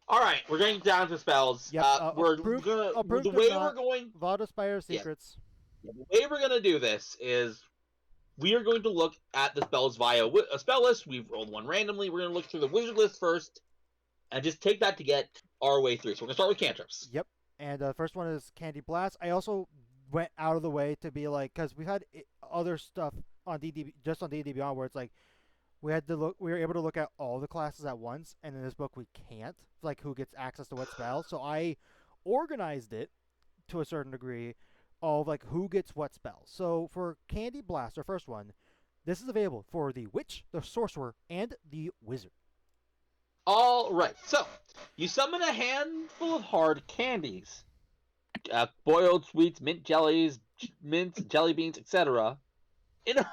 All right, we're getting down to spells. Yep. We're Approved, gonna approved the or way not, we're going. Valda Spire Yeah, secrets. the way we're gonna do this is we are going to look at the spells via a spell list. We've rolled one randomly. We're gonna look through the wizard list first, and just take that to get our way through. So we're gonna start with cantrips. Yep. And the first one is Candy Blast. I also went out of the way to be like, because we've had other stuff on DD, just on D&D Beyond, where it's like we had to look, we were able to look at all the classes at once, and in this book we can't, like who gets access to what spells. So I organized it to a certain degree of like who gets what spells. So for Candy Blast, our first one, this is available for the witch, the sorcerer, and the wizard. All right, so you summon a handful of hard candies, boiled sweets, mint jellies, mints, jelly beans, etc. And hurl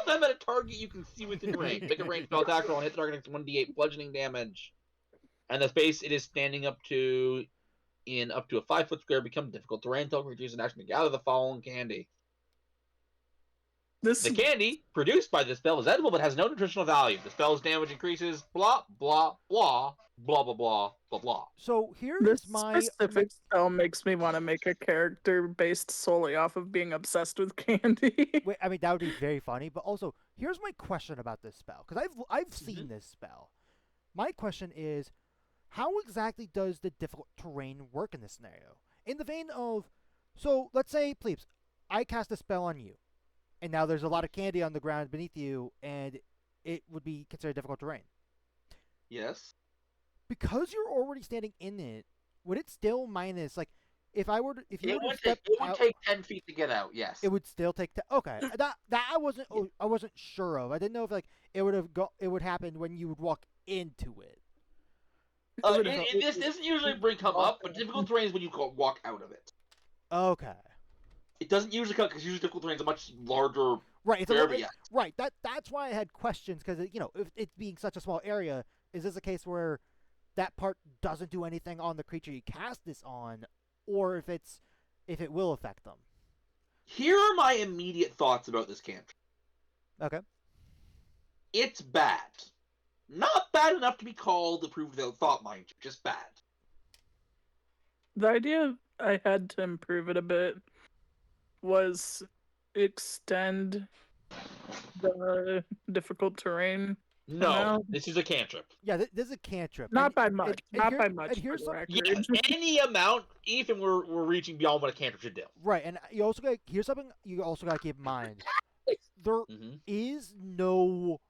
them at a target you can see within range. Make a range spell attack roll and hit the target next 1d8 bludgeoning damage. And the space it is standing up to in up to a 5-foot square become difficult terrain until creatures an action to gather the following candy. The candy produced by this spell is edible but has no nutritional value. The spell's damage increases, blah, blah, blah, blah, blah, blah, blah, blah. So here This is my specific spell makes me want to make a character based solely off of being obsessed with candy. Wait, I mean that would be very funny, but also here's my question about this spell because I've seen this spell. My question is, how exactly does the difficult terrain work in this scenario? In the vein of, so let's say, plebes, I cast a spell on you, and now there's a lot of candy on the ground beneath you, and it would be considered difficult terrain. Yes. Because you're already standing in it, would it still minus like if I were to, if you It were would, to step it would out, take 10 feet to get out, yes. it would still take okay. That I wasn't sure of. I didn't know if like it would happen when you would walk into it. This doesn't usually come up, but difficult terrain is when you walk out of it. Okay. It doesn't usually come because usually difficult terrain is a much larger Right. area. Right. That's why I had questions because you know if it being such a small area, is this a case where that part doesn't do anything on the creature you cast this on, or if it will affect them? Here are my immediate thoughts about this cantrip. Okay. It's bad. Not bad enough to be called approved without thought, mind you. Just bad. The idea I had to improve it a bit was extend the difficult terrain. No, this is a cantrip. Yeah, this is a cantrip. Not by much. Not by much. Here's Yeah, any amount, even we're reaching beyond what a cantrip should do. right, and you also got here's something you also got to keep in mind. There is no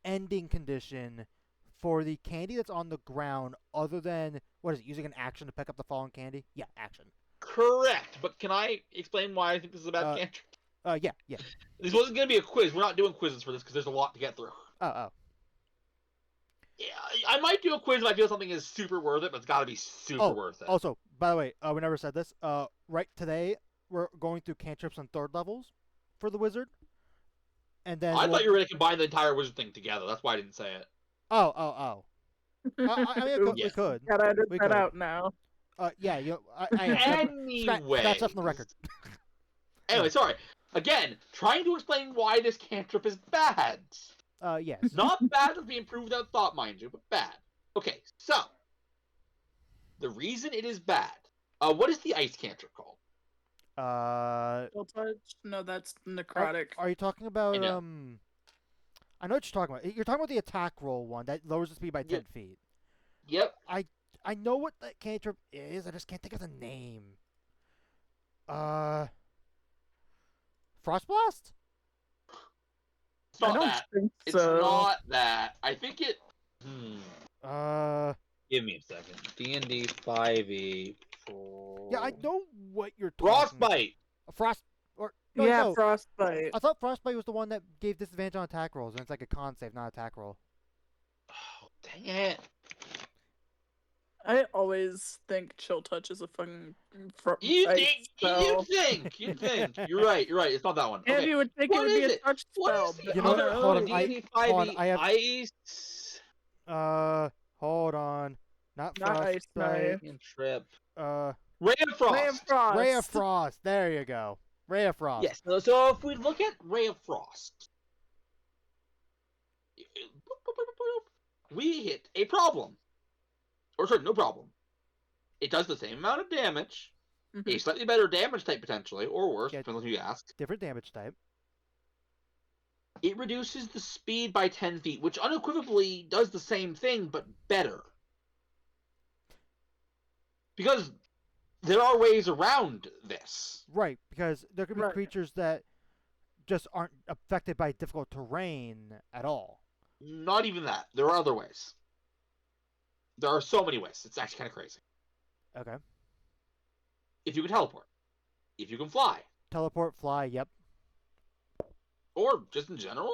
ending condition for the candy that's on the ground other than what is it? Using an action to pick up the fallen candy? Yeah, action. Correct, but can I explain why I think this is a bad cantrip? Yeah. This wasn't going to be a quiz. We're not doing quizzes for this because there's a lot to get through. Oh. Yeah, I might do a quiz if I feel something is super worth it, but it's got to be super worth it. Also, by the way, we never said this. Right today we're going through cantrips on 3rd levels for the wizard, and then I thought you were going to combine the entire wizard thing together. That's why I didn't say it. Oh. I mean, we could. Gotta edit that out now. Yeah. Anyway, scratch off from the record. Anyway, sorry. Again, trying to explain why this cantrip is bad. Yes. Not bad of being proved without thought, mind you, but bad. Okay, so the reason it is bad. What is the ice cantrip called? Chill touch? No, that's necrotic. Are you talking about I know I know what you're talking about. You're talking about the attack roll one that lowers the speed by 10 feet. Yep. I know what that cantrip is. I just can't think of the name. Frost Blast? It's not I don't that. think It's so. not that. I think it. Give me a second. D&D 5e. Yeah, I know what you're talking Frostbite. about. No. Frostbite. I thought Frostbite was the one that gave disadvantage on attack rolls, and it's like a con save, not attack roll. Oh, dang it. I always think chill touch is a fucking. You think. You're right. It's not that one. And Okay. you would think What it would be is a it? touch What spell. is the but You know what? other no. Hold on, D&D 5e hold on, I have- ice Hold on. Not Not ice Frostbite. knife. trip. Ray Ray of Frost. Ray of Frost. Ray of Frost. There you go. Ray of Frost. Yes. So if we look at Ray of Frost, we hit a problem. or sorry, no problem. It does the same amount of damage, a slightly better damage type potentially, or worse, Yeah. depends on who you ask. Different damage type. It reduces the speed by 10 feet, which unequivocally does the same thing, but better. Because there are ways around this. Right, because there could be Right. creatures that just aren't affected by difficult terrain at all. Not even that. There are other ways. There are so many ways. It's actually kind of crazy. Okay. If you can teleport. If you can fly. Teleport, fly, yep. Or just in general.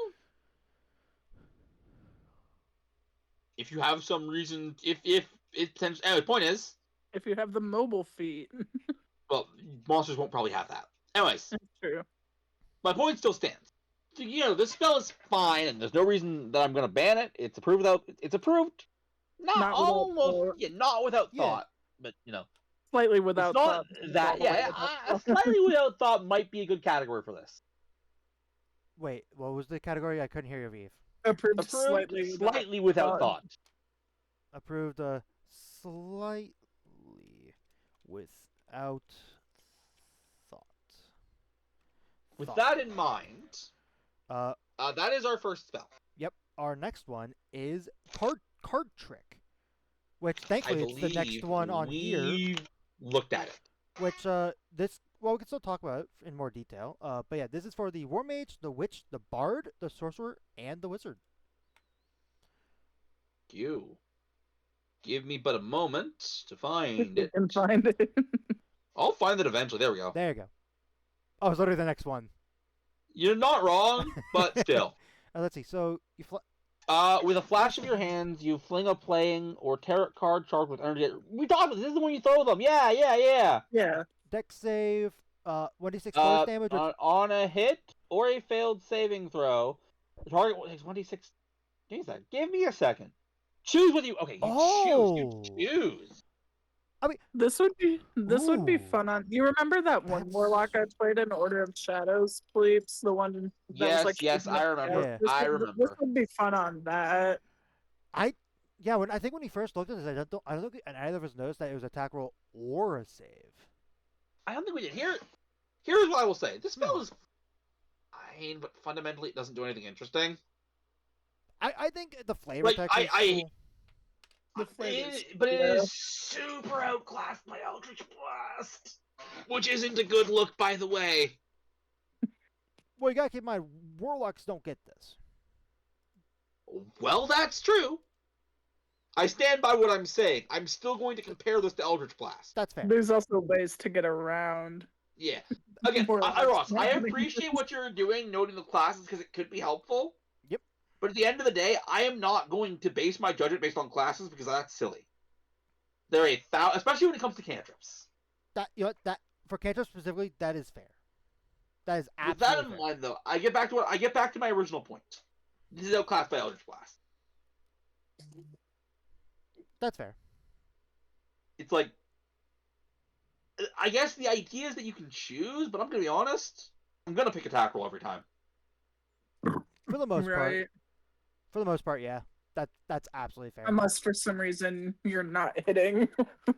If you have some reason, if it potentially. Anyway, the point is, If you have the mobile feet. well, monsters won't probably have that. Anyways, That's true. my point still stands. So, this spell is fine, and there's no reason that I'm going to ban it. It's approved without. It's approved. Not Not without almost. thought. Yeah, not without Yeah. thought. But Slightly without it's not thought. that. All the way Yeah, without thought. slightly without thought might be a good category for this. Wait, what was the category? I couldn't hear you, Vive. Approved Approved slightly without thought. Approved slightly without thought. With Thought. that in mind, Uh, that is our first spell. yep. Our next one is card trick, which I thankfully it's the next believe one on here. we looked at it. Which this we can still talk about it in more detail. But yeah, this is for the War Mage, the Witch, the Bard, the Sorcerer, and the Wizard. You give me but a moment to find You it. can find it. I'll find it eventually. There we go. There you go. Oh, it's literally the next one. You're not wrong, but still. Let's see. So you With a flash of your hands, you fling a playing or tarot card charged with energy. We talked about this. This is when you throw them. Yeah. Yeah. dex save. 1d6 force damage. Which, On a hit or a failed saving throw, the target takes 1d6. Give me a second. Choose what you. Okay, you Oh. choose. This would be Ooh. fun on. You remember that one That's- warlock I played in Order of Shadows, Sleeps? The one that Yes, was like yes, I remember. Yeah. This I would- remember. This would be fun on that. yeah, when we first looked at this, I don't think either of us noticed that it was attack roll or a save. I don't think we did. Here's what I will say. This spell is fine, but fundamentally it doesn't do anything interesting. I think the flavor Like, text is cool. The flavors. But it is super outclassed by Eldritch Blast, which isn't a good look, by the way. Well, you gotta keep in mind, warlocks don't get this. Well, that's true. I stand by what I'm saying. I'm still going to compare this to Eldritch Blast. That's fair. There's also ways to get around. Yeah. Again, Warlocks. Ross, I appreciate what you're doing, noting the classes, because it could be helpful. Yep. But at the end of the day, I am not going to base my judgment based on classes because that's silly. They're especially when it comes to cantrips. That for cantrips specifically, that is fair. That is With that absolutely in fair. mind, though, I get back to my original point. This is outclassed by Eldritch Blast. That's fair. It's like, I guess the idea is that you can choose, but I'm gonna be honest. I'm gonna pick attack roll every time. For the most part. Right. For the most part, yeah. That's absolutely fair. Unless for some reason you're not hitting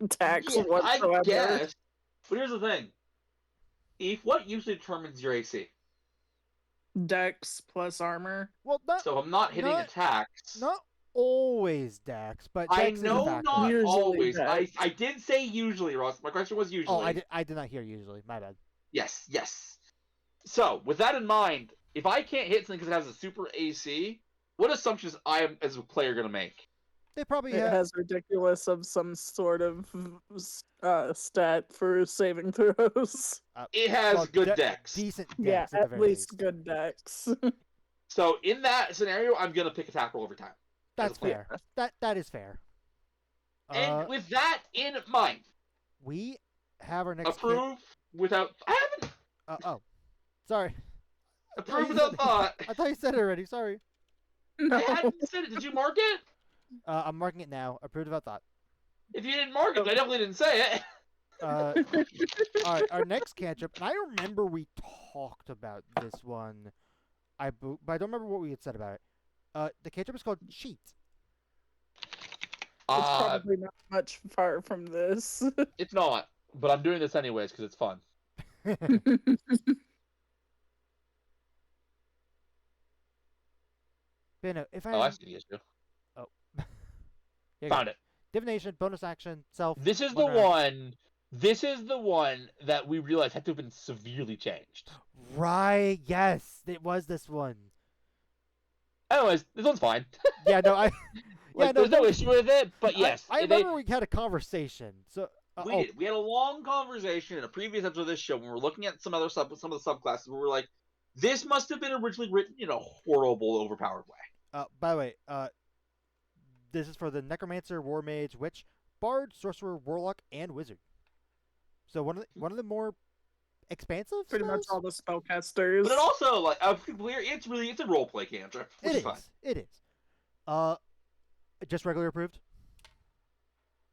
attacks Yeah, whatsoever. I guess. But here's the thing. What usually determines your AC? Dex plus armor. Well, not So if I'm not hitting Not- attacks. not always Dex, but I Dex is a know factor. not Usually always. Dex. I did say usually, Ross. My question was usually. Oh, I did not hear usually. My bad. Yes. So, with that in mind, if I can't hit something because it has a super AC, what assumptions I am as a player going to make? They probably It have. has ridiculous of some sort of stat for saving throws. It has well, good dex. Decent Dex. Yeah, at, the at very least good dex. So in that scenario, I'm going to pick attack roll every time. That's as a player. fair. That is fair. And with that in mind, We have our next. approve without. I haven't Oh, sorry. approved you without said- thought. I thought you said it already. Sorry. No. I hadn't said it. Did you mark it? I'm marking it now. Approved without thought. If you didn't mark it, I definitely didn't say it. All right, our next cantrip, and I remember we talked about this one, but I don't remember what we had said about it. The cantrip is called Cheat. It's probably not much far from this. It's not, but I'm doing this anyways because it's fun. But no, if Oh, I I'm see the issue. oh, here you go. Found it. Divination, bonus action, self. This is the one round. one. This is the one that we realized had to have been severely changed. Right. Yes, it was this one. Anyways, this one's fine. Yeah. No. I. Like, yeah. No. there's no issue with it, but yes, I remember we had a conversation. So. we did. We had a long conversation in a previous episode of this show when we were looking at some of the subclasses. We were like, this must have been originally written in a horrible, overpowered way. By the way, this is for the Necromancer, War Mage, Witch, Bard, Sorcerer, Warlock, and Wizard. So one of the more expansive. Pretty much spells? all the spellcasters. But it also, like, it's a roleplay cantrip, which is fine. It is. Just regular approved.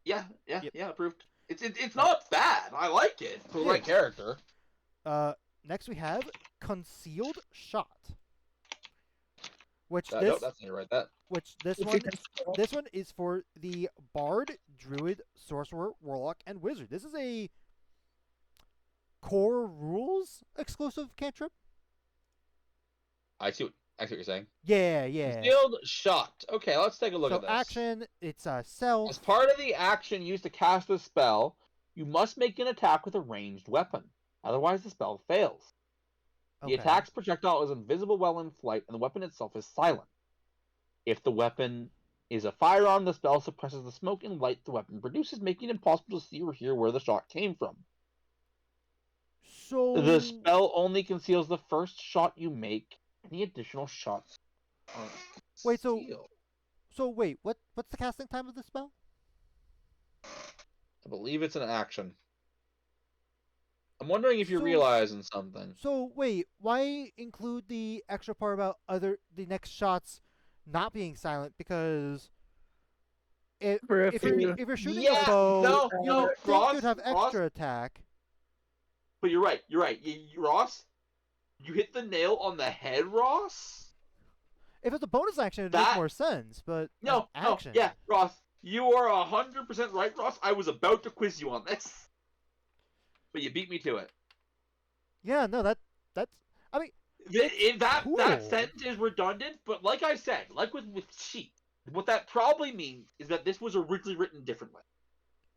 Yeah, Yep. approved. It's not bad. I like it for the right character. Next we have Concealed Shot. Which No, this that's not right. That this one is for the Bard, Druid, Sorcerer, Warlock, and Wizard. This is a core rules exclusive cantrip. I see what you're saying. Yeah. Concealed shot. Okay, let's take a look So at this. action, it's self. As part of the action used to cast the spell, you must make an attack with a ranged weapon. Otherwise, the spell fails. The attack's projectile is invisible while in flight, and the weapon itself is silent. If the weapon is a firearm, the spell suppresses the smoke and light the weapon produces, making it impossible to see or hear where the shot came from. So The spell only conceals the first shot you make. Any additional shots are Wait, concealed. wait, what's the casting time of the spell? I believe it's an action. I'm wondering if you're So- realizing something. So wait, why include the extra part about the next shots not being silent? Because if you're shooting Yeah, a bow, no, you no, would think Ross, you'd have Ross. extra attack. But you're right. Ross, you hit the nail on the head, Ross. If it's a bonus action, it'd That- make more sense. But No, as action. yeah, Ross, you are 100% right, Ross. I was about to quiz you on this, but you beat me to it. Yeah, no, that's. I mean, That cool. sentence is redundant, but like I said, like with sheep, what that probably means is that this was originally written differently.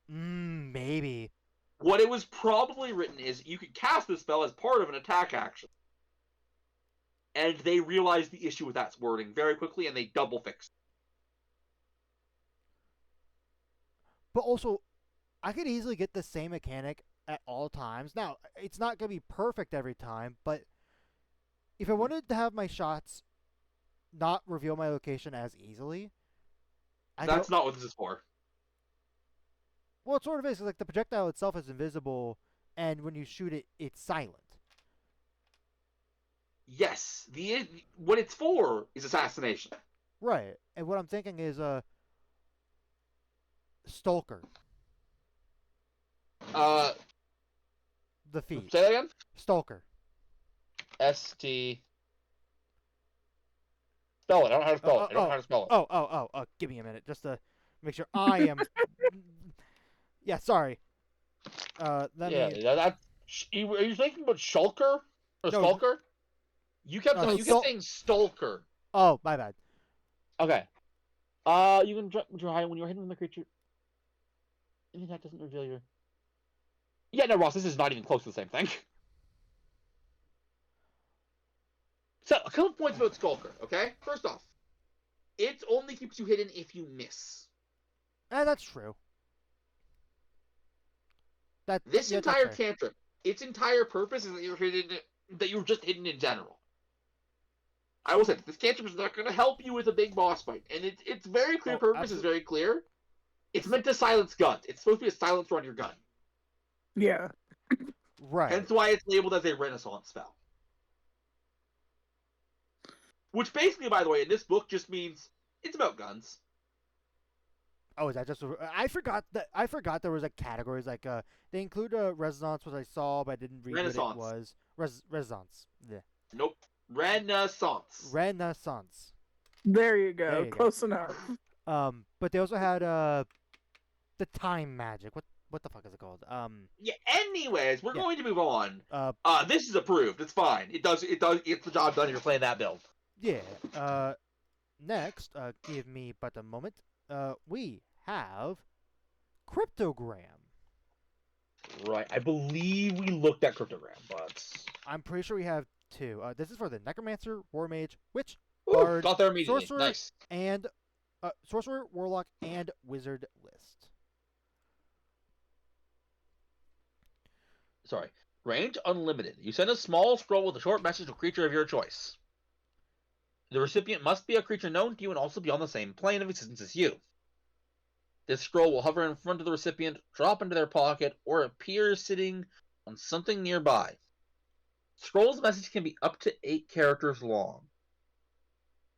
Maybe. What it was probably written is you could cast this spell as part of an attack action. And they realized the issue with that wording very quickly, and they double fixed it. But also, I could easily get the same mechanic at all times. Now, it's not going to be perfect every time, but if I wanted to have my shots not reveal my location as easily, That's not what this is for. well, it sort of is. Like the projectile itself is invisible, and when you shoot it, it's silent. Yes, what it's for is assassination. Right. And what I'm thinking is Stalker. The feat. Say that again? Stalker. ST. Spell it. I don't know how to spell it. I don't know how to spell it. Oh, give me a minute just to make sure I am. Yeah, sorry. Let me. Are you thinking about Shulker? Or No. Stalker? You kept saying Stalker. Oh, my bad. Okay. You can try when you're hitting the creature. Any attack doesn't reveal your. Yeah, no, Ross, this is not even close to the same thing. So, a couple points about Stalker, okay? First off, it only keeps you hidden if you miss. That's true. This that's entire fair. cantrip, its entire purpose is that you're just hidden in general. I will say, this cantrip is not going to help you with a big boss fight, and its very clear purpose is very clear. It's meant to silence guns. It's supposed to be a silencer on your gun. Yeah. Right. Hence why it's labeled as a Renaissance spell. Which basically, by the way, in this book just means it's about guns. Oh, is that just? I forgot there was a categories like they include Resonance, which I saw, but I didn't read Renaissance. what it was. Resonance. Yeah. Nope. Renaissance. Renaissance. There you go. There you go. Close enough. But they also had the time magic. What the fuck is it called? Yeah. Anyways, we're Yeah. going to move on. Uh, This is approved. It's fine. It does. It does. It's the job done. If you're playing that build. yeah. Next, give me but a moment. We have cryptogram. Right. I believe we looked at cryptogram, but I'm pretty sure we have two. This is for the necromancer, war mage, witch, Ooh, bard, got there immediately. sorcerer, Nice. and sorcerer, warlock, and wizard list. Sorry. Range unlimited. You send a small scroll with a short message to a creature of your choice. The recipient must be a creature known to you and also be on the same plane of existence as you. This scroll will hover in front of the recipient, drop into their pocket, or appear sitting on something nearby. Scroll's message can be up to 8 characters long.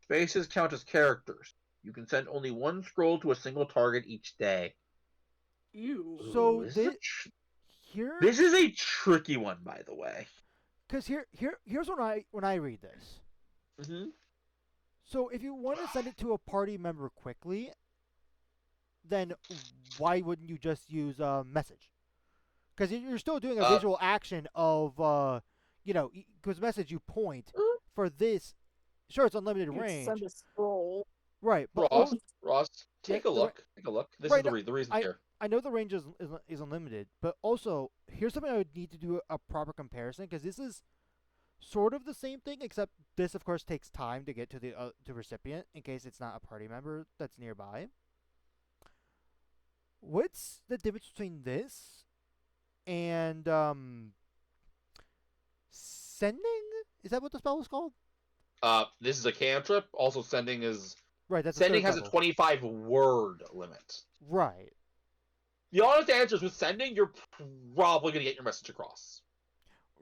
Spaces count as characters. You can send only one scroll to a single target each day. Ew. So Ooh, here, this is a tricky one, by the way. because here's when I read this. Mm-hmm. So if you want to send it to a party member quickly, then why wouldn't you just use a message? Because you're still doing a visual action of because message you point for this. Sure, it's unlimited You range, send a scroll. right? But Ross, take a look. Take a look. This right, is the reason here. I know the range is unlimited, but also here's something I would need to do a proper comparison because this is sort of the same thing, except this of course takes time to get to the recipient in case it's not a party member that's nearby. What's the difference between this and sending? Is that what the spell was called? This is a cantrip. Also, sending Right, that's sending a has level. a 25 word limit. Right. The honest answer is with sending, you're probably gonna get your message across.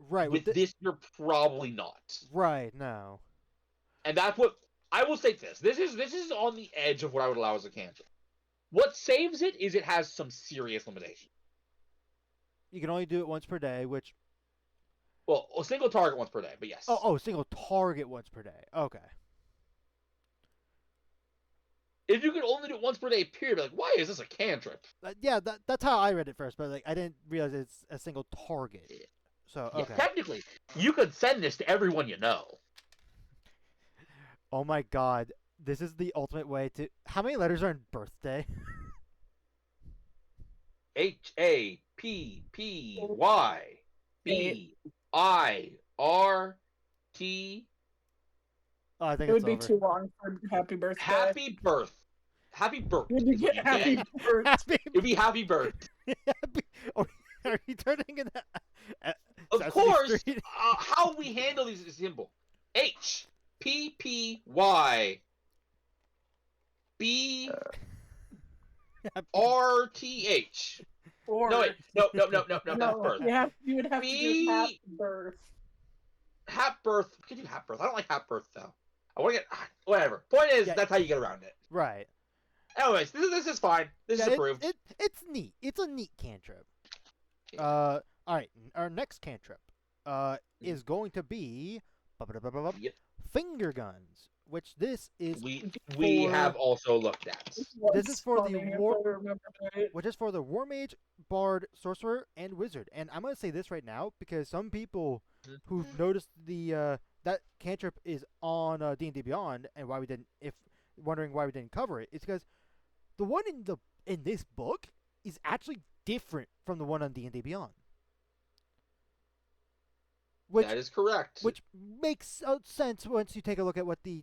Right. With this, you're probably not. Right. No. And that's what I will say. This is on the edge of what I would allow as a cantrip. What saves it is it has some serious limitation. You can only do it once per day, which. Well, a single target once per day, but yes. Oh, single target once per day. Okay. If you could only do it once per day, period, like, why is this a cantrip? Yeah, that's how I read it first, but like I didn't realize it's a single target. So Yeah, okay. technically, you could send this to everyone you know. Oh my god, this is the ultimate way to. How many letters are in birthday? HAPPYBIRT. Oh, I think It it's would be over. too long for happy birthday. Happy birth. Happy birth. Would you get happy birth? Happy. It'd be happy birth. happy. Oh, are you turning in that? Of Sesame course, Street? how we handle these is simple. HPPYBRTH. Or No, wait. No, no, birth. you would have to do happy birth. Hap birth. We can do hap birth. I don't like hap birth, though. I want to get... Whatever. Point is, Yeah. that's how you get around it. Right. Anyways, this is fine. This is approved. It's neat. It's a neat cantrip. Yeah. All right. Our next cantrip, is going to be Yep. finger guns, which this is We for- have also looked at. This is for the Funny, if war- I remember right. which is for the war mage, bard, sorcerer, and wizard. And I'm gonna say this right now because some people who've noticed the that cantrip is on D&D Beyond and wondering why we didn't cover it, it's because the one in this book is actually different from the one on D&D Beyond. That is correct. Which makes sense once you take a look at what the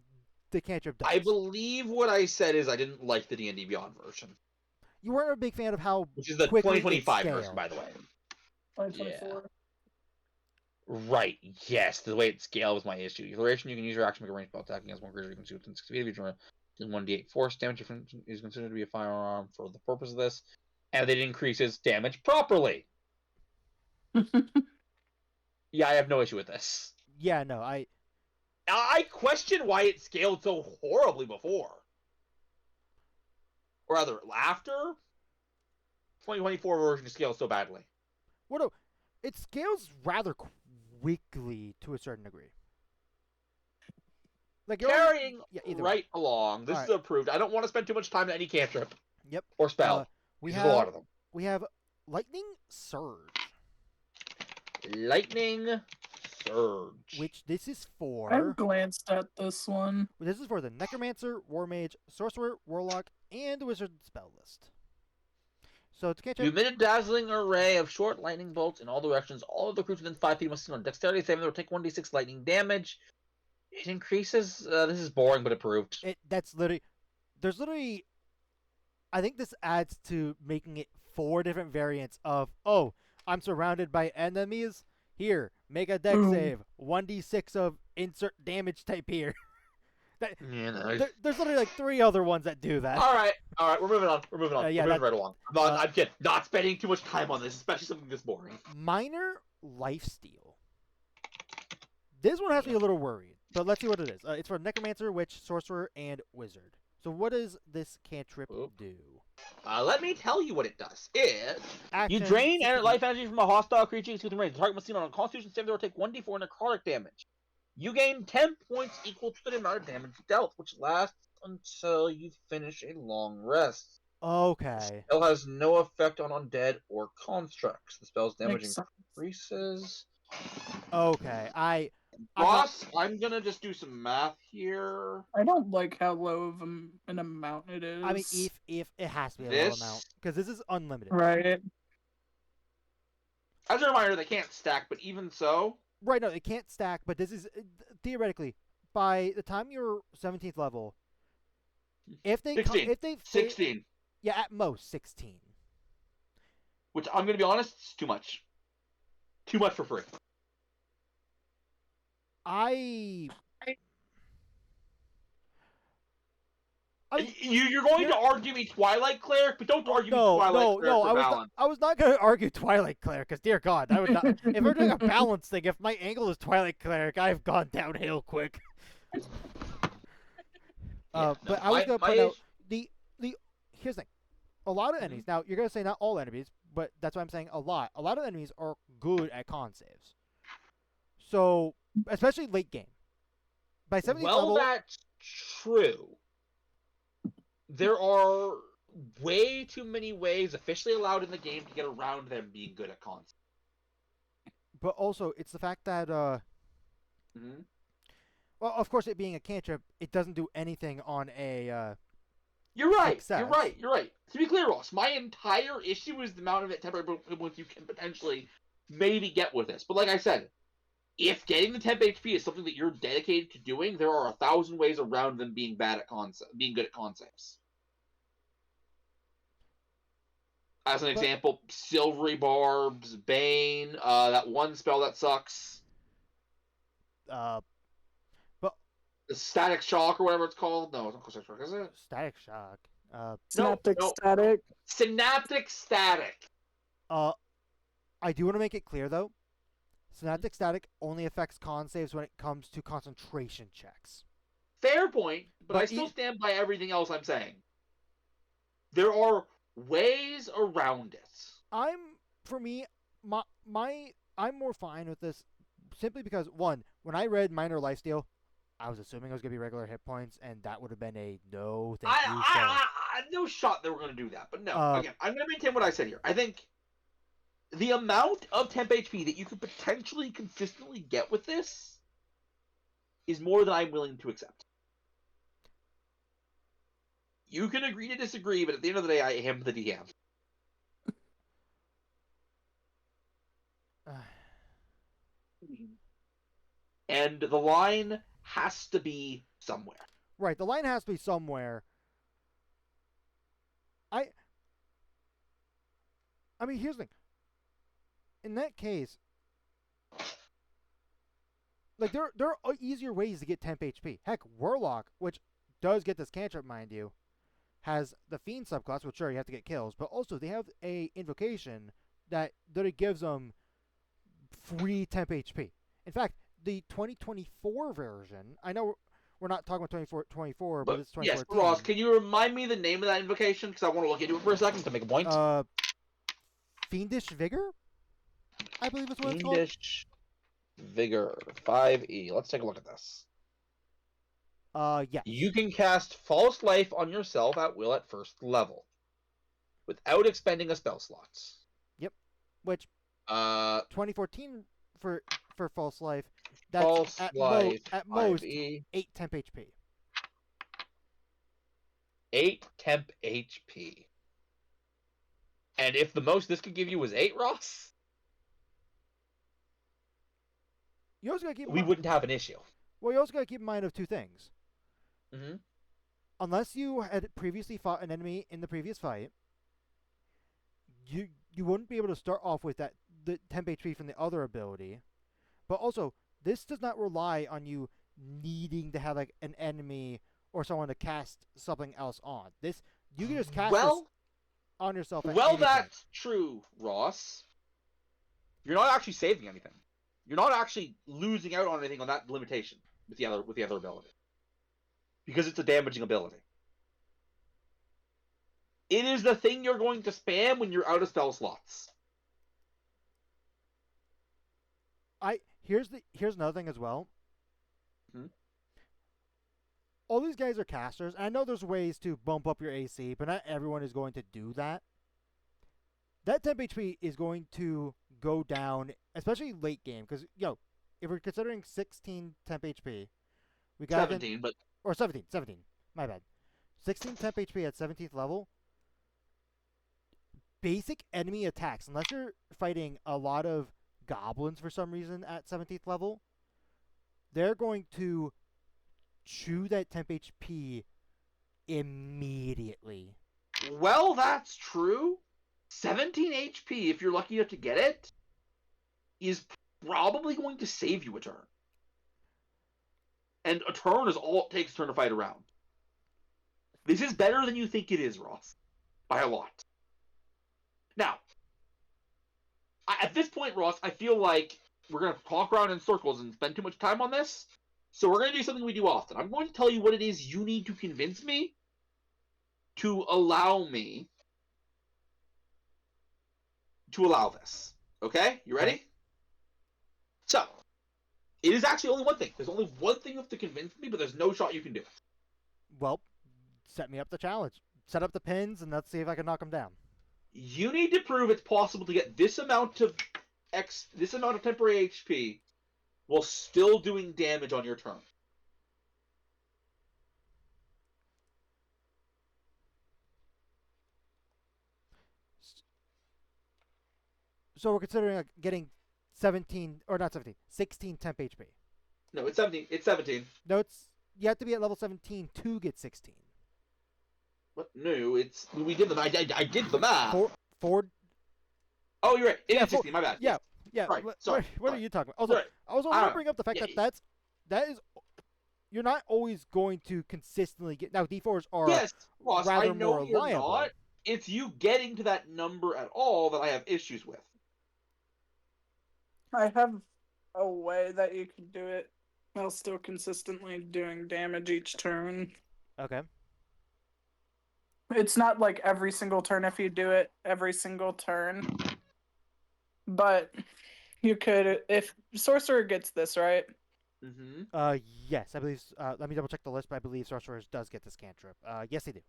cantrip does. I believe what I said is I didn't like the D&D Beyond version. You weren't a big fan of how Which is the quickly it 2025 scaled. version, by the way. 2024. Right, yes. The way it scaled was my issue. Your duration, you can use your action to make a ranged spell attack against one creature you can shoot within 6 feet of each other. 1d8 force damage is considered to be a firearm for the purpose of this, and it increases damage properly. Yeah, I have no issue with this. Yeah, no, I question why it scaled so horribly before. Or rather, after 2024 version scaled so badly. it scales rather quickly to a certain degree. Like you're already, Carrying yeah, either right along. This All is right. approved. I don't want to spend too much time on any cantrip Yep. or spell. We There's a lot have of them. we have lightning surge, Lightning Surge. which this is I've for. glanced at this one. This is for the necromancer, war mage, sorcerer, warlock, and wizard spell list. So it's a You cantrip. emit a dazzling array of short lightning bolts in all directions. All of the creatures within 5 feet must succeed on dexterity saving throw, take 1d6 lightning damage. It increases. This is boring, but approved. That's literally. There's literally. I think this adds to making it 4 different variants of, oh, I'm surrounded by enemies. Here, make a dex Ooh. save. 1d6 of insert damage type here. Yeah, no. There's literally like 3 other ones that do that. All right, we're moving on. Yeah, We're moving right along. I'm kidding. Not spending too much time on this, especially something this boring. Minor lifesteal. This one has me a little worried, but let's see what it is. It's for necromancer, witch, sorcerer, and wizard. So what does this cantrip do? Let me tell you what it does. Action, You drain 60 life energy from a hostile creature within range. The target must see on a Constitution save throw, take 1d4 necrotic damage. You gain 10 points equal to the amount of damage dealt, which lasts until you finish a long rest. Okay. The spell has no effect on undead or constructs. The spell's damage Makes sense. increases. Okay. Boss, I'm gonna just do some math here. I don't like how low of an amount it is. I mean, if it has to be a low amount, because this is unlimited. Right. As a reminder, they can't stack, but even so, Right. No, it can't stack, but this is theoretically by the time you're 17th level, if they 16. if they 16. yeah, at most 16. Which I'm gonna be honest, it's too much. Too much for free. You're going to argue me Twilight Cleric, but don't argue me Twilight Cleric for balance. I was not going to argue Twilight Cleric, because dear God, I would not. If we're doing a balance thing, if my angle is Twilight Cleric, I've gone downhill quick. But I was going to point out the here's the thing. A lot of enemies. Now you're going to say not all enemies, but that's why I'm saying a lot. A lot of enemies are good at con saves. So especially late game. By 70th level, that's true. There are way too many ways officially allowed in the game to get around them being good at cons. But also, it's the fact that, Mm-hmm. well, of course, it being a cantrip, it doesn't do anything on a, You're right. success. You're right. To be clear, Ross, my entire issue is the amount of temporary points you can potentially maybe get with this. But like I said, if getting the temp HP is something that you're dedicated to doing, there are 1,000 ways around them being being good at con saves. As an example, Silvery Barbs, Bane, that one spell that sucks. but The Static Shock or whatever it's called. No, it's not called Static Shock, is it? Static Shock. Synaptic no. static. Synaptic Static. I do want to make it clear though. Synaptic Static only affects con saves when it comes to concentration checks. Fair point, but I But still stand by everything else I'm saying. There are ways around it. I'm more fine with this simply because one, when I read minor lifesteal, I was assuming it was gonna be regular hit points, and that would have been a no thank you. No shot they were going to do that, but no. Again, I'm going to maintain what I said here. I think the amount of temp HP that you could potentially consistently get with this is more than I'm willing to accept. You can agree to disagree, but at the end of the day, I am the DM. And the line has to be somewhere. Right, the line has to be somewhere. I mean, here's the thing. In that case, like there are easier ways to get temp HP. Heck, Warlock, which does get this cantrip, mind you, has the Fiend subclass, which sure you have to get kills, but also they have a invocation that it gives them free temp HP. In fact, the 2024 version, I know we're not talking about 2024, but it's 2014. Yes, Ross, can you remind me the name of that invocation? Because I want to look into it for a second to make a point. Fiendish Vigor? I believe it's what it's called. Fiendish Vigor, 5e. Let's take a look at this. Yes. You can cast False Life on yourself at will at first level, without expending a spell slot. Yep. Which 2014 for False Life, that's False Life at most 5e, 8 temp HP. 8 temp HP. And if the most this could give you was 8, Ross, You also gotta keep in we mind, wouldn't have an issue. well, you also gotta keep in mind of two things. Mm-hmm. Unless you had previously fought an enemy in the previous fight, you wouldn't be able to start off with the temp HP from the other ability. But also, this does not rely on you needing to have like an enemy or someone to cast something else on. This you can just cast this on yourself at Well, any point. that's true, Ross. You're not actually saving anything. You're not actually losing out on anything on that limitation with the other ability, because it's a damaging ability. It is the thing you're going to spam when you're out of spell slots. Here's another thing as well. Hmm? All these guys are casters. I know there's ways to bump up your AC, but not everyone is going to do that. That temp HP is going to go down, especially late game, because if we're considering 16 temp HP, we got 17, but or 17. My bad. 16 temp HP at 17th level. Basic enemy attacks, unless you're fighting a lot of goblins for some reason at 17th level, they're going to chew that temp HP immediately. well, that's true. 17 HP, if you're lucky enough to get it, is probably going to save you a turn. And a turn is all it takes a turn to fight around. This is better than you think it is, Ross. By a lot. Now, at this point, Ross, I feel like we're going to talk around in circles and spend too much time on this. So we're going to do something we do often. I'm going to tell you what it is you need to convince me to allow this. Okay? You ready? Okay. So, it is actually only one thing. There's only one thing you have to convince me, but there's no shot you can do it. Well, set me up the challenge. Set up the pins, and let's see if I can knock them down. You need to prove it's possible to get this amount of temporary HP while still doing damage on your turn. So we're considering getting 16 temp HP. No, it's 17. It's 17. No, you have to be at level 17 to get 16. What? No, we did the I did the math. Four. Oh, you're right. It is 16. My bad. Yeah. Right, What are you talking about? Also, Sorry. I was also bring up the fact that is you're not always going to consistently get. Now D4s are Yes, Ross, rather I know more you're reliable. not. It's you getting to that number at all that I have issues with. I have a way that you can do it while still consistently doing damage each turn. Okay. It's not like every single turn if you do it every single turn. But you could, if Sorcerer gets this, right? Mm-hmm. Yes, I believe. Let me double check the list, but I believe Sorcerers does get this cantrip. Yes, they do.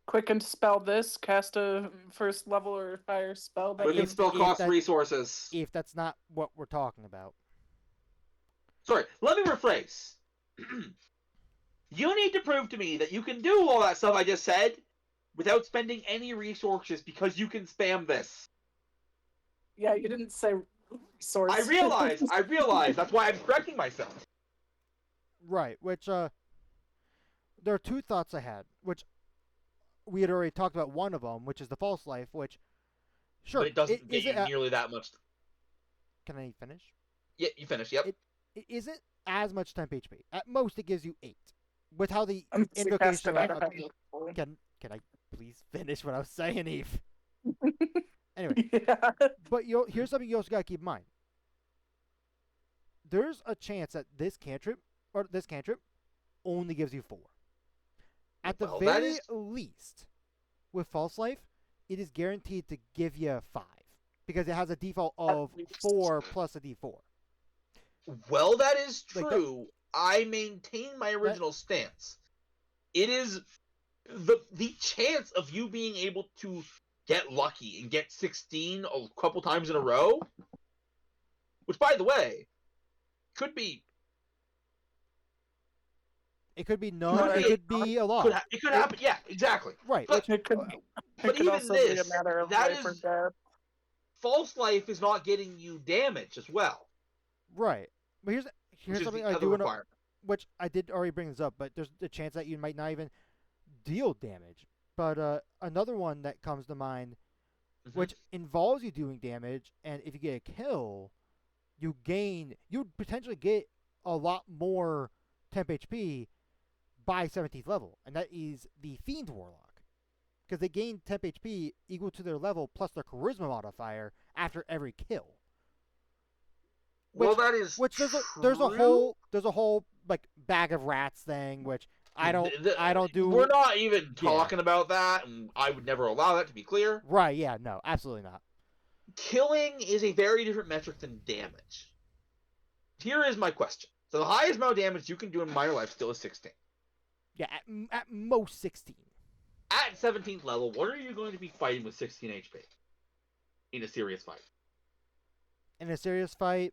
Quicken spell this, cast a first level or higher spell. That But it gives still if costs that- resources. If that's not what we're talking about. Sorry, let me rephrase. You need to prove to me that you can do all that stuff I just said without spending any resources because you can spam this. Yeah, you didn't say source. I realize. That's why I'm correcting myself. Right, which there are two thoughts I had, which we had already talked about one of them, which is the false life, which sure, But it doesn't get you nearly that much. Can I finish? Yeah, you finished. Yep. It isn't as much temp HP. At most, it gives you 8. With how the I'm invocation. Can Can I please finish what I was saying, Eve? Anyway, yeah. but here's something you also gotta keep in mind. There's a chance that this cantrip only gives you 4. At the very least, with false life, it is guaranteed to give you 5 because it has a default of 4 plus a d4. Well, that is true. Like I maintain my original stance. It is the chance of you being able to get lucky and get 16 a couple times in a row, which, by the way, could be. It could be none. Right. It could be a lot. It could happen. Yeah, exactly. Right. But, It could. but It could even also be a this, matter of that life or is death. false life is not getting you damage as well. Right. But here's Which is something the I other do want to, requirement. which I did already bring this up, but there's a chance that you might not even deal damage. But another one that comes to mind, which involves you doing damage, and if you get a kill, you'd potentially get a lot more temp HP by 17th level, and that is the Fiend Warlock. Because they gain temp HP equal to their level plus their charisma modifier after every kill. Well, that is Which true. there's a whole like bag of rats thing, which I don't do. We're not even talking about that, and I would never allow that, to be clear. Right? Yeah. No. Absolutely not. Killing is a very different metric than damage. Here is my question. So the highest amount of damage you can do in minor life still is 16. Yeah. At most 16. At 17th level, what are you going to be fighting with 16 HP in a serious fight? In a serious fight,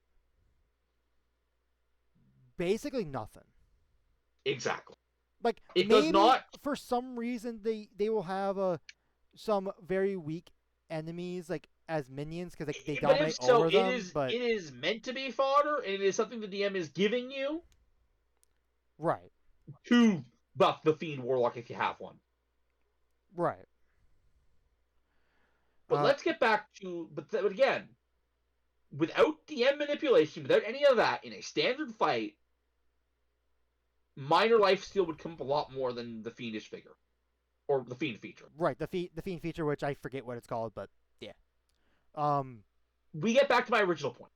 basically nothing. Exactly. Like It maybe does not. For some reason they will have some very weak enemies like as minions because they But dominate if so, over them. it is meant to be fodder, and it is something the DM is giving you. Right. To buff the Fiend Warlock if you have one. Right. But let's get back to. But again, without DM manipulation, without any of that, in a standard fight, minor life steal would come up a lot more than the Fiendish figure. Or the Fiend feature. Right, the Fiend feature, which I forget what it's called, but yeah. We get back to my original point.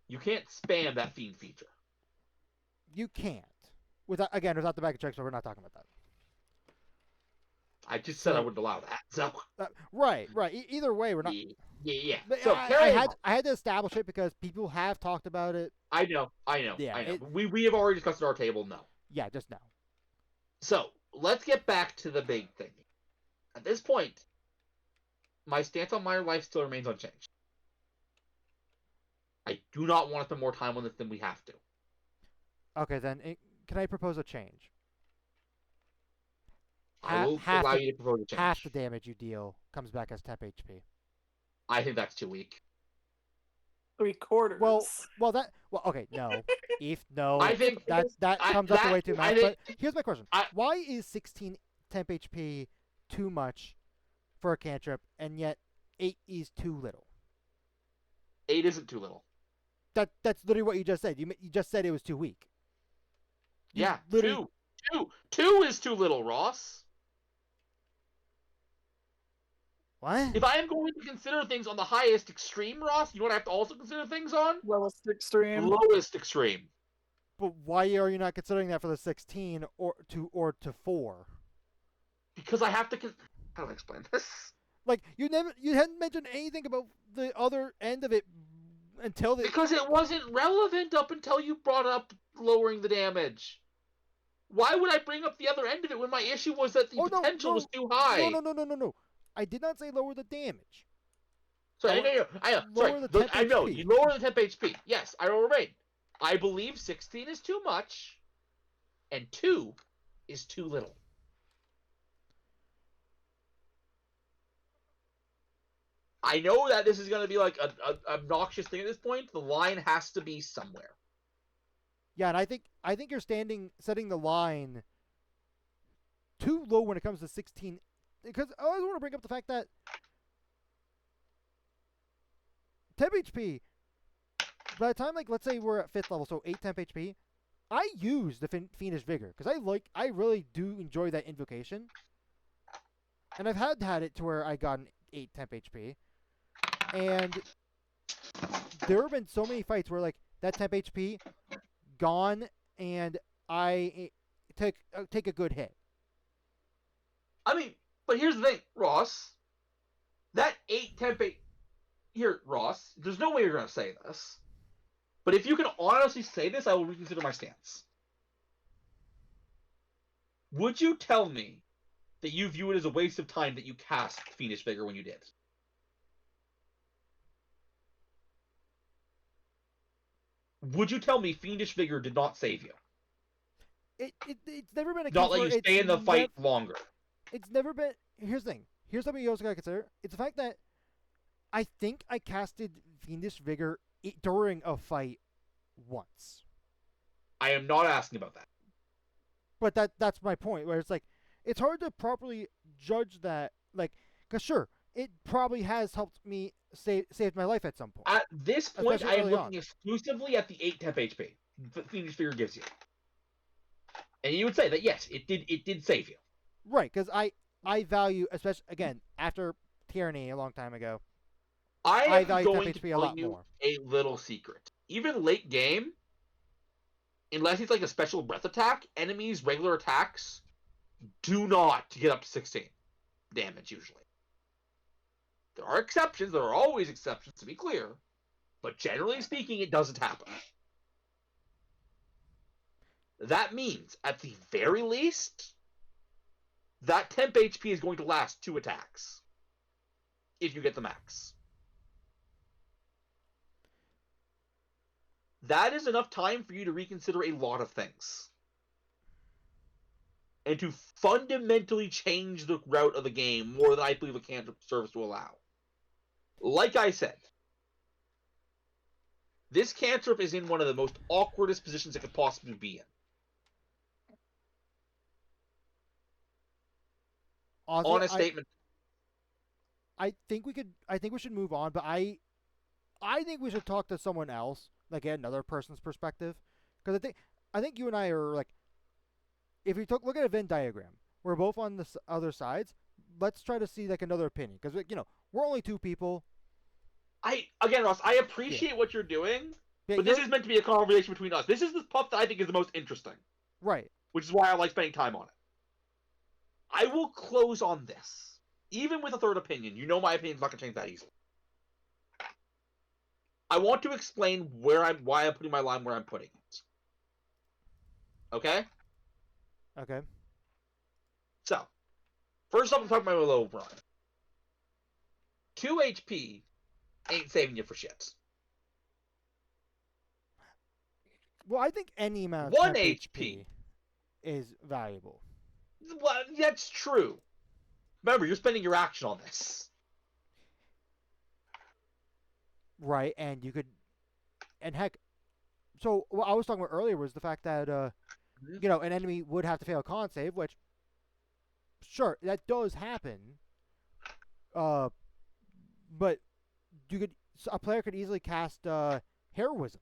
You can't spam that Fiend feature. You can't. Without the bag of tricks, so we're not talking about that. I just said I wouldn't allow that. So right. Either way, we're not. Yeah. But So I had to establish it because people have talked about it. I know. Yeah, We have already discussed at our table. No. Yeah, just now. So let's get back to the big thing. At this point, my stance on minor life still remains unchanged. I do not want to spend more time on this than we have to. Okay, then can I propose a change? I will allow you to propose a change. Half the damage you deal comes back as temp HP. I think that's too weak. 3/4. Okay, no. I think that comes up the way too much. But here's my question: why is 16 temp HP too much for a cantrip, and yet 8 is too little? 8 isn't too little. That's literally what you just said. You just said it was too weak. Yeah, 2 is too little, Ross. What? If I am going to consider things on the highest extreme, Ross, you know what I have to also consider things on? Lowest extreme. Lowest extreme. But why are you not considering that for the 16 or to 4? Because I have to. How do I explain this? Like you hadn't mentioned anything about the other end of it until because it wasn't relevant up until you brought up lowering the damage. Why would I bring up the other end of it when my issue was that the potential was too high? No. I did not say lower the damage. Sorry, I know. Sorry, I know. You lower the temp HP. Yes, I will remain. I believe 16 is too much, and 2 is too little. I know that this is going to be like an obnoxious thing at this point. The line has to be somewhere. Yeah, and I think you're setting the line too low when it comes to 16. Because I always want to bring up the fact that temp HP, by the time, like, let's say we're at 5th level, so 8 temp HP, I use the Fiendish Vigor, because I really do enjoy that invocation. And I've had it to where I got an 8 temp HP. And there have been so many fights where, like, that temp HP gone, and I take a good hit. I mean, but here's the thing, Ross. That 8 temp here, Ross, there's no way you're going to say this. But if you can honestly say this, I will reconsider my stance. Would you tell me that you view it as a waste of time that you cast Fiendish Vigor when you did? Would you tell me Fiendish Vigor did not save you? It's never been a case Not let where you stay in the fight longer. It's never been. Here's the thing. Here's something you also gotta consider. It's the fact that I think I casted Fiendish Vigor during a fight once. I am not asking about that. But that's my point. Where it's like, it's hard to properly judge that. Like, cause sure, it probably has helped me saved my life at some point. At this point, Especially I am early looking on. exclusively at the 8 temp HP that Fiendish Vigor gives you. And you would say that yes, it did save you. Right, because I value, especially again after Tyranny a long time ago. I am value going temp to HP a tell lot you more. a little secret. Even late game, unless it's like a special breath attack, enemies' regular attacks do not get up to 16 damage usually. There are exceptions. There are always exceptions, to be clear. But generally speaking, it doesn't happen. That means, at the very least, that temp HP is going to last 2 attacks. If you get the max. That is enough time for you to reconsider a lot of things. And to fundamentally change the route of the game more than I believe a cantrip serves to allow. Like I said, this cantrip is in one of the most awkwardest positions it could possibly be in. Honestly, Honest statement. I think we should move on, but I think we should talk to someone else, like get another person's perspective, because I think you and I are like, if we look at a Venn diagram, we're both on the other sides. Let's try to see like another opinion, because we're only 2 people. Ross, I appreciate what you're doing, Yeah, but this is meant to be a conversation between us. This is the puff that I think is the most interesting. Right. Which is why I like spending time on it. I will close on this. Even with a third opinion, you know my opinion's not going to change that easily. I want to explain why I'm putting my line where I'm putting it. Okay? Okay. So, first off, I'm talking about my low run. 2 HP ain't saving you for shit. Well, I think any amount of 1 temp HP is valuable. Well, that's true. Remember, you're spending your action on this. Right, and you could, and heck, so what I was talking about earlier was the fact that an enemy would have to fail a con save, which, sure, that does happen. But a player could easily cast heroism,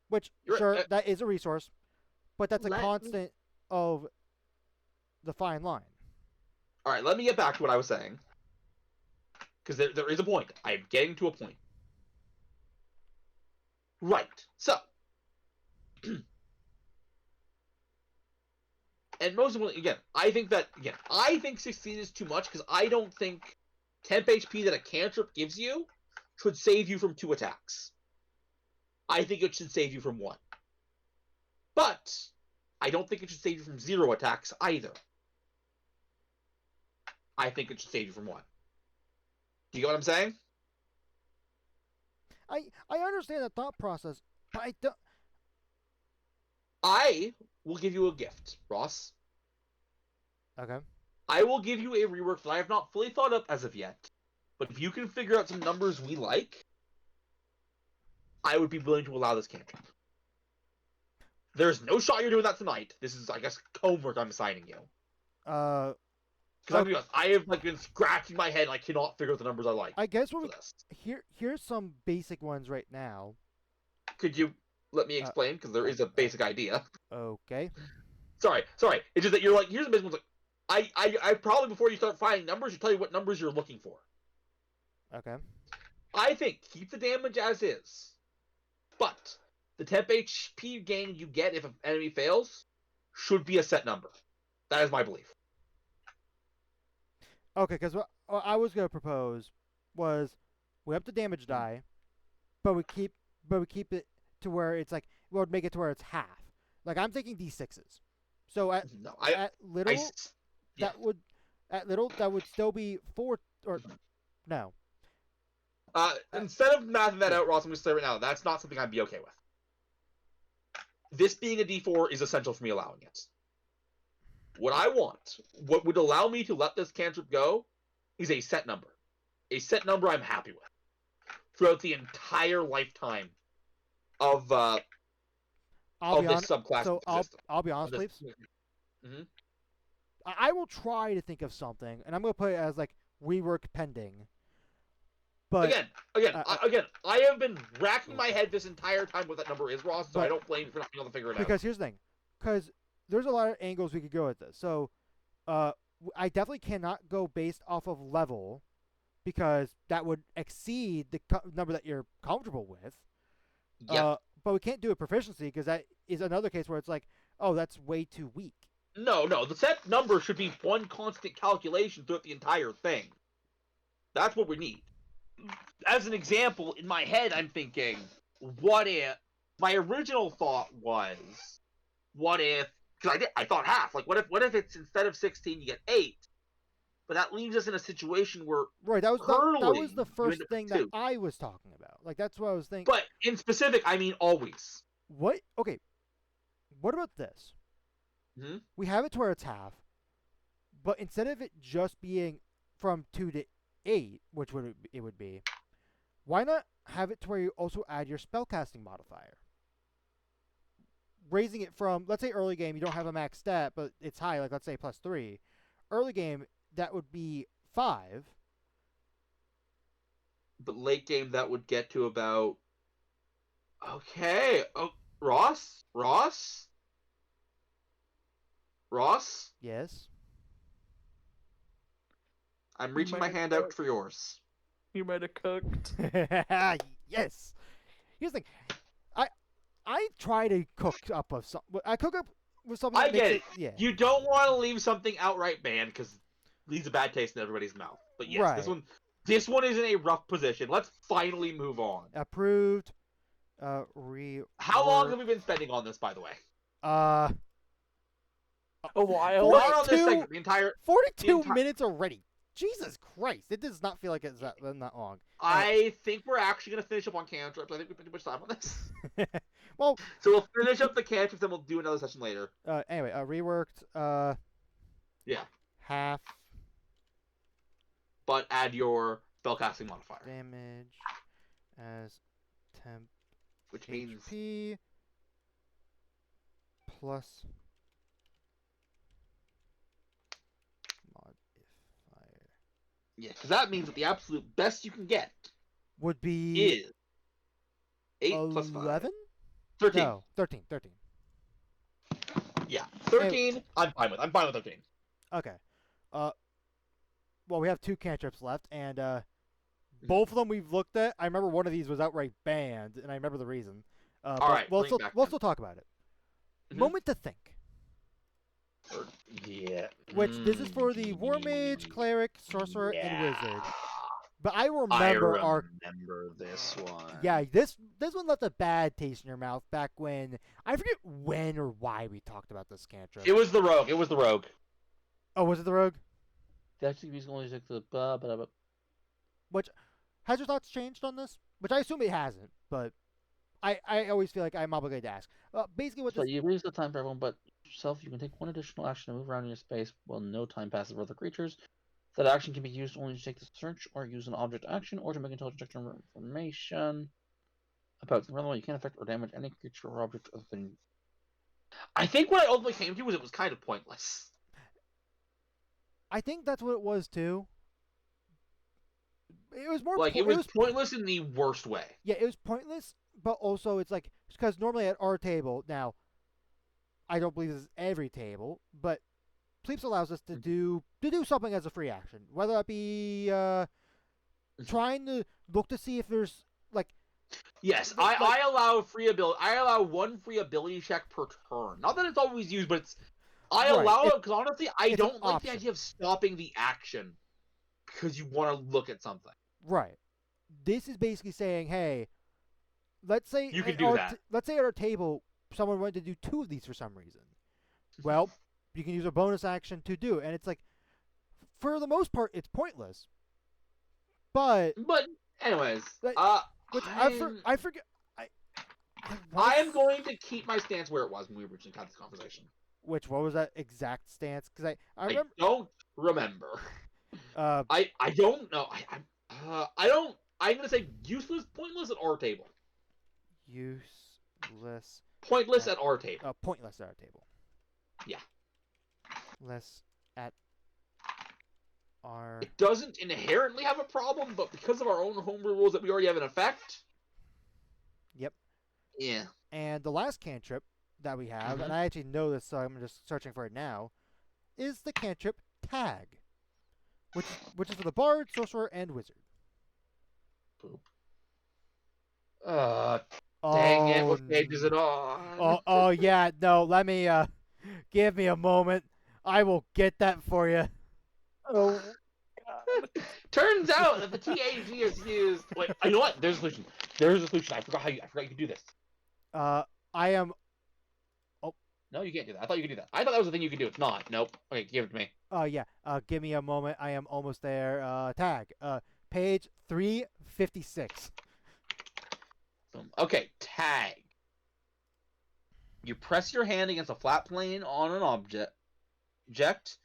which that is a resource, but that's a constant of the fine line. All right, let me get back to what I was saying, because there is a point. I'm getting to a point. Right. So, and most importantly, I think 16 is too much because I don't think temp HP that a cantrip gives you should save you from 2 attacks. I think it should save you from 1. But I don't think it should save you from 0 attacks either. I think it should save you from 1. Do you get what I'm saying? I understand the thought process, but I don't. I will give you a gift, Ross. Okay. I will give you a rework that I have not fully thought up as of yet. But if you can figure out some numbers we like, I would be willing to allow this cantrip. There's no shot you're doing that tonight. This is, I guess, homework I'm assigning you. Because I have been scratching my head and I cannot figure out the numbers I like. I guess here's some basic ones right now. Could you let me explain? Because there is a basic idea. Okay. Sorry. It's just that you're like, here's the basic ones. Like, I probably before you start finding numbers, you tell you what numbers you're looking for. Okay. I think keep the damage as is, but the temp HP gain you get if an enemy fails should be a set number. That is my belief. Okay, because what I was going to propose was we up the damage die, but we keep it to where it's like we'll make it to where it's half. Like I'm thinking D6s. So at No, little yeah. that would still be 4 or no. Instead of mathing that out, Ross, I'm going to say right now, that's not something I'd be okay with. This being a D4 is essential for me allowing it. What I want, what would allow me to let this cantrip go, is a set number. A set number I'm happy with. Throughout the entire lifetime of this subclass. So existence. I'll be honest, please. Mm-hmm. I will try to think of something, and I'm gonna put it as like rework pending. But again, I have been racking my head this entire time what that number is, Ross. So I don't blame you for not being able to figure it out. Because here's the thing, because there's a lot of angles we could go with this. So, I definitely cannot go based off of level, because that would exceed the number that you're comfortable with. Yeah. But we can't do a proficiency because that is another case where it's like, oh, that's way too weak. No. The set number should be one constant calculation throughout the entire thing. That's what we need. As an example, in my head, I'm thinking, what if... My original thought was, what if... Because I thought half. Like, what if it's instead of 16, you get 8? But that leaves us in a situation where... Right, that was the first thing that 2. I was talking about. Like, that's what I was thinking. But in specific, I mean always. What? Okay. What about this? Mm-hmm. We have it to where it's half, but instead of it just being from 2 to 8, which it would be, why not have it to where you also add your spellcasting modifier? Raising it from, let's say early game, you don't have a max stat, but it's high, like let's say +3. Early game, that would be 5. But late game, that would get to about... Okay. Oh, Ross? Yes. I'm reaching my hand out for yours. You might have cooked. Yes. Here's the thing. I try to cook up of some. I cook up with something. I get it. Yeah. You don't want to leave something outright banned because it leaves a bad taste in everybody's mouth. But yes, right. this one is in a rough position. Let's finally move on. Approved. How long have we been spending on this, by the way? A while. Not on this segment. The entire 42 minutes already. Jesus Christ! It does not feel like it's that long. I think we're actually going to finish up on cantrips. I think we spent too much time on this. Well, so we'll finish up the cantrips, then we'll do another session later. Anyway, reworked. Yeah. Half. But add your spellcasting modifier. Damage as temp. Which means HP plus modifier. Yeah, because that means that the absolute best you can get would be is 8 plus 5. 11? 13. No, 13. Yeah, 13. Anyway. I'm fine with 13. Okay. Well, we have 2 cantrips left, and both of them we've looked at. I remember one of these was outright banned, and I remember the reason. All right, we'll still talk about it. Mm-hmm. Moment to think. Yeah. Which this is for the War Mage, Cleric, Sorcerer, and Wizard. But I remember this one. Yeah, this one left a bad taste in your mouth back when I forget when or why we talked about this cantrip. It was the rogue. Oh, was it the rogue? That's only like the Which has your thoughts changed on this? Which I assume it hasn't, but I always feel like I'm obligated to ask. Basically, what so you raise the time for everyone, but yourself. You can take one additional action to move around in your space while no time passes for other creatures. That action can be used only to take the search or use an object action or to make intelligent check information about the realm. You can't affect or damage any creature or object other than. I think what I ultimately came to was it was kind of pointless. I think that's what it was too. It was more like it was pointless in the worst way. Yeah, it was pointless, but also it's like because normally at our table now, I don't believe this is every table, but Sleeps allows us to do something as a free action, whether that be trying to look to see if there's like. Yes, I allow free ability. I allow one free ability check per turn. Not that it's always used, but I allow it because honestly, I don't like the idea of stopping the action because you want to look at something. Right. this is basically saying, hey, let's say You can at do our that. let's say at our table someone wanted to do 2 of these for some reason. Well, you can use a bonus action to do it, and it's like, for the most part, it's pointless. But But anyways, like, which I'm I forget. I am going to keep my stance where it was when we originally had this conversation. What was that exact stance? Because I I remember. don't remember. Uh, I don't know. I don't. I'm gonna say useless, pointless at our table. useless. Pointless at our table. Pointless at our table. Yeah. Less at our. It doesn't inherently have a problem, but because of our own homebrew rules that we already have in effect. Yep. Yeah. And the last cantrip that we have, and I actually know this, so I'm just searching for it now, is the cantrip Tag, which is for the bard, sorcerer, and wizard. Poop. Dang it! What page is it Oh, on? oh yeah. No, let me. Give me a moment. I will get that for you. Oh, God. Turns out that the TAG is used. Wait, you know what? There's a solution. There's a solution. I forgot you could do this. I am. No, you can't do that. I thought you could do that. I thought that was the thing you could do. It's not. Nope. Okay, give it to me. Yeah. Give me a moment. I am almost there. Tag. Page 356. Okay, tag. You press your hand against a flat plane on an object,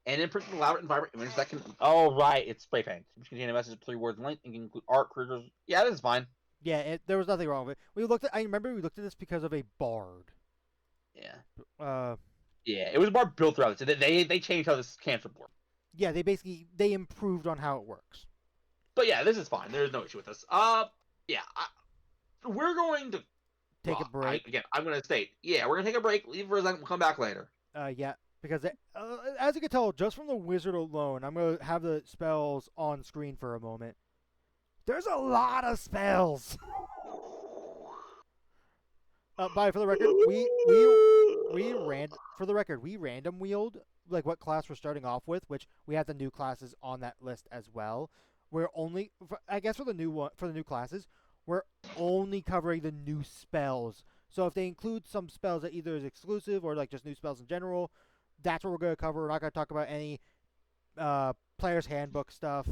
and imprint the loud and vibrant image that can. Oh, right. It's spray paint. Which contain a message of 3 words in length and can include art, critters. Yeah, this is fine. Yeah, there was nothing wrong with it. I remember we looked at this because of a bard. Yeah. Yeah, it was more built throughout. So they changed how this cantrip works. Yeah, they improved on how it works. But yeah, this is fine. There's no issue with this. Yeah, we're going to take a break. I'm going to state. Yeah, we're going to take a break. Leave for a second. We'll come back later. Yeah, because as you can tell, just from the wizard alone, I'm going to have the spells on screen for a moment. There's a lot of spells. For the record, we random wheeled like what class we're starting off with, which we have the new classes on that list as well. We're only, I guess, for the new classes, we're only covering the new spells. So if they include some spells that either is exclusive or like just new spells in general, that's what we're going to cover. We're not going to talk about any player's handbook stuff.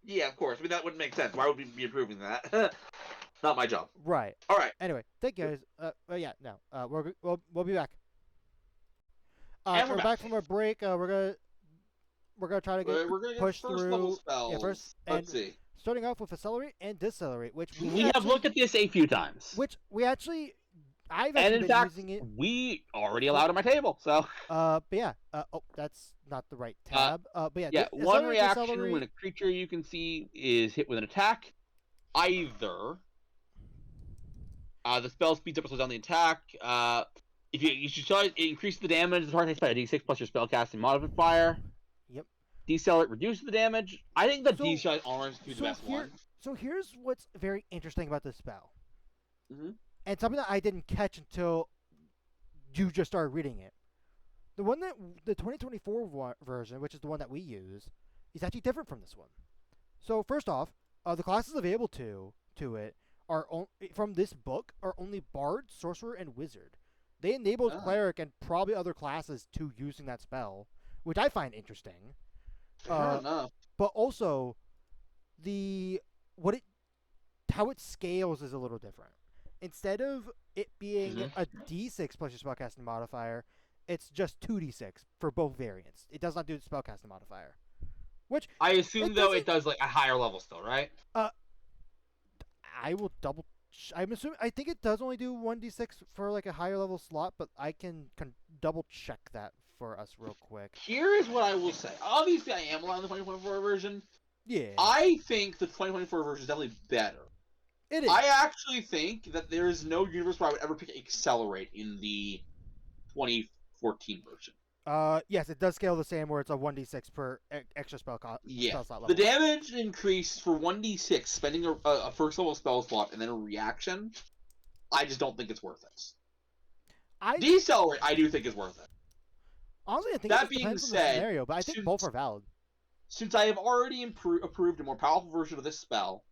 Yeah, of course. I mean, that wouldn't make sense. Why would we be improving that? Not my job. Right. All right. Anyway, thank you guys. We'll be back. And we're back from our break. We're gonna try to get pushed first through. level spells. Yeah, first. Let's see. Starting off with accelerate and decelerate, which we have looked at this a few times. Which we actually, I've actually been fact, using it. We already allowed on my table, so. But yeah. That's not the right tab. But yeah. Yeah. One reaction when a creature you can see is hit with an attack, either. The spell speeds up or slows down the attack. If you should try it increases the damage the target takes by a d6 plus your spellcasting modifier. Yep. Decelerate reduces the damage. I think the decelerate honors to be the best one. So here's what's very interesting about this spell. Mm-hmm. And something that I didn't catch until you just started reading it. The 2024 version, which is the one that we use, is actually different from this one. So first off, the classes available to it from this book are only Bard, Sorcerer, and Wizard. They enabled Cleric and probably other classes to using that spell, which I find interesting. Fair enough. But also, how it scales is a little different. Instead of it being a d6 plus your spellcasting modifier, it's just 2d6 for both variants. It does not do the spellcasting modifier. Which I assume it does like a higher level still, right? I will double. I think it does only do 1d6 for like a higher level slot, but I can double check that for us real quick. Here is what I will say. Obviously, I am allowing the 2024 version. Yeah. I think the 2024 version is definitely better. It is. I actually think that there is no universe where I would ever pick Accelerate in the 2014 version. Yes, it does scale the same where it's a 1d6 per extra spell slot level. The damage increase for 1d6, spending a first level spell slot and then a reaction, I just don't think it's worth it. Decelerate, I do think is worth it. Honestly, I think that it being depends on said, the scenario, but I think both are valid. Since I have already approved a more powerful version of this spell,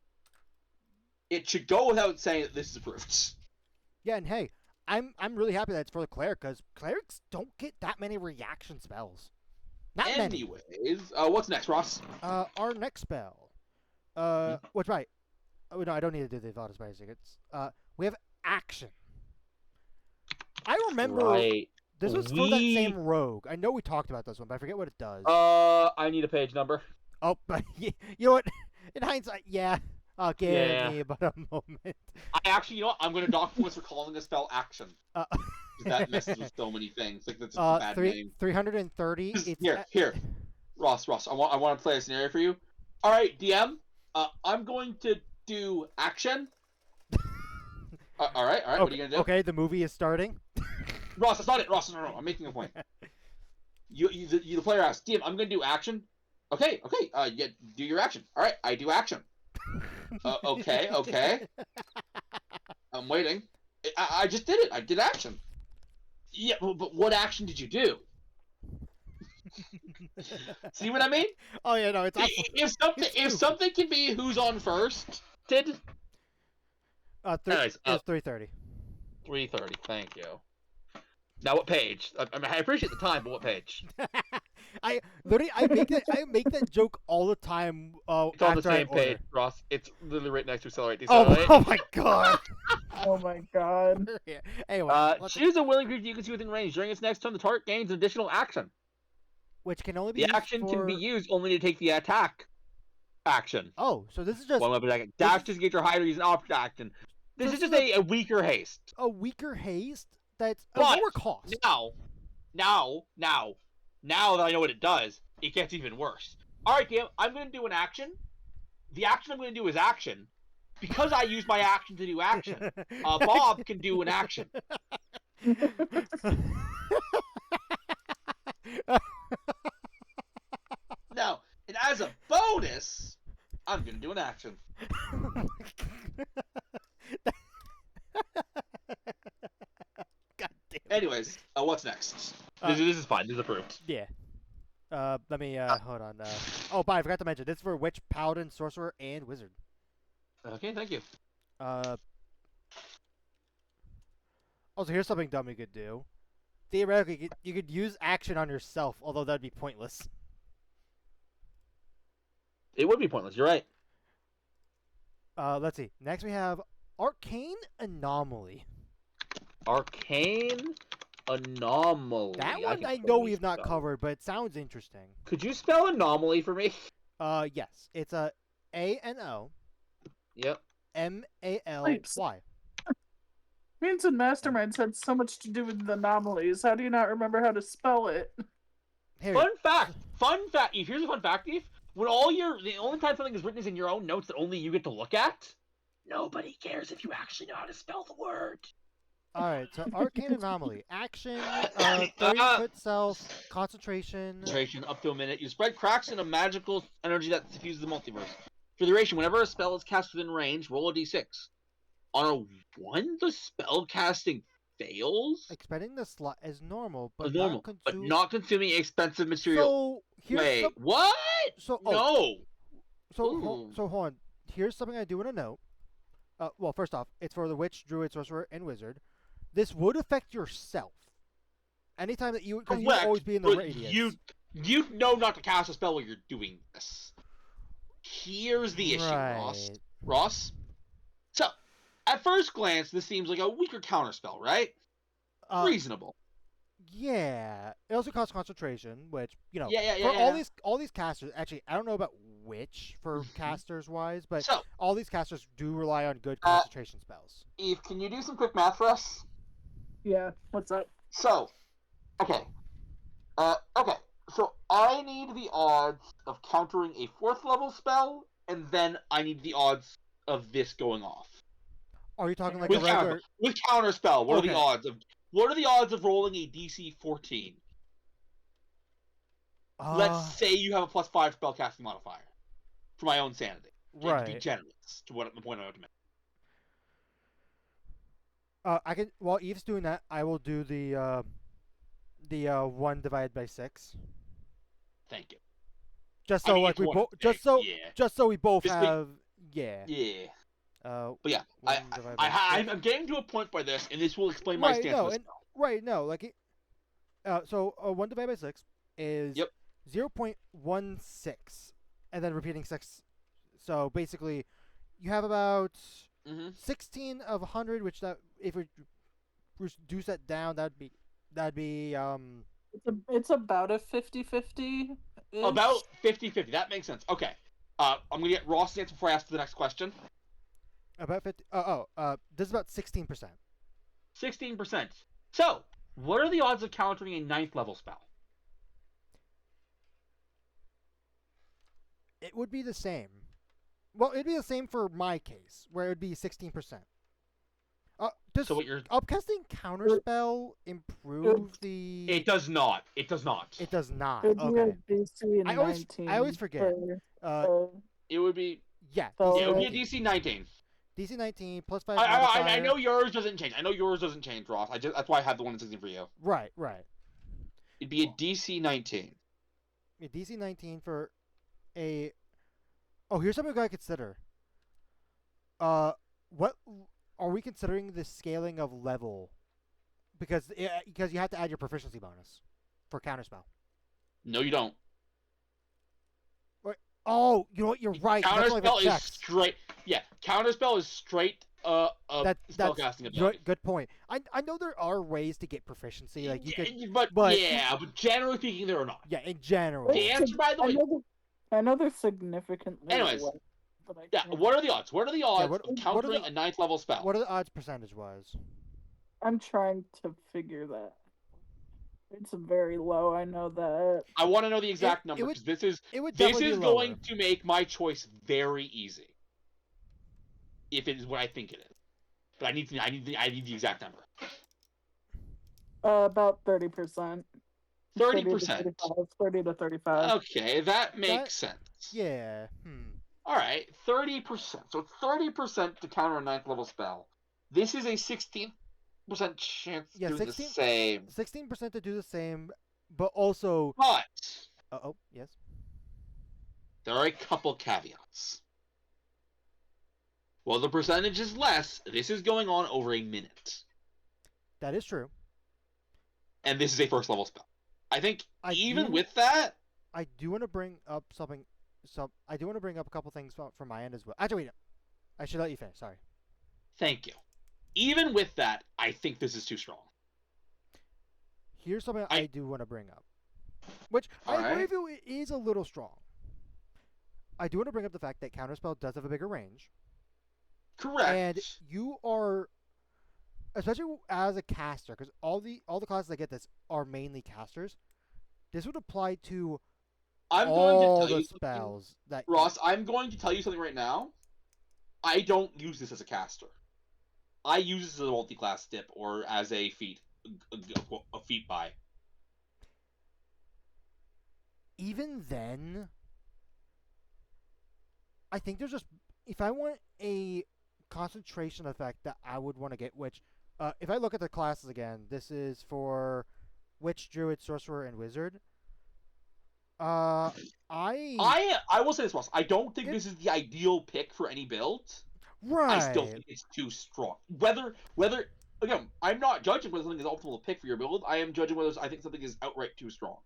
it should go without saying that this is approved. Yeah, and hey, I'm really happy that it's for the cleric because clerics don't get that many reaction spells. Not many. Anyways, what's next, Ross? Our next spell. What's right? Oh no, I don't need to do the Valda Spire secrets. We have action. I remember Right. this was for that same rogue. I know we talked about this one, but I forget what it does. I need a page number. Oh, but you know what? In hindsight, yeah. Give Yeah. me but a moment. I actually, you know what? I'm going to dock points for calling the spell action. 'Cause that messes with so many things. Like, that's a bad name. 330. It's Here. Ross, I want to play a scenario for you. All right, DM. I'm going to do action. All right. Okay, What are you gonna do? Okay, the movie is starting. Ross, that's not it. Ross, no. I'm making a point. You the player asks, DM, I'm gonna do action. Okay. Yeah, do your action. All right, I do action. Okay. I'm waiting. I just did it. I did action. Yeah, but what action did you do? See what I mean? Oh yeah, no, it's absolutely. If something can be who's on first, did It's 3:30. 3:30. Thank you. Now what page? I mean, I appreciate the time, but what page? I make that joke all the time. It's on the after I same order. page, Ross. It's literally right next to accelerate. Oh, Decelerate. oh my god. Oh my god. Yeah. Anyway, choose a willing creature you can see within range. During its next turn, the target gains an additional action. which can only be The used action can be for- used only to take the attack action. Oh, so this is just One weapon attack. Dash to engage or hide or use an object action. This is just a weaker haste. a weaker haste that's a But lower cost. Now that I know what it does, it gets even worse. Alright, DM, I'm going to do an action. The action I'm going to do is action. Because I use my action to do action, Bob can do an action. Now, and as a bonus, I'm going to do an action. God damn. Anyways, what's next? Uh, This is fine. This is approved. Yeah. Let me hold on. Oh, but I forgot to mention this is for witch, paladin, sorcerer, and wizard. Okay, thank you. Also, here's something dumb you could do. Theoretically, you could use action on yourself, although that'd be pointless. It would be pointless. You're right. Let's see. Next we have Arcane Anomaly. Arcane Anomaly. That one can I know totally we've not spell. covered, but it sounds interesting. Could you spell anomaly for me? Yes. It's a ANO Yep. MALY. Means and Masterminds had so much to do with the anomalies. How do you not remember how to spell it? Here, Fun fact. Eve, here's a fun fact, Eve. When the only time something is written is in your own notes that only you get to look at, nobody cares if you actually know how to spell the word. Alright, so Arcane Anomaly. Action, 30-foot self, concentration. Concentration up to a minute. You spread cracks in a magical energy that diffuses the multiverse. For the duration, whenever a spell is cast within range, roll a d6. On a 1, the spell casting fails. Expending the slot is normal, but not consuming expensive material. So here's Wait, what? No. So hold on. Here's something I do want to note. Well, first off, it's for the witch, druid, sorcerer, and wizard. This would affect yourself. Anytime that because you always be in the radius. You know not to cast a spell while you're doing this. Here's the issue, Right. Ross. So, at first glance, this seems like a weaker counterspell, right? Reasonable. Yeah. It also costs concentration, which all these casters. Actually, I don't know about which for casters wise, but all these casters do rely on good concentration spells. Eve, can you do some quick math for us? Yeah. What's up? So, okay. So I need the odds of countering a 4th level spell, and then I need the odds of this going off. Are you talking like with a regular with counterspell? What are the odds of rolling a DC 14? Let's say you have a +5 spellcasting modifier. For my own sanity. Right. To be generous to what the point I want to make. I can. While Eve's doing that, I will do the 1 divided by 6. Thank you. Just so we both have. Yeah. Yeah. But yeah, 1 divided by 6. I'm getting to a point by this, and this will explain my Right, stance no, on this and spell. right, no, like so 1 divided by 6 is Yep. 0.16, and then repeating 6. So basically, you have about Mm-hmm. 16 of 100, which that if we reduce that down, that'd be It's about a 50-50 About ish. 50-50. That makes sense. Okay. I'm gonna get Ross's answer before I ask the next question. about 50. This is about 16%. 16%. So, what are the odds of countering a 9th level spell? It would be the same. Well, it'd be the same for my case, where it would be 16%. Does So what you're... upcasting counterspell improve the? It does not. It does not. It does not. It'd be a Okay. DC I 19 always forget. It would be... Yeah. So- Yeah, it would be a 19. DC 19. DC 19 plus 5 I modifier. know yours doesn't change. Ross. That's why I have the one that's 16 for you. Right. It'd be a DC 19. A DC 19 for a. Oh, here's something we gotta consider. What are we considering the scaling of level? Because you have to add your proficiency bonus for counterspell. No, you don't. Oh, you know what? You're right. That's only if it Counterspell is checks. straight. Yeah, counterspell is straight. That's Spellcasting ability. good point. I know there are ways to get proficiency, like you could. but but- generally speaking, there are not. Yeah, in general. The answer, by the way. I know they're significantly Anyways, less, but I Yeah, can't- what are the odds? What are the odds what of are countering the- a 9th level spell? What are the odds percentage wise? I'm trying to figure that. It's very low. I know that. I want to know the exact number would- because It would this definitely is be lower. going to make my choice very easy. If it is what I think it is, but I need the exact number. About 30%. 30%. 30 to 35. Okay, that makes sense. Yeah. All right, 30%. So 30% to counter a 9th level spell. This is a 16% chance to Yeah, do 16 the same. 16% to do the same, but also. But Oh, yes. there are a couple caveats. While the percentage is less, this is going on over a minute. That is true. And this is a first level spell. I think I even do- with that, I do want to bring up something. I do want to bring up a couple things from my end as well. Actually, wait, no. I should let you finish. Sorry. thank you. Even with that, I think this is too strong. Here's something I- I do want to bring up, which I agree Alright. with you, it is a little strong. I do want to bring up the fact that counterspell does have a bigger range, Correct. and you are, especially as a caster, because all the classes that get this are mainly casters. This would apply to I'm going all to tell the you something, spells that Ross, I'm going to tell you something right now. I don't use this as a caster. I use this as a multi-class dip or as a feat buy. Even then, I think there's just if I want a concentration effect that I would want to get, which if I look at the classes again, this is for Witch, Druid, Sorcerer, and Wizard. I will say this, Ross. I don't think this is the ideal pick for any build. right. I still think it's too strong. Whether again, I'm not judging whether something is optimal pick for your build. I am judging whether I think something is outright too strong.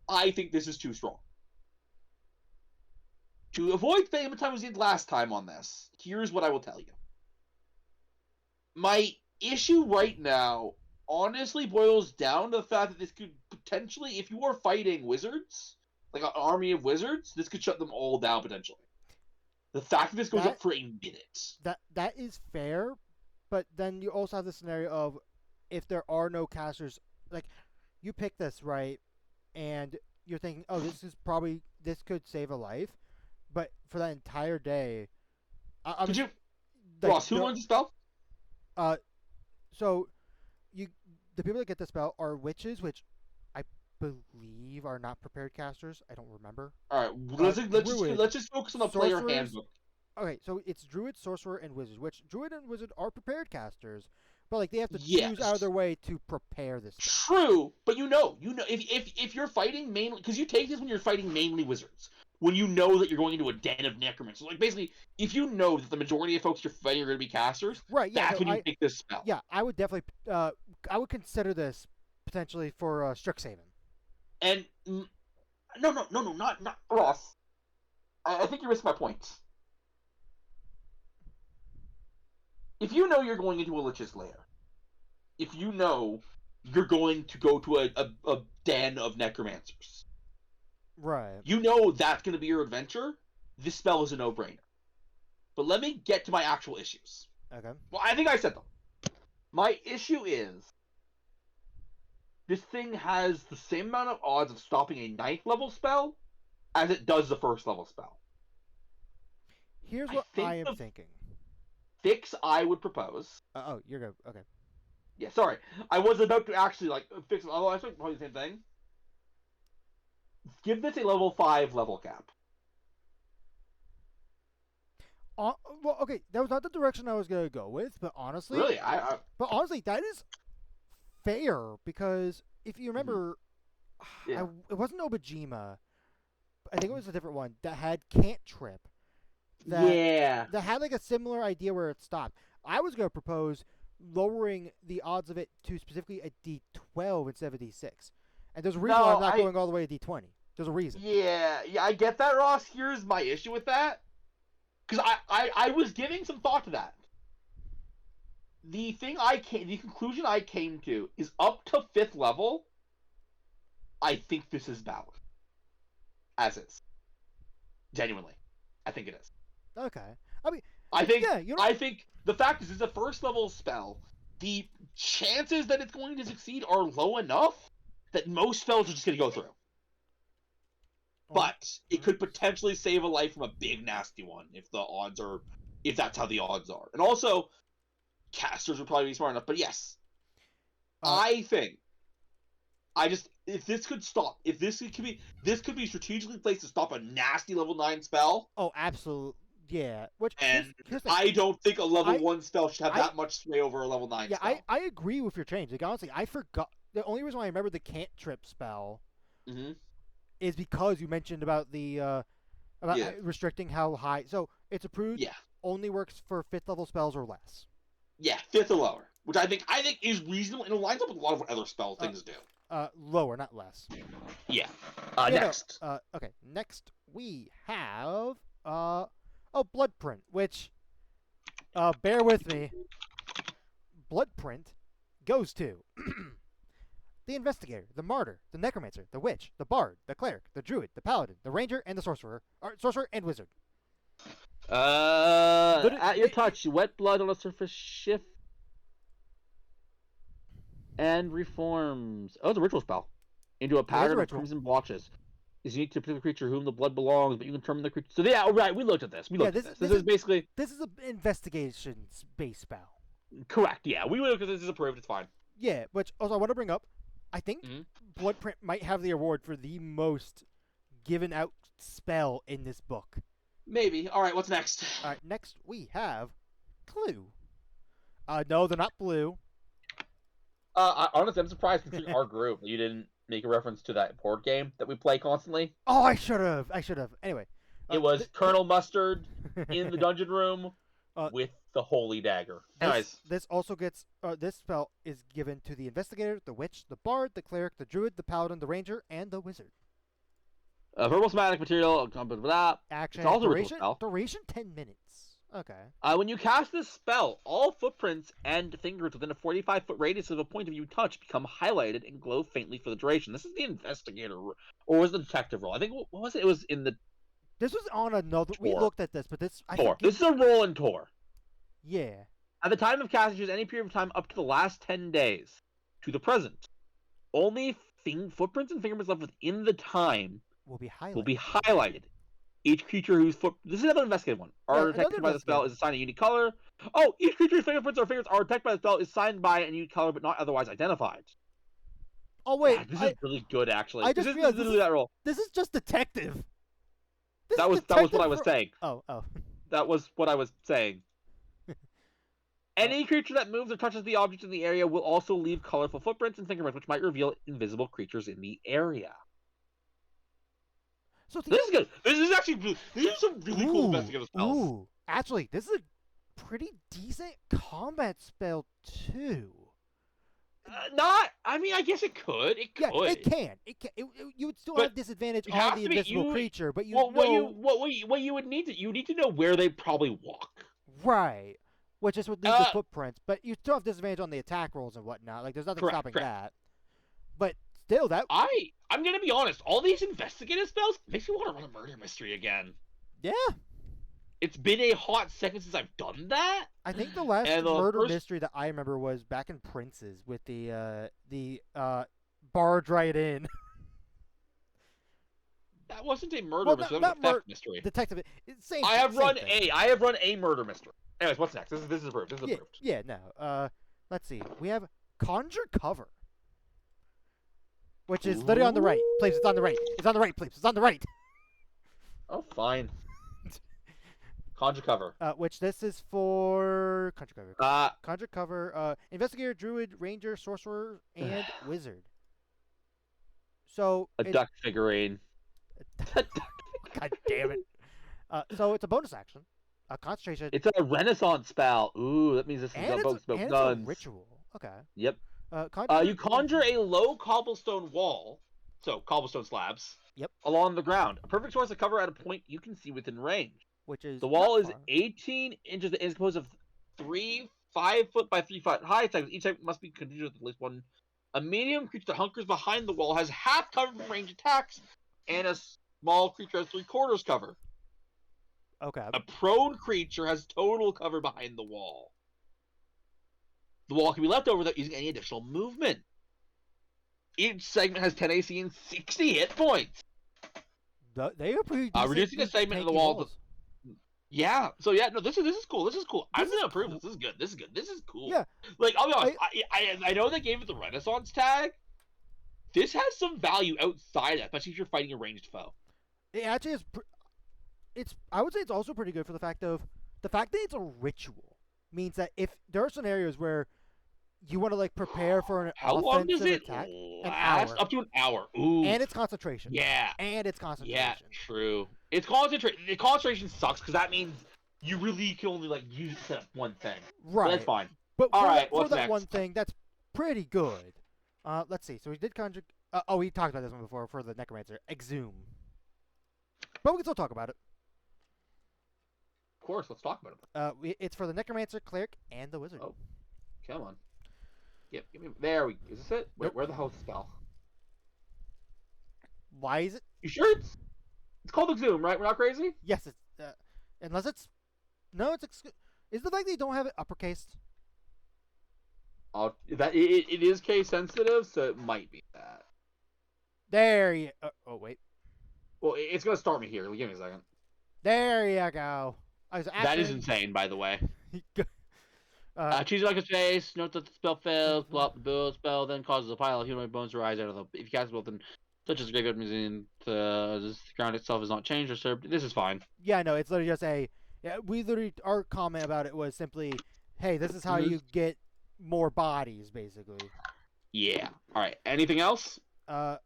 I think this is too strong. To avoid spending the time we did last time on this, here's what I will tell you. My issue right now honestly boils down to the fact that this could potentially, if you are fighting wizards, like an army of wizards, this could shut them all down potentially. The fact that this goes up for a minute. That is fair, but then you also have the scenario of if there are no casters, like you pick this right, and you're thinking, oh, this could save a life, but for that entire day, Could you, like, Ross? Who learns the spell? So the people that get the spell are witches, which I believe are not prepared casters. I don't remember. All right, let's just focus on the player sorcerers. handbook. Okay, so it's druid, sorcerer, and wizard. Which druid and wizard are prepared casters, but like they have to Yes. choose out of their way to prepare this spell. True, but you know, if you're fighting mainly, because you take this when you're fighting mainly wizards. when you know that you're going into a den of necromancers. Like, basically, if you know that the majority of folks you're fighting are going to be casters, Right? Yeah. that's when you pick this spell. Yeah, I would definitely. I would consider this potentially for Strixhaven. And no, not Ross. I think you missed my point. If you know you're going into a Lich's lair, if you know you're going to go to a den of necromancers, Right. you know that's going to be your adventure, this spell is a no-brainer. But let me get to my actual issues. Okay. Well, I think I said them. My issue is this thing has the same amount of odds of stopping a 9th level spell as it does the 1st level spell. Here's what I am thinking. Fix I would propose. Oh, you're good. Okay. Yeah, sorry. I was about to actually fix it. Although I think probably the same thing. Give this a level 5 level cap. Well, okay, that was not the direction I was gonna go with, but honestly, Really, but honestly, that is fair because if you remember, Yeah. it wasn't Obajima. I think it was a different one that had Cantrip. That had like a similar idea where it stopped. I was gonna propose lowering the odds of it to specifically a D12 instead of a D6, and there's a reason why I'm not going all the way to D20. There's a reason. Yeah, I get that, Ross. Here's my issue with that. Because I was giving some thought to that. The conclusion I came to is up to 5th level, I think this is valid. As is. Genuinely. I think it is. Okay. I mean, I think, yeah, I think the fact is, it's a 1st level spell. The chances that it's going to succeed are low enough that most spells are just going to go through. But it could potentially save a life from a big nasty one if that's how the odds are. And also, casters would probably be smart enough. But yes, I think if this could be strategically placed to stop a nasty level 9 spell. Oh, absolutely, yeah. Here's I don't think a level 1 spell should have that much sway over a level 9 spell. Yeah, I agree with your change. Like honestly, I forgot. The only reason why I remember the Cantrip spell. Mm-hmm. Is because you mentioned about the restricting how high. So it's approved. Yeah. Only works for 5th level spells or less. Yeah, 5th or lower, which I think is reasonable and it lines up with a lot of what other spell things do. Lower, not less. Yeah. Yeah, next. No, okay. Next we have Bloodprint, which bear with me. Bloodprint goes to the Investigator, the Martyr, the Necromancer, the Witch, the Bard, the Cleric, the Druid, the Paladin, the Ranger, and the Sorcerer. Sorcerer and Wizard. At your touch, wet blood on the surface shifts and reforms. Oh, it's a ritual spell. Into a pattern of crimson blotches. Is unique to a particular creature whom the blood belongs, but you can determine the creature. So yeah, right, we looked at this. This is basically... This is an investigation-based spell. Correct, yeah. We looked at this. This is approved. It's fine. Yeah, which also I want to bring up, I think Bloodprint might have the award for the most given out spell in this book. Maybe. All right, what's next? All right, next we have Clue. No, they're not blue. Honestly, I'm surprised considering our group you didn't make a reference to that board game that we play constantly. Oh, I should have. Anyway. It was Colonel Mustard in the dungeon room with the Holy Dagger. This also gets this spell is given to the Investigator, the Witch, the Bard, the Cleric, the Druid, the Paladin, the Ranger, and the Wizard. Purple somatic material, action, it's also duration 10 minutes. Okay. When you cast this spell, all footprints and fingers within a 45-foot radius of a point of view touch become highlighted and glow faintly for the duration. This is the Investigator, or was the Detective role? I think what was it? It was in the. This was on another. We looked at this, but this. This is a roll and tour. Yeah. At the time of casting, choose any period of time up to the last 10 days to the present. Only footprints and fingerprints left within the time will be highlighted. Each creature whose this is another investigative one. Are detected by the spell is assigned a unique color. Oh, each creature's fingerprints or fingers are detected by the spell is signed by a unique color but not otherwise identified. Oh wait, this is really good actually. I just realized this is that roll. This is just detective. That was what I was saying. Oh. That was what I was saying. Any creature that moves or touches the object in the area will also leave colorful footprints and fingerprints, which might reveal invisible creatures in the area. So the This is good. This is actually these are some really cool investigative spells. Ooh, actually, this is a pretty decent combat spell too. Not. I mean, I guess it could. It Yeah, could. it can. You would still But have disadvantage it on has the to be- invisible you- creature, but you Well, know what you would need to know where they probably walk. right, which is what leads to footprints. But you still have disadvantage on the attack rolls and whatnot. Like there's nothing Correct, stopping correct. that. But still, that I'm gonna be honest. All these investigative spells makes me want to run a murder mystery again. yeah. It's been a hot second since I've done that. I think the last And the murder first- mystery that I remember was back in Prince's with the barge right in That wasn't a murder Well, mystery. not That was a theft mystery. detective. It's same. I have same run thing. I have run a murder mystery. Anyways, what's next? This is approved. This is Yeah, approved. yeah, no. Let's see. We have conjure cover, which is literally on the right. Please, it's on the right. It's on the right, please. It's on the right. Oh, fine. Conjure cover. Which this is for conjure cover. Uh, Conjure cover. Investigator, druid, ranger, sorcerer, and wizard. So a duck figurine. God damn it. So it's a bonus action, a concentration, It's a Renaissance spell. Ooh, that means this is and, about it's a guns. ritual. Okay. Yep. Conjure, You conjure a low cobblestone wall, so cobblestone slabs. Yep. Along the ground, a perfect source of cover at a point you can see within range. which is The wall not is far. 18 inches and is composed of 5 foot by 3 foot high sections. Each type must be continued with at least one. A medium creature that hunkers behind the wall has half cover from range attacks, and a small creature has 3/4 cover. Okay. A prone creature has total cover behind the wall. The wall can be left over without using any additional movement. Each segment has 10 AC and 60 hit points. They are pretty decent. Reducing a segment of the tanky wall. walls. Yeah. So yeah, no, this is cool. This is cool. I'm This gonna is approve cool. this. This is good. This is good. This is cool. Yeah. Like I'll be honest, I know they gave it the Renaissance tag. This has some value outside that, especially if you're fighting a ranged foe. It actually is. It's. I would say it's also pretty good for the fact that it's a ritual means that if there are scenarios where you want to like prepare for an How long does offensive it attack, last? hour. Up to an hour. Ooh. and it's concentration. Yeah. And it's concentration. Yeah. True. It's concentration. The concentration sucks because that means you really can only like use it to set up one thing. Right. But that's fine. But All for, right, for what's that next? one thing, that's pretty good. Let's see. So we did conjure. We talked about this one before for the necromancer. Exhume. But we can still talk about it. Of course. Let's talk about it. It's for the necromancer, cleric, and the wizard. Oh. Come on. Yep. Give me. There we. Is this it? Nope. Where the hell is the spell? Why is it? You sure it's called Exhume, right? We're not crazy? Yes, it's unless it's no, it's is the fact that you don't have it uppercased. It is case sensitive, so it might be that. There you. Oh wait. Well, it's gonna start me here. Give me a second. There you go. That is insane, by the way. uh, Choose like a face. Note that the spell fails. Pull out the build spell, then causes a pile of humanoid bones to rise out of the. If you cast a spell, then touches the graveyard museum. The ground itself is not changed or disturbed. This is fine. yeah, no, it's literally just a. Yeah, we literally our comment about it was simply, hey, this is how Mhm. you get more bodies, basically. Yeah. All right. Anything else? Well,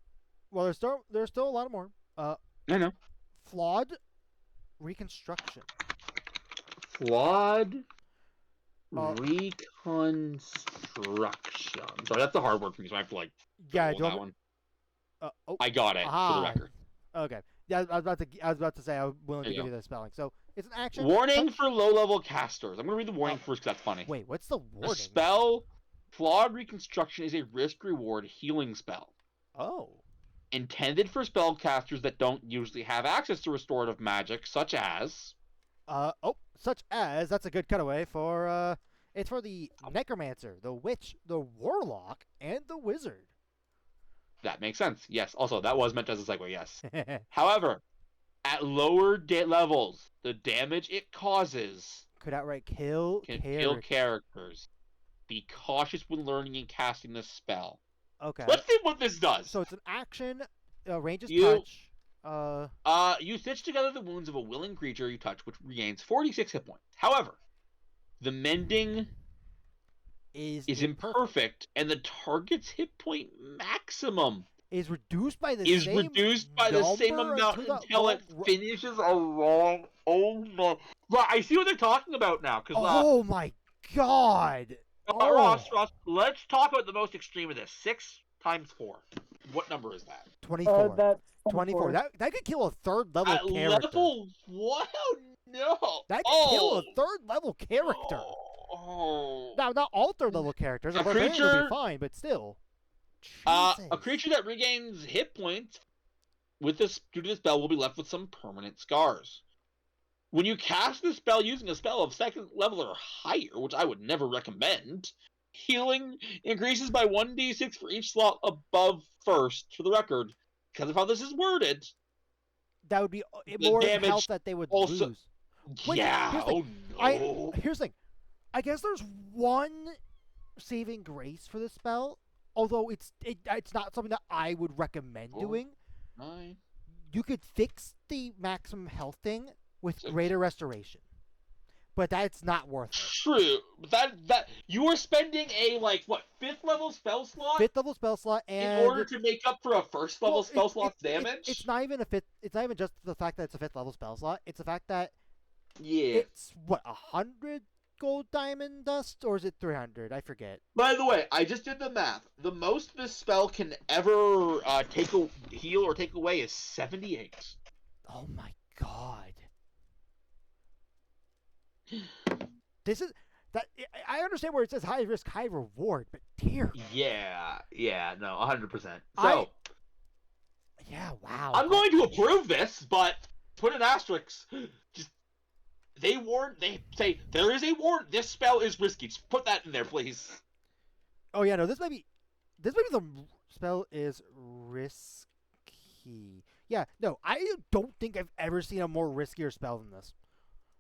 there's still a lot more. I know. Flawed reconstruction. Flawed Uh, reconstruction. Sorry, that's a hard word for me, so I have to like. Yeah, roll do you that want one. oh, I got it for the ah. record. okay. Yeah, I was about to say I was willing There to you give you the spelling. So it's an action. Warning for low-level casters. I'm gonna read the warning first because that's funny. Wait, what's the The warning? spell Flawed Reconstruction is a risk-reward healing spell. Oh. Intended for spellcasters that don't usually have access to restorative magic, such as... Such as that's a good cutaway for it's for the necromancer, the witch, the warlock, and the wizard. That makes sense. Yes. Also, that was meant as a segue, yes. However, at lower levels, the damage it causes Could outright kill can kill characters. Be cautious when learning and casting this spell. Okay. Let's see what this does. So it's an action, ranges You- touch. You stitch together the wounds of a willing creature you touch, which regains 46 hit points. However, the mending is is imperfect, and the target's hit point maximum is reduced by the is same reduced by the same number amount until until it finishes a long. Oh my! Right, I see what they're talking about now. Because Oh my god! Oh, Ross, let's talk about the most extreme of this. 6 times 4. What number is that? 24. That's 24. That could kill a third level At character. level what? No. That could kill a third level character. Oh. Now, not all third level characters. A barbarian will be fine, but still. Jesus. A creature that regains hit points with this due to the spell will be left with some permanent scars. When you cast this spell using a spell of 2nd level or higher, which I would never recommend, healing increases by 1d6 for each slot above 1st, for the record. Because of how this is worded, that would be the more damage health that they would also lose. Wait, yeah. here's the thing. Oh no. Here's the thing. I guess there's one saving grace for this spell, although it's not something that I would recommend doing. 9. You could fix the maximum health thing with 6. greater restoration, but that's not worth it. True, but that you are spending a 5th level spell slot 5th level spell slot, and in order to make up for a 1st level spell slot's damage. It's not even a fifth. It's not even just the fact that it's a 5th level spell slot. It's the fact that Yeah. it's 100 gold diamond dust, or is it 300? I forget. By the way, I just did the math. The most this spell can ever heal or take away is 78. Oh my god. This is that I understand where it says high risk, high reward, but dear. Yeah, no, 100%. So, yeah, wow. I'm going to approve this, but put an asterisk. Just they say there is a warn. This spell is risky. Just put that in there, please. Oh yeah, no, this might be the spell is risky. Yeah, no, I don't think I've ever seen a more riskier spell than this.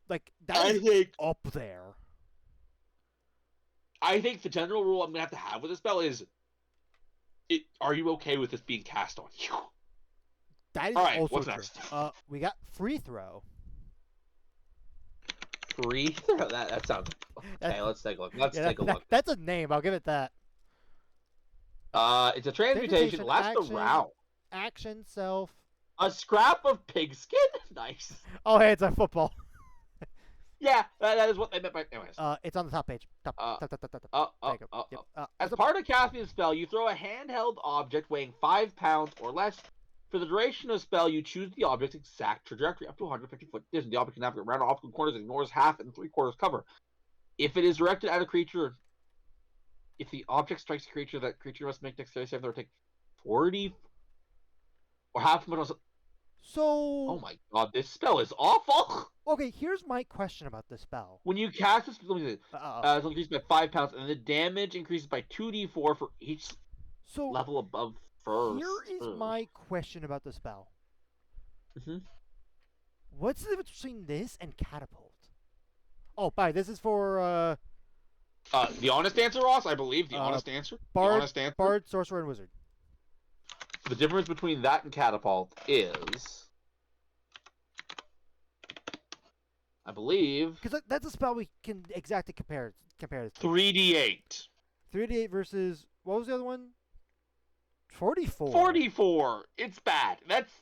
Like that is up there. I think the general rule I'm gonna have with this spell is, are you okay with this being cast on you? That is all right, also what's true. next? We got free throw. Free throw. That sounds okay. Let's take a look. Take a look. That's a name. I'll give it that. It's a transmutation. Lasts a round. Action self. A scrap of pigskin. Nice. Oh, hey, it's a football. Yeah, that is what they meant by. Anyways. It's on the top page. Top. As part of casting a spell, you throw a handheld object weighing 5 pounds or less. For the duration of the spell, you choose the object's exact trajectory up to 150 foot distance. The object can navigate around obstacle corners and ignores half and 3/4 cover. If it is directed at a creature, if the object strikes a creature, that creature must make dexterity save or take 40 or half a minute. So. Oh my god, this spell is awful. Okay, here's my question about this spell. When you cast this, it's increased by 5 pounds, and the damage increases by 2d4 for each level above first. Here is my question about the spell. Mm-hmm. What's the difference between this and catapult? Oh, this is for the honest answer, Ross. I believe the honest answer. Bard, sorcerer, and wizard. The difference between that and catapult is, I believe, because that's a spell we can exactly compare it to. 3d8. 3d8 versus what was the other one? 44. 44. It's bad. That's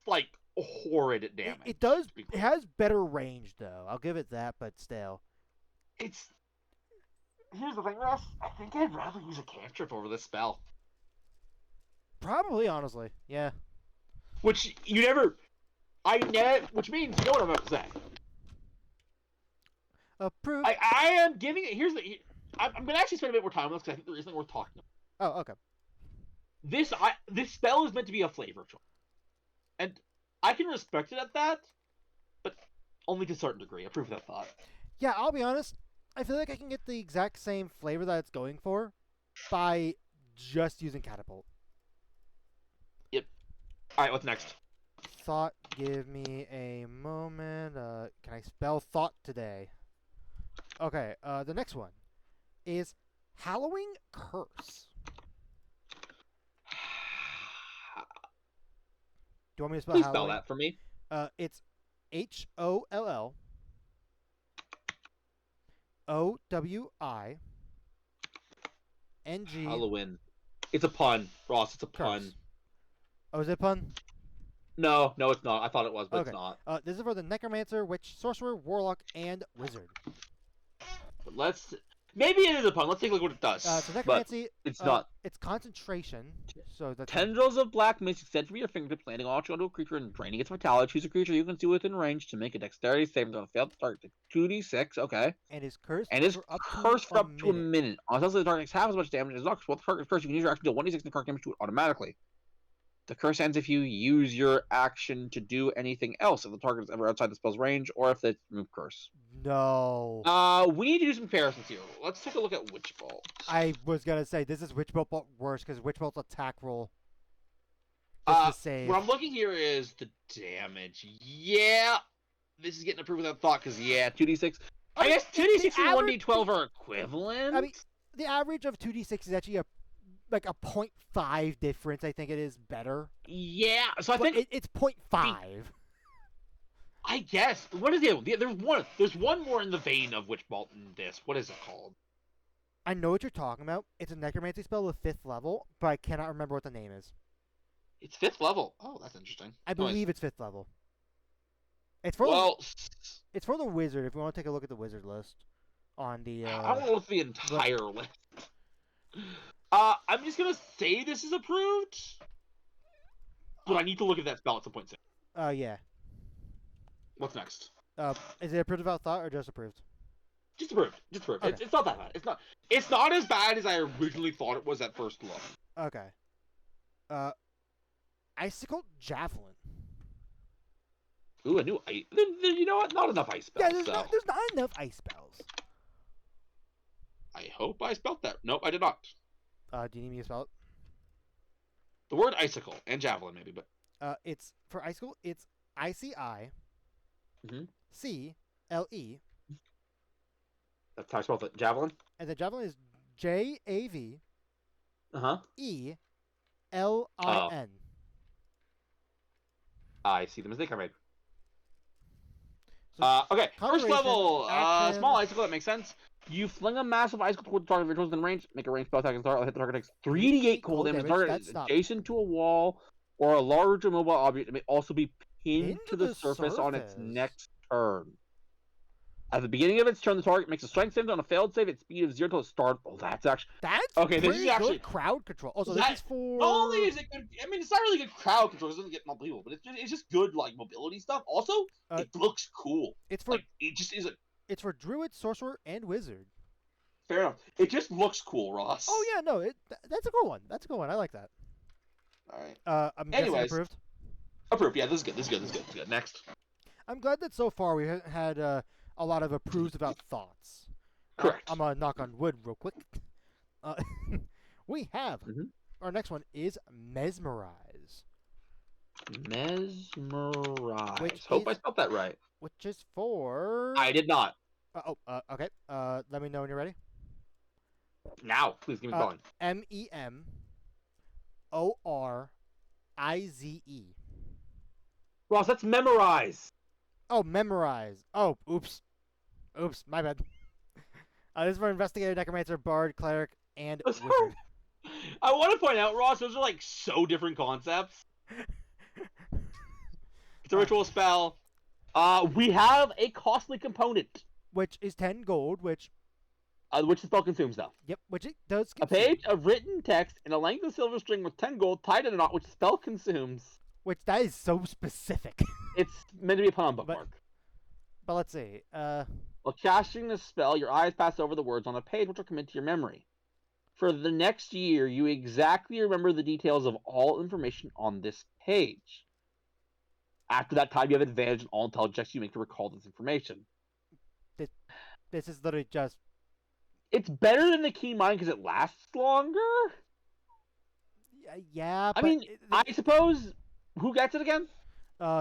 horrid damage. It does. It has better range though. I'll give it that, but still. Here's the thing, Ross. I think I'd rather use a cantrip over this spell. Probably, honestly, yeah. Which means, you know what I'm about to say. Approve. I am giving it. I'm going to actually spend a bit more time on this because I think there is something worth talking about. Oh, okay. This spell is meant to be a flavor choice, and I can respect it at that, but only to a certain degree. I approve that thought. Yeah, I'll be honest. I feel like I can get the exact same flavor that it's going for by just using catapult. Yep. All right, what's next? Thought. Give me a moment. Can I spell thought today? Okay. The next one is Hallowing Curse. Do you want me to spell Please Hallowing? spell that for me. It's HOLL OWING. Halloween. It's a pun, Ross. It's a pun. Oh, is it pun? No, it's not. I thought it was, but Okay. it's not. This is for the Necromancer, Witch, Sorcerer, Warlock, and Wizard. But maybe it is a pun. Let's take a look at what it does. So but Necromancy, it's not. it's concentration. So that's Tendrils of black mist extend from your fingertips, landing onto a creature and draining its vitality. Choose a creature you can see within range to make a dexterity saving throw. Failed to target 2d6. Okay. and is cursed. And is for up cursed to for up to a minute. Unless the target takes half as much damage as not cursed. Well, the target is cursed, you can use your action to deal 1d6 necrotic damage to it automatically. The curse ends if you use your action to do anything else, if the target is ever outside the spell's range, or if it's remove curse. No. We need to do some comparisons here. Let's take a look at Witch Bolt. I was gonna say this is Witch Bolt, but worse because Witch Bolt's attack roll. The save. What I'm looking here is the damage. Yeah, this is getting approved without thought because 2d6. I guess 2d6 and 1d12 are equivalent. I mean, the average of 2d6 is actually a 0.5 difference. I think it is better. Yeah, so I think it's 0.5. I guess. What is the other one? There's one more in the vein of Witch Bolt in this. What is it called? I know what you're talking about. It's a necromancy spell with 5th level, but I cannot remember what the name is. It's 5th level. Oh, that's interesting. I believe it's 5th level. It's for it's for the wizard. If we want to take a look at the wizard list on the. I don't know if the entire list. I'm just gonna say this is approved, but I need to look at that spell at some point. Yeah. What's next? Is it approved without thought or just approved? Just approved. Just approved. Okay. It's not that bad. It's not as bad as I originally thought it was at first look. Okay. Icicle Javelin. Ooh, a new ice. You know what? Not enough ice spells. Yeah, there's not enough ice spells. I hope I spelled that. Nope, I did not. Do you need me to spell it? The word icicle and javelin, maybe, but. It's for icicle. It's ICI. Mhm. CLE. That's how I spelled it. Javelin. And the javelin is JAV. ELIN. I see the mistake I made. So Okay, first level, action. small icicle, that makes sense. You fling a massive icicle toward the target if it's within range. Make a range spell attack and start. Hit the target takes 3d8 cold damage. The target is adjacent to a wall or a large immobile object. It may also be pinned to the surface on its next turn. At the beginning of its turn, the target makes a strength save on a failed save at speed of 0 until it starts. Oh, that's okay. This is actually good crowd control. Also, this is for. Not only is it good, I mean, it's not really good crowd control. It doesn't get unbelievable, but it's just good mobility stuff. Also, it looks cool. It's for it just is a. It's for druid, sorcerer, and wizard. Fair enough. It just looks cool, Ross. Oh yeah, no, that's a good one. That's a good one. I like that. All right. I'm guessing approved. Approved. Yeah, this is good. Next. I'm glad that so far we had a lot of approves about thoughts. Correct. I'm gonna knock on wood real quick. We have our next one is mesmerize. Mesmerize. Hope I spelled that right. Which is for. I did not. Okay. Let me know when you're ready. Now, please give me going. MEMORIZE. Ross, that's memorize. Oh, memorize. Oh, oops, my bad. This is for investigator, necromancer, bard, cleric, and wizard. I want to point out, Ross, those are so different concepts. It's a ritual spell. We have a costly component, which is 10 gold, which the spell consumes though. Yep, which it does consume. A page of written text and a length of silver string with 10 gold tied in a knot, which the spell consumes. Which that is so specific. It's meant to be a pun on bookmark. But let's see. While casting the spell, your eyes pass over the words on a page which will commit to your memory. For the next year, you exactly remember the details of all information on this page. After that time, you have advantage in all intelligence checks you make to recall this information. This is literally just... It's better than the keen mind because it lasts longer? Yeah, I mean, I suppose... Who gets it again?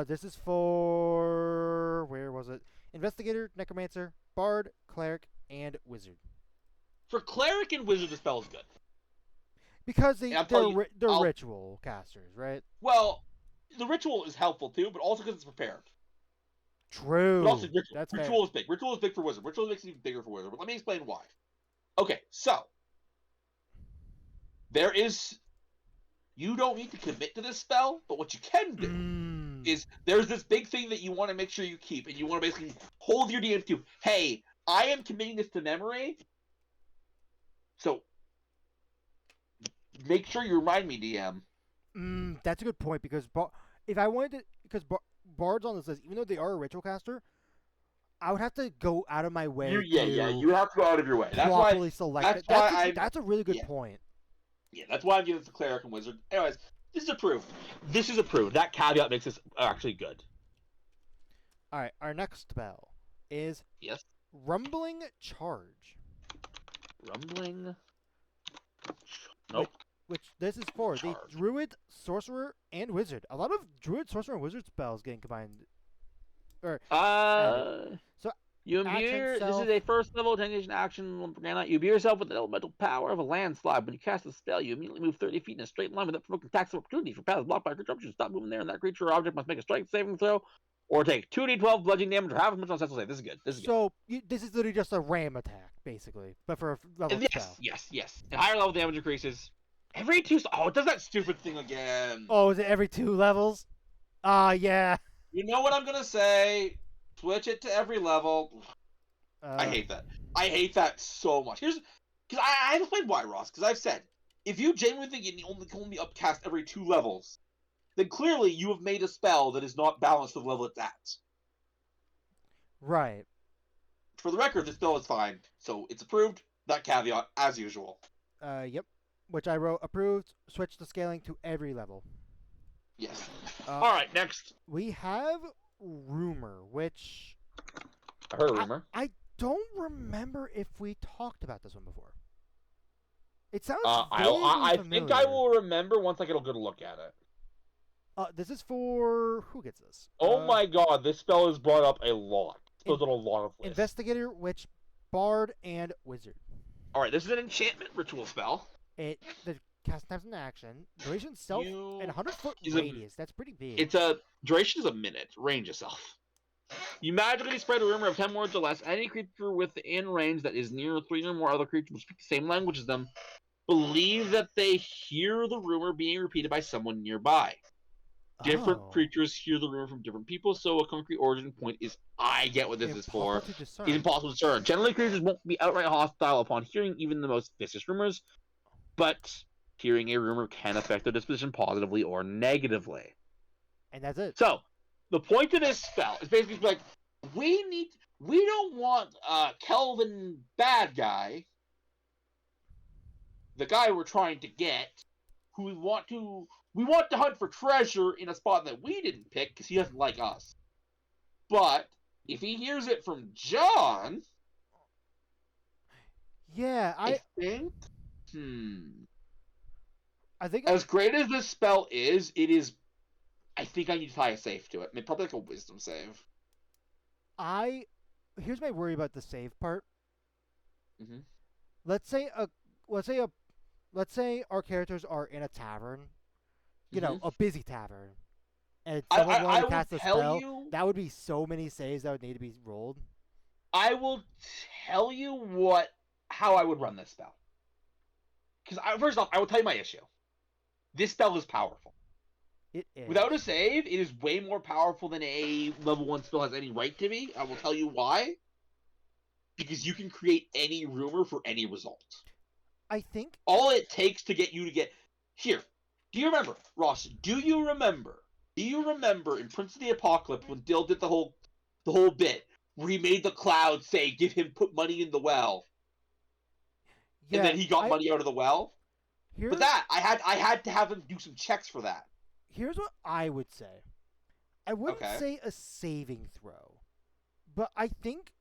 This is for... Where was it? Investigator, necromancer, bard, cleric, and wizard. For cleric and wizard, the spell is good. Because they're ritual casters, right? Well, the ritual is helpful too, but also because it's prepared. True. But also, That's ritual is big. Ritual is big for wizard. Ritual makes it even bigger for wizard. But let me explain why. Okay, so there is you don't need to commit to this spell, but what you can do is there's this big thing that you want to make sure you keep, and you want to basically hold your DM to, hey, I am committing this to memory, so make sure you remind me, DM. That's a good point, because if I wanted to, because bards on this list, even though they are a ritual caster, I would have to go out of my way You to have to go out of your way. properly select it. That's a really good point. Yeah, that's why I'm giving this to cleric and wizard. Anyways, this is approved. This is approved. That caveat makes this actually good. All right, our next spell is Yes. Rumbling Charge. Rumbling. Nope. Which this is for Charge. the druid, sorcerer, and wizard. A lot of druid, sorcerer, and wizard spells getting combined. So you imbue. This is a first level 10 action. You imbue yourself with the elemental power of a landslide. When you cast the spell, you immediately move 30 feet in a straight line without provoking attacks of opportunity. For paths blocked by a creature option, stop moving there, and that creature or object must make a strength saving throw, or take 2d12 bludgeoning damage, or half as much on successful save. This is good. This is good. This is literally just a ram attack, basically, but for a level spell. Yes. And higher level damage increases every 2. Oh, it does that stupid thing again. Oh, is it every 2 levels? Yeah. You know what I'm gonna say? Switch it to every level. I hate that. I hate that so much. Because I explained why, Ross. Because I've said, if you genuinely think you can only upcast every 2 levels, then clearly you have made a spell that is not balanced to the level it's at. Right. For the record, this spell is fine, so it's approved. That caveat, as usual. Yep. Which I wrote approved. Switch the scaling to every level. Yes. All right. Next, we have Rumor, which I heard a rumor. I don't remember if we talked about this one before. It sounds I familiar. think I will remember once I get a good look at it. This is for who gets this? Oh my god, this spell is brought up a lot. It's on a lot of lists. Investigator, Witch, Bard, and Wizard. All right, this is an enchantment ritual spell. The cast time's an action. Duration self and 100-foot radius. That's pretty big. Duration is a minute. Range itself. You magically spread a rumor of 10 words or less. Any creature within range that is near 3 or more other creatures who speak the same language as them believe that they hear the rumor being repeated by someone nearby. Different creatures hear the rumor from different people, so a concrete origin point is I get what this is for. It's impossible to discern. Generally, creatures won't be outright hostile upon hearing even the most vicious rumors, but hearing a rumor can affect their disposition positively or negatively. And that's it. So, the point of this spell is basically like, we don't want Kelvin bad guy, the guy we're trying to get, who we want to hunt for treasure in a spot that we didn't pick because he doesn't like us. But if he hears it from John, I think as great as this spell is, I think I need to tie a save to it. Maybe probably like a wisdom save. Here's my worry about the save part. Mm-hmm. Let's say our characters are in a tavern, a busy tavern, and someone wanted to cast a spell. That would be so many saves that would need to be rolled. I will tell you how I would run this spell. Because first off, I will tell you my issue. This spell is powerful. It is. Without a save, it is way more powerful than a level 1 spell has any right to be. I will tell you why. Because you can create any rumor for any result. I think all it takes to get you to get here. Do you remember, Ross? Do you remember in Prince of the Apocalypse when Dill did the whole bit where he made the cloud say, "Give him put money in the well," and then he got money out of the well? But that I had to have him do some checks for that. Here's what I would say. I wouldn't say a saving throw, but I think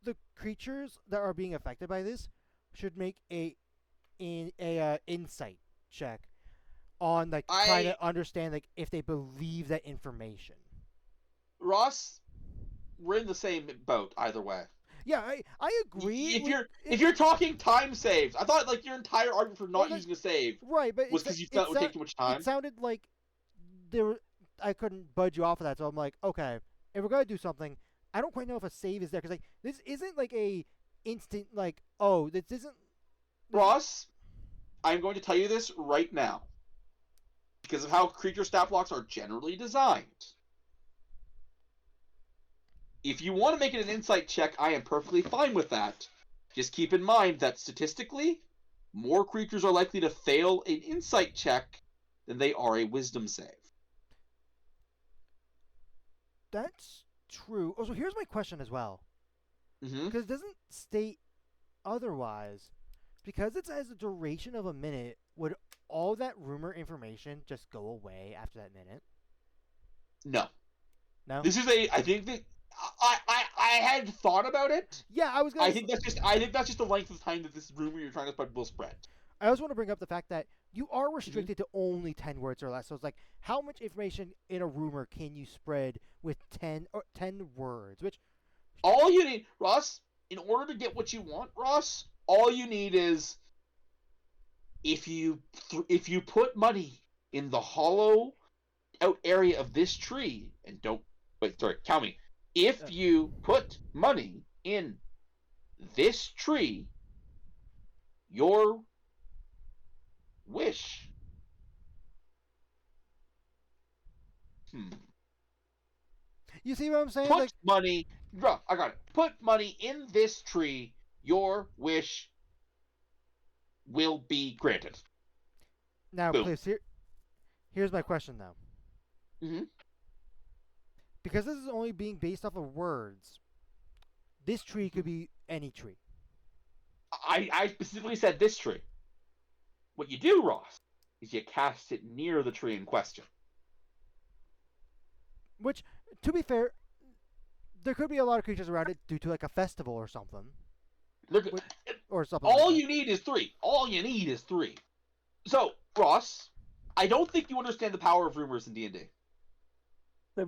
the creatures that are being affected by this should make a insight check on trying to understand if they believe that information. Ross, we're in the same boat either way. Yeah, I agree. If you're talking time saves, I thought your entire argument for not using a save was because you thought it would take too much time. It sounded like I couldn't budge you off of that, so I'm like, okay, if we're gonna do something, I don't quite know if a save is there because this isn't a instant this isn't. Ross, I'm going to tell you this right now. because of how creature stat blocks are generally designed. If you want to make it an insight check, I am perfectly fine with that. Just keep in mind that statistically, more creatures are likely to fail an insight check than they are a wisdom save. That's true. Oh, so here's my question as well. Mm-hmm. Because it doesn't state otherwise. Because it says a duration of a minute, would all that rumor information just go away after that minute? No. No? This is I think that I had thought about it. Yeah, I was gonna. I think that's just the length of time that this rumor you're trying to spread will spread. I also want to bring up the fact that you are restricted to only 10 words or less. So it's like, how much information in a rumor can you spread with 10 words? Which All you need, Ross, in order to get what you want, Ross, all you need is if you put money in the hollow out area of this tree and don't wait, sorry, count me. If you put money in this tree, your wish. you see what I'm saying? Put Like, money. Bro, I got it. Put money in this tree. Your wish will be granted. now, Boom. please, here's my question though. Mm-hmm. Because this is only being based off of words, this tree could be any tree. I specifically said this tree. What you do, Ross, is you cast it near the tree in question. Which, to be fair, there could be a lot of creatures around it due to like a festival or something. Look, Or something. all like you need is 3. All you need is 3. So, Ross, I don't think you understand the power of rumors in D&D.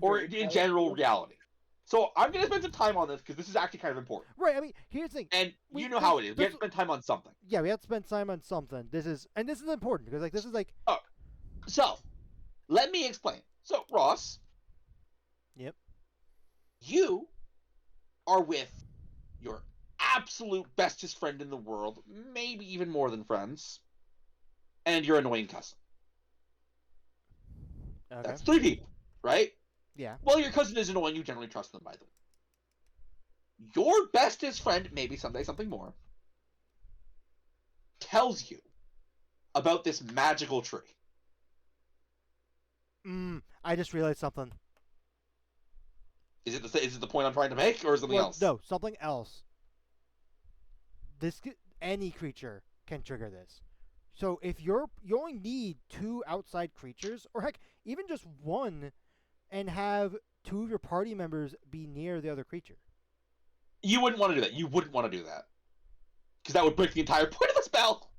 Or in general reality. So I'm going to spend some time on this because this is actually kind of important. Right, I mean, here's the thing. And you know how it is. We have to spend time on something. Yeah, we have to spend time on something. This is important because like this is like. Oh, so let me explain. So Ross. Yep. You are with your absolute bestest friend in the world, maybe even more than friends, and your annoying cousin. Okay. That's 3 people, right? Yeah. Well, your cousin is annoying. You generally trust them, by the way. Your bestest friend, maybe someday something more, tells you about this magical tree. I just realized something. Is it the point I'm trying to make, or is it something else? No, something else. Any creature can trigger this. So if you only need 2 outside creatures, or heck, even just 1, and have 2 of your party members be near the other creature. You wouldn't want to do that. You wouldn't want to do that. Because that would break the entire point of the spell.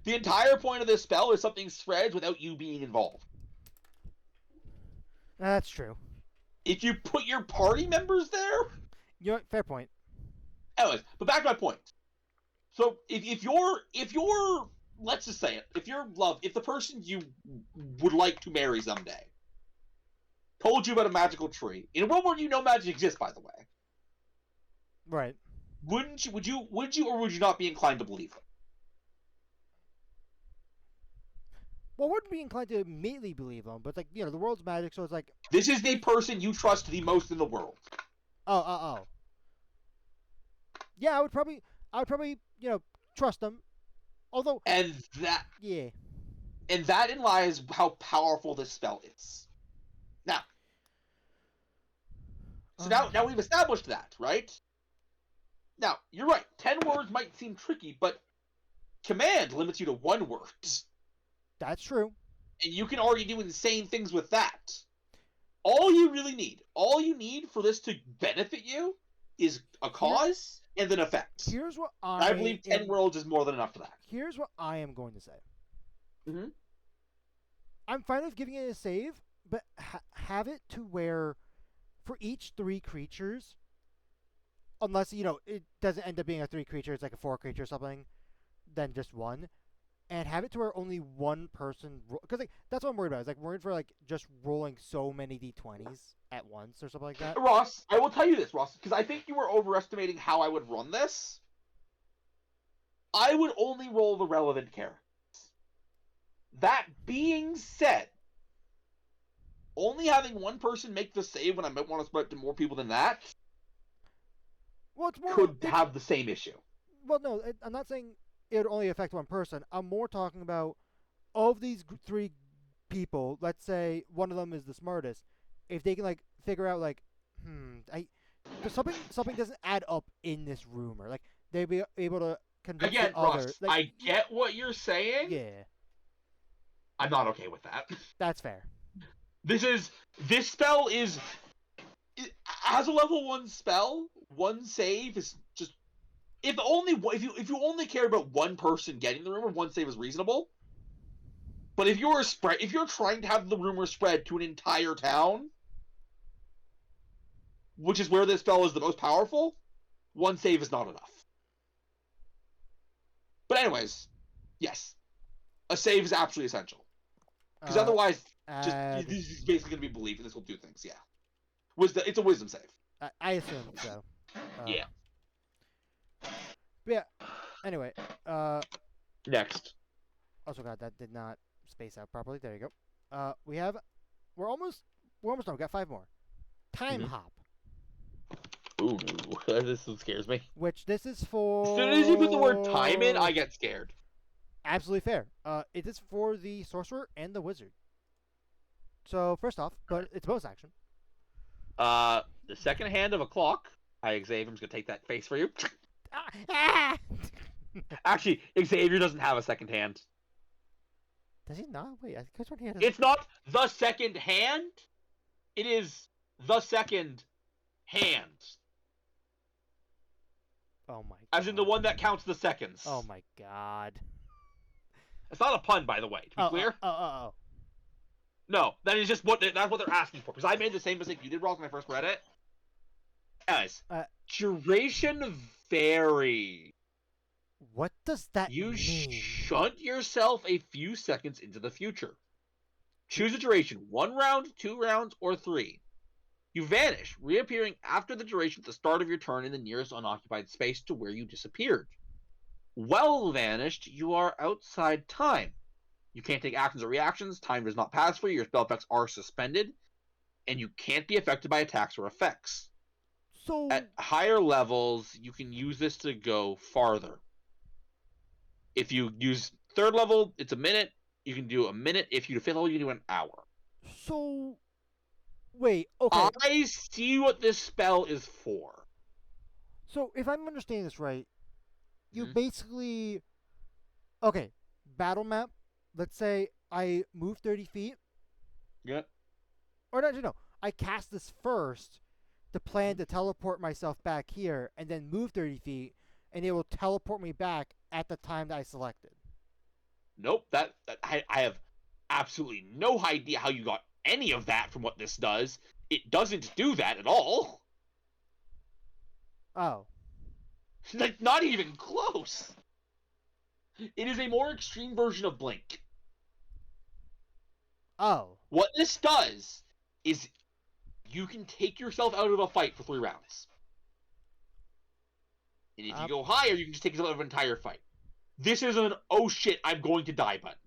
The entire point of this spell is something spreads without you being involved. That's true. If you put your party members there... You know what? Fair point. Anyways, but back to my point. So, if you're, let's just say it, if the person you would like to marry someday told you about a magical tree, in a world where you know magic exists, by the way, right? would you or would you not be inclined to believe it? Well, I wouldn't be inclined to immediately believe them, but like the world's magic, so it's like this is the person you trust the most in the world. Oh. Yeah, I would probably trust them. Although And that in lies how powerful this spell is. Now, so now we've established that, right? Now, you're right. 10 words might seem tricky, but command limits you to 1 word. That's true. And you can already do insane things with that. All you need for this to benefit you is a cause and an effect. Here's what I believe 10 words is more than enough for that. Here's what I am going to say. Mm-hmm. I'm fine with giving it a save, but have it to where for each 3 creatures, unless it doesn't end up being a 3 creature, it's like a 4 creature or something, then just 1. And have it to where only 1 person, because that's what I'm worried about. It's like worried for just rolling so many d20s at once or something like that. Ross, I will tell you this, Ross, because I think you were overestimating how I would run this. I would only roll the relevant characters. That being said, only having one person make the save when I might want to spread it to more people than that Well, it's more. could have the same issue. Well, no, I'm not saying it would only affect one person. I'm more talking about of these three people. Let's say one of them is the smartest. If they can like figure out like, something doesn't add up in this rumor. Like they'd be able to convince Again, the other. Ross, Like, I get what you're saying. yeah, I'm not okay with that. that's fair. This spell is as a level 1 spell, one save is just if you only care about one person getting the rumor, one save is reasonable. But if you're trying to have the rumor spread to an entire town, which is where this spell is the most powerful, one save is not enough. But anyways, yes, a save is absolutely essential because otherwise, this is basically going to be believed, and this will do things. Yeah, it's a wisdom save. I assume so. Yeah. Yeah. Anyway, Next. also God, that did not space out properly. There you go. We're almost done. We got 5 more. Time hop. Ooh, this one scares me. Which this is for. As soon as you put the word time in, I get scared. Absolutely fair. It is for the sorcerer and the wizard. So first off, but it's bonus action. The second hand of a clock. Hi, Xavier. I'm just gonna take that face for you. Actually, Xavier doesn't have a second hand. Does he not? Wait, I think he had. It's not the second hand. It is the second hand. Oh my. God. As in the one that counts the seconds. Oh my God. It's not a pun, by the way. To be clear. Oh. No, that's what they're asking for. Because I made the same mistake you did, Ross, when I first read it. Guys, duration vary. What does that You mean? shunt yourself a few seconds into the future. Choose a duration: 1 round, 2 rounds, or 3. You vanish, reappearing after the duration at the start of your turn in the nearest unoccupied space to where you disappeared. While vanished, you are outside time. You can't take actions or reactions, time does not pass for you, your spell effects are suspended, and you can't be affected by attacks or effects. So At higher levels, you can use this to go farther. If you use 3rd level, it's a minute. You can do a minute. If you do 5th level, you can do an hour. So wait, okay. I see what this spell is for. So if I'm understanding this right, you basically okay, battle map. Let's say I move 30 feet. Yep. Or no. I cast this first to plan to teleport myself back here and then move 30 feet, and it will teleport me back at the time that I selected. Nope. I have absolutely no idea how you got any of that from what this does. It doesn't do that at all. Oh. Like, not even close. It is a more extreme version of Blink. Oh. What this does is you can take yourself out of a fight for 3 rounds. And if you go higher, you can just take yourself out of an entire fight. This is an oh shit, I'm going to die button.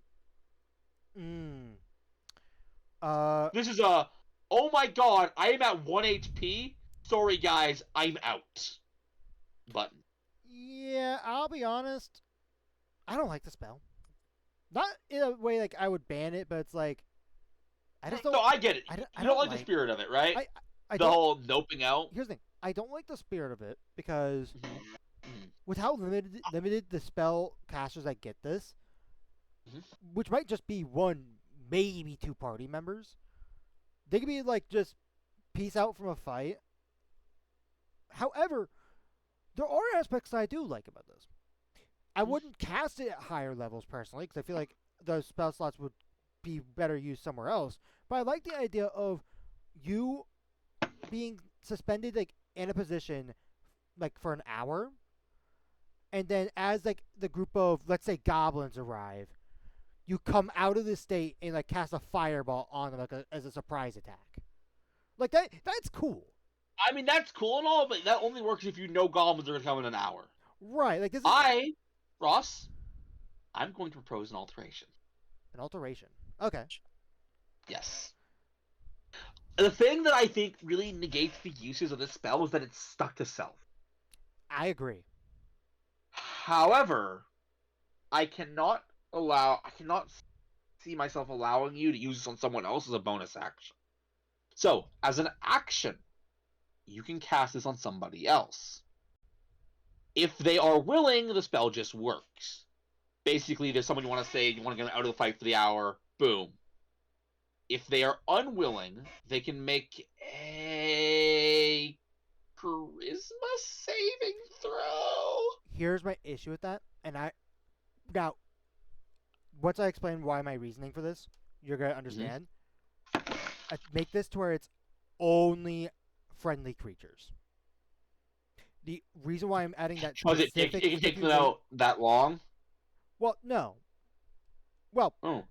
This is a oh my god, I am at 1 HP. Sorry guys, I'm out button. Yeah, I'll be honest. I don't like the spell. Not in a way like I would ban it, but it's like I just don't. No, I get it. I you don't like the spirit of it, right? I the whole noping out. Here's the thing. I don't like the spirit of it because with how limited the spell casters that get this, which might just be 1, maybe 2 party members, they could be like just peace out from a fight. However, there are aspects that I do like about this. I wouldn't cast it at higher levels personally because I feel like the spell slots would be better used somewhere else. But I like the idea of you being suspended like in a position like for an hour, and then as like the group of, let's say, goblins arrive, you come out of the state and like cast a fireball on them like as a surprise attack. Like that's cool. I mean, that's cool and all, but that only works if you know goblins are going to come in an hour. Right. Like this is... Ross, I'm going to propose an alteration. An alteration. Okay. Yes. The thing that I think really negates the uses of this spell is that it's stuck to self. I agree. However, I cannot see myself allowing you to use this on someone else as a bonus action. So, as an action, you can cast this on somebody else. If they are willing, the spell just works. Basically, there's someone you want to say, you want to get out of the fight for the hour, boom. If they are unwilling, they can make a charisma saving throw. Here's my issue with that, and now once I explain why my reasoning for this, you're gonna understand. I make this to where it's only friendly creatures. The reason why I'm adding that Because it specific can take them stipulation- out that long? Well, no. Well, Oh.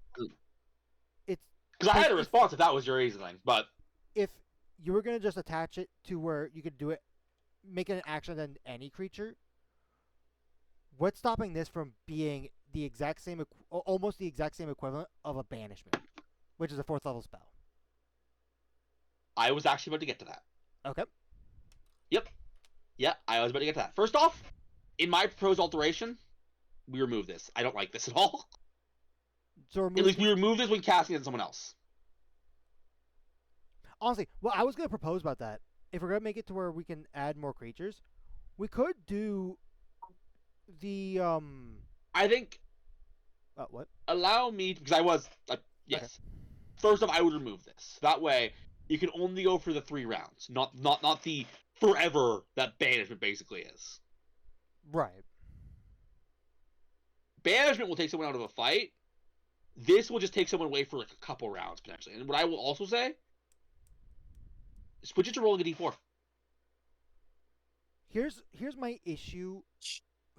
it's Because I had a if- response if that was your reasoning, but if you were gonna just attach it to where you could do it, make it an action on any creature. What's stopping this from being the exact same, almost the exact same equivalent of a banishment, which is a 4th level spell? I was actually about to get to that. Okay. Yep. Yeah, I was about to get to that. First off, in my proposed alteration, we remove this. I don't like this at all. So At least we remove this when casting it on someone else. honestly, well, I was gonna propose about that. If we're gonna make it to where we can add more creatures, we could do the I think what? allow me because I was yes. First off, I would remove this. That way, you can only go for the 3 rounds, not the forever that banishment basically is. Right. Banishment will take someone out of a fight. This will just take someone away for like a couple rounds potentially. And what I will also say, switch it to rolling a d4. Here's my issue.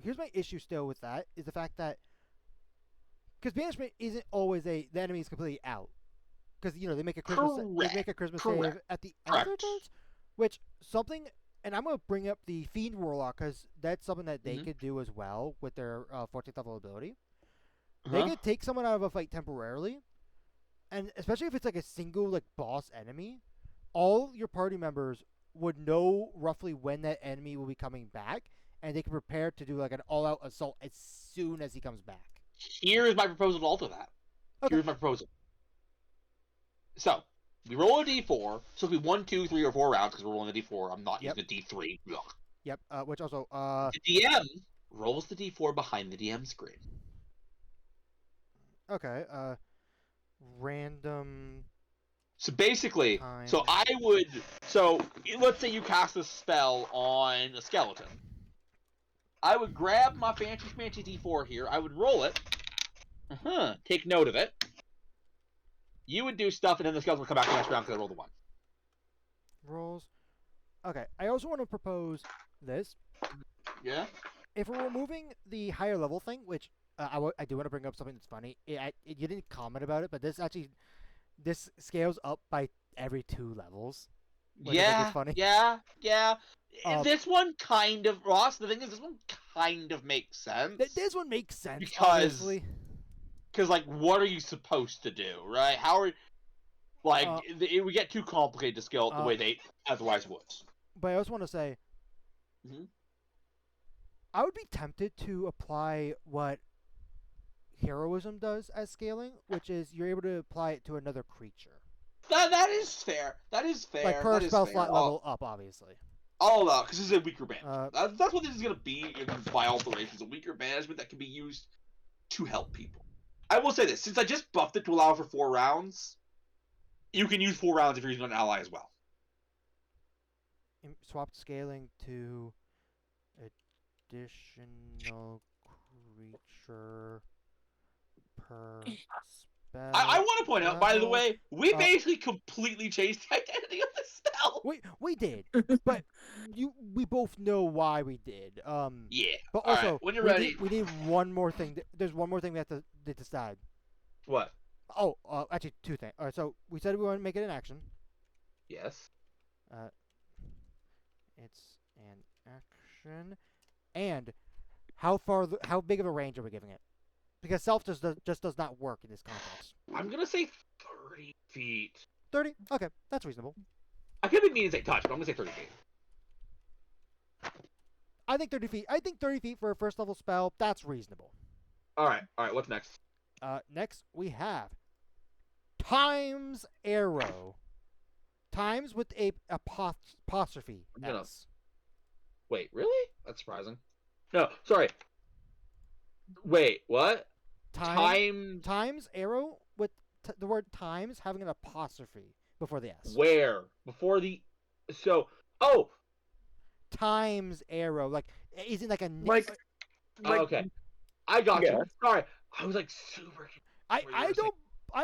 Here's my issue still with that is the fact that because banishment isn't always the enemy is completely out because they make a Christmas save at the end of their turns, which something. And I'm gonna bring up the Fiend Warlock because that's something that they could do as well with their 14th level ability. They could take someone out of a fight temporarily, and especially if it's like a single like boss enemy, all your party members would know roughly when that enemy will be coming back, and they can prepare to do like an all-out assault as soon as he comes back. Here's my proposal to alter that. Okay. Here's my proposal. So, we roll a d4, so it'll be 1, 2, 3, or 4 rounds because we're rolling a d4. I'm not using a d3. Ugh. Yep. Which also The DM rolls the d4 behind the DM screen. okay. Random. So basically, Time. let's say you cast a spell on a skeleton. I would grab my fancy schmancy d4 here. I would roll it. Take note of it. You would do stuff, and then the skeleton would come back the next round because I rolled a 1. Rolls. Okay. I also want to propose this. Yeah? If we're removing the higher level thing, which I do want to bring up something that's funny. You didn't comment about it, but this scales up by every 2 levels. Yeah, funny. yeah. This one kind of, Ross, the thing is, this one kind of makes sense. This one makes sense, Because- obviously. Because, like, what are you supposed to do, right? How are... Like, it would get too complicated to scale it the way they otherwise would. But I also want to say, Mhm. I would be tempted to apply what heroism does as scaling, which is you're able to apply it to another creature. That is fair. That is fair. Like per that is spell fair. slot level up, obviously. All out, because this is a weaker band. Uh, That's what this is going to be by alterations. A weaker management that can be used to help people. I will say this, since I just buffed it to allow for 4 rounds, you can use 4 rounds if you're using an ally as well. Swapped scaling to additional creature per spell. I want to point out, by the level. way, we basically completely changed the identity of the spell. We did, but we both know why we did. Yeah. But All also, right, when you're we ready. we need one more thing. There's one more thing we have to decide. What? Oh, actually, 2 things. All right, so we said we want to make it an action. Yes. It's an action, and how big of a range are we giving it? because self just does not work in this context. I'm gonna say 30 feet. 30. Okay, that's reasonable. I could be mean to say touch, but I'm gonna say 30 feet. I think 30 feet. I think 30 feet for a first level spell. That's reasonable. All right. What's next? Next we have Times Arrow. Times with a apostrophe S. Wait, really? That's surprising. No, sorry. Wait, what? Times Arrow with the word times having an apostrophe before the S. Where? Before the. So. Oh! Times Arrow. Like, isn't like a. Like, Okay. I got Yeah. you. Sorry. I was like super. I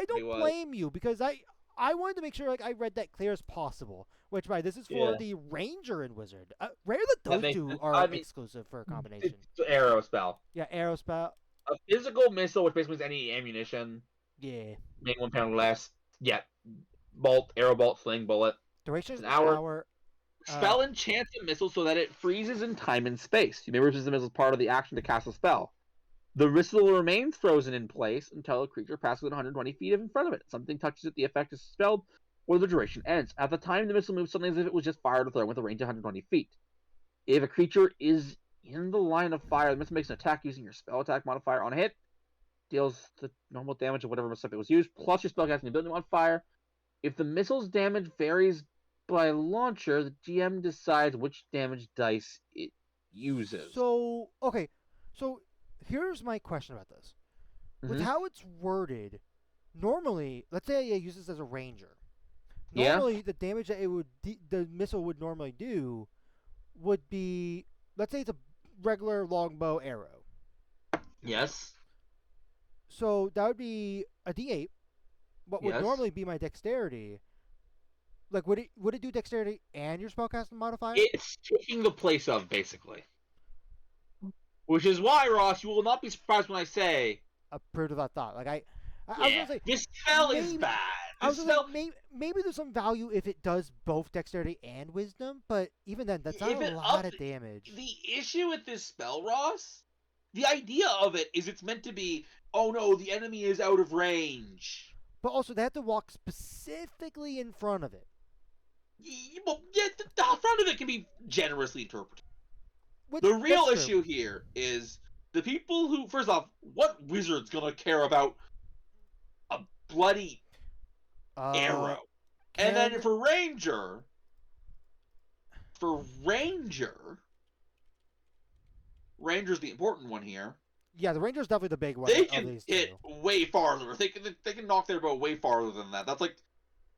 don't blame you because I wanted to make sure like I read that clear as possible. Which by this is for Yeah. the Ranger and Wizard. Rare that those makes two sense. are I mean, exclusive for a combination. It's an arrow spell. Yeah, arrow spell. A physical missile, which basically means any ammunition, Yeah. making 1 pound or less. Yeah. Bolt, arrow bolt, sling, bullet. Duration is An an hour. hour. Spell enchants a missile so that it freezes in time and space. You may resist the missile as part of the action to cast a spell. The missile remains frozen in place until a creature passes within 120 feet in front of it. Something touches it, the effect is dispelled, or the duration ends. At the time, the missile moves suddenly as if it was just fired or thrown with a range of 120 feet. If a creature is in the line of fire, the missile makes an attack using your spell attack modifier on a hit. Deals the normal damage of whatever missile it was used, plus your spellcasting ability modifier. If the missile's damage varies by launcher, the GM decides which damage dice it uses. So okay, so here's my question about this. With Mhm. how it's worded, normally, let's say I use this as a ranger. Yeah. Normally, the damage that the missile would normally do would be, let's say it's a regular longbow arrow. Yes. So that would be a D8. What would Yes. normally be my dexterity? Like, would it do dexterity and your spellcasting modifier? It's taking the place of, basically. Which is why, Ross, you will not be surprised when I say, Approved of that thought. Like I was yeah, gonna say this spell is maybe- bad. I was This gonna spell, say maybe there's some value if it does both dexterity and wisdom, but even then, that's not If a it lot ups- of damage. the issue with this spell, Ross, the idea of it is it's meant to be, oh no, the enemy is out of range. But also, they have to walk specifically in front of it. Well, yeah, the front of it can be generously interpreted. Which, The real that's true. issue here is the people who, first off, what wizard's gonna care about a bloody arrow? And then can- for Ranger, Ranger's the important one here. yeah, the ranger's definitely the big one They of can these hit two. way farther. They can knock their bow way farther than that. That's like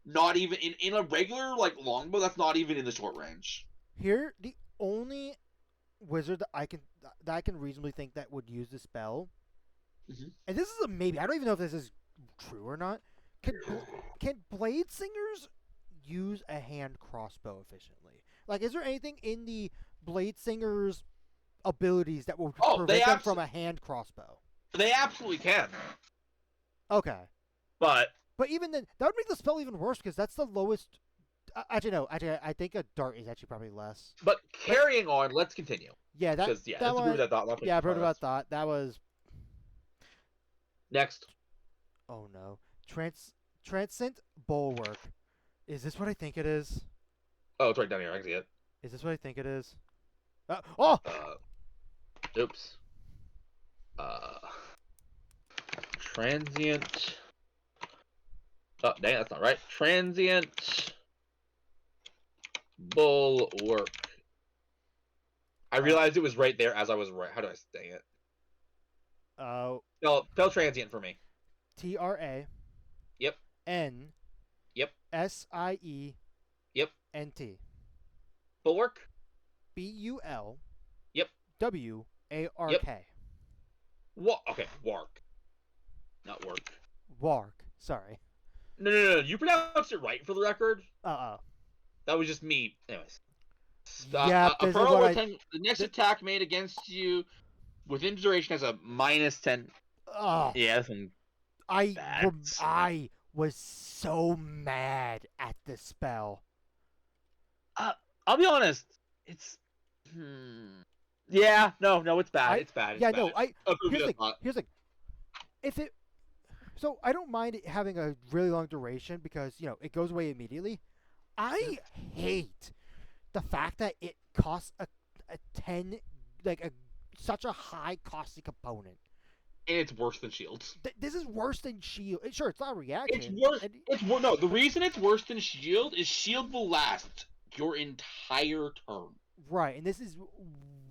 not even in a regular like longbow. That's not even in the short range. Here, the only wizard that I can reasonably think that would use the spell, Mhm. and this is a maybe. I don't even know if this is true or not. Can blade singers use a hand crossbow efficiently? Like, is there anything in the blade singers' abilities that will Oh, prevent them from a hand crossbow? They absolutely can, Okay, but but even then, that would make the spell even worse because that's the lowest. Actually, no. Actually, I think a dart is actually probably less. carrying on. Let's continue Yeah, that because yeah, that let's agree one. with that thought. Yeah, I've heard about that. That was. Next. Oh no. Transcend Bulwark. Is this what I think it is? Oh, it's right down here. I can see it. Is this what I think it is? Oh! Oops. Transient. Oh, dang, that's not right. Transient bulwark. I realized it was right there as I was right. How do I dang it? Spell transient for me. TRA. Yep. N. Yep. SIE. Yep. NT. Bulwark. BUL. Yep. WARK. What? Okay, wark. Not work. Wark. Sorry. No. You pronounced it right for the record. Uh-oh. That was just me. Anyways. Yeah, A this is pearl what with 10, the next attack made against you within duration has a -10. Oh. Yeah, this one. I was so mad at this spell. I'll be honest. It's. Yeah, no, it's bad. It's bad. It's Yeah, bad. no, Approve here's of the thought. here's the if it, so I don't mind it having a really long duration because it goes away immediately. I hate the fact that it costs a 10, like a such a high costing component. And it's worse than shields. This is worse than shield. Sure, it's not a It's reaction. worse. It's worse. No, the reason it's worse than shield is shield will last your entire turn. Right, and this is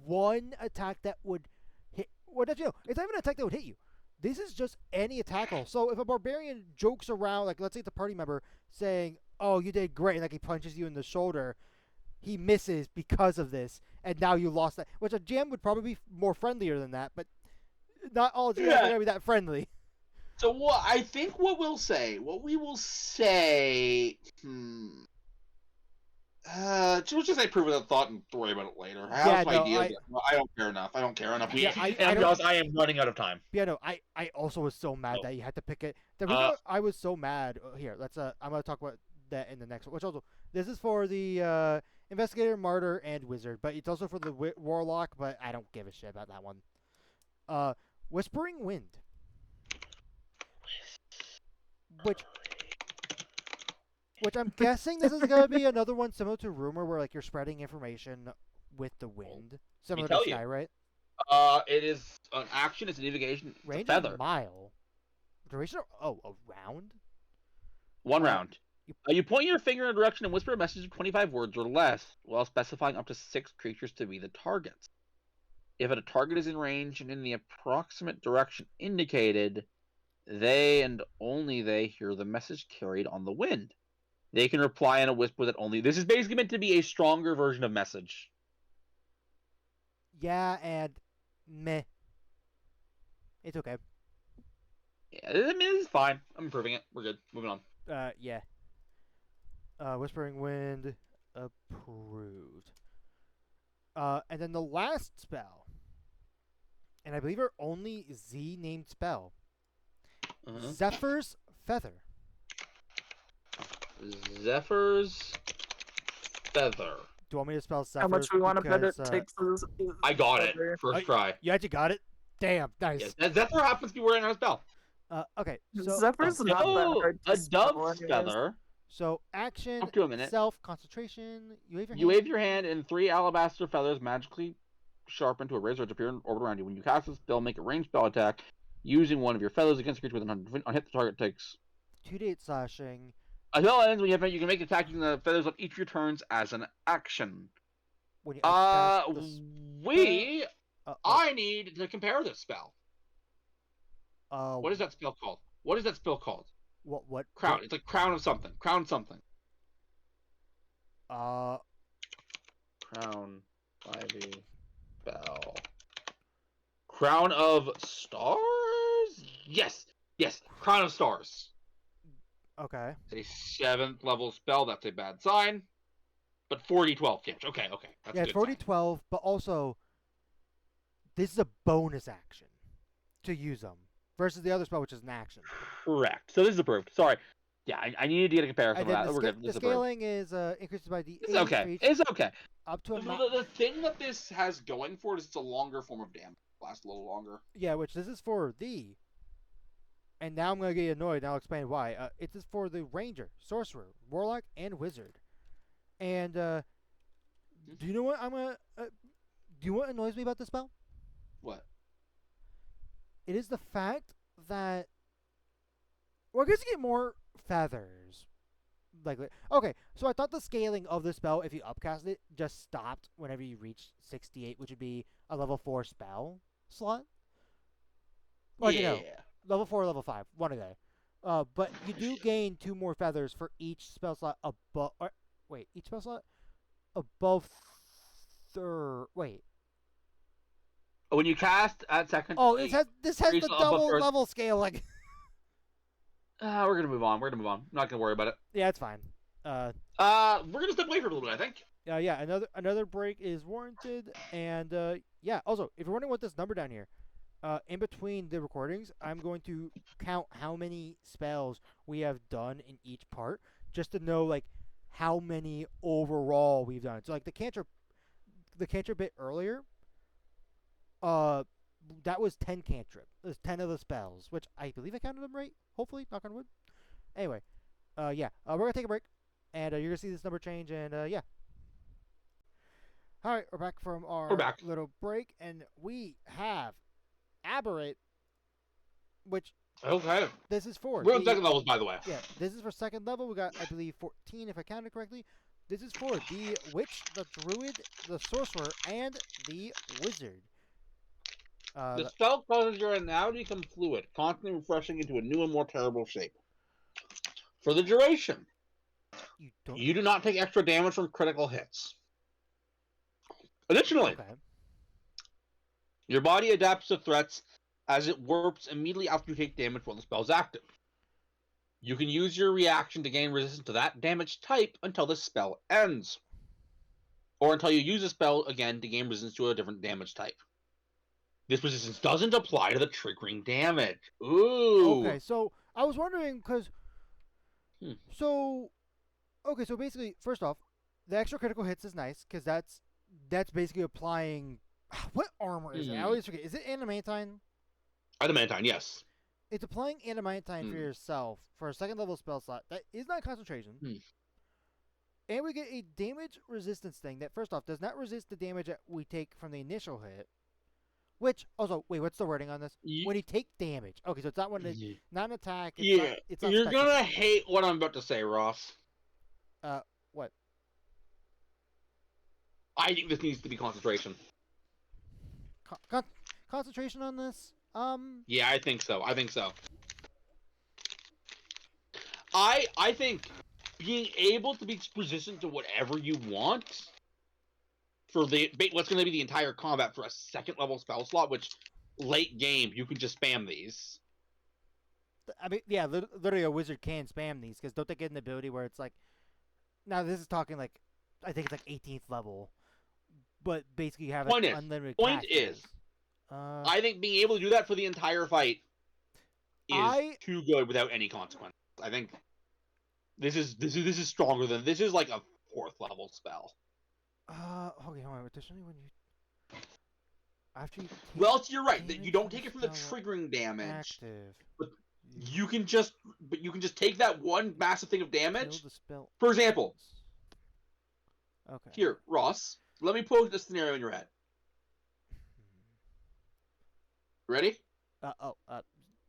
one attack that would hit. What if it's not even an attack that would hit you. This is just any attack roll. So if a barbarian jokes around, like let's say it's a party member saying, "Oh, you did great," and like he punches you in the shoulder, he misses because of this, and now you lost that. Which a GM would probably be more friendlier than that, but not all GMs are gonna be that friendly. So what we will say, we'll just say prove without thought and worry about it later. I have some ideas. I don't care enough. I don't care enough. I am running out of time. Yeah, no, I also was so mad that you had to pick it. The reason I was so mad. Here, let's. I'm gonna talk about that in the next one. Which also, this is for the investigator, martyr, and wizard, but it's also for the warlock. But I don't give a shit about that one. Whispering Wind, which I'm guessing this is gonna be another one similar to Rumor, where like you're spreading information with the wind, similar to Sky, right? It is an action. It's an evocation. It's Range a feather. is mile. Duration? A round. One round. You point your finger in a direction and whisper a message of 25 words or less, while specifying up to 6 creatures to be the targets. If a target is in range and in the approximate direction indicated, they and only they hear the message carried on the wind. They can reply in a whisper that only... This is basically meant to be a stronger version of message. Yeah, and meh. It's okay. Yeah, I mean, it's fine. I'm improving it. We're good. Moving on. Yeah. Whispering Wind, approved. And then the last spell, and I believe our only Z-named spell, Zephyr's Feather. Zephyr's Feather. Do you want me to spell Zephyr's? How much we want to bet it takes? I got it. First try. You actually got it? Damn, nice. Yes, Zephyr happens to be wearing our spell. Okay. So, Zephyr's not that hard to a spell dove's anyways. feather. So action, Up to a minute. self, concentration. You wave your hand. You wave your hand, and 3 alabaster feathers magically sharpen to a razor edge appear in orbit around you. When you cast a spell, make a ranged spell attack using one of your feathers against a creature with an hit. The target takes 2d8 slashing. Until it ends, when you can make an attack using the feathers on each of your turns as an action. When you I need to compare this spell. What is that spell called? What is that spell called? What? Crown. It's like crown of something. Crown something. Crown Ivy Bell. Crown of Stars? Yes. Crown of Stars. Okay. It's a 7th level spell. That's a bad sign. But 4d12 damage. Okay. That's yeah, it's 4d12, but also this is a bonus action to use them versus the other spell, which is an action. Correct. So this is approved. Sorry. Yeah, I needed to get a comparison of that. We're good. The scaling is increases by the. It's okay. It's okay. Up to a the thing that this has going for it is it's a longer form of damage. Lasts a little longer. Yeah, which this is for the. And now I'm gonna get annoyed. And I'll explain why. It is for the ranger, sorcerer, warlock, and wizard. And do you know what I'm gonna? Do you know what annoys me about this spell? What? It is the fact that. Well, I guess you get more feathers. Okay, so I thought the scaling of the spell, if you upcast it, just stopped whenever you reach 68, which would be a level 4 spell slot. Like, level 4 or level 5, one a day. But you do gain 2 more feathers for each spell slot above. Each spell slot above third. Wait. When you cast at second. Oh, this has the double level scaling. We're gonna move on. I'm not gonna worry about it. Yeah, it's fine. We're gonna step away for a little bit, I think. Yeah. Another break is warranted, and yeah. Also, if you're wondering what this number down here, in between the recordings, I'm going to count how many spells we have done in each part, just to know like how many overall we've done. So like the cantrip bit earlier, that was 10 cantrip. It was 10 of the spells, which I believe I counted them right. Hopefully, knock on wood. Anyway, yeah, we're gonna take a break, and you're gonna see this number change, and yeah. All right, we're back from We're our back. little break, and we have Aberrate, which Okay. this is for We're on the second levels, by the way. yeah. This is for second level. We got, I believe, 14 if I counted correctly. This is for the witch, the druid, the sorcerer, and the wizard. The spell causes your now to become fluid, constantly refreshing into a new and more terrible shape. For the duration, you don't. you do not take extra damage from critical hits. Additionally, Okay. your body adapts to threats as it warps immediately after you take damage while the spell is active. You can use your reaction to gain resistance to that damage type until the spell ends, or until you use the spell again to gain resistance to a different damage type. This resistance doesn't apply to the triggering damage. Ooh. Okay, so I was wondering because, so, okay, so basically, first off, the extra critical hits is nice because that's basically applying. What armor is it? I always forget. Is it adamantine? Adamantine, yes. It's applying adamantine for yourself for a second level spell slot. That is not concentration. And we get a damage resistance thing that, first off, does not resist the damage that we take from the initial hit. Which, also, wait, what's the wording on this? When you take damage. Okay, so it's not when it's not an attack. It's not, it's not You're special. gonna hate what I'm about to say, Ross. What? I think this needs to be concentration. Concentration on this? Yeah, I think so. I think being able to be resistant to whatever you want for what's going to be the entire combat for a second level spell slot, which late game you can just spam these. I mean, yeah, literally a wizard can spam these because don't they get an ability where it's like, now this is talking like, I think it's like 18th level, but basically you have like unlimited. Point is, I think being able to do that for the entire fight is too good without any consequence. I think this is stronger than this is like a 4th level spell. Okay, hold on. Additionally, when you after you you're right that you don't take it from the triggering damage, active, but you can just take that one massive thing of damage. the spell. For example, okay. Here, Ross, let me pose this scenario in your head. Ready?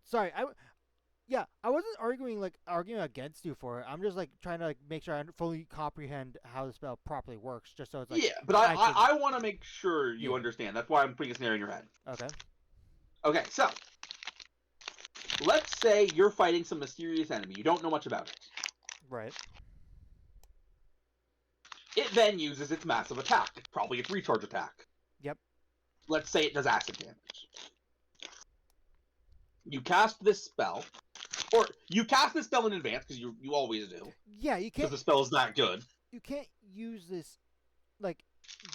Sorry. I wasn't arguing against you for it. I'm just like trying to like make sure I fully comprehend how the spell properly works, just so it's like. Yeah, but I want to make sure you understand. That's why I'm putting a scenario in your head. Okay. Okay, so let's say you're fighting some mysterious enemy. You don't know much about it. Right. It then uses its massive attack. It's probably its recharge attack. Yep. Let's say it does acid damage. You cast this spell, or you cast this spell in advance because you always do. Yeah, you can't. Because the spell is that good. You can't use this like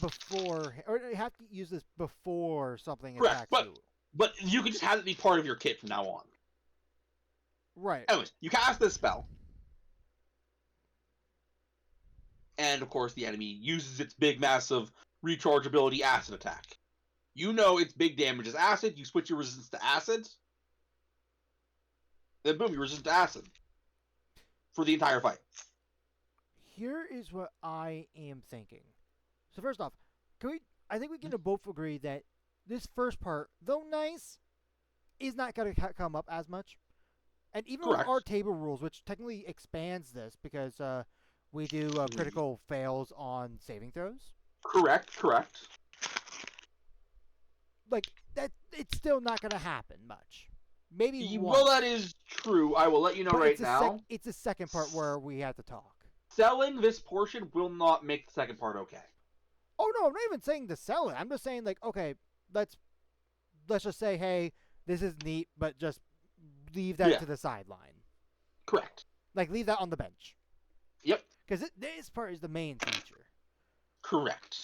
before, or you have to use this before something attacks you. But you can just have it be part of your kit from now on. Right. Anyways, you cast this spell. And, of course, the enemy uses its big, massive recharge ability acid attack. You know its big damage is acid. You switch your resistance to acid. Then, boom, you're resistant to acid. For the entire fight. Here is what I am thinking. So, first off, I think we can both agree that this first part, though nice, is not going to come up as much. And even with our table rules, which technically expands this because we do critical fails on saving throws. Correct. Like, that, it's still not going to happen much. Maybe well, that is true. I will let you know right now. It's the second part where we have to talk. Selling this portion will not make the second part okay. Oh, no, I'm not even saying to sell it. I'm just saying, like, okay, let's just say, hey, this is neat, but just leave that to the sideline. Correct. Like, leave that on the bench. Yep. Because this part is the main feature. Correct.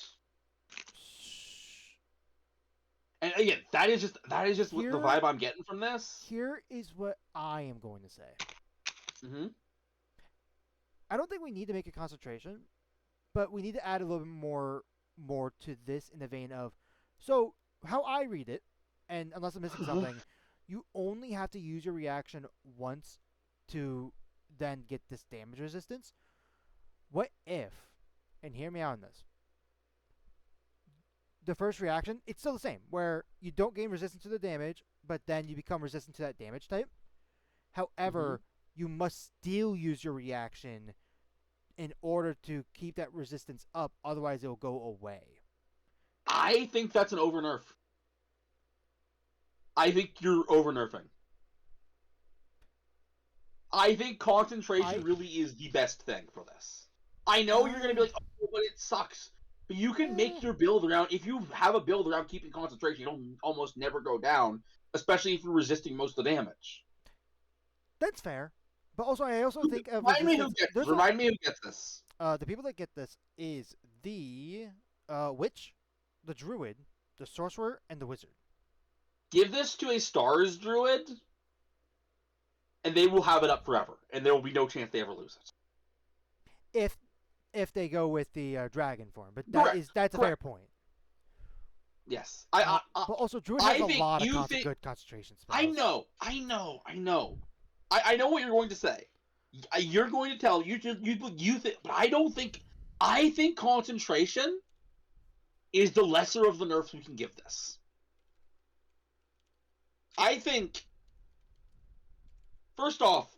And again, that is just what the vibe I'm getting from this. Here is what I am going to say. Mm-hmm. I don't think we need to make a concentration, but we need to add a little bit more to this in the vein of, so how I read it and unless I'm missing something, you only have to use your reaction once to then get this damage resistance. What if, and hear me out on this, the first reaction, it's still the same, where you don't gain resistance to the damage, but then you become resistant to that damage type. However, you must still use your reaction in order to keep that resistance up, otherwise it will go away. I think that's an over nerf. I think you're over nerfing. I think concentration really is the best thing for this. I know you're going to be like, oh, but it sucks. But you can make your build around, if you have a build around keeping concentration, you don't almost never go down, especially if you're resisting most of the damage. That's fair. But also, I also think of Remind me who gets this. The people that get this is the witch, the druid, the sorcerer, and the wizard. Give this to a stars druid, and they will have it up forever, and there will be no chance they ever lose it. If they go with the dragon form, but that's a fair point. Yes, but also druid has a lot of good concentration spells. I know. I know what you're going to say. You're going to tell you think, but I don't think. I think concentration is the lesser of the nerfs we can give this. I think, first off,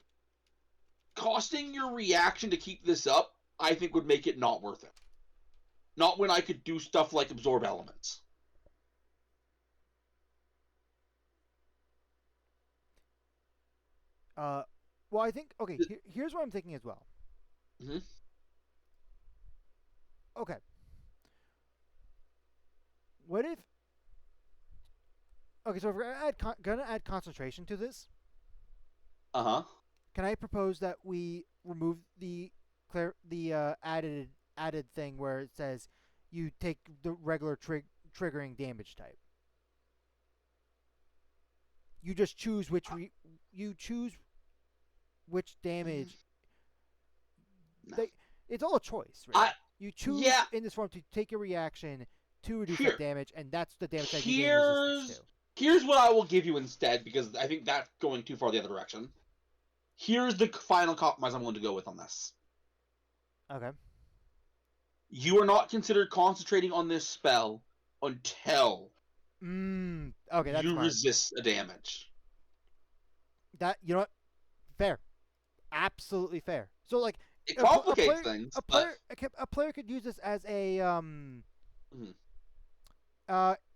costing your reaction to keep this up, I think would make it not worth it. Not when I could do stuff like absorb elements. Well, I think, okay, here's what I'm thinking as well. Mm-hmm. Okay. What if... Okay, so if we're gonna add concentration to this... Uh-huh. Can I propose that we remove the added thing where it says you take the regular triggering damage type? You just choose which damage. No. It's all a choice, right? You choose in this form to take your reaction to reduce that damage, and that's the damage that you gain resistance to. Here's what I will give you instead, because I think that's going too far the other direction. Here's the final compromise I'm going to go with on this. Okay. You are not considered concentrating on this spell until okay, that's you resist a damage. That, you know what? Fair. Absolutely fair. So, like, it complicates things. A player could use this as a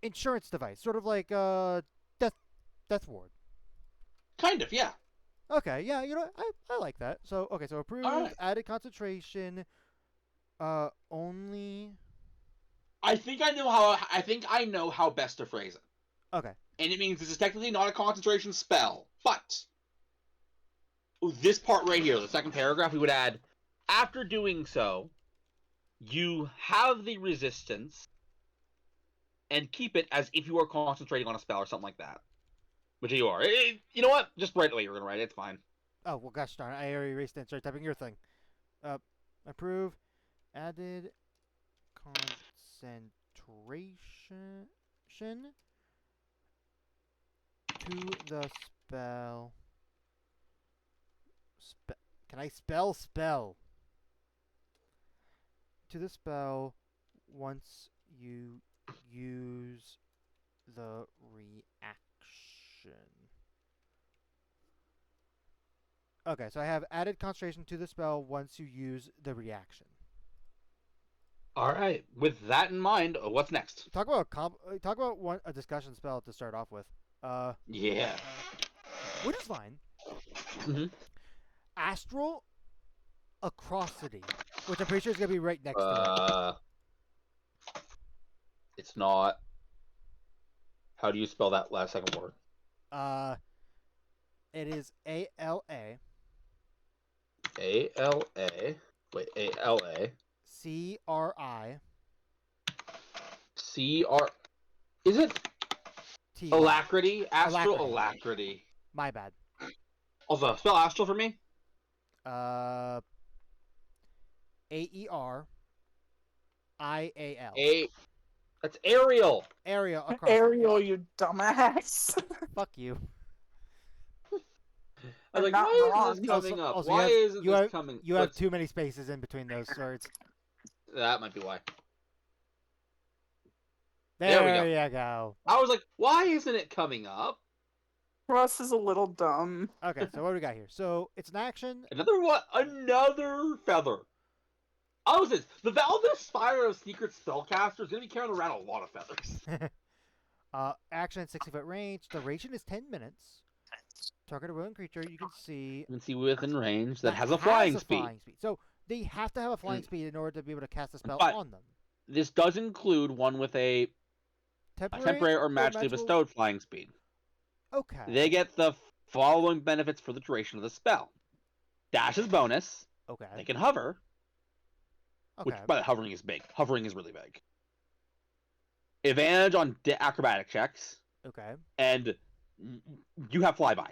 insurance device, sort of like death ward. Kind of, yeah. Okay, yeah, you know, I like that. So, okay, so approved, added concentration, only. I think I know how best to phrase it. Okay. And it means this is technically not a concentration spell, but this part right here, the second paragraph, we would add, after doing so, you have the resistance and keep it as if you are concentrating on a spell or something like that. Which you are. You know what? Just write the way you're going to write it. It's fine. Oh, well, gosh darn it. I already erased it and started typing your thing. Approve. Added concentration to the spell. Can I spell? To the spell once you use the reaction. Okay, so I have added concentration to the spell once you use the reaction. All right. With that in mind, what's next? Talk about a discussion spell to start off with. Yeah. Which is fine. Mm-hmm. Astral Acrosity, which I'm pretty sure is gonna be right next to it. It's not. How do you spell that last second word? It is A-L-A. A-L-A. Wait, A-L-A. C-R-I. C-R... Is it? T. Alacrity? Astral Alacrity. My bad. Also, spell astral for me? A-E-R. I-A-L. That's aerial. Area across. Ariel, you dumbass. Fuck you. I was You're like, not why wrong. isn't this coming up? Also, Why isn't you this have, coming? You have What's- too many spaces in between those swords. That might be why. There, we go. you go. I was like, why isn't it coming up? Ross is a little dumb. Okay, so what do we got here? So it's an action. Another what? Another feather. I was this. The Valda Spire of Secret Spellcaster is going to be carrying around a lot of feathers. Action 60-foot range. Duration is 10 minutes. Target a willing creature you can see. You can see within range that has a flying speed. So they have to have a flying speed in order to be able to cast a spell But- on them. This does include one with a temporary or magically bestowed flying speed. Okay. They get the following benefits for the duration of the spell. Dash is bonus. Okay. They can hover. Okay. Which, by the way, hovering is big. Hovering is really big. Advantage on acrobatic checks. Okay. And you have flyby.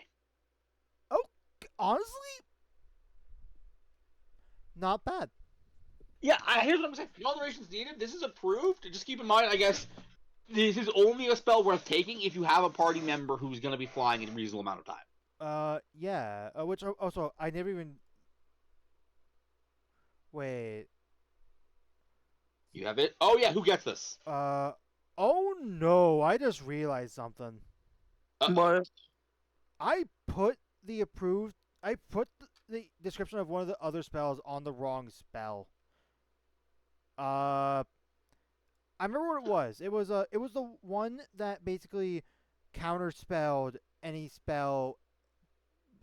Honestly, not bad. Yeah, here's what I'm saying. No duration's needed. This is approved. Just keep in mind, I guess, this is only a spell worth taking if you have a party member who's going to be flying in a reasonable amount of time. Yeah. Which also I never even. Wait. You have it? Oh, yeah, who gets this? Oh no! I just realized something. What? I put the description of one of the other spells on the wrong spell. I remember what it was. It was the one that basically counterspelled any spell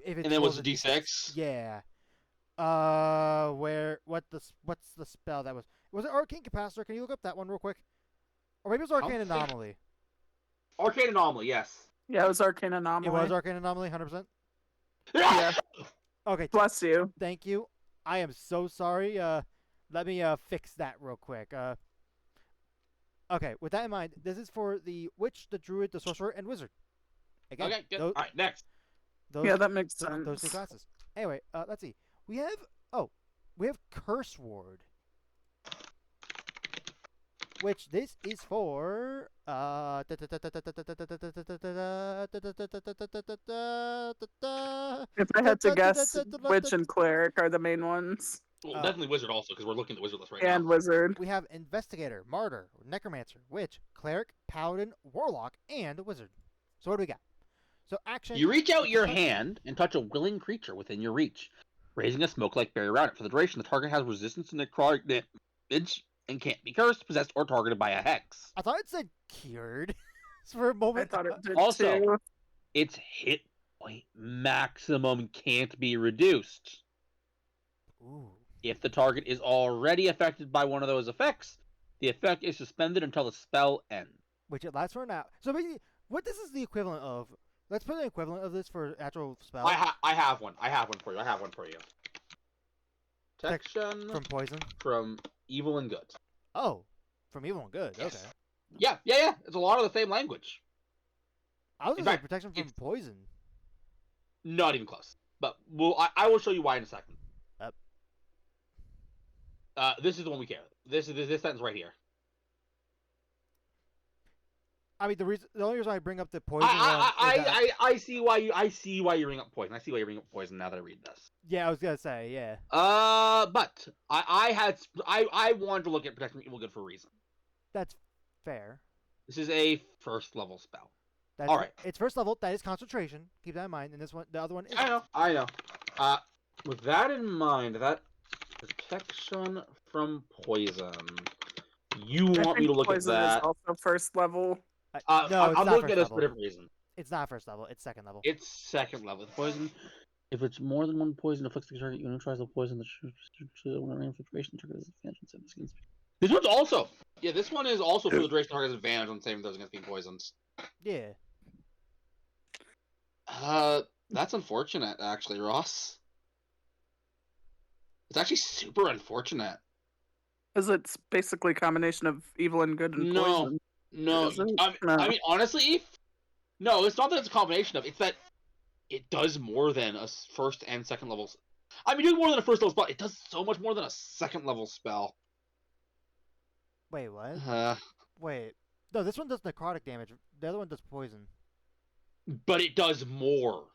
if it And then was rolls a D6? Yeah. What's the spell that was? Was it Arcane Capacitor? Can you look up that one real quick? Or maybe it was Arcane Anomaly. Arcane Anomaly, yes. Yeah, it was Arcane Anomaly. It was Arcane Anomaly, 100%. Yeah. Okay, Bless you. thank you. I am so sorry. Let me fix that real quick. Okay, with that in mind, this is for the Witch, the Druid, the Sorcerer, and Wizard. Again, Okay, good. All right, next. Yeah, that makes sense. those three classes. Anyway, let's see. We have Curse Ward, which this is for If I had to guess, Witch and Cleric are the main ones. Well, definitely Wizard also, because we're looking at the Wizard list right now. And Wizard. we have Investigator, Martyr, Necromancer, Witch, Cleric, Paladin, Warlock, and Wizard. So what do we got? So action. You reach out your hand and touch a willing creature within your reach, raising a smoke-like barrier around it. For the duration, the target has resistance to necrotic damage and can't be cursed, possessed, or targeted by a hex. I thought it said cured for a I moment. thought it did Also- too. Its hit point maximum can't be reduced. Ooh. If the target is already affected by one of those effects, the effect is suspended until the spell ends. Which it lasts for an hour. So basically, what this is the equivalent of? Let's put an equivalent of this for actual spell I have one. I have one for you. Protection from poison. from evil and good. Oh, from evil and good. Yes. Okay. Yeah. It's a lot of the same language. I was In gonna say fact, protection from it's- poison. Not even close. But I will show you why in a second. Yep. This is the one we care. This sentence right here. I mean, the only reason I bring up the poison one. Is that, I see why you bring up poison. I see why you bring up poison now that I read this. yeah, I was gonna say yeah. But I wanted to look at protection from evil good for a reason. That's fair. This is a first level spell. That's, All right. It's first level. That is concentration. Keep that in mind. And this one, the other one is. I know. With that in mind, that protection from poison, you want me to look at Poison that? is also first level. No, it's I'm not looking first at this for level. a different reason. It's not first level. It's second level. It's second level. The poison, if it's more than one poison afflicts the target, you neutralize the poison. When it rains filtration triggers advantage on saving against. This one's also. Yeah, this one is also for the duration target's advantage on saving those against being poisoned. Yeah. That's unfortunate, actually, Ross. It's actually super unfortunate. Because it's basically a combination of evil and good and No. poison. No, Is it? I mean, honestly, no, it's not that it's a combination of. It's that it does more than a first and second levels. I mean, it does more than a first level spell. It does so much more than a second level spell. Wait, what? Wait. No, this one does necrotic damage. The other one does poison. But it does more.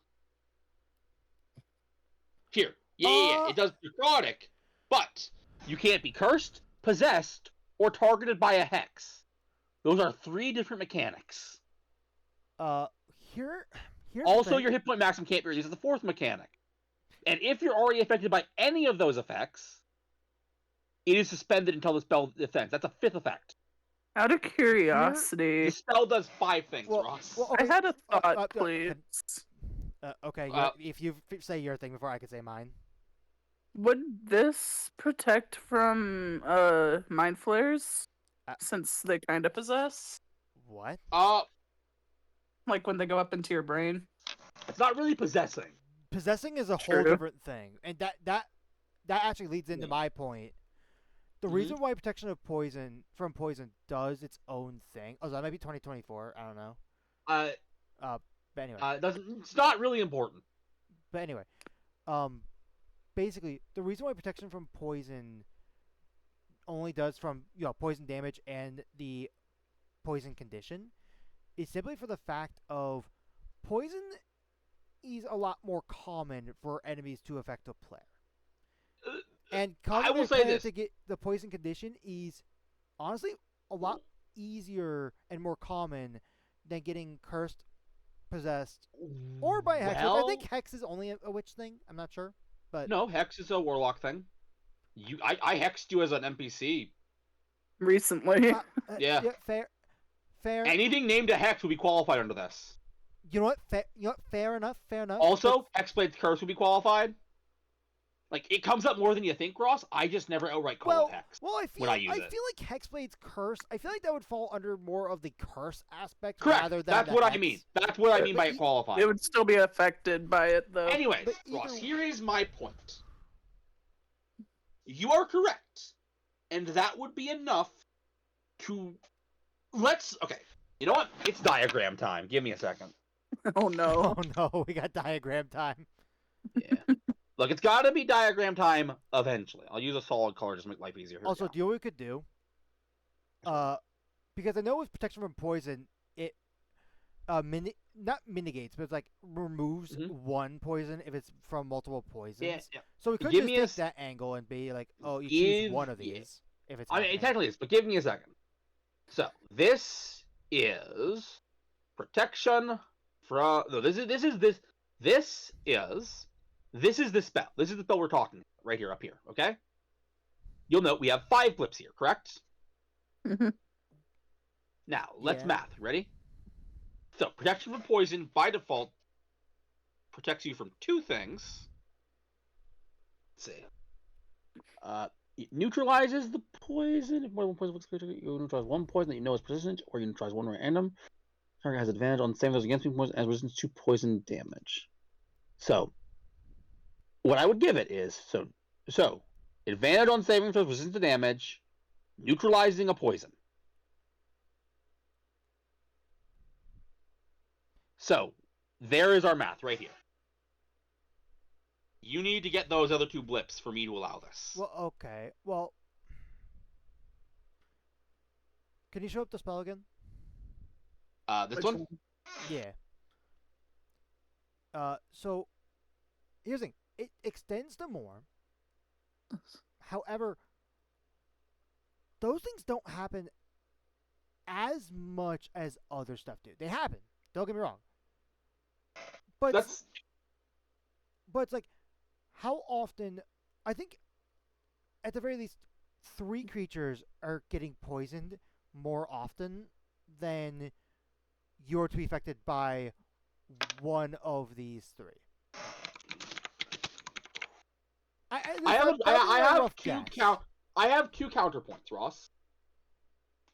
Here. Yeah. It does necrotic, but you can't be cursed, possessed, or targeted by a hex. Those are 3 different mechanics. Here's Also, your hit point maximum can't be reduced as the 4th mechanic. And if you're already affected by any of those effects, it is suspended until the spell ends. That's a 5th effect. Out of curiosity, The spell does 5 things, Well, Ross. well, okay. I had a thought, please. Okay, if you say your thing before I can say mine. Would this protect from mind flares? Since they kind of possess? What? Like when they go up into your brain? It's not really possessing. Possessing is a whole different thing, and that actually leads into my point. The reason why protection of poison from poison does its own thing. Oh, that might be 2024. I don't know. But anyway. It's not really important. But anyway, basically, the reason why protection from poison only does from poison damage and the poison condition is simply for the fact of poison is a lot more common for enemies to affect a player. And causing a player to get the poison condition is honestly a lot easier and more common than getting cursed, possessed, or by a hex. I think hex is only a witch thing. I'm not sure, but no, hex is a warlock thing. I hexed you as an NPC recently. Yeah, fair. Anything named a hex would be qualified under this. You know what? Fair enough. Also, Hexblade's Curse would be qualified. Like, it comes up more than you think, Ross. I just never outright call it hex. Well, I feel like Hexblade's Curse. I feel like that would fall under more of the curse aspect. Correct. Rather than That's what I mean. That's what I mean by it qualifying. It would still be affected by it, though. Anyways, Ross, here is my point. You are correct, and that would be enough to okay. You know what? It's diagram time. Give me a second. Oh no! Oh no! We got diagram time. Yeah. Look, it's got to be diagram time eventually. I'll use a solid color just to make life easier. Also, do you know what we could do? Because I know with protection from poison, it not mitigates, but it's like removes one poison if it's from multiple poisons. Yeah. So we could just take that angle and be like, oh, you choose one of these if it's. I mean, it technically is, but give me a second. So this is protection from. No, this is the spell. This is the spell we're talking about right here, up here. Okay. You'll note we have 5 blips here, correct? Mm-hmm. Now let's math. Ready? So protection from poison by default protects you from 2 things. Let's see. It neutralizes the poison. If more than one poison looks clear, you neutralize 1 poison that you know is persistent, or you neutralize 1 random. Target has advantage on saving those against me poison as resistance to poison damage. So, what I would give it is so advantage on saving throws resistance to damage, neutralizing a poison. So, there is our math right here. You need to get those other 2 blips for me to allow this. Well, okay. Well, can you show up the spell again? This one? Yeah. So, here's the thing. It extends to more. However, those things don't happen as much as other stuff do. They happen. Don't get me wrong. But it's like, how often? I think, at the very least, 3 creatures are getting poisoned more often than you're to be affected by one of these 3. I have 2 counterpoints, Ross.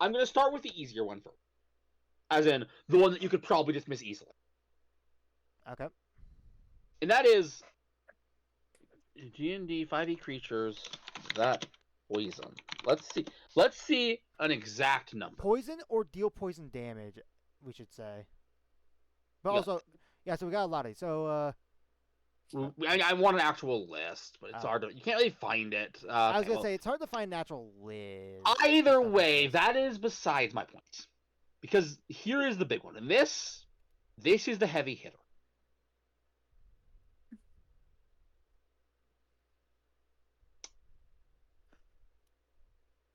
I'm going to start with the easier one first. As in, the one that you could probably dismiss easily. Okay. And that is D&D 5e creatures that poison. Let's see an exact number. Poison or deal poison damage, we should say. But also, so we got a lot of these. So, I want an actual list, but it's Oh. hard to. You can't really find it. I was Okay, gonna well, say it's hard to find natural liz. either stuff like way, this. that is besides my point. Because here is the big one, and this is the heavy hitter.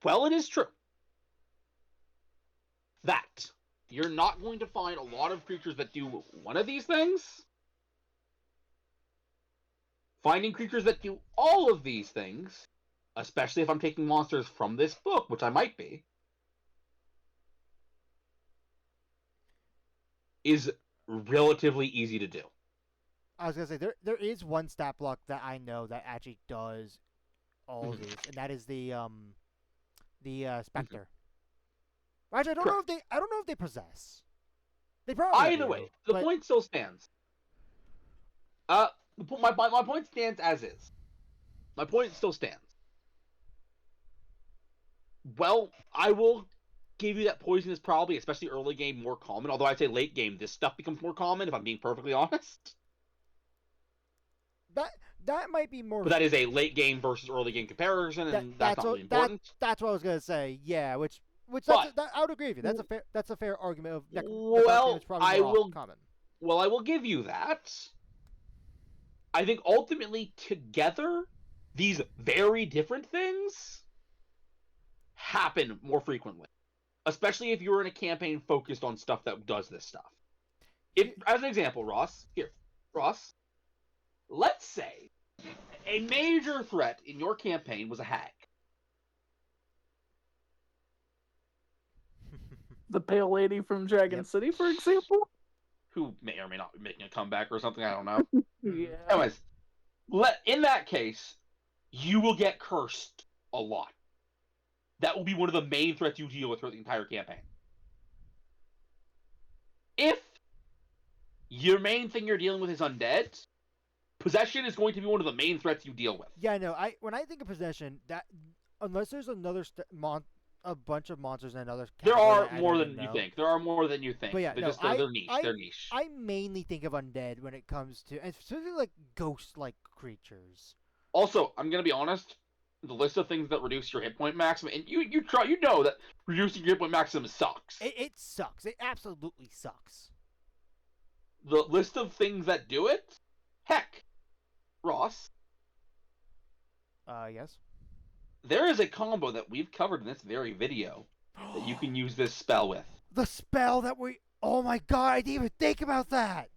Well, it is true that you're not going to find a lot of creatures that do one of these things. Finding creatures that do all of these things, especially if I'm taking monsters from this book, which I might be, is relatively easy to do. I was gonna say there is one stat block that I know that actually does all of these, and that is the Spectre. Actually, I don't know if they possess. They probably Either do, way, the but point still stands. My point stands as is. My point still stands. Well, I will give you that poison is probably, especially early game, more common. Although I'd say late game, this stuff becomes more common, if I'm being perfectly honest. that might be more. But that is a late game versus early game comparison, and that's not really important. That's what I was gonna say. Yeah, which But- I would agree with you. That's a fair argument of Well, it's probably I more will- common. Well, I will give you that. I think ultimately, together, these very different things happen more frequently. Especially if you're in a campaign focused on stuff that does this stuff. If, as an example, Ross, let's say a major threat in your campaign was a hag. The pale lady from Dragon Yep. City, for example. Who may or may not be making a comeback or something, I don't know. Yeah. Anyways, in that case, you will get cursed a lot. That will be one of the main threats you deal with throughout the entire campaign. If your main thing you're dealing with is undead, possession is going to be one of the main threats you deal with. Yeah, no. When I think of possession, that unless there's another a bunch of monsters in another There category are that I more don't than know. you think. There are more than you think. But yeah, they're no, just they're niche. They're niche. I mainly think of undead when it comes to, and specifically like ghost-like creatures. Also, I'm gonna be honest. The list of things that reduce your hit point maximum, and you know that reducing your hit point maximum sucks. It sucks. It absolutely sucks. The list of things that do it, heck, Ross, Yes. there is a combo that we've covered in this very video that you can use this spell with. The spell that we. Oh my god! I didn't even think about that.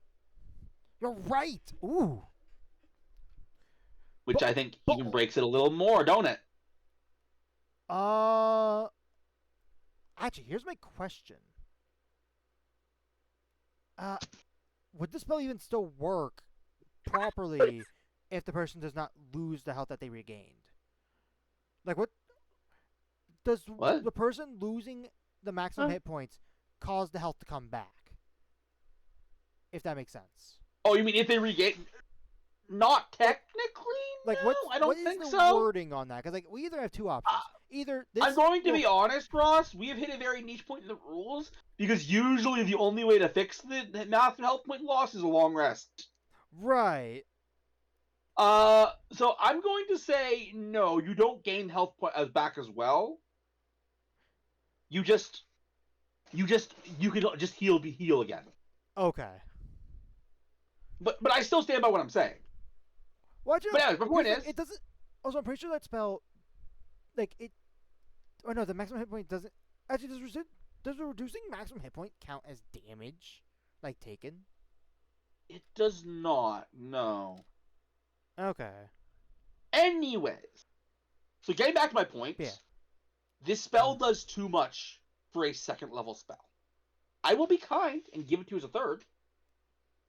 You're right. Ooh. Which I think even breaks it a little more, don't it? Actually, here's my question. Would the spell even still work properly if the person does not lose the health that they regained? Like, what does the person losing the maximum hit points cause the health to come back? If that makes sense. Oh, you mean if they regain? Not technically. Like, no, I don't what is think the so. wording on that? Because like we either have two options. Either this. I'm going to be honest, Ross. We have hit a very niche point in the rules because usually the only way to fix the math and health point loss is a long rest. Right. So I'm going to say no. You don't gain health back as well. You can just heal again. Okay. But I still stand by what I'm saying. Well, But yeah, my point is, it doesn't. Also, I'm pretty sure that spell, like it. Oh no, the maximum hit point doesn't. Actually, does reducing maximum hit point count as damage, like taken? it does not. No. Okay. Anyways, so getting back to my point, Yeah. this spell does too much for a second level spell. I will be kind and give it to you as a third,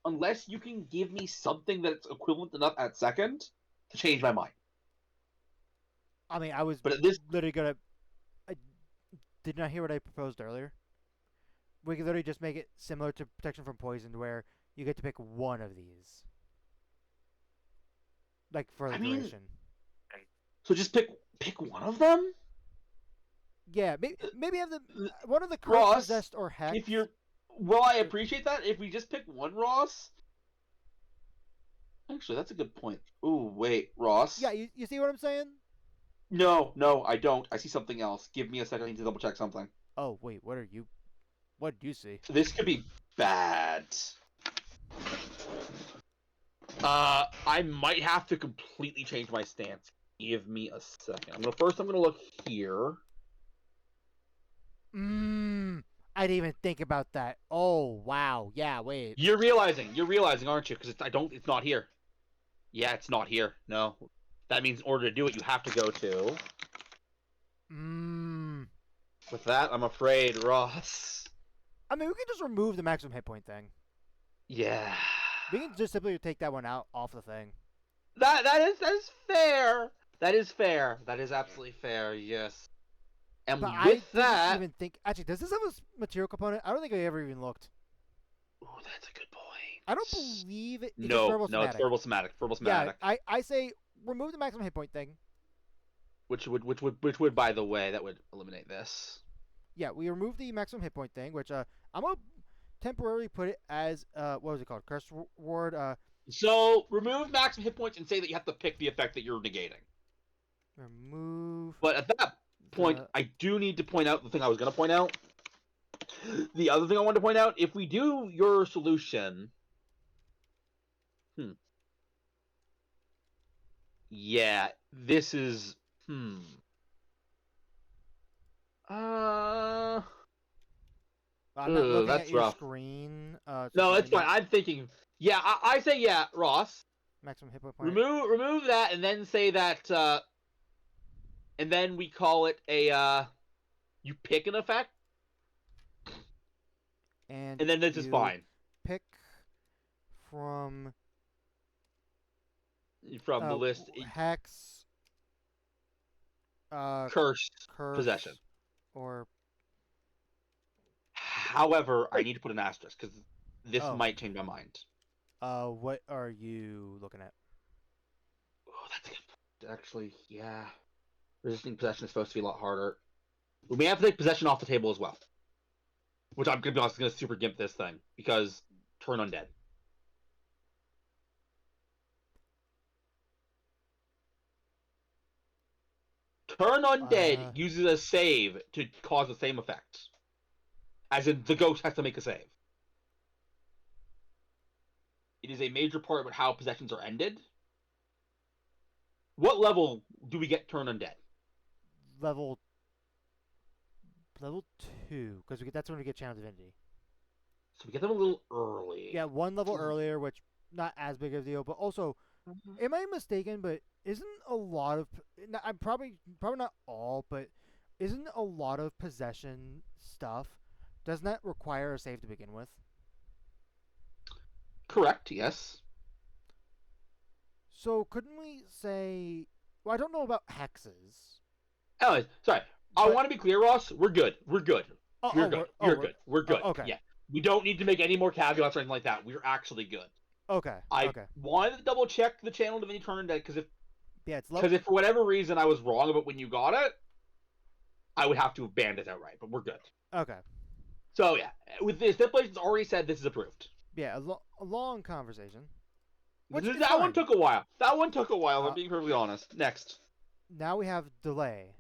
unless you can give me something that's equivalent enough at second to change my mind. I mean, I was But this, literally gonna. I did not hear what I proposed earlier. We could literally just make it similar to protection from poison, where you get to pick one of these, like for the duration. so just pick one of them. Yeah, maybe have the one of the Ross, possessed or hex. If you're, well, I appreciate that. If we just pick one, Ross, Actually, that's a good point. Ooh, wait, Ross. Yeah, you see what I'm saying? No, I don't. I see something else. Give me a second. I need to double check something. Oh wait, what did you see? This could be bad. I might have to completely change my stance. Give me a second. I'm gonna look here. I didn't even think about that. Oh wow, yeah. Wait. You're realizing, aren't you? Because it's not here. Yeah, it's not here. No, that means in order to do it, you have to go to. With that, I'm afraid, Ross. I mean, we can just remove the maximum hit point thing. Yeah. We can just simply take that one out off the thing. That is fair. That is fair. That is absolutely fair. Yes. And But with I that, didn't even think. Actually, does this have a material component? I don't think I ever even looked. ooh, that's a good point. I don't believe it. It's No, verbal no, it's verbal somatic. Verbal Yeah, somatic. I say remove the maximum hit point thing. Which would, by the way, that would eliminate this. Yeah, we remove the maximum hit point thing, which I'm gonna temporarily put it as what was it called? Curse ward. So remove maximum hit points and say that you have to pick the effect that you're negating. Remove. But at that point, I do need to point out the thing I was going to point out. The other thing I wanted to point out, if we do your solution, yeah, this is I'm not looking that's at your rough. screen. No, it's fine. I'm thinking. Yeah, I say yeah, Ross. Maximum hit point. Remove that, and then say that. And then we call it a. You pick an effect, and then this is fine. Pick from From the list. Hex. Curse. Possession. Or. However, I need to put an asterisk because this might change my mind. What are you looking at? Oh, that's good. Actually, yeah. Resisting possession is supposed to be a lot harder. We may have to take possession off the table as well. Which I'm gonna be honest, gonna super gimp this thing because turn undead. Turn undead uses a save to cause the same effect. As in, the ghost has to make a save. It is a major part of how possessions are ended. What level do we get turn undead? Level 2, because that's when we get Channel Divinity. So we get them a little early. Yeah, one level earlier, which not as big of a deal. But also, am I mistaken? But isn't a lot of I'm probably not all, but isn't a lot of possession stuff? Doesn't that require a save to begin with? Correct. Yes. So couldn't we say? Well, I don't know about hexes. Anyways, sorry. I want to be clear, Ross. We're good. We're good. You're good. We're good. Okay. Yeah. We don't need to make any more caveats or anything like that. We're actually good. Okay. I wanted to double check the channel Divinity turn undead because if for whatever reason I was wrong about when you got it, I would have to have banned it outright. But we're good. Okay. So yeah, with the stipulations already said, this is approved. Yeah, a long conversation. That one took a while. I'm being perfectly honest. Next. Now we have delay.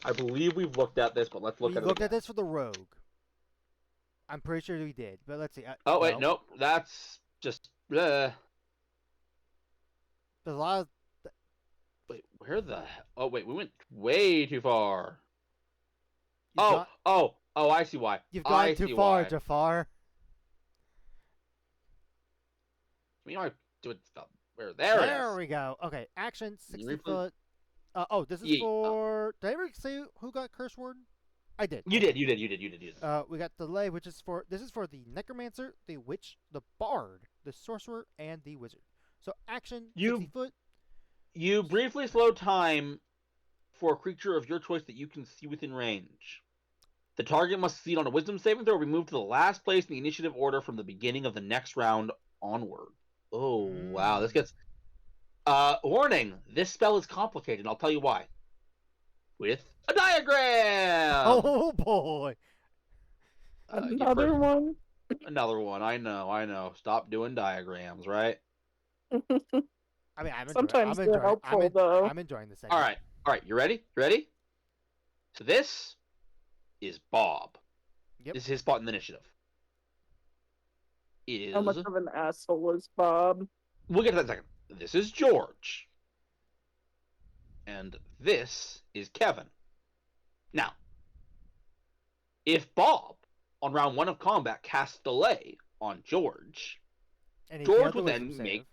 I believe we've looked at this, but let's look at it. We looked at this for the rogue. I'm pretty sure we did, but let's see. Oh wait, nope. That's just. There's a lot of. Wait, where the? Oh wait, we went way too far. Oh, I see why. You've gone too far, Jafar. You know, I do it. There we go. Okay, action 60 foot. This is for. Did I ever say who got curse word? I did. You did. We got delay, which is for. This is for the necromancer, the witch, the bard, the sorcerer, and the wizard. So action 60 foot. You briefly slow time for a creature of your choice that you can see within range. The target must succeed on a wisdom saving throw or be moved to the last place in the initiative order from the beginning of the next round onward. Oh, wow. This gets... warning. This spell is complicated, and I'll tell you why. With a diagram! Oh, boy. Another one? Another one. I know. Stop doing diagrams, right? I mean, I'm enjoying. Sometimes they're helpful, though. I'm enjoying this segment. All right. You ready? You ready? So this is Bob. Yep. This is his spot in the initiative. How much of an asshole is Bob? We'll get to that in a second. This is George. And this is Kevin. Now, if Bob, on round 1 of combat, casts Delay on George, And he George failed the would then wisdom make save.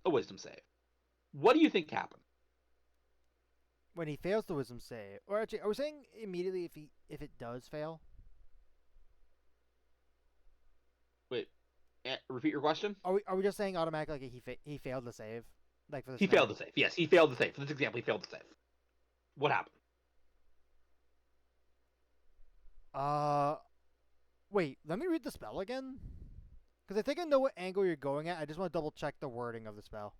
a wisdom save. What do you think happened? When he fails the wisdom save, or actually, are we saying immediately if it does fail? Wait, repeat your question? Are we just saying automatically like he failed the save, like for the He failed the save. Yes, he failed the save. For this example, he failed the save. What happened? Wait, let me read the spell again, because I think I know what angle you're going at. I just want to double check the wording of the spell.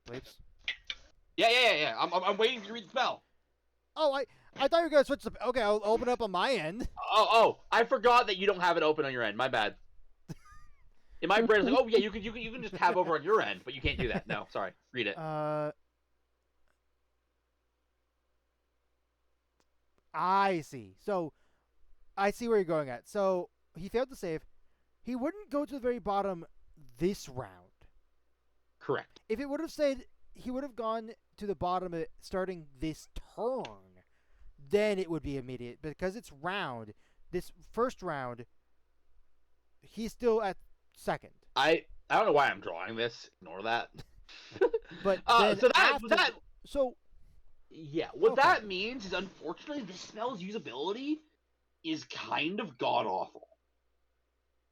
Bleeps. Yeah. I'm waiting for you to read the spell. Oh, I thought you were gonna switch the. Okay, I'll open it up on my end. Oh, I forgot that you don't have it open on your end. My bad. In my brain, it's like, oh yeah, you can just tab over on your end, but you can't do that. No, sorry. Read it. I see. So, I see where you're going at. So he failed to save. He wouldn't go to the very bottom this round. Correct. If it would have said he would have gone to the bottom of it starting this turn, then it would be immediate. Because it's round, this first round, he's still at second. I don't know why I'm drawing this. Ignore that. But what that means is, unfortunately, this spell's usability is kind of god awful.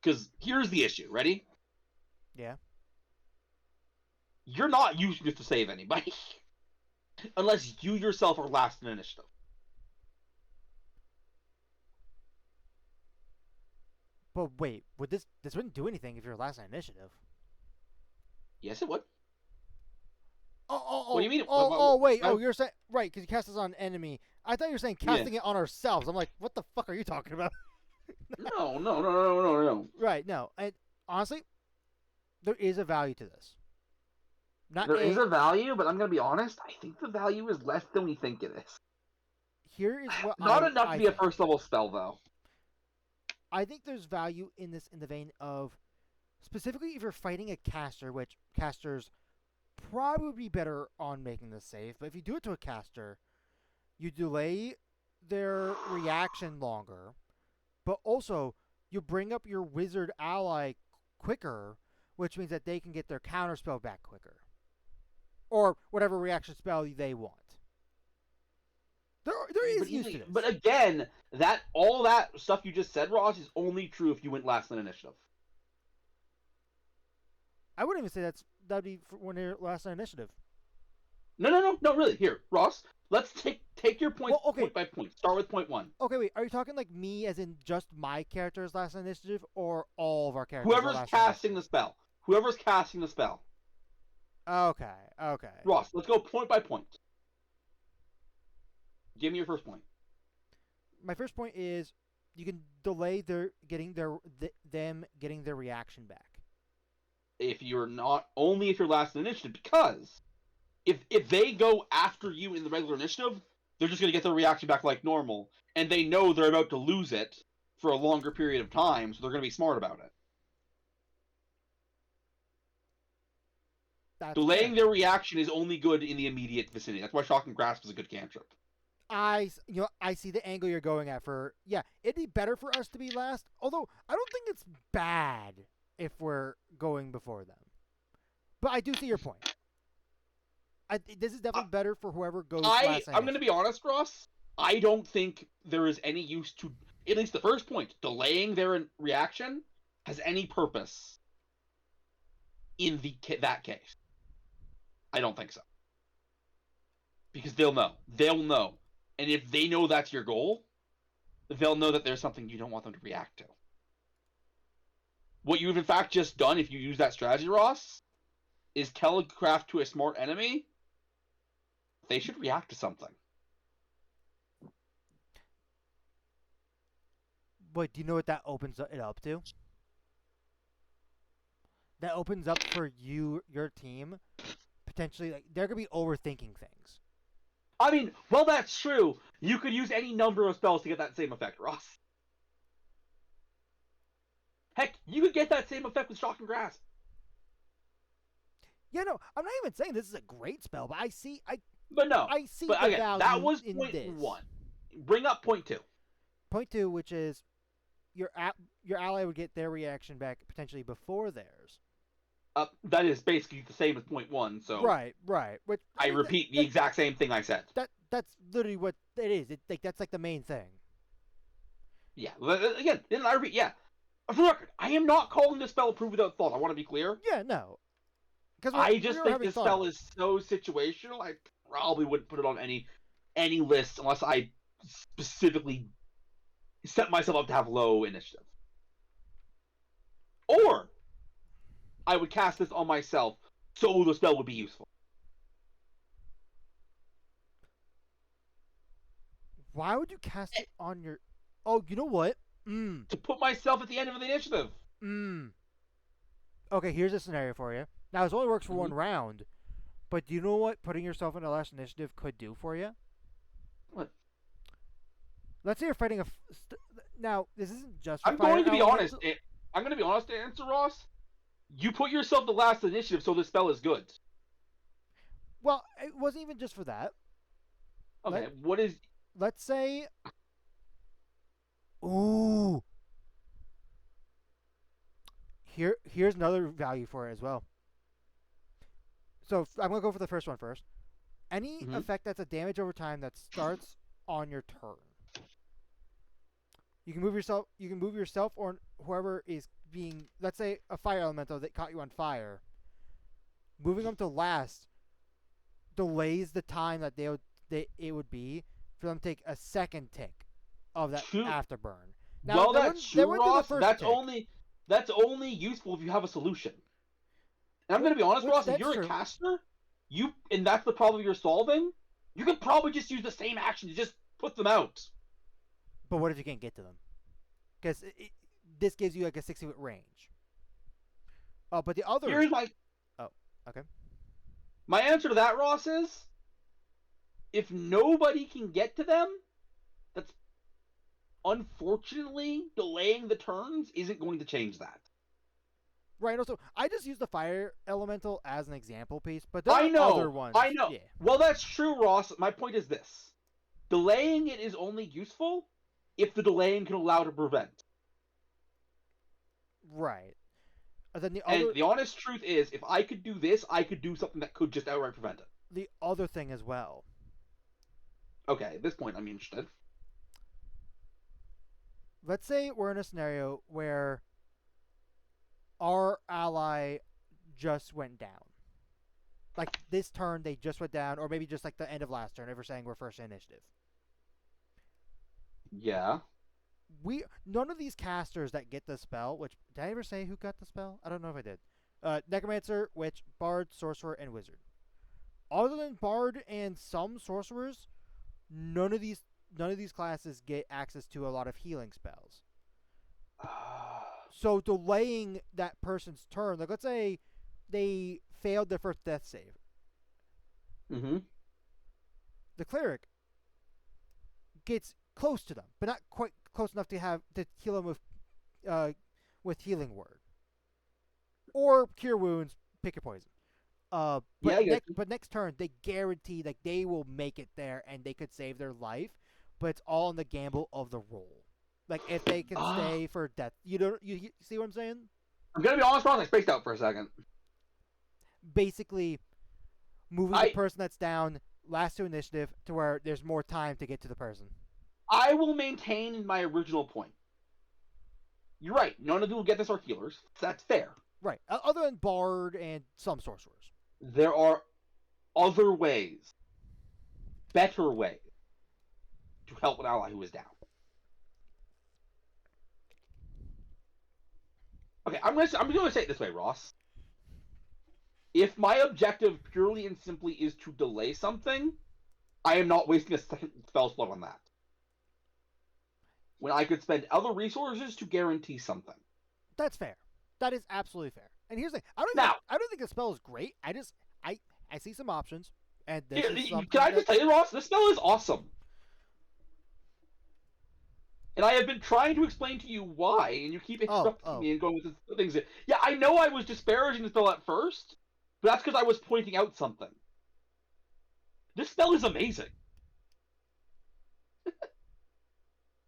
Because here's the issue. Ready? Yeah. You're not using this to save anybody. Unless you yourself are last in initiative. But wait, would this wouldn't do anything if you're last in initiative? Yes, it would. Oh, what do you mean? Wait. Oh, you're saying right because you cast this on an enemy. I thought you were saying casting it on ourselves. I'm like, what the fuck are you talking about? No. Right, no. And honestly, there is a value to this. There is a value, but I'm gonna be honest. I think the value is less than we think it is. Here is what Not enough to be a first level spell, though. I think there's value in this in the vein of, specifically if you're fighting a caster, which casters probably be better on making this save, but if you do it to a caster, you delay their reaction longer, but also you bring up your wizard ally quicker, which means that they can get their counter spell back quicker. Or whatever reaction spell they want. There is use to this. But again, all that stuff you just said, Ross, is only true if you went last in initiative. I wouldn't even say that'd be for when you're last in initiative. No, really. Here, Ross, let's take your points point by point. Start with point 1. Okay, wait. Are you talking like me, as in just my character's last in initiative, or all of our characters? Whoever's casting the spell. Whoever's casting the spell. Okay. Ross, let's go point by point. Give me your first point. My first point is you can delay them getting their reaction back. If you're last in initiative, because if they go after you in the regular initiative, they're just going to get their reaction back like normal, and they know they're about to lose it for a longer period of time, so they're going to be smart about it. Delaying their reaction is only good in the immediate vicinity. That's why Shock and Grasp is a good cantrip. I see the angle you're going at it'd be better for us to be last, although I don't think it's bad if we're going before them. But I do see your point. This is definitely better for whoever goes last. I'm going to be honest, Ross. I don't think there is any use to, at least the first point, delaying their reaction has any purpose in that case. I don't think so. Because they'll know. And if they know that's your goal, they'll know that there's something you don't want them to react to. What you've in fact just done, if you use that strategy, Ross, is telegraph to a smart enemy they should react to something. But do you know what that opens it up to? That opens up for your team, potentially, like, they're going to be overthinking things. I mean, well, that's true. You could use any number of spells to get that same effect, Ross. Heck, you could get that same effect with Shock and Grasp. Yeah, no, I'm not even saying this is a great spell, but I see But no. the again, value that was in point this. 1. Bring up point 2. Point 2, which is your ally would get their reaction back potentially before theirs. That is basically the same as point 1, so... Right. Which, I repeat the exact same thing I said. That's literally what it is. That's like the main thing. Yeah, again, I repeat, yeah. For the record, I am not calling this spell Prove Without Thought. I want to be clear. Yeah, no. I just think this spell is so situational, I probably wouldn't put it on any list unless I specifically set myself up to have low initiative. Or I would cast this on myself so the spell would be useful. Why would you cast it on your... Oh, you know what? To put myself at the end of the initiative. Okay, here's a scenario for you. Now, it only works for one round, but do you know what putting yourself in the last initiative could do for you? What? Let's say you're fighting now, this isn't just. I'm going to be honest. I'm going to be honest to answer, Ross. You put yourself the last initiative, so this spell is good. Well, it wasn't even just for that. Okay, what is? Let's say. Ooh. Here's another value for it as well. So I'm gonna go for the first one first. Any effect that's a damage over time that starts on your turn. You can move yourself or whoever is being, let's say, a fire elemental that caught you on fire. Moving them to last delays the time that it would be for them to take a second tick of that afterburn. Now, well, that's true, Ross. That's only useful if you have a solution. And I'm going to be honest, Ross. If you're a caster, and that's the problem you're solving, you could probably just use the same action to just put them out. But what if you can't get to them? Because this gives you like a 60-foot range. Oh, but the other... Here's my... Oh, okay. My answer to that, Ross, is... if nobody can get to them, that's... unfortunately, delaying the turns isn't going to change that. Right, also, I just use the fire elemental as an example piece, but there are other ones. I know. Yeah. Well, that's true, Ross. My point is this. Delaying it is only useful if the delaying can allow to prevent. Right. And then the honest truth is, if I could do this, I could do something that could just outright prevent it. The other thing as well. Okay, at this point, I'm interested. Let's say we're in a scenario where our ally just went down. Like, this turn, they just went down, or maybe just like the end of last turn, if we're saying we're first initiative. Yeah. None of these casters that get the spell, which, did I ever say who got the spell? I don't know if I did. Necromancer, Witch, Bard, Sorcerer, and Wizard. Other than Bard and some Sorcerers, none of these classes get access to a lot of healing spells. So delaying that person's turn, like let's say they failed their first death save. The cleric gets close to them, but not quite close enough to heal them with healing word or cure wounds. Pick your poison. But next turn they guarantee like they will make it there and they could save their life, but it's all in the gamble of the roll. Like if they can stay for death, you see what I'm saying? I'm gonna be honest, Ross. I spaced out for a second. Basically, moving the person that's down last to initiative to where there's more time to get to the person. I will maintain my original point. You're right. None of them will get this are healers. That's fair. Right. Other than Bard and some sorcerers. There are other ways, better ways, to help an ally who is down. Okay, I'm going to say it this way, Ross. If my objective purely and simply is to delay something, I am not wasting a second spell slot on that. when I could spend other resources to guarantee something. That's fair. That is absolutely fair. And here's the thing: Now, I don't think the spell is great. I see some options, and this here, is can something I just tell you, Ross? This spell is awesome. And I have been trying to explain to you why, and you keep interrupting me and going with the things. Yeah, I know I was disparaging the spell at first, but that's because I was pointing out something. This spell is amazing.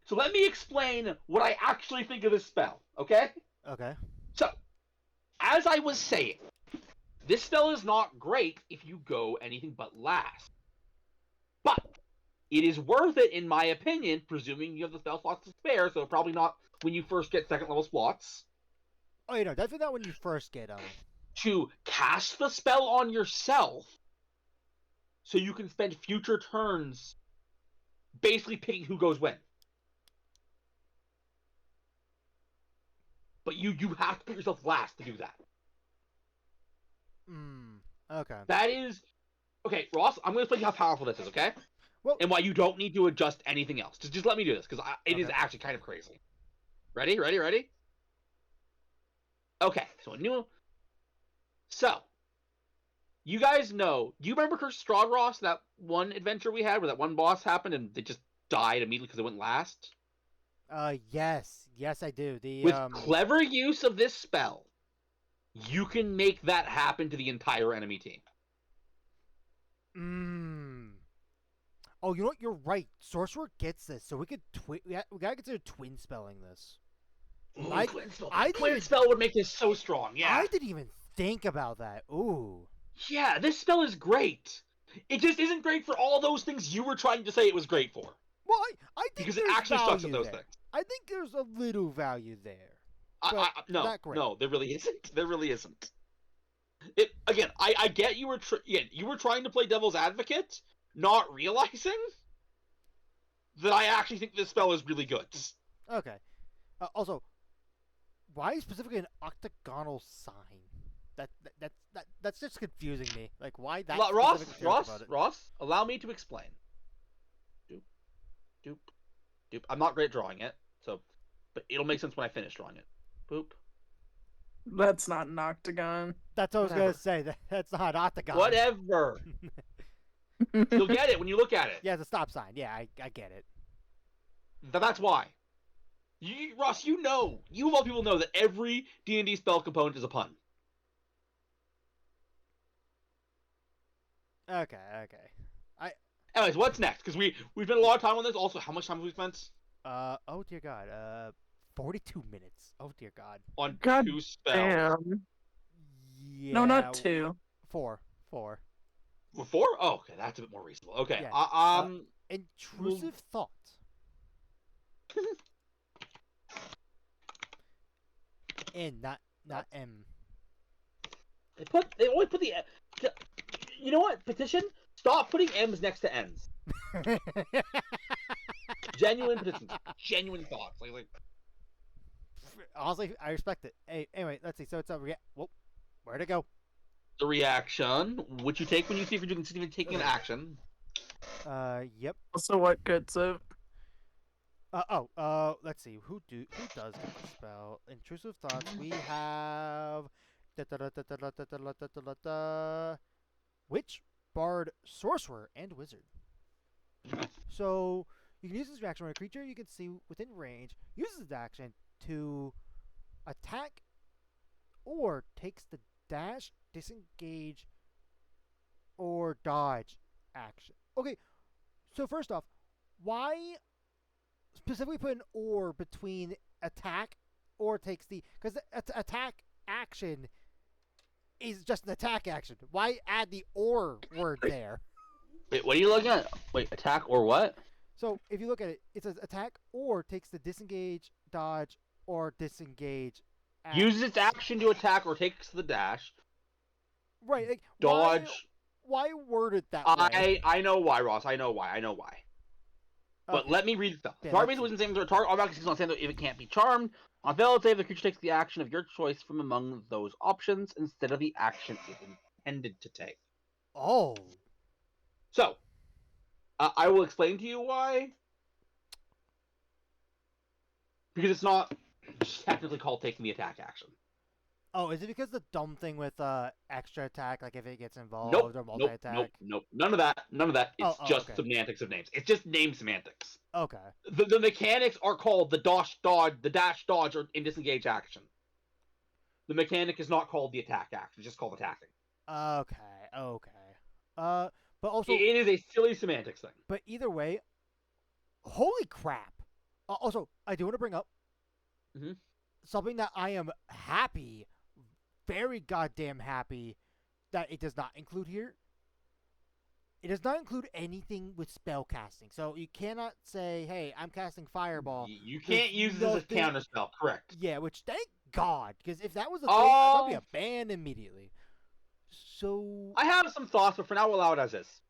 So let me explain what I actually think of this spell, okay? Okay. So, as I was saying, this spell is not great if you go anything but last. But it is worth it, in my opinion, presuming you have the spell slots to spare, so probably not when you first get second level slots. Oh, definitely not when you first get them. To cast the spell on yourself, so you can spend future turns basically picking who goes when. But you have to put yourself last to do that. Okay. That is... Okay, Ross, I'm going to explain you how powerful this is, okay? Well, and why you don't need to adjust anything else. Just let me do this, because it is actually kind of crazy. Ready? Okay, So, you guys know... Do you remember Curse of Strahd, Ross? That one adventure we had where that one boss happened and they just died immediately because it went last? Yes. Yes, I do. With clever use of this spell, you can make that happen to the entire enemy team. Oh, you know what? You're right. Sorcerer gets this, so we could we gotta consider twin spelling this. Ooh, twin spell would make this so strong. Yeah, I didn't even think about that. Ooh. Yeah, this spell is great. It just isn't great for all those things you were trying to say it was great for. Well, I think because it actually sucks at those things. I think there's a little value there. No, there really isn't. There really isn't. I get you were trying to play devil's advocate, not realizing that I actually think this spell is really good. Okay. Also, why specifically an octagonal sign? That's just confusing me. Like, why that? Ross, allow me to explain. Doop. I'm not great at drawing it, but it'll make sense when I finish drawing it. Boop. That's not an octagon. That's what I was gonna say. That's not octagon. Whatever. You'll get it when you look at it. Yeah, it's a stop sign. Yeah, I get it. That's why. Ross, you of all people know that every D&D spell component is a pun. Okay. Anyways, what's next? Because we've spent a lot of time on this. Also, how much time have we spent? Oh dear God. 42 minutes. Oh dear God. On God 2 spells. Damn. Yeah. No, not 2. 4. 4? Oh, okay, that's a bit more reasonable. Okay. Yeah. Intrusive thought. N, not M. They only put the... You know what? Petition? Stop putting M's next to N's. Genuine petitions. Genuine thoughts. Like... Honestly, I respect it. Hey, anyway, let's see. So it's a where'd it go? The reaction, which you take when you see if you're considering taking an action. Yep. Also, what gets it? Let's see. Who does get the spell? Intrusive thoughts. We have Witch, Bard, Sorcerer, and Wizard. So you can use this reaction when a creature you can see within range uses its action to attack or takes the dash, disengage, or dodge action. Okay, so first off, why specifically put an or between attack or takes the... Because the attack action is just an attack action. Why add the or word there? Wait, what are you looking at? Wait, attack or what? So if you look at it, it says attack or takes the disengage, dodge, or disengage action. Uses its action to attack or takes the dash. Right, like dodge. Why word it that way? I know why, Ross. I know why. But let me read the spell. Target means within saving throw. Target automatically succeeds on saving throw if it can't be charmed. On failed save, the creature takes the action of your choice from among those options instead of the action it intended to take. Oh. So, I will explain to you why. because it's not technically called taking the attack action. Oh, is it because the dumb thing with extra attack, like if it gets involved Nope, or nope, multi-attack? nope, nope. None of that. None of that. It's just okay. semantics of names. It's just name semantics. Okay. The mechanics are called the dash dodge, or in disengage action. The mechanic is not called the attack action. It's just called attacking. Okay. But also, It is a silly semantics thing. but either way, holy crap! Also, I do want to bring up Mhm. something that I am happy, very goddamn happy, that it does not include here. It does not include anything with spell casting. So you cannot say, "Hey, I'm casting Fireball." You can't use this as a nothing- counter spell, correct? Yeah, which thank God, because if that was a thing, I'd be Oh. banned immediately. So, I have some thoughts, but for now, we'll allow it as is.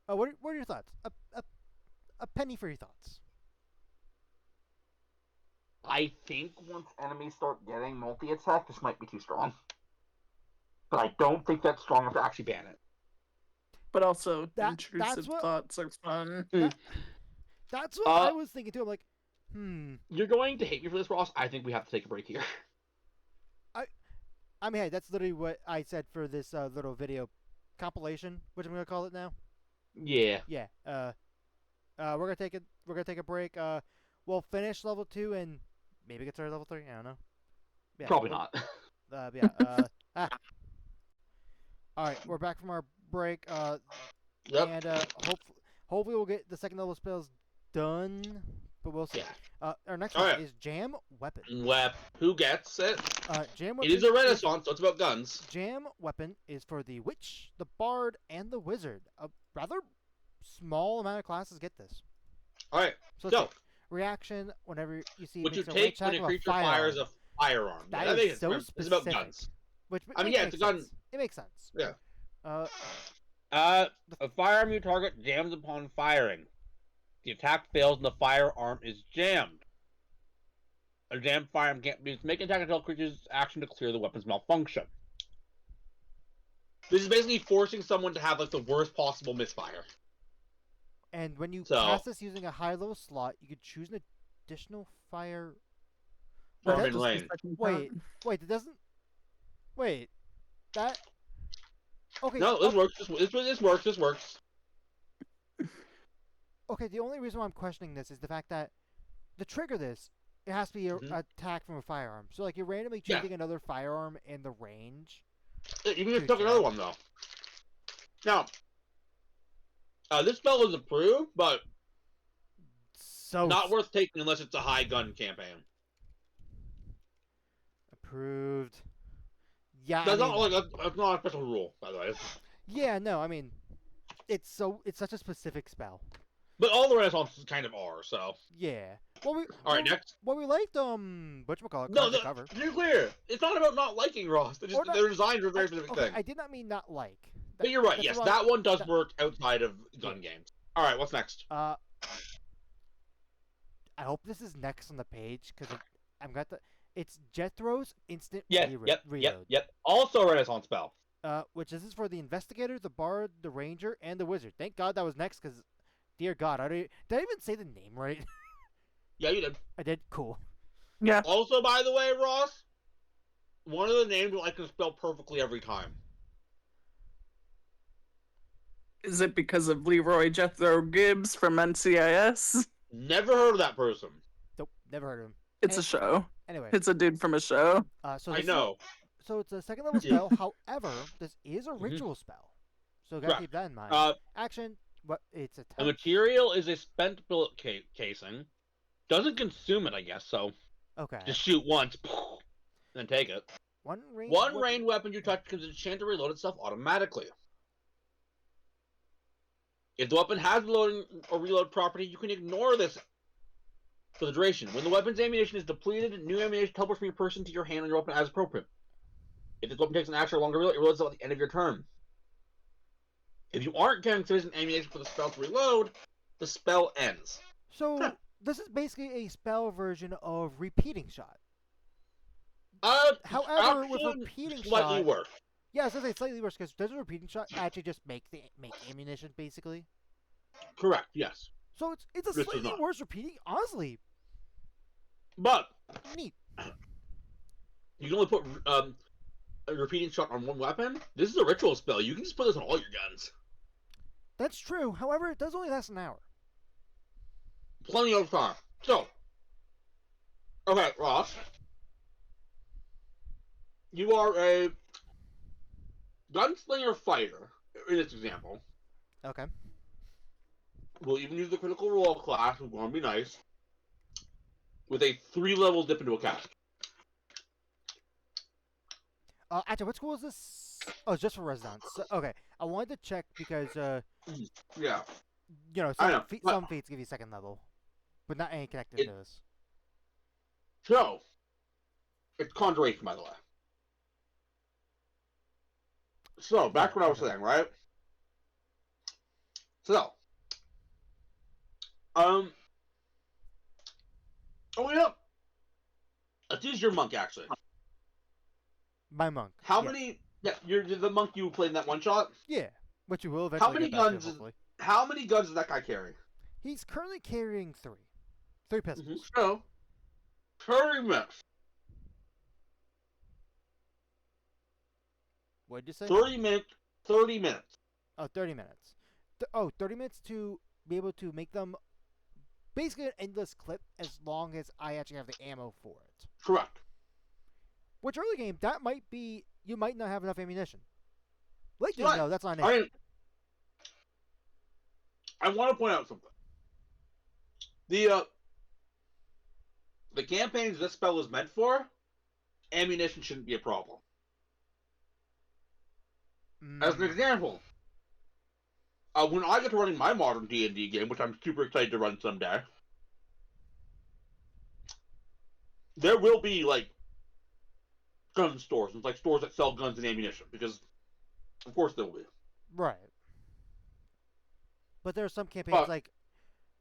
what are your thoughts? A penny for your thoughts. I think once enemies start getting multi-attack, this might be too strong. But I don't think that's strong enough to actually ban it. But also, That's intrusive what- thoughts are fun. That's what I was thinking too. I'm like, You're going to hate me for this, Ross. I think we have to take a break here. I mean, hey, that's literally what I said for this little video compilation, which I'm gonna call it now. Yeah. Yeah. We're gonna take a break. We'll finish level 2 and maybe get started level 3. I don't know. Yeah, Probably not. Yeah. All right, we're back from our break. Yep. And hopefully we'll get the second level spells done, but we'll see. Yeah. Our next All one right. is Jam Weapon. Who gets it? Jam It Weapon is a renaissance, so it's about guns. Jam Weapon is for the Witch, the Bard, and the Wizard. A rather small amount of classes get this. Alright, So go. reaction whenever you see What you makes a take right when a attack of creature firearm, fires a firearm. That Yeah, is makes so sense. It's about specific. guns. Which I mean, it yeah, makes it's a gun. sense. It makes sense. Yeah. Uh, A firearm you target jams upon firing. The attack fails and the firearm is jammed. A jammed firearm can't be used to make an attack until creature's action to clear the weapon's malfunction. This is basically forcing someone to have like the worst possible misfire. and when you So- cast this using a high level slot, you could choose an additional fire. From That- in range. Wait, it doesn't. Wait, that. Okay. No, this works. This works. Okay, the only reason why I'm questioning this is the fact that to trigger this, it has to be an attack from a firearm. So, like, you're randomly Yeah. choosing another firearm in the range. You can just Dude, pick yeah. another one though. Now, this spell is approved, but So not worth taking unless it's a high gun campaign. approved. Yeah, That's I not mean, like that's not a special rule, by the way. yeah, no, I mean, it's such a specific spell. But all the Renaissances kind of are. So, Yeah. Well, all right, next. Well, we liked whatchamacallit, No, Cards to Cover. to be clear, it's not about not liking Ross. They're Or not- they're designed for a very specific Okay, thing. I did not mean not like. But you're right. that's Yes, why- that one does that- work outside of gun games. All right, what's next? I hope this is next on the page because I'm got the. It's Jethro's instant reload. Yep. Also a Renaissance spell. Which this is for the investigator, the bard, the ranger, and the wizard. Thank God that was next, because, dear God, did I even say the name right? Yeah, you did. I did. Cool. Yeah. Also, by the way, Ross, one of the names I can spell perfectly every time. Is it because of Leroy Jethro Gibbs from NCIS? Never heard of that person. Nope, never heard of him. It's a show. Anyway, It's a dude from a show. so I this is know. so it's a second level spell. However, this is a ritual spell, so gotta Correct. keep that in mind. A Action. What? It's a touch. material is a spent bullet casing. Doesn't consume it, I guess. So Okay. just shoot once, then take it. One range. One ranged weapon you touch can enchant to reload itself automatically. If the weapon has loading or reload property, you can ignore this for the duration. When the weapon's ammunition is depleted, new ammunition teleports from your person to your hand on your weapon as appropriate. If this weapon takes an action or longer reload, it reloads at the end of your turn. If you aren't carrying sufficient ammunition for the spell to reload, the spell ends. So this is basically a spell version of repeating shot. However, with actually repeating slightly shot, worse. yeah, I was gonna say slightly worse because does a repeating shot actually just make ammunition basically? Correct. Yes. So it's a This is slightly not. worse repeating. Honestly, But Neat. you can only put a repeating shot on one weapon. This is a ritual spell. You can just put this on all your guns. That's true. However, it does only last an hour. Plenty of time. So, okay, Ross. You are a gunslinger fighter, in this example. Okay. We'll even use the critical role class, we're going to be nice, with a 3-level dip into a cask. Actually, what school is this? Oh, it's just for residents. So, okay. I wanted to check because, Yeah, you know, I know, but- some feats give you second level, but not any connected to this. So, it's conjuration, by the way. So, back to what I was saying, right? So, oh yeah, let's use your monk, actually. My monk. How yes. many, yeah, you're the monk you played in that one shot? Yeah, which you will eventually many get back guns to, is- hopefully. How many guns does that guy carry? He's currently carrying 3. 3 pistols. So, 30 minutes. What did you say? 30 minutes. 30 minutes. Oh, 30 minutes. 30 minutes to be able to make them basically an endless clip as long as I actually have the ammo for it. Correct. Which early game, that might be, you might not have enough ammunition. Late game, Right. no, that's not an I issue. mean, I want to point out something. The campaigns this spell is meant for, ammunition shouldn't be a problem. As an example, when I get to running my modern D&D game, which I'm super excited to run someday, there will be, like, gun stores, and like stores that sell guns and ammunition, because, of course, there will be. Right. But there are some campaigns like,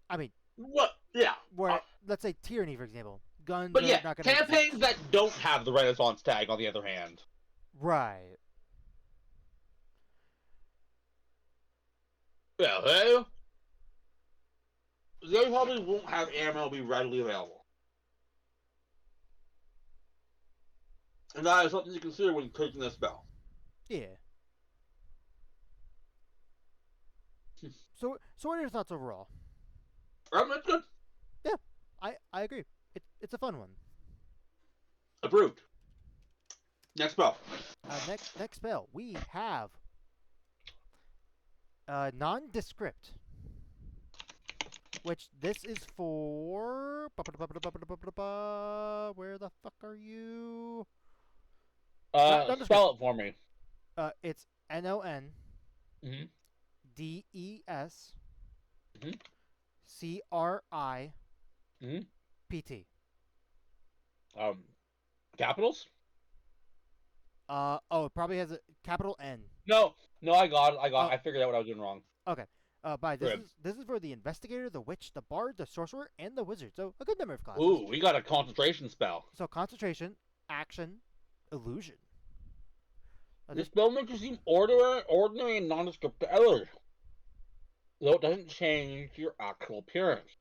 I mean, What? Yeah. where, let's say Tyranny, for example. Guns But are yeah, not going to campaigns that don't have the Renaissance tag, on the other hand. Right. Yeah, they probably won't have ammo be readily available. And that is something to consider when taking this spell. Yeah. So what are your thoughts overall? That's good. I agree. It's a fun one. Approved. Next spell. Next spell, we have nondescript, which this is for. Where the fuck are you? Spell it for me. It's NON Mhm. DES Mhm. CRI Mhm. PT. Capitals? It probably has a capital N. No, I got it. Oh. I figured out what I was doing wrong. This is for the investigator, the witch, the bard, the sorcerer, and the wizard. So a good number of classes. Ooh, we got a concentration spell. So concentration, action, illusion. This spell makes you seem ordinary and nondescript to others, though it doesn't change your actual appearance.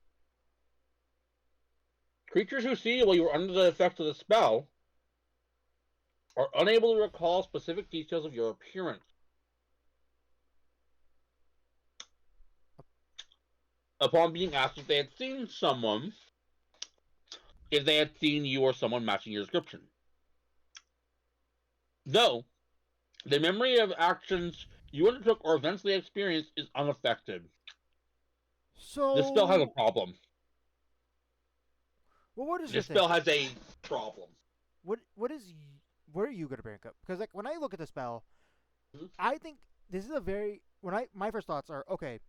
Creatures who see you while you are under the effects of the spell are unable to recall specific details of your appearance. Upon being asked if they had seen someone, if they had seen you or someone matching your description. Though, the memory of actions you undertook or events they experienced is unaffected. So This spell has a problem. Well, what is This your spell thing? has a problem. What are you gonna bring up? Because like when I look at the spell, Mhm. I think this is a very my first thoughts are okay.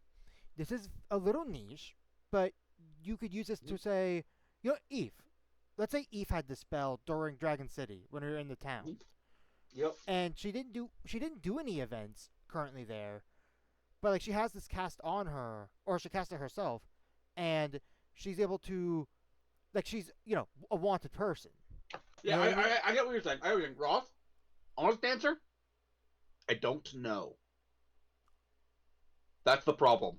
This is a little niche, but you could use this to say, you know, Eve. Let's say Eve had this spell during Dragon City when we were in the town, Yep. and she didn't do any events currently there, but like she has this cast on her, or she cast it herself, and she's able to, like she's a wanted person. Yeah, You know what I mean? I get what you're saying. I get what you're saying. Ross, honest answer, I don't know. That's the problem.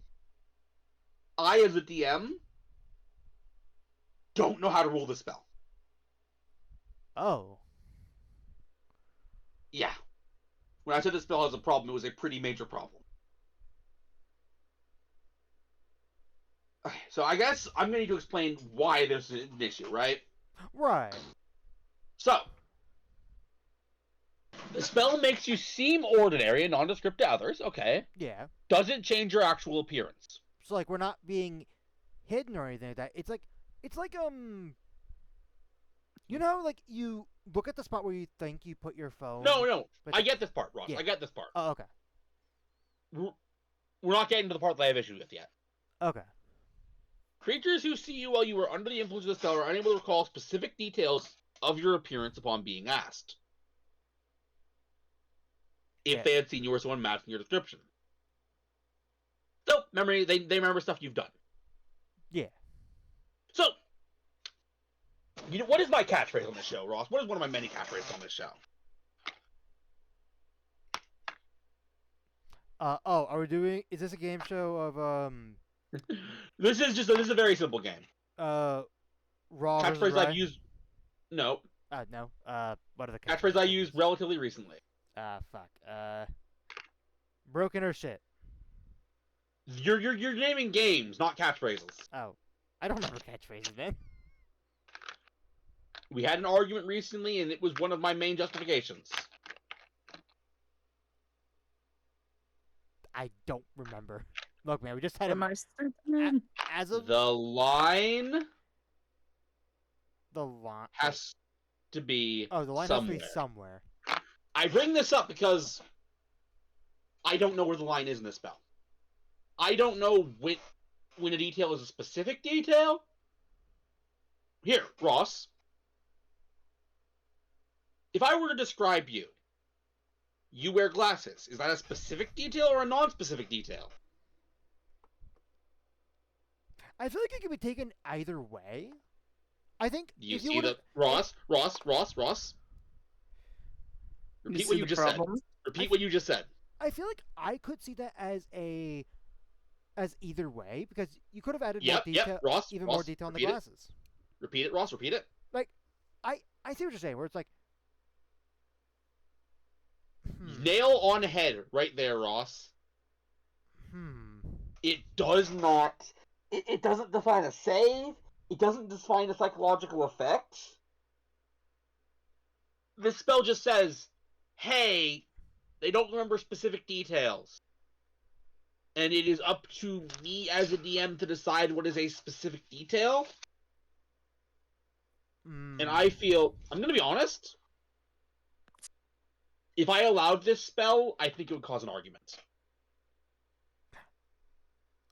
I, as a DM, don't know how to rule this spell. Oh. Yeah. When I said this spell has a problem, it was a pretty major problem. Okay, so I guess I'm going to need to explain why there's an issue, right? Right. So, the spell makes you seem ordinary and nondescript to others, okay. Yeah. Doesn't change your actual appearance. So like we're not being hidden or anything like that. It's like you know, like you look at the spot where you think you put your phone. No, but I get this part, Ross. Yeah. I get this part. Oh, okay. We're not getting to the part that I have issues with yet. Okay. Creatures who see you while you are under the influence of the spell are unable to recall specific details of your appearance upon being asked. If Yeah. they had seen you or someone matching your description. So, memory, they remember stuff you've done. Yeah. So, you know, what is my catchphrase on this show, Ross? What is one of my many catchphrases on this show? Are we doing? Is this a game show of This is a very simple game. raw versus Catchphrase rye? I've used. No. No. What are the Catchphrase I used relatively recently. Fuck. Broken or shit. You're naming games, not catchphrases. Oh, I don't remember catchphrases, man. We had an argument recently, and it was one of my main justifications. I don't remember. Look, man, we just had Am a I stupid? as of The line the line. has to be Oh, the line somewhere. has to be somewhere. I bring this up because I don't know where the line is in this spell. I don't know when a detail is a specific detail. Here, Ross. If I were to describe you, you wear glasses. Is that a specific detail or a non-specific detail? I feel like it could be taken either way. I think You if see you the Ross. Repeat what you just said. Repeat what you just said. I feel like I could see that as either way because you could have added Yep, more detail, yep, Ross. even Ross, more detail in the repeat it. glasses. Repeat it, Ross. Repeat it. I see what you're saying. Where it's like, Nail on head right there, Ross. It does not. It doesn't define a save. It doesn't define a psychological effect. This spell just says, hey, they don't remember specific details. And it is up to me as a DM to decide what is a specific detail. And I feel, I'm going to be honest, if I allowed this spell, I think it would cause an argument.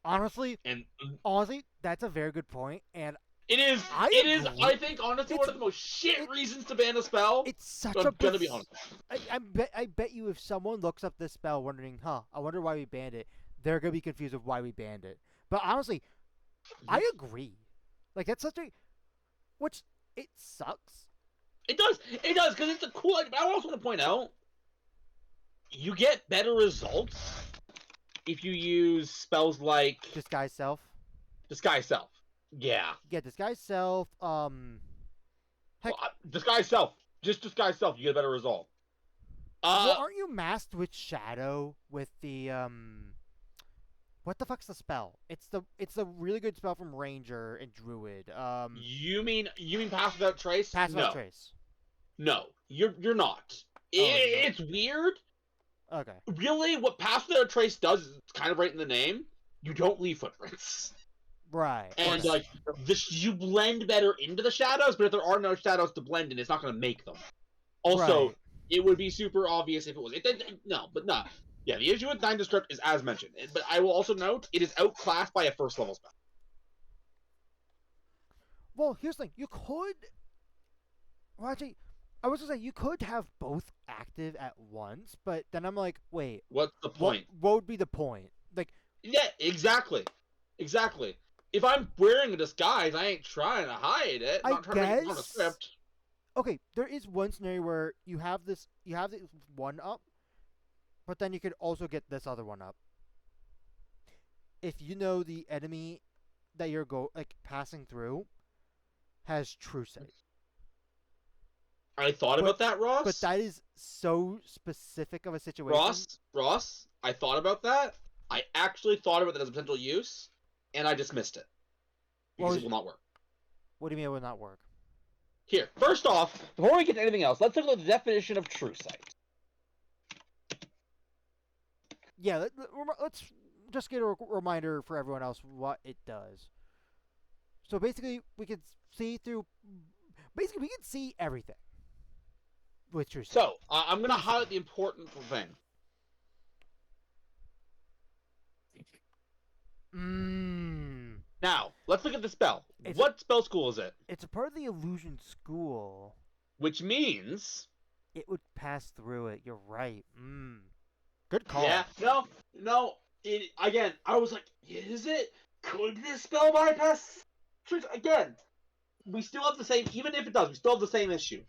honestly, And that's a very good point, and it is, I agree. I think, honestly, one of the most shit reasons to ban a spell. It's such I'm a gonna be honest. I bet you if someone looks up this spell wondering, I wonder why we banned it, they're gonna be confused of why we banned it. But honestly, I agree. Like that's such a, which it sucks. It does, because it's a cool. I also want to point out, you get better results if you use spells like Disguise self. Disguise Self. Yeah. Yeah, disguise self. Heck, Well, Disguise Self. Just Disguise Self. You get a better result. well, aren't you masked with shadow with the What the fuck's the spell? It's the really good spell from Ranger and Druid. You mean Pass Without Trace? Pass No. Without Trace. No, you're not. It's weird. Okay. Really, what Pass Without Trace does is it's kind of right in the name. You don't leave footprints. Right. And okay. like you blend better into the shadows, but if there are no shadows to blend in, it's not going to make them. Also, Right. it would be super obvious if it was. No. Yeah, the issue with Nondescript is as mentioned, but I will also note it is outclassed by a first level spell. Well, here's the thing. You could. Well, actually, I was gonna say you could have both active at once, but then I'm like, wait. What's the point? What would be the point? Like. Yeah, exactly. If I'm wearing a disguise, I ain't trying to hide it. I'm not trying to make it on a script. Okay, there is one scenario where you have this one up, but then you could also get this other one up. If you know the enemy that you're passing through has true sight. I thought But- about that, Ross. But that is so specific of a situation. Ross, I thought about that. I actually thought about that as a potential use, and I dismissed it because Well, it will not work. What do you mean it would not work? Here, first off, before we get to anything else, let's look at the definition of true sight. Yeah, let's just get a reminder for everyone else what it does. So basically, we can see through. Basically, we can see everything with true sight. So, I'm going to highlight the important thing. Now, let's look at the spell. What spell school is it? It's a part of the illusion school. Which means... It would pass through it. You're right. Good call. Yeah, no. Again, I was like, is it? Could this spell bypass? Again, we still have the same, even if it does, we still have the same issue.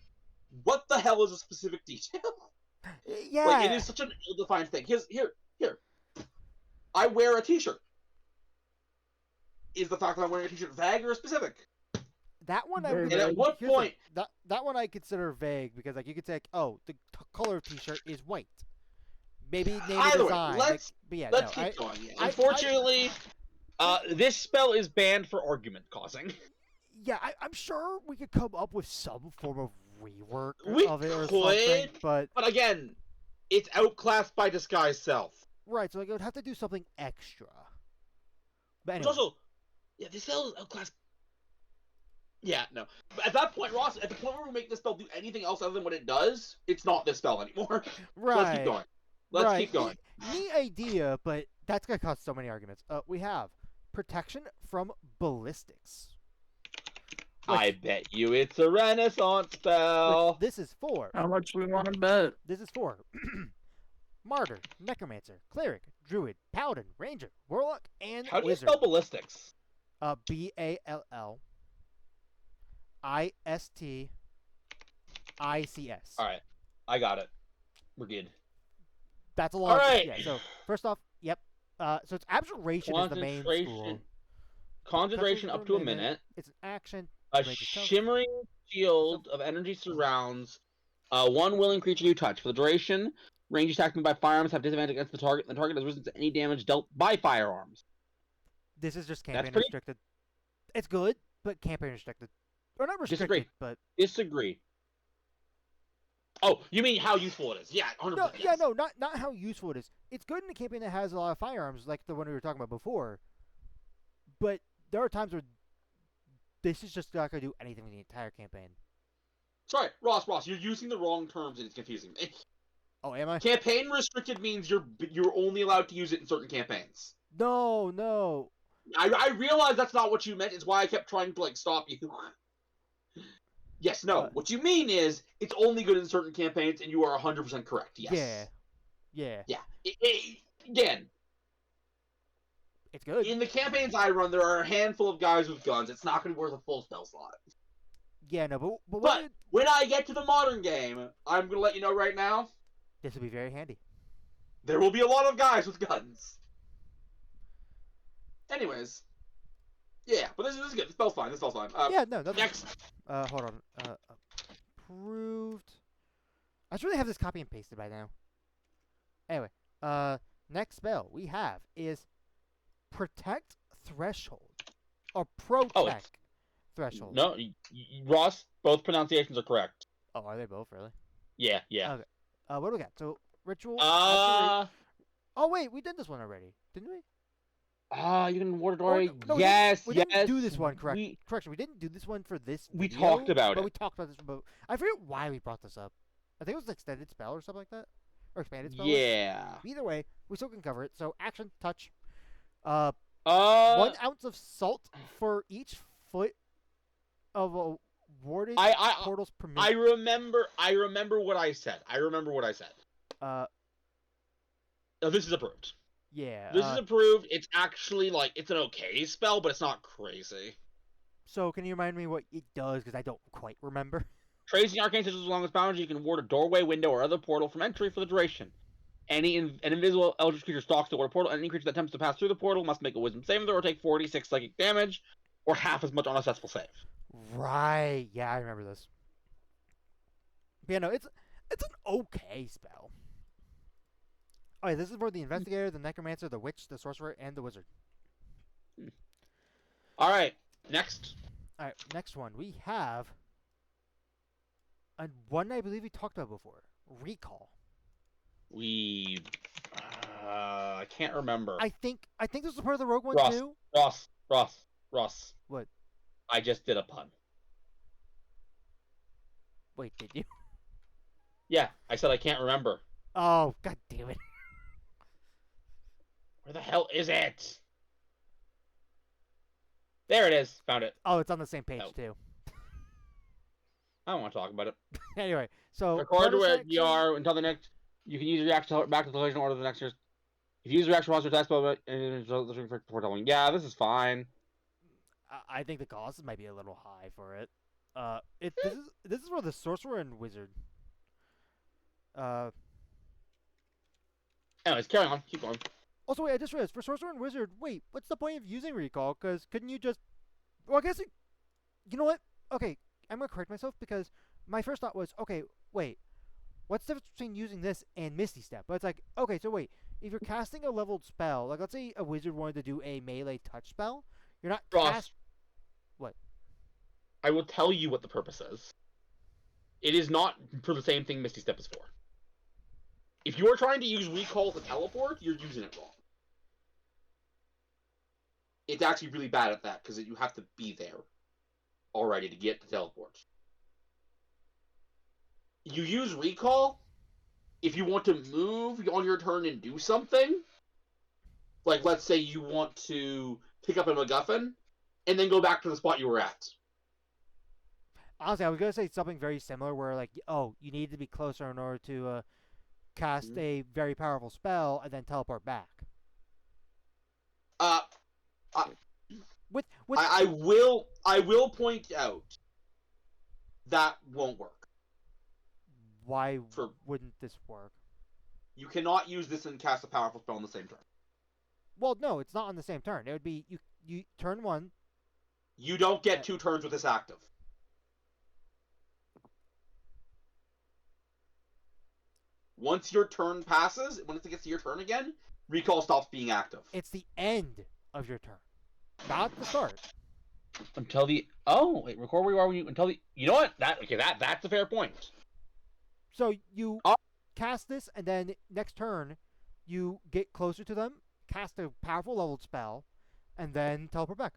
What the hell is a specific detail? Yeah. Like, it is such an ill-defined thing. Here. I wear a t-shirt. Is the fact that I'm wearing a t-shirt vague or specific? That one I Very would. And at what point... That one I consider vague because like you could say, oh, the color of t-shirt is white. Maybe name a Either design. way, let's keep going. Unfortunately, this spell is banned for argument causing. Yeah, I'm sure we could come up with some form of rework We of it or could, something, but again, it's outclassed by disguise self. right, so like, it would have to do something extra. But Which anyway, also, yeah, this spell is outclassed. Yeah, no. But at that point, Ross, at the point where we make this spell do anything else other than what it does, it's not this spell anymore. right. So let's keep going. Let's keep going. Neat idea, but that's gonna cause so many arguments. We have protection from ballistics. I bet you it's a Renaissance spell. Which this is for. How much we want to bet? This is for Martyr, Necromancer, Cleric, Druid, Paladin, Ranger, Warlock, and How do you Wizard. spell ballistics? BALLISTICS. Alright, I got it. We're good. That's a lot. Alright. Yeah, so first off, yep. So it's Abjuration is the main school. Concentration up to a minute. It's an action. A Range of stealth. shimmering shield of energy surrounds one willing creature you touch. For the duration, range attacking by firearms have disadvantage against the target, and the target has risen to any damage dealt by firearms. This is just That's campaign pretty- restricted. It's good, but campaign restricted. Or not restricted, Disagree. but Disagree. Oh, you mean how useful it is? Yeah, 100%. no, yes. yeah, no, not how useful it is. It's good in a campaign that has a lot of firearms, like the one we were talking about before. But there are times where this is just not gonna do anything in the entire campaign. Sorry, Ross, you're using the wrong terms and it's confusing me. Oh, am I? Campaign restricted means you're only allowed to use it in certain campaigns. No. I realize that's not what you meant. It's why I kept trying to like stop you. Yes, no. What you mean is it's only good in certain campaigns, and you are 100% correct. Yes. Yeah. Again, It's good. in the campaigns I run, there are a handful of guys with guns. It's not going to be worth a full spell slot. Yeah, no, but But when I get to the modern game, I'm going to let you know right now, this would be very handy. there will be a lot of guys with guns. Anyways. Yeah, but this is good. This spell's fine. Yeah, no, that's Next. hold on. Approved. I should really have this copy and pasted by now. Anyway, next spell we have is Protect Threshold. Or Protect Threshold. No, Ross, both pronunciations are correct. Oh, are they both really? Yeah. Okay. What do we got? So ritual. Uh, Oh wait, we did this one already, didn't we? you can ward a doorway. No, Yes, we yes. didn't do this one. We Correction. We didn't do this one for this. We video, talked about but it. we talked about this. But I forget why we brought this up. I think it was an extended spell or something like that, or expanded spell. Yeah. Either way, we still can cover it. So action, touch. 1 ounce of salt for each foot of a warded portals per minute. I remember what I said. Oh, this is approved. Yeah. This is approved. It's actually like it's an okay spell, but it's not crazy. So can you remind me what it does? Because I don't quite remember. Tracing arcane sigils along its boundaries, you can ward a doorway, window, or other portal from entry for the duration. An invisible eldritch creature stalks toward a portal, and any creature that attempts to pass through the portal must make a wisdom saving throw or take 46 psychic damage, or half as much on a successful save. Right. Yeah, I remember this. Yeah, no, it's an okay spell. Oh, yeah, this is for the investigator, the necromancer, the witch, the sorcerer, and the wizard. All right, next. All right, next one we have one I believe we talked about before. Recall. We. I can't remember. I think this was part of the Rogue One Ross, too. Ross. What? I just did a pun. Wait, did you? Yeah, I said I can't remember. Oh, god damn it! Where the hell is it? There it is. Found it. Oh, it's on the same page No. too. I don't want to talk about it. Anyway, so Record bonus where action- you are until the next. You can use your reaction back to the collision order of the next year's. If you use your reaction monster attack spell before telling. Yeah, this is fine. I think the cost might be a little high for it. This is for the sorcerer and wizard. Anyways, carry on. Keep going. Also, wait, I just realized for sorcerer and wizard. Wait, what's the point of using recall? Because couldn't you just? Well, I guess you know what? Okay, I'm gonna correct myself because my first thought was, okay, wait, what's the difference between using this and Misty Step? But it's like, okay, so wait, if you're casting a leveled spell, like let's say a wizard wanted to do a melee touch spell, you're not Ross. What? I will tell you what the purpose is. It is not for the same thing Misty Step is for. If you are trying to use recall to teleport, you're using it wrong. It's actually really bad at that because you have to be there already to get to teleport. You use recall if you want to move on your turn and do something. Like, let's say you want to pick up a MacGuffin and then go back to the spot you were at. Honestly, I was gonna say something very similar, where like, oh, you need to be closer in order to cast a very powerful spell and then teleport back. With I will point out that won't work. why wouldn't this work? You cannot use this and cast a powerful spell on the same turn. Well, no, it's not on the same turn. It would be you turn one. You don't get 2 turns with this active. Once your turn passes, once it gets to your turn again, recall stops being active. It's the end of your turn, not the start. Until the record where you are when you until the you know what that's a fair point. So you cast this, and then next turn, you get closer to them, cast a powerful leveled spell, and then teleport back.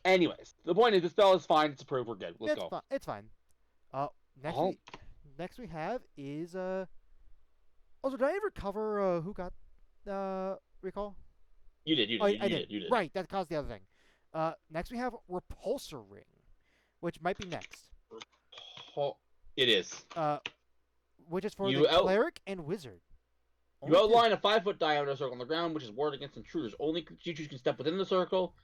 Anyways, the point is the spell is fine. It's approved. We're good. Let's go. It's fine. Next we have is Also, did I ever cover who got recall? You did. I did. Right, that caused the other thing. Next we have repulsor ring, which might be next. It is. Which is for the cleric and wizard. You outline a 5-foot diameter circle on the ground, which is warded against intruders. Only creatures can step within the circle.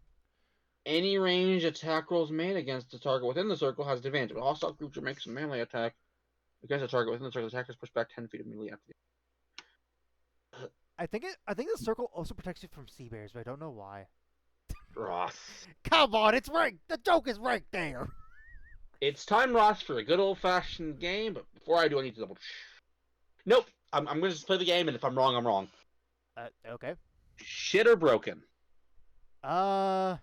Any ranged attack rolls made against the target within the circle has advantage. If a hostile creature makes a melee attack against the target within the circle, the attacker is pushed back 10 feet immediately after the. I think the circle also protects you from sea bears, but I don't know why. Ross. Come on, it's right. The joke is right there. It's time, Ross, for a good old-fashioned game. But before I do, I need to double. Nope. I'm gonna just play the game, and if I'm wrong, I'm wrong. Okay. Shit or broken. Okay,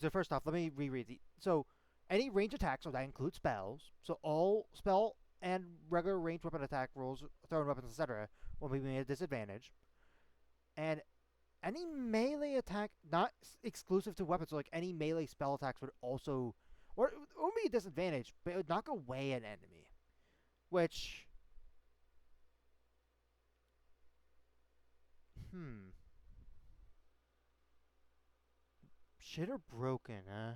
so first off, let me reread the. So, any range attacks, so that includes spells. So all spell and regular range weapon attack rolls, thrown weapons, etc., will be made at disadvantage. And any melee attack, not exclusive to weapons, so like any melee spell attacks would also, or it would be a disadvantage, but it would knock away an enemy, which. Shit or broken, huh?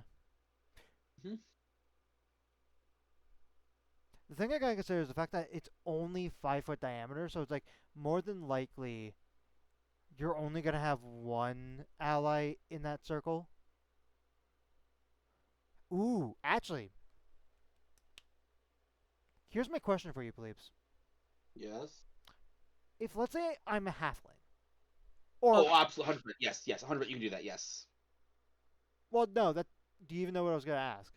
Mm-hmm. The thing I gotta consider is the fact that it's only 5-foot diameter, so it's like more than likely you're only gonna have one ally in that circle. Ooh, actually, here's my question for you, plebes. Yes. If let's say I'm a halfling, absolutely, 100%. Yes, 100%. You can do that. Yes. Well, no. That. Do you even know what I was gonna ask?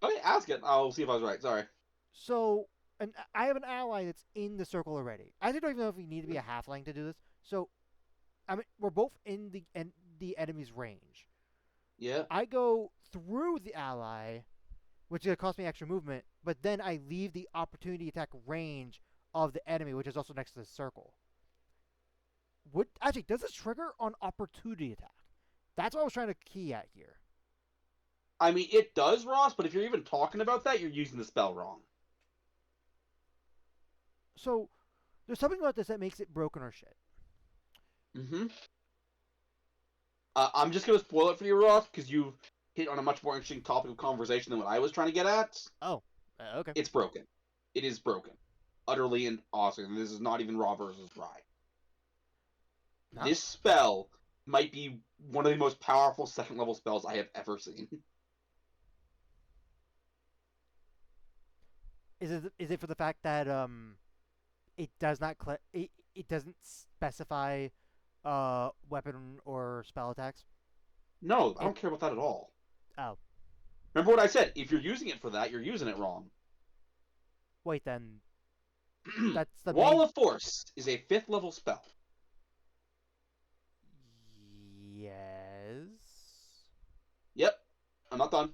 Okay, ask it. I'll see if I was right. Sorry. So, and I have an ally that's in the circle already. I don't even know if we need to be a halfling to do this. So, I mean, we're both in the enemy's range. Yeah. I go through the ally, which is gonna cost me extra movement, but then I leave the opportunity attack range of the enemy, which is also next to the circle. Would actually does this trigger on opportunity attack? That's what I was trying to key at here. I mean, it does, Ross, but if you're even talking about that, you're using the spell wrong. So there's something about this that makes it broken or shit. Mm-hmm. I'm just going to spoil it for you, Ross, because you've hit on a much more interesting topic of conversation than what I was trying to get at. Oh, okay. It's broken. It is broken. Utterly and awesome. And this is not even Raw versus Rye. No. This spell might be one of the most powerful second level spells I have ever seen. Is it for the fact that it does not it doesn't specify weapon or spell attacks? No, I don't care about that at all. Oh, Remember what I said? If you're using it for that, you're using it wrong. wait then. That's the Wall main... of Force is a 5th level spell. Yes. Yep. I'm not done.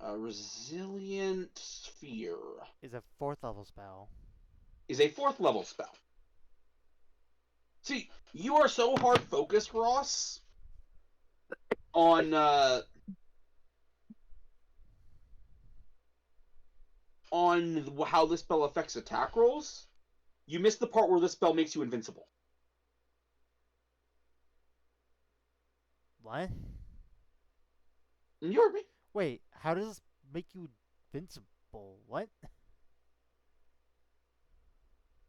Resilient Sphere Is a 4th level spell. is a 4th level spell. See, you are so hard focused, Ross, on how this spell affects attack rolls. You missed the part where this spell makes you invincible. What? You heard me. Wait, how does this make you invincible? What?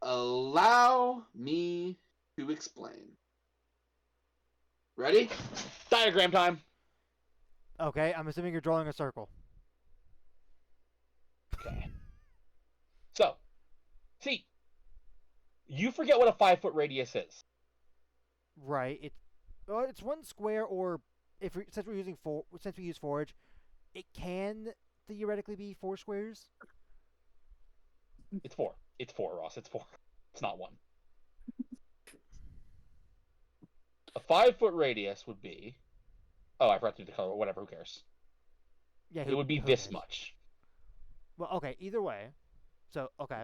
Allow me to explain. Ready? Diagram time. Okay, I'm assuming you're drawing a circle. Okay. So, see, you forget what a 5-foot radius is. Right. It's one square, or since we use forage, it can theoretically be 4 squares. It's 4. It's 4, Ross. It's 4. It's not 1. A 5-foot radius would be... Oh, I forgot to do the color. Whatever, who cares? Yeah, It would be who this cares? much. Well, okay. Either way, so okay.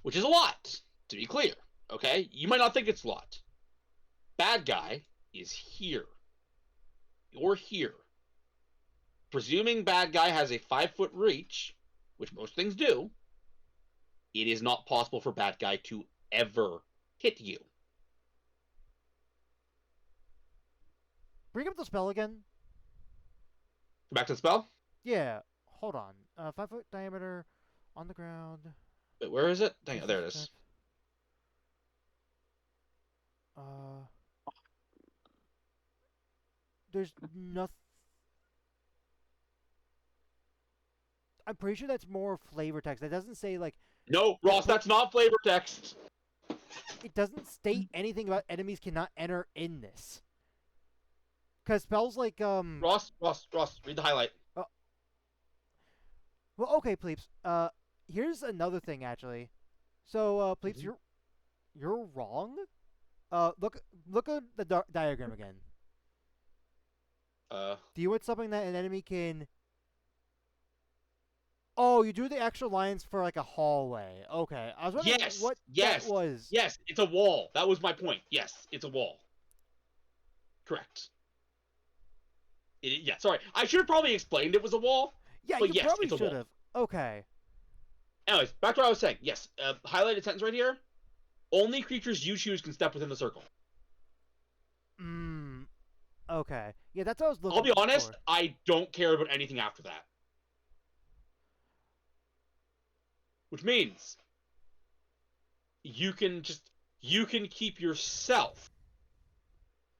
Which is a lot, to be clear. Okay? You might not think it's a lot. Bad guy is here. You're here. Presuming bad guy has a 5-foot reach, which most things do, it is not possible for bad guy to ever hit you. Bring up the spell again. Go back to the spell. Yeah. Hold on. 5-foot diameter on the ground. Wait, where is it? Dang it, there it is. There's nothing. I'm pretty sure that's more flavor text. It doesn't say like. No, Ross, that's not flavor text. It doesn't state anything about enemies cannot enter in this. Because spells like Ross, read the highlight. Well, okay, Pleeps. Here's another thing actually. So, Pleeps, you're wrong. Look at the diagram again. Do you want something that an enemy can? Oh, you do the extra lines for like a hallway. Okay, I was wondering what that was. Yes, it's a wall. That was my point. Yes, it's a wall. Correct. Yeah, sorry. I should have probably explained it was a wall. Yeah, but you yes, probably it's a should wall. have. Okay. Anyways, back to what I was saying. Yes, highlighted sentence right here. Only creatures you choose can step within the circle. Okay. Yeah, that's what I was looking I'll be honest, for. I don't care about anything after that. Which means you can keep yourself,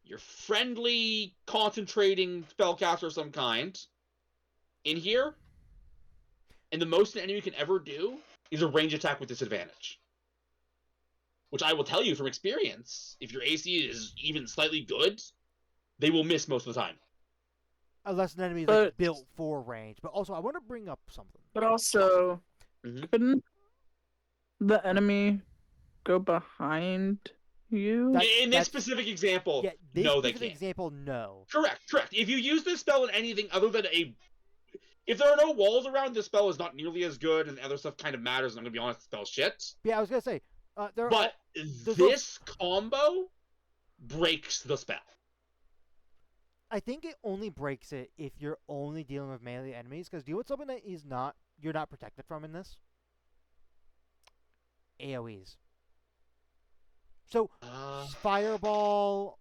your friendly, concentrating spellcaster of some kind, in here, and the most an enemy can ever do is a range attack with disadvantage. Which I will tell you from experience, if your AC is even slightly good, they will miss most of the time. unless an enemy is But- like built for range. But also, I want to bring up something. But also, Mhm. couldn't the enemy go behind you? That- In this that's- specific example, Yeah, this no, they specific can't. example, no. Correct. If you use this spell in anything other than if there are no walls around, this spell is not nearly as good, and the other stuff kind of matters. And I'm gonna be honest, the spell's shit. Yeah, I was gonna say, there. But there's this combo breaks the spell. I think it only breaks it if you're only dealing with melee enemies. Because deal with something that you're not protected from in this. AOE's. So fireball,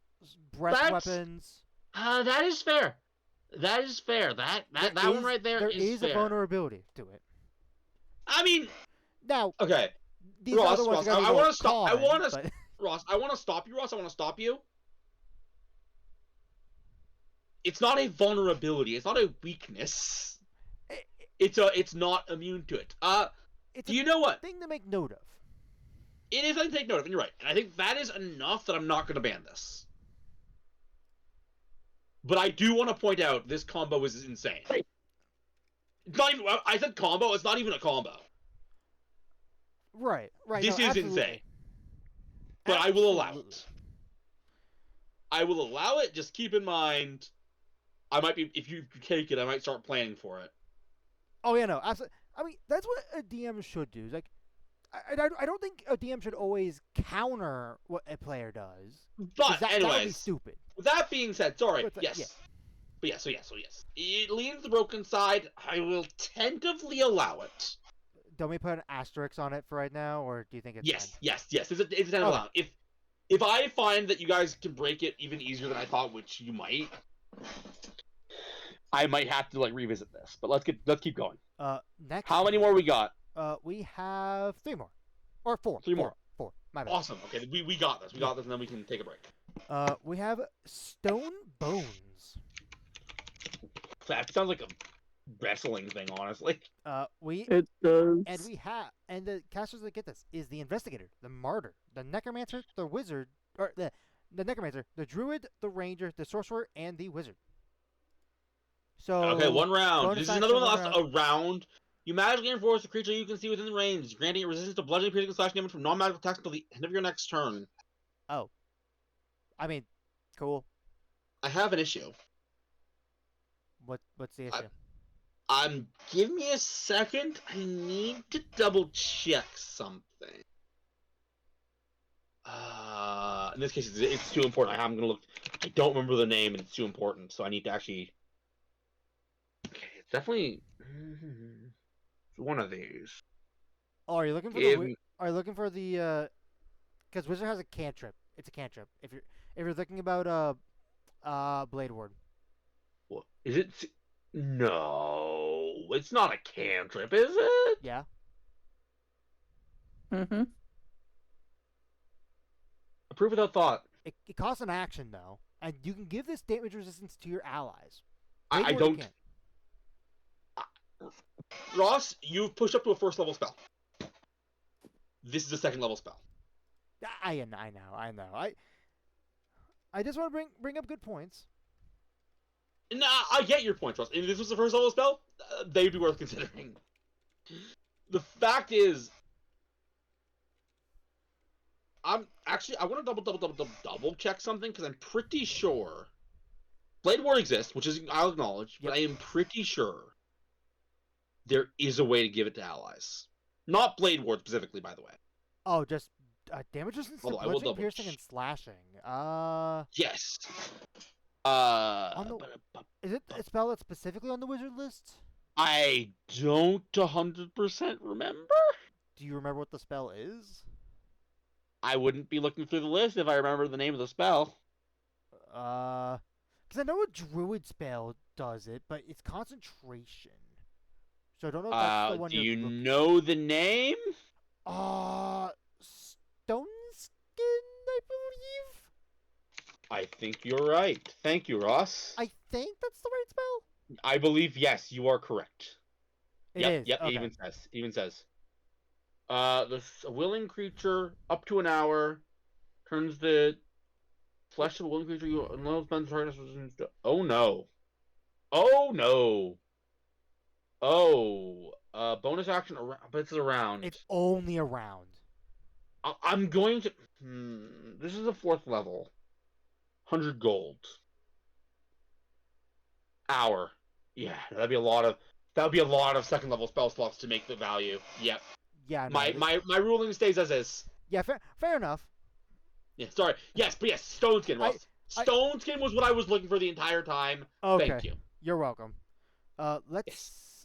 breath That's- weapons. That is fair. That is fair. That one right there is a fair. vulnerability to it. I mean, Now, okay, these Ross, other ones Ross, are gonna I be wanna more stop- I common, wanna but- Ross, I want to stop you, Ross. I want to stop you. It's not a vulnerability. It's not a weakness. It's not immune to it. It's Do you know what? thing to make note of. It is something to take note of, and you're right. And I think that is enough that I'm not going to ban this. But I do want to point out this combo is insane. It's not even. I said combo. It's not even a combo. Right. This no, is absolutely. insane. But I will allow Absolutely. it. I will allow it. Just keep in mind, I might be. If you take it, I might start planning for it. Oh yeah, no, absolutely. I mean, that's what a DM should do. Like, I don't think a DM should always counter what a player does. 'Cause But that would be anyways, stupid. with that being said, sorry. But, Yes. yeah. But yes. So yes. It leans the broken side. I will tentatively allow it. Don't we put an asterisk on it for right now, or do you think it's Yes. fine? It's a tentative Okay. allow. If I find that you guys can break it even easier than I thought, which you might, I might have to like revisit this. But let's keep going. Next. How many more we got? We have 3 more, or 4. Three more. 4. My bad. Awesome. Okay, we got this. We got this, and then we can take a break. We have stone bones. That sounds like a wrestling thing, honestly. It does. And the casters that get this is the investigator, the martyr, the necromancer, the wizard, or the necromancer, the druid, the ranger, the sorcerer, and the wizard. So Okay, one round. bonus This is action, another one one that lasts a round. You magically enforce a creature you can see within the range, granting it resistance to bludgeoning, piercing, slashing damage from non-magical attacks until the end of your next turn. I mean, cool. I have an issue. What's the issue? Give me a second. I need to double check something. In this case, it's too important. I'm gonna look. I don't remember the name, and it's too important, so I need to actually. Okay, it's definitely it's one of these. Oh, are you looking for are you looking for the because wizard has a cantrip. It's a cantrip. If you're thinking about Blade Ward. What is it? No, it's not a cantrip, is it? Yeah. Mm-hmm. Approve without thought. It costs an action though, and you can give this damage resistance to your allies. I Blade Ward don't. can't. Ross, you've pushed up to a first level spell. This is a second level spell. I know. I just want to bring up good points. Nah, I get your point, Ross. If this was the first level spell, they'd be worth considering. The fact is, I want to double check something because I'm pretty sure Blade Ward exists, which is I'll acknowledge, but I am pretty sure there is a way to give it to allies. Not Blade Ward specifically, by the way. Oh, just damage resistance to Hold on, I will bludgeoning, double piercing, and slashing. Yes. Is it a spell that's specifically on the wizard list? I don't 100% remember. Do you remember what the spell is? I wouldn't be looking through the list if I remember the name of the spell. Because I know a druid spell does it, but it's concentration. So I don't know if that's the one Do you're you looking. know the name? Stone Skin, I believe. I think you're right. Thank you, Ross. I think that's the right spell. I believe yes, you are correct. It Yep, is. yep. Okay. It even says. A willing creature up to an hour turns the flesh of a willing creature you unload spends hardness resistance to. Oh no. Oh no. Oh, bonus action around, but it's around. It's only a round. I'm going to. This is a 4th level. 100 gold. Hour. Yeah, that'd be a lot of. That would be a lot of 2nd level spell slots to make the value. Yep. Yeah, no, My ruling stays as is. yeah, fair enough. Yeah, sorry. Yes, but yes, Stone Skin, Ross. Stone Skin was what I was looking for the entire time. Okay, Thank you. You're welcome. Let's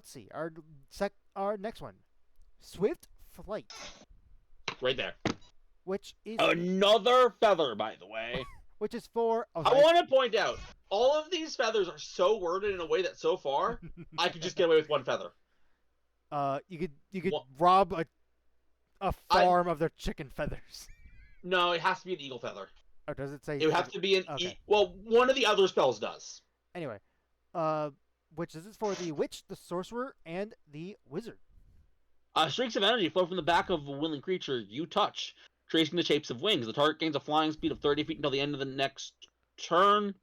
see our next one, Swift Flight, Right there. which is Another feather, by the way. which is for. Oh, I want to point out, all of these feathers are so worded in a way that so far, I could just get away with 1 feather. You could rob a farm of their chicken feathers. No, it has to be an eagle feather. Or does it say? It would have to be an okay. Well, one of the other spells does. Anyway, which is for the witch, the sorcerer, and the wizard. Streaks of energy flow from the back of a willing creature you touch, tracing the shapes of wings. The target gains a flying speed of 30 feet until the end of the next turn.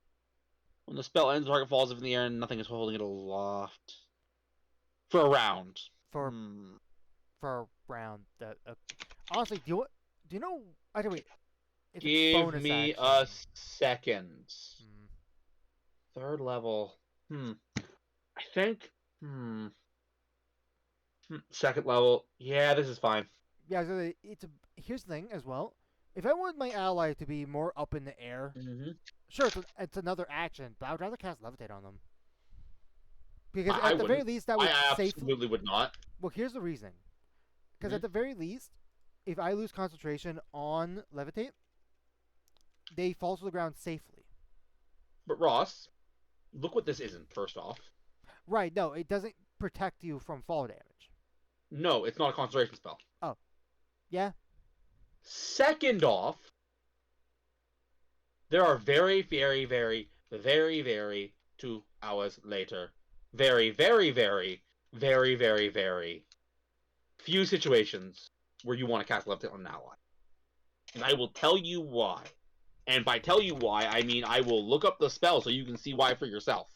When the spell ends, the target falls up in the air and nothing is holding it aloft. For a round. For a round. Honestly, do you know? I don't wait. It's Give me action. a second. 3rd level. I think. 2nd level. Yeah, this is fine. Yeah, so here's the thing as well. If I want my ally to be more up in the air, sure, it's another action, but I would rather cast Levitate on them. Because at the very least, that would I absolutely would not. Well, here's the reason. Because at the very least, if I lose concentration on Levitate, they fall to the ground safely. But Ross, look what this isn't, first off. Right, no, it doesn't protect you from fall damage. No, it's not a concentration spell. Oh. Yeah? Second off, there are very, very, very, very, very 2 hours later. Very, very, very, very, very, very few situations where you want to cast Levitate on an ally. And I will tell you why. And by tell you why, I mean I will look up the spell so you can see why for yourself.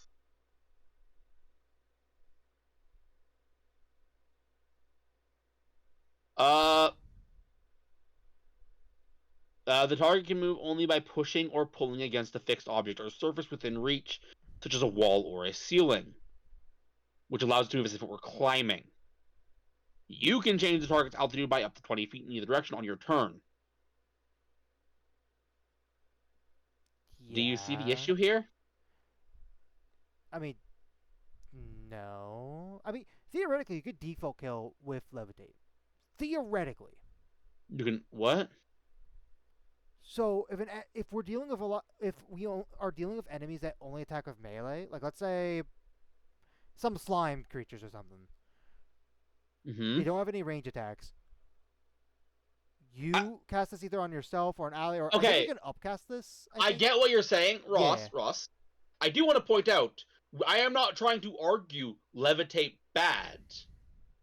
The target can move only by pushing or pulling against a fixed object or surface within reach, such as a wall or a ceiling, which allows it to move as if it were climbing. You can change the target's altitude by up to 20 feet in either direction on your turn. Yeah. Do you see the issue here? I mean, no. I mean, theoretically, you could default kill with Levitate. Theoretically. You can what? So if we're dealing with if we are dealing with enemies that only attack with melee, like let's say some slime creatures or something, they don't have any range attacks. You cast this either on yourself or an ally, or okay. You can upcast this. I get what you're saying, Ross. Yeah. Ross, I do want to point out, I am not trying to argue Levitate bad.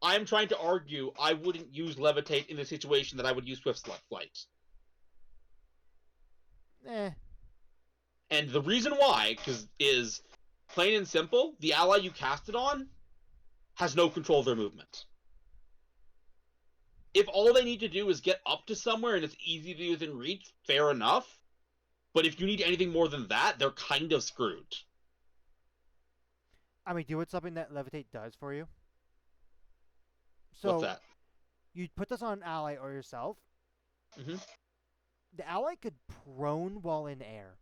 I am trying to argue I wouldn't use Levitate in the situation that I would use Swift Flight. And the reason why, is plain and simple, the ally you cast it on has no control of their movement. If all they need to do is get up to somewhere and it's easy to do within reach, fair enough. But if you need anything more than that, they're kind of screwed. I mean, do it something that Levitate does for you. So what's that? You put this on an ally or yourself. Mm-hmm. The ally could prone while in air.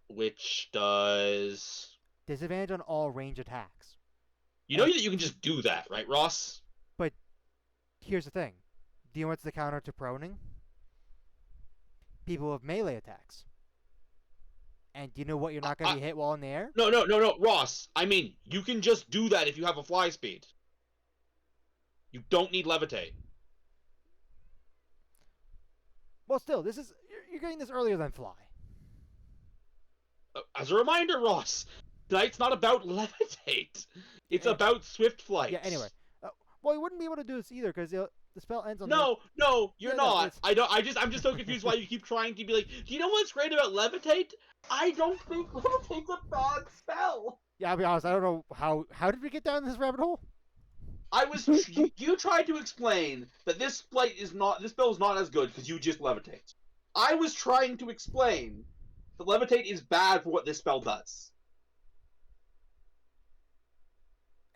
Which does... disadvantage on all range attacks. You know that you can just do that, right, Ross? But here's the thing. Do you know what's the counter to proning? People with melee attacks. And do you know what you're not going to be hit while in the air? No, Ross. I mean, you can just do that if you have a fly speed. You don't need Levitate. Well, still, you're getting this earlier than fly. As a reminder, Ross, tonight's not about Levitate. It's about Swift Flight. Yeah, anyway. Well, you wouldn't be able to do this either because the spell ends on. No, you're Yeah, no, not. it's- I don't. I'm just so confused why you keep trying to be like. Do you know what's great about levitate? I don't think levitate's a bad spell. Yeah, I'll be honest. I don't know how did we get down this rabbit hole? You tried to explain that this spell is not as good because you just levitate. I was trying to explain that levitate is bad for what this spell does.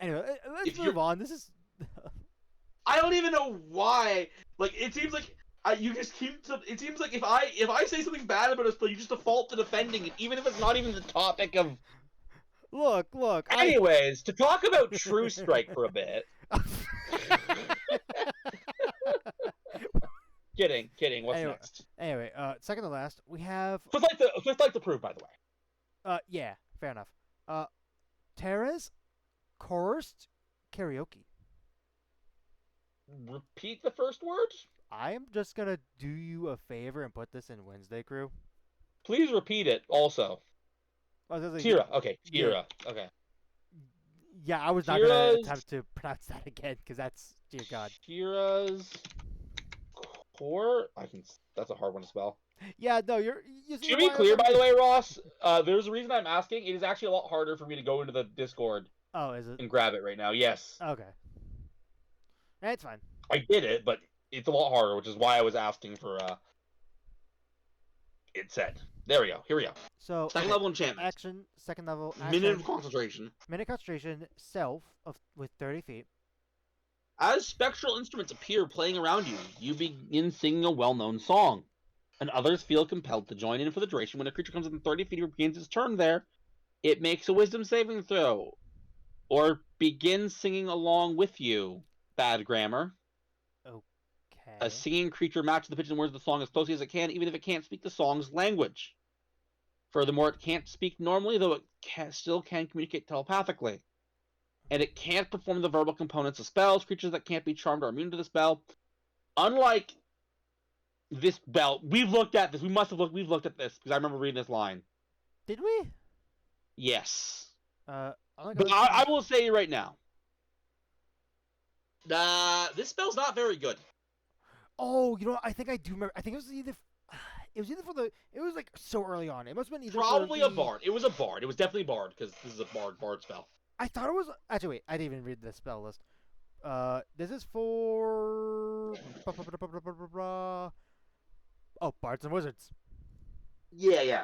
Anyway, let's If move you're- on. This is. I don't even know why. Like it seems like you just keep. It seems like if I say something bad about a spell, you just default to defending it, even if it's not even the topic of. Look. Anyways, to talk about True Strike for a bit. Kidding. What's Anyway. next? Anyway, second to last, we have. Just like the proof, by the way. Yeah, fair enough. Tara's Chorused Karaoke. Repeat the first word. I am just gonna do you a favor and put this in Wednesday Crew. Please repeat it. Also, Oh, there's a- Tira. Okay, Yeah. Tira. Okay. Yeah, I was not gonna Tira's- attempt to pronounce that again because that's dear God. Tira's core. That's a hard one to spell. Yeah, no, you see To be why clear, I'm- by the way, Ross, there's a reason I'm asking. It is actually a lot harder for me to go into the Discord Oh, is it? and grab it right now. Yes, Okay. It's fine. I did it, but it's a lot harder, which is why I was asking for. It said. There we go. Here we go. So Second okay, level enchantment. action, second level action, Minute of concentration. minute concentration, self with 30 feet. As spectral instruments appear playing around you, you begin singing a well-known song, and others feel compelled to join in for the duration. When a creature comes within 30 feet or begins its turn there, it makes a wisdom saving throw, or begins singing along with you. Bad grammar. Okay. A singing creature matches the pitch and words of the song as closely as it can, even if it can't speak the song's language. Furthermore, it can't speak normally, though it still can communicate telepathically. And it can't perform the verbal components of spells. Creatures that can't be charmed are immune to the spell. Unlike this spell, we've looked at this. We've looked at this because I remember reading this line. Did we? Yes, I'm gonna but go- I will say right now, this spell's not very good. Oh, you know what? I think I do remember. I think it was either. It was either for the. It was like so early on. It must have been either. Probably for a the, bard. It was a bard. It was definitely bard because this is a bard spell. I thought it was. Actually, wait. I didn't even read the spell list. This is for. Oh, bards and wizards. Yeah.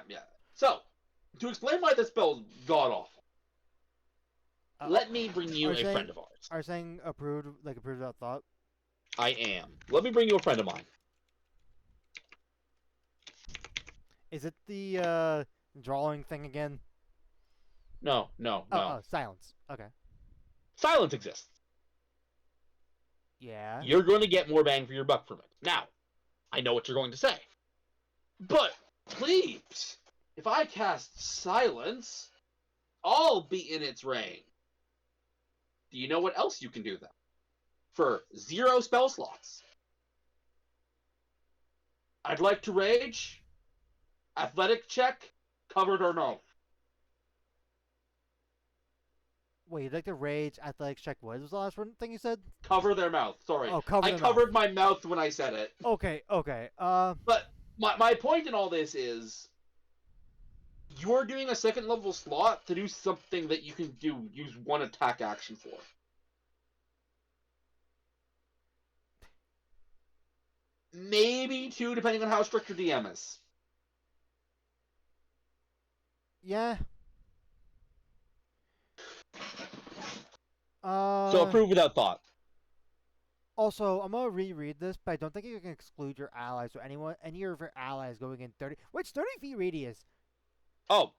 So, to explain why this spell is god awful, let me bring you are a saying- friend of ours. Are saying approved without thought? I am. Let me bring you a friend of mine. Is it the drawing thing again? No. Oh, silence. Okay. Silence exists. Yeah. You're going to get more bang for your buck from it. Now, I know what you're going to say. But, please, if I cast silence, I'll be in its range. Do you know what else you can do, then? For 0 spell slots. I'd like to rage. Athletic check, covered or no. Wait, you'd like to rage athletics check? What was the last one thing you said? Cover their mouth. Sorry. Oh, cover I their covered my mouth when I said it. Okay. But my point in all this is you're doing a second level slot to do something that you can use one attack action for. Maybe 2, depending on how strict your DM is. Yeah. So approve without thought. Also, I'm gonna reread this, but I don't think you can exclude your allies or any of your allies going in 30. Which 30 feet radius? Oh,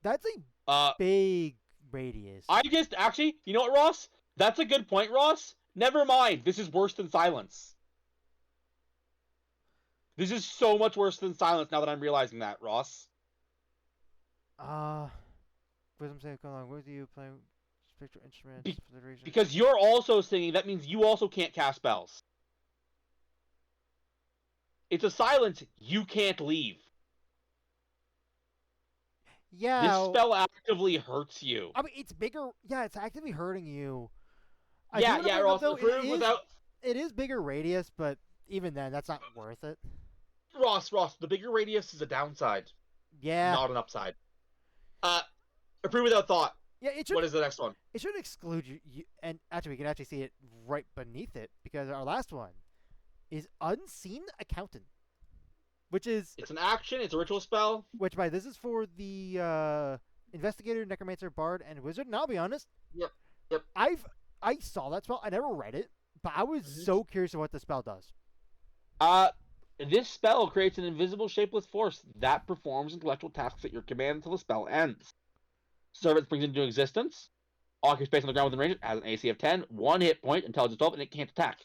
That's a big radius. I just actually, you know what, Ross? That's a good point, Ross. Never mind. This is worse than silence. This is so much worse than silence now that I'm realizing that, Ross. Wisdom save come along with you playing spectral instruments for the region. Because you're also singing, that means you also can't cast spells. It's a silence, you can't leave. Yeah. This spell actively hurts you. I mean, it's bigger. Yeah, it's actively hurting you. I do Yeah, want to yeah, bring up Ross. though, Approve without it is bigger radius, but even then, that's not worth it. Ross. The bigger radius is a downside, Yeah, not an upside. Uh, approve without thought. yeah. It should What is the next one? it should exclude you. And actually, we can actually see it right beneath it because our last one is Unseen Accountant, which is It's an action. It's a ritual spell. which by this is for the investigator, necromancer, bard, and wizard. And I'll be honest, Yep. Yep. I saw that spell. I never read it, but I was Mhm. so curious of what the spell does. This spell creates an invisible, shapeless force that performs intellectual tasks at your command until the spell ends. Servant springs into existence. Occupies space on the ground within range. It has an AC of 10, 1 hit point, intelligence 12, and it can't attack.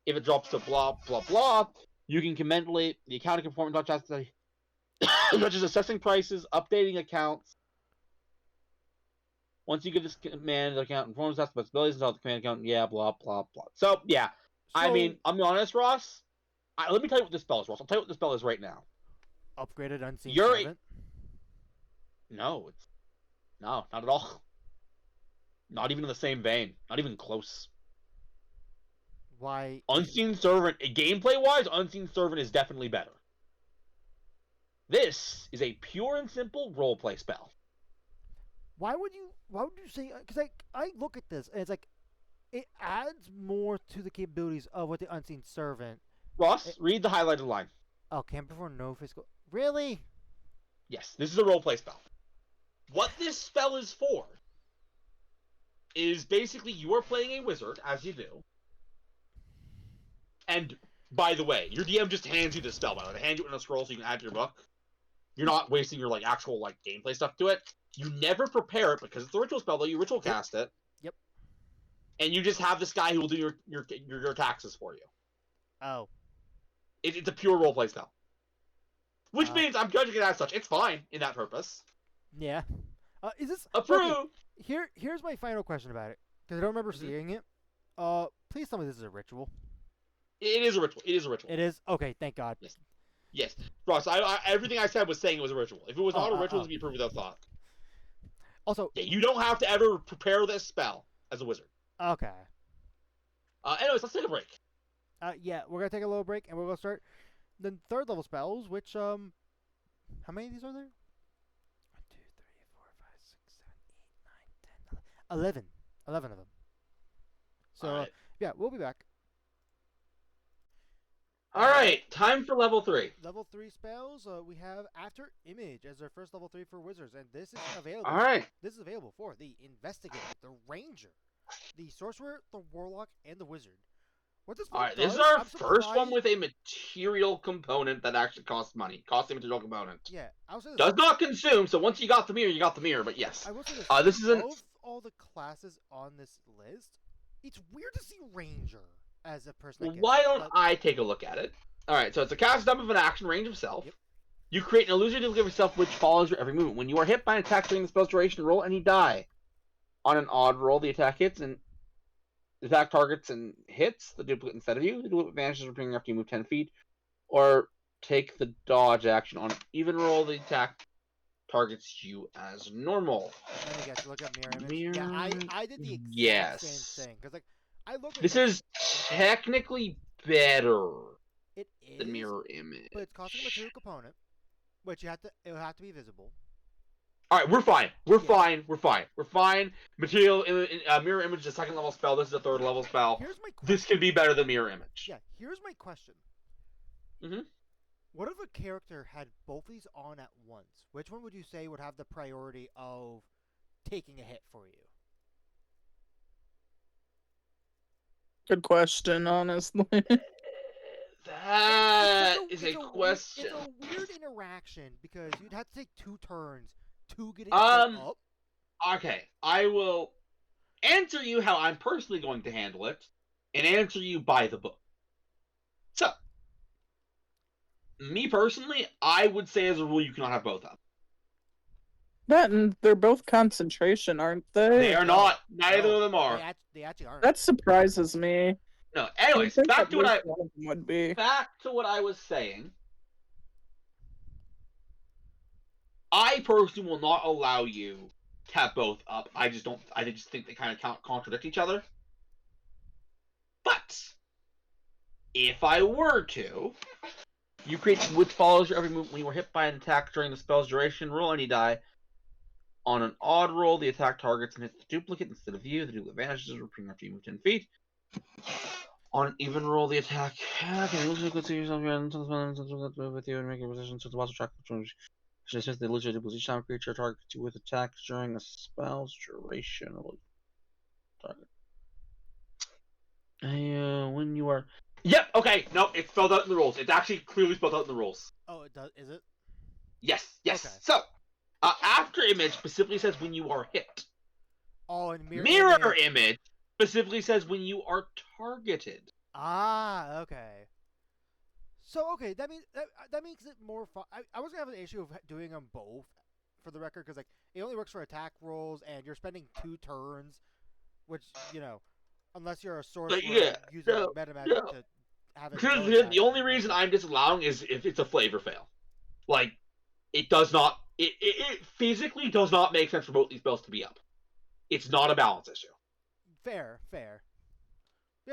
If it drops to blah, blah, blah, you can commendate the accounting can perform tasks such as assessing prices, updating accounts. Once you give this command, the account performs tasks, responsibilities until the command account, yeah, blah, blah, blah. So, yeah. I mean, I'm honest, Ross. Let me tell you what this spell is, Ross. I'll tell you what this spell is right now. Upgraded Unseen You're Servant. No, not at all. Not even in the same vein. Not even close. Why? Unseen Servant, gameplay-wise, Unseen Servant is definitely better. This is a pure and simple roleplay spell. Why would you say? Because I look at this and it's like it adds more to the capabilities of what the Unseen Servant. Ross, read the highlighted line. Oh, can't perform no physical. Really? Yes, this is a roleplay spell. What this spell is for is basically you are playing a wizard, as you do. And, by the way, your DM just hands you this spell, by the way. They hand you it in a scroll so you can add to your book. You're not wasting your actual gameplay stuff to it. You never prepare it because it's a ritual spell, though you ritual cast it. Yep. And you just have this guy who will do your taxes for you. Oh. It's a pure roleplay spell. Which means I'm judging it as such. It's fine in that purpose. Yeah. Is this approved? Okay, here's my final question about it because I don't remember seeing it. Please tell me this is a ritual. It is a ritual. It is a ritual. It is? Okay, thank God. Yes. Ross, everything I said was saying it was a ritual. If it was not a ritual, it would be approved without thought. Also, yeah, you don't have to ever prepare this spell as a wizard. Okay. Anyways, let's take a break. Yeah, we're gonna take a little break and we're gonna start the third level spells, which how many of these are there? 1, 2, 3, 4, 5, 6, 7, 8, 9, 10, 11. 11 of them. So right. yeah, we'll be back. Alright, time for level 3. Level 3 spells, we have After Image as our first level 3 for wizards, and this is available. Alright. This is available for the Investigator, the Ranger, the Sorcerer, the Warlock, and the Wizard. What this Alright, does, this is our I'm first one surprised- with a material component that actually costs money. Costs a material component. Yeah, I'll say this. Does not consume, so once you got the mirror, you got the mirror, but yes. I will say this. This isn't... Of all the classes on this list, it's weird to see Ranger as a person that gets Why it, don't but- I take a look at it? Alright, so it's a cast dump of an action range of self. Yep. You create an illusion of yourself which follows your every movement. When you are hit by an attack during the spell's duration, roll any die. On an odd roll, the attack hits and the attack targets and hits the duplicate instead of you. The duplicate vanishes returning after you move 10 feet. Or take the dodge action on even roll, the attack targets you as normal. And you guys look at mirror image. Mirror- Yeah, I did the exact Yes. same thing because I look at This is technically better it is than mirror image. but it's costing a material component, which it will have to be visible. Alright, we're fine. We're Yeah. fine. We're fine. We're fine. Material mirror image is a second level spell. This is a third level spell. Here's my question. This could be better than mirror image. Yeah, here's my question. Mhm. What if a character had both these on at once? Which one would you say would have the priority of taking a hit for you? Good question, honestly. That is a It's question. It's a weird interaction because you'd have to take 2 turns to get it Um, up. Okay, I will answer you how I'm personally going to handle it, and answer you by the book. So, me personally, I would say as a rule you cannot have both of them. That and they're both concentration, aren't they? They are not. Neither No, of them are. They actually aren't. That surprises me. No. Anyways, I think back at to what least one of them would be. I was saying. I personally will not allow you to have both up. I just don't. I just think they kind of contradict each other. But if I were to, you create which follows your every move when you were hit by an attack during the spell's duration. Roll any die. On an odd roll, the attack targets and hits the duplicate instead of you. The duplicate vanishes after you move 10 feet. On an even roll, the attack can illustrate good to yourself with you and make a position to the boss track. Since the illustrate each time creature targets you with attacks during a spell's duration. Target. When you are. Yep. Okay. No, it's spelled out in the rules. It's actually clearly spelled out in the rules. Oh, it does. Is it? Yes. Yes. Okay. So, after image specifically says when you are hit. Oh, and Mirror image specifically says when you are targeted. Ah, okay. So okay, that means that makes it more fun. I was gonna have an issue of doing them both, for the record, because like it only works for attack rolls, and you're spending 2 turns, which unless you're a sorcerer using meta magic to have it. The only reason I'm disallowing is if it's a flavor fail. Like, it does not. It physically does not make sense for both these spells to be up. It's not a balance issue. Fair. Yeah,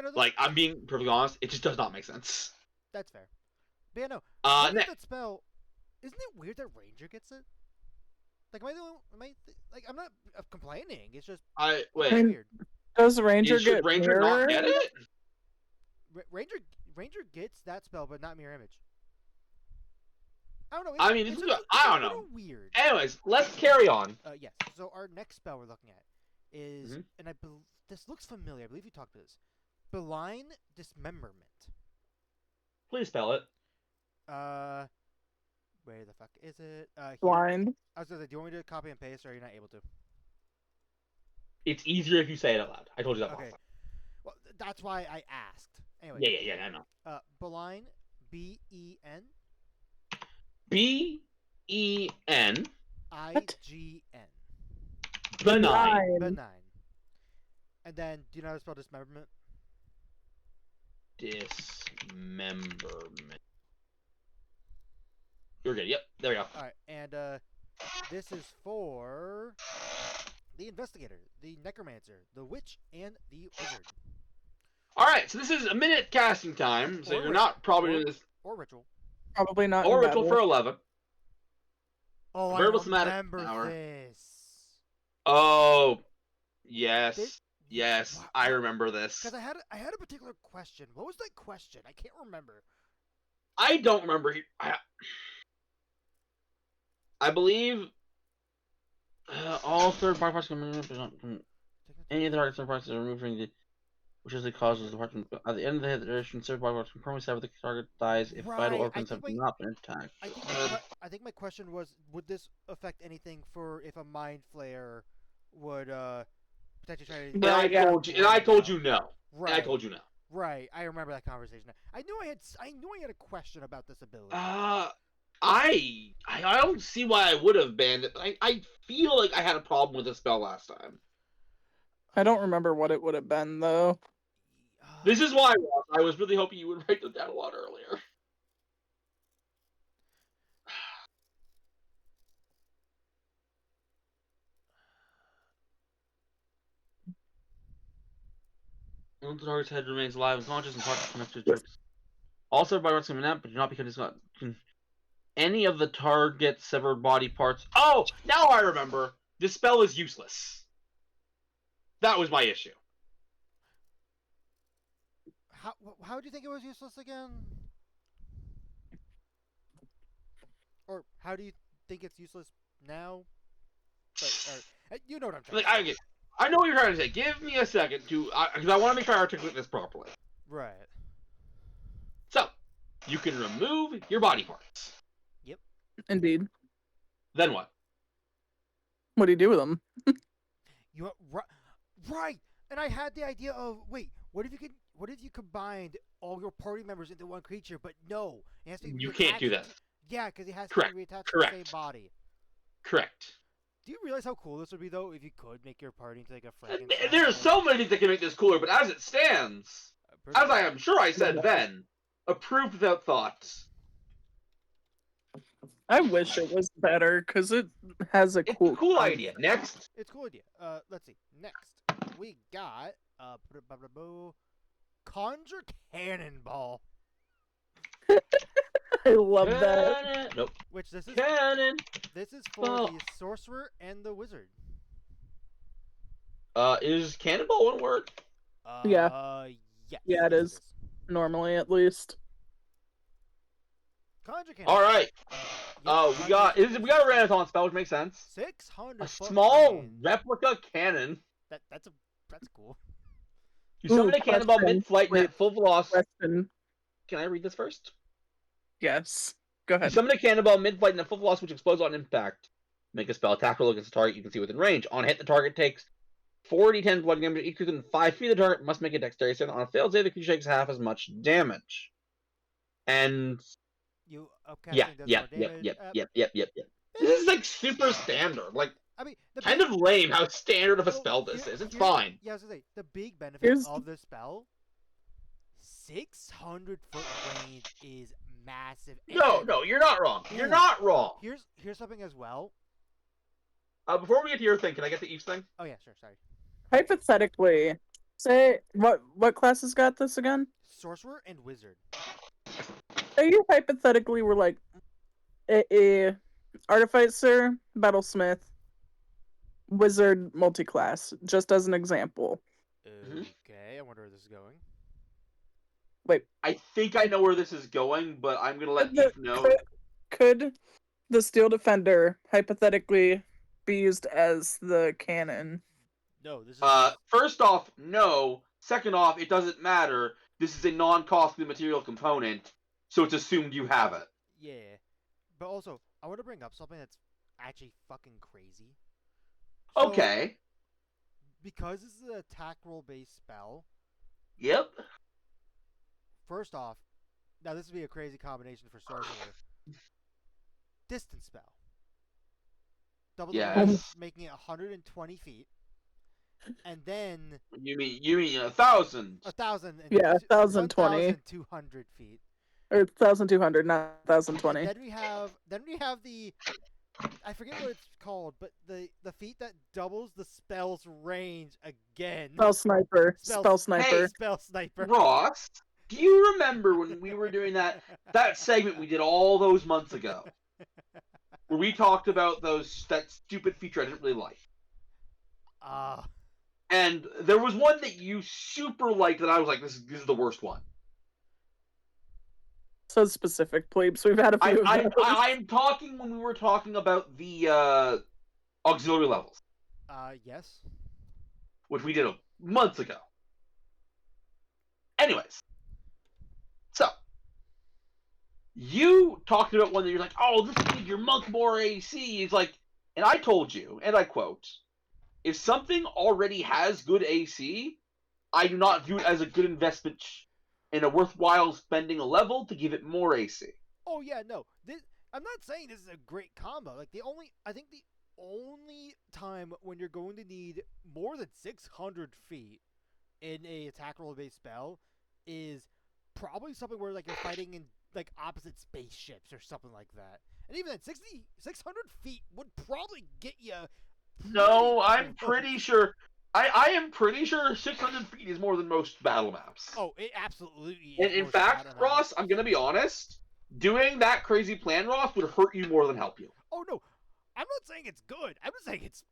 no, like, I'm being perfectly honest, it just does not make sense. That's fair. But yeah, no. That spell, isn't it weird that Ranger gets it? Like, I'm not complaining. It's just weird. Does Ranger Should get Ranger not get it? Ranger gets that spell, but not mirror image. I don't know. I mean, it's I don't know. Weird. Anyways, let's carry on. Yes. So our next spell we're looking at is, and this looks familiar. I believe you talked about this. Malign Dismemberment. Please spell it. Where the fuck is it? Blind. I was gonna say, do you want me to copy and paste, or are you not able to? It's easier if you say it out loud. I told you that last time. Well, that's why I asked. Anyway. Yeah, I know. Malign, B-E-N. B-E-N. I-G-N. Benign. And then, do you know how to spell dismemberment? Dismemberment. You're good. Yep, there we go. Alright, and this is for the investigator, the necromancer, the witch, and the wizard. Alright, so this is a minute casting time, so you're not probably doing this. Or ritual. Probably not. Or ritual for 11. Oh, I remember this. Oh, yes. Yes, wow. I remember this. Because I had a particular question. What was that question? I can't remember. I don't remember. I believe all third party parts can any of the target third parties are removed from the which is the causes the parts at the end of the duration third party parts can permanently sever the target dies if vital organs have not been attacked. I think my question was, would this affect anything for if a mind flayer would potentially try to I told you no. Right. And I told you no. Right. I remember that conversation. I knew I had a question about this ability. I don't see why I would have banned it. I feel like I had a problem with the spell last time. I don't remember what it would have been though. This is why I was really hoping you would write them down a lot earlier. Once the target's head remains alive and conscious and parts connected to tricks. Also, by what's coming out, but do not because it's not any of the target's severed body parts. Oh, now I remember. This spell is useless. That was my issue. How do you think it was useless again? Or how do you think it's useless now? You know what I'm trying to say. I know what you're trying to say. Give me a second to, because I want to make sure I articulate this properly. Right. So, you can remove your body parts. Yep. Indeed. Then what? What do you do with them? Right. And I had the idea of, wait, what if you combined all your party members into one creature? But no, it has to be. You can't do that. Yeah, because it has to be reattached to the same body. Correct. Do you realize how cool this would be, though, if you could make your party into like a Frankenstein? There are so many things that can make this cooler, but as it stands, as I am sure I said then, approved without thought. I wish it was better because it has a cool idea. Next. It's a cool idea. Let's see. Next, we got Conjure Cannonball. I love that. Cannon. Nope. Which this is Cannon. for Ball. the sorcerer and the wizard. Is cannonball one word? Yes. Yeah, it yes, is. Normally, at least. Conjure Cannonball. All right. Yep, We got a Renaissance spell, which makes sense. 600 A foot small range. replica cannon. That's cool. You summon a cannonball Question. mid-flight and Wait. at full velocity. Question. Can I read this first? Yes. Go You ahead. summon a cannonball mid-flight and at full velocity, which explodes on impact. Make a spell attack roll against a target you can see within range. On hit, the target takes 4d10 blood damage. Each within 5 feet of the target must make a dexterity save. On a failed save, the creature takes half as much damage. And You yeah, upcasting does yeah, more yep, damage. yep. This is like super standard. Like I mean, kind of lame how standard of a well, spell this is. It's here's- fine. Yeah, I was gonna say the big benefit Here's- of this spell. 600 foot range is massive. And No, you're not wrong. You're Ooh. not wrong. Here's something as well. Before we get to your thing, can I get the Eve's thing? Oh yeah, sure. Sorry. Hypothetically, say what classes got this again? Sorcerer and wizard. Say you hypothetically were like a artificer, battlesmith, wizard, multi-class, just as an example. Okay, I wonder where this is going. I think I know where this is going, but I'm gonna let The- Eve know. Could the steel defender hypothetically be used as the cannon? No, this is. First off, no. Second off, it doesn't matter. This is a non-costly material component, so it's assumed you have it. Yeah, but also I want to bring up something that's actually fucking crazy. Okay. Because this is an attack roll based spell. Yep. First off, now this would be a crazy combination for sorcerer. Distance spell. Double the Yes. range, making it 120 feet, and then You mean 1,000? 1,000. Yeah, 1,020. 1,200 feet. Or 1,200, not And 1,020. then we have the, I forget what it's called, but the feat that doubles the spell's range again. Spell sniper. Spell- Spell sniper. Hey, Spell sniper. Ross, do you remember when we were doing that segment we did all those months ago, where we talked about that stupid feature I didn't really like? And there was one that you super liked that I was like, this is the worst one. So specific, plebes. We've had a few of those. I'm talking when we were talking about the auxiliary levels, Yes. which we did months ago. Anyways, so you talked about one that you're like, oh, this will give your monk more AC. It's like, and I told you, and I quote, if something already has good AC, I do not view it as a good investment and a worthwhile spending a level to give it more AC. Oh yeah, no. I'm not saying this is a great combo. Like I think the only time when you're going to need more than 600 feet in a attack roll based spell is probably something where like you're fighting in like opposite spaceships or something like that. And even then, 600 feet would probably get you. No, I'm pretty sure. I am pretty sure 600 feet is more than most battle maps. Oh, it absolutely is. And in more fact, stamina. Ross, I'm gonna be honest. Doing that crazy plan, Ross, would hurt you more than help you. Oh no, I'm not saying it's good. I'm just saying it's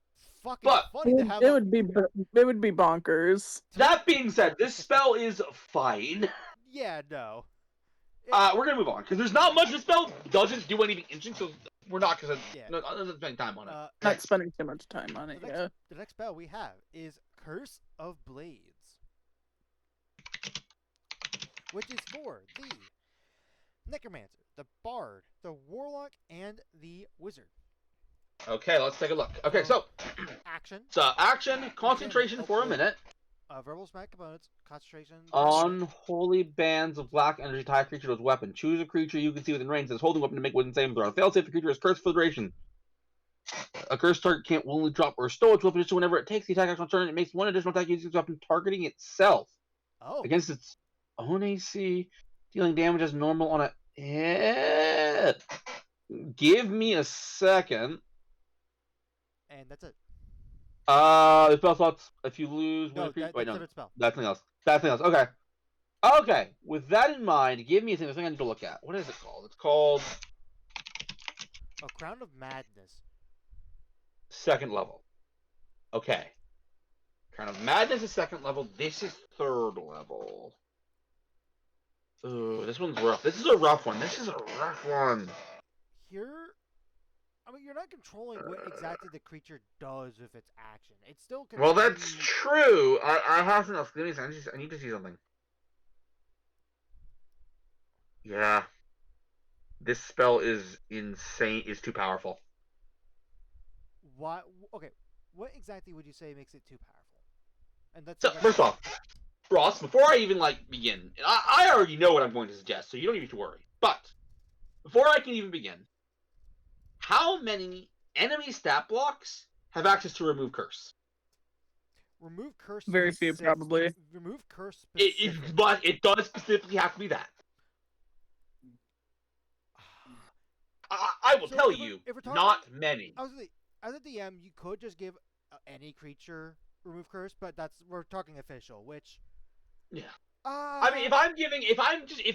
fucking But funny to have. It would be bonkers. That being said, this spell is fine. Yeah, no. We're gonna move on because there's not much. This spell doesn't do anything interesting, so we're not gonna spend time on it. Not spending too much time on it. Yeah. The next spell we have is Curse of Blades, which is for the Necromancer, the Bard, the Warlock, and the Wizard. Okay, let's take a look. Okay, so Action. so action, concentration for a minute. Verbal smack components, concentration. Unholy bands of black energy tie a creature to its weapon. Choose a creature you can see within range that's holding a weapon to make within saving throw. Fail safe, the creature is cursed for the duration. A cursed target can't willingly drop or stow its weapon just whenever it takes the attack action on turn. It makes one additional attack using its weapon targeting itself against its own AC, dealing damage as normal on a hit. Give me a second. And that's it. The spell slots. If you lose No, one creature, that's wait, no, a different spell. that's something else. That's something else. Okay. Okay, with that in mind, give me a thing I need to look at. What is it called? It's called A Crown of Madness. second level. Okay. Crown of Madness is second level. This is third level. Ooh, this one's rough. This is a rough one. This is a rough one. Here, I mean, you're not controlling what exactly the creature does with its action. It still can. Well, that's do... true. I have something else. Give me a second. I need to see something. Yeah. This spell is insane. It's too powerful. Why? Okay, what exactly would you say makes it too powerful? And that's So, first off, Ross, before I even begin, I already know what I'm going to suggest, so you don't need to worry. But before I can even begin, how many enemy stat blocks have access to remove curse? remove curse. Very few, probably. Remove curse. But it does specifically have to be that. I will tell you, if we're talking, not many. I was gonna say, as a DM, you could just give any creature remove curse, but we're talking official, which. Yeah. I mean, if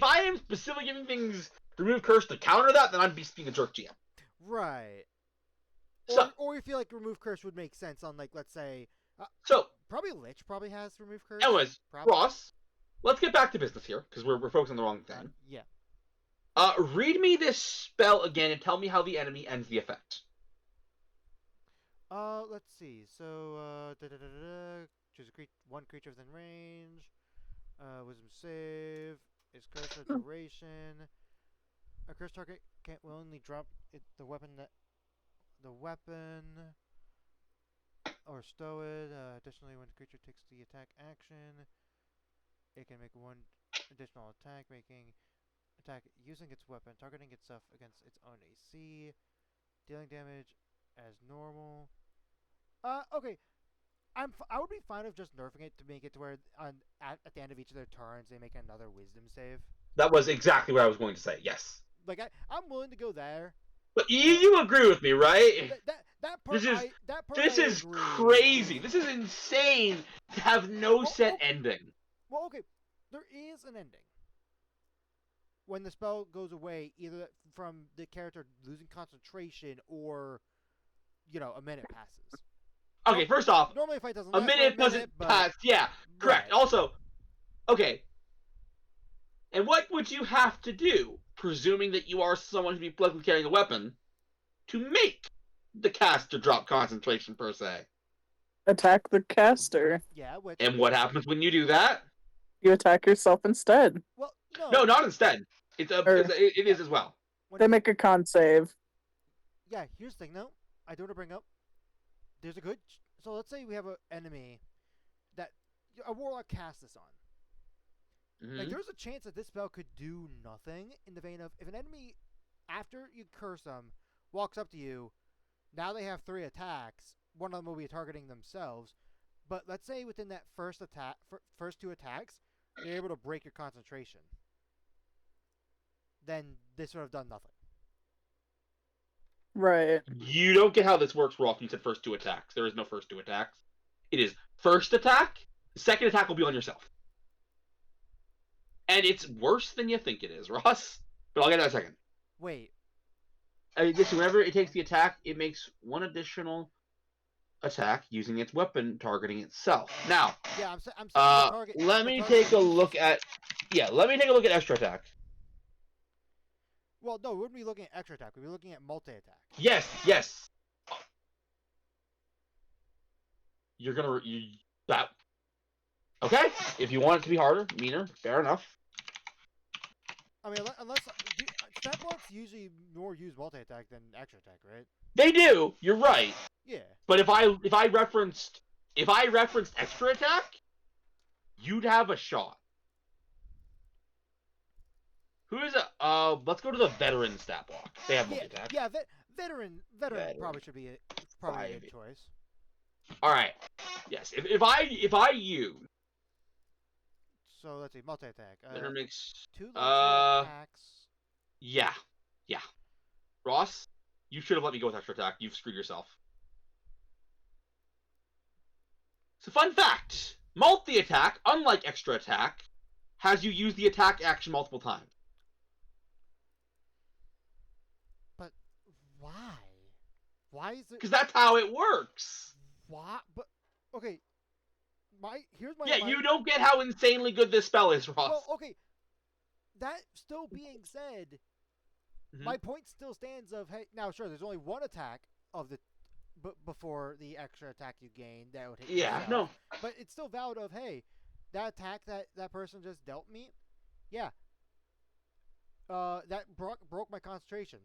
I am specifically giving things remove curse to counter that, then I'd be being a jerk GM. Right. So, or you feel like remove curse would make sense on, like, let's say. So probably Lich probably has remove curse. Anyways, probably. Ross, let's get back to business here because we're focused on the wrong thing. Yeah. Read me this spell again and tell me how the enemy ends the effect. Let's see. So, choose one creature within range. Wisdom save. Is cursed for duration. A cursed target will only drop the weapon or stow it. Additionally, when the creature takes the attack action, it can make one additional attack, using its weapon, targeting itself against its own AC, dealing damage as normal. Okay. I would be fine with just nerfing it to make it to where at the end of each of their turns they make another wisdom save. That was exactly what I was going to say. Yes. Like I'm willing to go there. But you agree with me, right? That part. This is crazy. This is insane to have no set ending. Well, okay, there is an ending. When the spell goes away, either from the character losing concentration or, a minute passes. Okay, first off, normally a fight doesn't. A minute doesn't pass. Yeah, correct. Right. Also, okay. And what would you have to do, presuming that you are someone who be likely carrying a weapon, to make the caster drop concentration per se? Attack the caster. Yeah. And what happens when you do that? You attack yourself instead. Well, no, not instead. It is as well. They make a con save. Yeah. Here's the thing, though. I do want to bring up. There's a good. So let's say we have an enemy that a warlock casts this on. Mm-hmm. Like, there's a chance that this spell could do nothing in the vein of if an enemy, after you curse them, walks up to you, now they have 3 attacks. One of them will be targeting themselves. But let's say within that first 2 attacks, they're able to break your concentration. Then this would have done nothing. Right. You don't get how this works, Rolf. You said first 2 attacks. There is no first 2 attacks. It is first attack. The second attack will be on yourself. And it's worse than you think it is, Ross. But I'll get that in a second. Wait. Whenever it takes the attack, it makes 1 additional attack using its weapon targeting itself. Now, yeah, I'm saying let me take a look at extra attack. Well, no, we wouldn't be looking at extra attack. We'd be looking at multi-attack. Yes. You're gonna that. Okay, if you want it to be harder, meaner, fair enough. I mean, unless stat blocks usually more use multi-attack than extra attack, right? They do. You're right. Yeah. But if I referenced extra attack, you'd have a shot. Who is it? Let's go to the veteran stat block. They have multi-attack. Yeah, veteran probably should be a good choice. All right. Yes. If I use. So let's see, multi-attack. Veteran makes 2 attacks. Yeah. Ross, you should have let me go with extra attack. You've screwed yourself. So fun fact: multi-attack, unlike extra attack, has you use the attack action multiple times. But why? Why is it? Because that's how it works. Why? But okay. Here's my. Yeah, you don't get how insanely good this spell is, Ross. Well, okay. That still being said, my point still stands. Of hey, now sure, there's only one attack of the, before the extra attack you gain that would hit. Yeah, yourself. no. But it's still valid. Of hey, that attack that person just dealt me, yeah. That broke my concentration.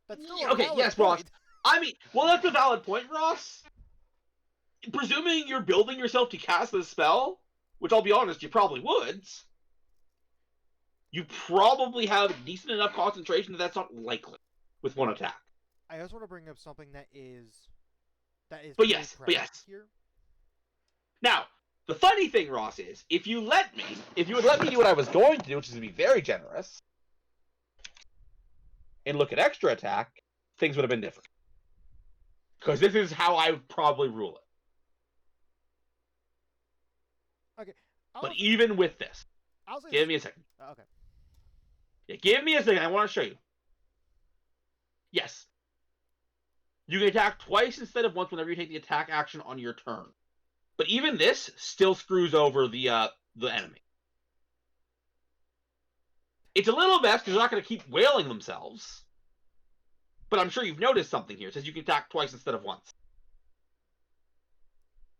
That's still a Okay, valid yes, point. Ross. I mean, well, that's a valid point, Ross. Presuming you're building yourself to cast this spell, which I'll be honest, you probably would. You probably have decent enough concentration that that's not likely with one attack. I also want to bring up something that is. But yes. Here. Now, the funny thing, Ross, is if you would let me do what I was going to do, which is to be very generous, and look at extra attack, things would have been different. Because this is how I would probably rule it. Okay. But even with this, give me a second. Okay. Yeah, give me a second. I want to show you. Yes. You can attack twice instead of once whenever you take the attack action on your turn. But even this still screws over the enemy. It's a little mess because they're not going to keep wailing themselves. But I'm sure you've noticed something here. It says you can attack twice instead of once.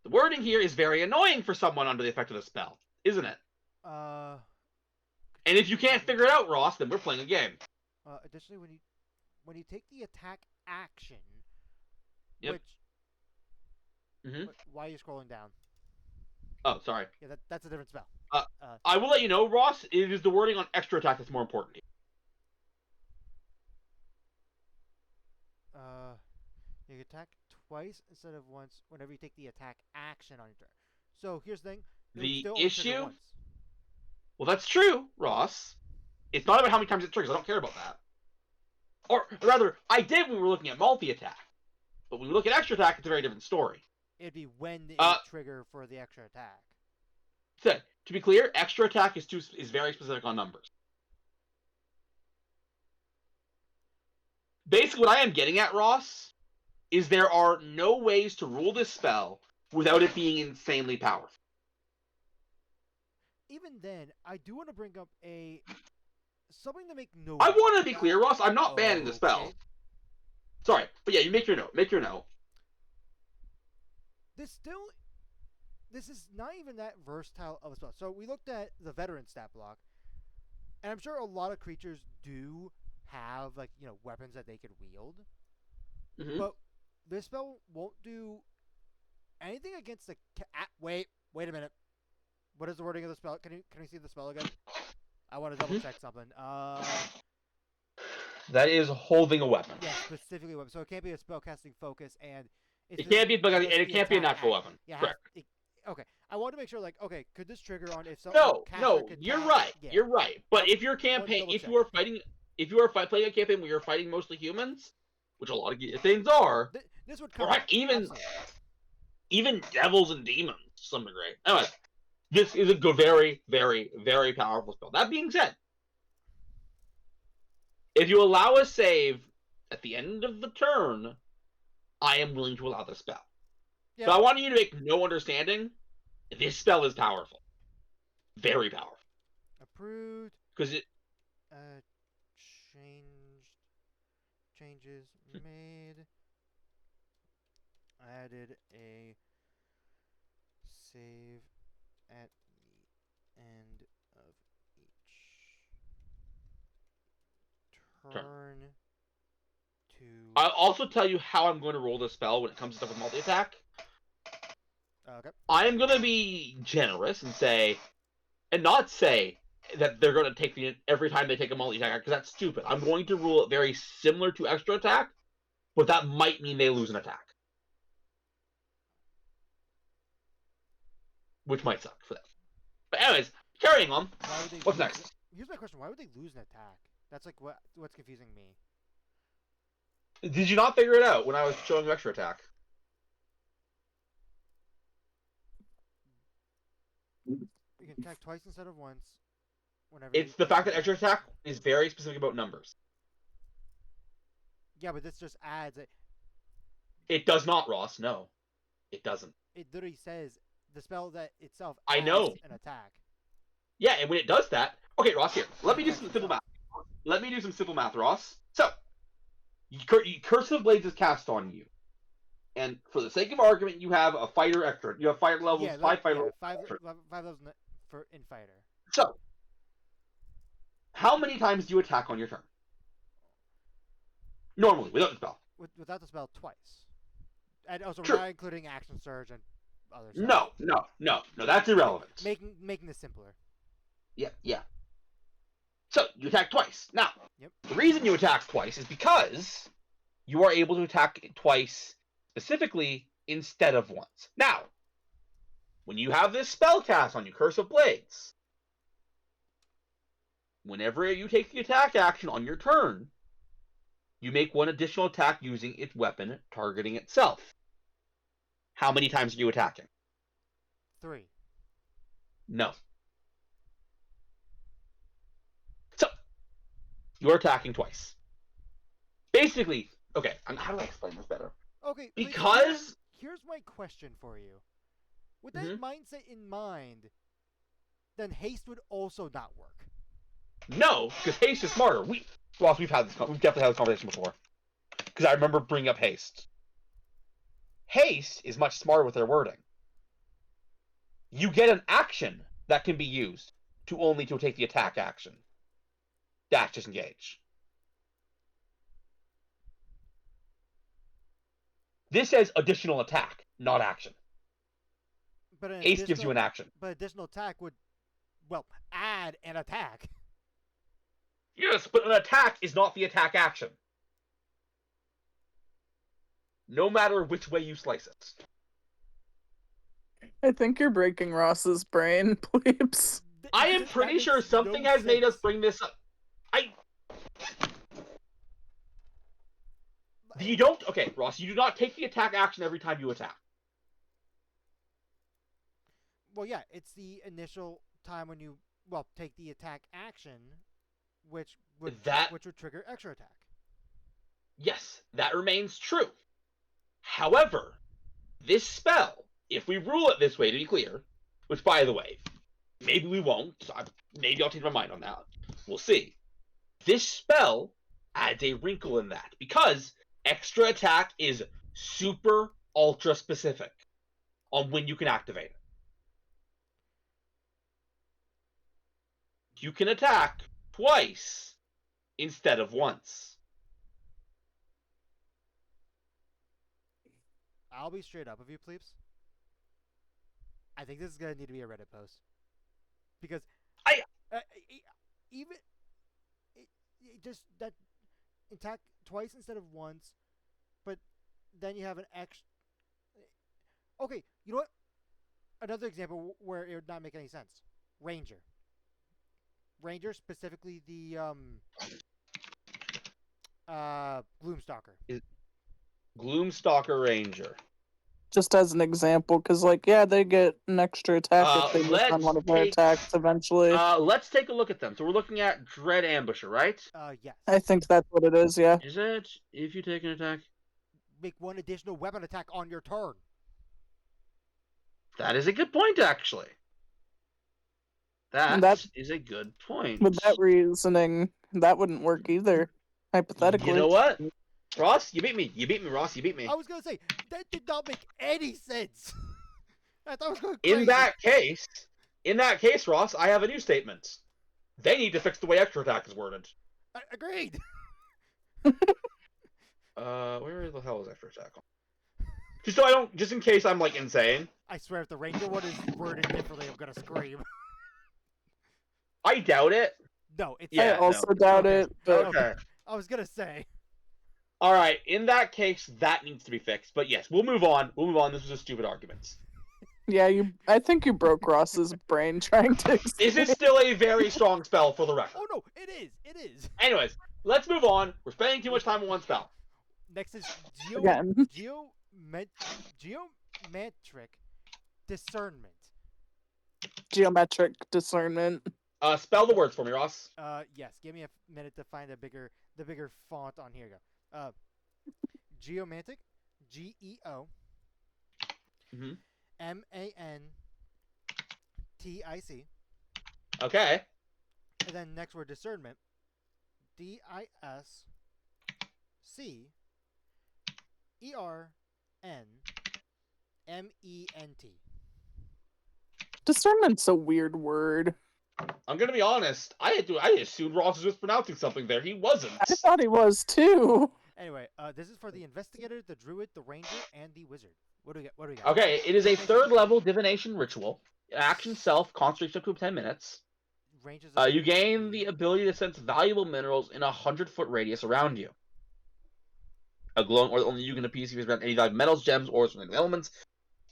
The wording here is very annoying for someone under the effect of the spell, isn't it? And if you can't figure it out, Ross, then we're playing a game. Additionally, when you take the attack action, yep. which why are you scrolling down? Oh, sorry. Yeah, that's a different spell. I will let you know, Ross. It is the wording on extra attack that's more important. You can attack twice instead of once whenever you take the attack action on your turn. So here's the thing. The issue. Well, that's true, Ross. It's not about how many times it triggers. I don't care about that. Or rather, I did when we were looking at multi-attack. But when we look at extra attack, it's a very different story. It'd be when it trigger for the extra attack. So, to be clear, extra attack is very specific on numbers. Basically, what I am getting at, Ross, is there are no ways to rule this spell without it being insanely powerful. Even then, I do want to bring up something to make note. I want to be clear, Ross. I'm not banning the spell. Okay. Sorry, but yeah, you make your note. Make your note. This is not even that versatile of a spell. So we looked at the veteran stat block, and I'm sure a lot of creatures do have weapons that they could wield, but this spell won't do anything against the. Wait a minute. What is the wording of the spell? Can we see the spell again? I want to double check something. That is holding a weapon. Yeah, specifically a weapon. So it can't be a spellcasting focus, and it can't be, and it can't be a natural weapon. Yeah, correct. Okay, I want to make sure. Could this trigger on if No, you're right. Yeah. You're right. But if your campaign, if you are playing a campaign where you're fighting mostly humans, which a lot of things are, this would come. Even devils and demons to some degree. Anyway, this is a very, very, very powerful spell. That being said, if you allow a save at the end of the turn, I am willing to allow the spell. Yeah. So I want you to make no understanding. This spell is powerful. Very powerful. Approved. Because it... Changes made. Added a save at the end of each turn. I'll also tell you how I'm going to roll this spell when it comes to stuff with multi-attack. Okay. I am going to be generous and not say that they're going to take every time they take a multi-attack, because that's stupid. I'm going to rule it very similar to extra attack, but that might mean they lose an attack. Which might suck for them. But anyways, carrying on. What's next? Here's my question. Why would they lose an attack? That's what's confusing me. Did you not figure it out when I was showing you extra attack? You can attack twice instead of once. Whenever. It's the fact that extra attack is very specific about numbers. Yeah, but this just adds it. It does not, Ross. No, it doesn't. It literally says the spell that itself I adds know. an attack. Yeah, and when it does that, okay, Ross, here. Let me do Attacks some simple itself. math. Let me do some simple math, Ross. So, Curse of Blades is cast on you, and for the sake of argument, you have a fighter extra. You have fighter levels, Yeah, five fighter. yeah, five extra. levels for in fighter. So, how many times do you attack on your turn? Normally, without the spell. Without the spell, twice. And also, True. we're not including action surge and other stuff. No. That's irrelevant. Making this simpler. Yeah. So you attack twice. Now, Yep. the reason you attack twice is because you are able to attack twice specifically instead of once. Now, when you have this spell cast on you, Curse of Blades, whenever you take the attack action on your turn, you make one additional attack using its weapon targeting itself. How many times are you attacking? 3. No. So, you're attacking twice. Basically, okay, how do I explain this better? Okay. Because... Here's my question for you. With that Mhm. mindset in mind, then haste would also not work. No, because haste is smarter. Ross, we've definitely had this conversation before. Because I remember bringing up haste. Haste is much smarter with their wording. You get an action that can be used to take the attack action. Dash disengage. This says additional attack, not action. But Haste gives you an action. But additional attack would, add an attack. Yes, but an attack is not the attack action. No matter which way you slice it. I think you're breaking Ross's brain, plebes. I am pretty sure something has made us bring this up. You don't... Okay, Ross, you do not take the attack action every time you attack. Well, yeah, it's the initial time when you, take the attack action, which would trigger extra attack. Yes, that remains true. However, this spell, if we rule it this way, to be clear, which, by the way, maybe we won't. Maybe I'll change my mind on that. We'll see. This spell adds a wrinkle in that, because extra attack is super ultra specific on when you can activate it. You can attack twice instead of once. I'll be straight up with you, plebes. I think this is gonna need to be a Reddit post because even just that attack twice instead of once, but then you have an extra. Okay, you know what? Another example where it would not make any sense. Ranger, specifically the Gloomstalker. Gloomstalker Ranger. Just as an example, because, they get an extra attack if they miss on one of their attacks eventually. Let's take a look at them. So we're looking at Dread Ambusher, right? Yes. I think that's what it is, yeah. Is it if you take an attack? Make one additional weapon attack on your turn. That is a good point, actually. That is a good point. With that reasoning, that wouldn't work either, hypothetically. You know what? Ross, you beat me. Ross. You beat me. I was gonna say that did not make any sense. I thought I was going crazy. In that case, Ross, I have a new statement. They need to fix the way extra attack is worded. Agreed. Where the hell is extra attack? Just in case I'm insane. I swear, if the Ranger one is worded differently, I'm gonna scream. I doubt it. No, it's. I also doubt it. But... Okay. I was gonna say. All right, in that case, that needs to be fixed. But yes, we'll move on. This was a stupid argument. Yeah, I think you broke Ross's brain trying to explain. This is still a very strong spell for the record. Oh no, it is. Anyways, let's move on. We're spending too much time on one spell. Next is geometric discernment. Geometric discernment. Spell the words for me, Ross. Yes. Give me a minute to find the bigger font on here. Geomantic, GEO Mm-hmm. MANTIC, Okay. and then next word discernment, DISCERNMENT. Discernment's a weird word. I'm gonna be honest. I assumed Ross was just pronouncing something there. He wasn't. I thought he was too. Anyway, this is for the investigator, the druid, the ranger, and the wizard. What do we got? Okay, it is a third level divination ritual. Action self concentration up to 10 minutes. Ranges. You gain the ability to sense valuable minerals in a 100-foot radius around you. A glowing or only you can appease if you spend any valuable metals, gems, ores, or elements,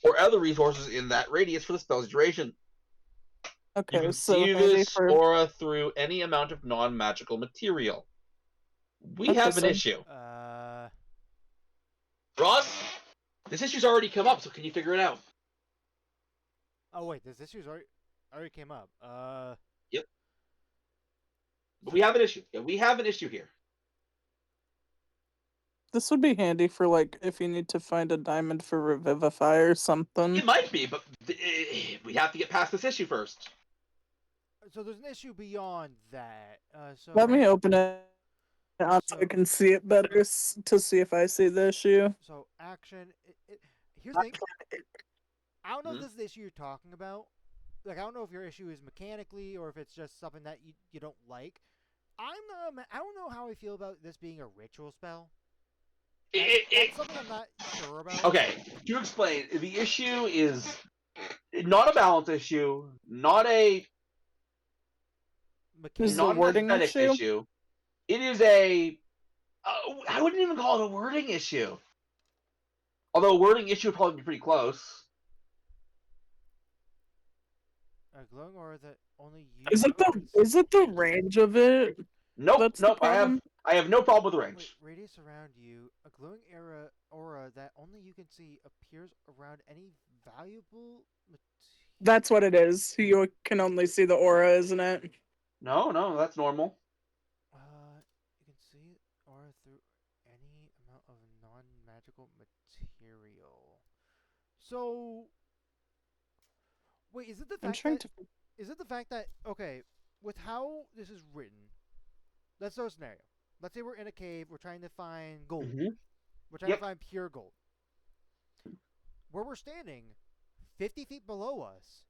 or other resources in that radius for the spell's duration. You Okay, can so see maybe this for aura through any amount of non-magical material. We Okay, have an so- issue. Ross, this issue's already come up, so can you figure it out? Oh wait, this issue's already came up. We have an issue. Yeah, we have an issue here. this would be handy for like if you need to find a diamond for revivify or something. It might be, but we have to get past this issue first. So there's an issue beyond that. So Let me open it so I can see it better to see if I see the issue. So action. Here's the thing. I don't know if Mhm. this is the issue you're talking about. Like I don't know if your issue is mechanically or if it's just something that you don't like. I don't know how I feel about this being a ritual spell. That's something I'm not sure about. Okay, to explain, the issue is not a balance issue, not a Is the not an wording aesthetic issue? issue. It is a I wouldn't even call it a wording issue. Although a wording issue would probably be pretty close. A glowing aura that only you. Is it the range of it? Nope, That's the nope. problem? I have no problem with the Wait, range. radius around you, a glowing aura that only you can see appears around any valuable material. That's what it is. You can only see the aura, isn't it? No, that's normal. You can see aura through any amount of non-magical material. So, wait, is it the I'm fact trying that to. is it the fact that okay, with how this is written, let's throw a scenario. Let's say we're in a cave, we're trying to find gold. Mhm. We're trying Yep. to find pure gold. Where we're standing, 50 feet below us,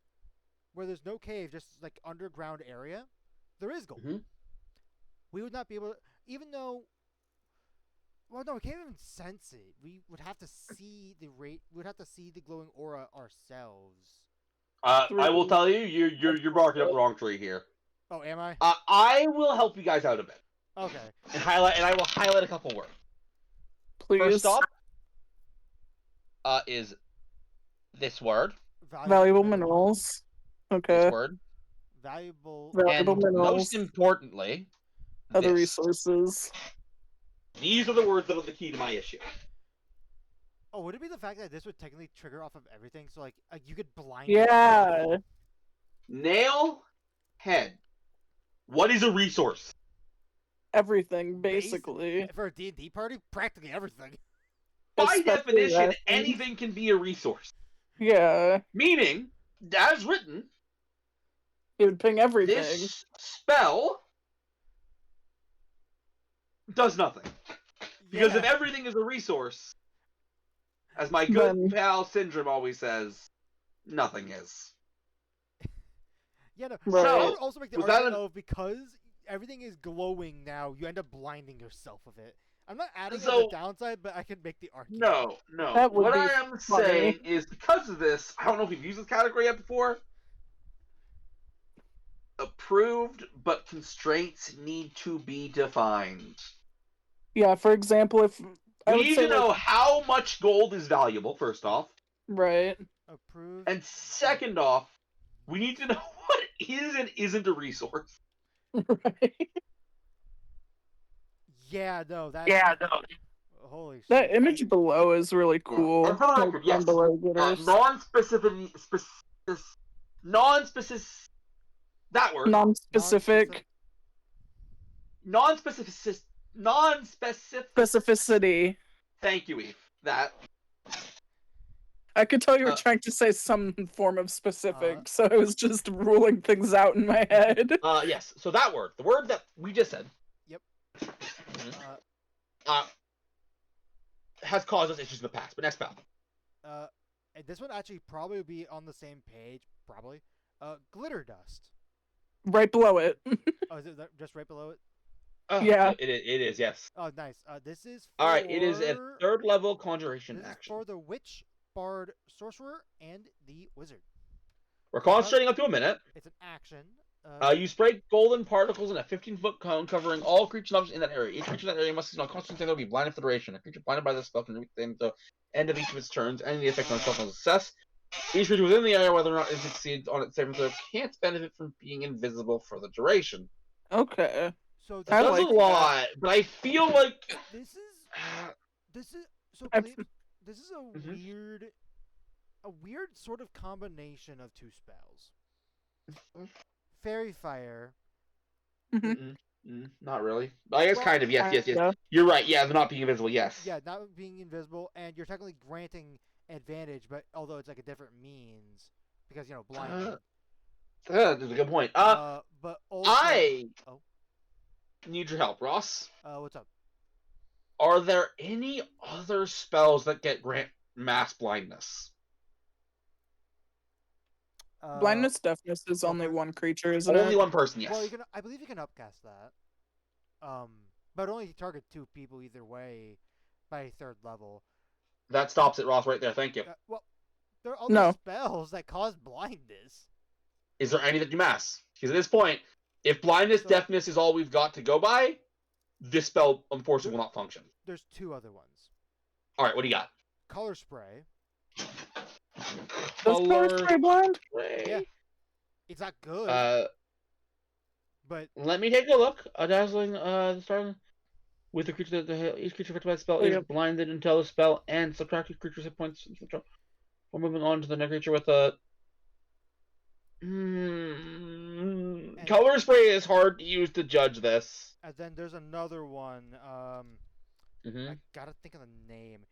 where there's no cave, just like underground area, there is gold. Mhm. We would not be able to, even though. Well, no, we can't even sense it. We would have to see the rate. We would have to see the glowing aura ourselves. I will tell you, you're barking up the wrong tree here. Oh, am I? I will help you guys out a bit Okay. and I will highlight a couple words. Please. First off, is this word, Valuable minerals. Okay. this word, Valuable. Valuable and minerals. most importantly, Other this. resources. These are the words that are the key to my issue. Oh, would it be the fact that this would technically trigger off of everything? So like you could blind. Yeah. Nail head. What is a resource? Everything, basically. For a D&D party, practically everything. By Especially definition, weapons. anything can be a resource. Yeah. Meaning, as written, It would ping everything. this spell does nothing. Because if everything is a resource, as my good Then- pal Syndrome always says, nothing is. Yeah, no. Right. I would also make the Was that argument of because everything is glowing now, you end up blinding yourself with it. I'm not adding it as So- a downside, but I can make the argument. No. That would What be I am funny. saying is because of this, I don't know if we've used this category yet before. Approved, but constraints need to be defined. Yeah, for example, if I We would need say to know like, how much gold is valuable, first off. right. Approved. And second off, we need to know what is and isn't a resource. Right. Yeah, no, that. no. Holy shit. That image below is really cool. And for the Like, record, yes, on below getters. non-specific non-specific. That word. Non-specific Non-specific. Non-specific. specificity. Thank you, Eve. That. I could tell you were Uh, trying to say some form of specific, so I was just ruling things out in my head. Yes. So that word, the word that we just said. Yep. Uh, has caused us issues in the past. But next spell. And this one actually probably would be on the same page, probably. Glitter dust. Right below it. Oh, is it just right below it? Yeah. It is, yes. Oh, nice. This is for... Alright, it is a third level conjuration this action. is for the witch, bard, sorcerer, and the wizard. We're concentrating up to a minute. It's an action. You spray golden particles in a 15-foot cone covering all creatures and objects in that area. Each creature in that area must see on constant thing that will be blinded for the duration. A creature blinded by this spell can reach the end of each of its turns, and the effect on itself is success. Each creature within the area, whether or not it succeeds on its saving throw, can't benefit from being invisible for the duration. Okay. So That I does like a lot, but I feel like this is so I've- Glebe, this is Mhm. a weird sort of combination of two spells. Fairy fire. not really. I guess Well, kind of. Yes. Yeah. You're right. Yeah, they're not being invisible. Yes. Yeah, not being invisible, and you're technically granting advantage, but although it's like a different means because blinded. That's a good point. But also, I Oh. need your help, Ross. what's up? Are there any other spells that grant mass blindness? Blindness, deafness is only okay. one creature, isn't Only it? one person, yes. Well, I believe you can upcast that. But only target 2 people either way by 3rd level. That stops it, Ross, right there. Thank you. Well, there are other No. spells that cause blindness. Is there any that do mass? Because at this point, if blindness, So- deafness is all we've got to go by, this spell, unfortunately, will not function. There's 2 other ones. All right, what do you got? Color spray. Does color spray blind? spray. Yeah. It's not good, but Let me take a look. A dazzling, starting with the creature that each creature affected by the spell is Yep. blinded until the spell ends. Subtract each creature's hit points. We're moving on to the next creature with a. Color spray is hard to use to judge this. and then there's another one. Mm-hmm. I gotta think of the name.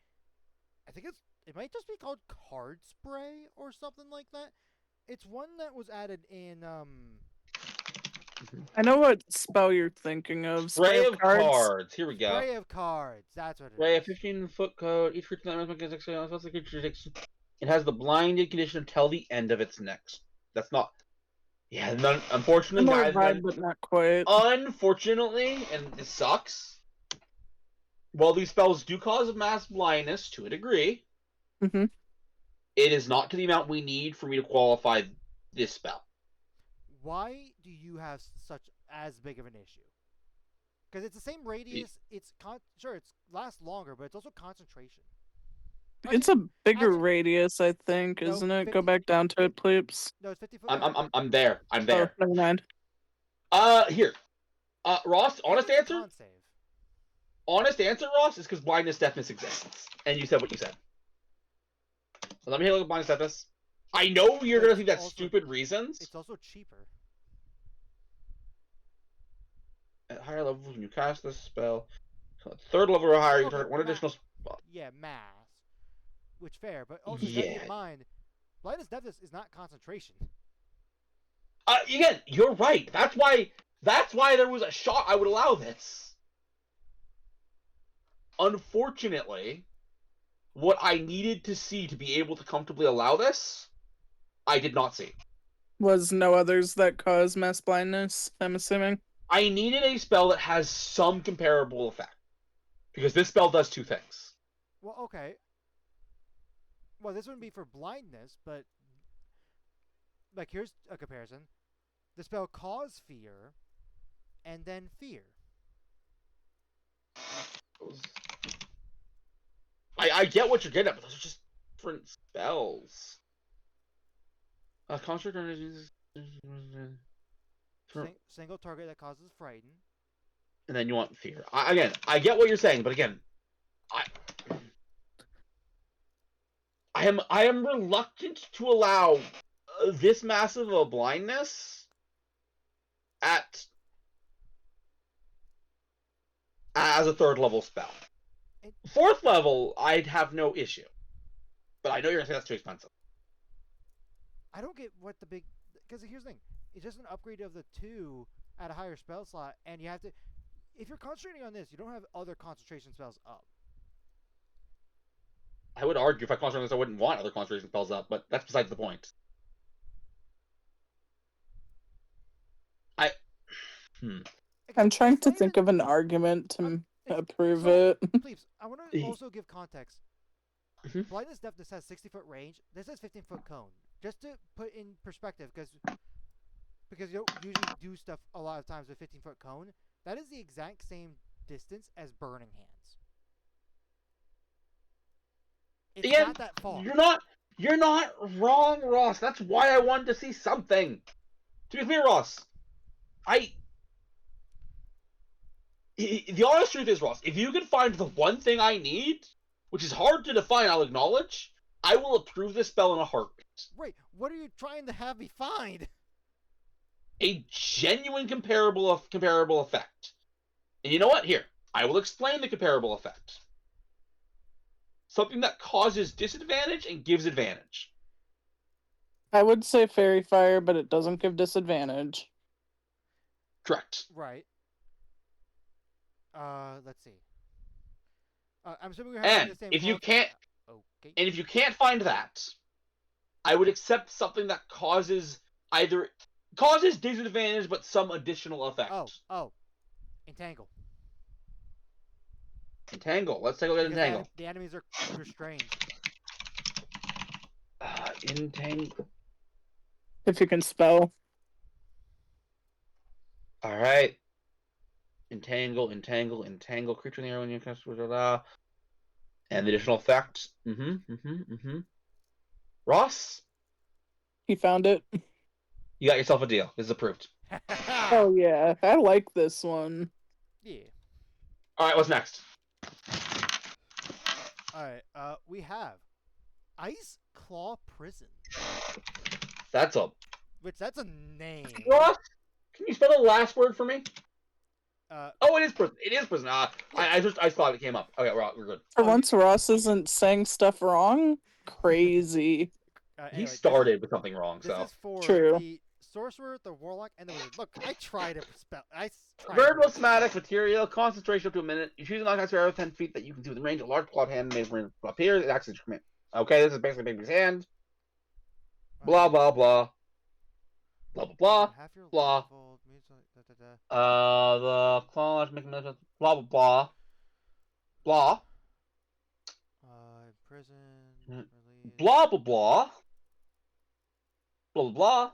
I think it might just be called card spray or something like that. It's one that was added in I know what spell you're thinking of. Spray of cards. Here we go. Spray of cards. That's what it Spray a is. 15-foot code. Each creature that runs against the creature takes. It has the blinded condition until the end of its next. That's not. Yeah, unfortunately, Similar guys. vibe, but not quite. Unfortunately, and this sucks. While these spells do cause mass blindness to a degree, Mhm. it is not to the amount we need for me to qualify this spell. Why do you have such as big of an issue? Because it's the same radius. It's sure it's lasts longer, but it's also concentration. It's a bigger actually- radius, I think, No, isn't it? Go 50 back down to it, please. No, it's 50 foot. I'm there. I'm there. Oh, never mind. Here. Ross, honest answer? Con save. Honest answer, Ross, is because blindness deafness exists. And you said what you said. So let me take a look at blindness deafness. I know you're But gonna it's think that's also- stupid reasons. It's also cheaper. At higher levels, when you cast this spell, so at 3rd level or higher, you Okay, target one additional spell. Yeah, mass. Which fair, but also you gotta keep Yeah. in mind, blindness deafness is not concentration. Again, you're right. That's why there was a shot I would allow this. Unfortunately, what I needed to see to be able to comfortably allow this, I did not see. Was no others that cause mass blindness, I'm assuming. I needed a spell that has some comparable effect. Because this spell does 2 things. Well, okay. Well, this wouldn't be for blindness, but like here's a comparison. The spell cause fear, and then fear. I get what you're getting at, but those are just different spells. Construct energies. Single target that causes frighten. And then you want fear. I get what you're saying, but again, I am reluctant to allow this massive of a blindness at as a 3rd level spell. 4th level, I'd have no issue. But I know you're gonna say that's too expensive. I don't get what the big... Because here's the thing. It's just an upgrade of the 2 at a higher spell slot, and you have to... If you're concentrating on this, you don't have other concentration spells up. I would argue if I concentrate on this, I wouldn't want other concentration spells up, but that's besides the point. I'm trying to think of an argument to approve it. Please, I want to also give context. Blindness Deafness has 60-foot range. This has 15-foot cone. Just to put in perspective, because you don't usually do stuff a lot of times with 15-foot cone, that is the exact same distance as Burning Hands. It's Again, not that far. You're not wrong, Ross. That's why I wanted to see something. To be clear, Ross, the honest truth is, Ross, if you can find the one thing I need, which is hard to define, I'll acknowledge, I will approve this spell in a heartbeat. Wait, what are you trying to have me find? A genuine comparable effect. And you know what? Here, I will explain the comparable effect. Something that causes disadvantage and gives advantage. I would say Fairy Fire, but it doesn't give disadvantage. Correct. Right. Let's see. I'm assuming we're having the same. If you can't, okay. And if you can't find that, I would accept something that causes disadvantage but some additional effect. Oh, Entangle. Entangle. Let's take a look at Entangle. The enemies are restrained. Entangle. If you can spell. All right. Entangle. Creature in the area when you cast. And the additional effect. Ross? He found it. You got yourself a deal. This is approved. Oh, yeah. I like this one. Yeah. All right, what's next? All right. We have Ice Claw Prison. That's a name. Ross, can you spell the last word for me? Oh, it is prison. It is prison. I thought it came up. Okay, we're good. For once, Ross isn't saying stuff wrong. Crazy. He started with something wrong. This So is for True. the sorcerer, the warlock, and the wizard. Look, I tried to spell. Verbal somatic material, concentration up to a minute. You choose a non sphere of 10 feet that you can see within range. A large clawed hand made from appears. It acts as your command. Okay, this is basically Baby's hand. Blah blah blah. Blah blah blah. Blah. The claws make blah blah blah. Blah. Prison. Release. Blah blah blah. Blah blah blah.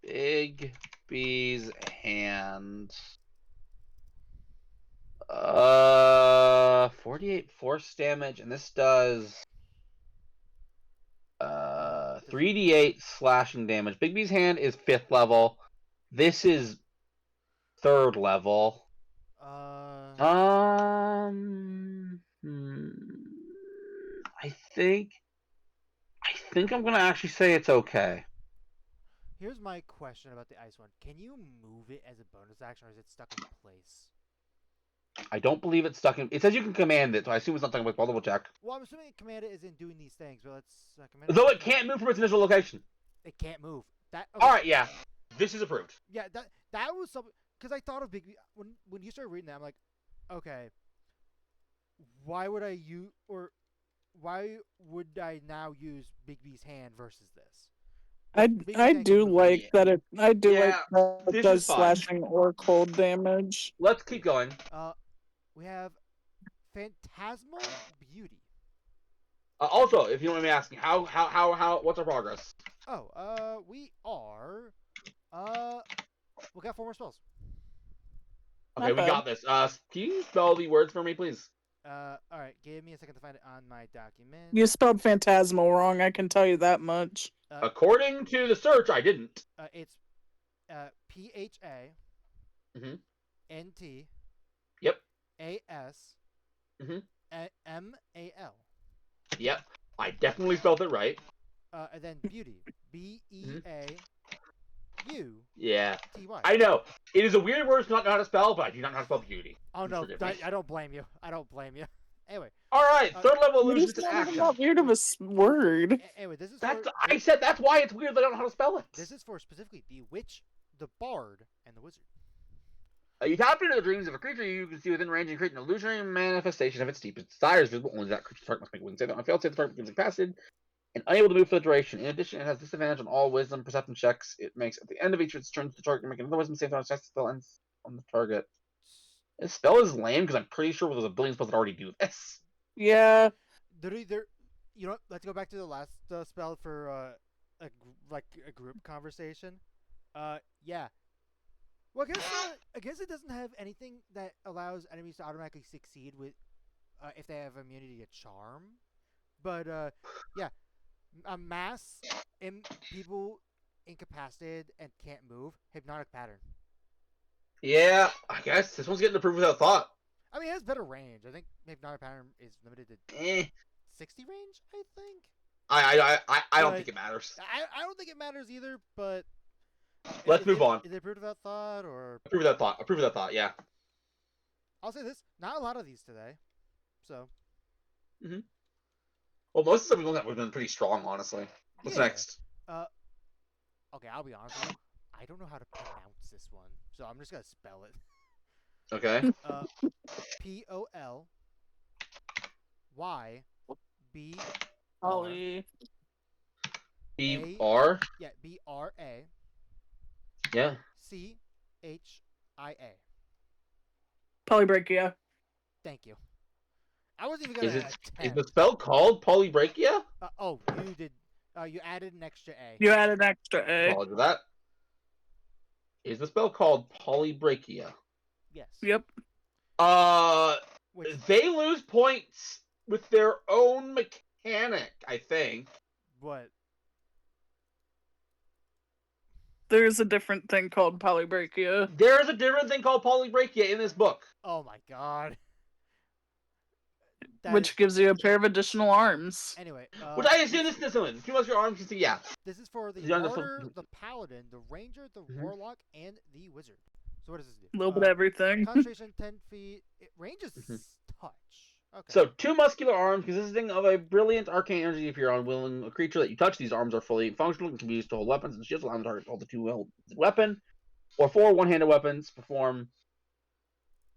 Big B's hand. 48 force damage, and this does 3d8 slashing damage. Big B's hand is 5th level. This is 3rd level. I think I'm gonna actually say it's okay. Here's my question about the ice one. Can you move it as a bonus action, or is it stuck in place? I don't believe it's stuck in. It says you can command it, so I assume it's not stuck in place. I'll double check. Well, I'm assuming command it isn't doing these things, but let's command it. Though it can't move from its initial location. It can't move. Okay. All right, yeah, this is approved. Yeah, that was something, because I thought of Big B when you started reading that. I'm like, okay, why would I now use Big B's hand versus this? I do like that it does slashing or cold damage. Let's keep going. We have Phantasmal Beauty. Also, if you don't mind me asking, what's our progress? We are we got 4 more spells. Okay, we got this. Can you spell the words for me, please? Alright, give me a second to find it on my document. You spelled phantasmal wrong, I can tell you that much. According to the search, I didn't. It's PHA Mhm. NT Yep. AS M-A-L. Yep, I definitely spelled it right. And then beauty. B-E-A-U-T-Y. Yeah, I know. It is a weird word to not know how to spell, but I do not know how to spell beauty. Oh Please no, forgive me. I don't blame you. I don't blame you. Anyway, All right, third level It illusion is is an not even action. that weird of a word. anyway, this is That's for I said that's why it's weird that I don't know how to spell it. this is for specifically the witch, the bard, and the wizard. You tap into the dreams of a creature you can see within range and create an illusionary manifestation of its deepest desires. Visible only to that creature's target must make a wing save. On a failed save, the target becomes incapacitated and unable to move for the duration. In addition, it has disadvantage on all wisdom perception checks it makes at the end of each of its turns. The target can make another wisdom save on a spell ends on the target. This spell is lame because I'm pretty sure there's a billion spells that already do this. Yeah. There, you know what? Let's go back to the last spell for a group conversation. Yeah. Well, I guess it doesn't have anything that allows enemies to automatically succeed with if they have immunity to charm. But yeah, a mass people incapacitated and can't move. Hypnotic pattern. Yeah, I guess this one's getting approved without thought. I mean, it has better range. I think hypnotic pattern is limited to 60 range. I think. I don't think it matters. I don't think it matters either. But Let's move on. Is it approved without thought or? Approve of that thought. Approve of that thought. Yeah. I'll say this: not a lot of these today. So. Well, most of the stuff we've looked at have been pretty strong, honestly. What's next? Okay, I'll be honest with you. I don't know how to pronounce this one, so I'm just gonna spell it. Okay. P-O-L-Y-B. Ollie. B-R? Yeah, B-R-A. Yeah. C-H-I-A. Polybrachia. Thank you. I wasn't even gonna Is the spell called polybrachia? oh, you did. You added an extra A. You added an extra A. Apologize for that. Is the spell called polybrachia? Yes. Yep. They lose points with their own mechanic, I think. What? There's a different thing called polybrachia. There's a different thing called polybrachia in this book. Oh my god. Which gives you a pair of additional arms. Anyway. Which I assume this one. Two muscular arms, yeah. This is for the Beyond the Martyr, the Paladin, the Ranger, the Warlock, and the Wizard. So what does this do? A little bit of everything. Concentration 10 feet. It ranges touch. Okay. So, two muscular arms consisting of a brilliant arcane energy. If you're unwilling, a creature that you touch, these arms are fully functional and can be used to hold weapons and shields, allowing the target to hold the two-wielded weapon. Or four one-handed weapons perform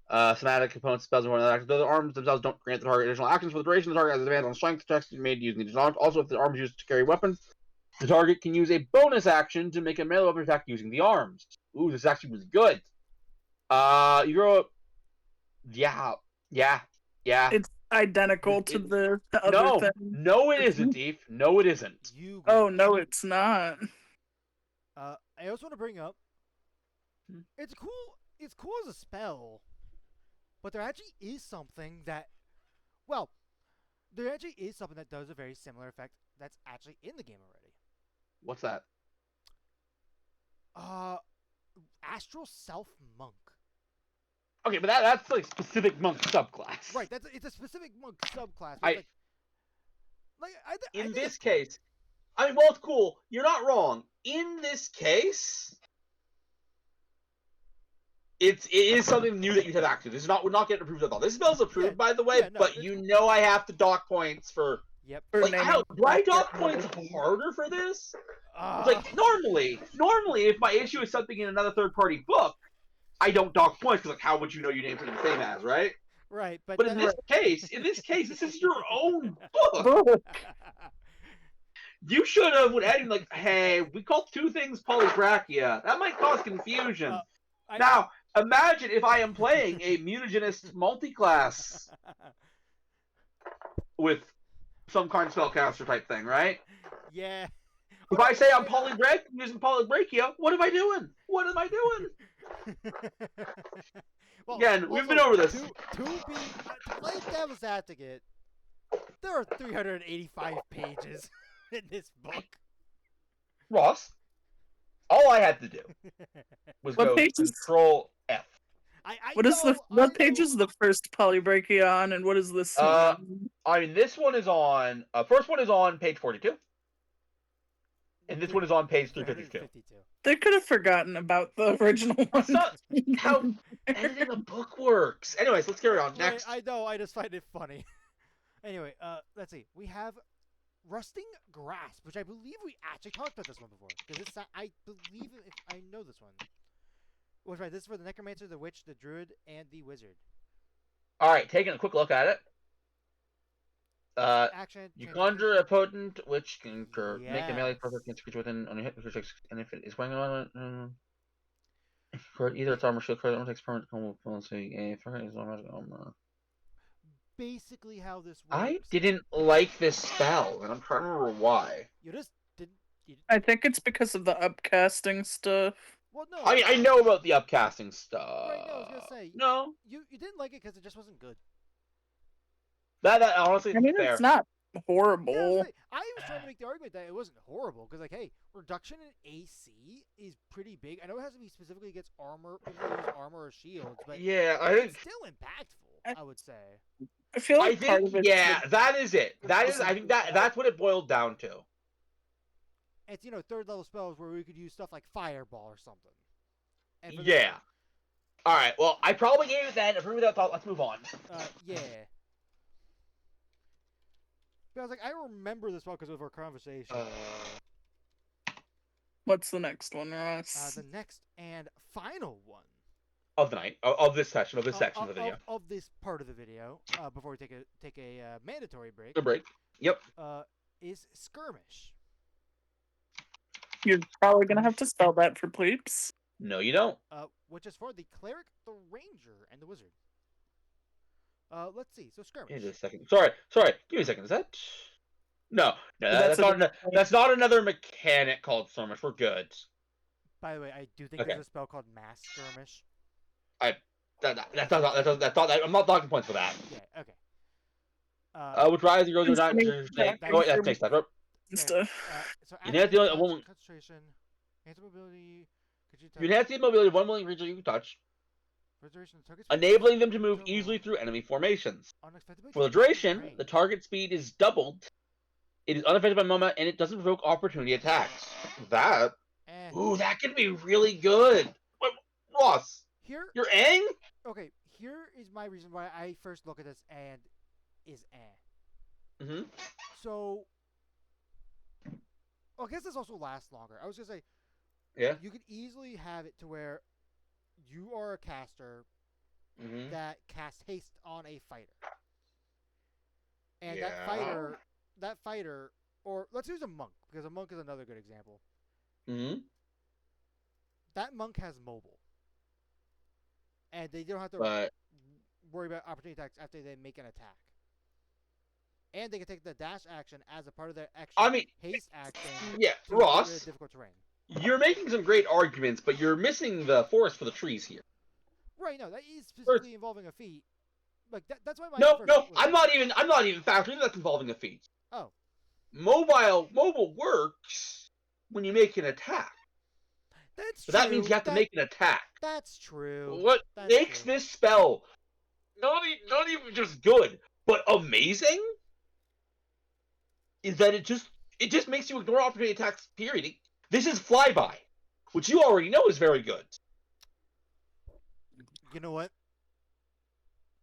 somatic components, spells, and one other actions. Though the arms themselves don't grant the target additional actions for the duration, the target has an advantage on strength checks made using these arms. Also, if the arm is used to carry weapons, the target can use a bonus action to make a melee weapon attack using the arms. Ooh, this actually was good. You grow up. Yeah. It's identical to the other thing. No, it isn't, Eve. No, it isn't. Oh, no, it's not. I also want to bring up. It's cool. It's cool as a spell, but there actually is something that, does a very similar effect that's actually in the game already. What's that? Astral Self Monk. Okay, but that's like specific monk subclass. Right, it's a specific monk subclass. In this case, I mean, well, it's cool. You're not wrong. In this case, it is something new that you have access to. This would not get approved at all. This spell's approved, by the way, but you know I have to dock points for. Yep. Like, do I dock points harder for this? It's like normally, if my issue is something in another third-party book, I don't dock points because, like, how would you know your names are the same as, right? Right, but in this case, this is your own book. You should have went adding like, hey, we call two things polybrachia. That might cause confusion. Now, imagine if I am playing a mutagenist multi-class with some kind of spellcaster type thing, right? Yeah. If I say I'm using polybrachia, what am I doing? Well, again, we've been over this. To play devil's advocate, there are 385 pages in this book. Ross, all I had to do was go Control F. What is the I what page know. is the first polybrachia and what is this Uh, one? I mean, this one is on. First one is on page 42, and this one is on page 352. 352. They could have forgotten about the original one. That's not how editing a book works. Anyways, let's carry on. Right, Next. I know. I just find it funny. Anyway, let's see. We have Rusting Grasp, which I believe we actually talked about this one before. Because I believe if I know this one. Which right, this is for the Necromancer, the Witch, the Druid, and the Wizard. All right, taking a quick look at it. Action. You conjure a potent witch can make a melee Yes. perfect against a creature within on a hit, and if it is wearing on either its armor shield card, it takes permanent combo penalty. A threat is armor. Basically, how this works. I didn't like this spell, and I'm trying to remember why. You just didn't. I think it's because of the upcasting stuff. Well, no. I mean, I know about the upcasting stuff. Right, no, I was gonna say. No. You didn't like it because it just wasn't good. That honestly I mean, fair. it's not Yeah, horrible. I was trying to make the argument that it wasn't horrible because, like, hey, reduction in AC is pretty big. I know it has to be specifically against armor, people that use armor or shields, but Yeah, I it's think. still impactful. I would say. I feel I like part think. of it's Yeah, the- that is it. That is. I think that's what it boiled down to. It's third level spells where we could use stuff like fireball or something. And for this- Yeah. All right. Well, I probably gave it that. Agree with that thought. Let's move on. Yeah. But I was like, I remember this well because of our conversation. What's the next one, Ross? The next and final one Of the night. Of this session. Of this section of the video. of this part of the video, before we take a mandatory break, Good break. Yep. is skirmish. You're probably gonna have to spell that for plebes. No, you don't. Which is for the cleric, the ranger, and the wizard. Let's see. So skirmish. Give me a second. Sorry. Give me a second. Is that? No. That's That's not another mechanic called skirmish. We're good. By the way, I do think Okay. there's a spell called mass skirmish. That's not. I'm not talking points for that. Yeah. Okay. Which rise goes or not? That- Oh, yeah, takes that. And stuff. So You have to action, one- concentration, mobility. Could you You enhance the mobility of one willing creature you touch, Restoration of target's enabling them to move Double. easily through enemy formations. unexpected For the duration, the target speed is doubled. It is unaffected by moment, and it doesn't provoke opportunity attacks. That, ooh, that could be really good. What, Ross, Here, you're ang? okay. Here is my reason why I first look at this and is Mm-hmm. So, I guess this also lasts longer. I was gonna say, Yeah. you could easily have it to where you are a caster Mm-hmm. that casts haste on a fighter, and Yeah. that fighter, or let's use a monk because a monk is another good example. Mm-hmm. That monk has mobile, and they don't have to But worry about opportunity attacks after they make an attack. And they can take the dash action as a part of their extra I mean, haste action yeah, to get rid of Ross, difficult terrain. you're making some great arguments, but you're missing the forest for the trees here. Right, no, that is specifically involving a feat. Like that's why my No, first no, thought was- I'm not even factoring that's involving a feat. Oh. Mobile works when you make an attack. That's So true. that means you have to make an attack. That's true. What That's makes true. this spell not even just good, but amazing is that it just makes you ignore opportunity attacks, period. This is flyby, which you already know is very good. You know what?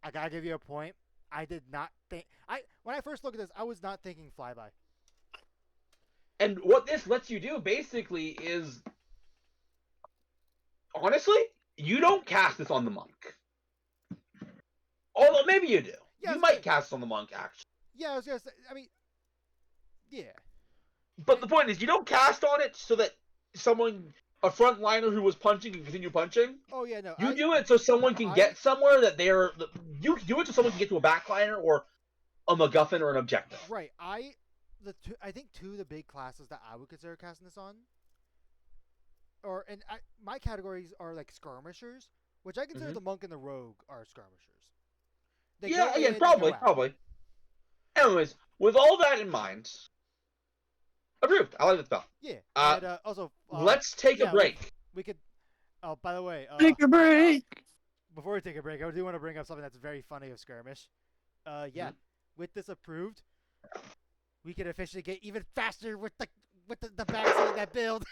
I gotta give you a point. I did not think when I first looked at this, I was not thinking flyby. And what this lets you do basically is, honestly, you don't cast this on the monk. Although maybe you do. Yeah, You it's might good. cast it on the monk, actually. Yeah, I was gonna say. I mean, yeah. But the point is, you don't cast on it so that a frontliner who was punching can continue punching. Oh yeah, no. You do it so someone can get somewhere that you do it so someone can get to a backliner or a MacGuffin or an objective. Right. I think two of the big classes that I would consider casting this on, my categories are like skirmishers, which I consider Mhm. the monk and the rogue are skirmishers. They Yeah, go in yeah, and probably, go out. probably. Anyways, with all that in mind, approved. I like the spell. Yeah. Uh, and also, Let's take yeah, a break. we could. Oh, by the way, Take a break. before we take a break, I do want to bring up something that's very funny of Skirmish. Yeah, with this approved, we can officially get even faster with the backseat of that build.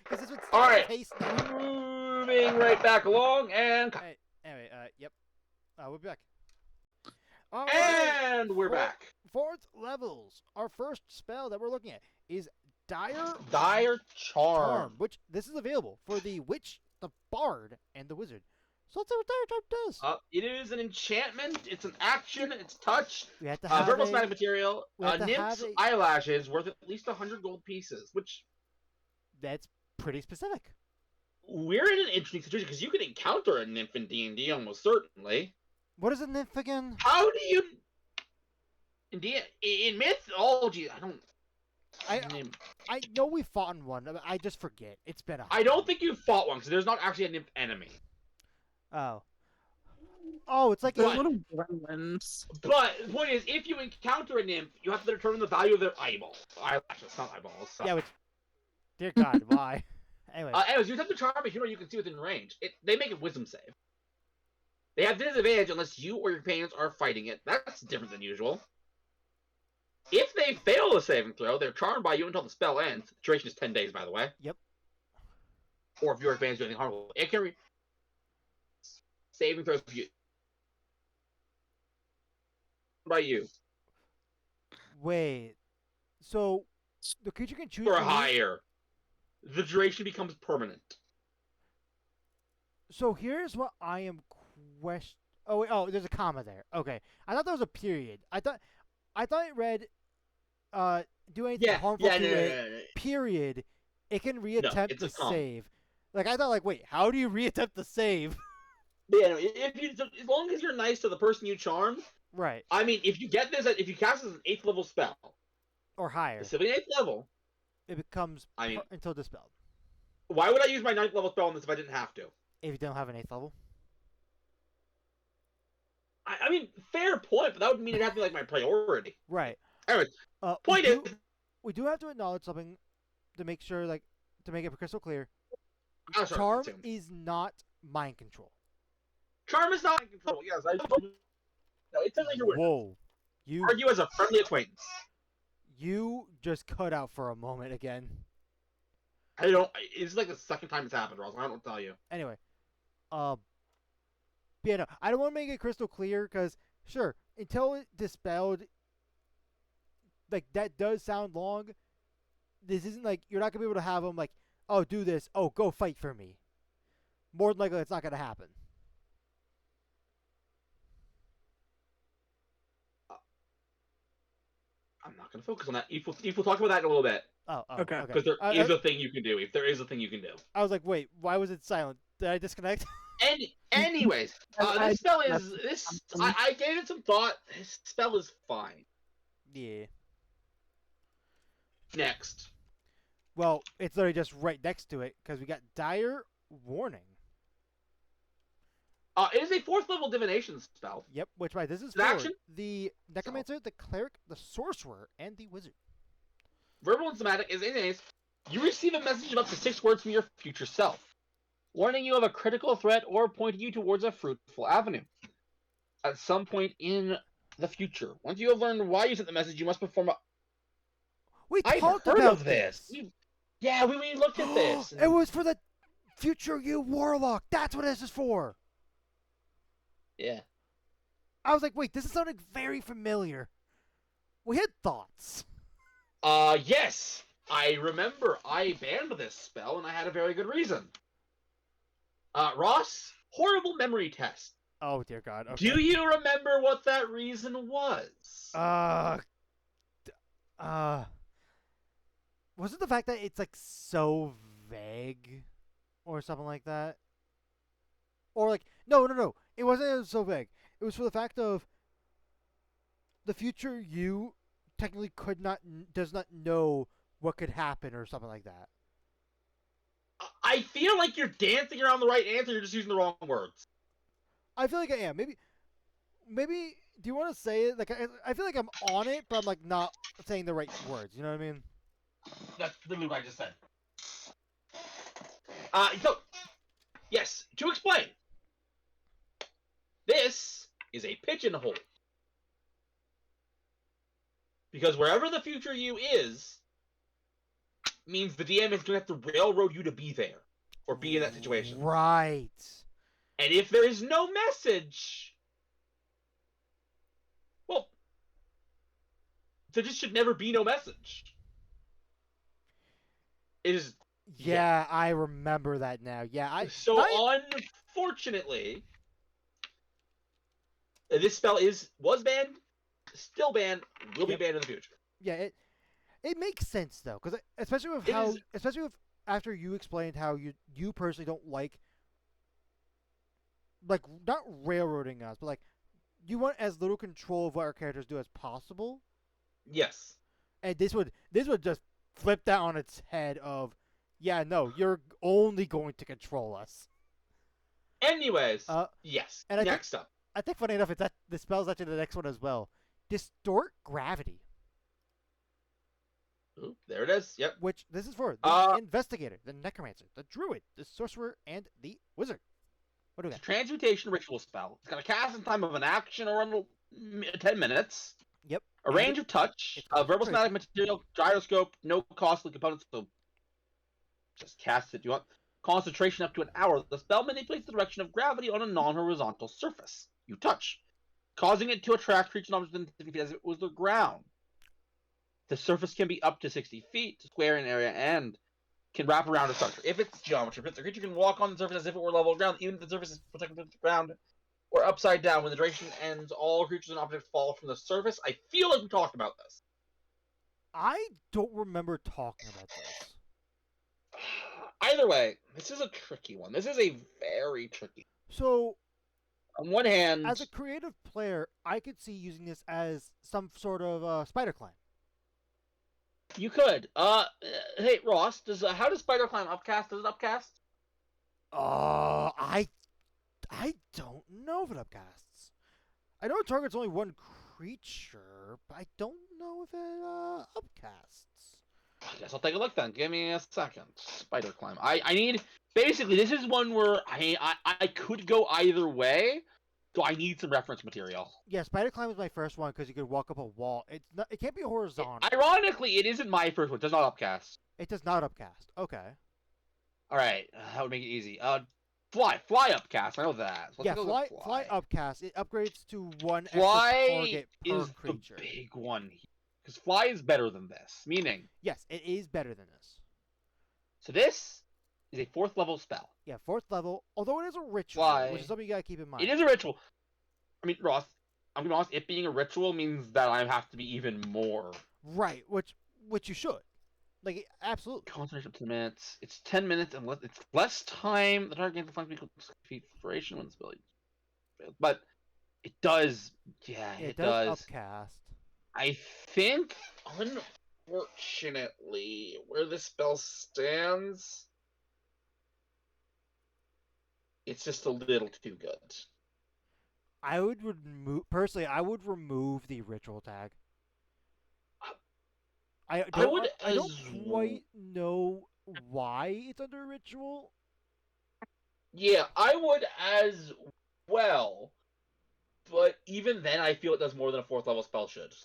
Because this would All start right, pace now. moving right back along, and Anyway, yep. We'll be back. All right. and we're back. Fourth levels. Our first spell that we're looking at is Dire Charm. which this is available for the Witch, the Bard, and the Wizard. So let's see what Dire Charm does. It is an enchantment. It's an action. It's touch. We have to have Verbal static material. we have to Nymph's have eyelashes worth at least 100 gold pieces, which That's pretty specific. we're in an interesting situation because you can encounter a nymph in D&D almost certainly. What is a nymph again? How do you in mythology? I know we fought in one. But I just forget. It's been a. I don't think you fought one because there's not actually a nymph enemy. Oh. Oh, it's like They're a, little gremlins. But the point is, if you encounter a nymph, you have to determine the value of their eyelashes, not eyeballs. So. yeah. Which, dear God, why? Anyway. Anyways, you have to charm a hero you can see within range. They make a wisdom save. They have disadvantage unless you or your companions are fighting it. That's different than usual. If they fail the saving throw, they're charmed by you until the spell ends. The duration is 10 days, by the way. Yep. Or if your companions do anything harmful. It can saving throws you by you. Wait. So the creature can choose Or to leave- higher. The duration becomes permanent. So here's what I am question. Oh, wait, there's a comma there. Okay, I thought there was a period. I thought it read, do anything harmful to it. No. Period. It can reattempt it's the a comma. save. Like I thought, like wait, how do you reattempt the save? Yeah, no, as long as you're nice to the person you charm. Right. I mean, if you get this, if you cast this as an 8th level spell, Or higher. specifically 8th level, It becomes until dispelled. why would I use my 9th level spell on this if I didn't have to? If you don't have an 8th level. I mean, fair point, but that would mean it'd have to be like my priority. Right. Anyways, We point is, do have to acknowledge something to make sure, like, to make it crystal clear. oh, sorry, Charm continue. is not mind control. Charm is not in control. Yes, no, it's like you're Whoa. You argue as a friendly acquaintance. You just cut out for a moment again. I don't. It's like the second time it's happened, Ross. I don't tell you. Anyway, yeah, no, I don't want to make it crystal clear because sure, until it dispelled, like that does sound long. This isn't like you're not gonna be able to have them like, oh, do this, oh, go fight for me. More than likely, it's not gonna happen. I'm not going to focus on that. We'll talk about that in a little bit. Oh, Okay. Because there is a thing you can do. If there is a thing you can do. I was like, wait, why was it silent? Did I disconnect? Anyways, this spell is this. I gave it some thought. This spell is fine. Yeah. Next. Well, it's literally just right next to it because we got dire warning. It is a 4th level divination spell. Yep, which by this is An for action? the necromancer, the cleric, the sorcerer, and the wizard. Verbal and somatic is anyways. You receive a message of up to 6 words from your future self, warning you of a critical threat or pointing you towards a fruitful avenue. At some point in the future, once you have learned why you sent the message, you must perform a. We I've talked heard about of this. We looked at this. It was for the future you warlock. That's what this is for. Yeah. I was like, wait, this is sounding very familiar. We had thoughts. Yes. I remember I banned this spell, and I had a very good reason. Ross, horrible memory test. Oh dear God. Okay. Do you remember what that reason was? Was it the fact that it's like so vague, or something like that? Or like, no. It wasn't so vague. It was for the fact of the future you technically does not know what could happen or something like that. I feel like you're dancing around the right answer. You're just using the wrong words. I feel like I am. Maybe. Do you want to say it? Like I feel like I'm on it, but I'm like not saying the right words. You know what I mean? That's literally what I just said. So, yes, to explain. This is a pigeonhole. Because wherever the future you is, means the DM is going to have to railroad you to be there. Or be in that situation. Right. And if there is no message, well, there just should never be no message. It is... Yeah, I remember that now. Yeah, So, unfortunately, this spell was banned, still banned, will be banned in the future. Yeah, it makes sense though, because especially with after you explained how you personally don't like not railroading us, but like you want as little control of what our characters do as possible. Yes. And this would just flip that on its head of, yeah, no, you're only going to control us. Anyways, yes. And next up. I think funny enough, the spell's actually the next one as well. Distort gravity. Ooh, there it is. Yep. Which this is for the investigator, the necromancer, the druid, the sorcerer, and the wizard. What do we got? Transmutation ritual spell. It's got a casting time of an action or 10 minutes. Yep. A range of touch, a verbal somatic material, gyroscope, no costly components, so just cast it. You want concentration up to an hour. The spell manipulates the direction of gravity on a non-horizontal surface you touch, causing it to attract creatures and objects within 50 feet as if it was the ground. The surface can be up to 60 feet square in area and can wrap around a structure. If it's geometry, the creature can walk on the surface as if it were level ground, even if the surface is protected from the ground or upside down. When the duration ends, all creatures and objects fall from the surface. I feel like we talked about this. I don't remember talking about this. Either way, this is a tricky one. This is a very tricky one. So, on one hand, as a creative player, I could see using this as some sort of Spider Climb. You could. Hey Ross, how does Spider Climb upcast? Does it upcast? I don't know if it upcasts. I know it targets only one creature, but I don't know if it upcasts. I guess I'll take a look then. Give me a second. Spider Climb. I need... Basically, this is one where I could go either way, so I need some reference material. Yeah, Spider Climb was my first one because you could walk up a wall. It can't be horizontal. Ironically, it isn't my first one. It does not upcast. It does not upcast. Okay. Alright, that would make it easy. Fly upcast. I know that. So yeah, fly upcast. It upgrades to one fly extra target per is creature. The big one. Because fly is better than this. Meaning... Yes, it is better than this. So this is a 4th level spell. Yeah, 4th level. Although it is a ritual, which is something you gotta keep in mind. It is a ritual. I mean, Ross, I'm gonna be honest, it being a ritual means that I have to be even more. Right, which you should. Like, absolutely. Concentration up to minutes. It's 10 minutes and it's less time. The target gains the function feet duration when the spell. But it does, it does upcast. I think, unfortunately, where this spell stands, it's just a little too good. I would personally. I would remove the ritual tag. I don't quite know why it's under ritual. Yeah, I would as well, but even then, I feel it does more than a 4th level spell should.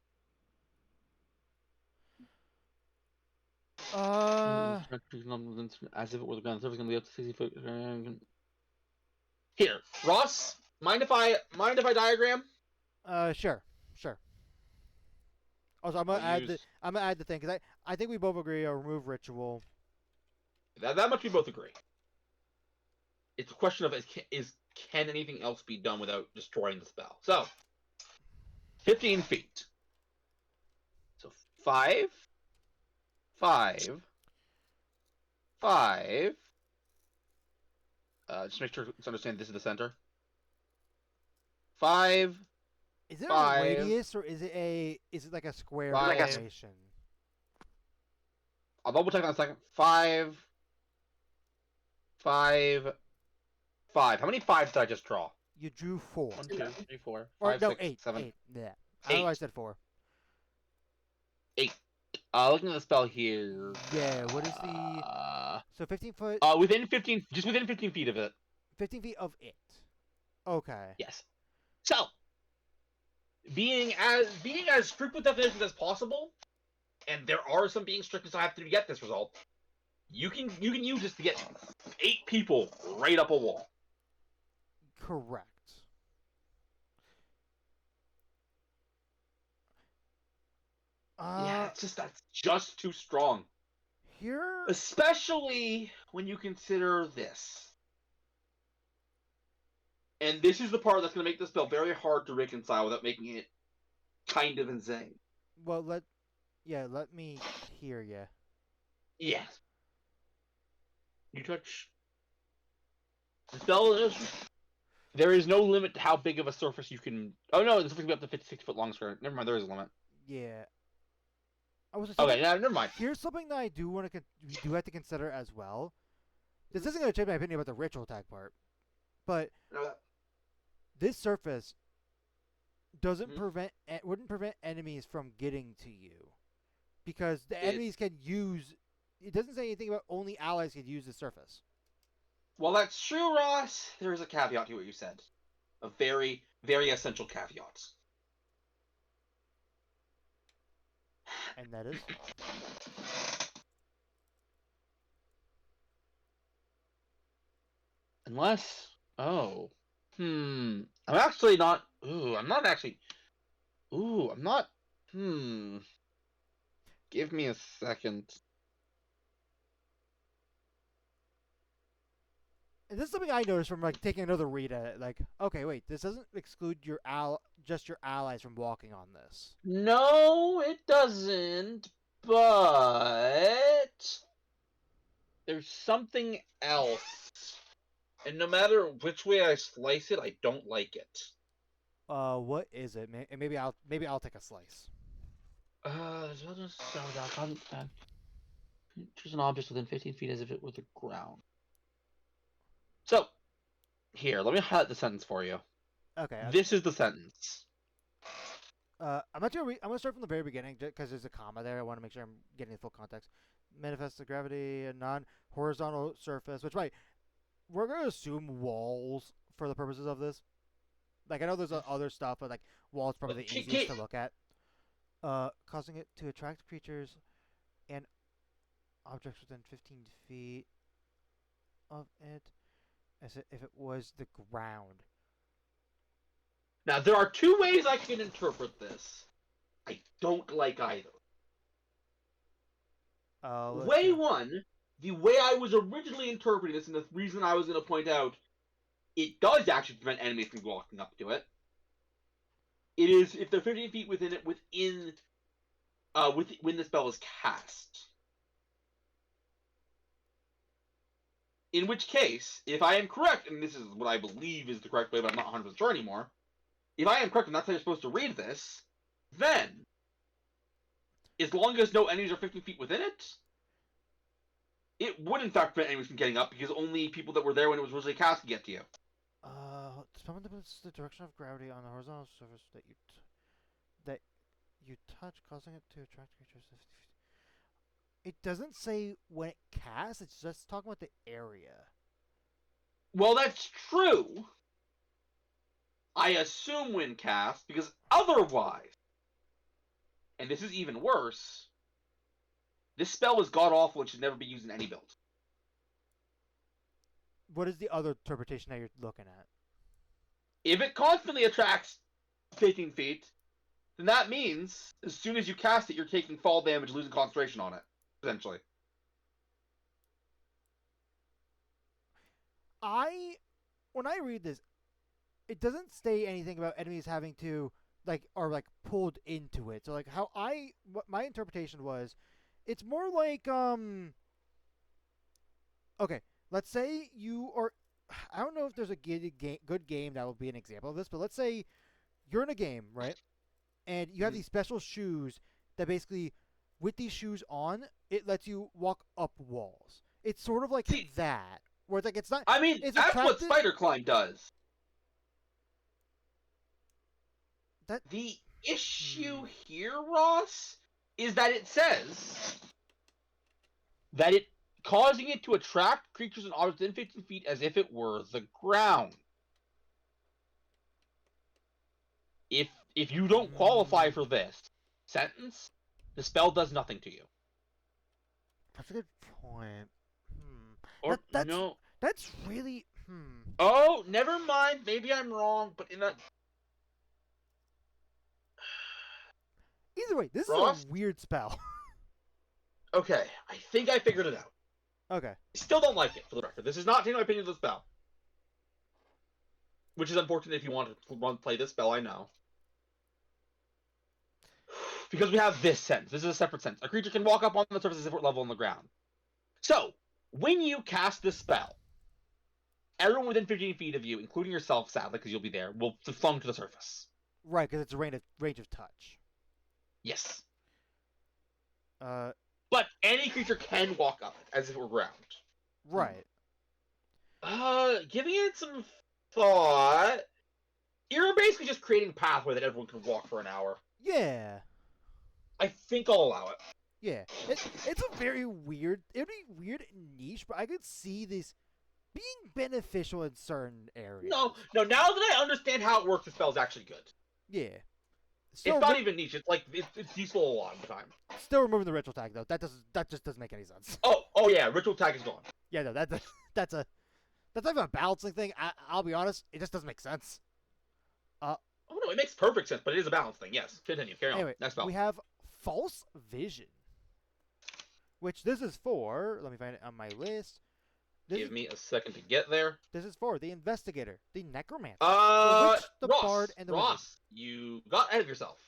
As if it were the ground surface, gonna be up to 60 foot. Here, Ross, mind if I diagram? Sure. Also, I'm gonna add the thing because I think we both agree. Remove ritual. That much we both agree. It's a question of can anything else be done without destroying the spell? So, 15 feet. So 5. Just make sure to understand this is the center. 5. Is it a radius or is it like a square formation? I'll double check in a second. 5. How many 5s did I just draw? You drew 4. 1, 2, 3, 4, or 5, no, 6, 8. 7. 8. Yeah. I know I said 4. 8. Looking at the spell here. Yeah. What is the? So 15 foot. Within 15 feet of it. 15 feet of it. Okay. Yes. So, being as strict with definitions as possible, and there are some being strict as I have to get this result. You can use this to get 8 people right up a wall. Correct. Yeah, that's just too strong. Here, Especially when you consider this. And this is the part that's going to make this spell very hard to reconcile without making it kind of insane. well, let me hear ya. Yeah. You touch. The spell is. There is no limit to how big of a surface you can. Oh no, the surface can be up to 56-foot long square. Never mind, there is a limit. Yeah. I was Okay, yeah, never mind. Here's something that I do want to we do have to consider as well. This isn't going to change my opinion about the ritual tag part, but this surface doesn't wouldn't prevent enemies from getting to you, because the enemies can use. It doesn't say anything about only allies can use the surface. Well, that's true, Ross. There is a caveat to what you said. A very, very essential caveat. And that is? Unless... Oh. I'm actually not... I'm not actually... I'm not... Give me a second. And this is something I noticed from like taking another read at it. Like, okay, wait, this doesn't exclude your just your allies from walking on this. No, it doesn't. But there's something else, and no matter which way I slice it, I don't like it. What is it? Maybe I'll take a slice. Choose an object within 15 feet as if it were the ground. So, here, let me highlight the sentence for you. Okay. This is the sentence. I'm not sure. I'm gonna start from the very beginning because there's a comma there. I want to make sure I'm getting the full context. Manifests the gravity, a non-horizontal surface, which we're gonna assume walls for the purposes of this. Like I know there's other stuff, but like walls probably the easiest to look at. Causing it to attract creatures and objects within 15 feet of it, as if it was the ground. Now, there are 2 ways I can interpret this. I don't like either. Way 1, the way I was originally interpreting this, and the reason I was going to point out, it does actually prevent enemies from walking up to it. It is if they're 15 feet within it, when the spell is cast. In which case, if I am correct, and this is what I believe is the correct way, but I'm not 100% sure anymore, if I am correct and that's how you're supposed to read this, then, as long as no enemies are 15 feet within it, it would in fact prevent enemies from getting up, because only people that were there when it was originally cast could get to you. Determine the direction of gravity on the horizontal surface that you touch, causing it to attract creatures. It doesn't say when it casts. It's just talking about the area. Well, that's true. I assume when cast, because otherwise, and this is even worse, this spell is god-awful and should never be used in any build. What is the other interpretation that you're looking at? If it constantly attracts 15 feet, then that means as soon as you cast it, you're taking fall damage, losing concentration on it, essentially. When I read this, it doesn't say anything about enemies having to pulled into it. So what my interpretation was, it's more like okay, let's say you are. I don't know if there's a good game that will be an example of this, but let's say you're in a game, right? And you have these special shoes that basically, with these shoes on, it lets you walk up walls. It's sort of like that, where it's like it's not. I mean, that's what Spider Climb does. The issue here, Ross, is that it says that it causing it to attract creatures and objects within 15 feet as if it were the ground. if you don't qualify for this sentence, the spell does nothing to you. That's a good point. Or That's no. That's really Oh, never mind. Maybe I'm wrong, but in that Either way, this Ross? is a weird spell. Okay, I think I figured it out. Okay. I still don't like it, for the record. This is not changing my opinion of the spell. Which is unfortunate if you want to play this spell, I know. Because we have this sentence. This is a separate sentence. A creature can walk up on the surface at a separate level on the ground. So, when you cast this spell, everyone within 15 feet of you, including yourself, sadly, because you'll be there, will flung to the surface. Right, because it's a range of touch. Yes. Uh, But any creature can walk up it, as if it were ground. right. Giving it some thought, you're basically just creating a pathway that everyone can walk for an hour. Yeah. I think I'll allow it. Yeah. It's a very weird. It'd be weird and niche, but I could see this being beneficial in certain areas. No. Now that I understand how it works, the spell's actually good. Yeah. It's not even niche. It's like it's useful a lot of the time. Still removing the ritual tag though. That just doesn't make any sense. Oh yeah, ritual tag is gone. Yeah, no, that's not even a balancing thing. I'll be honest, it just doesn't make sense. Oh no, it makes perfect sense, but it is a balance thing. Yes, continue. Carry on. Anyway, Next spell. we have false vision, which this is for. Let me find it on my list. Give me a second to get there. This is for the investigator, the necromancer, Ross, the bard, and the wizard. you got ahead of yourself.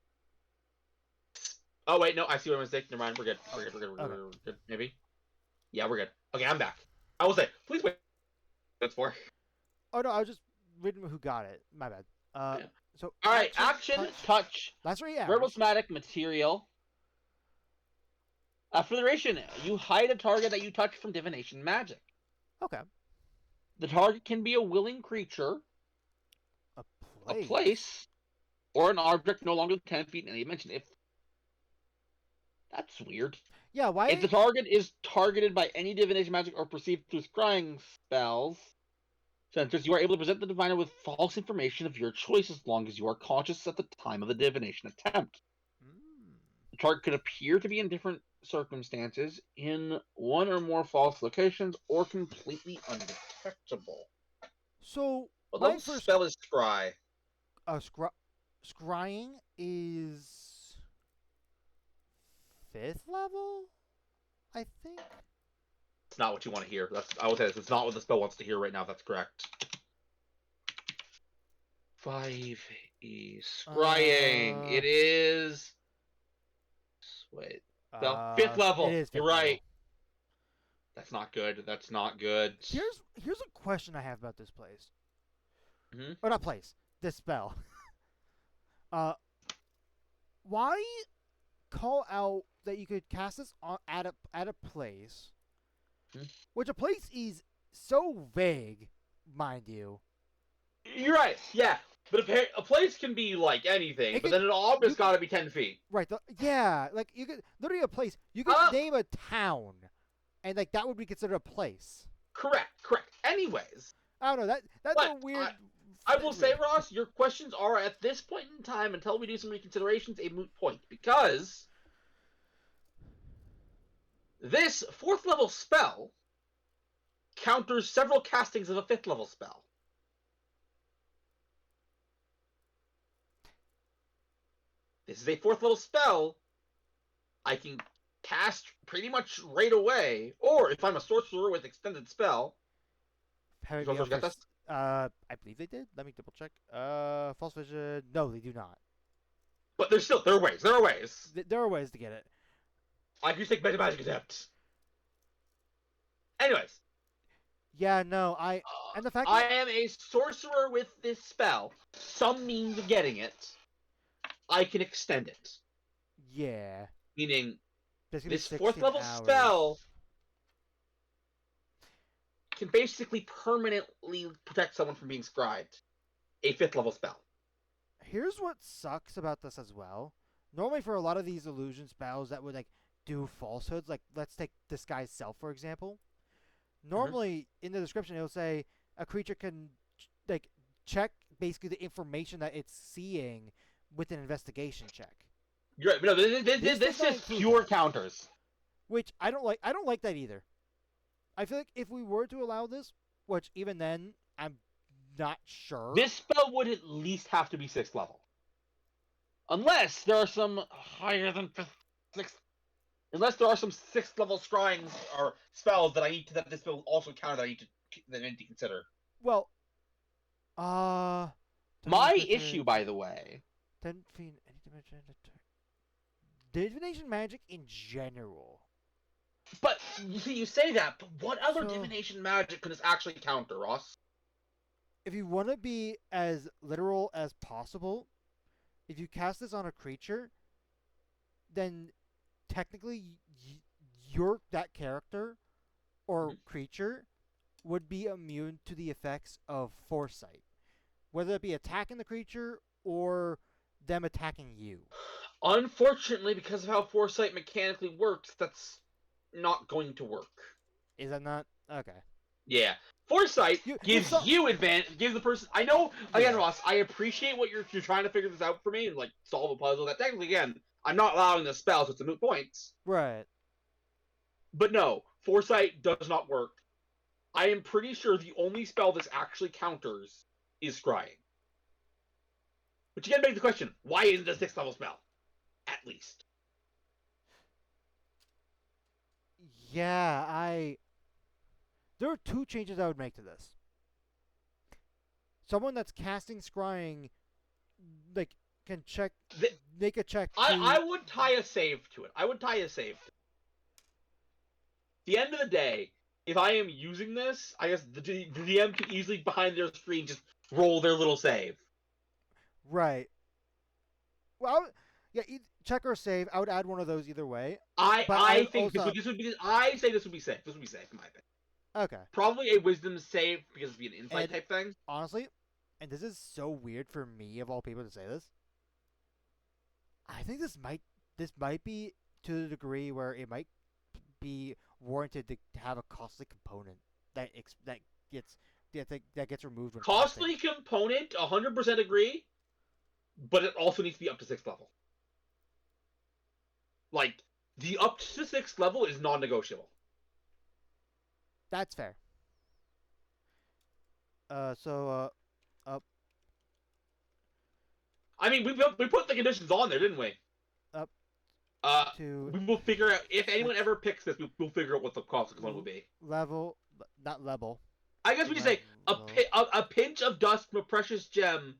Oh wait, no, I see what my mistake. Never mind, we're good. We're good. Maybe. Yeah, we're good. Okay, I'm back. I will say, please wait. That's for. Oh no, I was just reading who got it. My bad. Yeah. So. All right, action, touch, Last 3 hours. verbal somatic material. For the duration, you hide a target that you touch from divination magic. Okay. The target can be a willing creature, a place, or an object no longer than 10 feet in any dimension. If that's weird. Yeah, why? If the target is targeted by any divination magic or perceived through scrying spells, sensors, you are able to present the diviner with false information of your choice as long as you are conscious at the time of the divination attempt. The target could appear to be in different circumstances, in one or more false locations, or completely undetectable. So, What my level first spell is Scry? scrying is 5th level, I think. It's not what you want to hear. I will say this. It's not what the spell wants to hear right now. That's correct. 5e scrying. It is. Wait. The 5th level. It is 5th You're right. level. That's not good. That's not good. Here's a question I have about this place. Mhm. Or not place. This spell. Why call out that you could cast this at a place, which a place is so vague, mind you. You're right. Yeah, but a place can be like anything, but then an object's got to be 10 feet. Right. Yeah. Like you could literally a place. You could name a town, and like that would be considered a place. Correct. Anyways, I don't know. That's a weird. I will say, Ross, your questions are at this point in time, until we do some reconsiderations, a moot point, because this 4th level spell counters several castings of a 5th level spell. This is a 4th level spell I can cast pretty much right away, or if I'm a sorcerer with extended spell. Sorcerers got this? I believe they did. Let me double check. False vision. No, they do not. But there are ways. There are ways. There are ways to get it. I can take magic attempts. Anyways. Yeah, no, and the fact I am a sorcerer with this spell. Some means of getting it. I can extend it. Yeah. Meaning, this 4th 4th level spell can basically permanently protect someone from being scribed. A 5th level spell. Here's what sucks about this as well. Normally for a lot of these illusion spells that would like do falsehoods, like let's take Disguise Self for example. Normally in the description it'll say a creature can like check basically the information that it's seeing with an investigation check. You're right. No, This this does not is include pure that. counters. Which I don't like. I don't like that either. I feel like if we were to allow this, which even then I'm not sure. This spell would at least have to be 6th level. Unless there are some higher than 6th. Unless there are some 6th level scryings or spells that this will also counter that I need to consider. Well, My issue, by the way, 10 feet, any dimension, divination magic in general. but you see, you say that, but what other So- divination magic could this actually counter, Ross? If you want to be as literal as possible, if you cast this on a creature, then technically that character or creature would be immune to the effects of foresight, whether it be attacking the creature or them attacking you. Unfortunately, because of how foresight mechanically works, that's not going to work. Is that not okay? Yeah. Foresight gives you advantage, gives the person. I know, again, Yeah. Ross, I appreciate what you're trying to figure this out for me and, like, solve a puzzle that technically, again, I'm not allowing the spell, so it's a moot point. Right. But no, Foresight does not work. I am pretty sure the only spell this actually counters is Scrying. Which again begs the question, why isn't it a 6th level spell? At least. Yeah, there are 2 changes I would make to this. Someone that's casting scrying, like, can check, make a check. I would tie a save to it. At the end of the day, if I am using this, I guess the DM can easily behind their screen just roll their little save. Right. Well, yeah, check or save. I would add one of those either way. I think also... this would be. I say this would be safe. This would be safe in my opinion. Okay. Probably a wisdom save because it'd be an insight type thing. Honestly, and this is so weird for me of all people to say this, I think this might be to the degree where it might be warranted to have a costly component that gets removed when Costly casting. component, 100% agree, but it also needs to be up to 6th level. Like, the up to 6th level is non-negotiable. That's fair. I mean, we put the conditions on there, didn't we? Up to we will figure out if anyone ever picks this. We'll figure out what the cost component will be. level, not level. I guess we just say a pinch of dust from a precious gem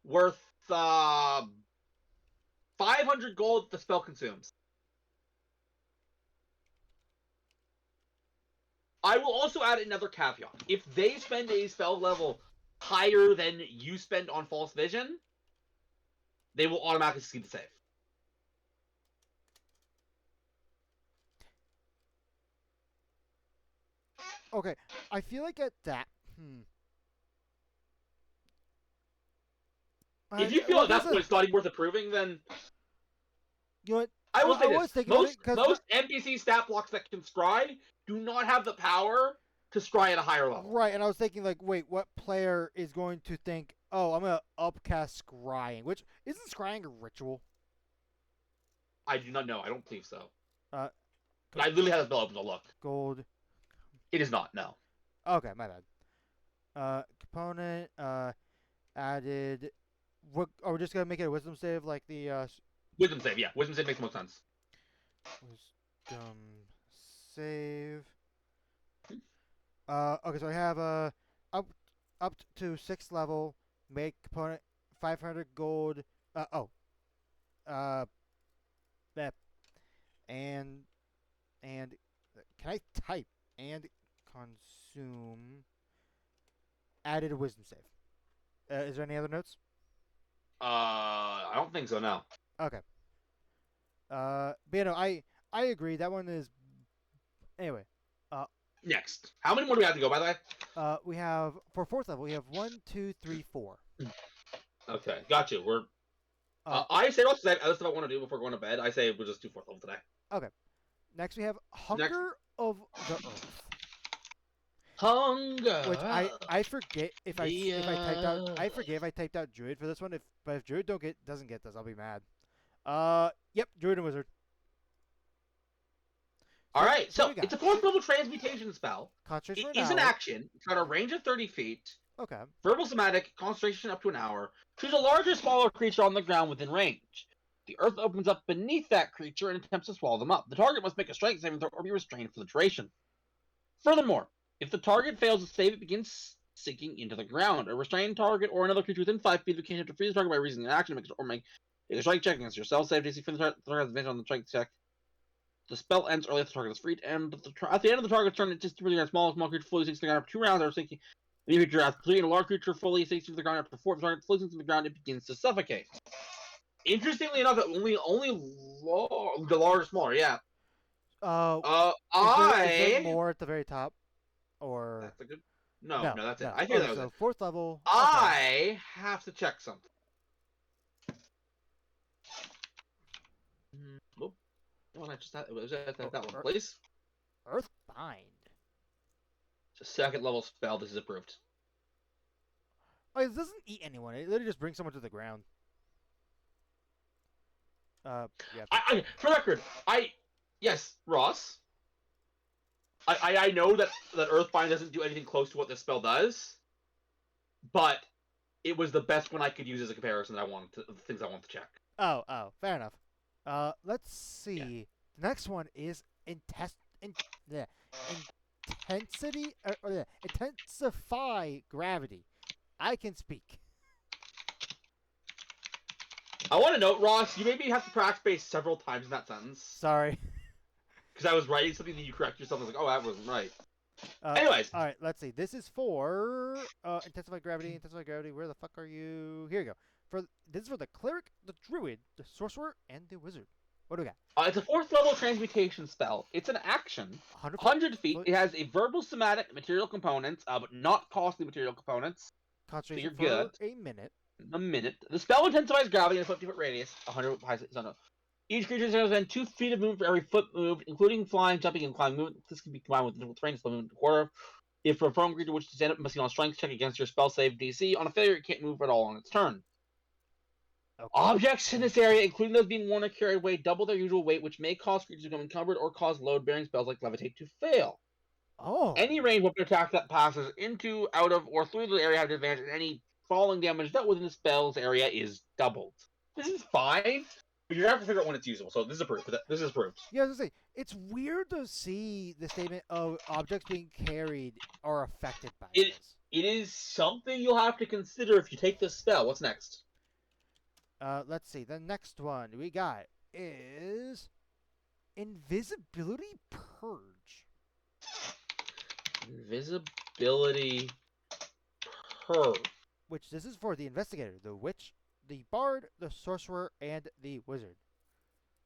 worth 500 gold the spell consumes. I will also add another caveat. If they spend a spell level higher than you spend on False Vision, they will automatically succeed the save. Okay, I feel like at that. If you feel at that point it's not even worth approving, then you know what? I will say was this: thinking most NPC stat blocks that can scry do not have the power to scry at a higher level. Right, and I was thinking like, wait, what player is going to think, oh, I'm gonna upcast scrying? Which isn't scrying a ritual? I do not know. I don't believe so. Uh, I literally had a spell open to look. Gold. It is not. No. Okay, my bad. Component. Added. What? Are we just gonna make it a wisdom save like the Wisdom save. Yeah, wisdom save makes more sense. Wisdom save. Okay, so I have up to 6th level. Make component 500 gold. That and can I type and consume added a wisdom save? Is there any other notes? I don't think so. No. Okay. But you know, I agree. That one is anyway. Next, how many more do we have to go? By the way. We have for 4th level. We have 1, 2, 3, 4. Okay, got you. We're. I say also that other stuff I want to do before going to bed. I say we'll just do 4th level today. Okay. Next we have Hunger of the Earth. Hunger. Which I forget if I typed out I forget if I typed out Druid for this one. If Druid doesn't get this, I'll be mad. Yep, Druid and Wizard. All So- right, so so we got it's a fourth level transmutation spell. Concentration It for an is an hour. action. It's got a range of 30 feet. Okay. Verbal somatic, concentration up to an hour. Choose a larger, smaller creature on the ground within range. The earth opens up beneath that creature and attempts to swallow them up. The target must make a strength saving throw or be restrained for the duration. Furthermore, if the target fails to save, it begins sinking into the ground. A restrained target or another creature within 5 feet can hit to freeze the target by reasoning an action make a strike check against yourself. Save DC for the target has advantage on the strike check. The spell ends early if the target is freed, and at the end of the target's turn, it just really a small creature fully sinks to the ground after 2 rounds or sinking. The new creature after 3, and a large creature fully sinks to the ground after 4. If the target fully sinks to the ground, it begins to suffocate. Interestingly enough, only the large or smaller, yeah. Is there more at the very top, or That's a good. No, that's it. no. I figured that was So it. fourth level. I have to check something. Nope. No, not just that. It was that one, please. Earthbind. It's a second level spell. This is approved. Oh, it doesn't eat anyone. It literally just brings someone to the ground. Yeah. For the record, yes, Ross. I know that Earthbind doesn't do anything close to what this spell does, but it was the best one I could use as a comparison. The things I want to check. Oh, fair enough. Let's see. Yeah. The next one is intensify gravity. I can speak. I want to note, Ross, you made me have to backspace several times in that sentence. Sorry. Because I was writing something that you corrected yourself. I was like, oh, that wasn't right. Anyways. All right, let's see. This is for intensify gravity. Where the fuck are you? Here you go. This is for the cleric, the druid, the sorcerer, and the wizard. What do we got? It's a 4th level transmutation spell. It's an action. 100 feet. It has a verbal somatic material components, but not costly material components. Concentration so you're good. A minute. The spell intensifies gravity in a 50-foot radius. 100 Each creature has within 2 feet of movement for every foot moved, including flying, jumping, and climbing movement. This can be combined with different range, movement a quarter. If a prone creature wishes to stand up, it must be on a strength check against your spell save DC. On a failure, it can't move at all on its turn. Okay. Objects in this area, including those being worn or carried, weigh double their usual weight, which may cause creatures to become encumbered or cause load-bearing spells like Levitate to fail. Oh. Any range weapon attack that passes into, out of, or through the area has advantage, and any falling damage dealt within the spell's area is doubled. This is fine, but you have to figure out when it's usable. So this is approved. This is approved. Yeah, I was gonna say, it's weird to see the statement of objects being carried are affected by this. It is something you'll have to consider if you take this spell. What's next? Let's see. The next one we got is Invisibility Purge. Invisibility Purge. Which this is for the investigator, the witch, the bard, the sorcerer, and the wizard.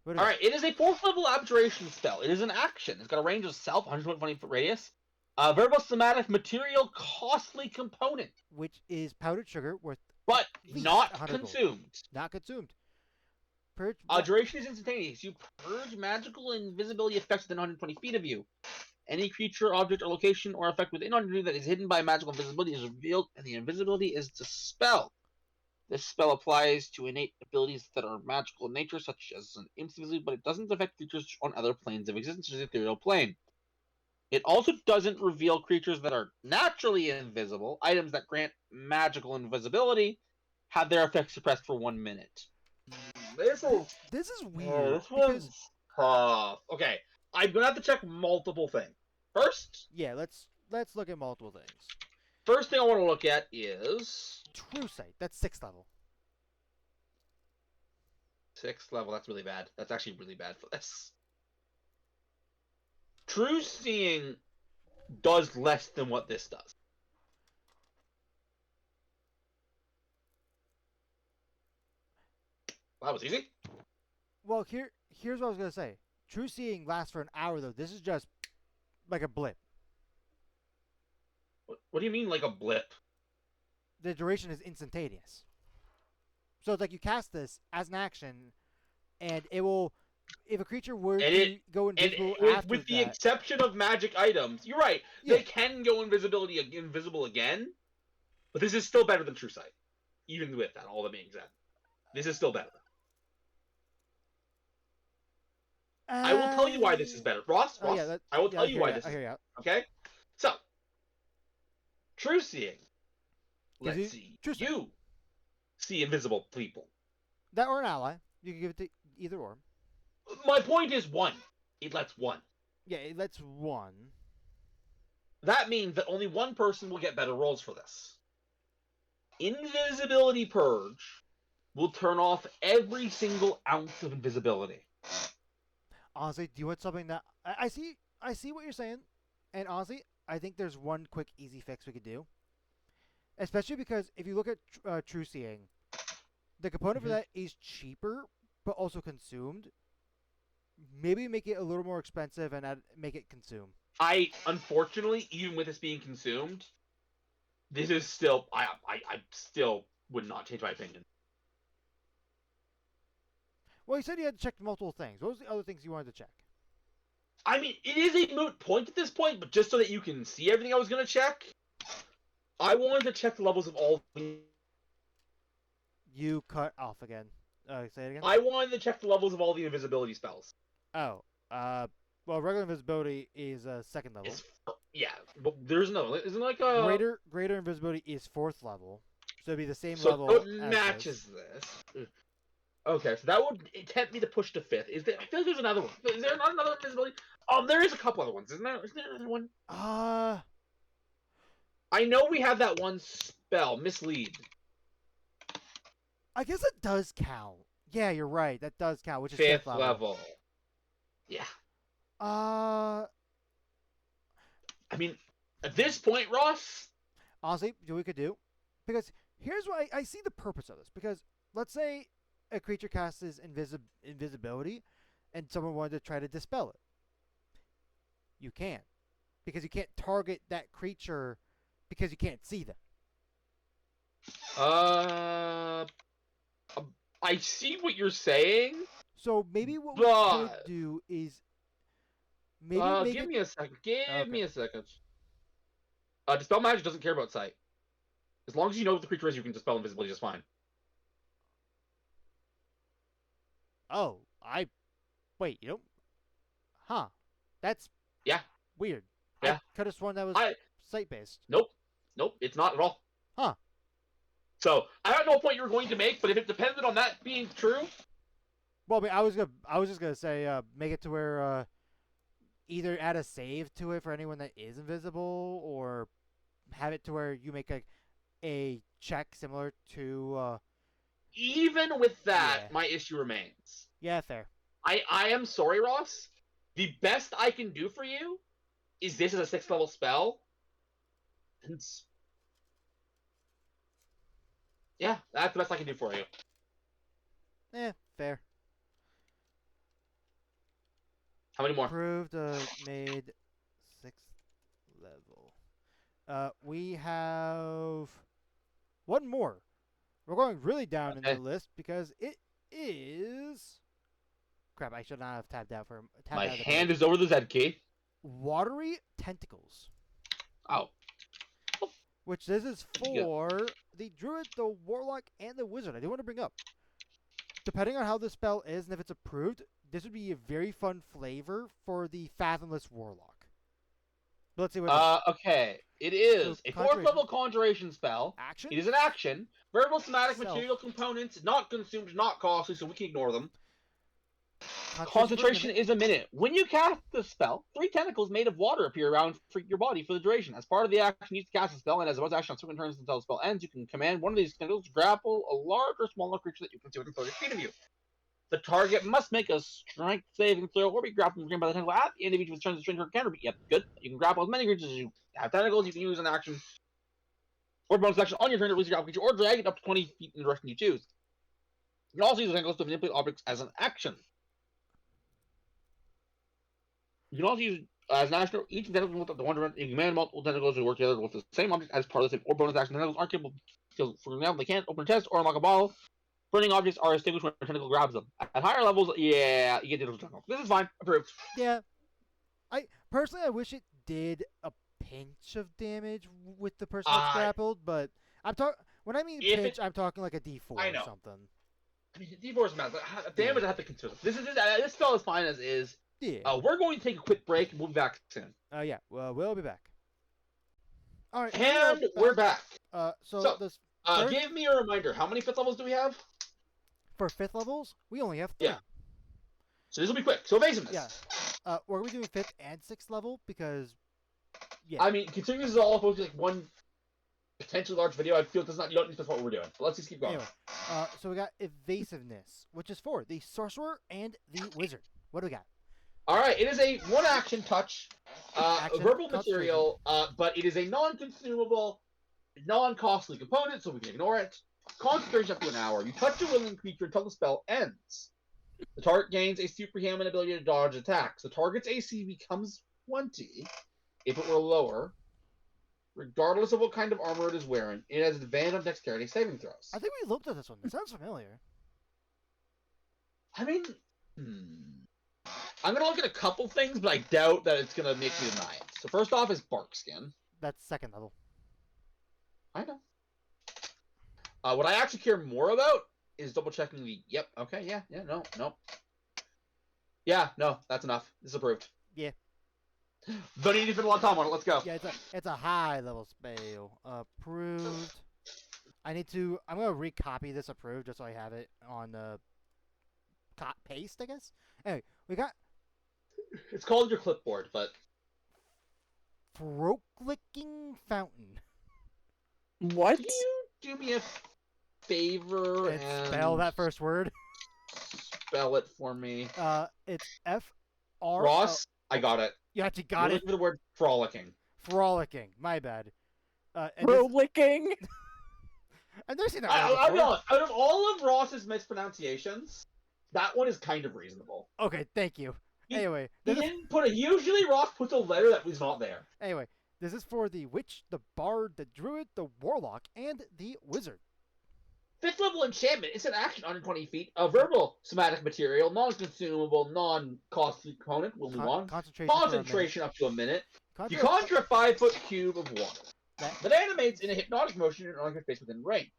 Alright, it is a 4th level abjuration spell. It is an action. It's got a range of self, 120-foot radius. Verbal somatic material costly component. Which is powdered sugar worth but not consumed. Not consumed. Purge. Duration is instantaneous. You purge magical invisibility effects within 120 feet of you. Any creature, object, or location or effect within 100 feet that is hidden by magical invisibility is revealed, and the invisibility is dispelled. This spell applies to innate abilities that are magical in nature, such as an invisibility, but it doesn't affect creatures on other planes of existence, such as the ethereal plane. It also doesn't reveal creatures that are naturally invisible. Items that grant magical invisibility have their effects suppressed for 1 minute. This is weird. This one's tough. Okay, I'm gonna have to check multiple things. First, yeah, let's look at multiple things. First thing I want to look at is True Sight. That's 6th level. 6th level. That's really bad. That's actually really bad for this. True Seeing does less than what this does. That was easy. Well, here's what I was gonna say. True Seeing lasts for an hour though. This is just like a blip. What do you mean, like a blip? The duration is instantaneous. So it's like you cast this as an action, and it will if a creature were And to it- go And invisible with, after with the that, exception of magic items, you're right. Yeah. They can go invisible again, but this is still better than True Sight. Even with that, all that being said, this is still better. I will tell you why this is better, Ross. Oh yeah, I will tell I you hear why ya, this I is hear ya. okay. So, True Seeing. Gives Let's you see. true sight. You see invisible people. That or an ally. You can give it to either or. My point is one. It lets one. Yeah, it lets one. That means that only one person will get better rolls for this. Invisibility Purge will turn off every single ounce of invisibility. Honestly, do you want something that I see? I see what you're saying, and honestly, I think there's one quick, easy fix we could do. Especially because if you look at True Seeing, the component for that is cheaper, but also consumed. Maybe make it a little more expensive and make it consume. Unfortunately, even with this being consumed, this is still I still would not change my opinion. Well, you said you had to check multiple things. What was the other things you wanted to check? I mean, it is a moot point at this point, but just so that you can see everything I was going to check, I wanted to check the levels of all the... You cut off again. Say it again. I wanted to check the levels of all the invisibility spells. Oh, well, regular invisibility is second level. Yeah, but there's no... Isn't like a... Greater invisibility is fourth level, so it'd be the same so level. it as matches this. Okay, so that would tempt me to push to fifth. I feel like there's another one. Is there not another invisibility? There is a couple other ones, isn't there? Is there another one? I know we have that one spell, Mislead. I guess it does count. Yeah, you're right. That does count, which is Fifth level. level. Yeah. I mean, at this point, Ross... Honestly, what we could do, because here's what I see the purpose of this. Because let's say a creature casts invisibility, and someone wanted to try to dispel it. You can't, because you can't target that creature because you can't see them. I see what you're saying. So maybe what we could do is maybe give me a second. Give me a second. Dispel magic doesn't care about sight. As long as you know what the creature is, you can dispel invisibility just fine. Oh, wait, you know? Huh. That's weird. Yeah. I could have sworn that was sight-based. Nope, it's not at all. Huh. So I don't know what point you were going to make, but if it depended on that being true, well, I was just gonna say, make it to where either add a save to it for anyone that is invisible, or have it to where you make a check similar to. Even with that, my issue remains. Yeah, fair. I am sorry, Ross. The best I can do for you is this as a 6th level spell. And yeah, that's the best I can do for you. Fair. How many more? Approved, made 6th level. We have one more. We're going really down in the list because it is... Crap, I should not have tabbed out for... My hand is over the Z key. Watery Tentacles. Oh. Which this is for the Druid, the Warlock, and the Wizard. I do want to bring up. Depending on how the spell is and if it's approved, this would be a very fun flavor for the Fathomless Warlock. But let's see what okay. It is so a 4th level conjuration spell. Action? It is an action. Variable somatic material components, not consumed, not costly, so we can ignore them. Concentration is a minute. When you cast the spell, 3 tentacles made of water appear around your body for the duration. As part of the action, you cast a spell, and as a bonus action on certain turns until the spell ends, you can command one of these tentacles to grapple a large or smaller creature that you can see within 30 feet of you. The target must make a strength saving throw or be grappled by the tentacle at the end of each of its turns to strength or counter. Yep, good. You can grapple as many creatures as you have tentacles. You can use an action or bonus action on your turn to release your grapple creature or drag it up to 20 feet in the direction you choose. You can also use the tentacles to manipulate objects as an action. You can also use as an action each tentacle with the one you can command multiple tentacles to work together with the same object as part of the same or bonus action. Tentacles aren't capable, for example, they can't open a chest or unlock a bottle. Burning objects are extinguished when a tentacle grabs them. At higher levels, yeah, you get digital tentacle. This is fine. Approved. Yeah, I wish it did a pinch of damage with the person that's grappled, but when I mean pinch, I'm talking like a D4 or something. I mean, D4 is massive. Damage I have to consider. This spell is fine as is. Yeah. We're going to take a quick break. We'll be back soon. Yeah. Well, we'll be back. All right. And we're back. So give me a reminder. How many 5th levels do we have? For 5th levels, we only have 3. Yeah. So this will be quick. So evasiveness. Yeah. We're doing 5th and 6th level because. Yeah. I mean, considering this is all supposed to be like one potentially large video, I feel you don't need to know what we're doing. But let's just keep going. Anyway, so we got evasiveness, which is for the sorcerer and the wizard. What do we got? All right, it is a 1-action touch, verbal material, but it is a non-consumable, non-costly component, so we can ignore it. Concentration up to an hour. You touch a willing creature until the spell ends. The target gains a superhuman ability to dodge attacks. The target's AC becomes 20 if it were lower, regardless of what kind of armor it is wearing. It has advantage on dexterity saving throws. I think we looked at this one. It sounds familiar. I mean, I'm going to look at a couple things, but I doubt that it's going to make me deny it. So first off is bark skin. That's 2nd level. I know. What I actually care more about is double checking the. Yep. Okay. Yeah. No. Yeah. No. That's enough. This is approved. Yeah. Don't need to spend a lot of time on it. Let's go. Yeah. It's a high level spell. Approved. I'm gonna recopy this approved just so I have it on paste. I guess. Anyway, we got. It's called your clipboard, but. Throat-licking fountain. What? Can you do me a favor and spell that first word? Spell it for me. It's F-R... Ross, I got it. You actually got it? The word frolicking. Frolicking. My bad. Frolicking? I've never seen that I'll be honest. Out of all of Ross's mispronunciations, that one is kind of reasonable. Okay, thank you. Anyway. Usually Ross puts a letter that was not there. Anyway. This is for the witch, the bard, the druid, the warlock, and the wizard. 5th level enchantment. It's an action under 20 feet. A verbal somatic material, non-consumable, non-costly component. We'll move on. Concentration up to a minute. You conjure a 5-foot cube of water that animates in a hypnotic motion in an space within range.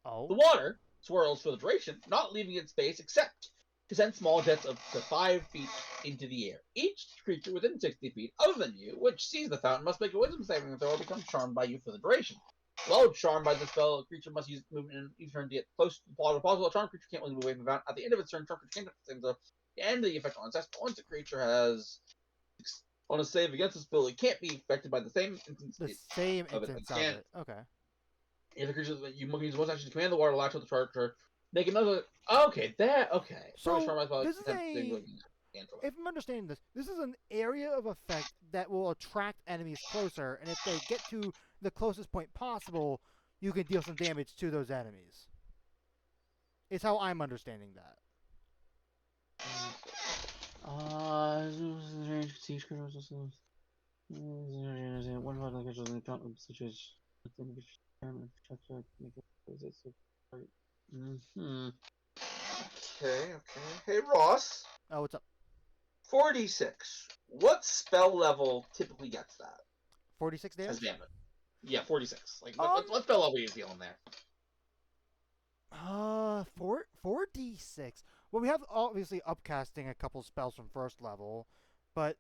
Oh. The water swirls for the duration, not leaving its space except to send small jets up to 5 feet into the air. Each creature within 60 feet other than you, which sees the fountain, must make a wisdom saving throw or become charmed by you for the duration. While charmed by the spell, a creature must use movement in each turn to get close to the water possible. A charmed creature can't really move away from the fountain. At the end of its turn, charmed creature can't save the end of the effect on its once a creature has on a save against this ability, it can't be affected by the same instance. The same instance of it. Okay. If the creature that you use one action to command the water, latch with the charger. Make another. Okay, okay. So this is if I'm understanding this is an area of effect that will attract enemies closer, and if they get to the closest point possible, you can deal some damage to those enemies. Is how I'm understanding that. Okay. Hey, Ross. Oh, what's up? 46. What spell level typically gets that? 46 damage? As damage. Yeah, 46. Like, what spell level are you feeling there? 4d6. Well, we have obviously upcasting a couple spells from 1st level, but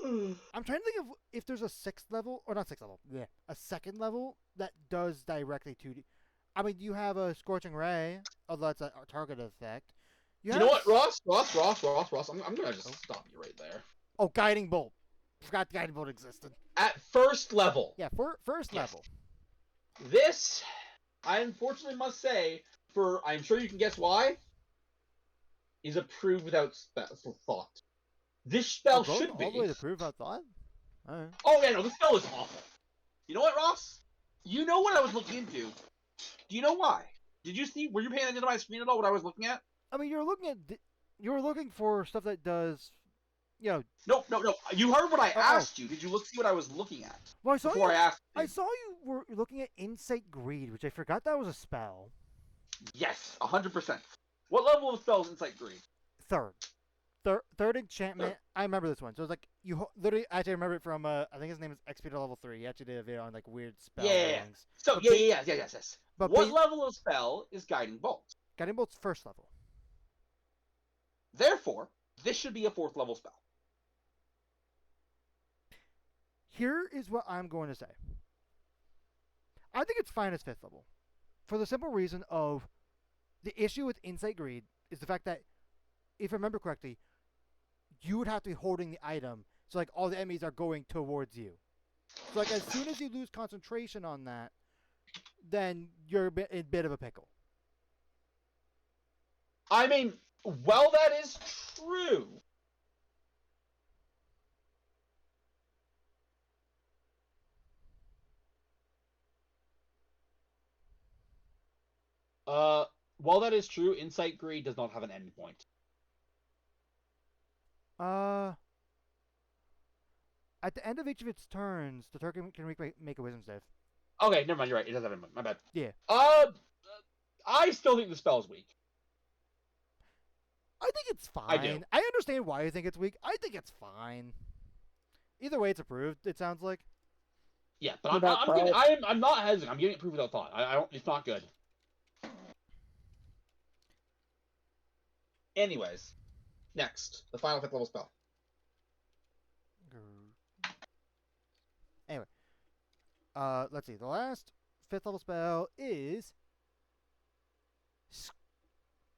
I'm trying to think of if there's a 6th level, or not 6th level, yeah, a 2nd level that does directly 2d. I mean, you have a Scorching Ray, although that's a target effect. You know what, Ross? I'm gonna just stop you right there. Oh, Guiding Bolt. Forgot Guiding Bolt existed. At 1st level. Yeah, first level. This, I unfortunately must say, I'm sure you can guess why, is approved without thought. This spell should be. All the way to prove without thought? Alright. Oh, yeah, no, this spell is awful. You know what, Ross? You know what I was looking into. Do you know why? Were you paying attention to my screen at all, what I was looking at? I mean, you were looking for stuff that does, No. You heard what I asked you. Did you see what I was looking at? Well, I saw I asked you. I saw you were looking at Insight Greed, which I forgot that was a spell. Yes, 100%. What level of spell is Insight Greed? Third. Third enchantment. I remember this one. So it's like literally. Actually, I remember it from. I think his name is XP to level 3. He actually did a video on like weird spell Yeah. things. So But yes. But What level of spell is Guiding Bolt? Guiding Bolt's first level. Therefore, this should be a 4th level spell. Here is what I'm going to say. I think it's fine as 5th level, for the simple reason of the issue with Insight Greed is the fact that, if I remember correctly, you would have to be holding the item, so like all the enemies are going towards you. So like as soon as you lose concentration on that, then you're in a bit of a pickle. I mean, well, that is true. While that is true, Insight Greed does not have an endpoint. At the end of each of its turns, the target can make a wisdom save. Okay, never mind. You're right. It does have an endpoint. My bad. Yeah. I still think the spell is weak. I think it's fine. I do. I understand why you think it's weak. I think it's fine. Either way, it's approved. It sounds like. Yeah, but I'm not hesitant. I'm giving it proof without thought. I don't. It's not good. Anyways, next, the final 5th level spell. Anyway, let's see. The last 5th level spell is.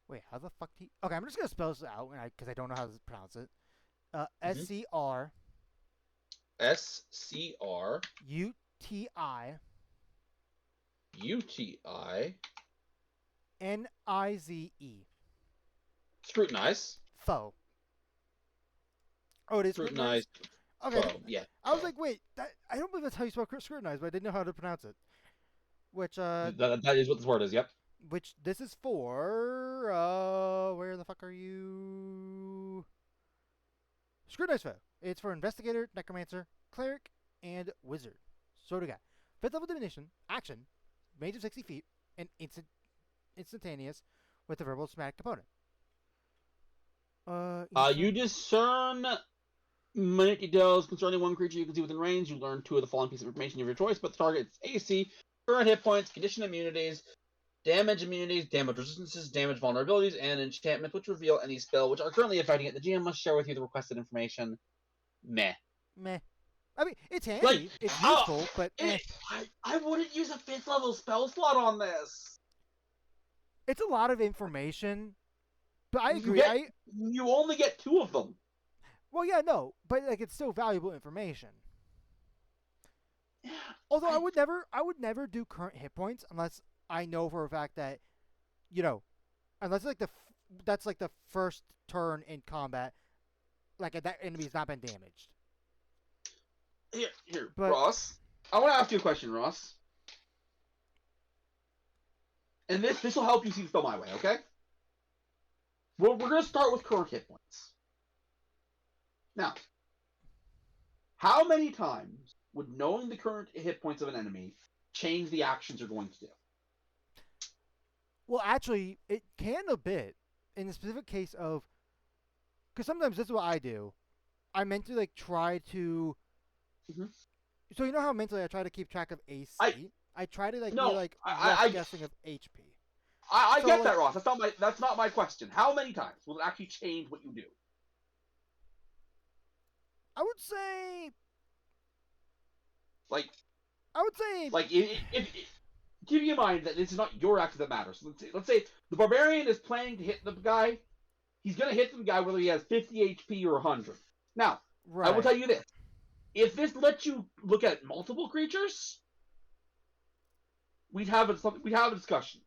Wait, how the fuck do you... Okay, I'm just gonna spell this out because I don't know how to pronounce it. SCR. SCR. UTI. UTI. NIZE. Scrutinize. Foe. Oh, it is Scrutinize. Okay. Foe. Yeah. I was like, wait, I don't believe that's how you spell scrutinize, but I didn't know how to pronounce it. Which that is what this word is. Yep. Which this is for where the fuck are you? Scrutinize foe. It's for investigator, necromancer, cleric, and wizard. So do we got 5th level divination, action, range of 60 feet, and instantaneous with a verbal somatic component. You discern minute details concerning one creature you can see within range. You learn 2 of the following pieces of information of your choice, but the target's AC, current hit points, condition immunities, damage immunities, damage resistances, damage vulnerabilities, and enchantments, which reveal any spell which are currently affecting it. The GM must share with you the requested information. Meh. I mean, it's handy. It's useful, but I wouldn't use a 5th level spell slot on this. It's a lot of information. But I agree. You only get 2 of them. Well, yeah, no, but like it's still valuable information. Yeah, although I would never do current hit points unless I know for a fact that, unless like that's like the first turn in combat, like that enemy's not been damaged. Here, Ross. I want to ask you a question, Ross. And this will help you see the spell my way, okay? Well, we're going to start with current hit points. Now, how many times would knowing the current hit points of an enemy change the actions you're going to do? Well, actually, it can a bit. In the specific case of... Because sometimes this is what I do. I meant to, try to... Mm-hmm. So you know how mentally I try to keep track of AC? I try to, rough guessing of HP. I get that, Ross. That's not my question. How many times will it actually change what you do? I would say. If keep in mind that this is not your action that matters. So let's say the barbarian is planning to hit the guy. He's gonna hit the guy whether he has 50 HP or 100. Now, right. I will tell you this: if this lets you look at multiple creatures, we'd have a discussion.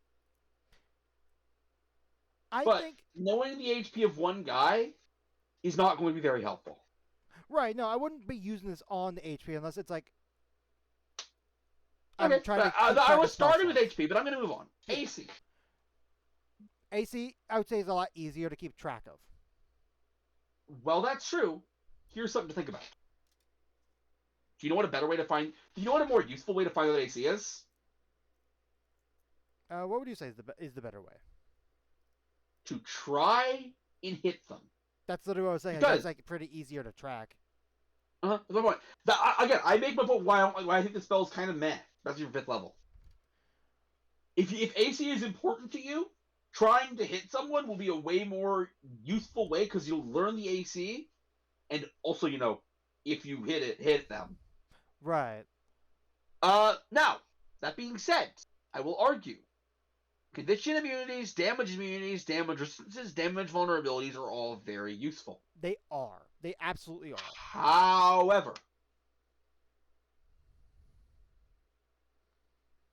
But think knowing the HP of one guy is not going to be very helpful. Right, no, I wouldn't be using this on the HP unless it's like... Okay, I was starting with HP, but I'm going to move on. Yeah. AC. AC, I would say, is a lot easier to keep track of. Well, that's true. Here's something to think about. Do you know what a more useful way to find out AC is? What would you say is the better way? To try and hit them. That's literally what I was saying. Because That's like pretty easier to track. that's my point. Again, I make my point why I think the spell is kind of meh, especially for 5th level. If AC is important to you, trying to hit someone will be a way more useful way because you'll learn the AC, and also if you hit them. Right. Now that being said, I will argue condition immunities, damage resistances, damage vulnerabilities are all very useful. They are. They absolutely are. However,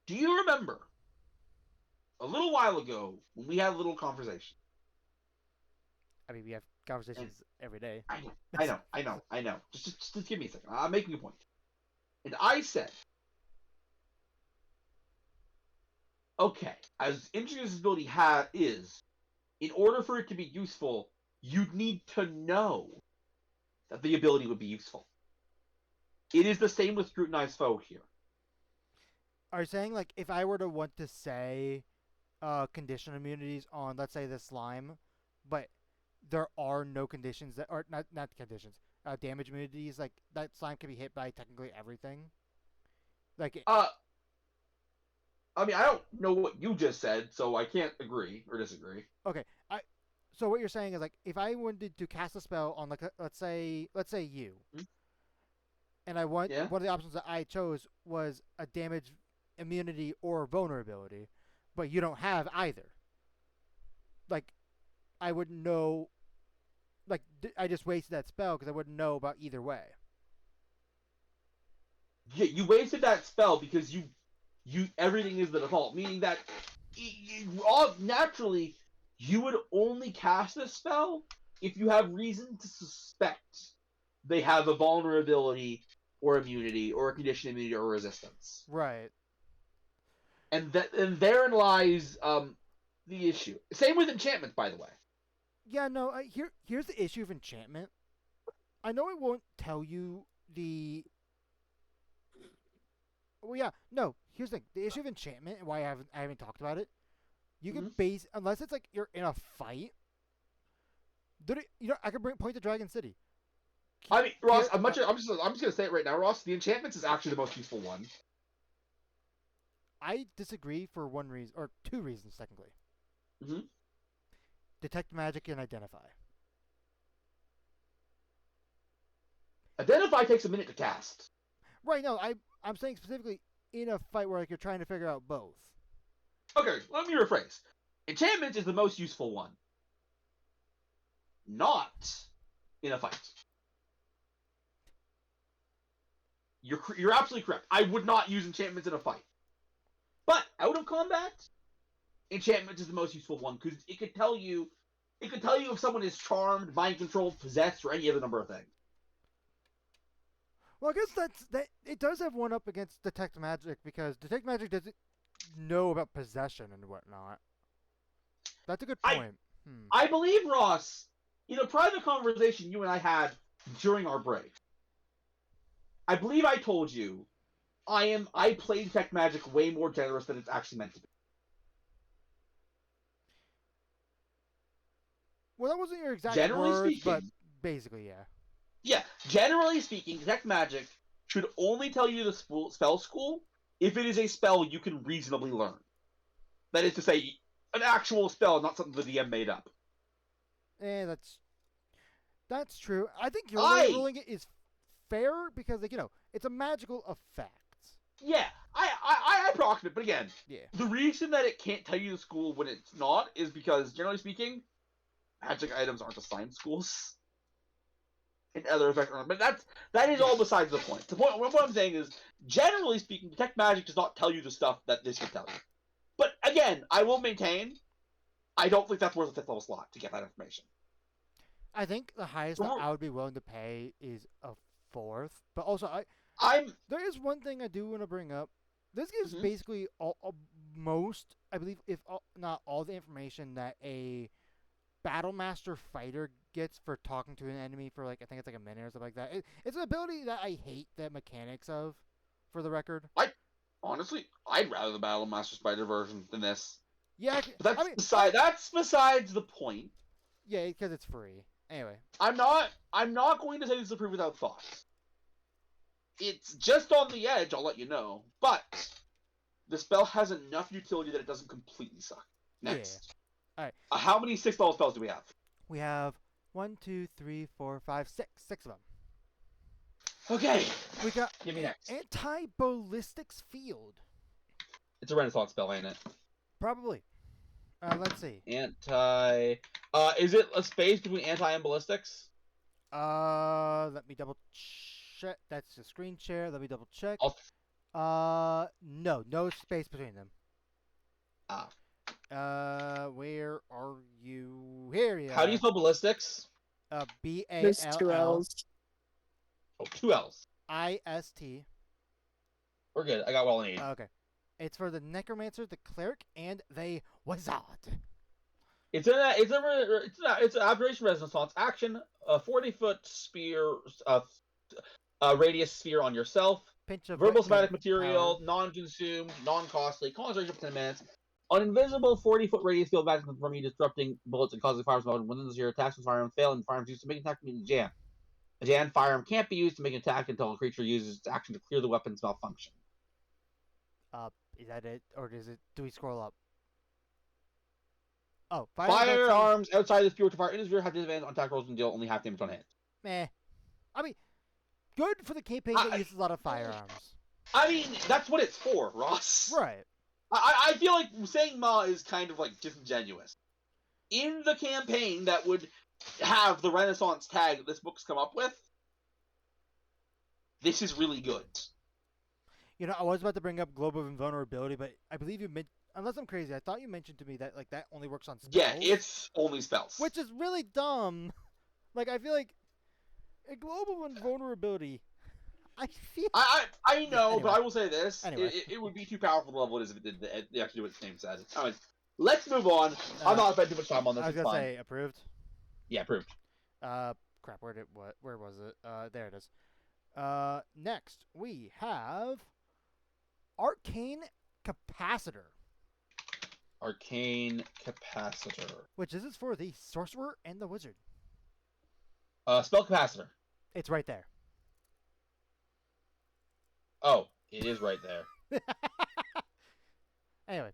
do you remember a little while ago when we had a little conversation? I mean, we have conversations every day. I know. Just give me a second. I'm making a point. And I said, okay, as interesting as this ability is, in order for it to be useful, you'd need to know that the ability would be useful. It is the same with Scrutinized Foe here. Are you saying, like, if I were to want to say condition immunities on, let's say, the slime, but there are no conditions that are not conditions, damage immunities, like, that slime can be hit by technically everything? Like, I mean, I don't know what you just said, so I can't agree or disagree. okay, so what you're saying is, like, if I wanted to cast a spell on, like, let's say you, and one of the options that I chose was a damage immunity or vulnerability, but you don't have either. Like, I wouldn't know. Like, I just wasted that spell because I wouldn't know about either way. Yeah, you wasted that spell because you everything is the default, meaning that naturally you would only cast this spell if you have reason to suspect they have a vulnerability or immunity or a condition immunity or resistance. Right. And therein lies the issue. Same with enchantments, by the way. Yeah, no. Here's the issue of enchantment. I know it won't tell you the. Well, yeah, no. Here's the thing: the issue of enchantment and why I haven't talked about it. You can base unless it's like you're in a fight. I could point to Dragon City. I mean, Ross, I'm just gonna say it right now, Ross. The enchantments is actually the most useful one. I disagree for one reason or two reasons technically. Mm-hmm. Detect magic and identify. Identify takes a minute to cast. Right. No, I'm saying specifically in a fight where like you're trying to figure out both. Okay, let me rephrase. Enchantment is the most useful one. Not in a fight. You're absolutely correct. I would not use enchantments in a fight. But out of combat, enchantment is the most useful one because it could tell you if someone is charmed, mind controlled, possessed, or any other number of things. Well, I guess that it does have one up against detect magic because detect magic doesn't know about possession and whatnot. That's a good point. I believe, Ross, in a private conversation you and I had during our break, I believe I told you I play detect magic way more generous than it's actually meant to be. Well, that wasn't your exact Generally words, speaking, but basically, yeah. Yeah, generally speaking, detect magic should only tell you the spell school if it is a spell you can reasonably learn. That is to say, an actual spell, not something the DM made up. That's true. I think your way of ruling it is fair because, like, it's a magical effect. Yeah, I approximate, but again, yeah. The reason that it can't tell you the school when it's not is because, generally speaking, magic items aren't assigned schools. And other effects, but that is all besides the point. What I'm saying is, generally speaking, detect magic does not tell you the stuff that this can tell you. But again, I will maintain, I don't think that's worth a 5th level slot to get that information. I think the highest that I would be willing to pay is a 4th, but also there is one thing I do want to bring up. This gives basically most, I believe, if not all the information that a Battle Master fighter gets for talking to an enemy for I think it's like a minute or something like that. It's an ability that I hate the mechanics of, for the record. Honestly, I'd rather the Battle Master Spider version than this. Yeah, But I mean, that's besides the point. yeah, because it's free. Anyway, I'm not going to say this is free without thought. It's just on the edge, I'll let you know. But the spell has enough utility that it doesn't completely suck. Next. Yeah. Alright. How many 6-level spells do we have? We have 1, 2, 3, 4, 5, 6. 6 of them. Okay. We got Give me next. Anti-Ballistics Field. It's a Renaissance spell, ain't it? Probably. Let's see. Anti. Is it a space between anti and ballistics? Let me double check. That's a screen share. Let me double check. No space between them. Where are you? Here you are. How do you spell ballistics? There's 2 L's. Oh, 2 L's. B-A-L-L-I-S-T. We're good. I got what I need. Okay. It's for the Necromancer, the Cleric, and the Wizard. It's an Aberration Renaissance action. A 40-foot sphere, radius sphere on yourself. Pinch of Verbal Wet somatic Gun material, power. non-consumed, non-costly. Concentration for 10 minutes. An invisible 40-foot radius field of action from you, disrupting bullets and causing firearms within this your attacks with firearms fail, and firearms used to make an attack mean jam. A jam firearm can't be used to make an attack until a creature uses its action to clear the weapon's malfunction. Is that it, or do we scroll up? Oh, firearms outside the sphere to fire in the sphere have disadvantage on attack rolls and deal only half damage on hit. Meh. I mean, good for the campaign that uses a lot of firearms. I mean, that's what it's for, Ross. Right. I feel like saying Ma is kind of like disingenuous. In the campaign that would have the Renaissance tag that this book's come up with, this is really good. You know, I was about to bring up Globe of Invulnerability, but I believe you meant, unless I'm crazy, I thought you mentioned to me that like that only works on spells. Yeah, it's only spells. Which is really dumb. Like, I feel like a Globe of Invulnerability, I know, anyway. but I will say this: Anyway. it would be too powerful to level it as if it did actually do what its name says. Anyway, let's move on. I'm not spending too much time on this. I was gonna say approved. Yeah, approved. Crap. Where was it? There it is. Next we have Arcane Capacitor. Arcane Capacitor. Which is for the Sorcerer and the Wizard. Spell Capacitor. It's right there. Oh, it is right there. Anyway,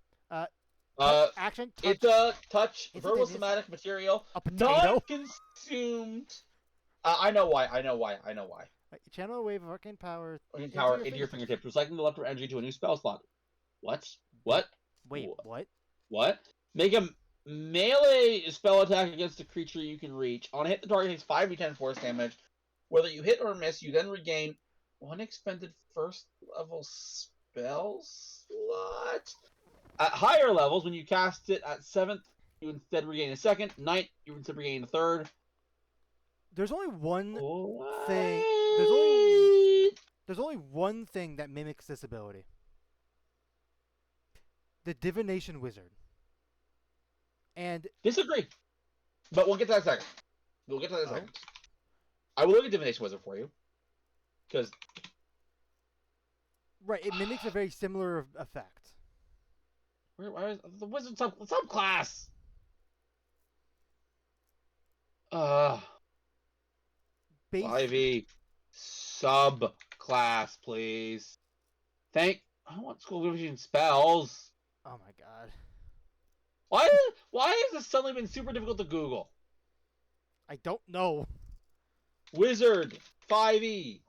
action. Touch. It's a touch. Is verbal it somatic material. a potato? Non-consumed. I know why. Channel a wave of arcane power. Into your fingertips. Recycling the leftover energy to a new spell slot. What? Wait, what? What? Make a melee spell attack against a creature you can reach. On a hit, the target takes 5d10 force damage. Whether you hit or miss, you then regain one expended first level spell slot. At higher levels, when you cast it at 7th, you instead regain a 2nd. 9th, you instead regain a 3rd. There's only one What? thing. There's only one thing that mimics this ability. The Divination Wizard. And Disagree. But we'll get to that in a second. I will look at Divination Wizard for you. Because... right, it mimics a very similar effect. Where is the Wizard subclass? Base 5e subclass, please. I don't want school division spells. Oh my god. Why has this suddenly been super difficult to Google? I don't know. Wizard 5e.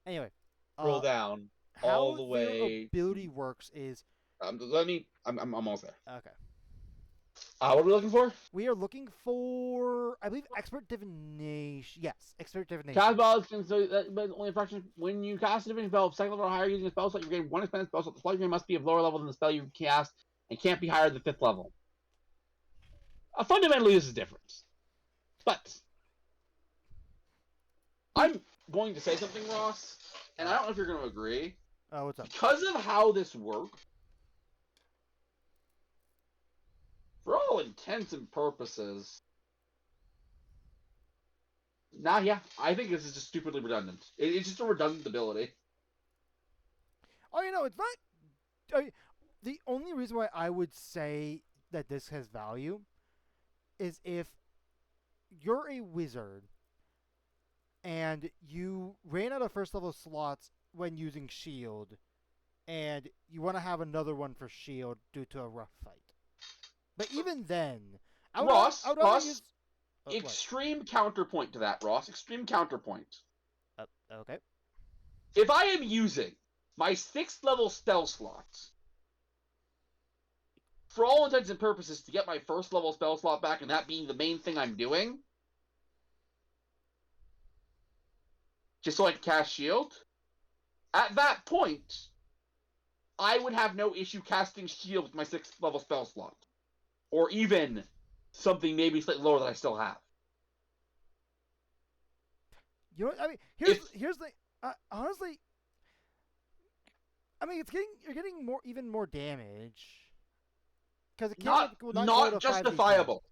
Anyway, Roll down all the way. How their ability works is. I'm almost there. Okay. What are we looking for? We are looking for, I believe, expert divination. Yes, expert divination. Cast spells can but only a fraction. When you cast a divination spell of second level or higher using a spell slot, you gain one expended spell slot. The spell you gain must be of lower level than the spell you cast and can't be higher than 5th level. Fundamentally, this is different. But I'm going to say something, Ross, and I don't know if you're going to agree. Oh, what's up? Because of how this works, for all intents and purposes, I think this is just stupidly redundant. It's just a redundant ability. Oh, it's not. The only reason why I would say that this has value is if you're a wizard and you ran out of first level slots when using shield, and you want to have another one for shield due to a rough fight. But even then, I would Ross, rather Ross, use. extreme counterpoint to that, Ross. Extreme counterpoint. Okay. If I am using my 6th level spell slots, for all intents and purposes, to get my 1st level spell slot back, and that being the main thing I'm doing, just so I can cast shield, at that point, I would have no issue casting shield with my 6th level spell slot. Or even something maybe slightly lower that I still have. You know, I mean, here's the honestly. I mean, you're getting even more damage because it can't not justifiable.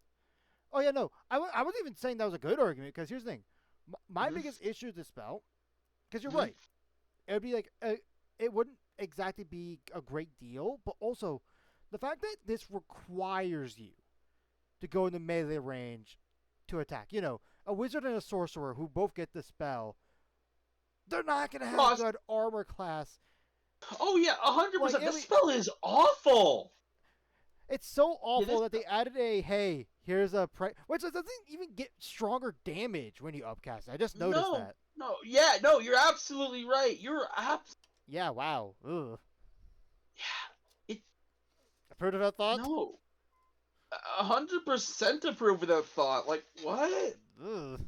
Oh yeah, no, I wasn't even saying that was a good argument because here's the thing, my biggest issue with the spell, because you're right, it would be like it wouldn't exactly be a great deal, but also the fact that this requires you to go into melee range to attack. You know, a wizard and a sorcerer who both get the spell, they're not going to have good armor class. Oh yeah, 100%. This spell is awful. It's so awful that they added here's a which doesn't even get stronger damage when you upcast it. I just noticed that. No, you're absolutely right. Yeah, wow. Ugh. Yeah. Approve of that thought? No. 100% approve of that thought. Like, what? Ugh.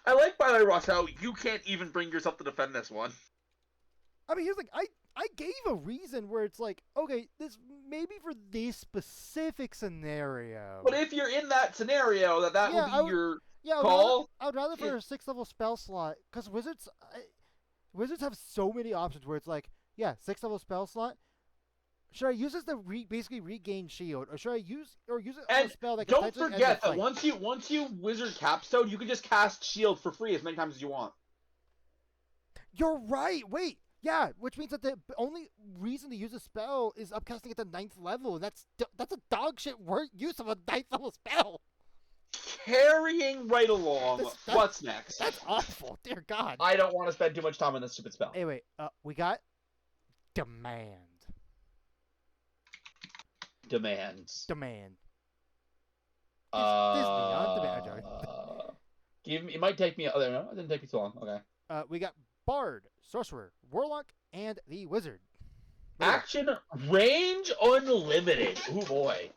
I like, by the way, Ross, how you can't even bring yourself to defend this one. I mean, here's like, I gave a reason where it's like, okay, this maybe for this specific scenario. But if you're in that scenario, that would be your call. I would rather for a 6th level spell slot, because wizards have so many options where it's like, 6th level spell slot. Should I use this to basically regain shield, or should I use it on a spell that can don't forget that once you wizard capstone, you can just cast shield for free as many times as you want. You're right. Wait, yeah, which means that the only reason to use a spell is upcasting at the 9th level, and that's a dog shit use of a 9th level spell. Carrying right along. What's next? That's awful. Dear God. I don't want to spend too much time on this stupid spell. Anyway, we got demand. Demands. Demand. Disney on demand. It might take me. Oh, no, it didn't take me too long. Okay. We got Bard, Sorcerer, Warlock, and the Wizard. Action range unlimited. Oh boy.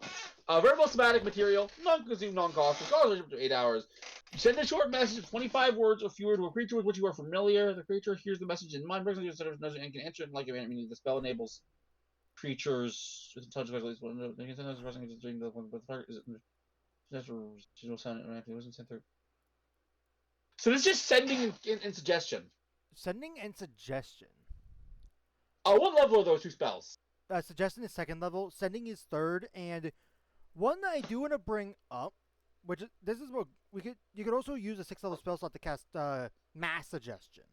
Verbal somatic material, non-consume, non-cost, for 8 hours. You send a short message of 25 words or fewer to a creature with which you are familiar. The creature hears the message in mind, brings it to your and can answer it like it, meaning the spell enables creatures with touch at least one. They can send those pressing into the one, but the target is so it's just sending and suggestion. Sending and suggestion. What level are those two spells? Suggestion is 2nd level, sending is 3rd, and one that I do want to bring up, which this is what you could also use a 6th level spell slot to cast mass suggestion.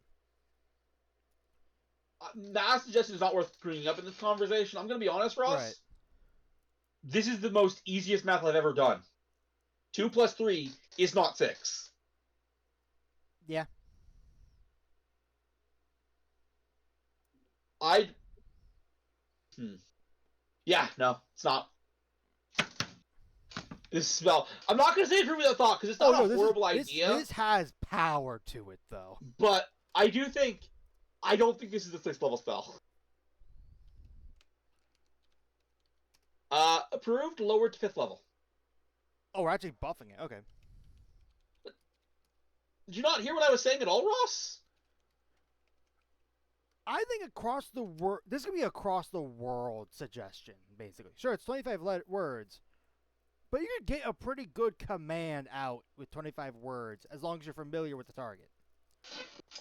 Mass suggestion is not worth bringing up in this conversation. I'm going to be honest, Ross. Right. This is the most easiest math I've ever done. 2 plus 3 is not 6. Yeah. Yeah, no, it's not. This spell. I'm not going to say approve of that thought because it's not a horrible idea. This has power to it, though. But I don't think this is a 6th level spell. Approved, lowered to 5th level. Oh, we're actually buffing it. Okay. Did you not hear what I was saying at all, Ross? I think across the world, this could be across the world suggestion, basically. Sure, it's 25 words, but you could get a pretty good command out with 25 words as long as you're familiar with the target.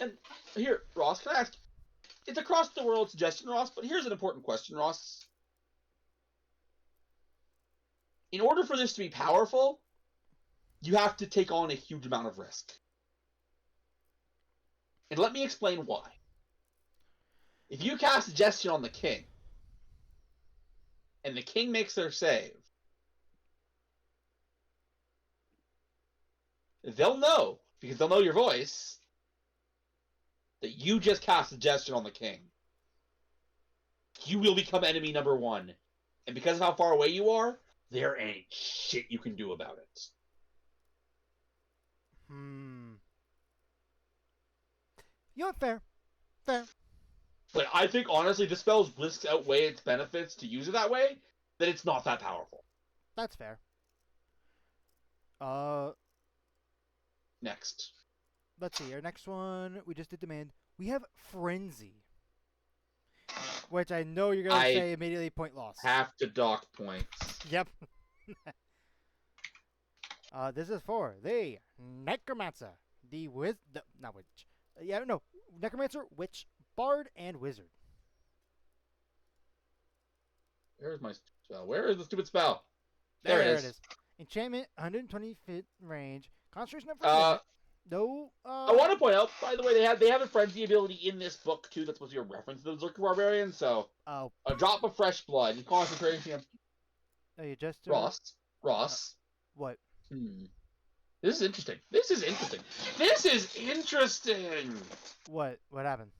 And here, Ross, can I ask? It's across the world suggestion, Ross, but here's an important question, Ross. In order for this to be powerful, you have to take on a huge amount of risk. And let me explain why. If you cast Suggestion on the king, and the king makes their save, they'll know, because they'll know your voice, that you just cast Suggestion on the king. You will become enemy number 1. And because of how far away you are, there ain't shit you can do about it. You know, fair. But I think, honestly, this spell's risks outweigh its benefits to use it that way, that it's not that powerful. That's fair. Next. Let's see. Our next one, we just did demand. We have Frenzy. Which I know you're going to say immediately point loss. Have to dock points. Yep. This is for the Necromancer, the not witch. Necromancer, witch, bard, and wizard. Where's my spell? Where is the stupid spell? There it is. Enchantment, 120 feet range. Concentration of no. I want to point out, by the way, they have a frenzy ability in this book too. That's supposed to be a reference to the Zerker Barbarian. So, a drop of fresh blood and concentration. Oh, you just Ross. What? This is interesting. What happened?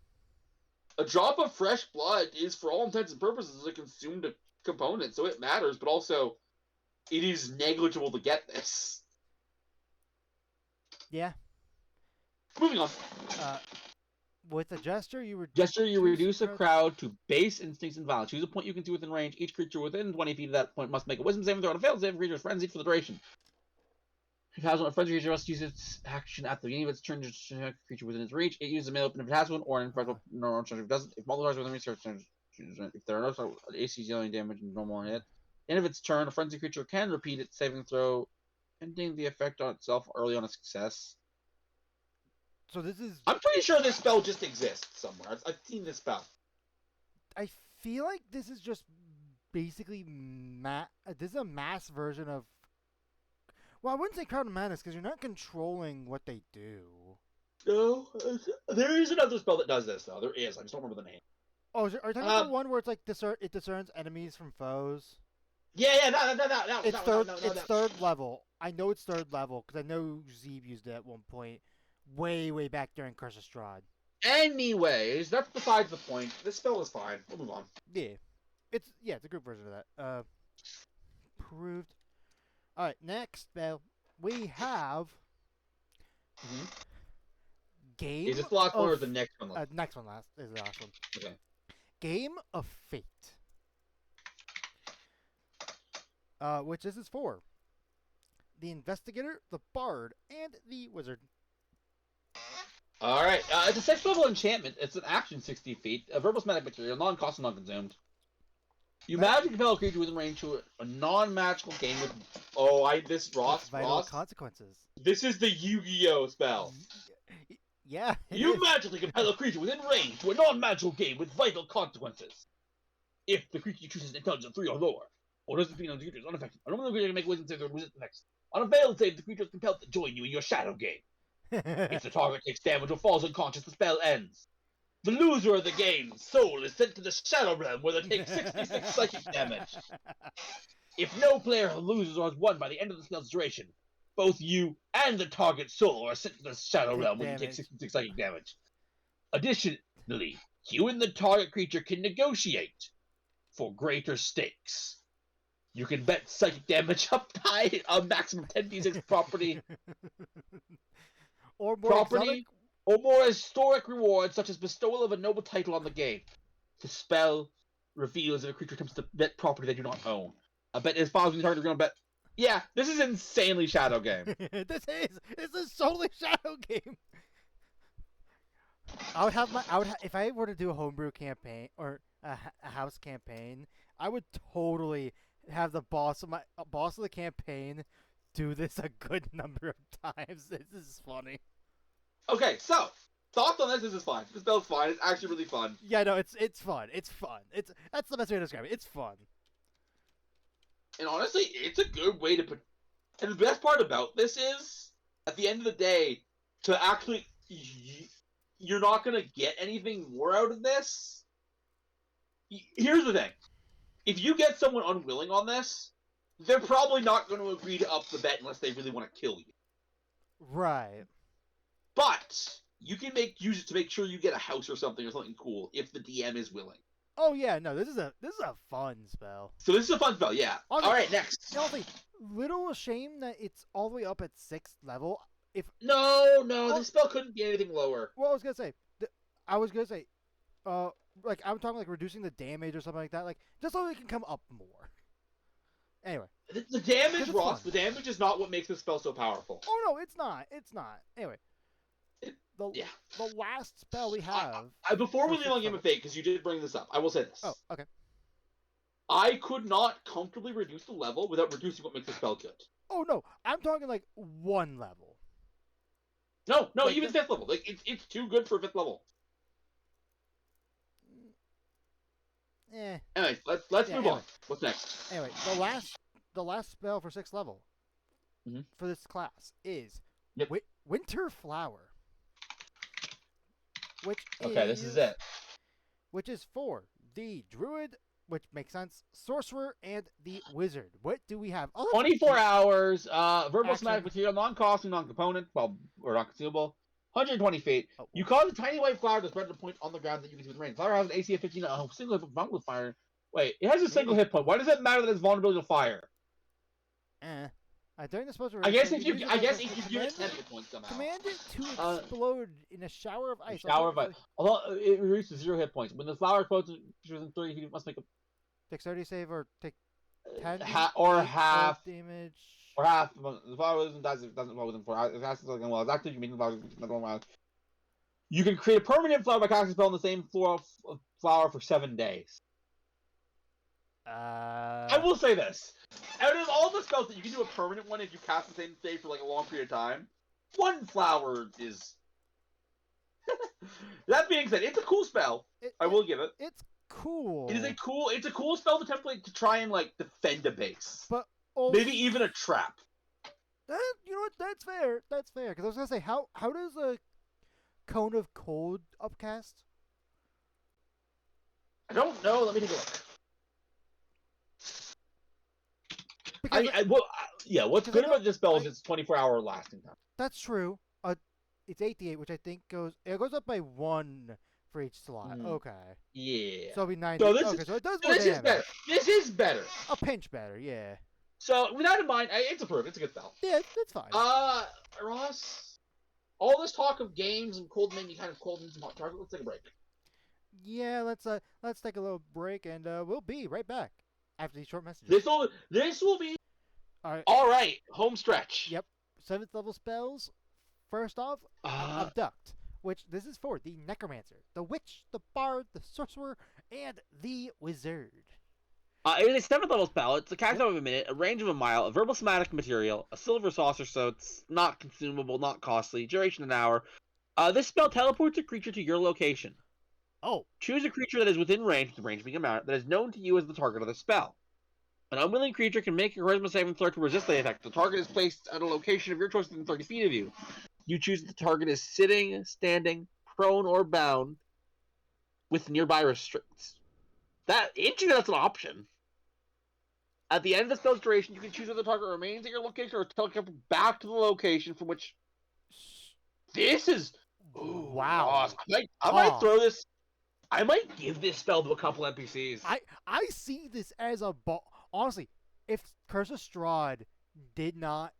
A drop of fresh blood is, for all intents and purposes, a consumed component, so it matters. But also, it is negligible to get this. Yeah. Moving on. With the gesture, you reduce a crowd to base instincts and violence. Choose a point you can see within range. Each creature within 20 feet of that point must make a wisdom saving throw. On a failed save, the creature is frenzied for the duration. If it has one, a frenzy creature must use its action at the beginning of its turn to check a creature within its reach. It uses a melee weapon if it has one, or an infernal normal charge if it doesn't. If multiple within reach, if there are no AC dealing damage and normal on hit. End of its turn, a frenzy creature can repeat its saving throw, ending the effect on itself early on a success. So this is... I'm pretty sure this spell just exists somewhere. I've seen this spell. I feel like this is just basically this is a mass version of... Well, I wouldn't say Crowd of Madness, because you're not controlling what they do. No, there is another spell that does this, though. There is. I just don't remember the name. Oh, are you talking about the one where it's like it discerns enemies from foes? Yeah, It's third level. I know it's third level, because I know Zeeb used it at one point. Way back during Curse of Strahd. Anyways, that's besides the point. This spell is fine. We'll move on. Yeah. It's a group version of that. Proved. Alright, next spell. We have... Game Is this the last one or the next one? Next one is the last one. Okay. Game of Fate. Which this is for the Investigator, the Bard, and the Wizard. Alright, it's a 6th level enchantment. It's an action 60 feet, a verbal magic material, non-cost and non-consumed. You magic compel a creature within range to a non-magical game with... Ross? Consequences. This is the Yu-Gi-Oh spell. Yeah. You magically compel a creature within range to a non-magical game with vital consequences. If the creature chooses an intelligence 3 or lower, or doesn't feel on the creature is unaffected, a normal creature can make a wisdom save or lose its effects. On a failed save, the creature is compelled to join you in your shadow game. If the target takes damage or falls unconscious, the spell ends. The loser of the game's soul is sent to the Shadow Realm, where they take 66 psychic damage. If no player loses or has won by the end of the spell's duration, both you and the target's soul are sent to the Shadow Realm, where you take 66 psychic damage. Additionally, you and the target creature can negotiate for greater stakes. You can bet psychic damage up by a maximum 10d6 property. Or more exotic? Or more historic rewards, such as bestowal of a noble title on the game. The spell reveals if a creature attempts to bet property they do not own. A bet is following the target are going to bet. Yeah, this is insanely Shadow Game. This is totally Shadow Game. If I were to do a homebrew campaign or a house campaign, I would totally have the boss of the campaign do this a good number of times. This is funny. Okay, so thoughts on this? This is fine. This spell's fine. It's actually really fun. Yeah, no, it's fun. It's fun. That's the best way to describe it. It's fun. And honestly, it's a good way to put. And the best part about this is, at the end of the day, to actually, you're not gonna get anything more out of this. Here's the thing: if you get someone unwilling on this, they're probably not going to agree to up the bet unless they really want to kill you. Right. But you can use it to make sure you get a house or something cool if the DM is willing. Oh yeah, no, this is a fun spell. So this is a fun spell, yeah. Also, all right, next. Honestly, little ashamed that it's all the way up at 6th level. No, this spell couldn't be anything lower. Well, I was gonna say, like I'm talking like reducing the damage or something like that, like just so it can come up more. Anyway, the damage, Ross. Fun. The damage is not what makes this spell so powerful. Oh no, it's not. It's not. Anyway, the last spell we have. Before we leave on Game of Fate, because you did bring this up, I will say this. Oh, okay. I could not comfortably reduce the level without reducing what makes the spell good. Oh no, I'm talking like 1 level. No, like even 5th level. Like it's too good for 5th level. Anyway, let's move on. What's next? Anyway, the last spell for 6th level for this class is Winter Flower. This is it. Which is for the Druid, which makes sense, Sorcerer, and the Wizard. What do we have? 24 hours, verbal somatic material, non-costing, non-component, or non-consumable. 120 feet. Oh, you cause a tiny white flower to spread a point on the ground that you can see with range. Flower has an AC of 15, a single hit point with fire. Wait, it has a single hit point. Why does it matter that it's vulnerability to fire? During the spell I guess if you give it 10 hit points somehow. Command it to explode in a shower of ice. Although it reduces 0 hit points. When the flower explodes within 30 feet, it must make a dexterity save or take 10 or half damage. Or half. The flower doesn't fall within 4 hours. If it's like, well, it's active, you mean the flower not going wild. You can create a permanent flower by casting a spell on the same flower for 7 days. I will say this. Out of all the spells that you can do a permanent one if you cast the same stage for like a long period of time, 1 flower is... That being said, it's a cool spell. I will give it. It's cool. It's a cool spell to template to try and like defend a base. But maybe even a trap. You know what? That's fair. That's fair. Because I was gonna say, how does a Cone of Cold upcast? I don't know. Let me take a look. What's good about this spell is it's 24-hour lasting time. That's true. It's 88, which I think goes up by 1 for each slot. Okay. Yeah. So it'll be 90. So so it does more damage. Is better. This is better. A pinch better, yeah. So with that in mind, it's approved. It's a good spell. Yeah, it's fine. Ross, all this talk of games and cold made me kind of cold into my target. Let's take a break. Yeah, let's take a little break, and we'll be right back after these short messages. This will be all right. Home stretch. Yep. 7th level spells. First off, Abduct, which this is for the Necromancer, the Witch, the Bard, the Sorcerer, and the Wizard. It is a 7th level spell. It's a cast time of a minute, a range of a mile, a verbal somatic material, a silver saucer, so it's not consumable, not costly, duration an hour. This spell teleports a creature to your location. Oh. Choose a creature that is within range, the range being amount, that is known to you as the target of the spell. An unwilling creature can make a charisma saving throw to resist the attack. The target is placed at a location of your choice within 30 feet of you. You choose if the target is sitting, standing, prone, or bound with nearby restricts. That's an option. At the end of the spell's duration, you can choose whether the target remains at your location or teleport back to the location from which... This is... Ooh, wow. I might throw this... I might give this spell to a couple NPCs. I see this as a... Honestly, if Curse of Strahd did not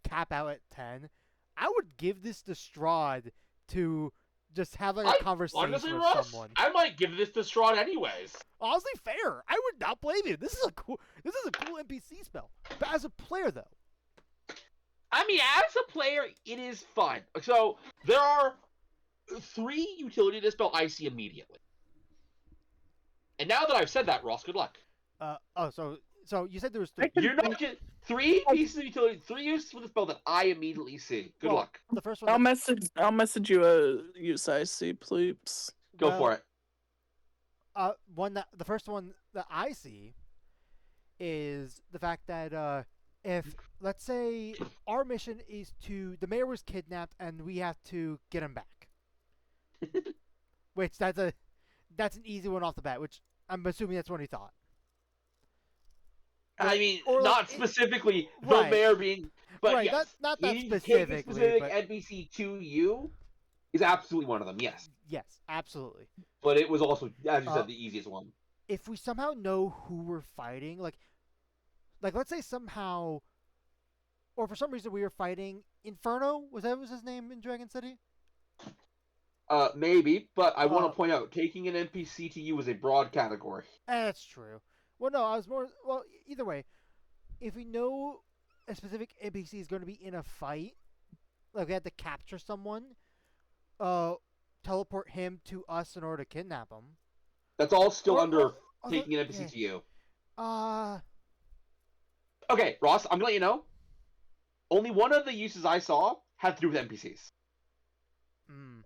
cap out at 10... I would give this to Strahd to just have like a conversation with someone. I might give this to Strahd anyways. Honestly, fair. I would not blame you. This is a cool NPC spell. But as a player, though, I mean, as a player, it is fun. So there are 3 utility to this spell I see immediately. And now that I've said that, Ross, good luck. So you said there was 3. You're not just 3 pieces of utility, 3 uses for the spell that I immediately see. Good luck. The first one. I'll message you a use I see, please. Go for it. The first one that I see is the fact that if let's say our mission is the mayor was kidnapped and we have to get him back, which that's an easy one off the bat. Which I'm assuming that's what he thought. I mean, Or, like, not specifically the right. mayor being, but Right, yes, not that he taking specifically, specific but NPC to you is absolutely one of them. Yes, yes, absolutely. but it was also, as you Uh, said, the easiest one. if we somehow know who we're fighting, like let's say somehow, or for some reason we were fighting Inferno. Was his name in Dragon City? Maybe, but I want Uh, to point out, taking an NPC to you is a broad category. That's true. Well, no, I was more. Well, either way, if we know a specific NPC is going to be in a fight, like we had to capture someone, uh, teleport him to us in order to kidnap him. That's all still under Although, taking an NPC yeah. to you. Uh, Okay, Ross, I'm gonna let you know. Only one of the uses I saw had to do with NPCs. mm,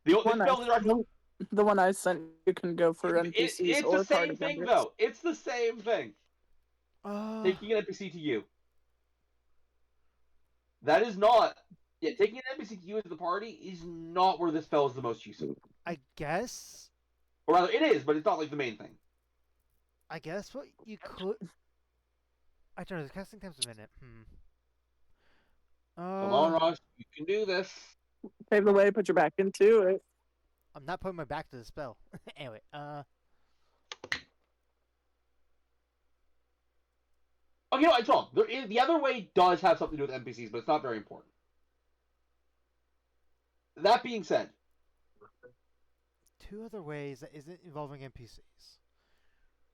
The One I- spell interaction. The one I sent you can go for NPCs It's or the same party thing, members. though. It's the same thing. Taking an NPC to you. That is not. Yeah, taking an NPC to you as the party is not where this spell is the most useful. I guess. Or rather, it is, but it's not like the main thing. I guess what you could. I don't know. The casting time's a minute. Come on, Ross. You can do this. Pave the way, put your back into it. I'm not putting my back to the spell. Anyway, Oh, you know, it's wrong. The other way does have something to do with NPCs, but it's not very important. That being said, two other ways that isn't involving NPCs.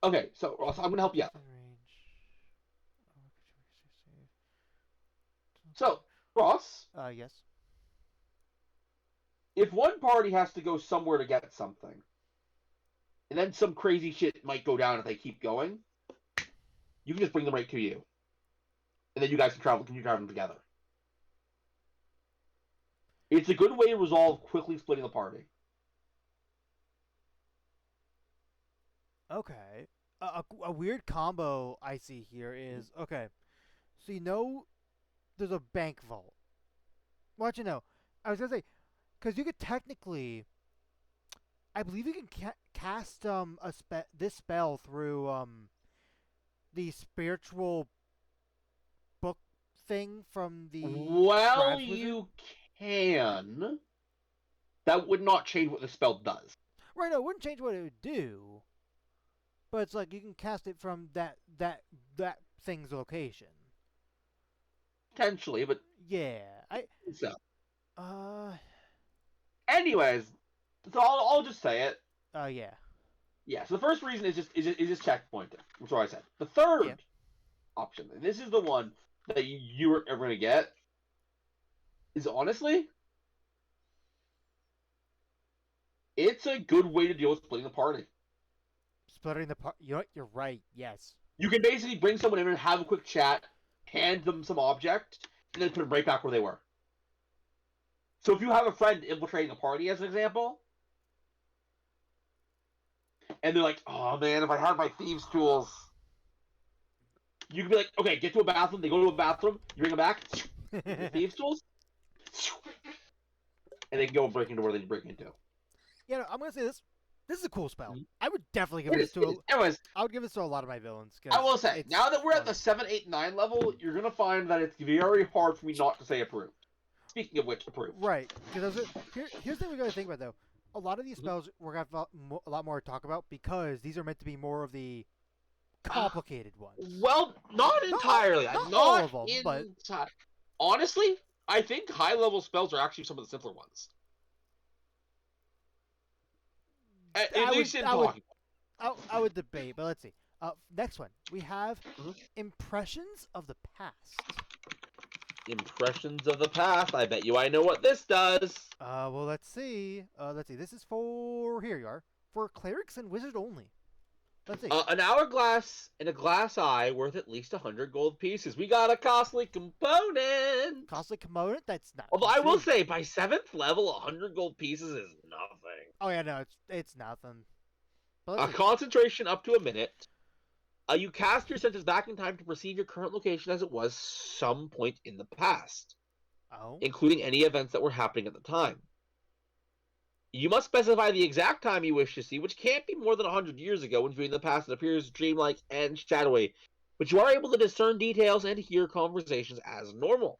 okay, so Ross, I'm gonna help you out. So, Ross, Yes. if one party has to go somewhere to get something, and then some crazy shit might go down if they keep going, you can just bring them right to you, and then you guys can travel together. It's a good way to resolve quickly splitting the party. Okay. A weird combo I see here is okay. So you know, there's a bank vault. What you know? I was gonna say, because you could technically, I believe you can cast this spell through the spiritual book thing from the Well, Scribe's Wizard. you can. That would not change what the spell does. Right, no, it wouldn't change what it would do. But it's like you can cast it from that thing's location. Potentially, but Yeah, so. uh Anyways, so I'll just say it. yeah. Yeah. So the first reason is just checkpointing. That's what I said. The third option, and this is the one that you are ever gonna get, is honestly, it's a good way to deal with splitting the party. Splitting the part. You're right. Yes. You can basically bring someone in and have a quick chat, hand them some object, and then put them right back where they were. So if you have a friend infiltrating a party, as an example, and they're like, "Oh man, if I had my thieves' tools," you can be like, "Okay, get to a bathroom." They go to a bathroom. You bring them back. Thieves' tools, and they can go and break into where they break into. Yeah, no, I'm gonna say this. This is a cool spell. Mhm. I would definitely give this to. Anyways, I would give this to a lot of my villains. I will say, it's now that we're at fun. the 7, 8, 9 level, you're gonna find that it's very hard for me not to say approved. Speaking of which, approved. Right, because here's the thing we gotta think about though. A lot of these spells we're gonna have a lot more to talk about because these are meant to be more of the complicated ones. Well, not entirely. not Not all of them, but honestly, I think high-level spells are actually some of the simpler ones. At least in talking. I would debate, but let's see. Next one we have Mhm. impressions of the past. Impressions of the past. I bet you I know what this does. Well, let's see. This is for here you are for clerics and wizard only. Let's see. An hourglass and a glass eye worth at least 100 gold pieces. We got a costly component. Costly component. That's not. Although I will cheap. say, by 7th level, 100 gold pieces is nothing. Oh yeah, no, it's nothing. But A let's see. concentration up to a minute. You cast your senses back in time to perceive your current location as it was some point in the past, Oh. including any events that were happening at the time. You must specify the exact time you wish to see, which can't be more than 100 years ago. When viewing the past, it appears dreamlike and shadowy, but you are able to discern details and hear conversations as normal.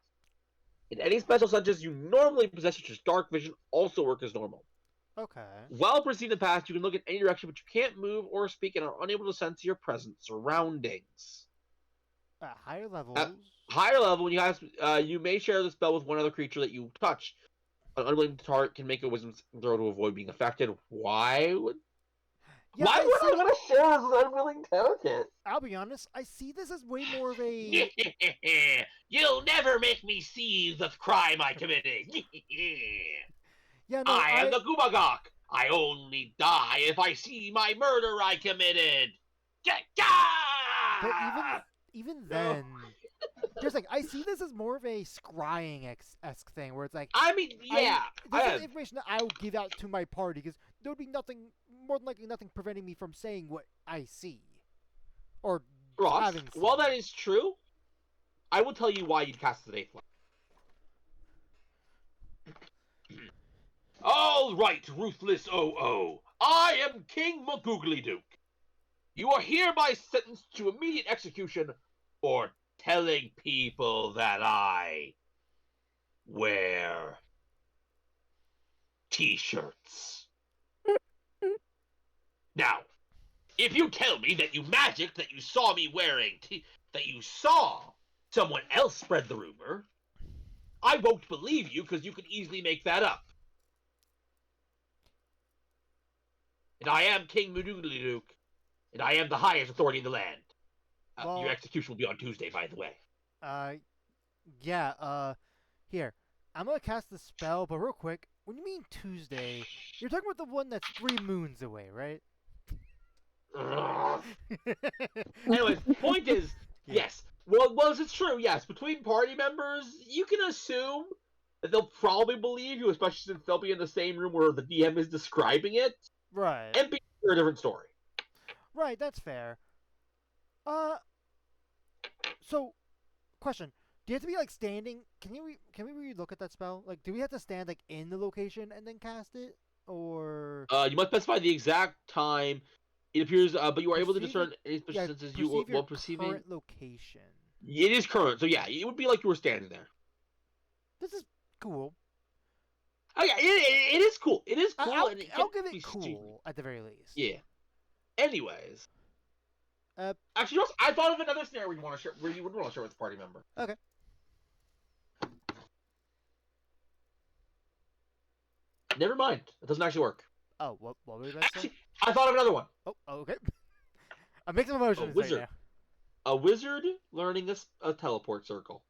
And any special senses you normally possess, such as dark vision, also work as normal. Okay. While proceeding the past, you can look in any direction, but you can't move or speak and are unable to sense your present surroundings. At higher levels. At higher level, when you may share the spell with one other creature that you touch. An unwilling target can make a wisdom throw to avoid being affected. Why would I want to share this with an unwilling target? I'll be honest, I see this as way more of a. You'll never make me see the crime I committed. Yeah, no, I am the Gubagok. I only die if I see my murder I committed. But even then, just like I see this as more of a scrying-esque thing, where it's like, I mean, yeah, this is information that I will give out to my party because there would be more than likely nothing preventing me from saying what I see, or having seen. While that is true, I will tell you why you'd cast the eighth one. All right, ruthless OO. I am King Magoogly Duke. You are hereby sentenced to immediate execution for telling people that I wear t-shirts. Now, if you tell me that you magic that you saw me wearing that you saw someone else spread the rumor, I won't believe you because you can easily make that up. And I am King Magoogly Duke, and I am the highest authority in the land. Your execution will be on Tuesday, by the way. Yeah, here. I'm gonna cast the spell, but real quick, when you mean Tuesday, you're talking about the one that's 3 moons away, right? Anyways, the point is, yes. Well, it's true, yes. Between party members, you can assume that they'll probably believe you, especially since they'll be in the same room where the DM is describing it. Right. And be a different story. Right, that's fair. So, question: do you have to be like standing? Can we re-look at that spell? Like, do we have to stand like in the location and then cast it, or? You must specify the exact time. It appears, but you are able to discern any special senses you while perceiving. Current location. It is current, so yeah, it would be like you were standing there. This is cool. Oh yeah, it is cool. It is cool. I'll give it cool at the very least. Yeah. Anyways. Actually, you know, I thought of another scenario where you would want to share with a party member. Okay. Never mind. It doesn't actually work. Oh, what were you about to say? I thought of another one. Oh, okay. I'm mixing emotions right now. A wizard learning a teleport circle.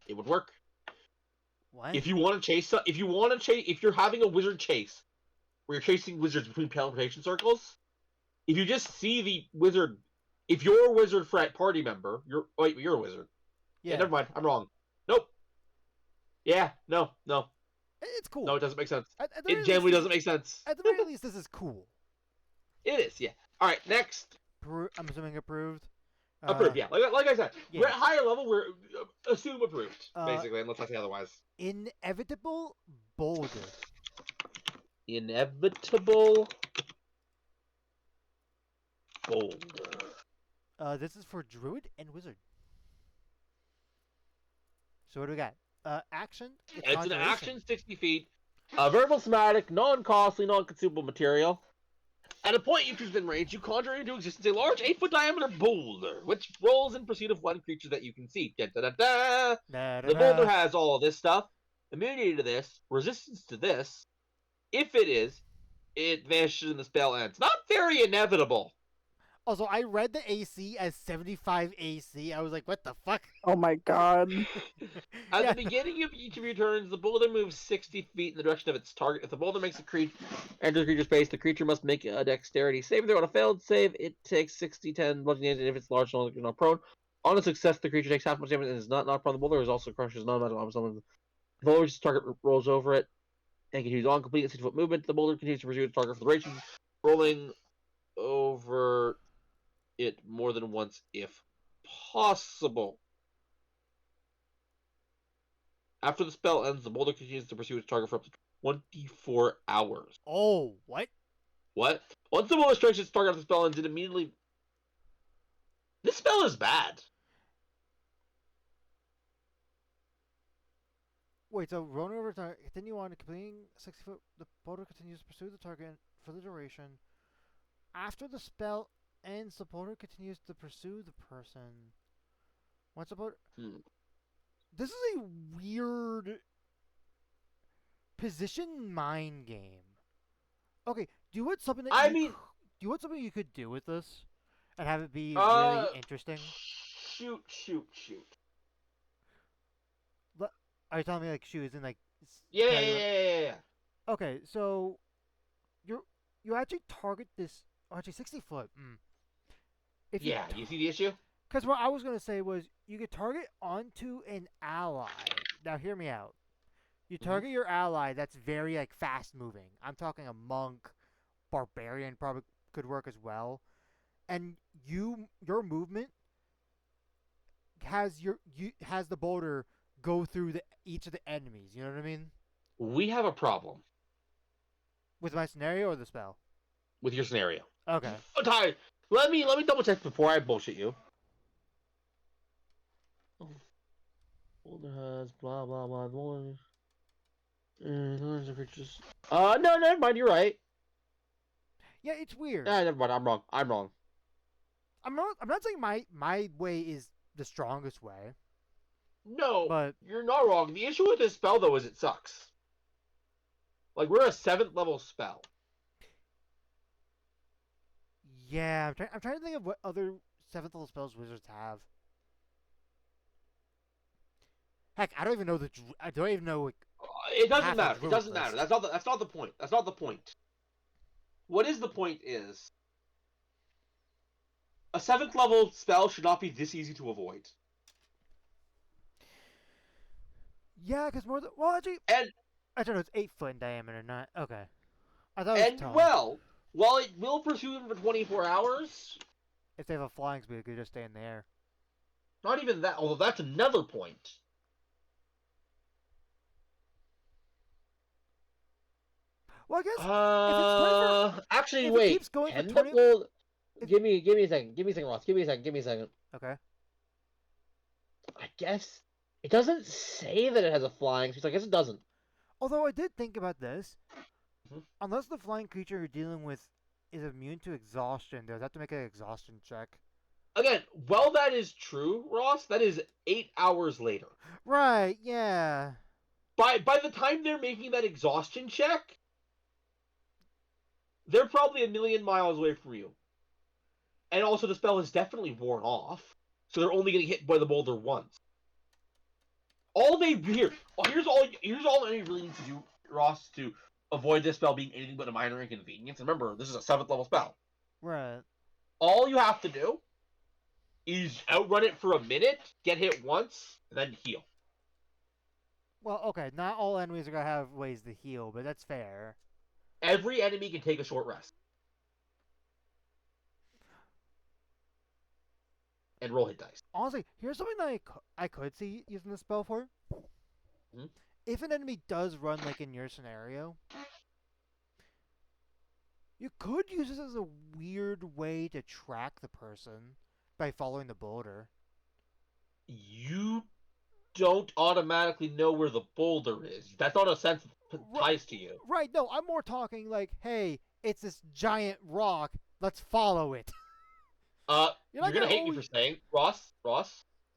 It would work. What? If you're having a wizard chase, where you're chasing wizards between teleportation circles, if you just see the wizard, if you're a wizard party member, you're a wizard. Yeah, never mind. I'm wrong. Nope. Yeah, no. It's cool. No, it doesn't make sense. It generally doesn't make sense. At the very least, this is cool. It is, yeah. All right, next. I'm assuming approved. Approved, yeah. Like I said, yeah. We're at higher level. We're assume approved, basically, unless I say otherwise. Inevitable boulder. Inevitable boulder. This is for druid and wizard. So what do we got? Action. It's an action, 60 feet. Verbal somatic, non-costly, non-consumable material. At a point you choose within range, you conjure into existence a large 8-foot diameter boulder, which rolls in pursuit of one creature that you can see. Da-da-da-da. The boulder has all this stuff. Immunity to this, resistance to this. If it is, it vanishes and the spell ends. Not very inevitable. Also, I read the AC as 75 AC. I was like, what the fuck? Oh my god. At the beginning of each of your turns, the boulder moves 60 feet in the direction of its target. If the boulder makes enter the creature's space, the creature must make a dexterity save. Throw on a failed save, it takes 60-10 bludgeoning damage, and if it's large, you're not prone. On a success, the creature takes half much damage and is not knocked prone. The boulder is also crushes non-magical objects. The boulder's target rolls over it and continues on, complete 60-foot movement. The boulder continues to pursue its target for the duration, rolling over it more than once if possible. After the spell ends, the boulder continues to pursue its target for up to 24 hours. Oh, what? What? Once the boulder strikes its target after the spell ends, it immediately... This spell is bad. Wait, so rolling over time, continue on, completing 60 foot. The boulder continues to pursue the target for the duration. After the spell ends, the boulder continues to pursue the person. Once the boulder. This is a weird position mind game. Okay, do you want something that do you want something you could do with this and have it be really interesting? Shoot. Are you telling me like shoes and like? Yeah. Okay, so you actually target this. Oh, actually, 60 foot. If you see the issue? Because what I was gonna say was you could target onto an ally. Now hear me out. You target your ally that's very like fast moving. I'm talking a monk, barbarian probably could work as well. And your movement has has the boulder go through each of the enemies. You know what I mean? We have a problem with my scenario or the spell. With your scenario. Okay. Ty, let me double check before I bullshit you. Boulder has blah blah blah. No, never mind. You're right. Yeah, it's weird. Yeah, never mind. I'm wrong. I'm not saying my way is the strongest way. No, but you're not wrong. The issue with this spell though is it sucks. Like we're a 7th level spell. Yeah, I'm trying to think of what other 7th level spells wizards have. Heck, I don't even know I don't even know. It doesn't matter. It doesn't matter. That's not the point. That's not the point. What is the point is a 7th level spell should not be this easy to avoid. Yeah, because actually, and I don't know. It's 8 foot in diameter, not okay. I thought it was tall. While it will pursue them for 24 hours, if they have a flying speed, it could just stay in the air. Not even that. Although that's another point. Well, I guess. Actually, wait. It keeps going can for 20... Give me a second. Give me a second, Ross. Give me a second. Okay. I guess it doesn't say that it has a flying speed. So I guess it doesn't. Although I did think about this. Unless the flying creature you're dealing with is immune to exhaustion, they'll have to make an exhaustion check. Again, while that is true, Ross, that is 8 hours later. Right, yeah. By the time they're making that exhaustion check, they're probably 1,000,000 miles away from you. And also the spell is definitely worn off, so they're only getting hit by the boulder once. Here's all any really needs to do, Ross, to avoid this spell being anything but a minor inconvenience. And remember, this is a 7th level spell. Right. All you have to do is outrun it for a minute, get hit once, and then heal. Well, okay, not all enemies are gonna have ways to heal, but that's fair. Every enemy can take a short rest. And roll hit dice. Honestly, here's something that I could see using the spell for. If an enemy does run like in your scenario, you could use this as a weird way to track the person by following the boulder. You don't automatically know where the boulder is. That's not a sense that ties to you. Right, no, I'm more talking like, hey, it's this giant rock, let's follow it. You're gonna hate me for saying, Ross,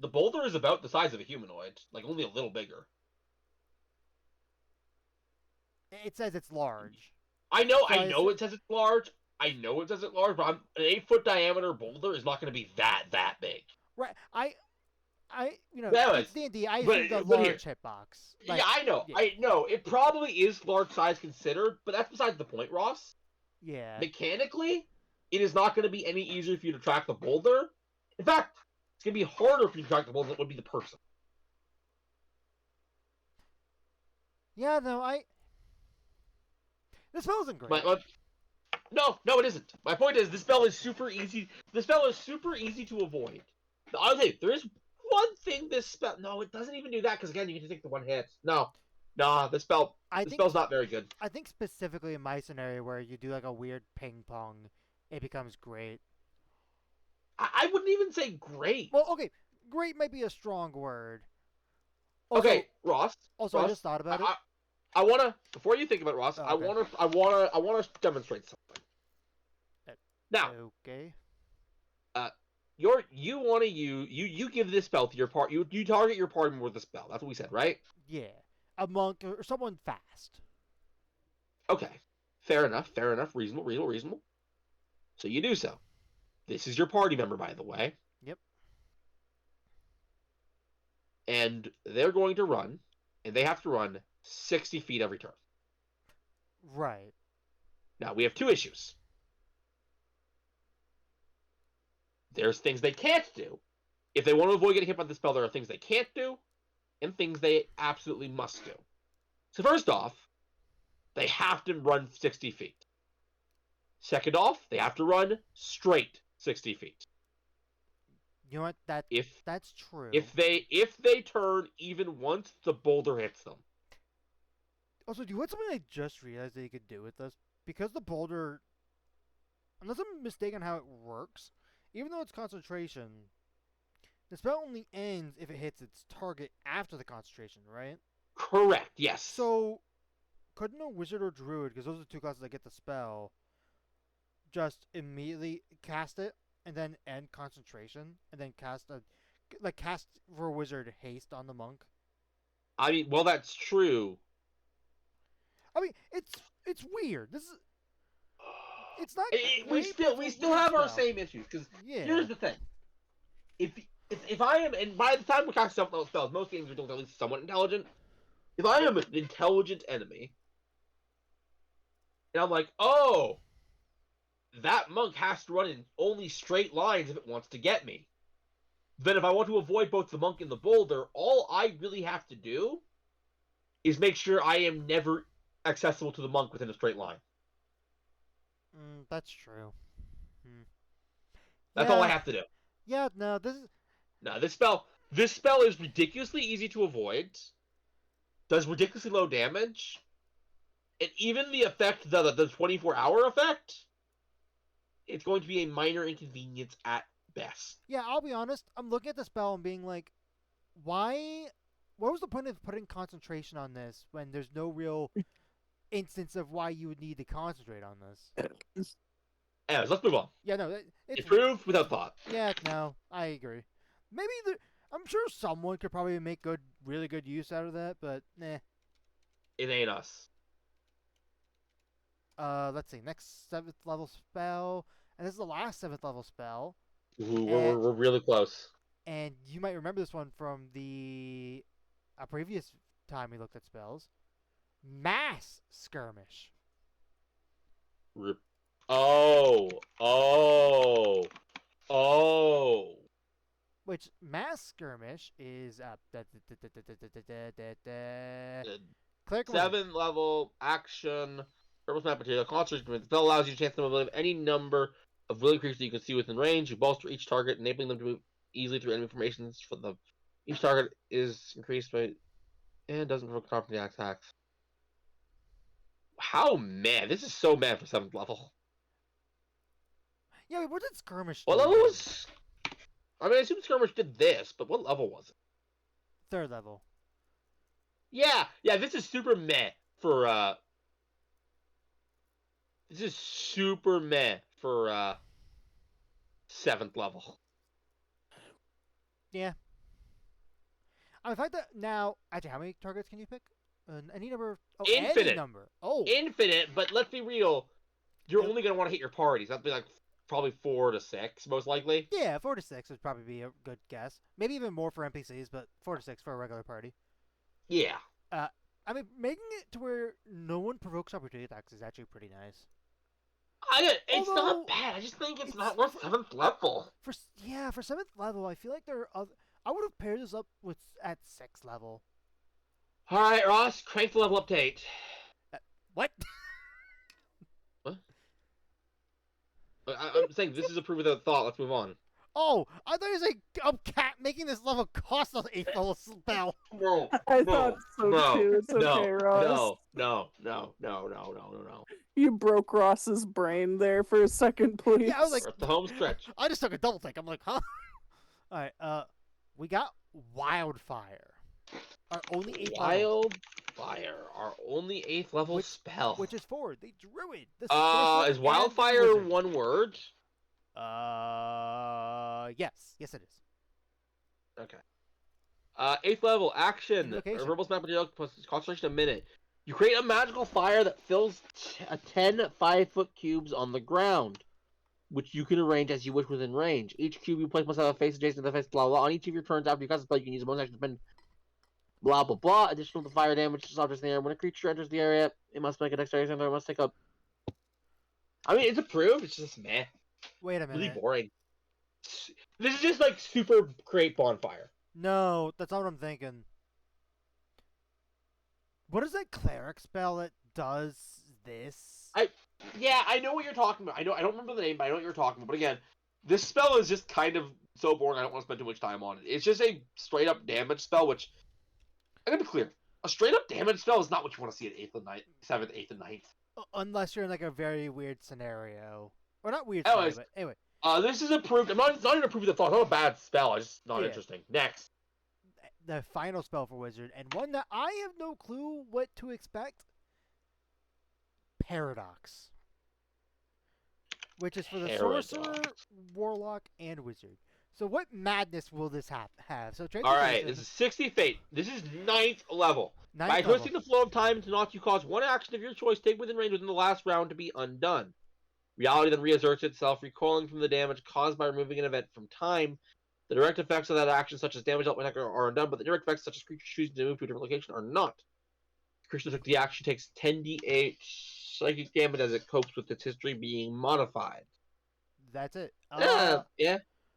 the boulder is about the size of a humanoid, like only a little bigger. It says it's large. I know it says it's large. But an 8-foot diameter boulder is not going to be that big. Right. It's D&D. I use the large hitbox. Like, yeah, I know. Yeah. I know. It probably is large size considered, but that's besides the point, Ross. Yeah. Mechanically, it is not going to be any easier for you to track the boulder. In fact, it's going to be harder for you to track the boulder than it would be the person. Yeah, no, this spell isn't great. No, it isn't. My point is, this spell is super easy. This spell is super easy to avoid. I'll say there is one thing this spell... No, it doesn't even do that, because again, you can take the one hit. No. Nah, this spell's not very good. I think specifically in my scenario where you do like a weird ping pong, it becomes great. I wouldn't even say great. Well, okay, great might be a strong word. Also, Okay, Ross. Also, I just thought about it. I wanna, before you think about it, Ross, Oh, I wanna demonstrate something. Now, okay. you give this spell to your part. You target your party with the spell. That's what we said, right? Yeah, a monk or someone fast. Okay, fair enough. Reasonable. So you do so. This is your party member, by the way. Yep. And they're going to run, and they have to run 60 feet every turn. Right. Now, we have two issues. There's things they can't do. If they want to avoid getting hit by the spell, there are things they can't do, and things they absolutely must do. So first off, they have to run 60 feet. Second off, they have to run straight 60 feet. You know what? That's true. If they turn even once, the boulder hits them. Also, do you want something I just realized that you could do with this? Because the boulder, unless I'm mistaken how it works, even though it's concentration, the spell only ends if it hits its target after the concentration, right? Correct, yes. So, couldn't a wizard or druid, because those are the two classes that get the spell, just immediately cast it and then end concentration and then cast for a wizard haste on the monk? I mean, well, that's true. I mean, it's weird. It's not. We still have our same issues, because here's the thing: if I am, and by the time we cast self-knowledge spells, most games are doing at least somewhat intelligent. If I am an intelligent enemy, and I'm like, oh, that monk has to run in only straight lines if it wants to get me. Then if I want to avoid both the monk and the boulder, all I really have to do is make sure I am never accessible to the monk within a straight line. That's true. That's all I have to do. Yeah, no, this spell is ridiculously easy to avoid. Does ridiculously low damage. And even the effect, the 24-hour effect, it's going to be a minor inconvenience at best. Yeah, I'll be honest. I'm looking at the spell and being like, why? What was the point of putting concentration on this when there's no real instance of why you would need to concentrate on this? Anyways, let's move on. Yeah, no, it's improved without thought. Yeah, no, I agree. Maybe I'm sure someone could probably make really good use out of that, but nah. It ain't us. Let's see. Next 7th level spell, and this is the last 7th level spell. Ooh, we're really close. And you might remember this one from a previous time we looked at spells. Mass Skirmish. Oh. Which Mass Skirmish is Cleric 7th level action. Purple map material. Concentration. The spell allows you a chance to move any number of willing creatures that you can see within range. You bolster each target, enabling them to move easily through enemy formations. Each target is increased by and doesn't provoke opportunity attacks. How mad? This is so mad for 7th level. Yeah, what did Skirmish do? What level was? I mean, I assume Skirmish did this, but what level was it? 3rd level. Yeah, this is super meh for This is super meh for 7th level. Yeah. I mean, the fact that now, actually, how many targets can you pick? Any number. Infinite. Any number. Oh. Infinite, but let's be real. You're only going to want to hit your parties. That'd be like probably 4 to 6, most likely. Yeah, 4 to 6 would probably be a good guess. Maybe even more for NPCs, but 4 to 6 for a regular party. Yeah. I mean, making it to where no one provokes opportunity attacks is actually pretty nice. It's not bad. I just think it's not worth 7th level. For 7th level, I feel like there are other. I would have paired this up with at 6th level. All right, Ross, crank the level update. What? What? I'm saying this is approved without thought. Let's move on. Oh, I thought you said cat making this level cost us 8th level spell. No, I no, thought so no, too. It's okay, Ross. no. You broke Ross's brain there for a second, please. Yeah, I was like, We're at the home stretch. I just took a double take. I'm like, huh? All right, we got Wildfire, our only 8th level, Wildfire, our only 8th level spell. which is for the druid. The sorcerer, is and wildfire wizard. one word? Yes, it is. Okay. 8th level action. Invocation. Verbal smack material concentration a minute. You create a magical fire that fills 10 5-foot cubes on the ground, which you can arrange as you wish within range. Each cube you place must have a face adjacent to the face, blah, blah. On each of your turns after you cast a spell, you can use a bonus action to spend blah, blah, blah. Additional to fire damage to objects in the air. When a creature enters the area, it must make a dexterity saving throw. It must take up. I mean, it's approved. It's just meh. Wait a minute. Really boring. This is just like super great bonfire. No, that's not what I'm thinking. What is that cleric spell that does this? Yeah, I know what you're talking about. I don't remember the name, but I know what you're talking about. But again, this spell is just kind of so boring. I don't want to spend too much time on it. It's just a straight up damage spell, which I'm gonna be clear. A straight up damage spell is not what you want to see at 8th and 9th, 7th, 8th, and 9th. Unless you're in like a very weird scenario, or not weird Anyways, scenario, but anyway. This is approved. It's not even approved the thought. It's not a bad spell. It's just not Yeah. interesting. Next. The final spell for wizard, and one that I have no clue what to expect. Paradox, which is for the sorcerer, warlock, and wizard. So what madness will this have? So All right, this is 60 fate. This is 9th level. By twisting the flow of time to not you cause one action of your choice take within range within the last round to be undone. Reality then reasserts itself, recoiling from the damage caused by removing an event from time. The direct effects of that action, such as damage dealt by attacker, are undone, but the indirect effects, such as creatures choosing to move to a different location, are not. The creature that took the action takes 10d8 psychic damage as it copes with its history being modified. That's it. Yeah.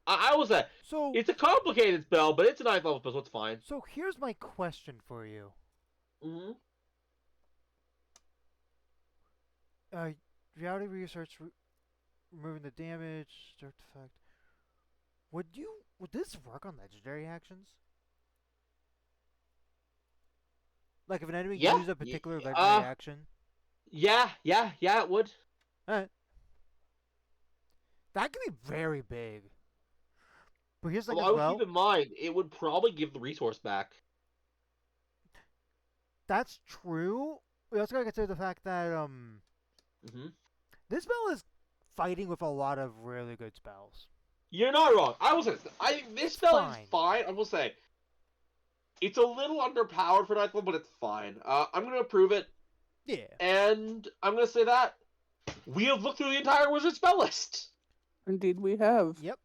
I will say, So it's a complicated spell, but it's a 9th level spell, so it's fine. So here's my question for you. Mm-hmm. Reality research, removing the damage, direct effect. Would this work on legendary actions? Like if an enemy Yeah, uses a particular legendary action? Yeah, it would. Alright. That could be very big. But here's the thing Well, as I would keep in mind, it would probably give the resource back. That's true. We also gotta consider the fact that this spell is fighting with a lot of really good spells. You're not wrong. I will say this spell is fine. I will say it's a little underpowered for 9th level, but it's fine. I'm gonna approve it. Yeah. And I'm gonna say that we have looked through the entire wizard spell list. Indeed, we have. Yep.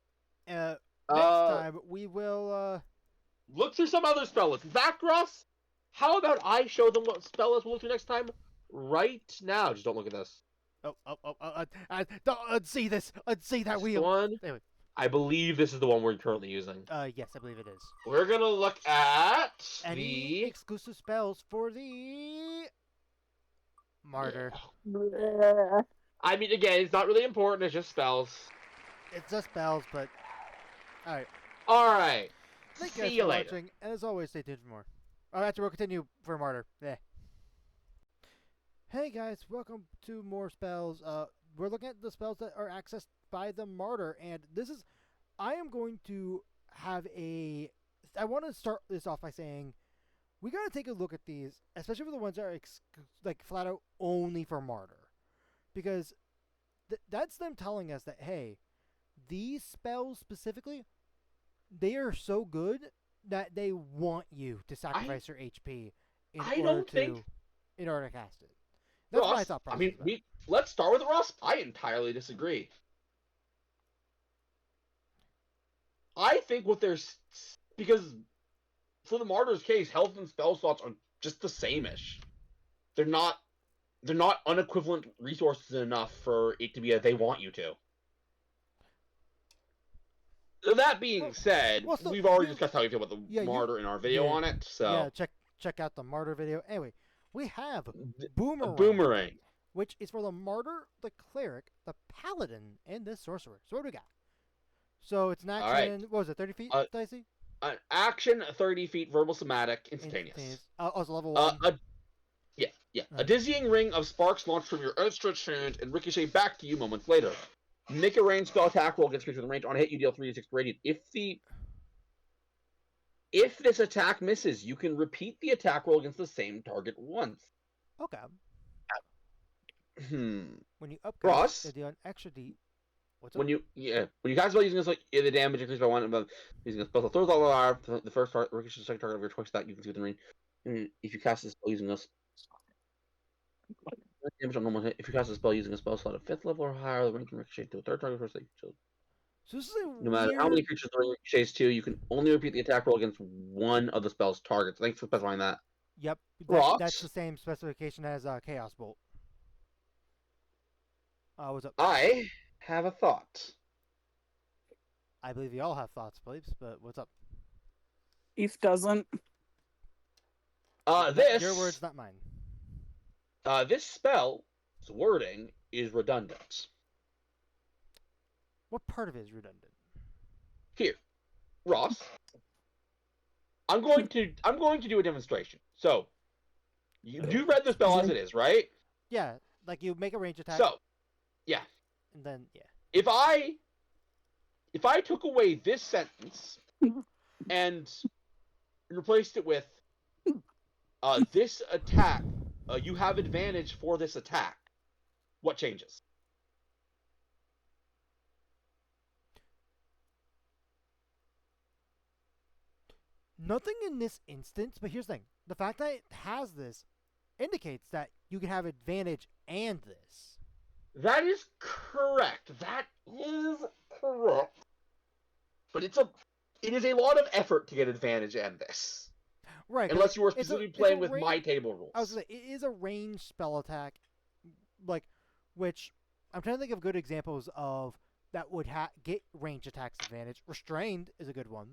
Next time we will look through some other spell lists. In fact, Ross, how about I show them what spell list we'll look through next time? Right now. Just don't look at this. Don't unsee this. Unsee that wheel. One. Anyway. I believe this is the one we're currently using. Yes, I believe it is. We're gonna look at any exclusive spells for the martyr. I mean, again, it's not really important. It's just spells. It's just spells, but alright. Alright. Thank you guys for watching, and as always, stay tuned for more. Alright, we'll continue for martyr. Yeah. Hey guys, welcome to more spells. We're looking at the spells that are accessed by the martyr, and I am going to have I want to start this off by saying, we gotta take a look at these, especially for the ones that are like flat out only for martyr, because that's them telling us that, hey, these spells specifically, they are so good that they want you to sacrifice your HP in order to cast it. That's Ross, my thought process. I mean, let's start with Ross. I entirely disagree. I think because for the martyr's case, health and spell slots are just the same-ish. They're not unequivalent resources enough for it to be a they want you to. That being said, we've already discussed how you feel about the martyr in our video on it. So yeah, check out the martyr video. Anyway, we have Boomerang, which is for the martyr, the cleric, the paladin, and the sorcerer. So what do we got? So it's an All right. action. What was it? 30 feet, Uh, Dicey? An action, 30 feet, verbal somatic, instantaneous. Also level Uh, 1. a, yeah. A Alright. dizzying ring of sparks launch from your outstretched hand and ricochet back to you moments later. Make a ranged spell attack roll against creatures in range. On a hit, you deal 3d6 radiant. If this attack misses, you can repeat the attack roll against the same target once. Okay. Hmm. When you upcast, Ross? you deal an extra D. What's up? When you cast a spell using this, like the damage increased by 1 above using a spell. So throws all the the first target ricochet the second target of your choice that you can see within range. If you cast a spell using this damage on normal hit, if you cast a spell using a spell slot at 5th level or higher, the ring can ricochet to a third target first. So So this is a no matter how many weird. creatures the ring ricochets to, you can only repeat the attack roll against one of the spell's targets. Thanks for specifying that. Yep. Ross? That's the same specification as Chaos Bolt. What's up? I have a thought. I believe you all have thoughts, Plebes, but what's up? Eth doesn't. Your words, not mine. This spell's wording is redundant. What part of it is redundant? Here, Ross. I'm going to do a demonstration. So, you read the spell as it is, right? Yeah, like you make a range attack. So, yeah. And then yeah. If I took away this sentence and replaced it with this attack, you have advantage for this attack, what changes? Nothing in this instance, but here's the thing. The fact that it has this indicates that you can have advantage and this. That is correct. That is correct. But it is a lot of effort to get advantage and this. Right. Unless you were specifically playing with my table rules. I was gonna say, it is a ranged spell attack, like, which I'm trying to think of good examples of that would get range attacks advantage. Restrained is a good one.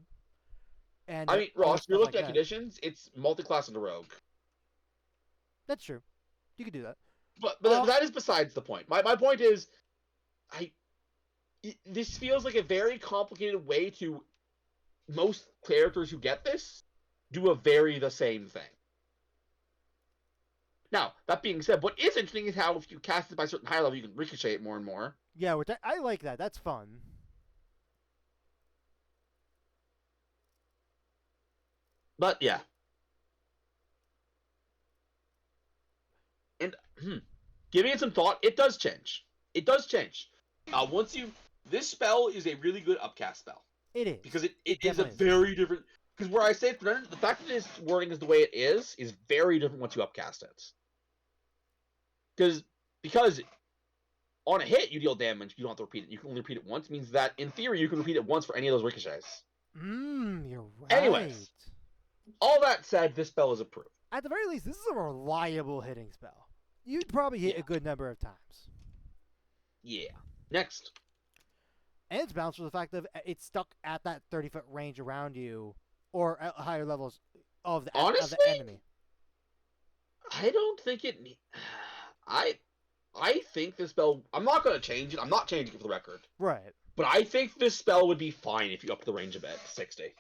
And I mean, Ross, if you're looking like at conditions, it's multi-class and a rogue. That's true. You could do that. But that is besides the point. My point is, this feels like a very complicated way to most characters who get this do the same thing. Now, that being said, what is interesting is how if you cast it by a certain higher level, you can ricochet it more and more. Yeah, which I like that. That's fun. But yeah. And giving it some thought, it does change. It does change. This spell is a really good upcast spell. It is. Because it is a very different. Because where I say it's redundant, the fact that this wording is the way it is very different once you upcast it. Because on a hit, you deal damage, you don't have to repeat it. You can only repeat it once. It means that, in theory, you can repeat it once for any of those ricochets. You're right. Anyways, all that said, this spell is approved. At the very least, this is a reliable hitting spell. You'd probably hit a good number of times. Yeah. Next. And it's balanced with the fact that it's stuck at that 30-foot range around you, or at higher levels of the enemy. I don't think it. I think this spell. I'm not going to change it. I'm not changing it for the record. Right. But I think this spell would be fine if you up the range a bit, 60.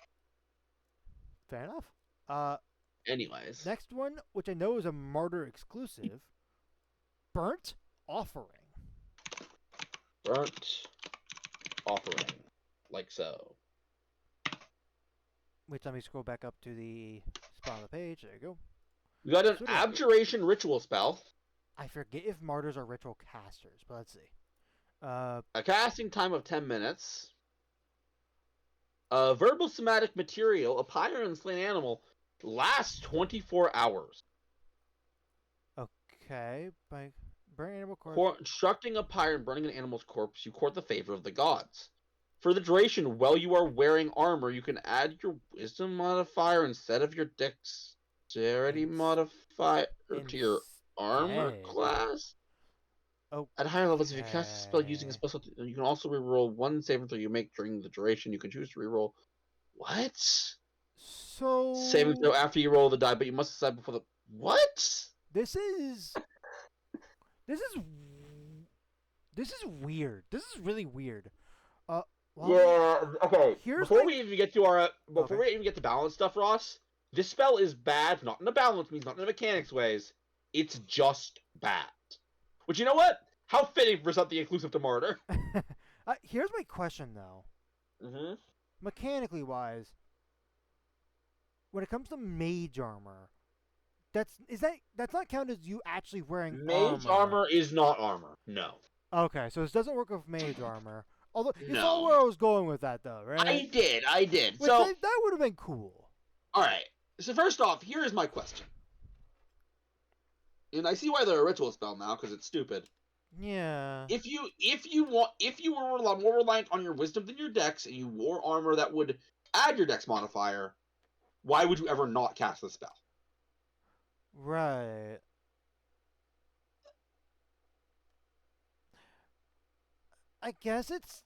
Fair enough. Anyways. Next one, which I know is a Martyr exclusive, Burnt Offering. Burnt Offering. Like so. Wait, let me scroll back up to the spot on the page. There you go. We got an Abjuration Ritual spell. I forget if Martyrs are ritual casters, but let's see. A casting time of 10 minutes. A verbal somatic material, a pyre and slain animal, lasts 24 hours. Okay. By burning animal corpse. Constructing a pyre and burning an animal's corpse, you court the favor of the gods. For the duration, while you are wearing armor, you can add your wisdom modifier instead of your dexterity modifier to your armor class. Oh, at higher levels, if you cast a spell using a special, you can also reroll one saving throw you make during the duration. You can choose to reroll. What? So saving throw after you roll the die, but you must decide before the what? This is weird. This is really weird. Well, Yeah. Okay. here's Before my we even get to our before Okay. we even get to balance stuff, Ross, this spell is bad. Not in the balance means, not in the mechanics ways. It's just bad. Which, you know what? How fitting for something inclusive to Martyr. here's my question though. Mm-hmm. Mechanically wise, when it comes to mage armor, that's not counted as you actually wearing Mage armor is not armor. No. Okay, so this doesn't work with mage armor. Although you saw No. where I was going with that though, right? I did. Which So, that would have been cool. all right. So first off, here is my question. And I see why they're a ritual spell now, because it's stupid. Yeah. If you were more reliant on your wisdom than your dex, and you wore armor that would add your dex modifier, why would you ever not cast the spell? Right. I guess it's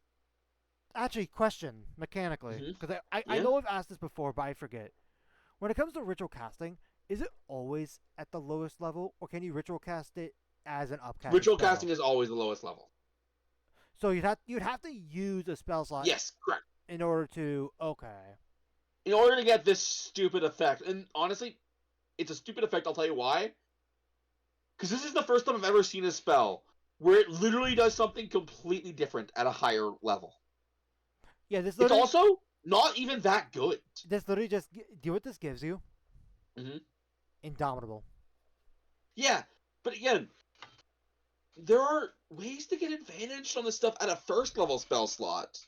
actually question mechanically Mm-hmm. because I Yeah. know I've asked this before, but I forget. When it comes to ritual casting, is it always at the lowest level, or can you ritual cast it as an upcasting Ritual spell? casting is always the lowest level. So you'd have to use a spell slot Yes, correct. in order to In order to get this stupid effect, and honestly, it's a stupid effect. I'll tell you why. Because this is the first time I've ever seen a spell where it literally does something completely different at a higher level. Yeah, It's also not even that good. this literally just do you know what this gives you? Mm-hmm. Indomitable. Yeah, but again, there are ways to get advantage on this stuff at a first level spell slot.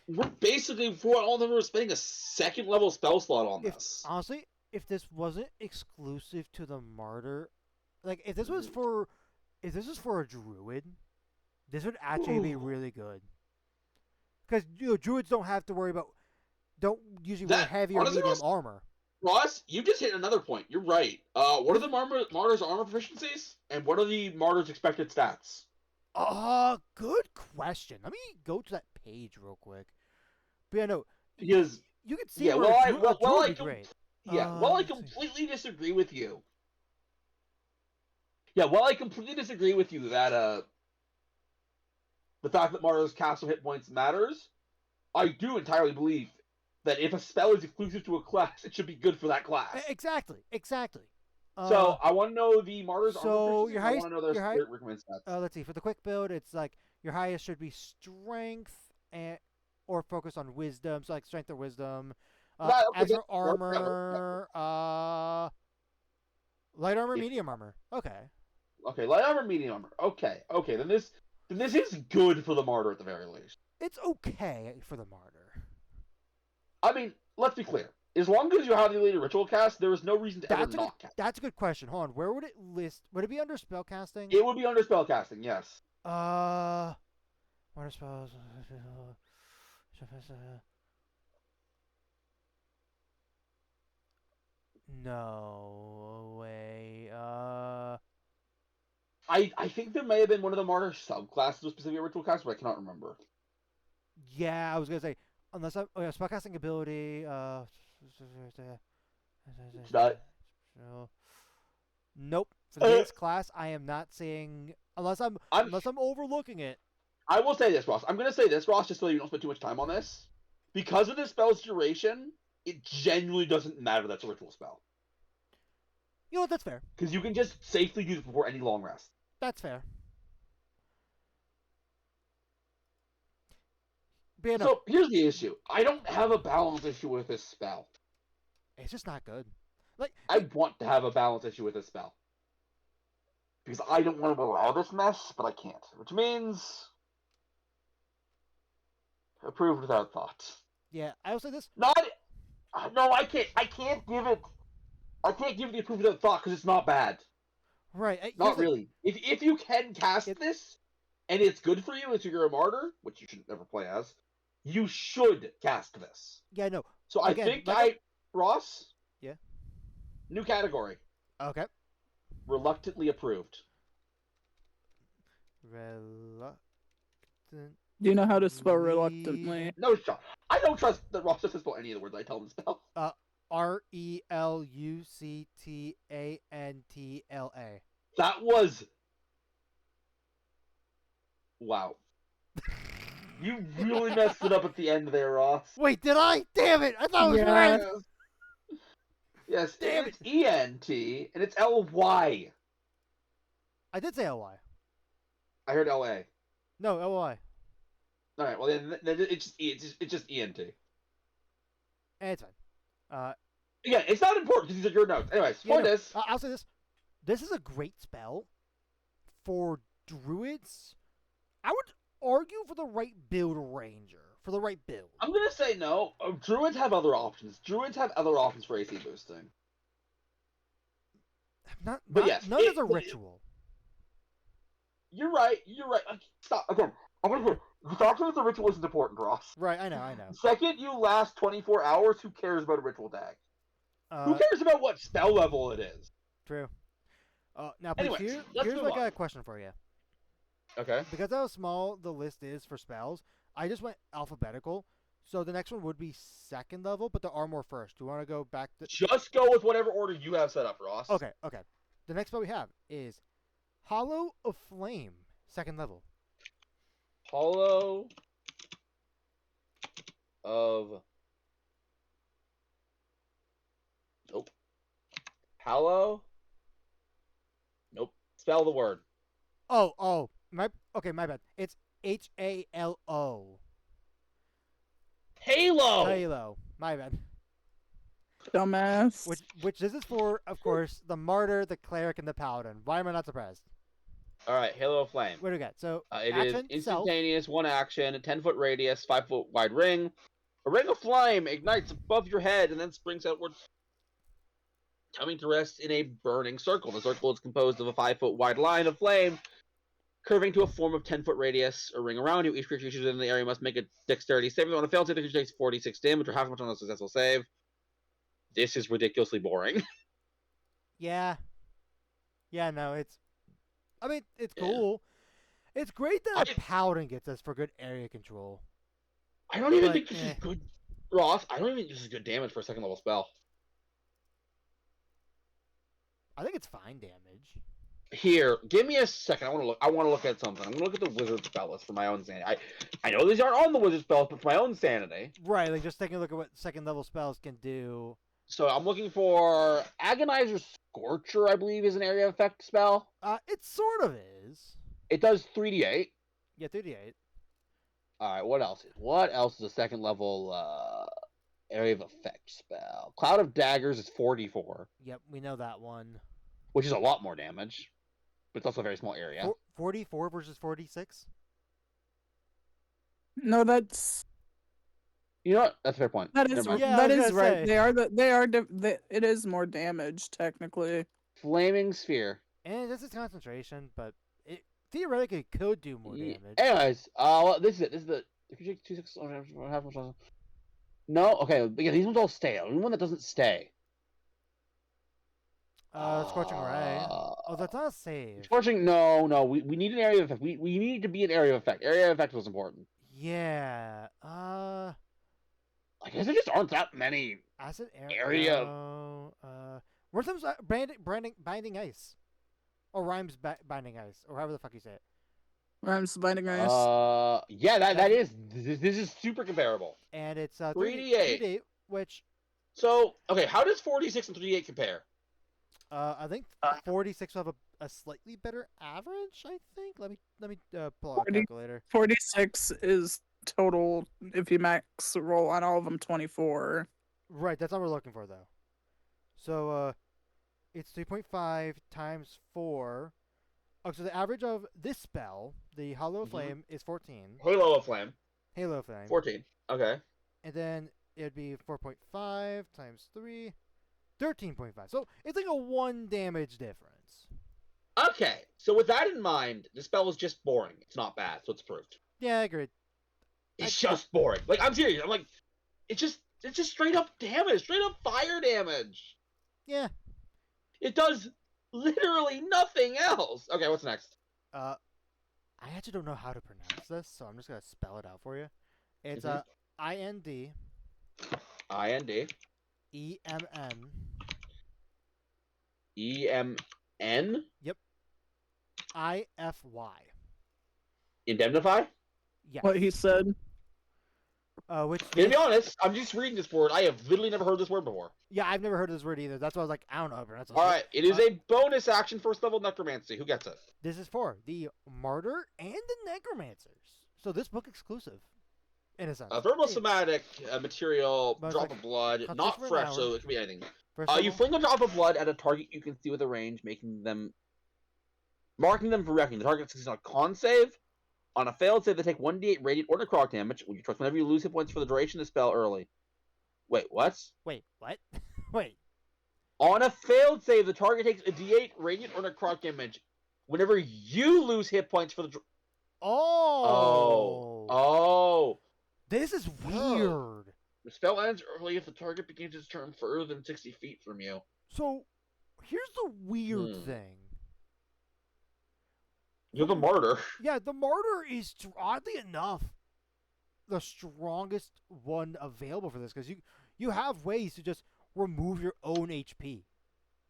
We're basically, for all of them, we're spending a second level spell slot on this. Honestly, if this wasn't exclusive to the martyr, like if this was for a druid, this would actually be really good. Because druids don't usually wear That, heavy or honestly, medium armor. Ross, you just hit another point. You're right. What are the martyr's armor proficiencies, and what are the martyr's expected stats? Good question. Let me go to that page real quick. But yeah, no, Because you can see yeah, where a druid would be great. while I Let's see. completely disagree with you. Yeah, while I completely disagree with you that the fact that Martyr's castle hit points matters, I do entirely believe that if a spell is exclusive to a class, it should be good for that class. Exactly. So I want to know the Martyr's armor So proficiencies. your I highest, want to know their your high, spirit recommend stats. let's see. For the quick build, it's like your highest should be strength and or focus on wisdom. So like strength or wisdom. Okay, As for yeah, armor, light armor, yeah. medium armor. Okay. Okay, light armor, medium armor. Okay, then this is good for the Martyr at the very least. It's okay for the martyr. I mean, let's be clear. As long as you have the ability to ritual cast, there is no reason to ever not cast. That's a good question. Hold on. Where would it list? Would it be under spellcasting? It would be under spellcasting, yes. What are spells? No way. I think there may have been one of the Martyr subclasses with specific ritual cast, but I cannot remember. Yeah, I was gonna say unless spellcasting ability. That Nope. For this class, I am not seeing unless I'm overlooking it. I will say this, Ross. I'm going to say this, Ross, just so you don't spend too much time on this. Because of the spell's duration, it genuinely doesn't matter that's a ritual spell. You know what? That's fair. Because you can just safely use it before any long rest. That's fair. But no, So here's the issue. I don't have a balance issue with this spell. it's just not good. Like I want to have a balance issue with this spell. Because I don't want to allow this mess, but I can't. Which means approved without thought. yeah, I will say this. No, I can't. I can't give it the approved without thought because it's not bad. Right. Not really. If you can cast this, and it's good for you, if you're a martyr, which you should never play as, you should cast this. Yeah, no. So I Again, think like Ross. Yeah. New category. Okay. Reluctantly approved. Reluctant. Do you know how to spell reluctantly? No shot. I don't trust that Ross doesn't spell any of the words I tell him to spell. Reluctantla. That was. Wow. You really messed it up at the end there, Ross. Wait, did I? Damn it! I thought it was Yeah. right. Yes, Damn it's ENT and it's LY. I did say LY. I heard LA. No, LY. All right, well then it's just ENT. It's fine. Yeah, it's not important because these are your notes. Anyways, Yeah, point no, is, I'll say this. This is a great spell for druids. I would argue for the right build ranger. For the right build. I'm gonna say no. Druids have other options. Druids have other options for AC boosting. But yes, none as a ritual. You're right. You're right. Stop again. I'm gonna say the doctrine of the ritual isn't important, Ross. Right, I know. The second you last 24 hours, who cares about a ritual tag? Who cares about what spell level it is? True. Now, Anyways, here's move like on. a question for you. Okay. Because how small the list is for spells, I just went alphabetical. So the next one would be second level, but the armor first. Do you want to go back to... Just go with whatever order you have set up, Ross. Okay. The next spell we have is Hollow of Flame, second level. Hollow of... Nope. Hallow? Nope. Spell the word. Oh. My bad. It's HALO. Halo! My bad. Dumbass. Which this is for, of course, the martyr, the cleric, and the paladin. Why am I not surprised? Alright, Halo of Flame. What do we got? So, It action, is self. instantaneous, one action, a 10-foot radius, 5-foot wide ring. A ring of flame ignites above your head and then springs outward, coming to rest in a burning circle. The circle is composed of a 5-foot wide line of flame, curving to a form of 10-foot radius, a ring around you. Each creature in the area must make a dexterity saving. On a failed save, the creature takes 46 damage or half as much on a successful save. This is ridiculously boring. Yeah. Yeah, no, it's cool. It's great that a paladin gets us for good area control. I don't even think this is good, Ross. I don't even think this is good damage for a second level spell. I think it's fine damage. Here, give me a second. I want to look at something. I'm gonna look at the wizard spell list for my own sanity. I know these aren't on the wizard spells, but for my own sanity. Right, like just taking a look at what second level spells can do. So I'm looking for Agonizer Scorcher, I believe, is an area effect spell. It sort of is. It does 3d8. Yeah, 3d8. Alright, what else? What else is a second level area of effect spell? Cloud of Daggers is 4d4. Yep, we know that one. Which is a lot more damage. But it's also a very small area. 44 versus 46? No, that's... You know what? That's a fair point. That is right. It is more damage, technically. Flaming Sphere. And this is concentration, but it theoretically could do more damage. Anyways, this is it. This is the... No? Okay, but yeah, these ones all stay. The only one that doesn't stay. Scorching Ray. Oh, that's not a save. Scorching, no. We need an area of effect. We need to be an area of effect. Area of effect was important. Yeah. I guess there just aren't that many. Acid area. Where's some binding ice? Or rhymes binding ice, or however the fuck you say it. Rhymes binding ice. Yeah, that is. This is super comparable. And it's 3d8. Which. So okay, how does 46 and 3d8 compare? I think 46 will have a slightly better average. I think. Let me pull out a calculator. 46 is total. If you max roll on all of them, 24. Right, that's what we're looking for though. So it's 3.5 times 4. Oh, so the average of this spell, the Hollow of Flame, is 14. Halo of Flame. 14. Okay. And then it'd be 4.5 times 3. 13.5. So it's like a 1 damage difference. Okay, so with that in mind, the spell is just boring. It's not bad, so it's proved. Yeah, I agree. It's just boring. Like, I'm serious. I'm like, it's just straight up damage, straight up fire damage. Yeah. It does literally nothing else. Okay, what's next? I actually don't know how to pronounce this, so I'm just gonna spell it out for you. It's IND. IND. EMN. EMN? Yep. IFY. Indemnify? Yes. what he said. Which To be honest, I'm just reading this word. I have literally never heard this word before. yeah, I've never heard of this word either. That's why I was like, I don't know. But that's Alright, it is a bonus action first level necromancy. Who gets it? This is for the Martyr and the Necromancers. So this book exclusive, in a sense. Verbal somatic material, But it's drop like of blood, concentration not for an fresh, hour. so it could be anything. First You level, fling a drop of blood at a target you can see with a range, marking them for wrecking. The target succeeds on a con save. On a failed save, they take 1d8 radiant or necrotic damage. When you choice, whenever you lose hit points for the duration of the spell early. Wait, what? Wait, what? Wait. On a failed save, the target takes a d8 radiant or necrotic damage. Whenever you lose hit points for the. Oh. Oh. This is weird. The spell ends early if the target begins its turn further than 60 feet from you. So, here's the weird thing. You have a martyr. Yeah, the Martyr is, oddly enough, the strongest one available for this, because you have ways to just remove your own HP.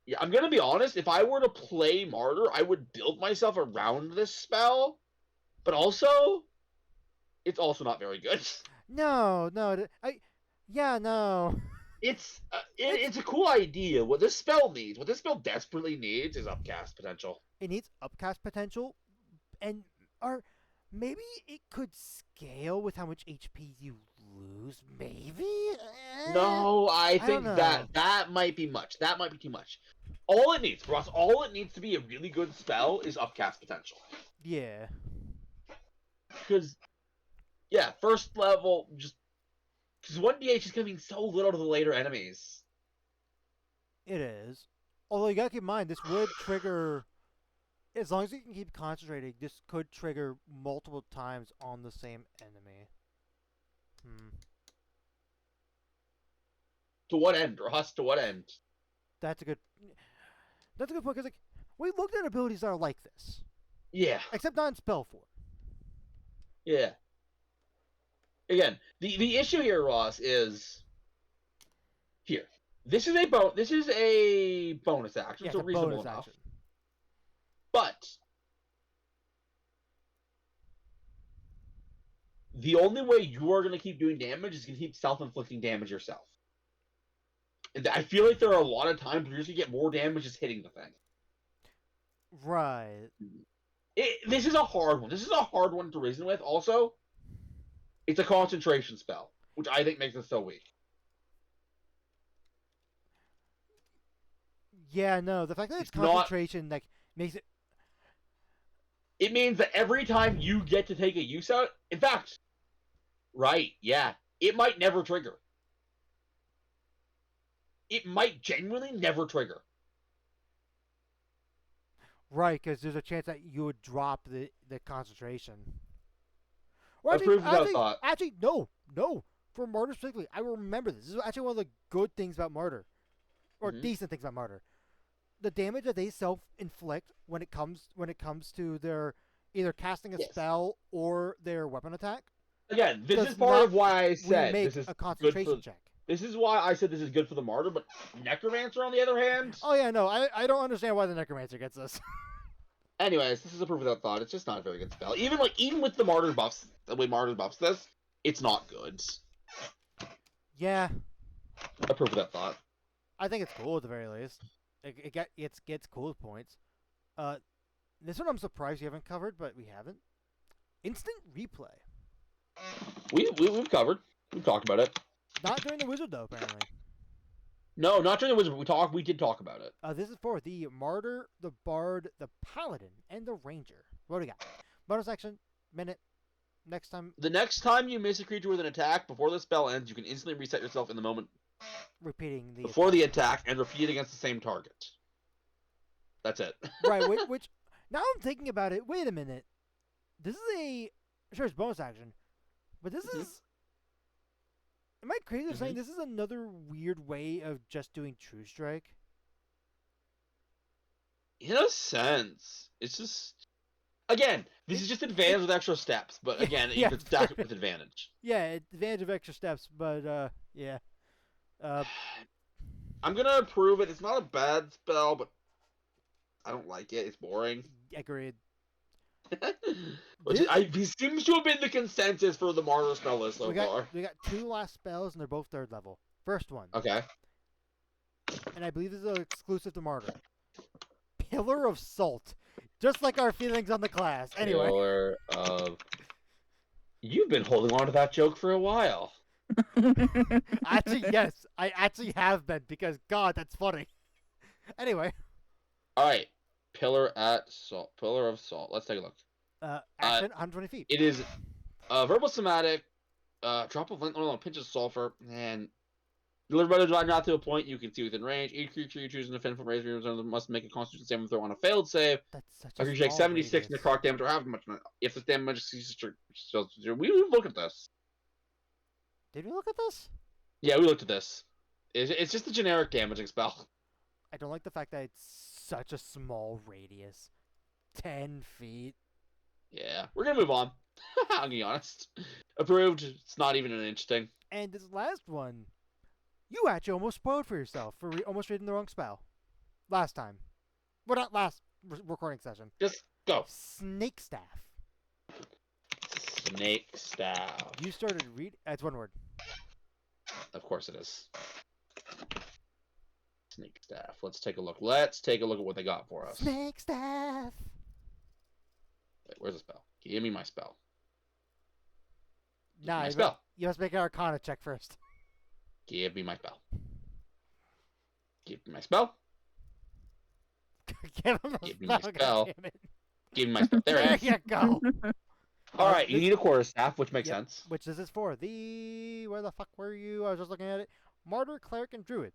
Yeah, I'm gonna be honest. If I were to play martyr, I would build myself around this spell. But also, it's also not very good. No. It's a cool idea. What this spell desperately needs, is upcast potential. It needs upcast potential, or maybe it could scale with how much HP you lose. Maybe. No, I think don't know. that might be much. That might be too much. All it needs, Ross, all it needs to be a really good spell is upcast potential. Yeah. Because, yeah, first level, just because 1d8 is going to mean so little to the later enemies. It is. Although you gotta keep in mind, this would trigger, as long as you can keep concentrating, this could trigger multiple times on the same enemy. To what end, Ross? To what end? That's a good point, because like, we looked at abilities that are like this. Yeah. Except not in Spell 4. Yeah. Again, the issue here, Ross, is here. This is a bonus action, Yeah, so it's a reasonable bonus enough. action. But the only way you are going to keep doing damage is going to keep self-inflicting damage yourself. And I feel like there are a lot of times where you're going to get more damage just hitting the thing. Right. This is a hard one. This is a hard one to reason with. Also, it's a concentration spell, which I think makes it so weak. Yeah, no, the fact that it's It's not- concentration like makes it. It means that every time you get to take a use out, in fact, right, yeah, it might never trigger. It might genuinely never trigger. Right, because there's a chance that you would drop the concentration. Or That's proof without thought. Actually, no. For Martyr specifically, I remember this. This is actually one of the good things about Martyr, or decent things about Martyr. The damage that they self-inflict when it comes to their either casting a spell or their weapon attack. Again, this is part of why I said make this is a concentration check. This is why I said this is good for the Martyr, but Necromancer, on the other hand... Oh, yeah, no, I don't understand why the Necromancer gets this. Anyways, this is a proof without thought. It's just not a very good spell. Even with the Martyr buffs, the way Martyr buffs this, it's not good. Yeah. A proof without thought. I think it's cool at the very least. It gets cool points. This one I'm surprised you haven't covered, but we haven't. Instant replay. We've covered. We've talked about it. Not during the Wizard, though, apparently. No, not during the Wizard. We did talk about it. This is for the Martyr, the Bard, the Paladin, and the Ranger. What do we got? Bonus action, minute. Next time. The next time you miss a creature with an attack before the spell ends, you can instantly reset yourself in the moment repeating the before the attack and repeat against the same target. That's it. Right, which now I'm thinking about it. Wait a minute. This is sure it's bonus action, but this is. Am I crazy for saying this is another weird way of just doing True Strike? In a sense, it's just. Again, this is just advantage with extra steps, but again, you can stack it with advantage. Yeah, advantage of extra steps, but yeah. I'm gonna approve it. It's not a bad spell, but I don't like it. It's boring. Agreed. Which he seems to have been the consensus for the Martyr spell list so far. We got 2 last spells, and they're both 3rd level. First one, Okay. and I believe this is exclusive to Martyr. Pillar of Salt. Just like our feelings on the class. Anyway. Pillar of... You've been holding on to that joke for a while. Actually, yes. I actually have been, because, God, that's funny. Anyway. Alright. Pillar of Salt. Let's take a look. Action, 120 feet. It is verbal somatic, drop of lint oil, a pinch of sulfur, and delivered by the divine not to a point you can see within range. Each creature you choose in the defend from raise must make a constitution saving throw on a failed save. That's such a creature takes 76 necrotic damage or half much. If this damage ceases to... We look at this. Did we look at this? Yeah, we looked at this. It's just a generic damaging spell. I don't like the fact that it's such a small radius. 10 feet. Yeah, we're gonna move on. I'll be honest. Approved. It's not even an interesting. And this last one, you actually almost spoiled for yourself for almost reading the wrong spell. Last time. Well, not last recording session. Just go. Snake Staff. Snake Staff. You started read. It's one word. Of course it is. Snake Staff. Let's take a look. Let's take a look at what they got for us. Snake Staff. Wait, where's the spell? Give me my spell. Give me Nah, my spell. you must make an Arcana check first. Give me my spell. Give me my spell. Give him the Give me my spell. spell. goddammit. Give me my spell. There There it is. you go. Alright, you need a quarterstaff, which makes Yep. sense. Which this is for. Where the fuck were you? I was just looking at it. Martyr, Cleric, and Druid.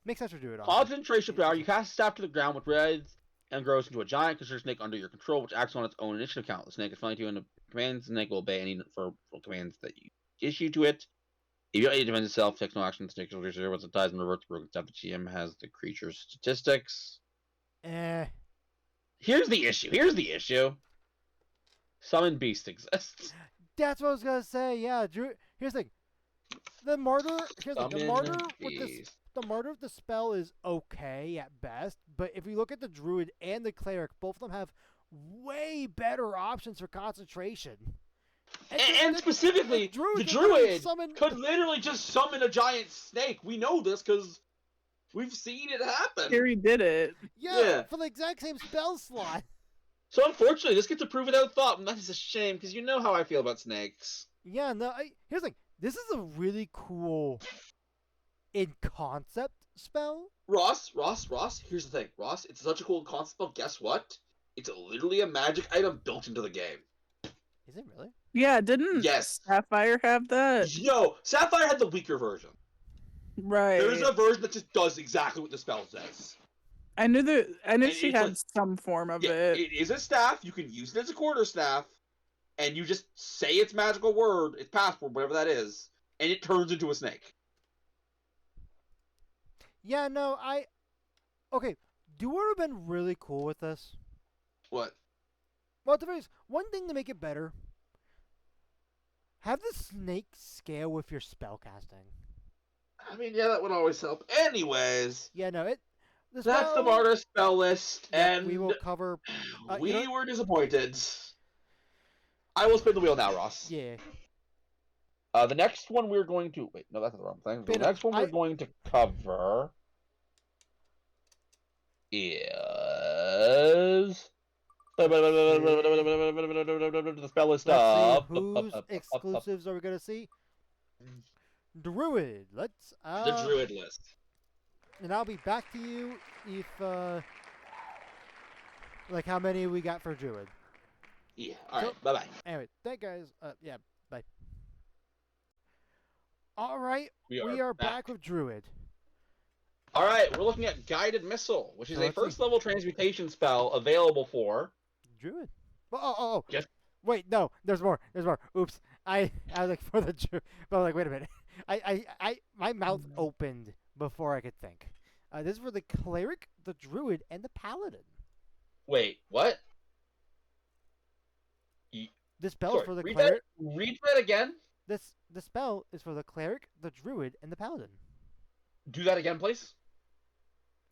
Makes sense for Druid. honestly. Concentration power. You cast a staff to the ground, which rides and grows into a giant considered snake under your control, which acts on its own initiative count. The snake is friendly to you and the commands. The snake will obey any for commands that you issue to it. If it defends itself, takes no action, the snake will reserve once it dies and reverts to broken staff. The GM has the creature's statistics. Here's the issue. Summon Beast exists. That's what I was gonna say. Yeah, Druid. Here's the thing. The Martyr. Here's the thing. The Martyr Summon with this. Beast. The Martyr with the spell is okay at best, but if you look at the Druid and the Cleric, both of them have way better options for concentration. And specifically, the Druid could literally just summon a giant snake. We know this because we've seen it happen. Harry did it. Yeah, for the exact same spell slot. So unfortunately, this gets approved without thought, and that is a shame because you know how I feel about snakes. Yeah, no. Here's the thing. This is a really cool, in concept spell. Ross. Here's the thing, Ross. It's such a cool concept spell. Guess what? It's literally a magic item built into the game. Is it really? Yeah, didn't Yes. Sapphire have that? No, Sapphire had the weaker version. Right. There's a version that just does exactly what the spell says. I knew And she it's had like- some form of Yeah, it. it is a staff. You can use it as a quarterstaff, and you just say its magical word, its password, whatever that is, and it turns into a snake. Yeah, no, Okay, do you would have been really cool with this? What? Well, at the very least, one thing to make it better, have the snake scale with your spell casting. I mean, yeah, that would always help. Anyways, Yeah, no, that's the Martyr spell list, Yeah, and we will cover. we were disappointed. I will spin the wheel now, Ross. Yeah. The next one we're going to... Wait, no, that's the wrong thing. The next one we're going to cover is... The spell list Let's of... see, whose exclusives are we gonna see? Druid. Let's. The Druid list. And I'll be back to you if like how many we got for Druid. Yeah. All right. Bye bye. Anyway, thank guys. Yeah. Bye. All right. We We are back with Druid. All right. We're looking at Guided Missile, which is So a let's see. first level transmutation spell available for. Druid. Oh. Yes. Wait, no. There's more. Oops. I was like for the Druid, but I'm like, wait a minute. My mouth opened before I could think. This is for the Cleric, the Druid, and the Paladin. Wait. What? This spell Sorry, is for the read Cleric. Read that again. The spell is for the Cleric, the Druid, and the Paladin. Do that again, please.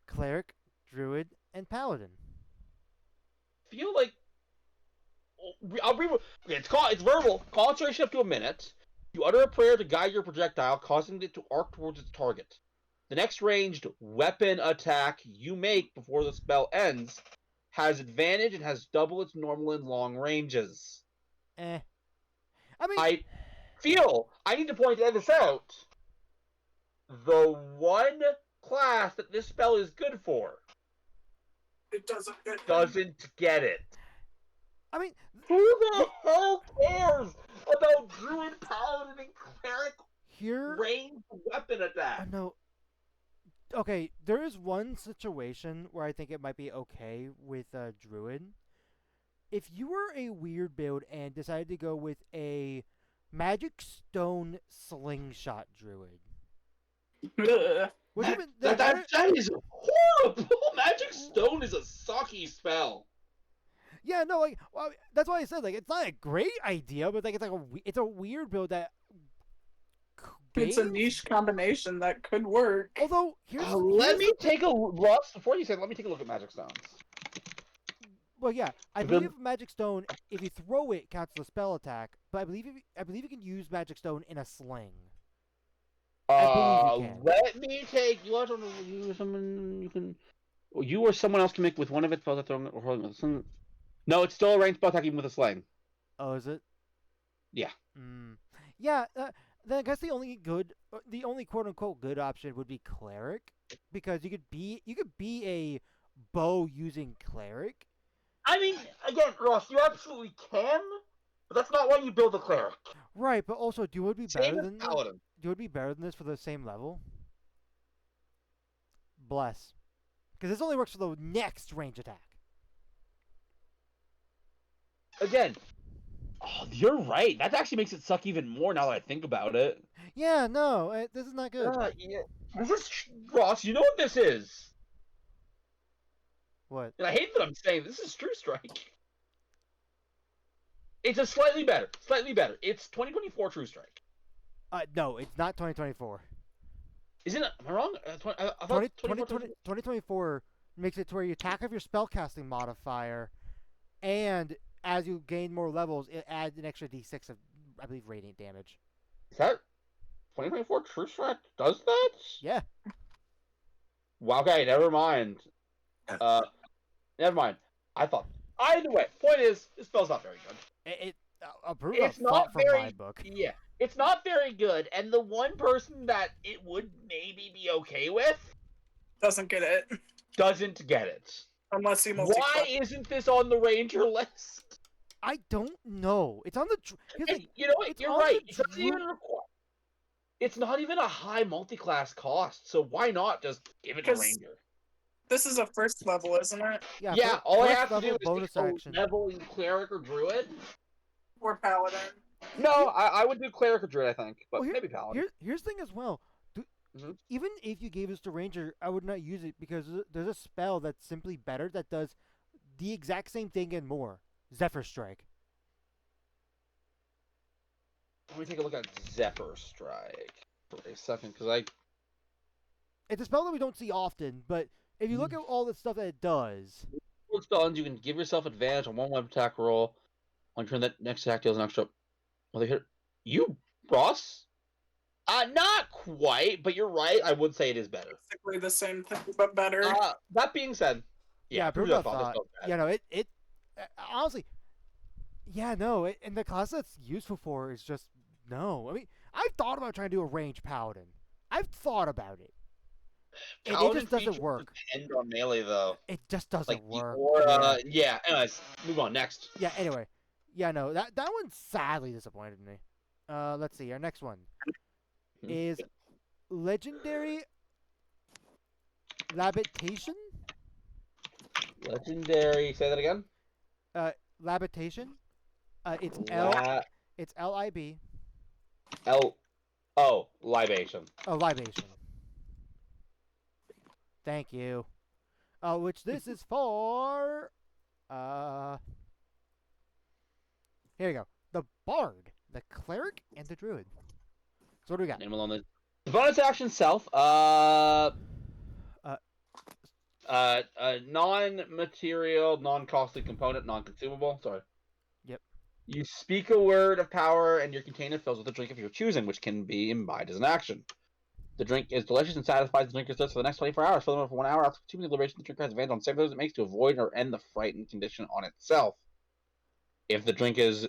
Cleric, Druid, and Paladin. Feel like It's verbal. Concentration up to a minute. You utter a prayer to guide your projectile, causing it to arc towards its target. The next ranged weapon attack you make before the spell ends has advantage and has double its normal and long ranges. I mean, I feel I need to point this out. The one class that this spell is good for It doesn't get doesn't get it. I mean, Who the hell cares about Druid, Paladin, and Cleric here. ranged weapon attack? No. Okay, there is one situation where I think it might be okay with Druid. If you were a weird build and decided to go with a Magic Stone Slingshot Druid. Which even, That is horrible! Magic Stone is a sucky spell. yeah, no, like well, that's why I said like it's not a great idea, but like it's a weird build that. It's a niche combination that could work. Although Let me take a Ross before you say. Let me take a look at Magic Stones. Well, yeah, I believe Magic Stone. If you throw it, counts as a spell attack. But I believe you can use Magic Stone in a sling. I believe you can. Let me take. You want to use someone you can. You or someone else can make with one of its spells throwing or holding with a. No, it's still a ranged spell attack even with a sling. Oh, is it? Yeah. Yeah. Then I guess the only quote unquote good option would be Cleric, because you could be a bow using Cleric. I mean, again, Ross, you absolutely can, but that's not why you build a Cleric. Right, but also, do you would be Same better as than Paladin. Do you would be better than this for the same level? Bless, because this only works for the next range attack. Again, you're right. That actually makes it suck even more now that I think about it. Yeah, no, this is not good. Yeah. This is Ross. You know what this is? What? And I hate that I'm saying this is True Strike. It's a slightly better. It's 2024 True Strike. No, it's not 2024. Isn't it? Am I wrong? I thought 2024 makes it to where you attack of your spellcasting modifier, and as you gain more levels, it adds an extra d6 of, I believe, radiant damage. Is that 2024 True Strike does that? Yeah. Wow, okay, never mind. Never mind. I thought. Either way, point is, this spell's not very good. It's not from my book. Yeah, it's not very good, and the one person that it would maybe be okay with Doesn't get it. doesn't get it. Unless he Why isn't this on the Ranger list? I don't know. It's on the. Hey, you know what? You're right. It's not even a high multi-class cost, so why not just give it to Ranger? This is a first level, isn't it? Yeah, all I have to do is bonus action. level in Cleric or Druid. Or Paladin. No, I would do Cleric or Druid, I think, but maybe Paladin. Here's the thing as well. Even if you gave this to Ranger, I would not use it because there's a spell that's simply better that does the exact same thing and more. Zephyr Strike. Let me take a look at Zephyr Strike for a second, because It's a spell that we don't see often, but if you look at all the stuff that it does... When spells, you can give yourself advantage on one weapon attack roll. On turn, that next attack deals an extra... Well, they hit... You, Ross? Not quite, but you're right. I would say it is better. Basically the same thing, but better. That being said, it honestly, and the class that's useful for is just no. I mean, I've thought about trying to do a range paladin. I've thought about it. And it just doesn't work. Depend on melee though. It just doesn't work. Yeah. Anyways, move on next. Yeah. Anyway, that one sadly disappointed me. Let's see. Our next one is legendary labitation. Legendary. Say that again. Labitation. It's It's LIB. Libation. Oh, libation. Thank you. Which this is for. Here you go. The Bard, the Cleric, and the Druid. So what do we got? Name alone the bonus action self. Non-material, non-costly component, non-consumable. Sorry. Yep. You speak a word of power, and your container fills with a drink of your choosing, which can be imbibed as an action. The drink is delicious and satisfies the drinker's thirst for the next 24 hours. Fill them up for 1 hour. After consuming the liberation, the drinker has advantage on saving those it makes to avoid or end the frightened condition on itself. If the drink is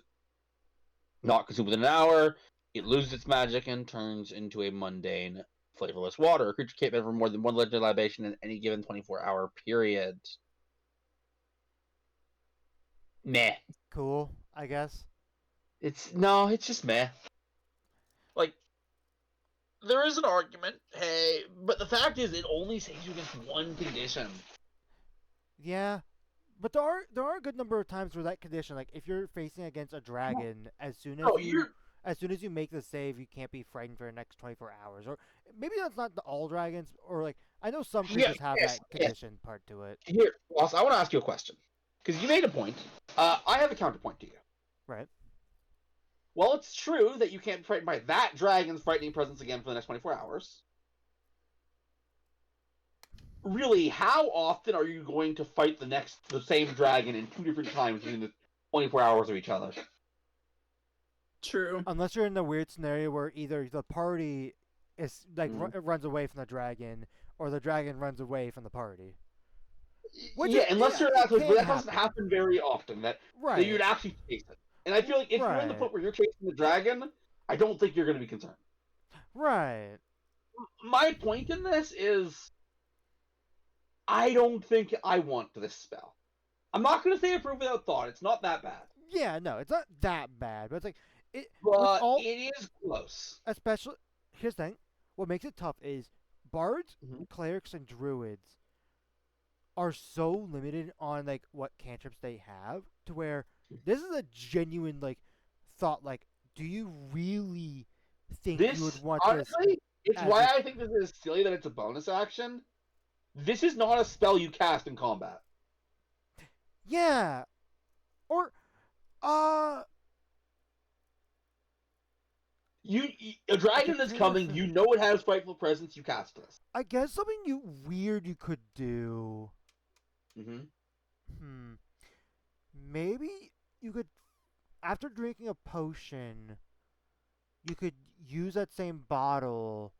not consumed within an hour, it loses its magic and turns into a mundane, flavorless water. A creature can't have more than one legendary libation in any given 24-hour period. Meh. Cool, I guess. It's just meh. Like, there is an argument, hey, but the fact is, it only saves you against one condition. Yeah, but there are a good number of times where that condition, like if you're facing against a dragon, as soon as you make the save, you can't be frightened for the next 24 hours. Or maybe that's not all dragons, or like I know some creatures have that condition part to it. Here, Ross, I want to ask you a question because you made a point. I have a counterpoint to you. Right. Well, it's true that you can't be frightened by that dragon's frightening presence again for the next 24 hours. Really, how often are you going to fight the same dragon in 2 different times within the 24 hours of each other? True. Unless you're in the weird scenario where either the party is like runs away from the dragon, or the dragon runs away from the party. Unless you're that doesn't happen very often. That you'd actually chase it. And I feel like if you're in the point where you're chasing the dragon, I don't think you're going to be concerned. Right. My point in this is, I don't think I want this spell. I'm not going to say approve without thought. It's not that bad. Yeah, no, it's not that bad, but it's like it is close. Especially, here's the thing: what makes it tough is bards, clerics, and druids are so limited on like what cantrips they have, to where this is a genuine like thought. Like, do you really think you would want honestly, this? It's why I think this is silly that it's a bonus action. This is not a spell you cast in combat. Yeah. Or, a dragon is coming. You know it has frightful presence. You cast this. I guess something weird you could do. Maybe you could, after drinking a potion, you could use that same bottle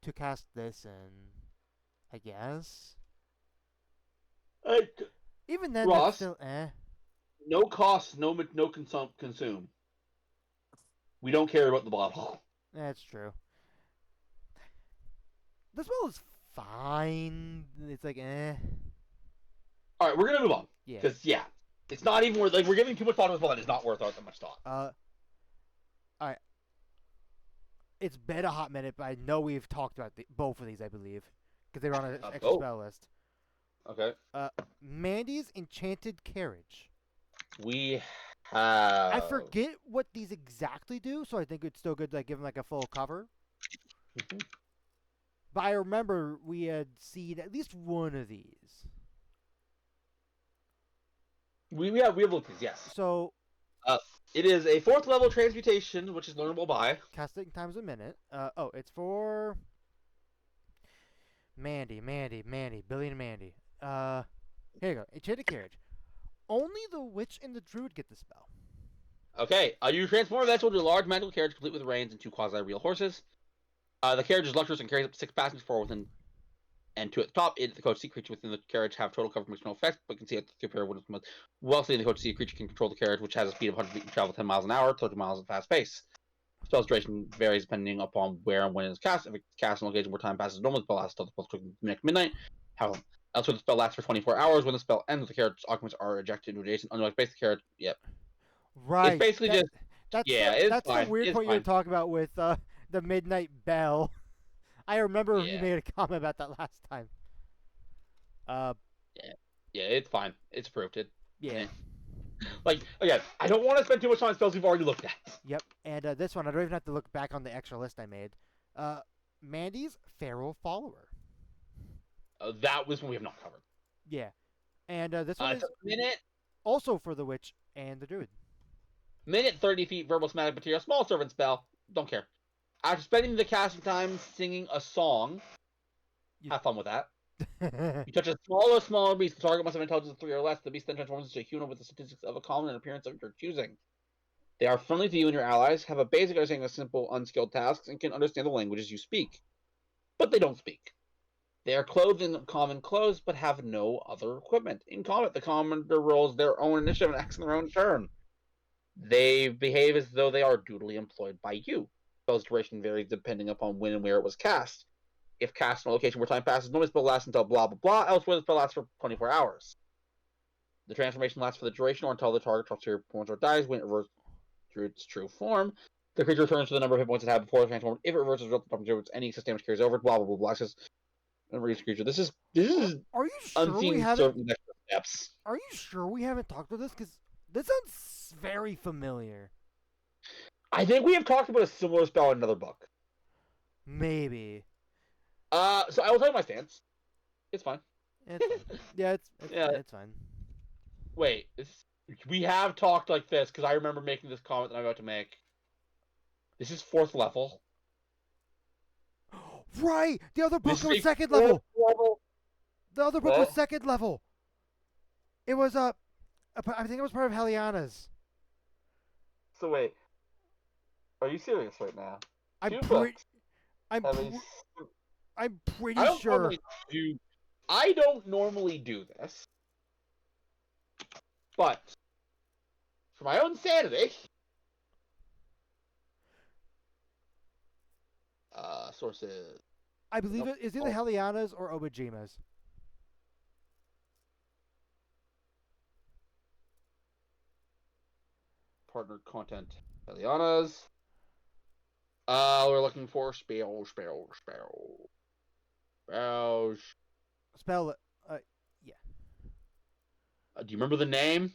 to cast this in. I guess. Even then, Ross, that's still no cost, no consume. We don't care about the bottle. That's true. The spell is fine. It's like All right, we're gonna move on. Yeah. Because it's not even worth. Like, we're giving too much thought to this spell. It's not worth that much thought. All right. It's been a hot minute, but I know we've talked about both of these, I believe, because they were on an extra spell list. Okay. Mandy's Enchanted Carriage. We have. I forget what these exactly do, so I think it's still good to give them like a full cover. But I remember we had seen at least one of these. We have looked at these, yes. So. It is a 4th level transmutation, which is learnable by casting times a minute. It's for Mandy, Billy and Mandy. Here you go. Enchanted Carriage. Only the witch and the druid get the spell. Okay. You transform a vessel into a large magical carriage complete with reins and 2 quasi-real horses. The carriage is luxurious and carries up to 6 passengers, 4 within and 2 at the top. The coach seat creature within the carriage have total cover makes no effect, but can see at the superior when it's well seen. The coach seat creature can control the carriage, which has a speed of 100 feet and travel 10 miles an hour, 30 miles at a fast pace. Spell's duration varies depending upon where and when it is cast. If it's cast on location where time passes normally, the spell lasts until the spell clicks midnight. However, elsewhere the spell lasts for 24 hours. When the spell ends, the carriage occupants are ejected into adjacent unlocked space. The carriage, right. It's basically that's the weird point you were talking about with the midnight bell. I remember you made a comment about that last time. It's fine. It's approved. Yeah. Like, again, I don't want to spend too much time on spells we've already looked at. Yep, and this one, I don't even have to look back on the extra list I made. Mandy's Feral Follower. That was one we have not covered. Yeah. And this one is minute. Also for the witch and the druid. Minute, 30 feet, verbal somatic material, small servant spell. Don't care. After spending the casting time singing a song, have fun with that. You touch a smaller beast. The target must have intelligence of 3 or less. The beast then transforms into a human with the statistics of a common and appearance of your choosing. They are friendly to you and your allies, have a basic understanding of simple, unskilled tasks, and can understand the languages you speak. But they don't speak. They are clothed in common clothes, but have no other equipment. In combat, the commander rolls their own initiative and acts in their own turn. They behave as though they are dutifully employed by you. Spell's duration varies depending upon when and where it was cast. If cast on a location where time passes, normally the spell lasts until blah blah blah, elsewhere the spell lasts for 24 hours. The transformation lasts for the duration or until the target drops 0 points or dies. When it reverts to its true form, the creature returns to the number of hit points it had before it transformed. If it reverses any system damage carries over, blah blah blah blah. Says creature. This is Are you sure we unseen haven't? certain next steps. Are you sure we haven't talked about this? Because this sounds very familiar. I think we have talked about a similar spell in another book. Maybe. So I will tell you my stance. It's fine. It's fine. Yeah, it's fine. Wait, we have talked like this because I remember making this comment that I'm about to make. This is 4th level. Right! The other book This was is 2nd 4th level! level. The other book What? was 2nd level! It was, I think it was part of Heliana's. So wait, are you serious right now? I'm Two pretty... books I'm, have pre- a- I'm pretty I don't sure... normally do. I don't normally do this, but for my own sanity, sources. I believe Nope. it is either Heliana's or Obajima's. Partner content. Eliana's. We're looking for spells. Spell it. Do you remember the name?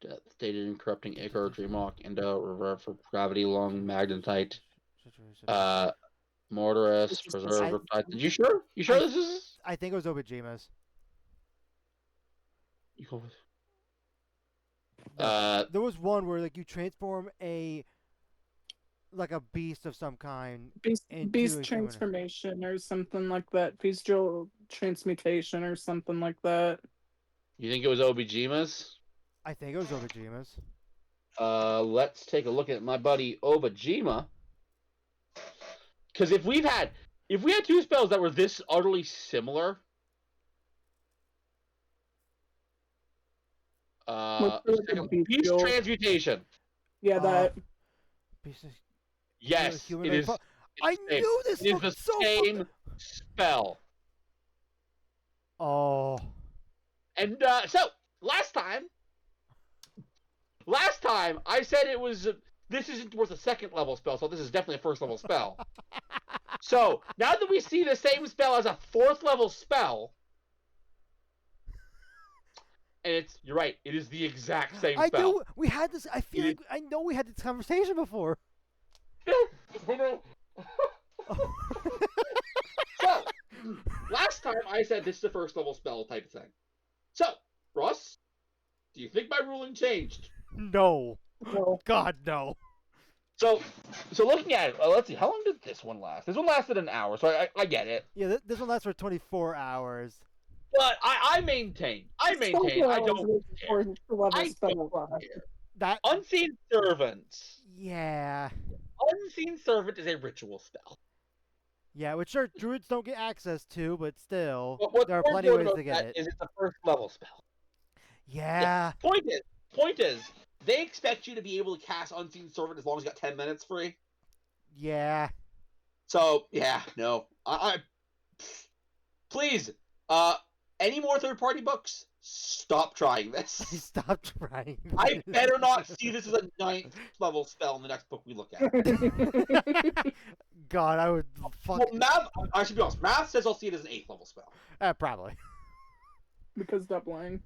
Death stated in corrupting Ichor, Dreamwalk, Endo, Revert for Gravity, Long, Magnetite, Mortarus, Preserve, Riptide. You sure? You sure this is? I think it was Obajima's. You go with... There was one where like you transform a beast of some kind. Beast into a beast human. transformation or something like that. Bestial transmutation or something like that. You think it was Obajima's? I think it was Obajima's. Let's take a look at my buddy Obajima. Because if we had 2 spells that were this utterly similar, beast transmutation. Yeah, that. Beast of Yes, human it is. I knew this It is looked the so same spell. Oh. And so last time I said it was. This isn't worth a 2nd level spell, so this is definitely a 1st level spell. So now that we see the same spell as a 4th level spell, and you're right, it is the exact same spell. I knew we had this. I feel like I know we had this conversation before. So last time I said this is a 1st level spell type of thing. So Ross, do you think my ruling changed? No. No. God, no. So looking at it, let's see. How long did this one last? This one lasted an hour, so I get it. Yeah, this one lasts for 24 hours. But I maintain. I don't care. I don't care. That. Unseen Servants. Yeah. Unseen Servant is a ritual spell. Yeah, which sure druids don't get access to, but still, But what's there are more plenty of ways important to about get that it. is it's a 1st level spell. Yeah. Point is, they expect you to be able to cast Unseen Servant as long as you got 10 minutes free. Yeah. So yeah, no. Please, any more 3rd-party books? Stop trying this. Stop trying. I better not see this as a 9th level spell in the next book we look at. God, I would fuck. Well, math. I should be honest. Math says I'll see it as an 8th level spell. Probably. Because doubling.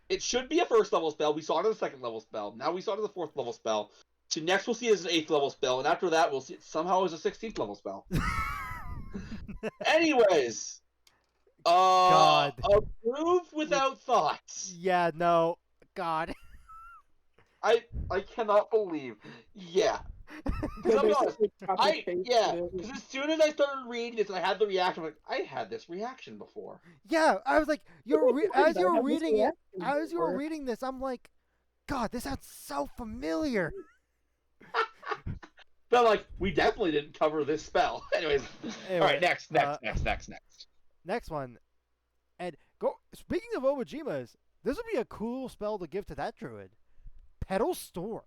It should be a 1st level spell. We saw it as a 2nd level spell. Now we saw it as a 4th level spell. So next we'll see it as an 8th level spell, and after that we'll see it somehow as a 16th level spell. Anyways, God. approve without thoughts. Yeah. No. God. I cannot believe. Yeah. Because I'm They honest, just copy-pasted it. because as soon as I started reading this and I had the reaction, I'm like, I had this reaction before. Yeah, I was like, as you were reading it, as you were before. reading this, I'm like, God, this sounds so familiar. But I'm like, we definitely didn't cover this spell. Anyways, Anyway, all right, next. Next one, and go. Speaking of Owajimas, this would be a cool spell to give to that druid. Petal Storm.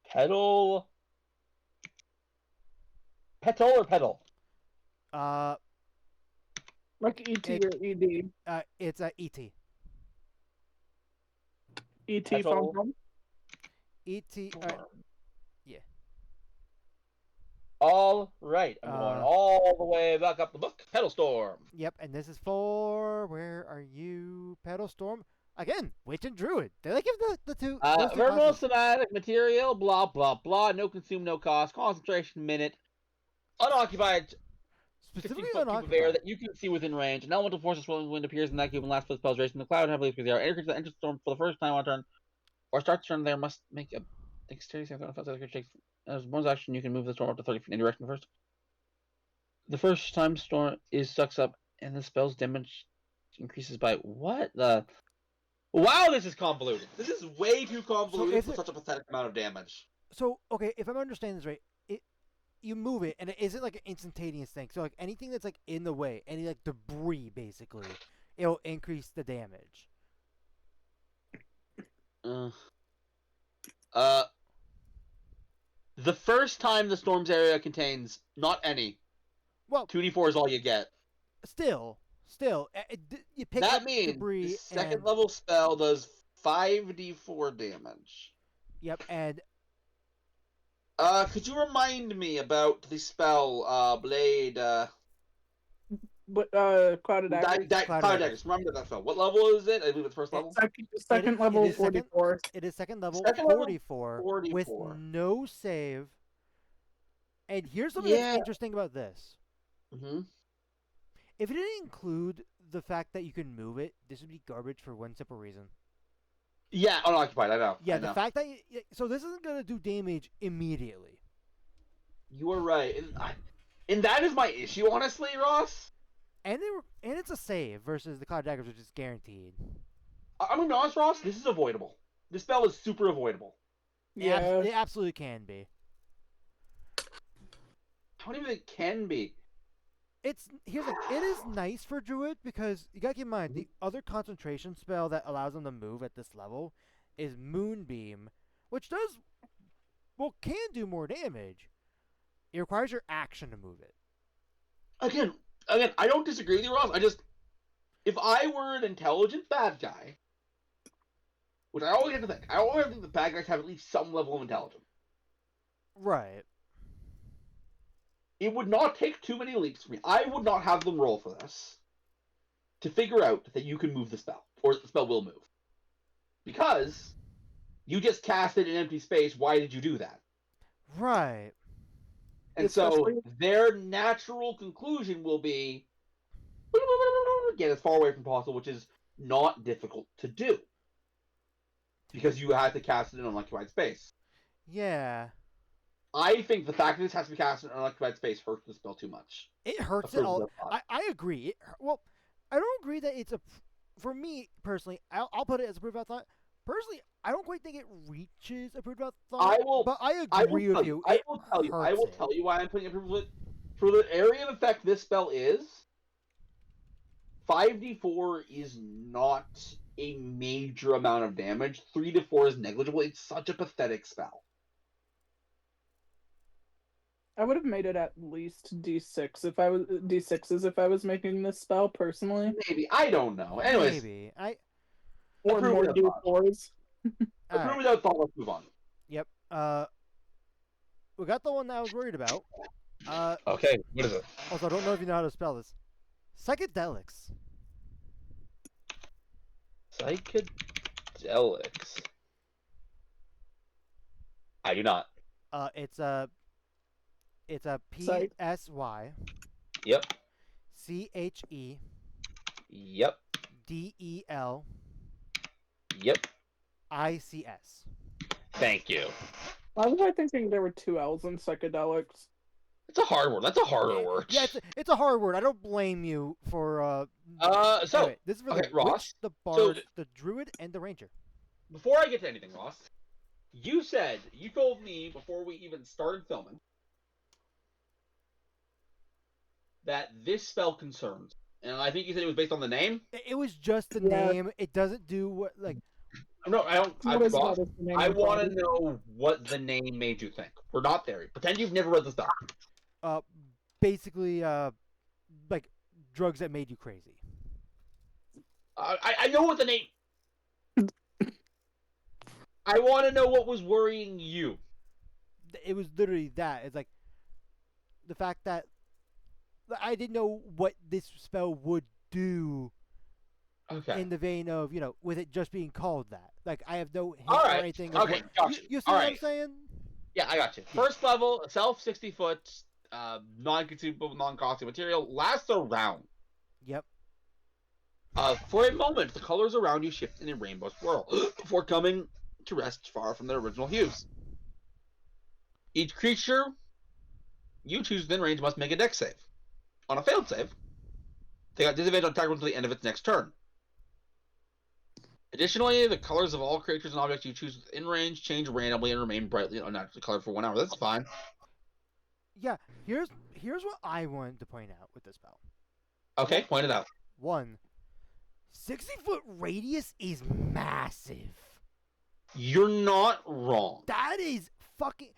Petal or pedal? Like ET It- or ED. It's a ET. ET Petal. phone. ET. Yeah. All right, I'm going all the way back up the book. Petal Storm. Yep, and this is for where are you? Petal Storm again. Witch and Druid. They like give the two. Those two Verbal classes. somatic material. Blah blah blah. No consume, no cost. Concentration minute. Unoccupied. Specifically 15-foot cube of air unoccupied. that you can see within range. An elemental force of swirling wind appears in that cube and lasts for the spell's duration. The cloud heavily because the any creature that enters the storm for the first time on turn or starts turn there must make a dexterity save. As a bonus action, you can move the storm up to 30 feet in any direction first. The first time storm is sucks up and the spell's damage increases by what the. Wow, this is convoluted. This is way too convoluted for such a pathetic amount of damage. So okay, if I'm understanding this right, you move it and it isn't like an instantaneous thing. So like anything that's like in the way, any like debris basically, it'll increase the damage. The first time the storm's area contains not any. Well, 2d4 is all you get. Still, you pick That up means debris. the second and, level spell does 5d4 damage. Yep, and could you remind me about the spell, Blade, Clouded Daggers. Cloud Daggers. Remember that spell. What level is it? I believe it's first level. Second level, it is 44. It is second level, Second level, 44 with 44. no save. And here's something that's interesting about this. Mm-hmm. If it didn't include the fact that you can move it, this would be garbage for one simple reason. Yeah, unoccupied. I know. Yeah, I know. the fact that so this isn't gonna do damage immediately. You are right, and that is my issue, honestly, Ross. And it's a save versus the Cloud Daggers, which is guaranteed. I'm gonna be honest, Ross. This is avoidable. This spell is super avoidable. Yeah, it absolutely can be. I don't even think it can be. It is nice for Druid because you gotta keep in mind the other concentration spell that allows them to move at this level is Moonbeam, which can do more damage. It requires your action to move it. Again, I don't disagree with you, Ross. If I were an intelligent bad guy, which I always have to think, the bad guys have at least some level of intelligence. Right. It would not take too many leaps for me. I would not have them roll for this to figure out that you can move the spell, or the spell will move. Because you just casted an empty space, why did you do that? Right. And so their natural conclusion will be get as far away from possible, which is not difficult to do. Because you have to cast it in an unoccupied space. Yeah. I think the fact that this has to be cast in an unoccupied space hurts the spell too much. It hurts it all. I agree. I don't agree that it's for me personally, I'll put it as a proof of thought. Personally, I don't quite think it reaches a proof of thought. But I agree with you. I will tell you why I'm putting a proof of it. For the area of effect this spell is, 5d4 is not a major amount of damage. 3 to 4 is negligible. It's such a pathetic spell. I would have made it at least D6 if I was making this spell personally. Maybe, I don't know. Anyways, maybe or more D4s. Approve without thought. Let's move on. Yep. We got the one that I was worried about. Okay, what is it? Also, I don't know if you know how to spell this. Psychedelics. Psychedelics. I do not. It's a PSY. Yep. CHE. Yep. DEL. Yep. ICS. Thank you. Why was I thinking there were two L's in psychedelics? It's a hard word. That's a harder word. Yeah, it's a hard word. I don't blame you for. So Anyway, this is for okay, the Ross. witch, the So bard, the druid, and the ranger. before I get to anything, Ross, you told me before we even started filming that this spell concerns, and I think you said it was based on the name. It was just the Yeah. name. It doesn't do what like. No, I don't. What is Ross, that? Is the name I of the want to body? know what the name made you think. We're not there. Pretend you've never read the spell. Basically, like drugs that made you crazy. I know what the name. I want to know what was worrying you. It was literally that. It's like the fact that I didn't know what this spell would do. Okay. In the vein of, with it just being called that. Like, I have no hint All or right. anything. Of Okay. what, Gotcha. you see All what right. I'm saying? Yeah, I got you. First level, self 60-foot, non-consumable, non-costly material lasts a round. Yep. For a moment, the colors around you shift in a rainbow swirl before coming to rest far from their original hues. Each creature you choose within range must make a dex save. On a failed save, they got disadvantage on attack until the end of its next turn. Additionally, the colors of all creatures and objects you choose within range change randomly and remain brightly unnaturally colored for 1 hour. That's fine. Yeah, here's what I wanted to point out with this spell. Okay, point it out. 1, 60-foot radius is massive. You're not wrong. That is fucking...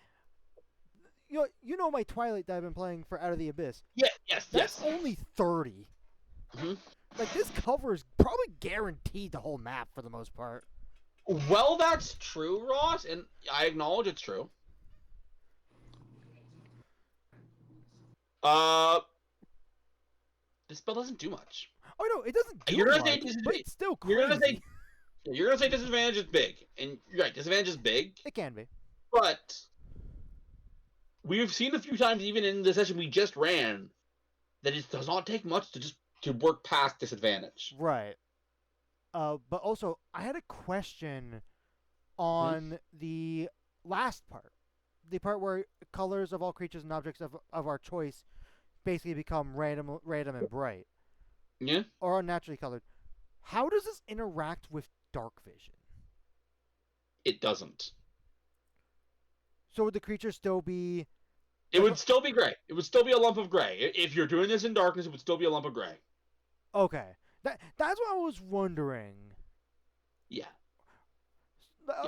You know my Twilight that I've been playing for Out of the Abyss. Yeah, yes. That's only 30. Mm-hmm. Like, this cover is probably guaranteed the whole map for the most part. Well, that's true, Ross, and I acknowledge it's true. This spell doesn't do much. Oh, no, it doesn't do You're gonna much, say but it's still crazy. You're gonna say disadvantage is big, and you're right, disadvantage is big. It can be. But we've seen a few times, even in the session we just ran, that it does not take much to work past disadvantage. Right. But also, I had a question on the last part. The part where colors of all creatures and objects of our choice basically become random and bright. Yeah? Or unnaturally colored. How does this interact with dark vision? It doesn't. So would the creature still be... It would still be gray. It would still be a lump of gray. If you're doing this in darkness, it would still be a lump of gray. Okay. That's what I was wondering. Yeah.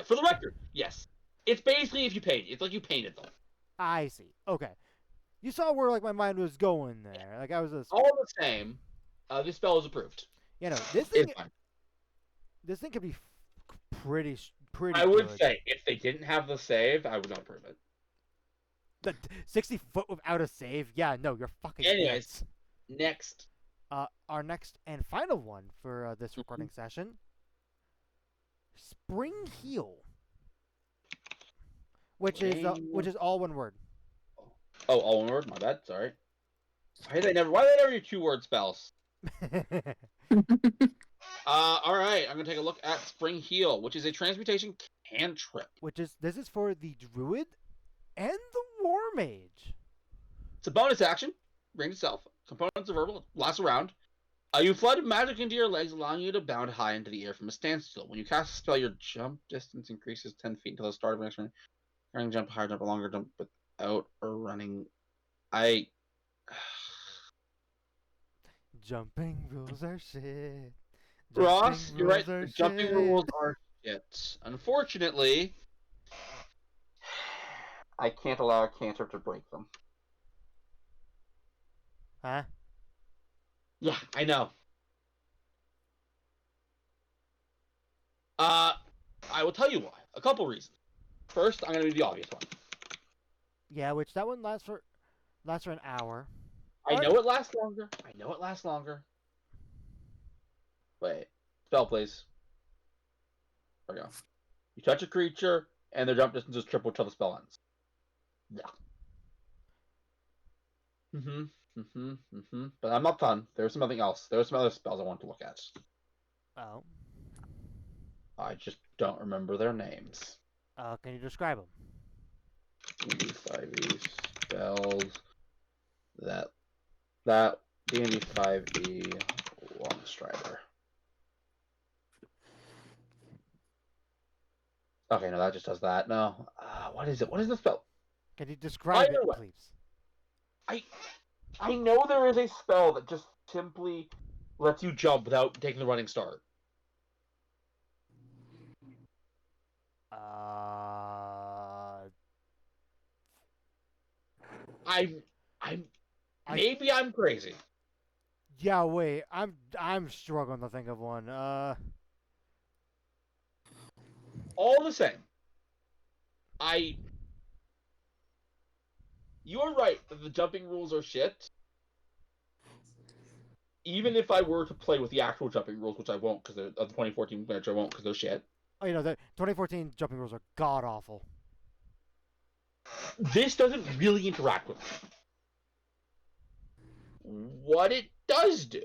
For the record, yes. It's basically if you paint. It's like you painted them. I see. Okay. You saw where like my mind was going there. Yeah. Like I was just... All the same, this spell is approved. This thing could be pretty. I would good. say if they didn't have the save, I would not approve it. The 60 foot without a save? Yeah, no, you're fucking Anyways, nuts. next. Our next and final one for this recording session. Spring Heal. Which is all one word. Oh, all one word? My bad, sorry. Why are they never your 2-word spells? Alright, I'm gonna take a look at Spring Heal, which is a transmutation cantrip. This is for the druid and the war mage. It's a bonus action, range itself. Components are verbal, lasts around. You flood magic into your legs, allowing you to bound high into the air from a standstill. When you cast a spell, your jump distance increases 10 feet until the start of the next round. Running, jump higher, jump a longer jump without or running. Jumping rules are shit. Ross, you're right. The jumping rules are shit. Unfortunately, I can't allow a cantrip to break them. Huh? Yeah, I know. I will tell you why. A couple reasons. First, I'm going to do the obvious one. Yeah, which that one lasts for an hour. I know it lasts longer. Wait. Spell, please. There we go. You touch a creature, and their jump distance is triple until the spell ends. Yeah. But I'm not done. There's something else. There's some other spells I want to look at. Oh. I just don't remember their names. Can you describe them? D&D 5e spells that D&D 5e Longstrider. Okay, no, that just does that. No, what is it? What is the spell? Can you describe Either it, way. please? I know there is a spell that just simply lets you jump without taking the running start. I'm maybe I'm crazy. Yeah, wait. I'm struggling to think of one. All the same, you're right that the jumping rules are shit. Even if I were to play with the actual jumping rules, which I won't because of the 2014 match, I won't because they're shit. Oh, the 2014 jumping rules are god awful. This doesn't really interact with them. What it does do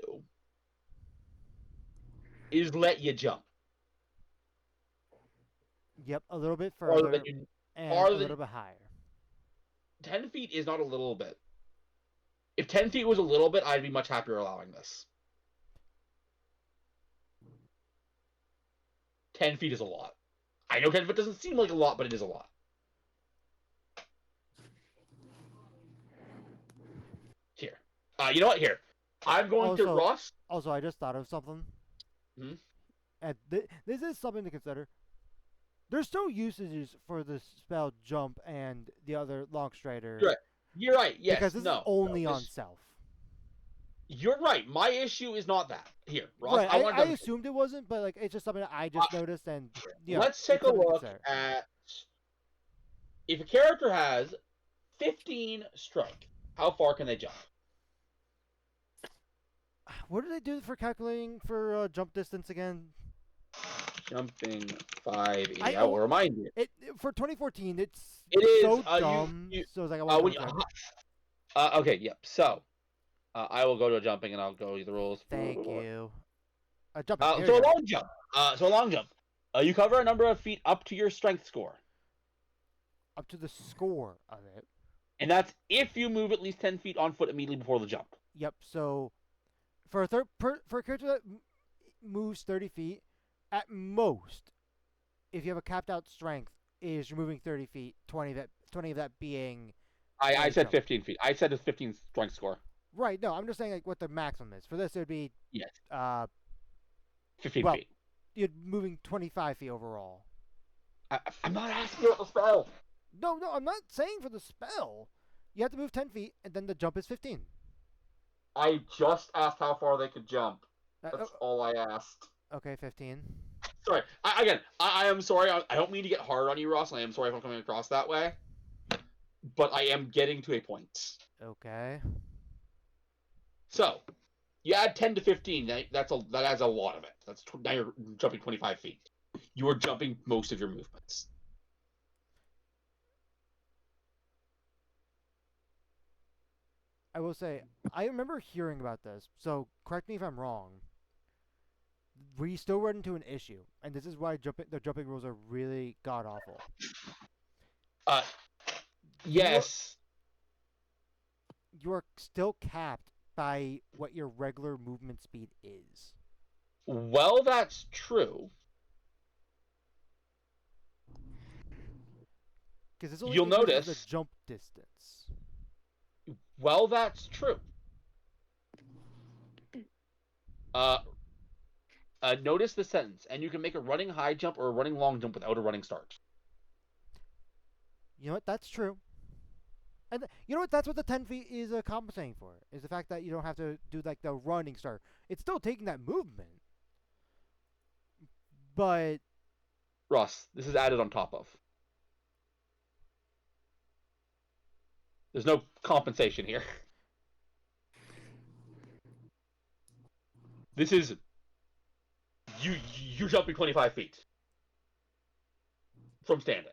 is let you jump. Yep, a little bit Farther further than you, and farther a than little bit higher. 10 feet is not a little bit. If 10 feet was a little bit, I'd be much happier allowing this. 10 feet is a lot. I know 10 feet doesn't seem like a lot, but it is a lot. Here. You know what? Here. I'm going to Ross. Also, I just thought of something. Hmm? And this is something to consider. There's no usages for the spell jump and the other long strider. You're right. You're right. Yes. Because this is only on this... self. You're right. My issue is not that. Here, Ross. Right. I assumed it wasn't, but like it's just something that I just noticed. And let's take a look at if a character has 15 strike. How far can they jump? What did they do for calculating for jump distance again? Jumping 5. I will remind you. For 2014, it is so dumb. So it's like okay. Yep. So I will go to a jumping and I'll go to the rules. Thank you. Jumping. So a long jump. So a long jump. You cover a number of feet up to your strength score. Up to the score of it. And that's if you move at least 10 feet on foot immediately before the jump. Yep. So for a character that moves 30 feet, at most, if you have a capped out strength, is removing 30 feet, 20 of that being. I said 15 feet. I said it's 15 strength score. Right. No, I'm just saying like what the maximum is. For this, it would be 15 feet. You're moving 25 feet overall. I'm not asking about the spell. No, I'm not saying for the spell. You have to move 10 feet, and then the jump is 15. I just asked how far they could jump. That's all I asked. Okay, 15. Sorry. I am sorry. I don't mean to get hard on you, Ross. I am sorry if I'm coming across that way. But I am getting to a point. Okay. So, you add 10 to 15. That adds a lot of it. Now you're jumping 25 feet. You are jumping most of your movements. I will say, I remember hearing about this, so correct me if I'm wrong. We still run into an issue, and this is why the jumping rules are really god awful. Yes. You are still capped by what your regular movement speed is. Well, that's true. Because you'll notice the jump distance. Well, that's true. Notice the sentence, and you can make a running high jump or a running long jump without a running start. You know what? That's true. And you know what? That's what the 10 feet is compensating for, is the fact that you don't have to do like the running start. It's still taking that movement. But Ross, this is added on top of. There's no compensation here. This is you're jumping 25 feet from standing.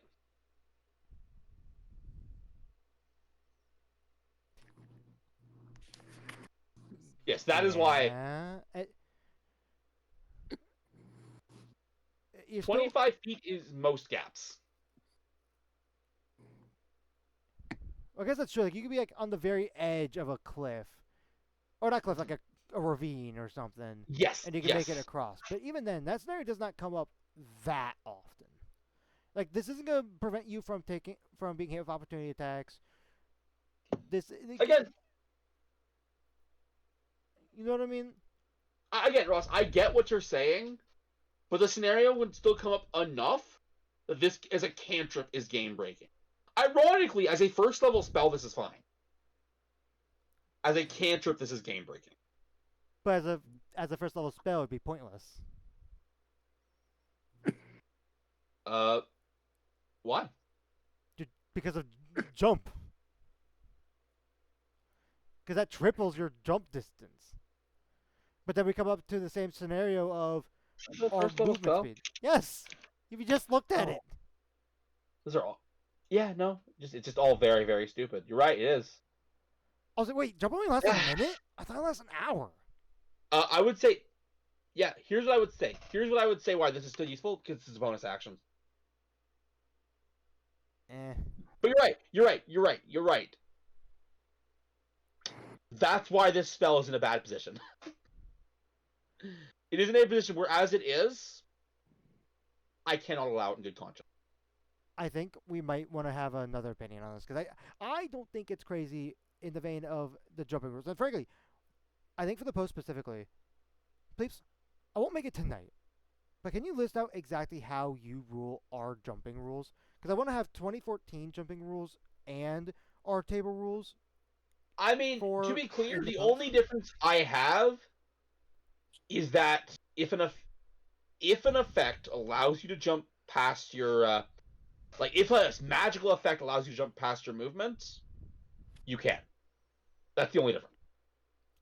Yes, that is why. 25 feet is most gaps. I guess that's true. Like you could be like on the very edge of a cliff, or not cliff, like a ravine or something, Yes. and you can make it across. But even then, that scenario does not come up that often. Like this isn't gonna prevent you from being hit with opportunity attacks. Again, you know what I mean? again, Ross, I get what you're saying, but the scenario would still come up enough that this, as a cantrip, is game breaking. Ironically, as a first level spell, this is fine. As a cantrip, this is game breaking. But as a first level spell, it'd be pointless. Why? Because of jump. Because that triples your jump distance. But then we come up to the same scenario of our movement speed. Yes! If you just looked at it. Those are all... Yeah, no. It's just all very, very stupid. You're right, it is. I was like, wait, jump only lasts a minute? I thought it lasted an hour. I would say... Yeah, here's what I would say. Here's what I would say why this is still useful, because this is a bonus action. But you're right. That's why this spell is in a bad position. It is in a position where, as it is, I cannot allow it in good conscience. I think we might want to have another opinion on this, because I don't think it's crazy in the vein of the jumping rules. And frankly, I think for the post specifically, please, I won't make it tonight, but can you list out exactly how you rule our jumping rules? Because I want to have 2014 jumping rules and our table rules. I mean, to be clear, the only difference I have is that if an effect allows you to jump past your, if a magical effect allows you to jump past your movement, you can. That's the only difference.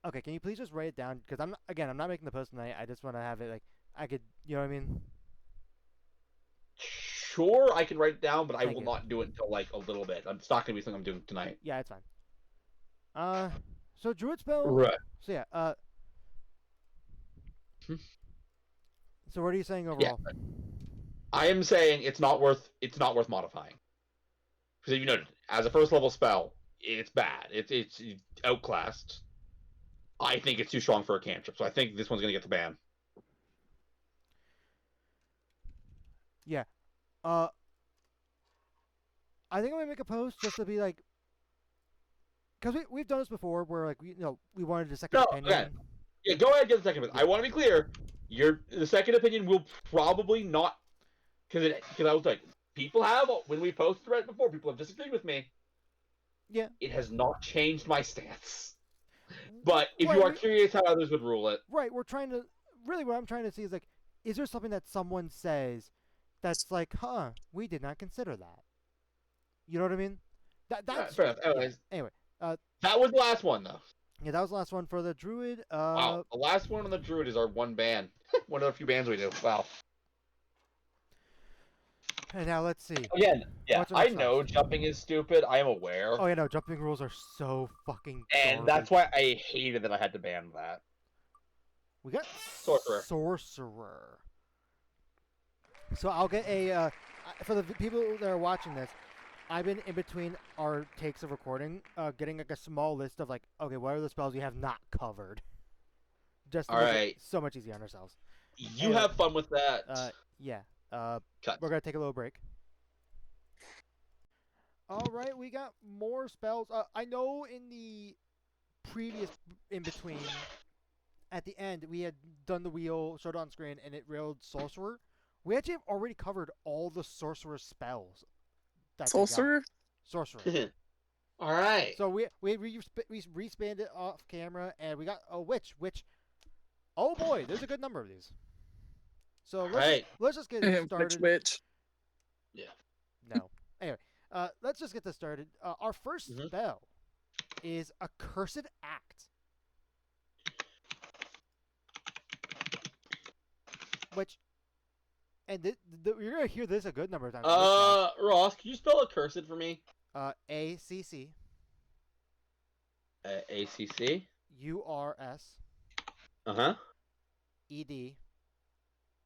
Okay, can you please just write it down? Because I'm not making the post tonight. I just want to have it like I could, you know what I mean? Sure, I can write it down, but I will not do it until like a little bit. It's not gonna be something I'm doing tonight. Yeah, it's fine. So druid spell. Right. So yeah. So what are you saying overall? Yeah, I am saying it's not worth modifying. Because you noted, as a first level spell, it's bad. It's outclassed. I think it's too strong for a cantrip, so I think this one's gonna get the ban. Yeah. I think I'm gonna make a post just to be like, because we've done this before, where like we wanted a second opinion. Okay. Yeah, go ahead and get the second opinion. I want to be clear. The second opinion will probably not, because I was like, people have, when we posted Reddit before, people have disagreed with me. Yeah. It has not changed my stance. But if you are curious how others would rule it, right? We're trying to really what I'm trying to see is like, is there something that someone says that's like, we did not consider that. You know what I mean? That's fair enough. Anyways, anyway. That was the last one though. Yeah, that was the last one for the druid. Wow, the last one on the druid is our one ban. One of the few bans we do. Wow. And now let's see. Again, yeah, I know jumping is stupid. I am aware. Oh yeah, no, jumping rules are so fucking and garbage. That's why I hated that I had to ban that. We got sorcerer. So I'll get a for the people that are watching this. I've been in between our takes of recording, getting like a small list of like, okay, what are the spells we have not covered? Just to make it so much easier on ourselves. You have fun with that. Yeah. We're gonna take a little break. All right, we got more spells. I know in the previous in between, at the end we had done the wheel, showed it on screen, and it reeled sorcerer. We actually have already covered all the sorcerer spells. Sorcerer. All right. So we respanned it off camera, and we got a witch. Which, oh boy, there's a good number of these. So let's just get it started. Witch. Yeah. No. Anyway, let's just get this started. Our first spell is Accursed Act, which, and you're gonna hear this a good number of times. Ross, can you spell accursed for me? ACC. ACC. URS. ED.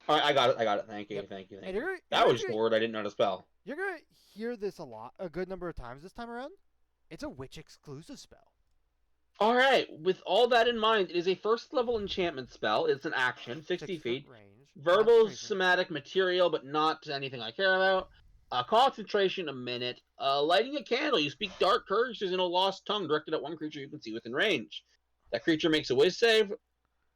All right, I got it. Thank you. That was just a word I didn't know how to spell. You're gonna hear this a good number of times this time around. It's a witch exclusive spell. Alright, with all that in mind, it is a first level enchantment spell. It's an action, 60 6 foot feet. range. Verbal, Concentration. somatic material, but not anything I care about. Concentration, a minute. Lighting a candle. You speak dark curses in a lost tongue directed at one creature you can see within range. That creature makes a whiz save,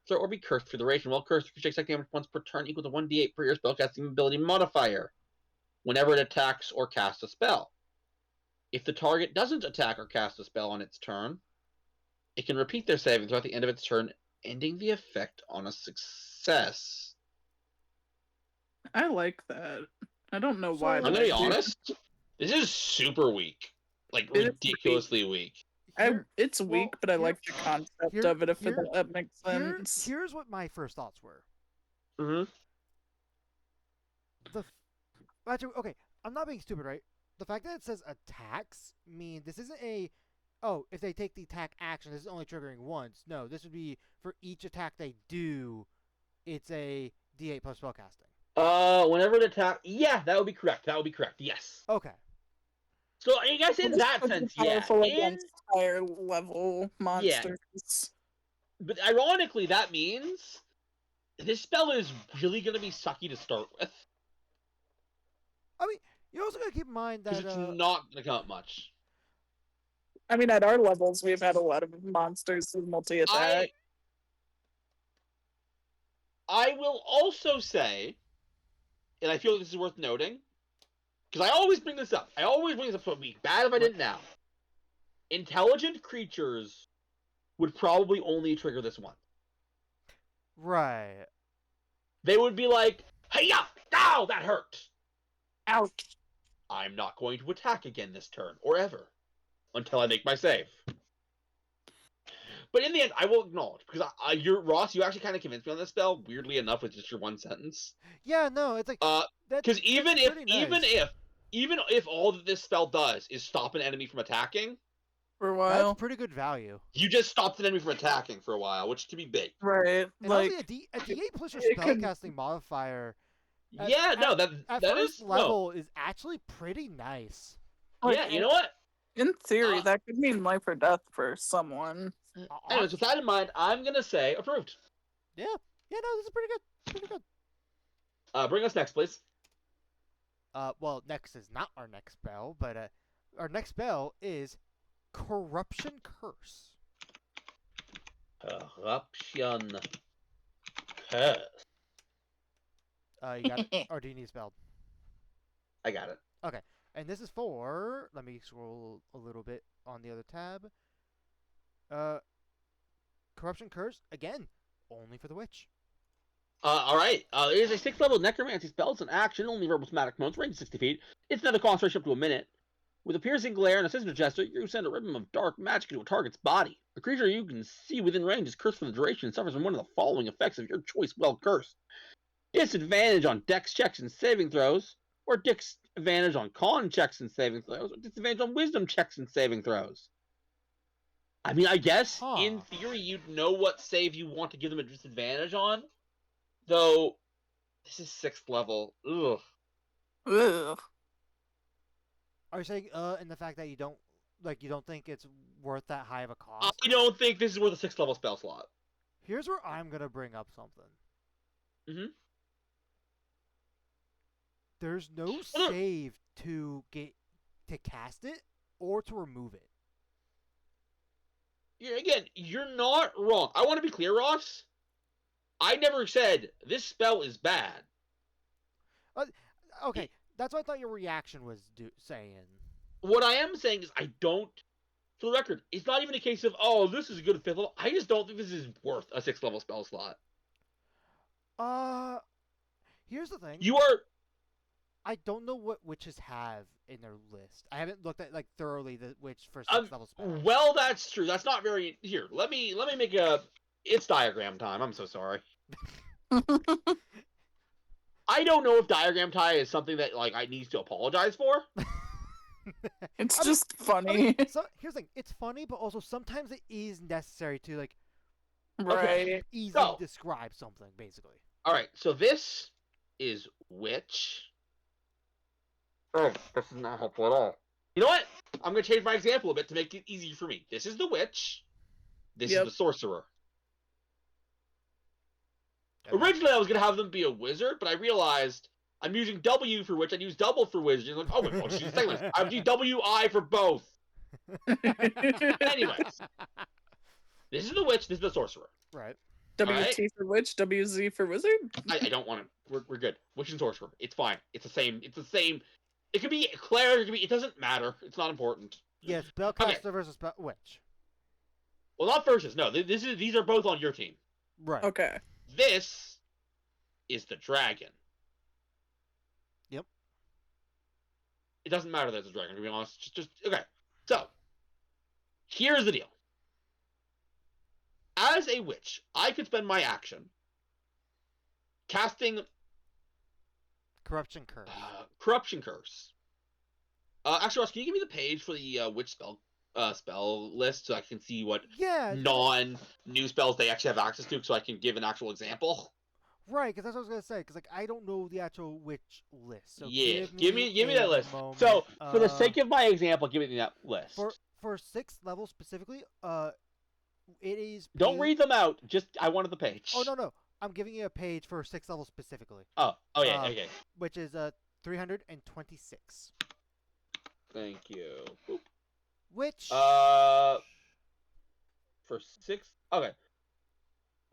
throw, or be cursed for the duration. While cursed, creature takes that damage once per turn equal to 1d8 per your spellcasting ability modifier whenever it attacks or casts a spell. If the target doesn't attack or cast a spell on its turn, it can repeat their saving throw at the end of its turn, ending the effect on a success. I like that. I don't know why. I'm So- gonna be but I do. honest. This is super weak, like It is ridiculously weak. It's weak, but I like the concept of it. If that makes sense. Here's what my first thoughts were. Mm-hmm. Actually, okay, I'm not being stupid, right? The fact that it says attacks mean this isn't a, oh, if they take the attack action, this is only triggering once. No, this would be for each attack they do, it's a D8 plus spellcasting. Whenever it attack, yeah, that would be correct. That would be correct. Yes. Okay. So I guess in that sense, yeah. Powerful against higher level monsters. But ironically, that means this spell is really gonna be sucky to start with. I mean, you also gotta keep in mind that Because it's not gonna come up much. I mean, at our levels, we've had a lot of monsters with multi-attack. I will also say, and I feel this is worth noting, because I always bring this up. So it would be bad if I didn't now. Intelligent creatures would probably only trigger this once. right. They would be like, hey-ya! Ow, that hurt! Ouch. I'm not going to attack again this turn, or ever, until I make my save. But in the end, I will acknowledge, because Ross, you actually kind of convinced me on this spell, weirdly enough, with just your one sentence. Yeah, no, it's like Because even nice. if all that this spell does is stop an enemy from attacking, For a that's while. pretty good value. you just stopped an enemy from attacking for a while, which can be big. Right. And Like, honestly, a D8 plus your it could- spellcasting modifier At- Yeah, no, at that first is level is actually pretty nice. no. Yeah, you know what? in theory, Uh, that could mean life or death for someone. Anyways, with that in mind, I'm gonna say approved. Yeah, no, this is pretty good. Pretty good. Bring us next, please. Well, next is not our next spell, but our next spell is Corruption Curse. Corruption curse. You got it, or do you need spelled? I got it. And this is for. Let me scroll a little bit on the other tab. Corruption Curse again, only for the witch. All right. It is a 6th level necromancy spell. It's an action, only verbal somatic modes, range 60 feet. It's another concentration up to a minute. With a piercing glare and a signature gesture, you send a ribbon of dark magic into a target's body. A creature you can see within range is cursed for the duration and suffers from one of the following effects of your choice while cursed. Disadvantage on dex checks and saving throws, or disadvantage on con checks and saving throws, or disadvantage on wisdom checks and saving throws. I mean, I guess, in Huh. theory, you'd know what save you want to give them a disadvantage on. Though, this is 6th level. Ugh. Ugh. Are you saying in the fact that you don't think it's worth that high of a I cost? don't think this is worth a 6th level spell slot. Here's where I'm gonna bring up something. Mhm. There's no look. save to cast it or to remove it. Again, you're not wrong. I want to be clear, Ross. I never said this spell is bad. Okay, that's what I thought your reaction was saying. What I am saying is I don't, for the record, it's not even a case of, oh, this is a good 5th level. I just don't think this is worth a 6th level spell slot. Here's the thing. You are... I don't know what witches have in their list. I haven't looked at thoroughly the witch for 6th level spells. Well, that's true. That's not very... Here, let me make a... It's diagram time. I'm so sorry. I don't know if diagram time is something that I need to apologize for. It's just funny. So here's the thing. It's funny, but also sometimes it is necessary to Right. easily describe something, basically. All right, so this is witch. Oh, this is not helpful at all. You know what? I'm going to change my example a bit to make it easier for me. This is the witch. This Yep. is the sorcerer. Okay. Originally, I was going to have them be a wizard, but I realized I'm using W for witch. I'd use double for wizard. You're like, oh, wait, she's the same. I would use WI for both. Anyways, this is the witch. This is the sorcerer. Right. WT for witch, WZ for wizard. I don't want to. We're good. Witch and sorcerer. It's fine. It's the same. It's the same. It could be Claire. It could be. It doesn't matter. It's not important. Yeah, spellcaster versus witch. Well, not versus. No, these are both on your team. Right. Okay. This is the dragon. Yep. It doesn't matter that it's a dragon. To be honest, just okay. So here's the deal. As a witch, I could spend my action casting Corruption curse. Corruption Curse. Actually, Ross, can you give me the page for the witch spell list so I can see what non-new spells they actually have access to, so I can give an actual example? Right, because that's what I was gonna say. Because like I don't know the actual witch list. So Yeah, give me a that list. moment. So, for the sake of my example, give me that list. For 6th level specifically, it is. Don't read them out. Just I wanted the page. Oh no, I'm giving you a page for 6th level specifically. Oh yeah, okay. Which is 326. Thank you. Boop. Which for 6. Okay.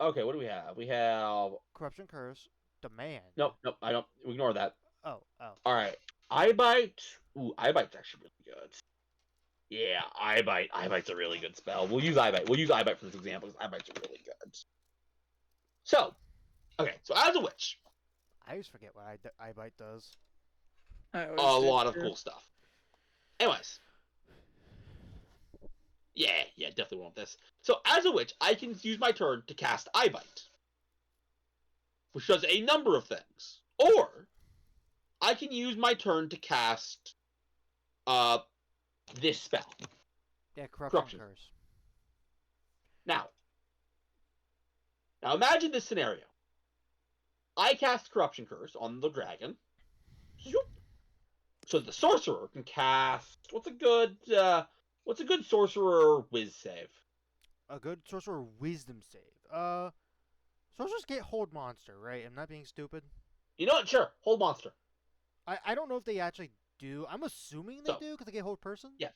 Okay, what do we have? We have corruption curse demand. Nope, I don't ignore that. Oh. Alright. Eye bite. Ooh, eye bite's actually really good. Yeah, eye bite. Eye bite's a really good spell. We'll use eye bite. We'll use eye bite for this example because eye bite's really good. So, okay, so as a witch, I always forget what eye bite does. a lot of cool stuff. Anyways. Yeah, definitely want this. So, as a witch, I can use my turn to cast Eye Bite, which does a number of things. Or, I can use my turn to cast, this spell. Yeah, corruption curse. Now, imagine this scenario. I cast Corruption Curse on the dragon. So the sorcerer can cast... What's a good sorcerer whiz save? A good sorcerer wisdom save. Sorcerers can't hold monster, right? I'm not being stupid. You know what? Sure. Hold monster. I don't know if they actually do. I'm assuming they do because they can't hold person. Yeah.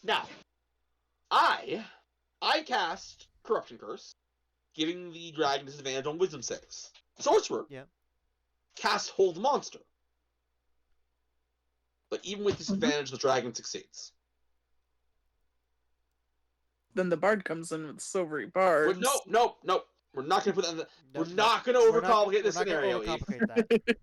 Now, I cast Corruption Curse, giving the dragon disadvantage on wisdom saves. Sorcerer casts Hold Monster. But even with disadvantage, the dragon succeeds. Then the bard comes in with silvery bards. Nope. We're not going to put that in the... We're not going to overcomplicate this scenario, that.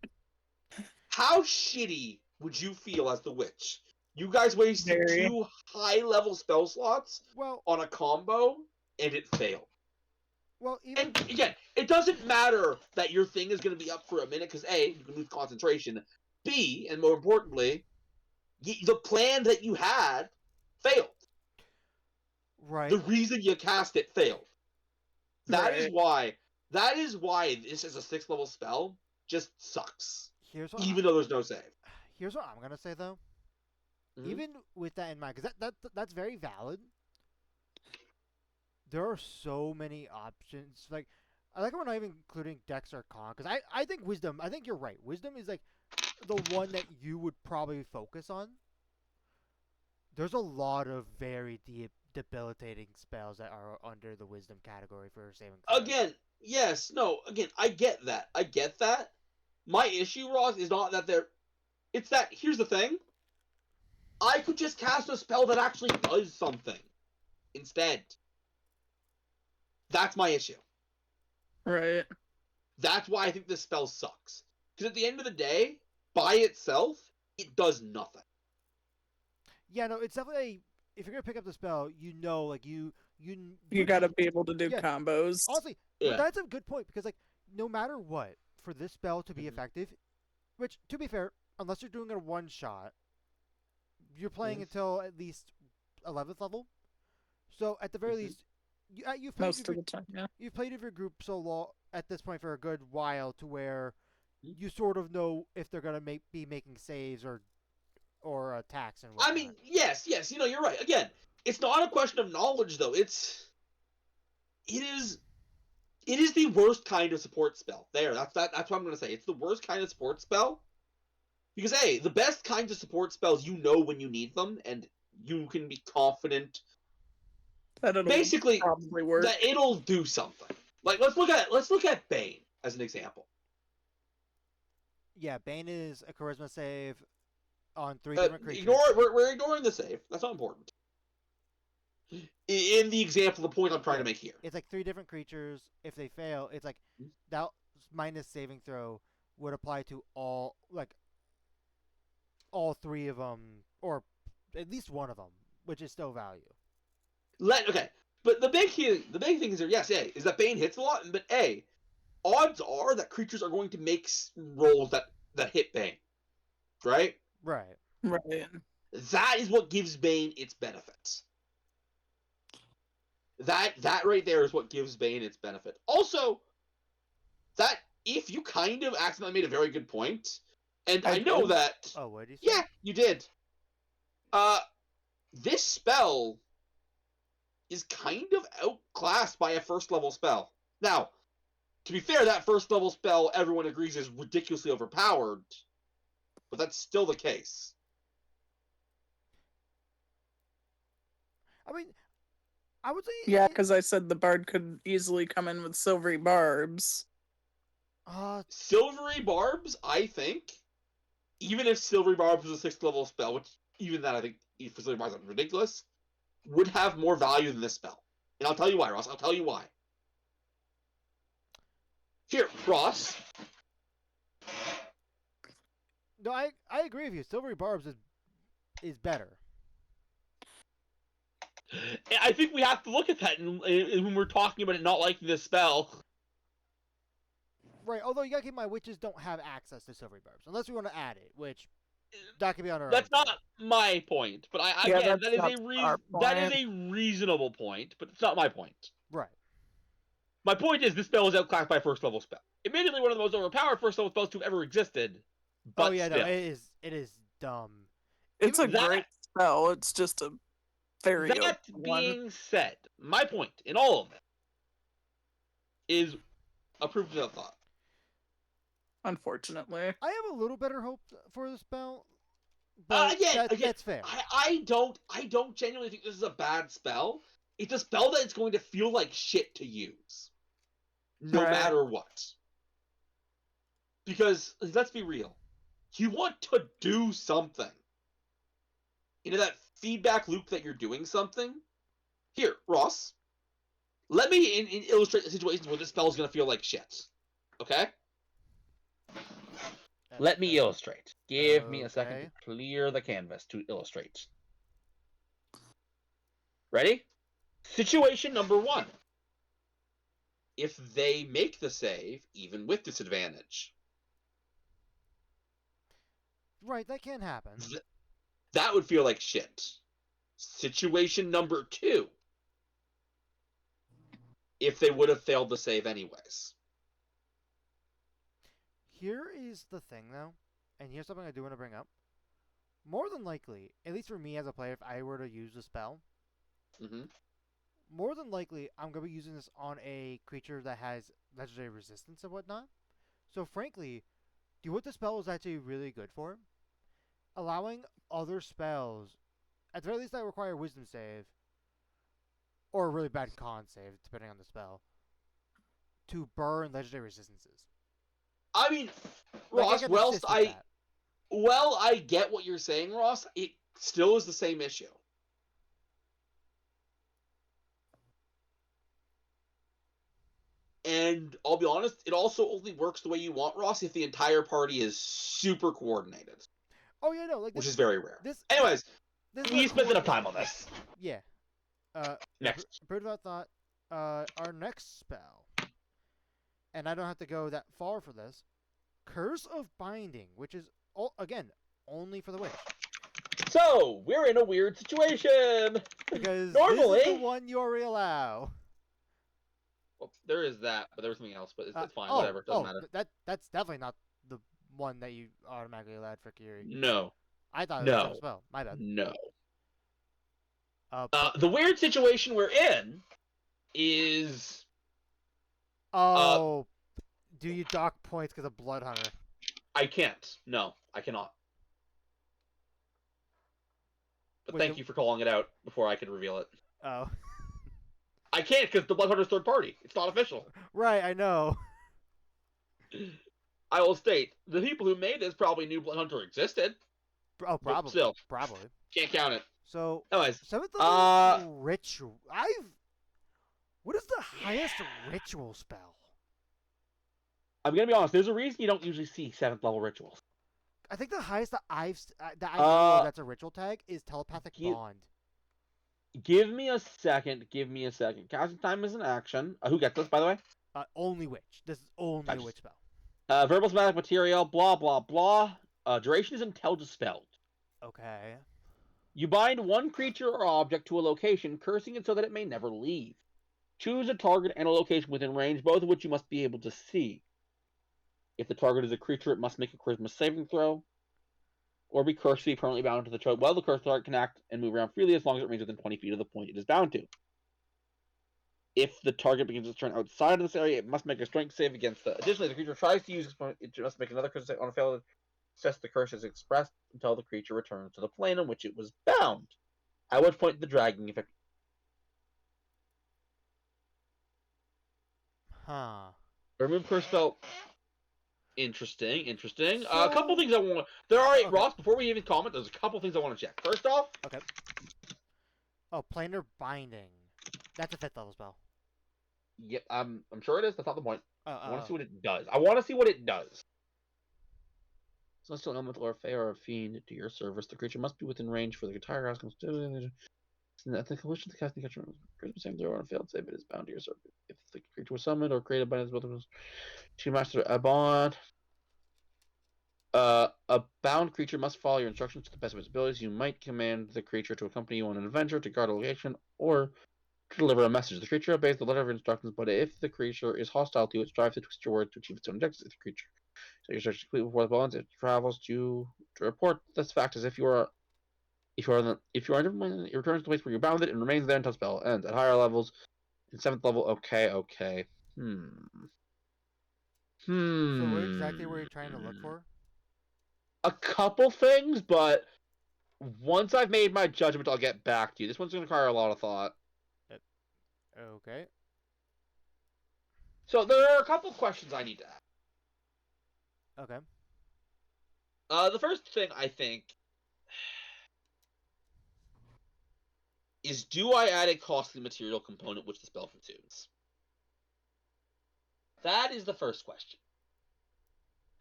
How shitty would you feel as the witch? You guys wasted 2 high-level spell slots on a combo, and it failed. Well, even... And again, it doesn't matter that your thing is going to be up for a minute, because A, you can lose concentration. B, and more importantly, the plan that you had failed. Right. The reason you cast it failed. That is why this is a 6th level spell just sucks. Even though there's no save. Here's what I'm gonna say though. Mm-hmm. Even with that in mind, because that's very valid. There are so many options. Like, I like we're not even including Dex or Con, because I think Wisdom. I think you're right. Wisdom is like the one that you would probably focus on. There's a lot of very debilitating spells that are under the Wisdom category for saving. Again, I get that. My issue, Ross, is not that they're... It's that, here's the thing. I could just cast a spell that actually does something instead. That's my issue. Right. That's why I think this spell sucks. Because at the end of the day, by itself, it does nothing. Yeah, no, it's definitely... If you're going to pick up the spell, you know, like, you gotta be able to do combos. Honestly, that's a good point, because, like, no matter what, for this spell to be effective, which, to be fair, unless you're doing a one-shot, you're playing until at least 11th level. So, at the very least, you've played most of the time, you've played with your group so long, at this point, for a good while, to where you sort of know if they're going to be making saves or or attacks and I whatnot. mean, yes, you're right. Again, it's not a question of knowledge though. It is the worst kind of support spell. That's what I'm gonna say. It's the worst kind of support spell. Because the best kinds of support spells you know when you need them, and you can be confident That it'll basically probably work. that it'll do something. Like let's look at Bane as an example. Yeah, Bane is a charisma save on 3 different creatures. We're ignoring the save. That's not important. In the example, the point I'm trying to make here. It's like 3 different creatures. If they fail, it's like that minus saving throw would apply to all 3 of them, or at least one of them, which is still value. Okay, but the big thing is is that Bane hits a lot, but odds are that creatures are going to make rolls that hit Bane, right? Right. Right. That is what gives Bane its benefits. That right there is what gives Bane its benefit. Also, that if you kind of accidentally made a very good point, and I know that. Oh, what did you say? Yeah, you did. This spell is kind of outclassed by a first level spell. Now, to be fair, that first level spell everyone agrees is ridiculously overpowered, but that's still the case. I mean, I would say Yeah, because I said the bard could easily come in with silvery barbs. Silvery Barbs, I think, even if Silvery Barbs was a 6th level spell, which even that I think for Silvery Barbs is ridiculous, would have more value than this spell. And I'll tell you why, Ross. I'll tell you why. Here, Ross. No, I agree with you. Silvery Barbs is better. I think we have to look at that when we're talking about it not liking this spell. Right, although you gotta keep in mind witches don't have access to Silvery Barbs, unless we want to add it, which that could be on our That's own. not my point, but that is a reasonable point, but it's not my point. Right. My point is this spell is outclassed by a first level spell. Admittedly, one of the most overpowered first level spells to have ever existed. But no, still. it is dumb. It's a great spell. It's just a very That being said, my point in all of it is a proof of thought. Unfortunately, I have a little better hope for the spell, but that's fair. I don't genuinely think this is a bad spell. It's a spell that it's going to feel like shit to use, no matter what. Because let's be real, you want to do something. You know that feedback loop that you're doing something. Here, Ross, let me illustrate the situations where this spell is going to feel like shit. Okay. Let me illustrate. Give me a second to clear the canvas to illustrate. Ready? Situation number 1. If they make the save, even with disadvantage. Right, that can happen. That would feel like shit. Situation number 2. If they would have failed the save anyways. Here is the thing, though, and here's something I do want to bring up. More than likely, at least for me as a player, if I were to use the spell, more than likely, I'm going to be using this on a creature that has legendary resistance and whatnot. So, frankly, what the spell is actually really good for, allowing other spells, at the very least that require a wisdom save, or a really bad con save, depending on the spell, to burn legendary resistances. I mean, Ross, I get what you're saying, Ross. It still is the same issue. And I'll be honest, it also only works the way you want, Ross, if the entire party is super coordinated. Oh yeah, no, which is very rare. Anyways, we spent enough time on this. Yeah. Next. Bird of Thought. Our next spell, and I don't have to go that far for this. Curse of Binding, which is again only for the witch. So we're in a weird situation because normally this is the one you already allow. Well, there is that, but there was something else. But it's fine. Whatever. It doesn't matter. That's definitely not the one that you automatically allowed for Kiri. No. I thought it was a No. different spell. My bad. No. Uh, The weird situation we're in is oh, do you dock points because of Blood Hunter? I can't. No, I cannot. But Wait, thank you for calling it out before I could reveal it. Oh, I can't because the Blood Hunter's third party. It's not official. right. I know. I will state the people who made this probably knew Blood Hunter existed. Oh, But probably. still, Probably. can't count it. So, Anyways, 7th level ritual. What is the highest ritual spell? I'm gonna be honest. There's a reason you don't usually see 7th level rituals. I think the highest that I know of that's a ritual tag is telepathic you- bond. Give me a second. Give me a second. Casting time is an action. Who gets this, by the way? Only witch. This is only a Gotcha. witch spell. Verbal somatic material. Blah blah blah. Duration is until dispelled. Okay. You bind one creature or object to a location, cursing it so that it may never leave. Choose a target and a location within range, both of which you must be able to see. If the target is a creature, it must make a charisma saving throw, or be cursed to be permanently bound to the choke. While the cursed target can act and move around freely as long as it remains within 20 feet of the point it is bound to. If the target begins to turn outside of this area, it must make a strength save against the. Additionally, if the creature tries to use it must make another curse save on a failed success. The curse is expressed until the creature returns to the plane on which it was bound. At which point the dragging effect. Huh. Remove curse spell. Interesting. A So- couple things I want. There are Okay. Ross. Before we even comment, there's a couple things I want to check. First off, Okay. Oh, planar binding. That's a 5th level spell. yep, I'm sure it is. That's not the point. I want Oh. to see what it does. I want to see what it does. Celestial elemental or fey or a fiend to your service. The creature must be within range for the entire house. At the completion of the casting creature, same throw on a failed save, it is bound to your service. If the creature was summoned or created by its ability to master a bond, a bound creature must follow your instructions to the best of its abilities. You might command the creature to accompany you on an adventure, to guard a location, or to deliver a message. The creature obeys the letter of instructions, but if the creature is hostile to you, it strives to twist your words to achieve its own objectives. If the creature so your search complete before the bonds, it travels to report this fact as if you are it returns to the place where you bound it and remains there until spell ends. At higher levels, in 7th level, okay. So what exactly were you trying to look for? A couple things, but once I've made my judgment, I'll get back to you. This one's going to require a lot of thought. Okay. So there are a couple questions I need to ask. Okay. The first thing I think is, do I add a costly material component which the spell consumes? That is the first question.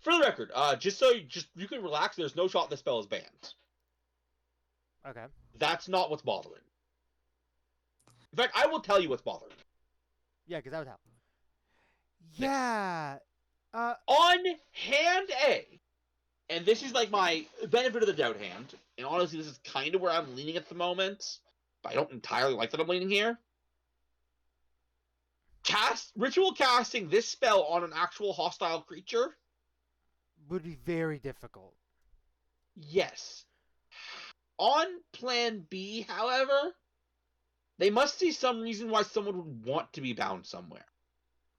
For the record, just so you can relax, there's no shot the spell is banned. Okay. That's not what's bothering. In fact, I will tell you what's bothering. Yeah, because that would help. Yeah. On hand A, and this is like my benefit of the doubt hand, and honestly, this is kind of where I'm leaning at the moment, but I don't entirely like that I'm leaning here. Ritual casting this spell on an actual hostile creature? Would be very difficult. Yes. On plan B, however, they must see some reason why someone would want to be bound somewhere.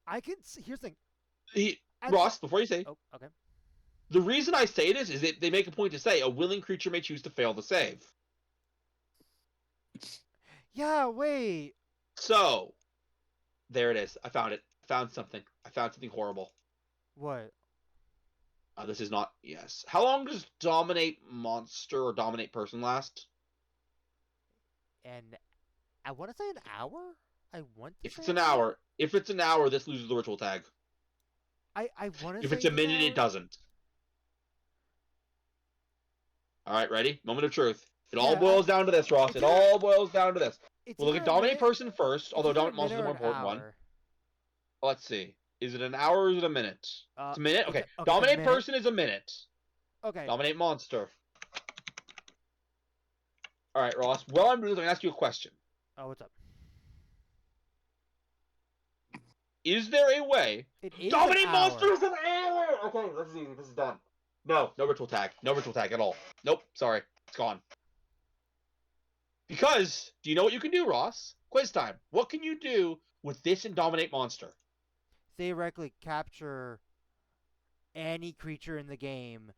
I can see. Here's the thing. Ross, before you say, Oh, okay. the reason I say this is that they make a point to say a willing creature may choose to fail the save. Yeah. Wait. So, there it is. I found it. I found something horrible. What? This is not. Yes. How long does dominate monster or dominate person last? And I want to say an hour. I want to. If say it's an hour, this loses the ritual tag. I want to. If say it's a an minute, hour. it doesn't. All right, ready? Moment of truth. It all boils down to this, Ross. It all boils down to this. We'll look at dominate person first, although dominate monster is the more important one. Let's see. Is it an hour or is it a minute? It's a minute? Okay. Dominate person is a minute. Okay. Dominate monster. Alright, Ross. While I'm doing this, I'm going to ask you a question. Oh, what's up? Is there a way... It is Dominate an monster hour. is an hour! Okay, let's see. This is done. No ritual tag. No ritual tag at all. Nope, sorry. It's gone. Because, do you know what you can do, Ross? Quiz time. What can you do with this and Dominate Monster? Theoretically, capture any creature in the game,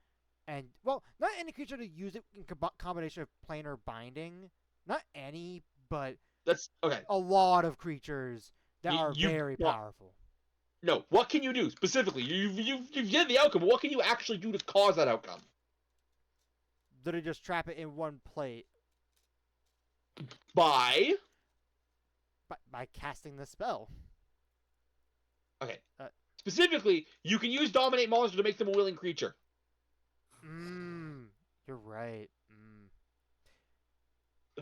and well, not any creature to use it in combination of planar binding. Not any, but That's okay. a lot of creatures that are You very powerful. No, what can you do specifically? You've get the outcome, but what can you actually do to cause that outcome? Literally just trap it in one plate By by casting the spell. Okay. Specifically, you can use Dominate Monster to make them a willing creature. You're right.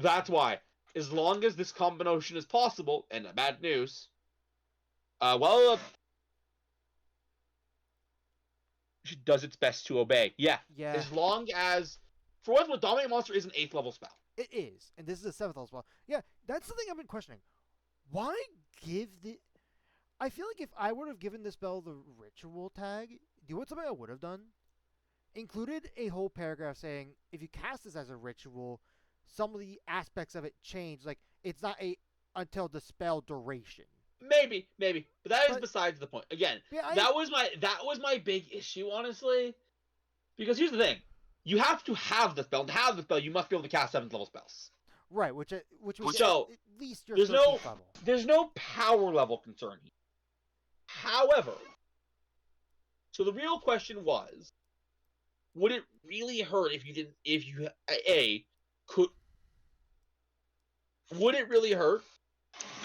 That's why. As long as this combination is possible, and bad news, she does its best to obey. Yeah. Yeah. As long as, for what Dominate Monster is an 8th level spell. It is, and this is a 7th level spell. Yeah, that's the thing I've been questioning. Why give the... I feel like if I would have given the spell the ritual tag, do you know what something I would have done? Included a whole paragraph saying, if you cast this as a ritual, some of the aspects of it change. Like, it's not a until the spell duration. Maybe, but that is besides the point. Again, yeah, that was my big issue, honestly. Because here's the thing: you have to have the spell. To have the spell, you must be able to cast 7th level spells. Right, which means so, at least your there's 13th level. There's no power level concern here. However, so the real question was, would it really hurt would it really hurt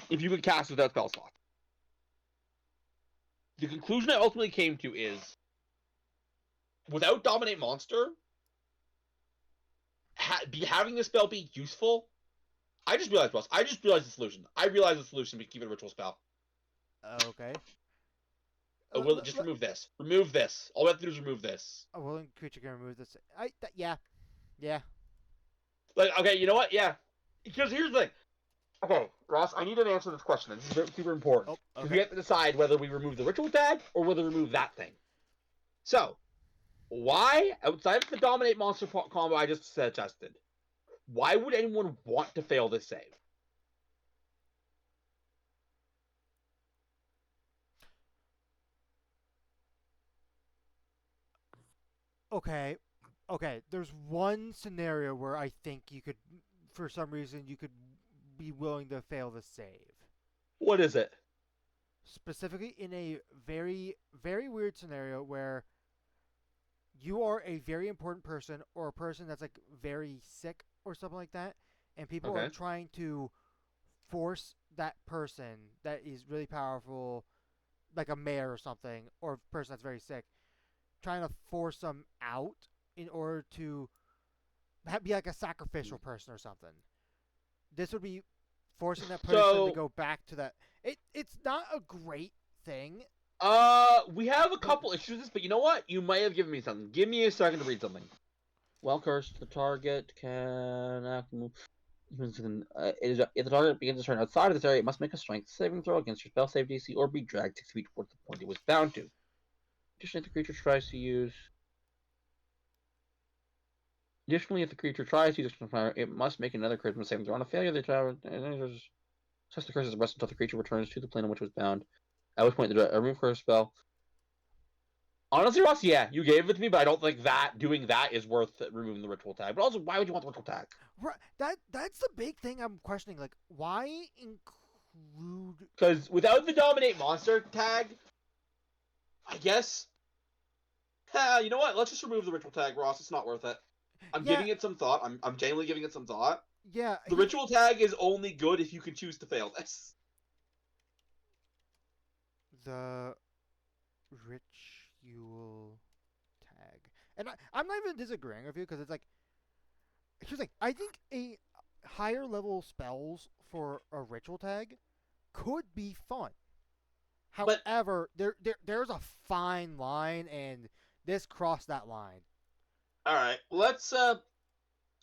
if you could cast without spell slot? The conclusion I ultimately came to is, without Dominate Monster, having the spell be useful. I just realized the solution. I realized the solution to keep it a ritual spell. Okay. Just remove this. Remove this. All we have to do is remove this. A willing creature can remove this. Yeah. Like, okay, you know what? Yeah. Because here's the thing. Okay, Ross, I need an answer to this question. This is super important. Because we have to decide whether we remove the ritual tag or whether we remove that thing. So, why, outside of the Dominate Monster combo I just suggested, why would anyone want to fail this save? Okay. There's one scenario where I think you could, for some reason, you could be willing to fail the save. What is it? Specifically in a very, very weird scenario where you are a very important person or a person that's like very sick or something like that, and people are trying to force that person that is really powerful, like a mayor or something, or a person that's very sick, trying to force them out in order to be like a sacrificial person or something. This would be forcing that person to go back to that. It's not a great thing. We have a couple issues with this, but you know what? You might have given me something. Give me a second to read something. Well, cursed, the target can move. If the target begins to turn outside of this area, it must make a strength saving throw against your spell save DC or be dragged 6 feet towards the point it was bound to. Additionally, if the creature tries to use fire, it must make another charisma saving throw. On a failure, the tower test the curse as a rest until the creature returns to the plane on which it was bound. At which point, the remove curse spell. Honestly, Ross, yeah, you gave it to me, but I don't think doing that is worth removing the ritual tag. But also, why would you want the ritual tag? Right, that's the big thing I'm questioning. Like, why include? Because without the Dominate Monster tag, I guess. You know what? Let's just remove the ritual tag, Ross. It's not worth it. I'm giving it some thought. I'm genuinely giving it some thought. Yeah. The ritual tag is only good if you can choose to fail this. The ritual tag, and I'm not even disagreeing with you because it's like, here's the thing. I think a higher level spells for a ritual tag could be fun. However, there's a fine line, and this crossed that line. All right, let's.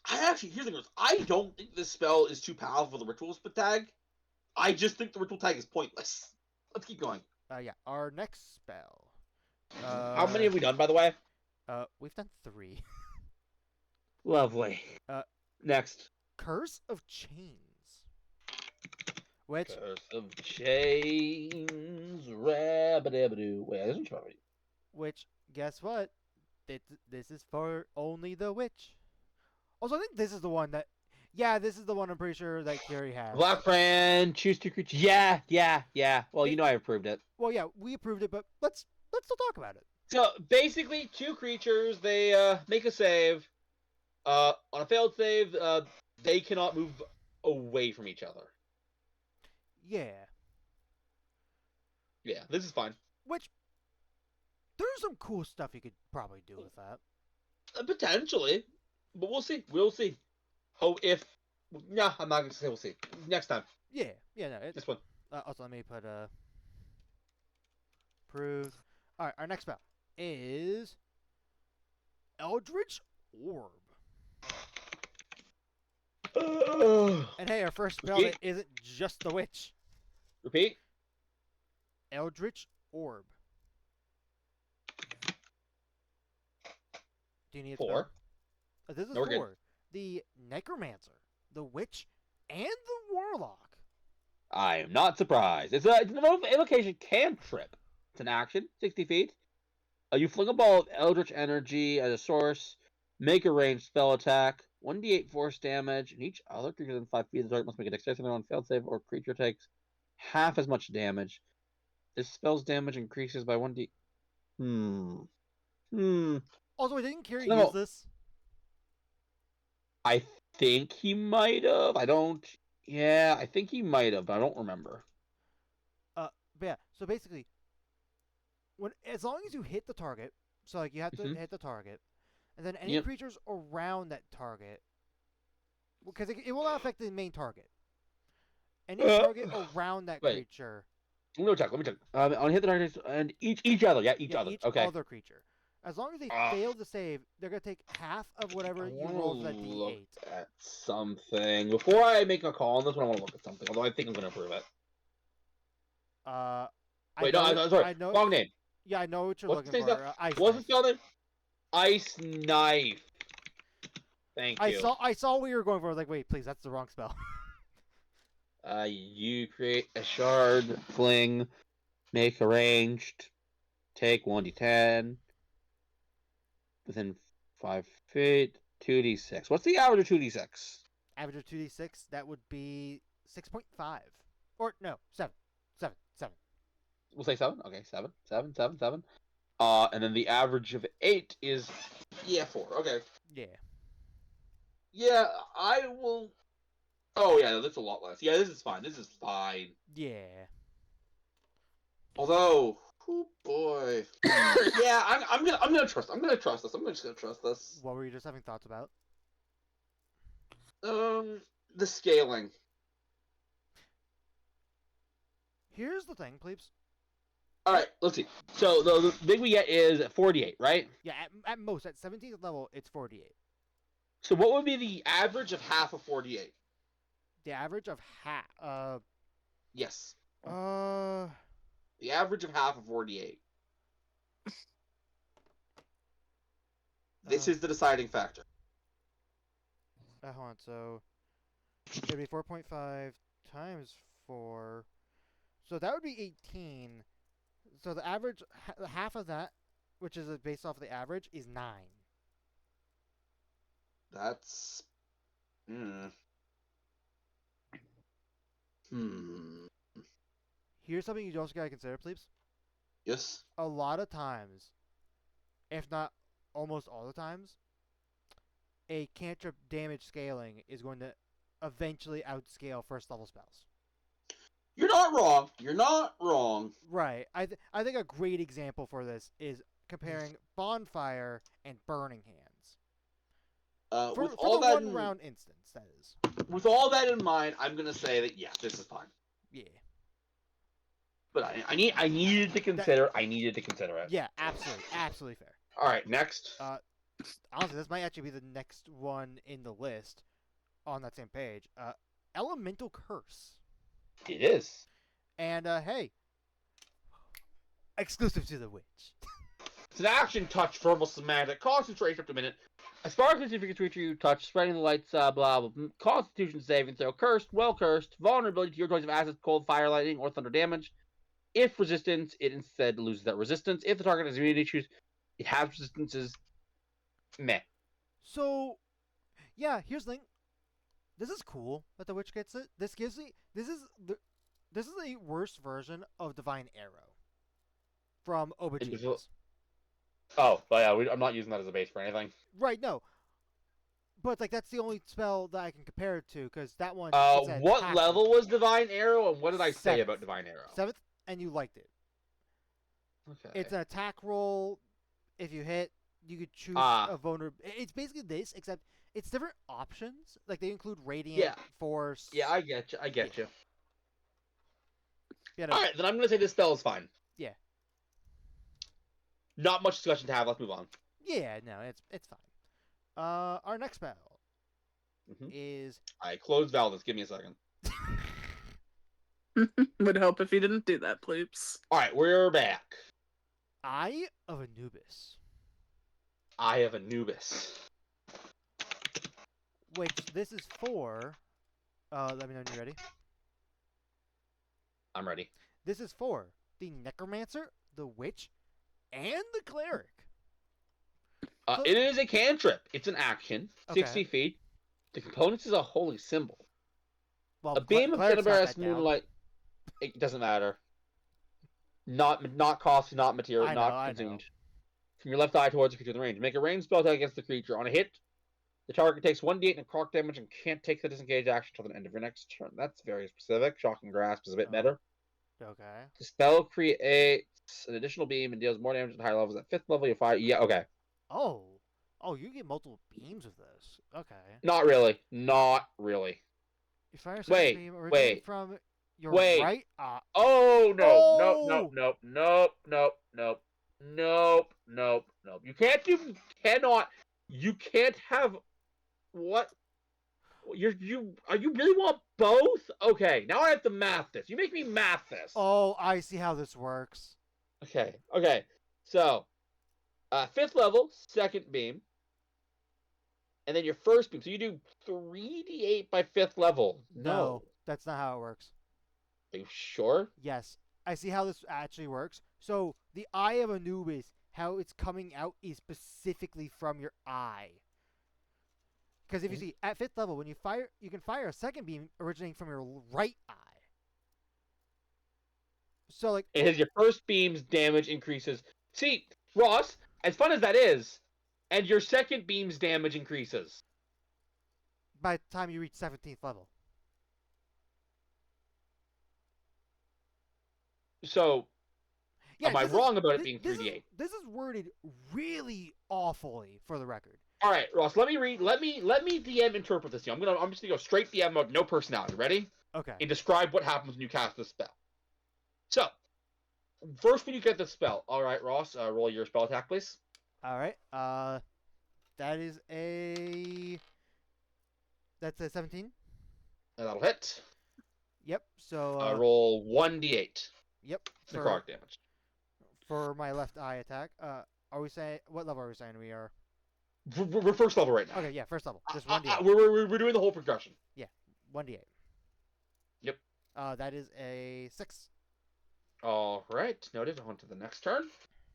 Here's the thing: I don't think this spell is too powerful for the rituals tag. I just think the ritual tag is pointless. Let's keep going. Yeah, our next spell. How many have we done, by the way? We've done 3. Lovely. Uh, Next. Curse of Chains. Which, Curse of Chains. Rabbit-dabba-doo. Wait, this one's probably. which, guess what? This is for only the witch. Also, I think this is the one that. Yeah, this is the one I'm pretty sure that Kiri has. Black Friend, choose 2 creatures. Yeah. Well, you know I approved it. Well, yeah, we approved it, but let's still talk about it. So basically, 2 creatures. They make a save. On a failed save, they cannot move away from each other. Yeah. Yeah, this is fine. Which there's some cool stuff you could probably do with that. Potentially, but we'll see. We'll see. Oh, if nah, I'm not gonna say we'll see. Next time. Yeah, no. This one. Also, let me put approved. All right, our next spell is Eldritch Orb. And hey, our first spell that isn't just the witch. Repeat. Eldritch Orb. Do you need a 4. spell? This is No, we're 4. good. The Necromancer, the Witch, and the Warlock. I am not surprised. It's an invocation cantrip. It's an action, 60 feet. You fling a ball of Eldritch energy as a source. Make a ranged spell attack. 1d8 force damage, and each other creature within 5 feet of the target must make a dexterity saving on failed save, or creature takes half as much damage. This spell's damage increases by 1d. Also, didn't Kiri No. use this? I think he might have. I don't. Yeah, I think he might have, but I don't remember. But yeah, so basically, as long as you hit the target, so like you have to hit the target, and then any creatures around that target, because it will not affect the main target. Any target around that creature. Let me check. I'll hit the target and each other. Yeah, each other. Each Okay. other creature. As long as they fail to save, they're gonna take half of whatever you roll for that D8. Look at something before I make a call on this one. I want to look at something. Although I think I'm gonna approve it. Wait, I'm sorry. Wrong name. Yeah, I know what you're What's looking for. Ice What's the Knife. spell name? Ice Knife. Thank you. I saw what you were going for. I was like, wait, please, that's the wrong spell. You create a shard, fling, make a ranged, take 1d10 within 5 feet, 2d6. What's the average of 2d6? Average of 2d6, that would be 6.5. Or, no, 7. 7. We'll say 7. Okay, 7. And then the average of 8 is, 4. Okay. Yeah. Yeah, I will. Oh yeah, that's a lot less. Yeah, this is fine. Yeah. Although, oh boy. Yeah, I'm gonna trust. I'm just gonna trust this. What were you just having thoughts about? The scaling. Here's the thing, plebes. All right, let's see. So the big we get is 48, right? Yeah, at most, at 17th level, it's 48. So what would be the average of half of 48? The average of half. Yes. The The average of half of 48. This is the deciding factor. Hold on. So it'd be 4.5 times 4. So that would be 18. So the average, half of that, which is based off the average, is 9. That's. Here's something you also gotta consider, please. Yes. A lot of times, if not almost all the times, a cantrip damage scaling is going to eventually outscale first level spells. You're not wrong. Right. I think a great example for this is comparing Bonfire and Burning Hands. For the one round instance, that is. With all that in mind, I'm gonna say that yes, this is fine. Yeah. But I needed to consider. I needed to consider it. Yeah, absolutely fair. All right, next. Honestly, this might actually be the next one in the list on that same page. Elemental Curse. It is. And hey, exclusive to the witch. It's an action, touch, verbal, semantic, concentration up to a minute. A sparkly significant creature you touch, spreading the lights, blah, blah, blah. Constitution saving throw, cursed, well cursed, vulnerability to your choice of assets, cold, fire, lightning, or thunder damage. If resistance, it instead loses that resistance. If the target has immunity issues, it has resistances. Meh. So, yeah, here's the thing. This is cool that the witch gets it. This is a worse version of Divine Arrow from Aubergines. Oh, but yeah, I'm not using that as a base for anything. Right, no. But like that's the only spell that I can compare it to because that one. What level was Divine Arrow, and what did I say 7th. about Divine Arrow? 7th, and you liked it. Okay. It's an attack roll. If you hit, you could choose a vulnerability. It's basically this, except it's different options. Like they include Radiant, Force. Yeah, I get you. Yeah, no. All right, then I'm gonna say this spell is fine. Yeah. Not much discussion to have. Let's move on. Yeah, no, it's fine. Our next spell is. I closed Valda. Give me a second. Would help if you didn't do that, please. All right, we're back. Eye of Anubis. Eye of Anubis. Which this is for. Let me know when you're ready. I'm ready. This is for the Necromancer, the Witch, and the Cleric. So, it is a cantrip. It's an action. Okay. 60 feet. The components is a holy symbol. Well, A beam of Cinnabarus moonlight. moonlight. It doesn't matter. Not costly, not material, not consumed. From your left eye towards the creature in the range. Make a ranged spell attack against the creature. On a hit, the target takes 1d8 and croc damage and can't take the disengage action until the end of your next turn. That's very specific. Shocking Grasp is a bit better. Okay. The spell creates an additional beam and deals more damage at higher levels. At 5th level, you fire. Yeah, okay. Oh, you get multiple beams with this. Okay. Not really. You fire a second beam originating from your right eye. Oh no! Oh! Nope. You can't have what? Are you really want both? Okay, now I have to math this. You make me math this. Oh, I see how this works. Okay. So, 5th level, second beam, and then your first beam. So you do 3d8 by 5th level. No, that's not how it works. Are you sure? Yes, I see how this actually works. So the Eye of Anubis, how it's coming out is specifically from your eye. Because if you see, at 5th level, when you fire, you can fire a second beam originating from your right eye. So, like... It has your first beam's damage increases. See, Ross, as fun as that is, and your second beam's damage increases. By the time you reach 17th level. So, am I wrong about it being 3d8? This is worded really awfully, for the record. All right, Ross. Let me DM interpret this. I'm just gonna go straight DM mode, no personality. Ready? Okay. And describe what happens when you cast this spell. So, first when you get the spell. All right, Ross. Roll your spell attack, please. All right. That's a 17. And that'll hit. Yep. So. Roll 1d8. Yep. Necrotic damage. For my left eye attack. Are we saying what level are we saying we are? We're first level right now. Okay, yeah, first level. Just 1d8. We're doing the whole progression. Yeah, 1d8. Yep. That is a 6. All right, noted. On to the next turn.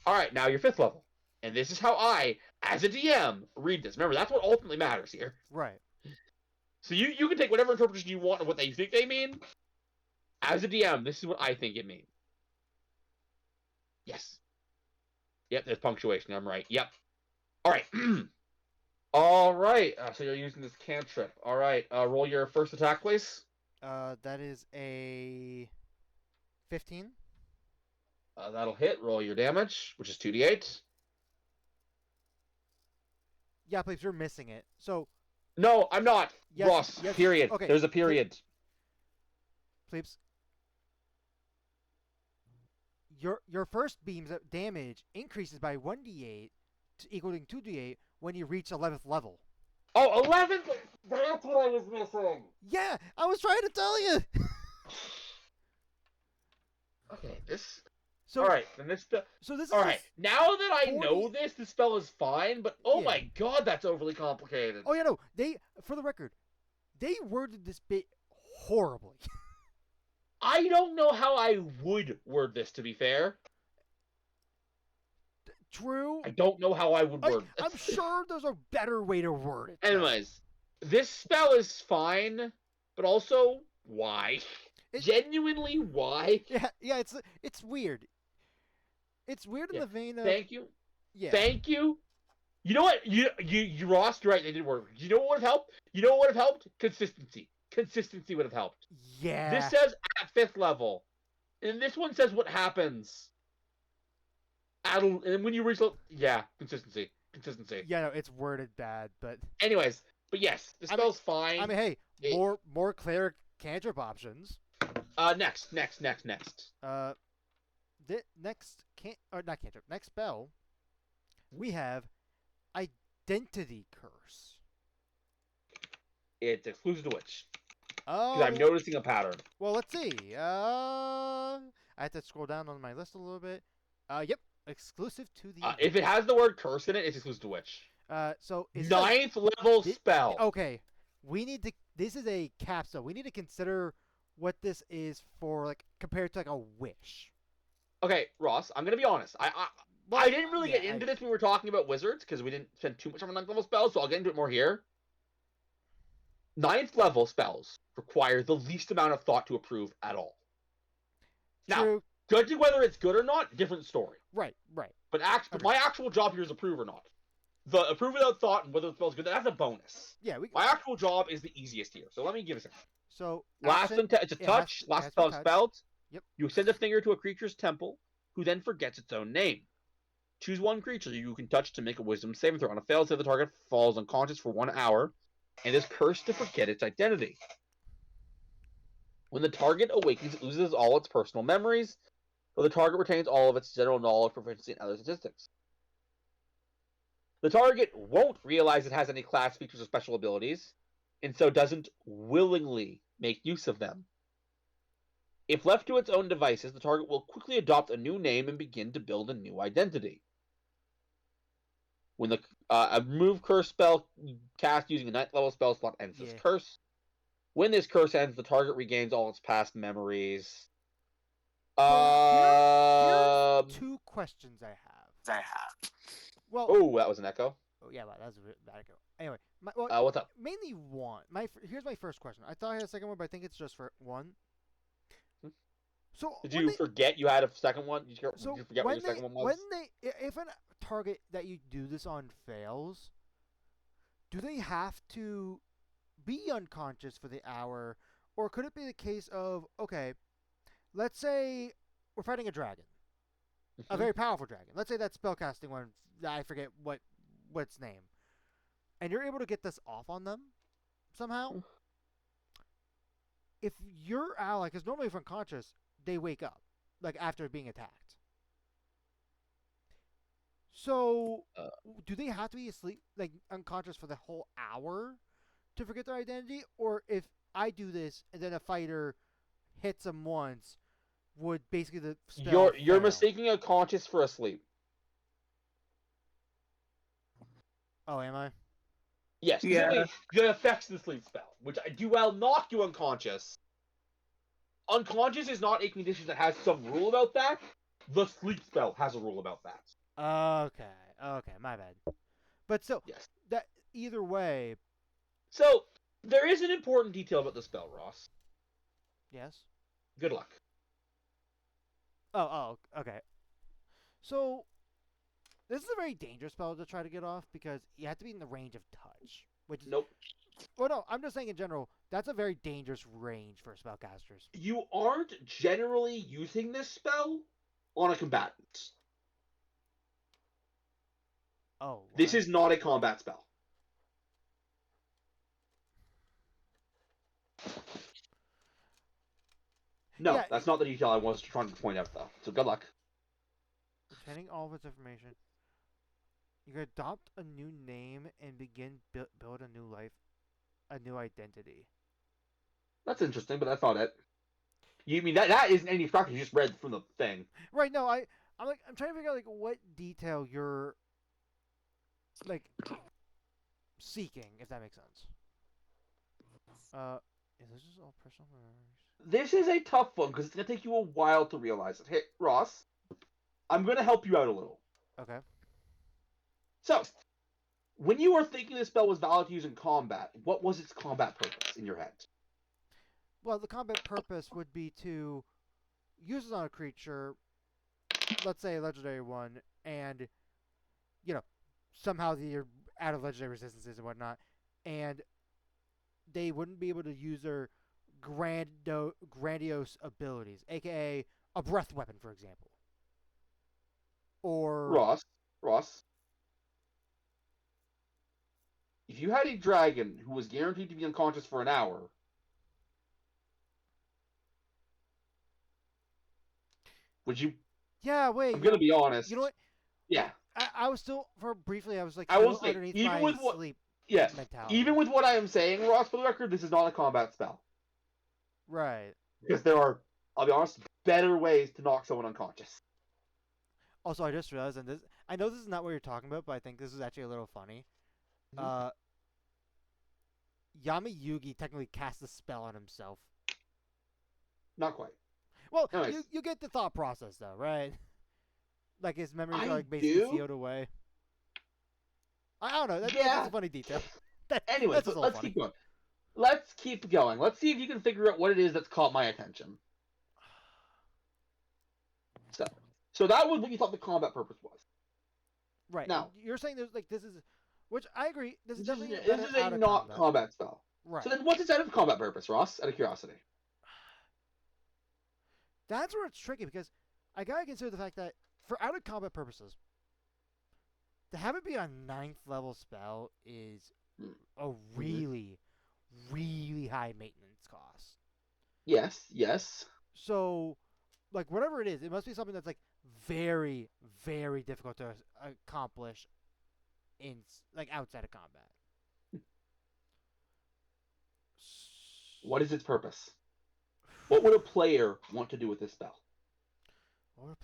All right, now you're 5th level. And this is how I, as a DM, read this. Remember, that's what ultimately matters here. Right. So you can take whatever interpretation you want of what they think they mean. As a DM, this is what I think it means. Yes. Yep, there's punctuation. I'm right. Yep. All right. All right. So you're using this cantrip. All right. Roll your first attack, please. That is a 15. That'll hit. Roll your damage, which is 2d8. Yeah, please. You're missing it. So. No, I'm not. Yes, Ross. yes. Period. Okay. There's a period. Please. Your first beam's damage increases by 1d8 equaling 2d8 when you reach 11th level. Oh, 11th? That's what I was missing. Yeah, I was trying to tell you. Okay, this So All right, then this spell. so this is All right, just now that I 40 know this, the spell is fine. But oh Yeah. my god, that's overly complicated. Oh yeah, no. They, for the record, they worded this bit horribly. I don't know how I would word this. To be fair, True. I don't know how I would word this. I'm sure there's a better way to word it. though. Anyways, this spell is fine, but also why? Genuinely, why? Yeah, it's weird. It's weird in Yeah. the vein of Thank you. yeah. Thank you. You know what? You Ross, you're right. They did work. You know what would have helped? You know what would have helped? Consistency. Consistency would have helped. Yeah. This says at 5th level, and this one says what happens. And when you reach, yeah, consistency. Yeah, no, it's worded bad, but Anyways, but yes, the spell's fine. I mean, hey, more cleric cantrip options. Next. Next not cantrip. Next spell, we have Identity Curse. It's exclusive to Witch. Oh, Because I'm noticing a pattern. well, let's see. I have to scroll down on my list a little bit. Yep, exclusive to the. If it has the word curse in it, it's exclusive to Witch. So is 9th level spell. Okay, we need to. This is a capstone. We need to consider what this is for, like compared to like a wish. Okay, Ross, I'm gonna be honest. I didn't really get into this when we were talking about wizards because we didn't spend too much time on 9th level spells, so I'll get into it more here. 9th level spells require the least amount of thought to approve at all. Now, True. judging whether it's good or not, different story. Right. But my actual job here is approve or not. The approve without thought and whether the spell's good, that's a bonus. Yeah, My actual job is the easiest here. So let me give it a second. So Last action, it's a touch. Last spell is spelled. Yep. You send a finger to a creature's temple, who then forgets its own name. Choose one creature you can touch to make a wisdom saving throw. On a failed save, the target falls unconscious for 1 hour and is cursed to forget its identity. When the target awakens, it loses all its personal memories, though the target retains all of its general knowledge, proficiency, and other statistics. The target won't realize it has any class features or special abilities, and so doesn't willingly make use of them. If left to its own devices, the target will quickly adopt a new name and begin to build a new identity. When a remove curse spell cast using a 9th level spell slot ends this curse. When this curse ends, the target regains all its past memories. Here's 2 questions I have. Well. Oh, that was an echo. Oh yeah, that was a bad echo. Anyway, what's up? Mainly one. Here's my first question. I thought I had a second one, but I think it's just for one. So did you forget you had a second one? Did you forget what your second one was? When if a target that you do this on fails, do they have to be unconscious for the hour, or could it be the case of, okay, let's say we're fighting a dragon, a very powerful dragon. Let's say that spellcasting one, I forget what's name, and you're able to get this off on them somehow. If your ally, because normally if unconscious, they wake up, like after being attacked. So, do they have to be asleep, like unconscious for the whole hour to forget their identity? Or if I do this and then a fighter hits them once, would basically the spell You're fail? mistaking a conscious for asleep. Oh, am I? Yes, specifically the effects of the sleep spell, which will knock you unconscious. Unconscious is not a condition that has some rule about that. The sleep spell has a rule about that. Okay, my bad. But still, yes. That either way. So there is an important detail about the spell, Ross. Yes. Good luck. Oh, okay. So this is a very dangerous spell to try to get off because you have to be in the range of touch. Which nope. Well, no, I'm just saying in general, that's a very dangerous range for spellcasters. You aren't generally using this spell on a combatant. Oh. What? This is not a combat spell. No, that's not the detail I was trying to point out, though. So good luck. Retaining all of its information. You can adopt a new name and begin build a new life, a new identity. That's interesting, but that's not it. You mean that isn't any instruction? You just read from the thing. Right? No, I'm trying to figure out like what detail you're like seeking, if that makes sense. Is this just all personal memories? This is a tough one because it's gonna take you a while to realize it. Hey, Ross, I'm gonna help you out a little. Okay. So, when you were thinking this spell was valid to use in combat, what was its combat purpose in your head? Well, the combat purpose would be to use it on a creature, let's say a legendary one, and somehow they're out of legendary resistances and whatnot, and they wouldn't be able to use their grandiose abilities, aka a breath weapon, for example, or Ross, if you had a dragon who was guaranteed to be unconscious for an hour, would you? yeah. Wait, I'm gonna be honest. You know what? Yeah, I was still briefly. I was like I will still say, underneath even my with what, sleep yeah, mentality. even with what I am saying, Ross, for the record, this is not a combat spell Right. because there are, I'll be honest, better ways to knock someone unconscious. Also, I just realized, and I know this is not what you're talking about, but I think this is actually a little funny. Mhm. Yami Yugi technically cast a spell on himself. Not quite. Well, Anyways. you get the thought process though, right? Like his memories I are like basically do. sealed away. I don't know. That's Yeah. a funny detail. Anyways, that's just a little let's funny. keep going. Let's keep going. Let's see if you can figure out what it is that's caught my attention. So that was what you thought the combat purpose was. Right. Now, You're saying there's like this is, which I agree. This is this definitely is, better this is out a of not combat. combat spell. Right. So then what's its out of combat purpose, Ross? Out of curiosity. That's where it's tricky because I gotta consider the fact that for out of combat purposes, to have it be a 9th level spell is a really, really high maintenance cost. Yes. So, like whatever it is, it must be something that's like very, very difficult to accomplish in like outside of combat. What is its purpose? What would a player want to do with this spell?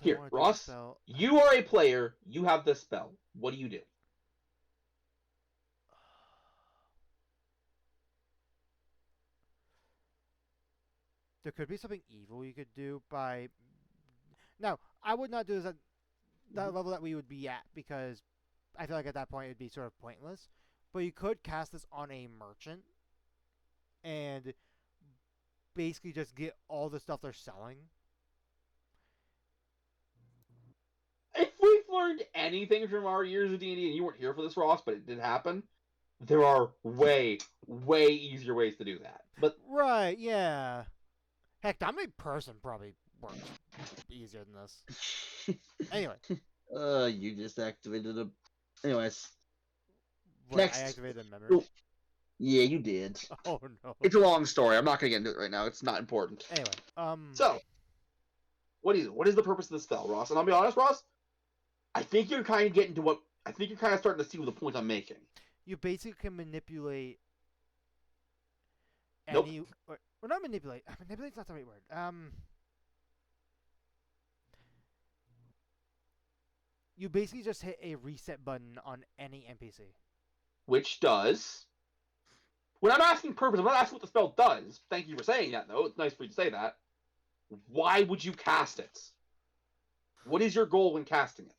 Here, Ross, you are a player. You have this spell. What do you do? There could be something evil you could do by. Now, I would not do this at that level that we would be at because I feel like at that point it'd be sort of pointless. But you could cast this on a merchant and basically just get all the stuff they're selling. If we've learned anything from our years of D&D, and you weren't here for this, Ross, but it did happen, there are way, way easier ways to do that. But right, yeah. Heck, dominate person probably works easier than this. Anyway. You just activated a. Anyways. What, Next. I activated the memory? Oh, yeah, you did. Oh no. It's a long story. I'm not gonna get into it right now. It's not important. Anyway, So, what is the purpose of the spell, Ross? And I'll be honest, Ross, I think you're kind of getting to what I think you're kind of starting to see the point I'm making. You basically can manipulate Nope. any or not manipulate. Manipulate's not the right word. You basically just hit a reset button on any NPC. Which does. When I'm asking purpose, I'm not asking what the spell does. Thank you for saying that, though. It's nice for you to say that. Why would you cast it? What is your goal when casting it?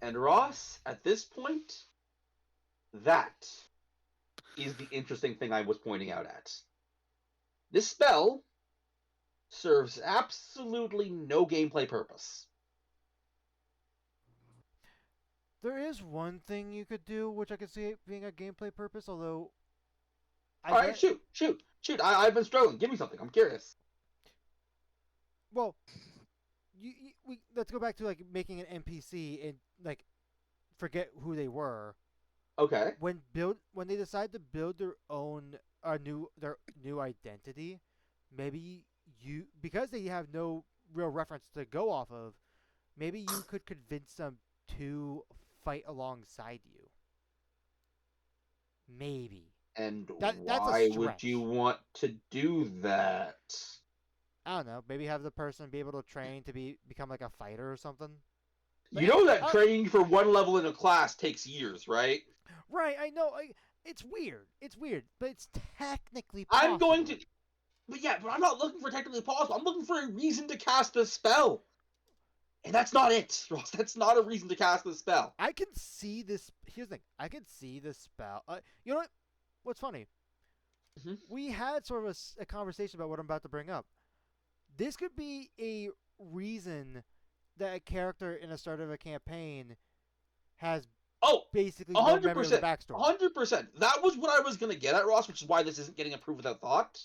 And Ross, at this point, that is the interesting thing I was pointing out at. This spell serves absolutely no gameplay purpose. There is one thing you could do, which I could see being a gameplay purpose, although. Alright, shoot. I've been struggling. Give me something. I'm curious. Well, let's go back to like making an NPC and like forget who they were. Okay. When they decide to build their own their new identity, maybe because they have no real reference to go off of, maybe you could convince them to fight alongside you. Maybe. And That's a why would stretch. you want to do that? I don't know. Maybe have the person be able to train to become like a fighter or something. You know that training for one level in a class takes years, right? Right, I know. It's weird. It's weird, but it's technically possible. I'm going to. But I'm not looking for technically possible. I'm looking for a reason to cast a spell. And that's not it, Ross. That's not a reason to cast the spell. I can see this. Here's the thing. I can see this spell. You know what? What's funny? Mm-hmm. We had sort of a conversation about what I'm about to bring up. This could be a reason that a character in a start of a campaign has basically no memory of the backstory. 100%. That was what I was going to get at, Ross, which is why this isn't getting approved without thought.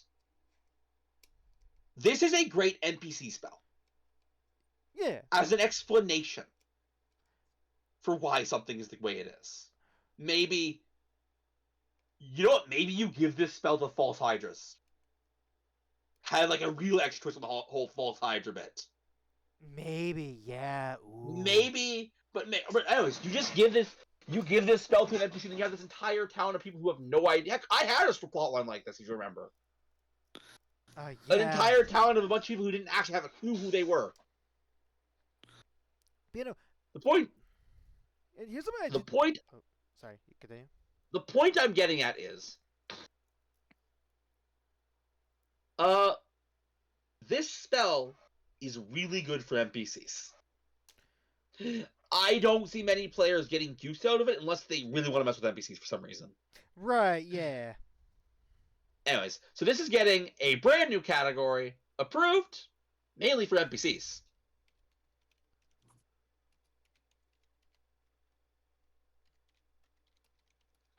This is a great NPC spell. Yeah. As an explanation for why something is the way it is. Maybe, you know what? Maybe you give this spell to False Hydras. Have like a real extra twist on the whole False Hydra bit. Maybe, yeah. Ooh. Maybe, but anyways, you give this spell to an NPC, and you have this entire town of people who have no idea. Heck, I had a plotline like this, if you remember. Yeah. An entire town of a bunch of people who didn't actually have a clue who they were. You know, the point. Here's something the point. Oh, sorry, continue. The point I'm getting at is, this spell is really good for NPCs. I don't see many players getting use out of it unless they really want to mess with NPCs for some reason. Right, yeah. Anyways, so this is getting a brand new category, approved, mainly for NPCs.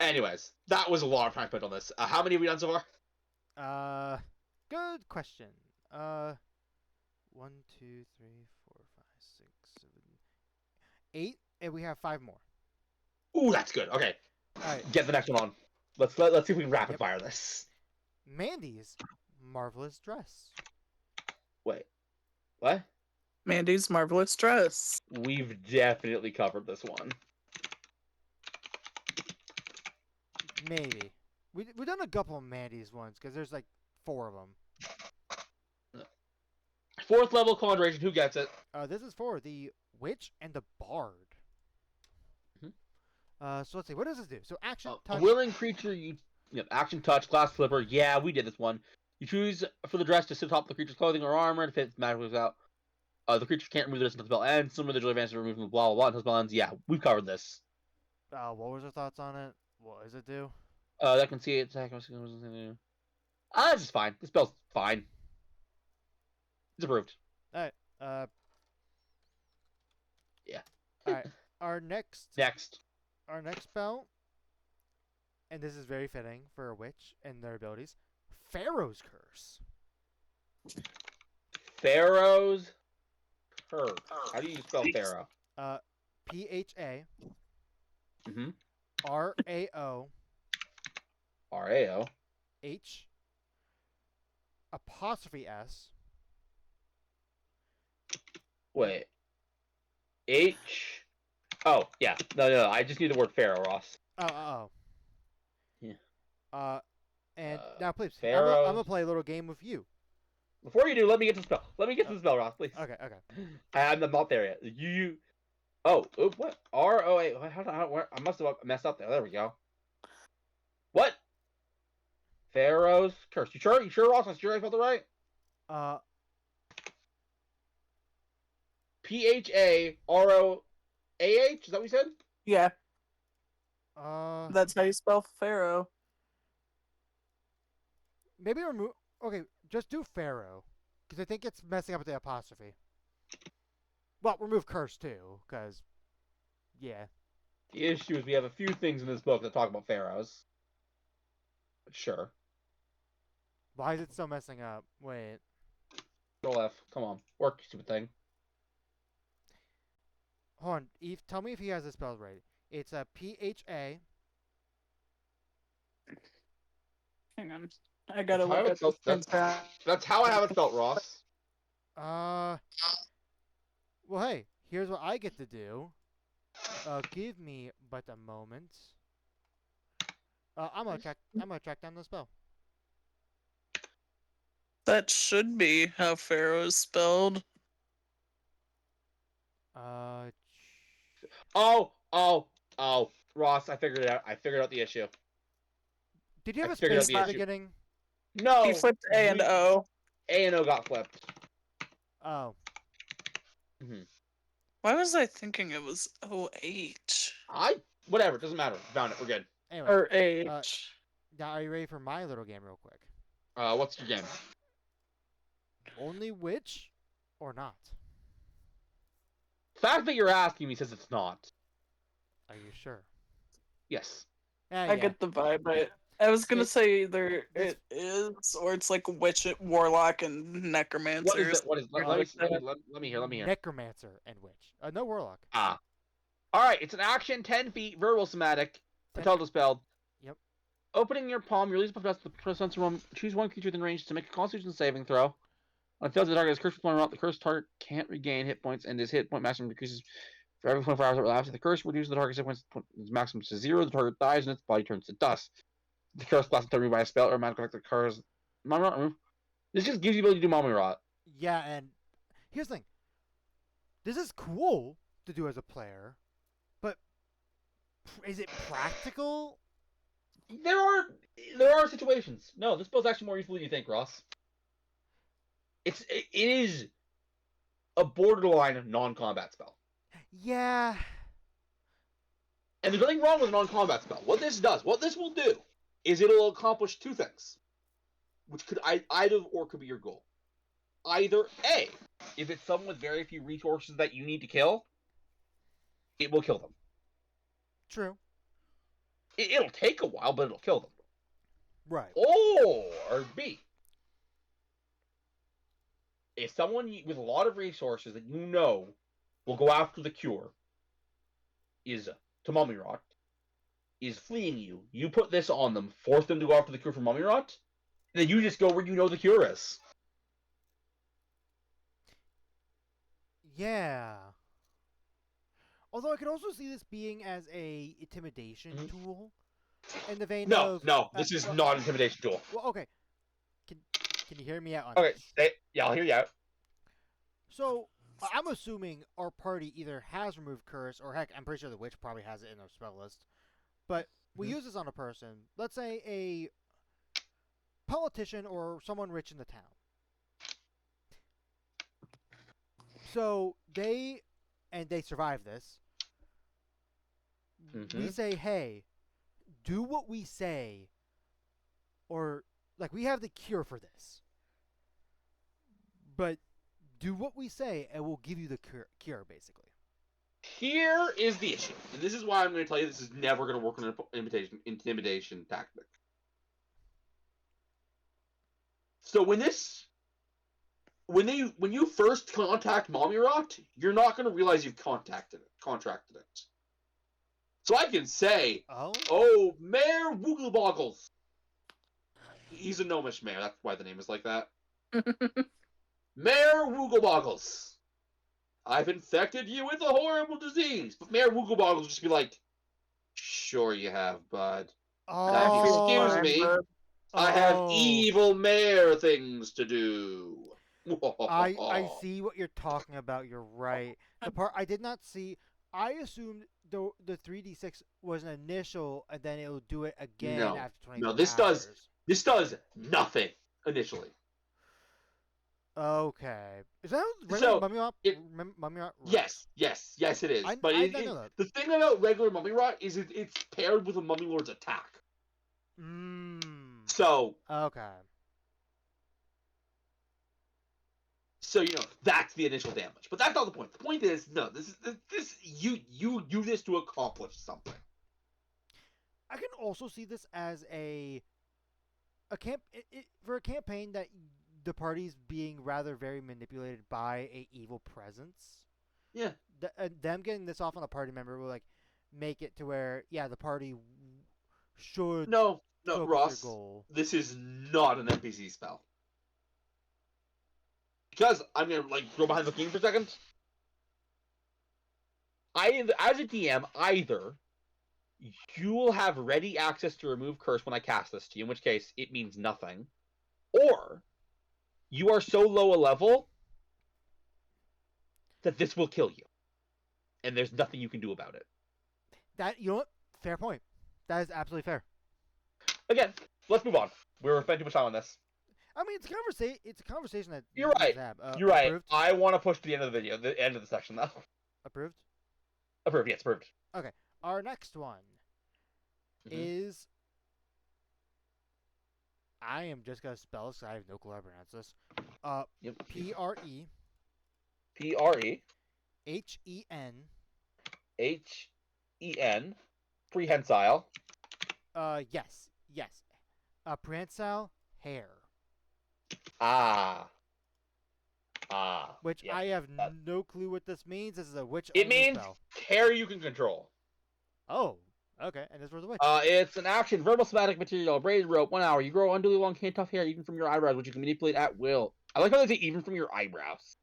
Anyways, that was a lot of time spent on this. How many have we done so far? Good question. 1, 2, 3, 4, 5, 6, 7, 8, and we have 5 more. Ooh, that's good. Okay, all right. Get the next one on. Let's see if we can rapid fire this. Mandy's marvelous dress. Wait, what? Mandy's marvelous dress. We've definitely covered this one. Maybe. We've done a couple of Mandy's ones, because there's like 4 of them. 4th level conjuration, who gets it? This is for the Witch and the Bard. Mm-hmm. So let's see, what does this do? So action, touch. A willing creature, action, touch, glass slipper. Yeah, we did this one. You choose for the dress to sit atop the creature's clothing or armor and fit magically out. The creature can't remove this until the spell ends. Some individual advances are removed from the blah blah blah until the spell ends. Yeah, we've covered this. What was your thoughts on it? What does it do? That can see it. That's just fine. This spell's fine. It's approved. Alright, yeah. Alright, our next spell, and this is very fitting for a witch and their abilities, Pharaoh's Curse. Pharaoh's Curse. How do you spell Pharaoh? P-H-A. Mm-hmm. R-A-O. R-A-O. H. Apostrophe S. Wait. H. Oh, yeah. No. I just need the word Pharaoh, Ross. Oh. Yeah. And now, please, I'm going to play a little game with you. Before you do, let me get the spell. Let me get the spell, Ross, please. Okay. I'm not there yet. You. Oh, what? R-O-A. I must have messed up there. There we go. What? Pharaoh's Curse. You sure, Ross? I'm sure I spelled it right? P-H-A-R-O-A-H? Is that what you said? Yeah. That's how you spell Pharaoh. Maybe remove... Okay, just do Pharaoh. Because I think it's messing up with the apostrophe. Well, remove Curse, too. Because, yeah. The issue is we have a few things in this book that talk about pharaohs. But sure. Why is it still messing up? Wait. Control F. Come on. Work, you stupid thing. Hold on. Eve, tell me if he has the spells right. It's a P-H-A. Hang on. I gotta look at this. That's how I have it spelled, Ross. Well, hey. Here's what I get to do. Give me but a moment. I'm gonna track down the spell. That should be how Pharaoh is spelled. Uh, Oh, Ross, I figured it out. I figured out the issue. did you I have a figured out space the at the issue. beginning? No, He flipped A and O. A and O got flipped. Oh, Why was I thinking it was OH? Whatever, doesn't matter. Found it. We're good. anyway. Or H. Now are you ready for my little game, real quick? What's your game? Only witch, or not? The fact that you're asking me says it's not. Are you sure? Yes. Ah, I yeah. get the vibe, but I was gonna It's- say either it is or it's like witch, warlock, and necromancer. What is it? What is? Or Let me something. let me hear. Let me hear. Necromancer and witch. No warlock. All right. It's an action, 10 feet, verbal somatic, until dispelled. Yep. Opening your palm, you release the presence room. Choose one creature within range to make a Constitution saving throw. On it fails, the target is cursed for the cursed target can't regain hit points, and his hit point maximum decreases for every 24 hours that elapses. The curse reduces the target's hit points maximum to 0. The target dies, and its body turns to dust. The curse class is removed by a spell or magic effect. The curse. Mommy rot remove. This just gives you the ability to do mommy rot. Yeah, and here's the thing. This is cool to do as a player, but is it practical? There are situations. No, this spell's actually more useful than you think, Ross. It is a borderline non-combat spell. Yeah. And there's nothing wrong with a non-combat spell. What this will do, is it'll accomplish two things, which could either or could be your goal. Either A, if it's someone with very few resources that you need to kill, it will kill them. True. It'll take a while, but it'll kill them. Right. Or B, if someone with a lot of resources that you know will go after the cure is to mummy rot, is fleeing you, you put this on them, force them to go after the cure for mummy rot, and then you just go where you know the cure is. Yeah. Although I could also see this being as a intimidation tool, in the vein of No, this is not an intimidation tool. Well, okay. Can you hear me out on Okay, this? yeah, I'll hear you out. So I'm assuming our party either has removed curse, or heck, I'm pretty sure the witch probably has it in their spell list. But we use this on a person. Let's say a politician or someone rich in the town. So they survive this. We say, hey, do what we say, or like we have the cure for this. But do what we say, and we'll give you the cure, basically. Here is the issue, and this is why I'm going to tell you this is never going to work on an intimidation tactic. So when you first contact Mommy Rot, you're not going to realize you've contracted it. So I can say, oh, Mayor Woogleboggles. He's a gnomish mayor, that's why the name is like that. Mayor Woogleboggles, I've infected you with a horrible disease. But Mayor Woogleboggles will just be like, sure you have, bud. Excuse me. I have evil mayor things to do. I see what you're talking about. You're right. The part I did not see, I assumed the 3d6 was an initial, and then it'll do it again after 24 No, this hours. does nothing initially. Okay. Is that So, Mummy Rot? Yes, it is. But I know that. The thing about regular Mummy Rot is it's paired with a Mummy Lord's attack. So. Okay. So that's the initial damage, but that's not the point. The point is, no, you use this to accomplish something. I can also see this as for a campaign that the party's being rather very manipulated by a evil presence. Yeah. Them getting this off on a party member will make it to where the party should no Ross. Their goal. This is not an NPC spell. Because I'm gonna go behind the king for a second. as a DM, either you will have ready access to remove curse when I cast this to you, in which case it means nothing, or you are so low a level that this will kill you, and there's nothing you can do about it. That, you know what? Fair point. That is absolutely fair. Again, let's move on. We're spending too much time on this. I mean, it's a conversation that You're needs right. to have. You're right. Approved? I want to push to the end of the video, the end of the section, though. Approved? Approved, yes, approved. Okay. Our next one is. I am just going to spell this 'cause I have no clue how to pronounce this. Yep. Pre. Hen. Hen. Prehensile. Yes. Prehensile hair. Which Yeah. I have no clue what this means. This is a witch It only means spell. hair you can control. Oh, okay. And this was a witch. It's an action, verbal somatic material, braided rope, 1 hour. You grow unduly long, hand tough hair, even from your eyebrows, which you can manipulate at will. I like how they say even from your eyebrows.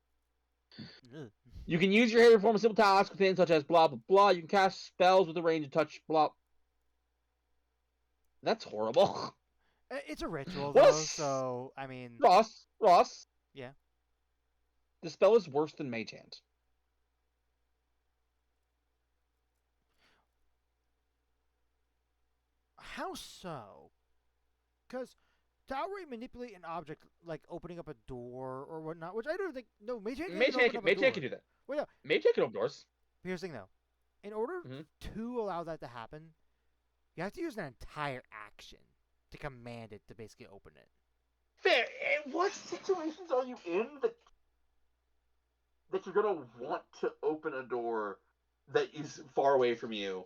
Ugh. You can use your hair to perform a simple task within, such as blah blah blah. You can cast spells with a range of touch blah. That's horrible. It's a ritual, What? though, so, I mean... Ross. Yeah? The spell is worse than Mage Hand. How so? Because to outright manipulate an object, like opening up a door or whatnot, which I don't think... No, Mage Hand Mage Hand can can do that. Well, yeah. Mage Hand can open doors. Here's the thing, though. In order to allow that to happen, you have to use an entire action to command it to basically open it. Fair. And what situations are you in that you're gonna want to open a door that is far away from you?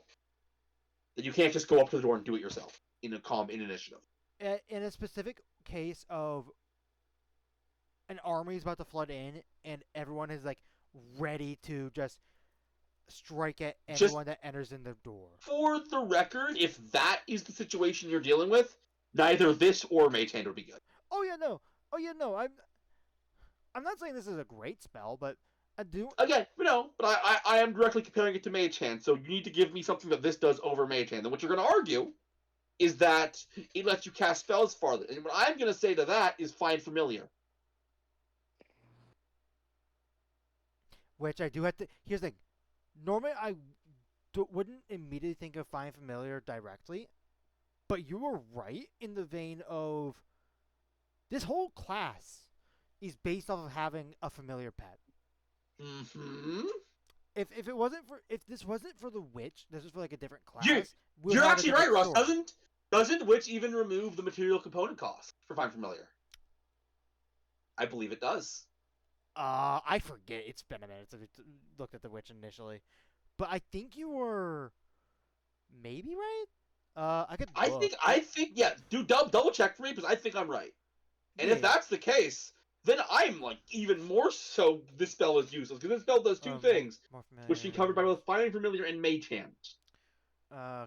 That you can't just go up to the door and do it yourself in initiative. In a specific case of an army is about to flood in and everyone is like ready to just strike at anyone that enters in the door. For the record, if that is the situation you're dealing with, neither this or Mage Hand would be good. Oh yeah, no. I'm not saying this is a great spell, but I do. Again, but I am directly comparing it to Mage Hand, so you need to give me something that this does over Mage Hand. And what you're going to argue is that it lets you cast spells farther. And what I'm going to say to that is Find Familiar. Which I do have to... Here's the thing. Normally, I wouldn't immediately think of Find Familiar directly, but you were right in the vein of this whole class is based off of having a familiar pet. Mm-hmm. If this wasn't for the witch, this is for like a different class. You're actually right, Ross. Doesn't witch even remove the material component cost for Find Familiar? I believe it does. I forget. It's been a minute since I looked at the witch initially, but I think you were maybe right. I could. Look. I think yeah. Do double check for me because I think I'm right. And if that's the case, then I'm like even more so. This spell is useless because this spell does two things, which can be covered by both Find Familiar and Mage Hand.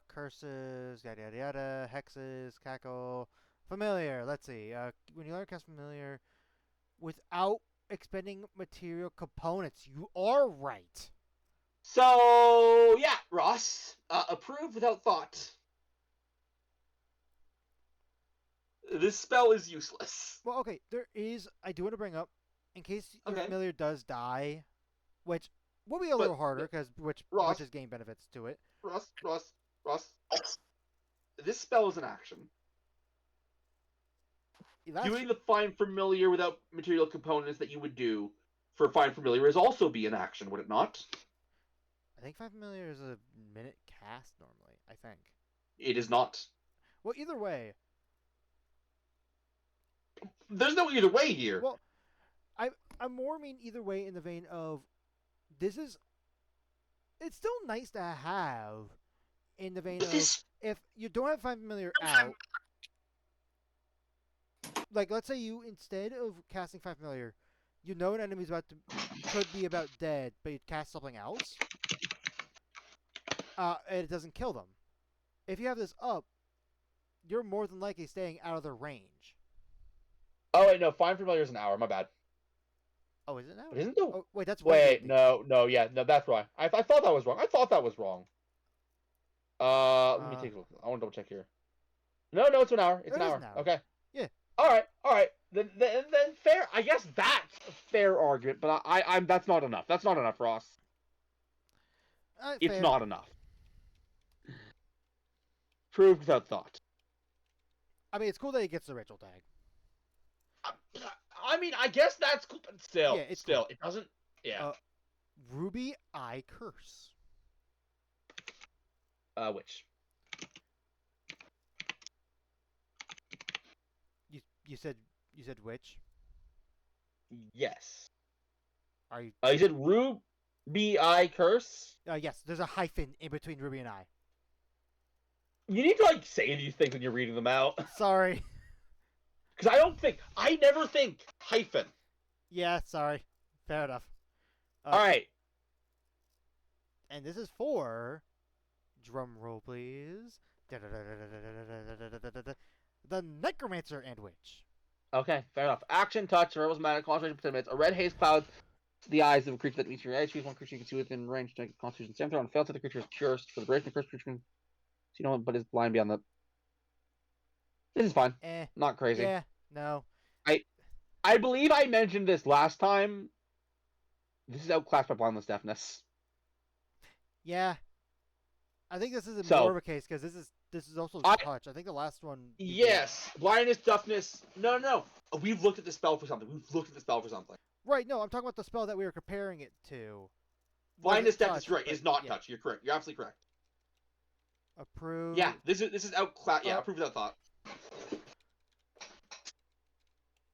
Curses, yada yada yada, hexes, cackle, familiar. Let's see. When you learn to cast familiar, without expending material components, you are right. So yeah, Ross, approved without thought. This spell is useless. Well, okay, I do want to bring up, in case your familiar does die, which will be a little harder, because witches gain benefits to it. Ross. This spell is an action. Doing the Find Familiar without material components that you would do for Find Familiar is also be an action, would it not? I think Find Familiar is a minute cast normally, I think. It is not. Well, either way... There's no either way here. Well, I more mean either way in the vein of it's still nice to have in the vein of if you don't have Find Familiar out, like let's say you instead of casting Find Familiar, you know an enemy's could be about dead, but you cast something else, and it doesn't kill them. If you have this up, you're more than likely staying out of their range. Oh wait, no, Find Familiar is an hour. My bad. Oh, is it now? But isn't the Oh, wait, that's wait? Wednesday. No, yeah, no, that's wrong. I thought that was wrong. I thought that was wrong. Let me take a look. I want to double check here. No, it's an hour. It's It an is hour. an hour. Okay. Yeah. All right. Then fair. I guess that's a fair argument, but I'm that's not enough. That's not enough, Ross. It's Fair. not enough. Proved without thought. I mean, it's cool that he gets the ritual tag. I mean, I guess that's cool, but still, Yeah, it's still, cool. it doesn't. Yeah. Ruby Eye Curse. Which? You said which? Yes. Are you? You said Ruby Eye Curse. Yes. There's a hyphen in between Ruby and I. You need to like say these things when you're reading them out, Sorry. because I never think hyphen. Yeah. Sorry. Fair enough. All right. And this is for. Drum roll, please. The Necromancer and Witch. Okay, fair enough. Action, touch, rebels matter, concentration for 10 minutes. A red haze clouds the eyes of a creature that meets your edge. Choose one creature you can see within range to make a constitution saving throw. And fail to the creature is cursed. For the duration, the cursed creature can see no one but is blind beyond the. This is fine. Not crazy. Yeah. No. I believe I mentioned this last time. This is outclassed by blindness deafness. Yeah. I think this is So- more of a case because this is also touch. I think the last one. Yes, blindness, deafness. No. We've looked at the spell for something. Right. No, I'm talking about the spell that we were comparing it to. Blindness, Wasn't deafness, touch, right? but Is not yeah. touch. You're correct. You're absolutely correct. Approved. Yeah, this is outclassed. Yeah, Oh. approved that thought.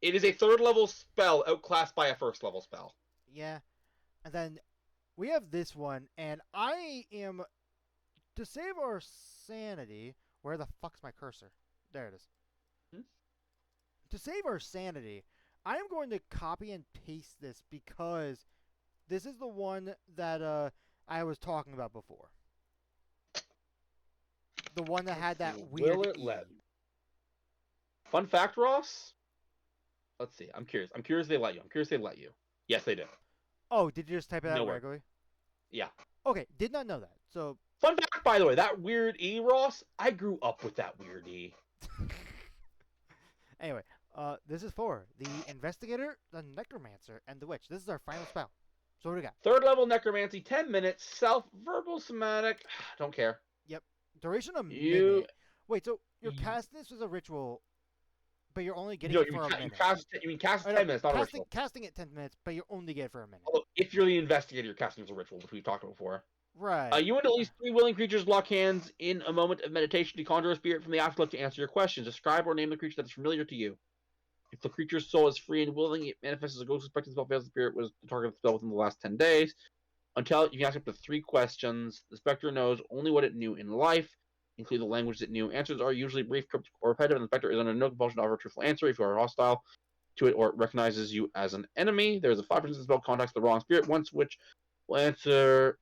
It is a third level spell outclassed by a first level spell. Yeah. And then we have this one, and I am to save our sanity. Where the fuck's my cursor? There it is. To save our sanity, I am going to copy and paste this because this is the one that I was talking about before. The one that had that weird Will it E. let? Fun fact, Ross. Let's see. I'm curious. If they let you. Yes, they do. Oh, did you just type it out Nowhere. regularly? Yeah. Okay, did not know that. So Fun fact, by the way, that weird E, Ross. I grew up with that weird E. anyway, this is for the Investigator, the Necromancer, and the Witch. This is our final spell. So what do we got? Third level necromancy, 10 minutes. Verbal somatic. Don't care. Duration a You- minute. Wait, so you're you- casting this as a ritual, but you're only getting No, it for a minute. you mean cast Or 10 minutes, not a ritual. casting it 10 minutes, but you only get it for a minute. Although, if you're the investigator, you're casting as a ritual, which we've talked about before. Right. You and at least 3 willing creatures lock hands in a moment of meditation to conjure a spirit from the afterlife to answer your questions. Describe or name the creature that is familiar to you. If the creature's soul is free and willing, it manifests as a ghost. Suspected spell fails. The spirit was the target of the spell within the last 10 days. Until you can ask up to 3 questions. The specter knows only what it knew in life, including the language it knew. Answers are usually brief, cryptic, or repetitive, and the specter is under no compulsion to offer a truthful answer. If you are hostile to it or it recognizes you as an enemy, there is a 5% spell contacts the wrong spirit once, which will answer.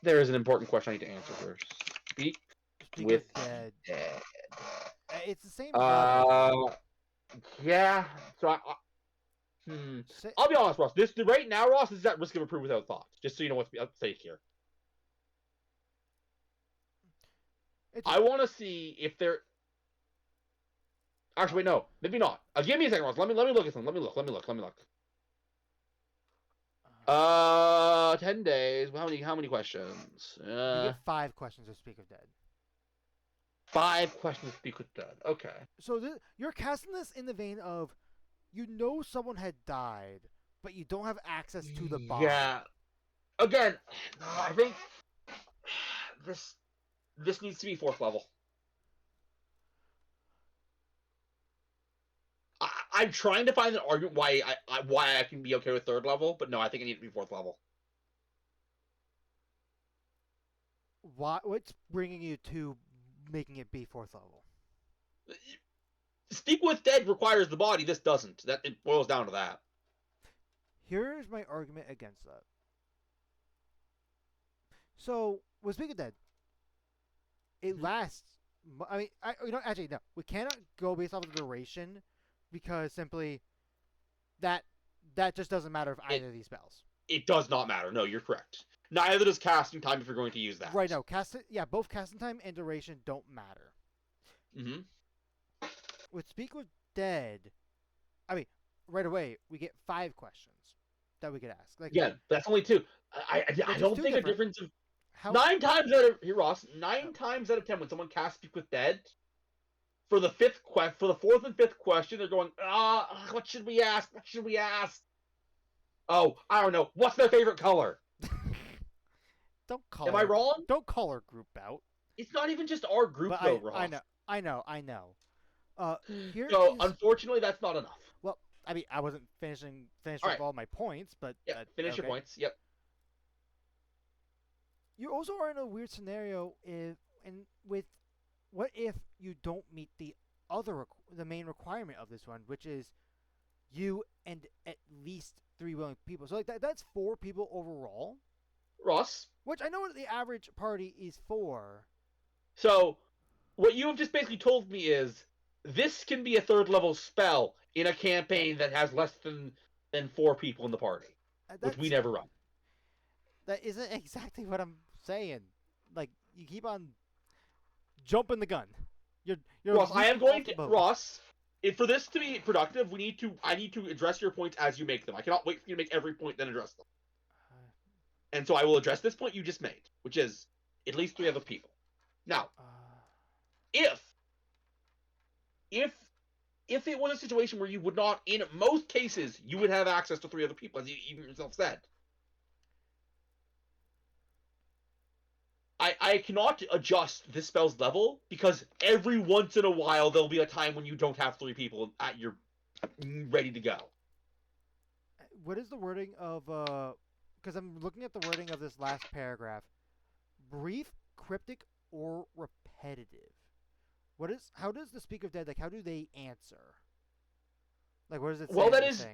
There is an important question I need to answer first. Speak with dead. dead. It's the same. Yeah. So I'll be honest, Ross. This right now, Ross, this is at risk of approve without thought. Just so you know what's at stake here. I want to see if there. Actually, wait, no, maybe not. Give me a second, Ross. Let me look at something. Let me look. 10 days. How many questions? You get 5 questions to speak of dead. 5 questions to speak with dead. Okay. So you're casting this in the vein of, you know, someone had died, but you don't have access to the body. Yeah. Again, I think this needs to be 4th level. I'm trying to find an argument why I can be okay with 3rd level, but no, I think it needs to be 4th level. What's bringing you to making it be 4th level? Speak with dead requires the body. This doesn't. That it boils down to that. Here's my argument against that. So with Speak of Dead, it lasts. I mean, actually, no. We cannot go based off of the duration because simply that that just doesn't matter if either of these spells. It does not matter. No, you're correct. Neither does casting time if you're going to use that. Right, no. Both casting time and duration don't matter. Mm-hmm. With Speak with Dead, I mean, right away, we get 5 questions that we could ask. Like, Yeah, that's only 2. I Which don't is think a different. difference of... how 9 times out of... Here, Ross. 9 times out of 10 when someone casts Speak with Dead, for the 4th and 5th question, they're going, what should we ask? What should we ask? Oh, I don't know. What's their favorite color? don't call Am I wrong? Don't call our group out. It's not even just our group, But though, Ross. I know. Here So, is, unfortunately, that's not enough. well, I mean, I wasn't finished with Alright. all my points, but Yeah, finish your okay. points. Yep. You also are in a weird scenario with what if you don't meet the main requirement of this one, which is you and at least 3 willing people. So like that's 4 people overall, Ross, which I know the average party is 4. so what you have just basically told me is this can be a 3rd level spell in a campaign that has less than 4 people in the party, which we never run. That isn't exactly what I'm saying. Like you keep on jumping the gun. You're Ross, I am going to boat. Ross. For this to be productive, I need to address your points as you make them. I cannot wait for you to make every point then address them. And so I will address this point you just made, which is at least 3 other people. Now, if it was a situation where you would not, in most cases, you would have access to 3 other people, as you even yourself said. I cannot adjust this spell's level because every once in a while there'll be a time when you don't have 3 people at your ready to go. What is the wording of because I'm looking at the wording of this last paragraph. Brief, cryptic, or repetitive. How does the Speak of Dead, like, how do they answer? Like, what does it say? Well, that is,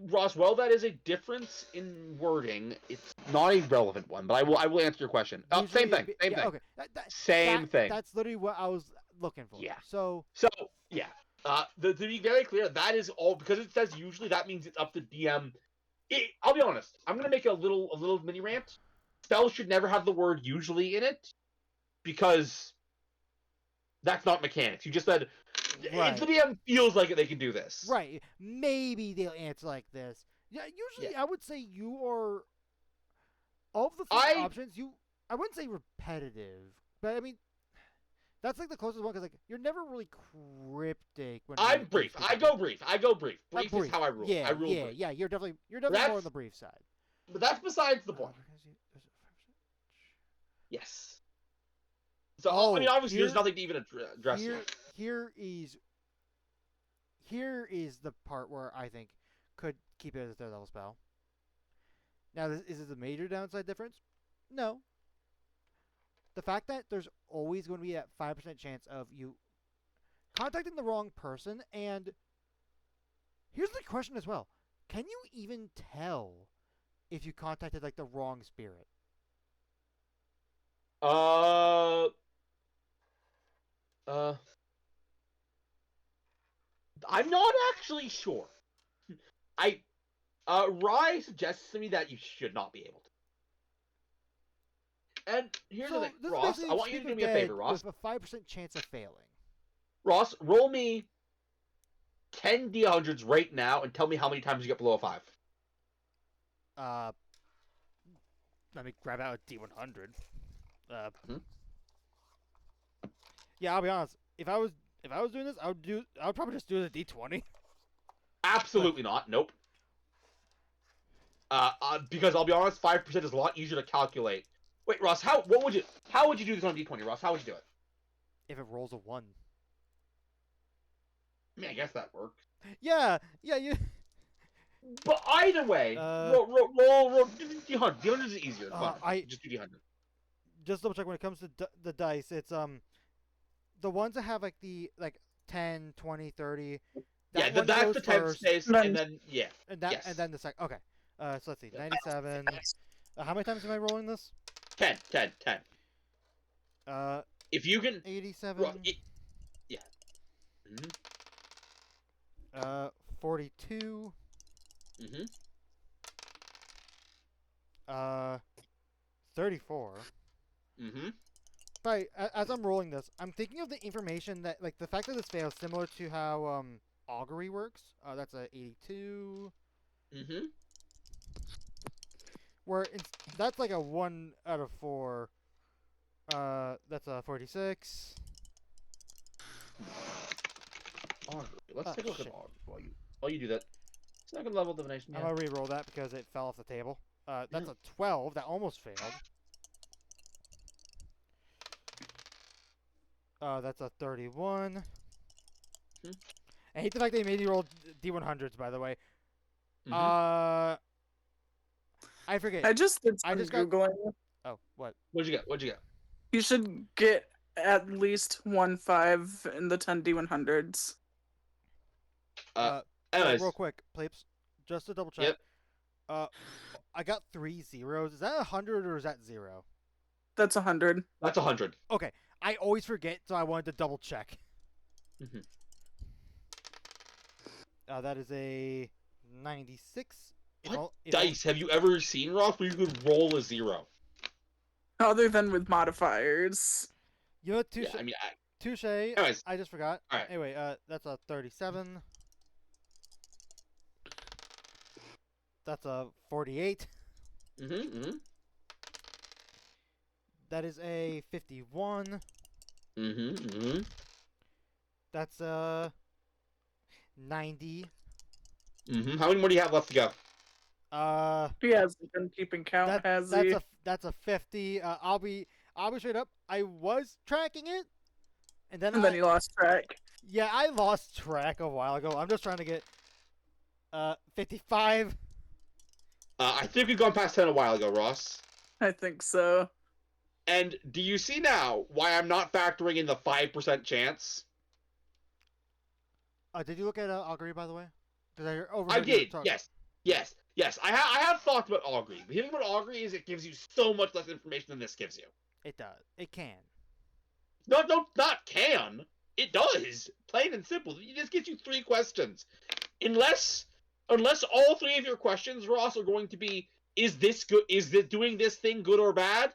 Ross, well, that is a difference in wording. It's not a relevant one, but I will answer your question. Same thing. Same thing. Okay. Same thing. That's literally what I was looking for. Yeah. So yeah. To be very clear, that is all, because it says usually, that means it's up to DM. I'll be honest. I'm gonna make a little mini rant. Spells should never have the word usually in it, because that's not mechanics. You just said, right. If the DM feels like it, they can do this. Right. Maybe they'll answer like this. Yeah. Usually, I would say you are. Of the 3 options, I wouldn't say repetitive, but I mean, that's like the closest one because like you're never really cryptic. I'm brief. I go brief. Brief is how I rule. Yeah, I rule brief. Yeah. You're definitely more on the brief side. But that's besides the point. Yes. So I mean, obviously, there's nothing to even address here. Here is the part where I think could keep it as a 3rd level spell. Now, is this a major downside difference? No. The fact that there's always going to be that 5% chance of you contacting the wrong person, and here's the question as well. Can you even tell if you contacted, like, the wrong spirit? I'm not actually sure. Rye suggests to me that you should not be able to. And here's the thing, Ross, I want you to do me a favor, Ross. With a 5% chance of failing. Ross, roll me 10 D100s right now and tell me how many times you get below a 5. Let me grab out a D100. Yeah, I'll be honest. If I was doing this, I would probably just do it a D20. Absolutely not. Nope. Because I'll be honest, 5% is a lot easier to calculate. Wait, Ross, how would you do this on D20, Ross? How would you do it? If it rolls a 1. I mean, I guess that works. Yeah, you. But either way, roll D100. D100 is easier. Just do D100. Just double check when it comes to the dice. It's the ones that have like 10, 20, 30. Yeah, that's the 10 space, and then and then the second. Okay. So let's see, 97. How many times am I rolling this? 10. If you can 87. Yeah. 42. Mm-hmm. 34. Mm-hmm. But as I'm rolling this, I'm thinking of the information that, like, the fact that this fails, similar to how augury works. That's a 82. Mm-hmm. Where that's like a 1 out of 4. That's a 46. Augury. Let's Oh, take a look at shit. augury while you do that. Second level divination. I'm Yeah. gonna re-roll that because it fell off the table. That's Yeah. a 12. That almost failed. That's a 31. Hmm. I hate the fact they made you roll D100s, by the way. Mm-hmm. I forget. I just did I some just got. googling. Oh, what? What'd you get? What'd you get? You should get at least 1/5 in the 10D100s. Uh. Real Anyways. quick, Plapes, just to double check. Yep. I got 3 zeros. Is that 100 or is that 0? That's 100. That's 100. Okay, I always forget, so I wanted to double check. Mm-hmm. That is a 96. What dice have you ever seen, Ross, where you could roll a 0? Other than with modifiers. You know, touche. Yeah, I mean, Touche. anyways. I just forgot. All right. Anyway, that's a 37. That's a 48. Mm-hmm. Mm-hmm. That is a 51. Mm-hmm. Mm-hmm. That's a 90. Mm-hmm. How many more do you have left to go? He hasn't been keeping count, has he? That's a 50. I'll be straight up. I was tracking it, and then he lost track. Yeah, I lost track a while ago. I'm just trying to get 55. I think we've gone past 10 a while ago, Ross. I think so. And do you see now why I'm not factoring in the 5% chance? Did you look at augury, by the way? Because I did. Yes. I have thought about augury. The thing about augury is it gives you so much less information than this gives you. It does. It can. Not can. It does. Plain and simple. It just gives you 3 questions. Unless all 3 of your questions, Ross, are going to be, is this good? Is this doing this thing good or bad?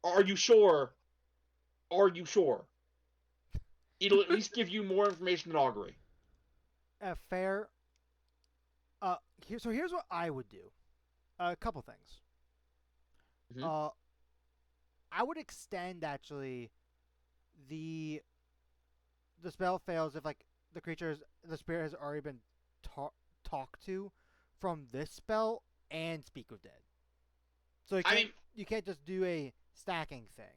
Are you sure? It'll at least give you more information than augury. Fair. Here's what I would do. A couple things. Mhm. I would extend actually the spell fails if, like, the spirit has already been talked to from this spell and Speak of Dead. So you can't just do a stacking thing.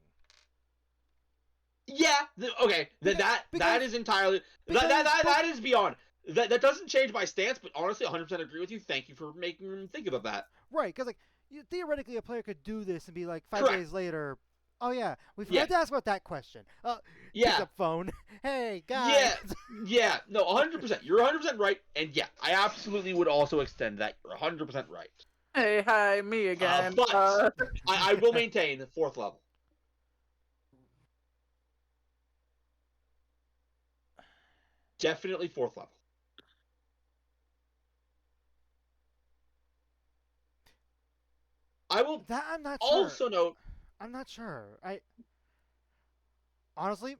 Yeah. Okay. That is entirely that is beyond. That doesn't change my stance, but honestly, 100% agree with you. Thank you for making me think about that. Right, because, like, theoretically, a player could do this and be like 5 Correct. days later, oh yeah, we forgot Yeah. to ask about that question. Pick Yeah. up phone. Hey guys. Yeah. No, 100%. You're 100% right, and yeah, I absolutely would also extend that. You're 100% right. Hey, hi, me again. But I will maintain the 4th level. Definitely 4th level. I will That I'm not also sure. note. I'm not sure. Honestly,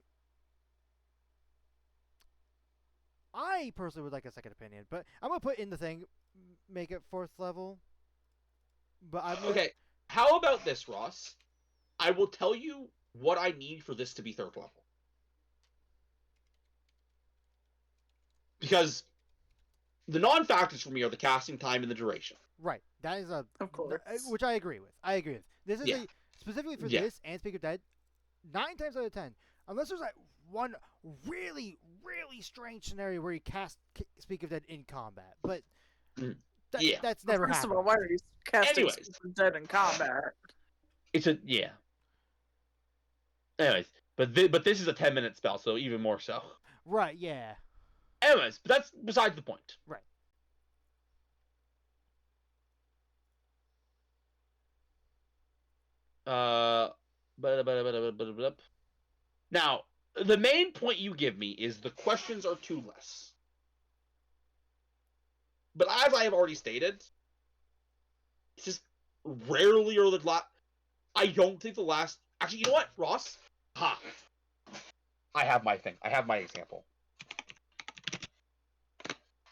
I personally would like a second opinion, but I'm gonna put in the thing, make it 4th level. But Okay, how about this, Ross? I will tell you what I need for this to be 3rd level. Because the non-factors for me are the casting time and the duration. Right. That is Of course. which I agree with. This is specifically for this and Speak of Dead. 9 times out of 10, unless there's like one really, really strange scenario where you cast Speak of Dead in combat, but that's never First happened. of all, why are you casting Anyways. Speak of Dead in combat? Anyways, but this is a 10-minute spell, so even more so. Right. Yeah. Anyways, but that's besides the point. Right. Now, the main point you give me is the questions are 2 less. But as I have already stated, it's just rarely or the last. I don't think the last. Actually, you know what, Ross? Ha! I have my thing. I have my example.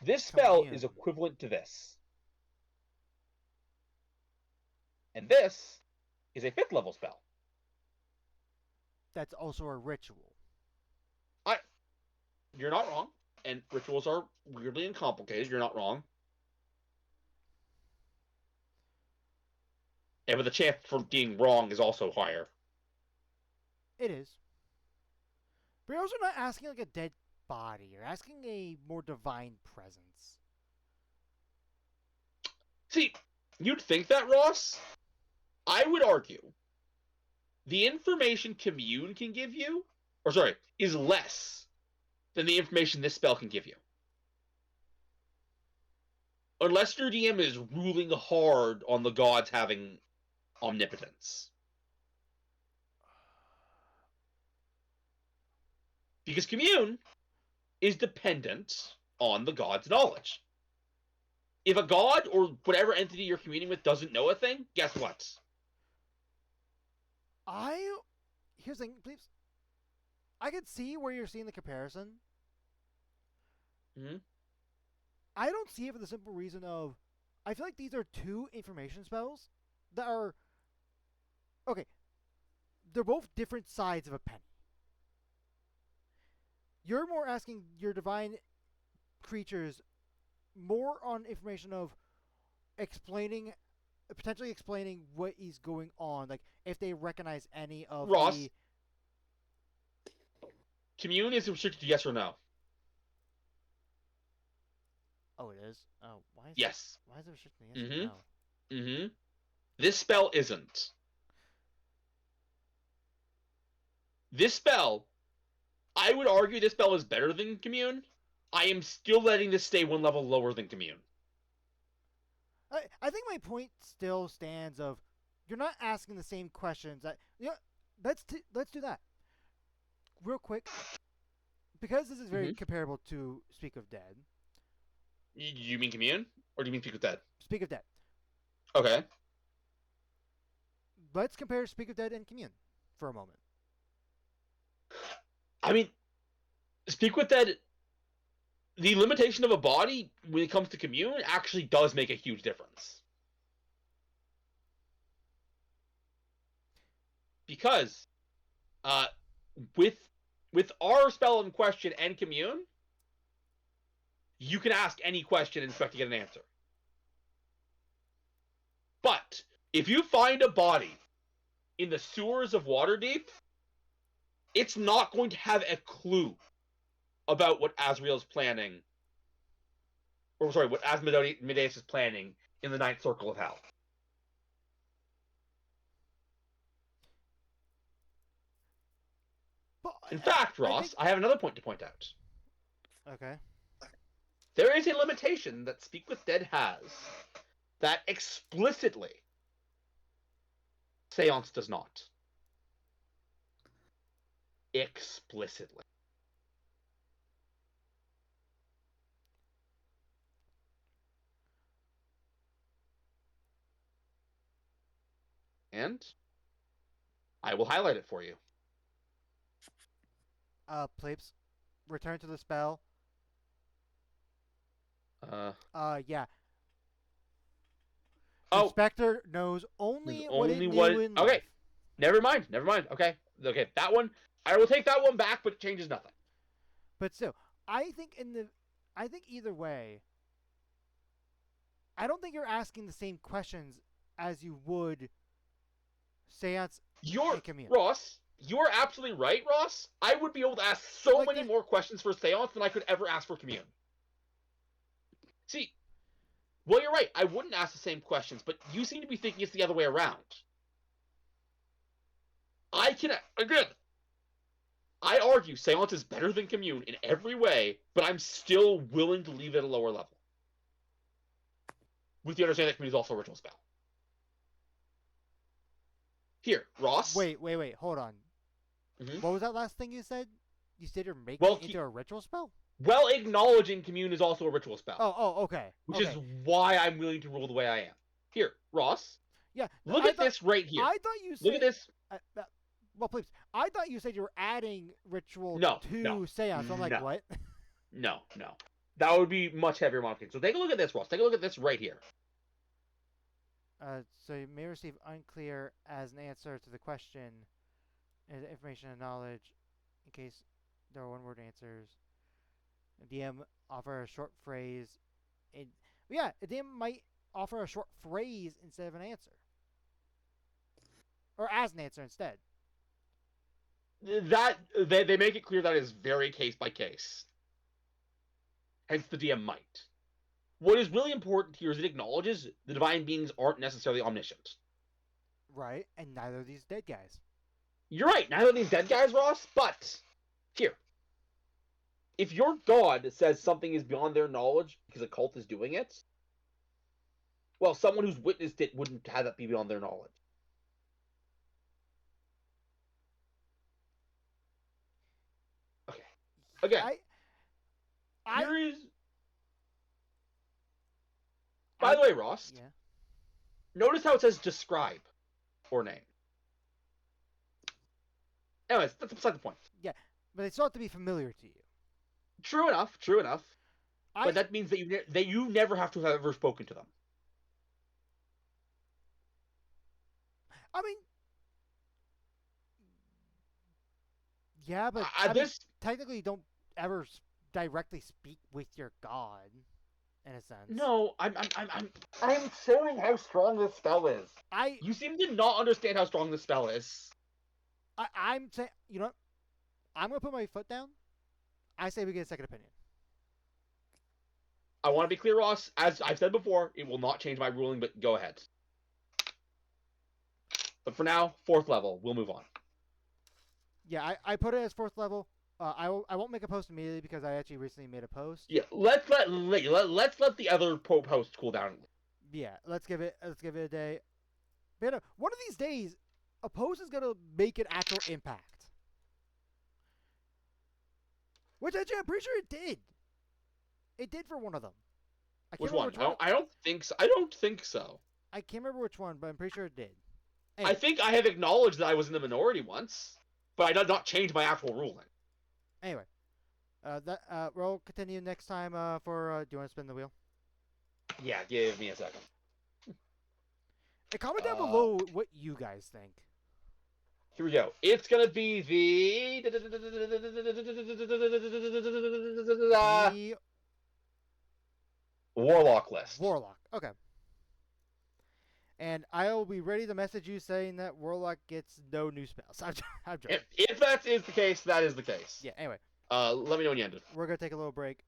This spell Commune. is equivalent to this. And this is a 5th level spell. That's also a ritual. You're not wrong. And rituals are weirdly uncomplicated. You're not wrong. And but the chance for being wrong is also higher. It is. But you're also not asking like a dead body. You're asking a more divine presence. See, you'd think that, Ross. I would argue the information Commune can give you, is less than the information this spell can give you. Unless your DM is ruling hard on the gods having omnipotence. Because Commune is dependent on the god's knowledge. If a god or whatever entity you're communing with doesn't know a thing, guess what? Here's the thing, please. I can see where you're seeing the comparison. Mm-hmm. I don't see it for the simple reason of I feel like these are two information spells that are okay. They're both different sides of a penny. You're more asking your divine creatures more on information of potentially explaining what is going on, like if they recognize any of Ross, the. Commune is restricted to yes or no. Oh, it is. Oh, why is Yes. Why is it restricted to yes or no? Mm-hmm. This spell isn't. This spell, I would argue this spell is better than Commune. I am still letting this stay one level lower than Commune. I think my point still stands of you're not asking the same questions. Let's do that real quick because this is very comparable to Speak of Dead. You mean Commune? Or do you mean Speak of Dead? Speak of Dead. Okay. Let's compare Speak of Dead and Commune for a moment. I mean, Speak with Dead, the limitation of a body when it comes to Commune actually does make a huge difference. Because with our spell in question and Commune, you can ask any question and expect to get an answer. But if you find a body in the sewers of Waterdeep, it's not going to have a clue about what Asriel's planning, what Asmodeus is planning in the Ninth Circle of Hell. In fact, Ross, I have another point to point out. Okay. There is a limitation that Speak with Dead has that explicitly Seance does not. Explicitly. And I will highlight it for you. Plebes, return to the spell. Yeah. The Oh, Spectre knows only what it knew in okay. life. Never mind. Okay, that one. I will take that one back, but it changes nothing. But still, I think either way, I don't think you're asking the same questions as you would Seance and Commune. Ross, you're absolutely right, Ross. I would be able to ask so many more questions for Seance than I could ever ask for Commune. See, well, you're right. I wouldn't ask the same questions, but you seem to be thinking it's the other way around. I argue Seance is better than Commune in every way, but I'm still willing to leave it at a lower level. With the understanding that Commune is also a ritual spell. Here, Ross. Wait, hold on. Mm-hmm. What was that last thing you said? You said you're making it into a ritual spell? Well, acknowledging commune is also a ritual spell, Oh, okay. which Okay. is why I'm willing to rule the way I am. Here, Ross, Yeah. look I at thought, this right here. I thought you said. Look at this. Well, please. I thought you said you were adding ritual No, to no, seance. So I'm like, no. what? No. That would be much heavier modification. So take a look at this, Ross. Take a look at this right here. So you may receive unclear as an answer to the question, information and knowledge, in case there are one-word answers. DM offer a short phrase. A DM might offer a short phrase instead of an answer, or as an answer instead. That they make it clear that is very case by case. Hence, the DM might. What is really important here is it acknowledges the divine beings aren't necessarily omniscient. Right, and neither of these dead guys. You're right. Neither of these dead guys, Ross. But here, if your god says something is beyond their knowledge because a cult is doing it, well, someone who's witnessed it wouldn't have that be beyond their knowledge. Okay. Again, here is. By the way, Ross. Yeah. Notice how it says describe or name. Anyways, that's beside the point. Yeah, but they still have to be familiar to you. True enough. But that means that you never have to have ever spoken to them. I mean, yeah, but technically you don't ever directly speak with your god, in a sense. No, I'm showing how strong this spell is. You seem to not understand how strong this spell is. I'm saying, you know what? I'm gonna put my foot down. I say we get a second opinion. I want to be clear, Ross. As I've said before, it will not change my ruling, but go ahead. But for now, 4th level. We'll move on. Yeah, I put it as 4th level. I won't make a post immediately because I actually recently made a post. Yeah, let's let the other post cool down. Yeah, let's give it a day. But one of these days, a post is gonna make an actual impact. Which actually, I'm pretty sure it did. It did for one of them. Which one? I don't think so. I don't think so. I can't remember which one, but I'm pretty sure it did. Anyway. I think I have acknowledged that I was in the minority once, but I did not change my actual ruling. Anyway, we'll continue next time. Do you want to spin the wheel? Yeah, give me a second. Hey, comment down below what you guys think. Here we go. It's gonna be the Warlock list. Warlock. Okay. And I will be ready to message you saying that Warlock gets no new spells. I'm joking. If that is the case, that is the case. Yeah. Anyway. Let me know when you ended. We're gonna take a little break.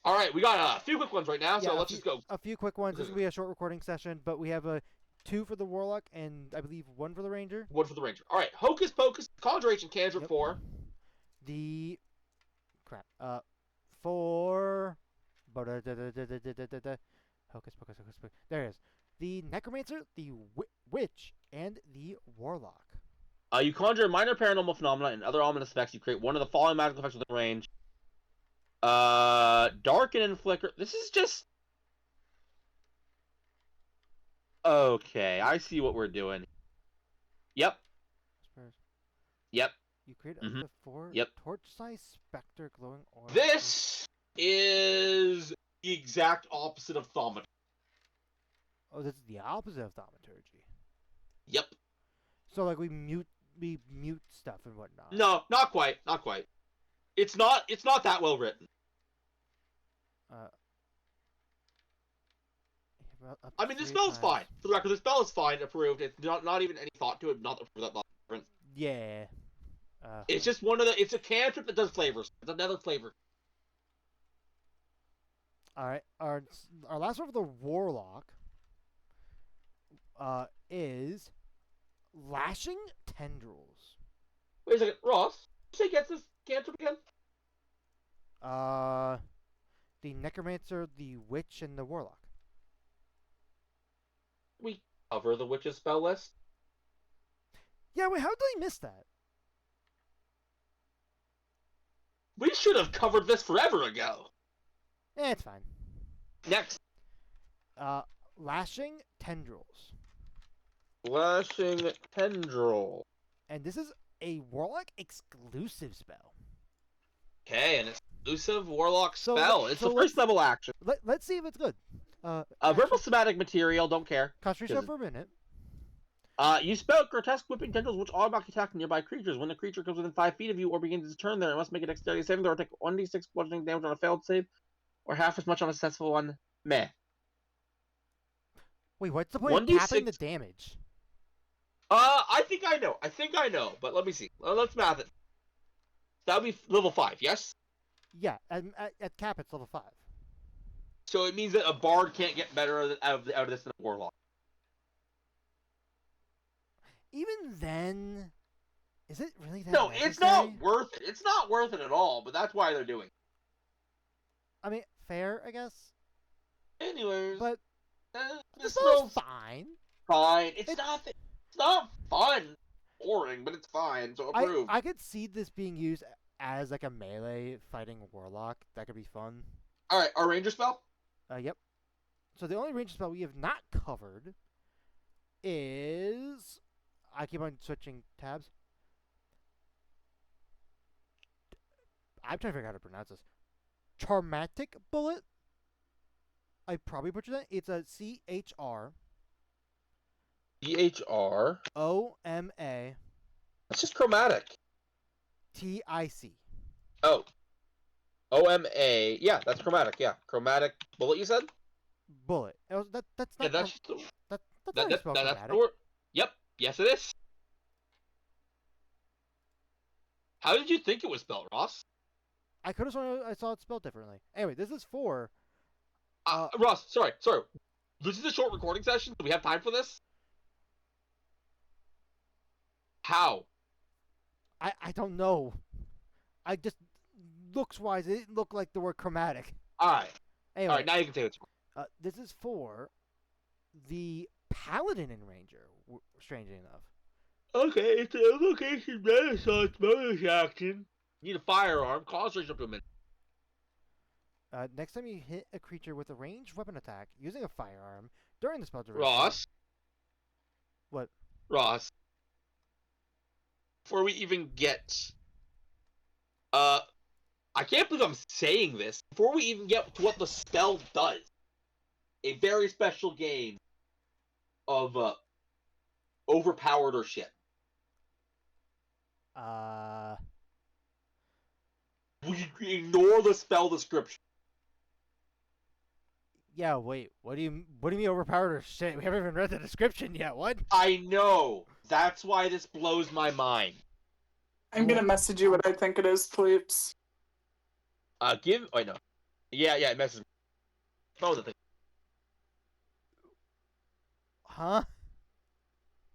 All right, we got a few quick ones right now, yeah, so let's just go. A few quick ones. This will be a short recording session, but we have 2 for the Warlock and I believe 1 for the Ranger. 1 for the Ranger. All right, Hocus Pocus, Conjuration cantrip for the for Hocus Pocus. There it is. The Necromancer, the Witch, and the Warlock. You conjure minor paranormal phenomena and other ominous effects. You create one of the following magical effects within range. Darken and flicker. This is just... Okay, I see what we're doing. Yep. Yep. You create up to 4 torch-sized specter glowing orbs. This is the exact opposite of thaumaturgy. Oh, this is the opposite of thaumaturgy. Yep. So like we mute stuff and whatnot. No, not quite. It's not that well written. I mean, the spell's fine. For the record, the spell is fine, approved. It's not even any thought to it. Not that different. Yeah. It's just it's a cantrip that does flavors. It's another flavor. All right. Our last one for the Warlock is Lashing Tendrils. Wait a second, Ross. Did you say gets this cantrip again? The Necromancer, the Witch, and the Warlock. We cover the Witch's spell list. Yeah, wait, how did I miss that? We should have covered this forever ago. It's fine. Next. Lashing Tendrils. Lashing Tendril. And this is a Warlock exclusive spell. Okay, an exclusive Warlock So- spell. It's so the first level action. Let's see if it's good. Verbal Somatic Material, don't care. Concentration for a minute. You spell grotesque whipping tendrils which automatically attack nearby creatures. When the creature comes within 5 feet of you or begins its turn there, it must make a dexterity saving throw or take 1d6 bludgeoning damage on a failed save, or half as much on a successful one. Meh. Wait, what's the point of 1d6 capping the damage? I think I know, but let me see. Let's math it. That would be level 5, yes? Yeah, at cap it's level 5. So it means that a bard can't get better out of this than a warlock. Even then, is it really that No, necessary? it's not worth it. It's not worth it at all, but that's why they're doing it. I mean, fair, I guess. Anyways, But this spell's spell's fine. fine. It's not fun. Boring, but it's fine, so approve. I could see this being used as like a melee fighting warlock. That could be fun. Alright, our ranger spell? Yep. So the only ranger spell we have not covered is... I keep on switching tabs. I'm trying to figure out how to pronounce this. Charmatic Bullet? I probably butchered that. It's a CHR. EHR. OMA It's just chromatic. TIC. Oh. OMA. Yeah, that's chromatic, yeah. Chromatic bullet, you said? Bullet. That's not. Yeah, that's that's not how you spell that's chromatic. the word. Yep. Yes, it is. How did you think it was spelled, Ross? I could have sworn I saw it spelled differently. Anyway, this is for. Ross, sorry. This is a short recording session. Do we have time for this? How? I don't know. I just looks wise, it didn't look like the word chromatic. Alright. Anyway, Alright, now you can say what's this is for the Paladin and Ranger. Strangely enough. Okay, it's a location renaissance bonus action. Need a firearm. Concentration up to a minute. Next time you hit a creature with a ranged weapon attack using a firearm during the spell duration. Ross? What? Ross. Before we even get... I can't believe I'm saying this. Before we even get to what the spell does. A very special game of, overpowered or shit. We ignore the spell description. Yeah, wait. What do you mean overpowered or shit? We haven't even read the description yet. What? I know. That's why this blows my mind. I'm gonna message you what I think it is, please. I know. Yeah, it messes me. Oh, the thing. Huh?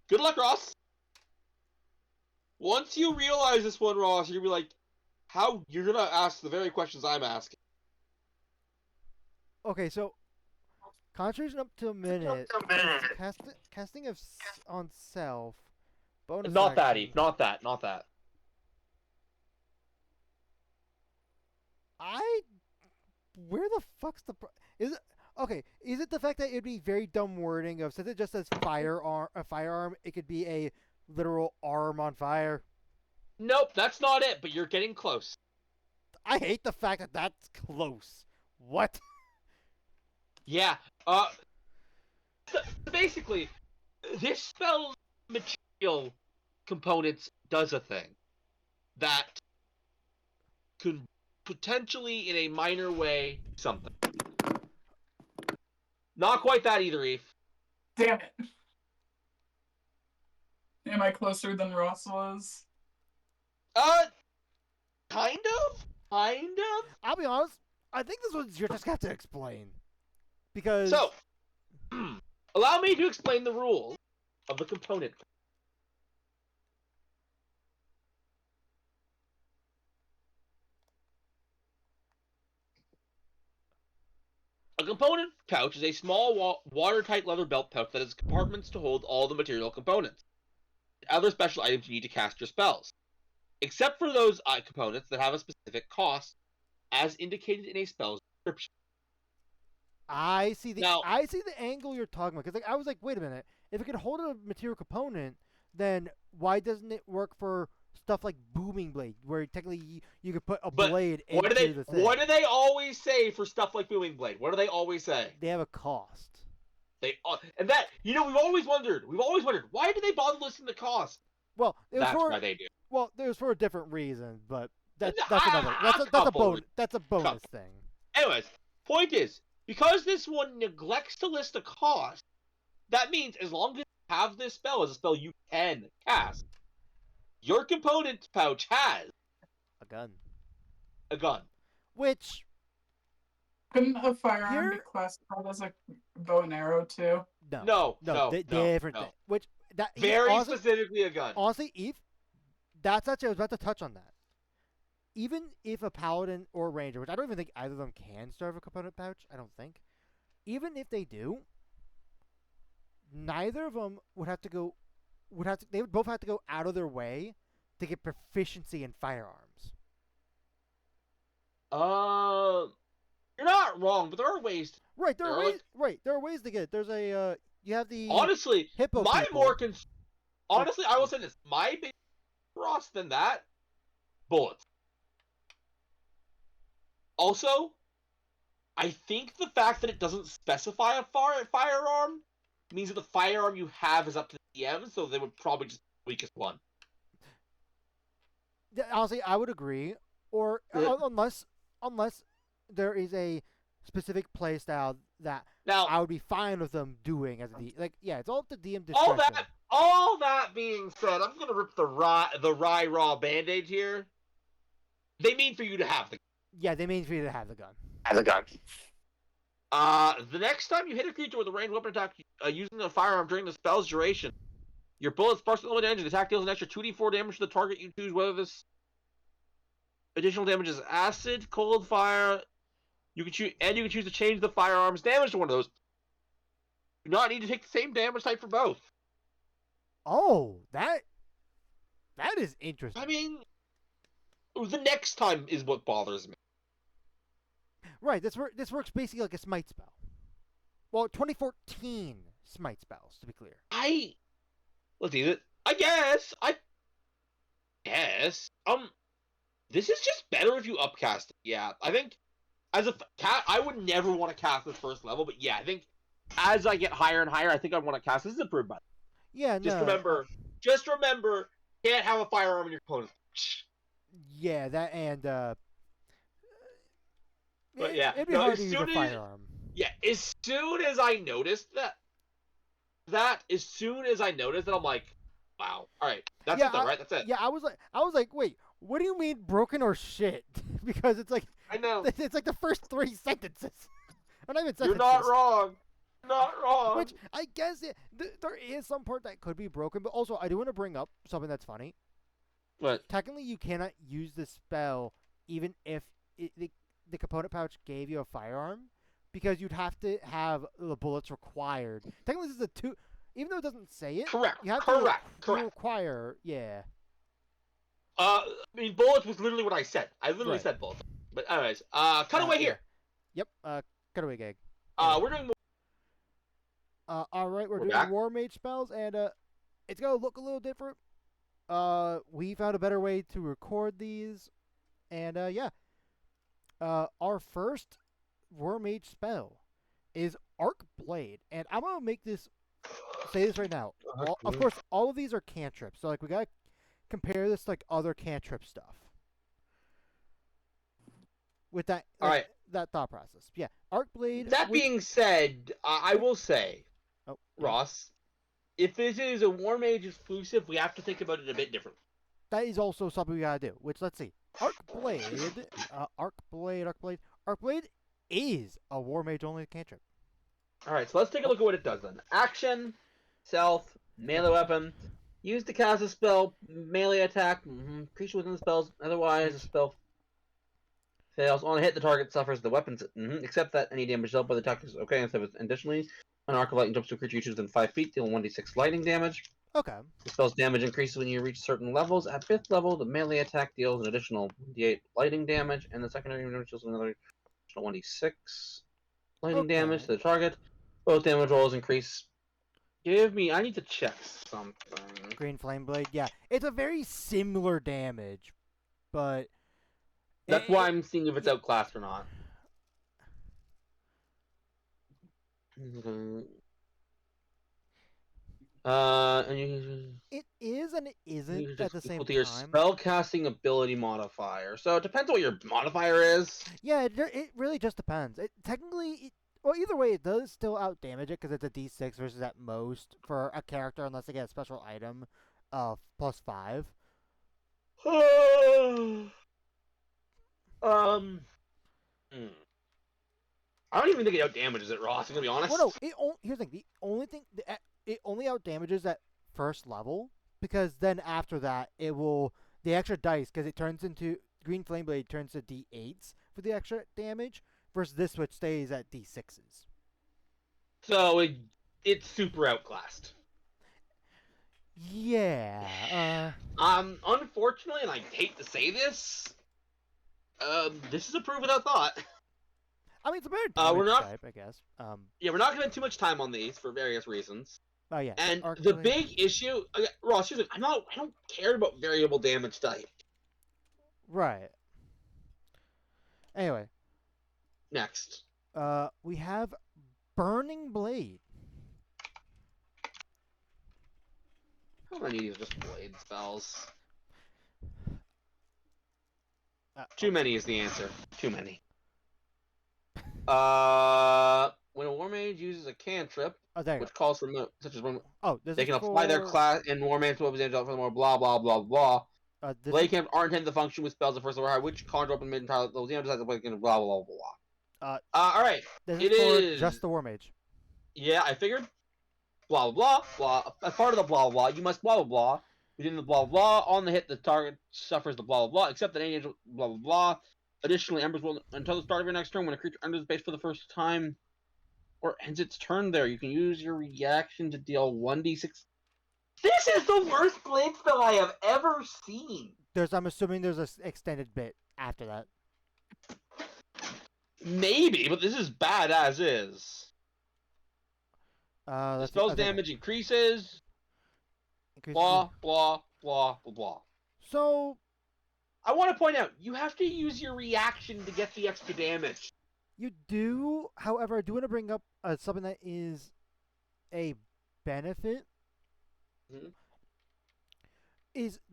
Good luck, Ross. Once you realize this one, Ross, you're gonna be like, how? You're gonna ask the very questions I'm asking. Okay, so concentration up to a minute. Casting of on self. Bonus. Not that, action. Eve. Not that. Where the fuck's the is it? Okay, is it the fact that it'd be very dumb wording of since it just says firearm, it could be a literal arm on fire? Nope, that's not it, but you're getting close. I hate the fact that that's close. What? Yeah, basically, this spell material components does a thing that could potentially, in a minor way, do something. Not quite that either, Eve. Damn it. Am I closer than Ross was? Kind of? I'll be honest. I think this one's you're just got to explain because. So, allow me to explain the rules of the component. A component pouch is a small watertight leather belt pouch that has compartments to hold all the material components and other special items you need to cast your spells. except for those components that have a specific cost, as indicated in a spell's description. I see Now- the angle you're talking about, because I was like, wait a minute, if it can hold a material component, then why doesn't it work for stuff like Booming Blade, where technically you could put a But blade What do into the thing? What do they always say for stuff like Booming Blade? What do they always say? They have a cost. And that we've always wondered why do they bother listing the cost? Well, it was That's for why they do. well, it was for a different reason, but that's A another. That's a couple bonus. That's a bonus couple. thing. Anyways, point is, because this one neglects to list a cost, that means as long as you have this spell as a spell you can cast, your component pouch has A gun. a gun. Which Couldn't a firearm be Here- classified as a bow and arrow too? No, different no. thing. Which that Very honestly, specifically a gun. honestly, Eve, that's actually I was about to touch on that. Even if a paladin or ranger, which I don't even think either of them can serve a component pouch, I don't think. Even if they do, neither of them would have to go. They would both have to go out of their way to get proficiency in firearms. You're not wrong, but there are ways. Right, there are Really? ways. Right, there are ways to get it. There's a you have the Honestly, hippo my people. more honestly, I will say this: my big cross than that, bullets. Also, I think the fact that it doesn't specify a firearm means that the firearm you have is up to the DM, so they would probably just the weakest one. Honestly, I would agree. Or Yeah. unless there is a specific play style that Now, I would be fine with them doing as a D. Like, yeah, it's all up to DM discretion. all that being said, I'm gonna rip the rye raw band-aid here. They mean for you to have the Yeah, they mean for you to have the gun. gun. The next time you hit a creature with a ranged weapon attack using a firearm during the spell's duration, your bullets sparks limited damage. The attack deals an extra 2d4 damage to the target you choose, whether this additional damage is acid, cold, fire. You can choose to change the firearm's damage to one of those. You do not need to take the same damage type for both. Oh, that is interesting. I mean, the next time is what bothers me. Right, this works basically like a smite spell. Well, 2014 smite spells, to be clear. Let's see it. I guess. This is just better if you upcast it. Yeah, I think as a cat, I would never want to cast this first level, but yeah, I think as I get higher and higher, I think I want to cast. This is improved by. Yeah, Just no. remember, can't have a firearm in your opponent. Yeah, that and But yeah, it'd be no, hard as to use a soon as- firearm. Yeah, as soon as I noticed that, I'm like, wow. All right, that's Yeah, it then, right? That's it. Yeah, I was like, wait, what do you mean broken or shit? Because it's like I know. it's like the first 3 sentences. Or not even You're sentences. not wrong. Not wrong. Which I guess there is some part that could be broken, but also I do want to bring up something that's funny. What? Technically, you cannot use the spell even if the component pouch gave you a firearm, because you'd have to have the bullets required. Technically, this is a 2. Even though it doesn't say it, Correct. you have Correct. to require. Yeah. I mean, bullets was literally what I said. I literally Right. said bullets. But anyways, cut away here. Yep. Cutaway gag. We're doing more. All right, we're doing back. War Mage spells, and it's gonna look a little different. We found a better way to record these, and yeah. Our first War Mage spell is Arc Blade, and I'm gonna say this right now. Of course, all of these are cantrips, so like we gotta compare this to like other cantrip stuff. With that, All right. that thought process. Yeah, Arc Blade. That being said, I will say, Oh, Ross, if this is a War Mage exclusive, we have to think about it a bit differently. that is also something we gotta do. Which, let's see. Arc Blade. Arc Blade is a War Mage only cantrip. All right, so let's take a look at what it does then. Action, stealth, melee weapon. Use to cast a spell, melee attack. Creature within the spells. Otherwise, the spell fails. On a hit, the target suffers the weapons. Except that any damage dealt by the attack is okay. Additionally, an arc of lightning jumps to a creature within 5 feet, dealing 1d6 lightning damage. Okay. The spell's damage increases when you reach certain levels. At 5th level, the melee attack deals an additional d8 lightning damage, and the secondary damage deals another additional 1d6 lightning damage to the target. Both damage rolls increase. I need to check something. Green Flame Blade, yeah. It's a very similar damage, but... That's why I'm seeing if it's outclassed or not. It is and it isn't just at the same equal to your time. spellcasting ability modifier. So it depends on what your modifier is. Yeah, it really just depends. Well, either way, it does still outdamage it because it's a d6 versus at most for a character unless they get a special item of +5. I don't even think it outdamages it, Ross. I'm gonna be honest. Well, no. Here's the thing: it only outdamages at first level because then after that the extra dice because it turns into Green Flame Blade turns to d8s for the extra damage versus this which stays at d6s. So it's super outclassed. Yeah. Unfortunately, and I hate to say this, this is approved without thought. I mean, it's a better damage type, I guess. Yeah, we're not gonna spend too much time on these for various reasons. Oh yeah. And the big issue, Ross, here's I don't care about variable damage type. Right. Anyway. Next. We have Burning Blade. How many of these are just blade spells? Too many is the answer. Too many. When a war mage uses a cantrip, which calls for such as one, they can apply their class in war mage weapons and for more blah blah blah blah. Blade cantrips aren't intended to function with spells of first level high, which conjure up and mid entirely those decides to play blah blah blah blah. All right. It is just the war mage. Yeah, I figured. Blah blah blah. As part of the blah blah, you must blah blah blah. Within the blah blah, on the hit, the target suffers the blah blah, except that any blah blah blah. Additionally, embers will until the start of your next turn when a creature enters the base for the first time or ends its turn there. You can use your reaction to deal 1d6. This is the worst blade spell I have ever seen. I'm assuming there's an extended bit after that. Maybe, but this is bad as is. The spell's damage increases. Blah, blah, blah, blah, blah. So... I want to point out, you have to use your reaction to get the extra damage. You do, however, I do want to bring up something that is a benefit. Mm-hmm.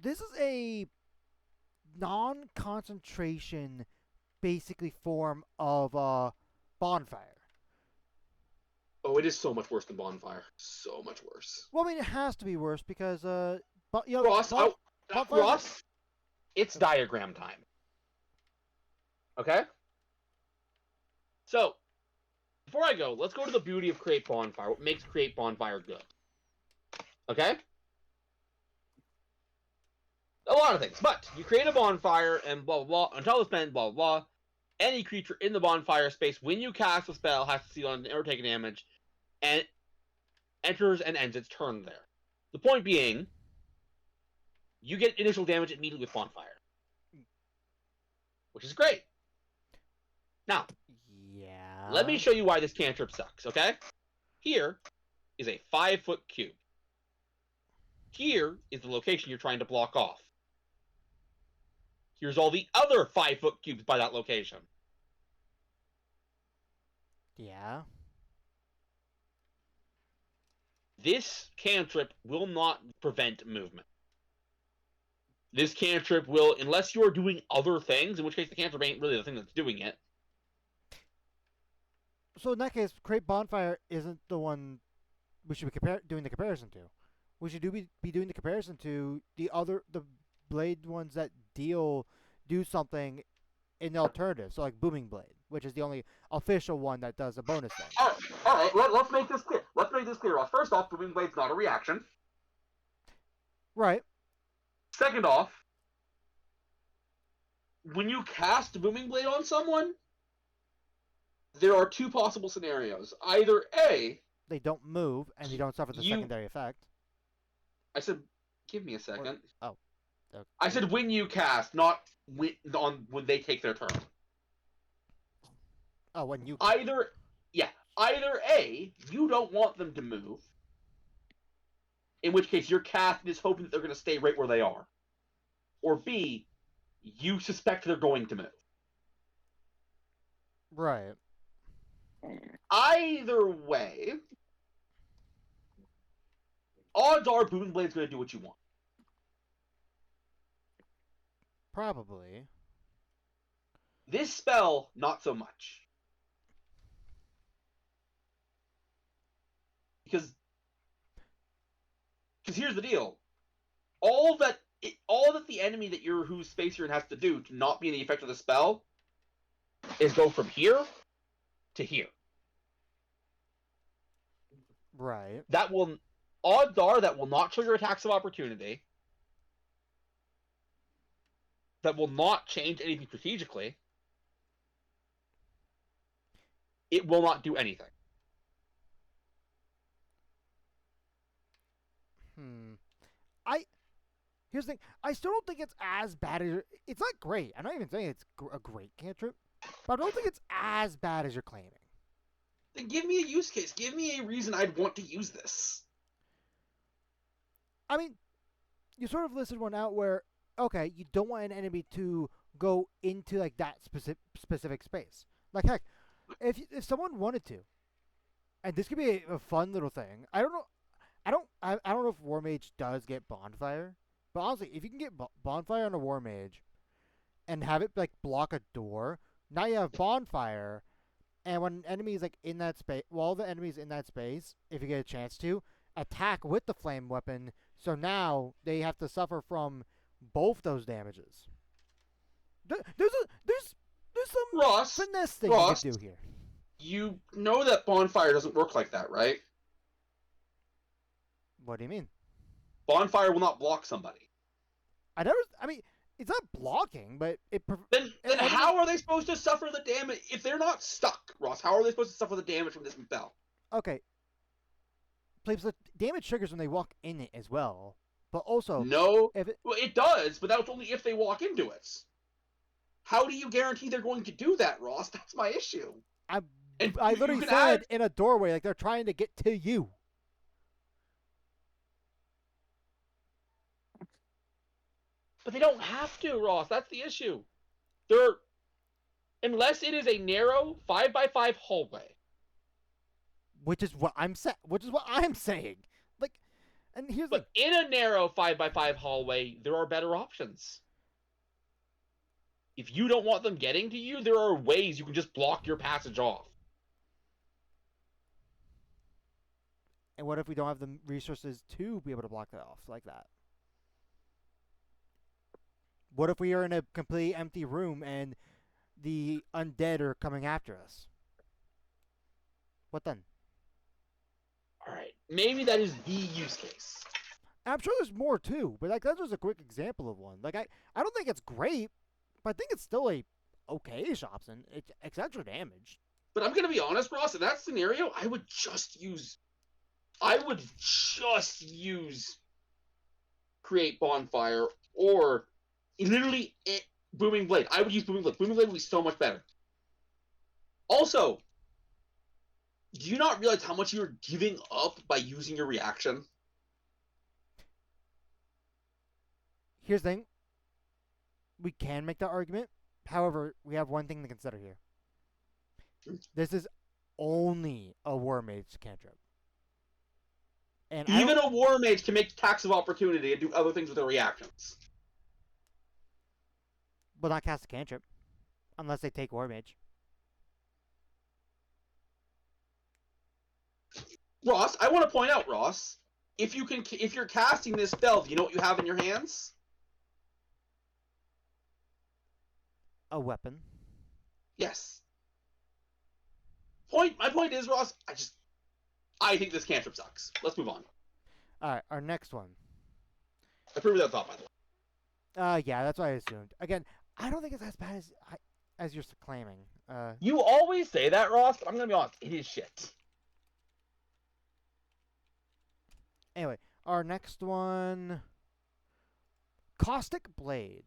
This is a non-concentration, basically, form of bonfire. Oh, it is so much worse than bonfire. So much worse. Well, I mean, it has to be worse because, Ross, it's diagram time. Okay? So, before I go, let's go to the beauty of Create Bonfire. What makes Create Bonfire good? Okay? A lot of things. But, you create a bonfire and blah, blah, blah. Until it's spent, blah, blah, blah. Any creature in the bonfire space, when you cast a spell, has to see on or take damage, and enters and ends its turn there. The point being, you get initial damage immediately with bonfire. Which is great. Now, let me show you why this cantrip sucks, okay? Here is a 5-foot cube. Here is the location you're trying to block off. Here's all the other 5-foot cubes by that location. Yeah. This cantrip will not prevent movement. This cantrip will, unless you are doing other things, in which case the cantrip ain't really the thing that's doing it. So in that case, Create Bonfire isn't the one we should be doing the comparison to. We should be doing the comparison to the blade ones that do something in the alternative. So like Booming Blade, which is the only official one that does a bonus thing. All right, let's make this clear. Ross. First off, Booming Blade's not a reaction. Right. Second off, when you cast Booming Blade on someone, there are two possible scenarios. Either A, they don't move and you don't suffer the secondary effect. I said, give me a second. Oh. Okay. I said when you cast, not when they take their turn. Oh, when you. Either A, you don't want them to move, in which case your cast is hoping that they're going to stay right where they are, or B, you suspect they're going to move. Right. Either way, odds are Booming Blade's going to do what you want. Probably. This spell, not so much. Because here's the deal. All that the enemy that whose space you're in has to do to not be in the effect of the spell is go from here to here. Right. Odds are that will not trigger attacks of opportunity. That will not change anything strategically. It will not do anything. Here's the thing. I still don't think it's as bad as it's not great. I'm not even saying it's a great cantrip, but I don't think it's as bad as you're claiming. Then give me a use case. Give me a reason I'd want to use this. I mean, you sort of listed one out where, okay, you don't want an enemy to go into like that specific space. Like heck, if someone wanted to, and this could be a fun little thing. I don't know. I don't know if War Mage does get bonfire, but honestly, if you can get bonfire on a War Mage, and have it like block a door, now you have bonfire, and when enemies like in that space, well, the enemies in that space, if you get a chance to attack with the flame weapon, so now they have to suffer from both those damages. There's some Ross, finesse thing you can do here. You know that bonfire doesn't work like that, right? What do you mean? Bonfire will not block somebody. I mean, it's not blocking, but it. Then how are they supposed to suffer the damage if they're not stuck, Ross? How are they supposed to suffer the damage from this spell? Okay. Please, the damage triggers when they walk in it as well, but also no. If it does, but that's only if they walk into it. How do you guarantee they're going to do that, Ross? That's my issue. I literally said in a doorway, like they're trying to get to you. But they don't have to, Ross. That's the issue. Unless it is a narrow 5x5 hallway. Which is what I'm saying. Like, and here's but in a narrow 5x5 hallway, there are better options. If you don't want them getting to you, there are ways you can just block your passage off. And what if we don't have the resources to be able to block that off like that? What if we are in a completely empty room and the undead are coming after us? What then? Alright, maybe that is the use case. I'm sure there's more too, but like that's just a quick example of one. Like I don't think it's great, but I think it's still a okay-ish option. It's extra damage. But I'm gonna be honest, Ross, in that scenario, I would just use Create Bonfire or literally Booming Blade. I would use Booming Blade. Booming Blade would be so much better. Also, do you not realize how much you're giving up by using your reaction? Here's the thing. We can make that argument. However, we have one thing to consider here. This is only a War Mage cantrip. And even a War Mage can make attacks of opportunity and do other things with their reactions. But not cast a cantrip. Unless they take War Mage. Ross, I want to point out, Ross, if you're casting this spell, do you know what you have in your hands? A weapon. Yes. My point is, Ross, I think this cantrip sucks. Let's move on. Alright, our next one. I approve of that thought, by the way. Yeah, that's what I assumed. Again, I don't think it's as bad as you're claiming. You always say that, Ross, but I'm gonna be honest, it is shit. Anyway, our next one, Caustic Blade.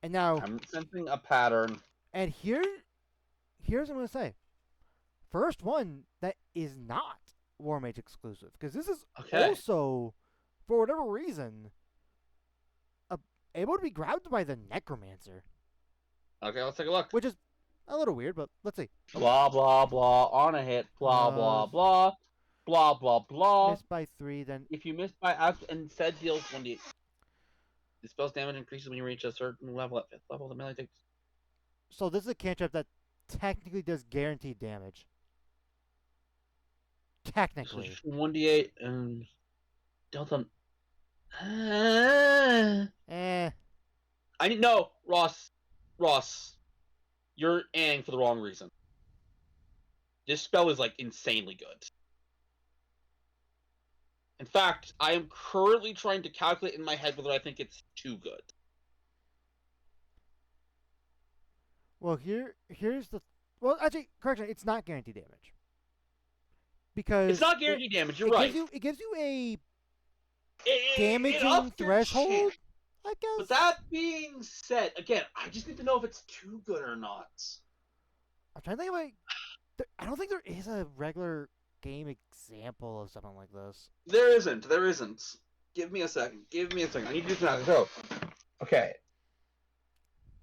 And now, I'm sensing a pattern. and here's what I'm gonna say. First one that is not War Mage exclusive, because this is Okay. also, for whatever reason, able to be grabbed by the Necromancer, Okay, let's take a look. which is a little weird, but let's see. Blah blah blah on a hit. Blah blah blah. Blah blah blah. Missed by 3, then If you miss by us and said deals 1d8. The spell's damage increases when you reach a certain level. At 5th level, the melee takes. so this is a cantrip that technically does guaranteed damage. Technically. 1d8 and delta. Eh. I need no, Ross. You're ang for the wrong reason. This spell is like insanely good. In fact, I am currently trying to calculate in my head whether I think it's too good. Well, here's the. Well, actually, correction. It's not guaranteed damage. Because It's not guaranteed damage. You're it right. It gives you a It damaging ups your threshold, chance. I guess. But that being said, again, I just need to know if it's too good or not. I'm trying to think of I don't think there is a regular game example of something like this. There isn't. Give me a second. I need to do that. So, okay.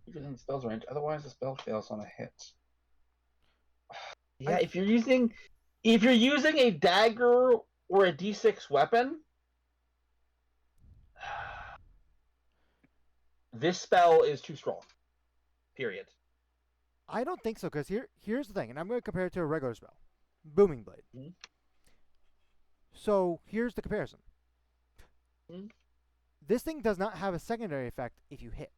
If it's in spell's range, otherwise the spell fails on a hit. Yeah, if you're using a dagger or a D6 weapon, this spell is too strong. Period. I don't think so, because here's the thing, and I'm going to compare it to a regular spell. Booming Blade. Mm-hmm. So, here's the comparison. Mm-hmm. This thing does not have a secondary effect if you hit.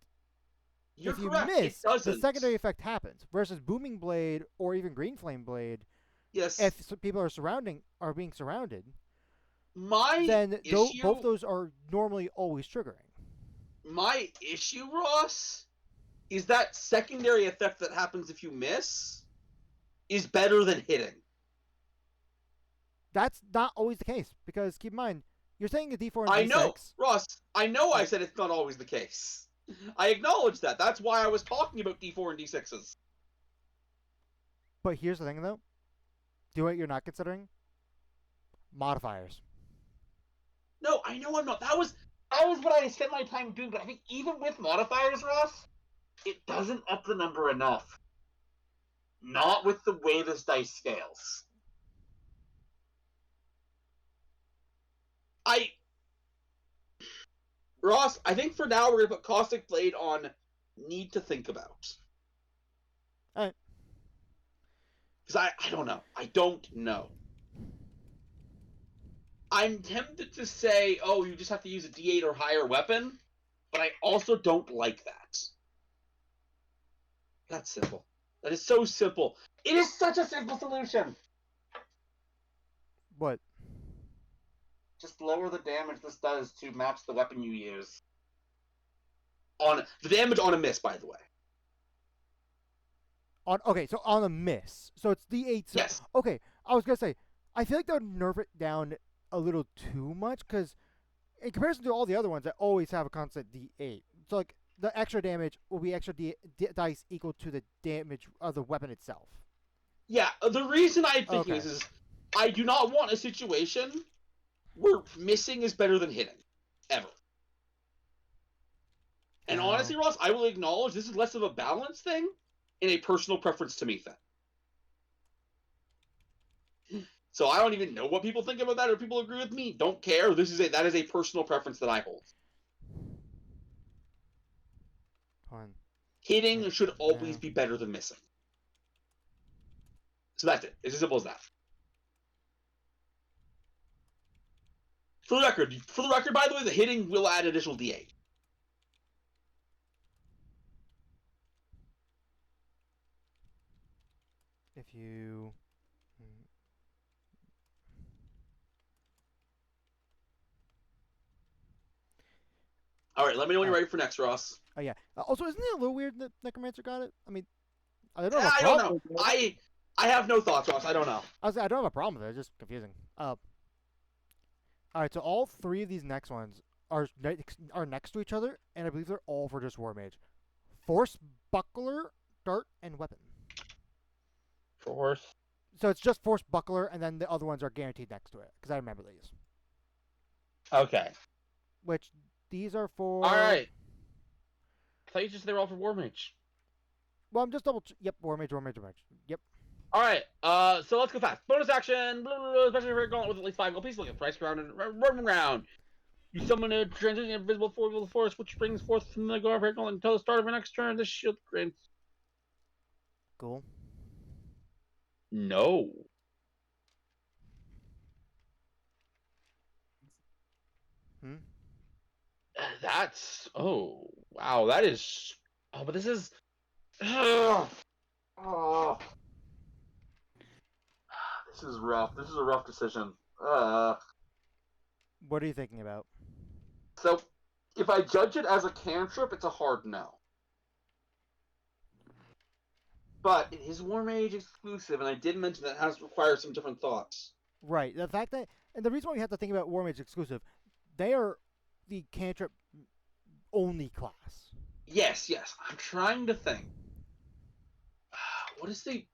You're if you correct. miss, it doesn't. the secondary effect happens. Versus Booming Blade or even Green Flame Blade, Yes. if people are being surrounded, My then issue, both those are normally always triggering. My issue, Ross, is that secondary effect that happens if you miss is better than hitting. That's not always the case, because keep in mind, you're saying a D4 and I D6. know, Ross. I know I said it's not always the case. I acknowledge that. That's why I was talking about D4 and D6s. But here's the thing, though. Do what you're not considering? Modifiers. No, I know I'm not. That was what I spent my time doing, but I think even with modifiers, Ross, it doesn't up the number enough. Not with the way this dice scales. Ross, I think for now we're going to put Caustic Blade on need to think about. Alright. Because I don't know. I don't know. I'm tempted to say, oh, you just have to use a D8 or higher weapon, but I also don't like that. That's simple. That is so simple. It is such a simple solution. What? Just lower the damage this does to match the weapon you use. On the damage on a miss, by the way. So on a miss. So it's D8. So, Yes. Okay, I was going to say, I feel like that would nerf it down a little too much, because in comparison to all the other ones that always have a constant D8, so like the extra damage will be extra dice equal to the damage of the weapon itself. Yeah, the reason I'm thinking Okay. this is I do not want a situation where missing is better than hitting. Ever. And Wow. honestly, Ross, I will acknowledge this is less of a balance thing and a personal preference to me thing. So I don't even know what people think about that or people agree with me. Don't care. That is a personal preference that I hold. Fine. Hitting Yeah. should always be better than missing. So that's it. It's as simple as that. For the record, by the way, the hitting will add additional D8. If you... All right, let me know when you're ready for next, Ross. Oh, yeah. Also, isn't it a little weird that Necromancer got it? I mean, I don't have a I don't problem. know. I have no thoughts, Ross. I don't know. I don't have a problem with it. It's just confusing. All right, so all three of these next ones are next to each other, and I believe they're all for just War Mage. Force, Buckler, Dart, and Weapon. Force. So it's just Force, Buckler, and then the other ones are guaranteed next to it, because I remember these. Okay. Which, these are for... Alright. I thought you just said they were all for War Mage. Well, I'm just Yep, War Mage, War Mage, War Mage. Yep. Alright, so let's go fast. Bonus action, blah, blah, blah, special effect gauntlet with at least 5 gold pieces. Look at price ground and run around. You summon a transition invisible force, which brings forth from the guard gauntlet until the start of your next turn. This shield grants. Cool. No. That's... Oh, wow, that is... Oh, but this is... Oh. This is rough. This is a rough decision. What are you thinking about? So, if I judge it as a cantrip, it's a hard no. But it is War Mage exclusive, and I did mention that it has required some different thoughts. Right. The fact that... And the reason why we have to think about War Mage exclusive, they are the cantrip only class. Yes. I'm trying to think. What is the...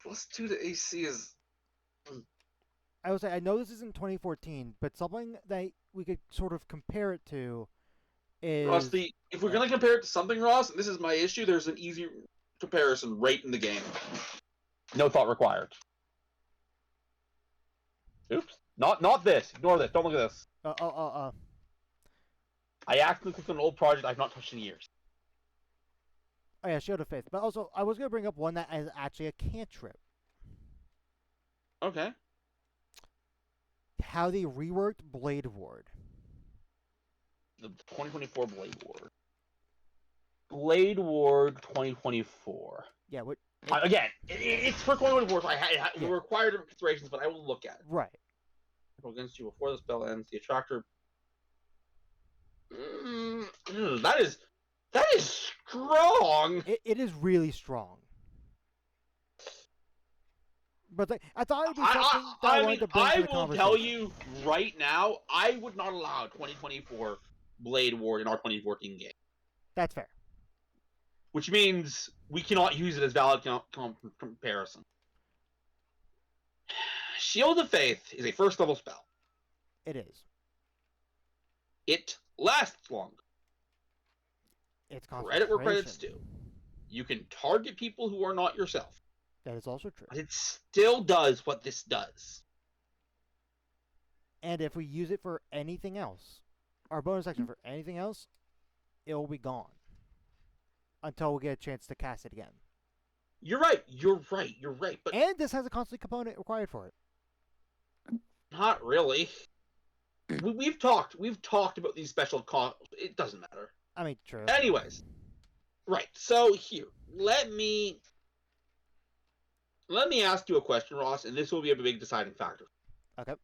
+2 to AC is... I would say, I know this isn't 2014, but something that we could sort of compare it to is... Ross, if we're going to compare it to something, Ross, and this is my issue, there's an easy comparison right in the game. No thought required. Oops. Not this. Ignore this. Don't look at this. I accidentally clicked on an old project I've not touched in years. Oh yeah, Shield of Faith. But also, I was going to bring up one that is actually a cantrip. Okay. How they reworked Blade Ward. The 2024 Blade Ward. Blade Ward 2024. Yeah, what? Again, it's for 2024, so the required considerations, but I will look at it. Right. Roll against you before the spell ends. The attractor. That is strong. It is really strong. But I thought it would be something that I wanted to bring to the conversation. I will tell you right now, I would not allow 2024 Blade Ward in our 2014 game. That's fair. Which means we cannot use it as valid comparison. Shield of Faith is a first level spell. It is. It lasts longer. It's credit where credit's due. You can target people who are not yourself. That is also true. But it still does what this does. And if we use it for anything else, our bonus action for anything else, it will be gone. Until we get a chance to cast it again. You're right. But and this has a constant component required for it. Not really. We've talked about these special it doesn't matter. I mean, true. Anyways. Right. So here, let me ask you a question, Ross, and this will be a big deciding factor. Okay.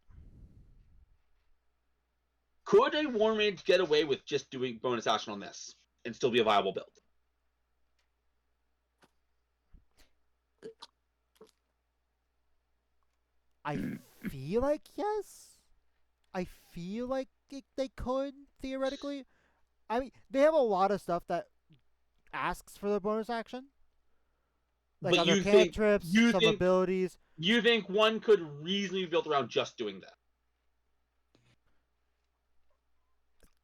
Could a War Mage get away with just doing bonus action on this and still be a viable build? I feel like yes. I feel like they could, theoretically. I mean, they have a lot of stuff that asks for the bonus action. Like other cantrips, some abilities. You think one could reasonably be built around just doing that?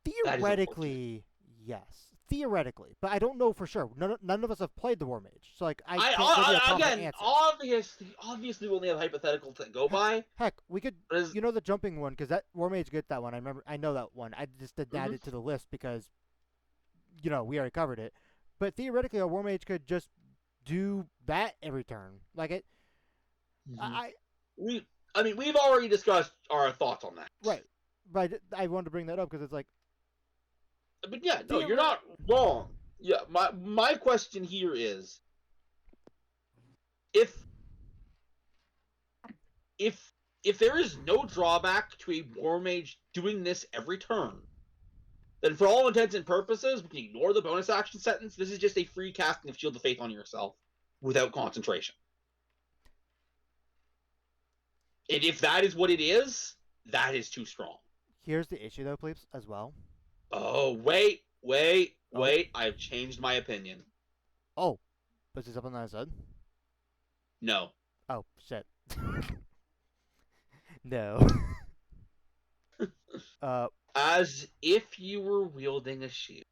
Theoretically, yes. Theoretically, but I don't know for sure. None of us have played the War Mage, so like I can't give you a confident answer. Obviously, we only have hypothetical to go by. Heck, we could, the jumping one, because that War Mage get that one. I know that one. I just didn't add it to the list because, we already covered it. But theoretically, a War Mage could just do that every turn, like it. We've already discussed our thoughts on that. Right, but I wanted to bring that up because it's like. But yeah, no, you're not wrong. Yeah, my question here is, if there is no drawback to a War Mage doing this every turn, then for all intents and purposes, we can ignore the bonus action sentence. This is just a free casting of Shield of Faith on yourself without concentration. And if that is what it is, that is too strong. Here's the issue, though, please, as well. Oh, wait. I've changed my opinion. Oh, was this something that I said? No. Oh, shit. No. As if you were wielding a shield.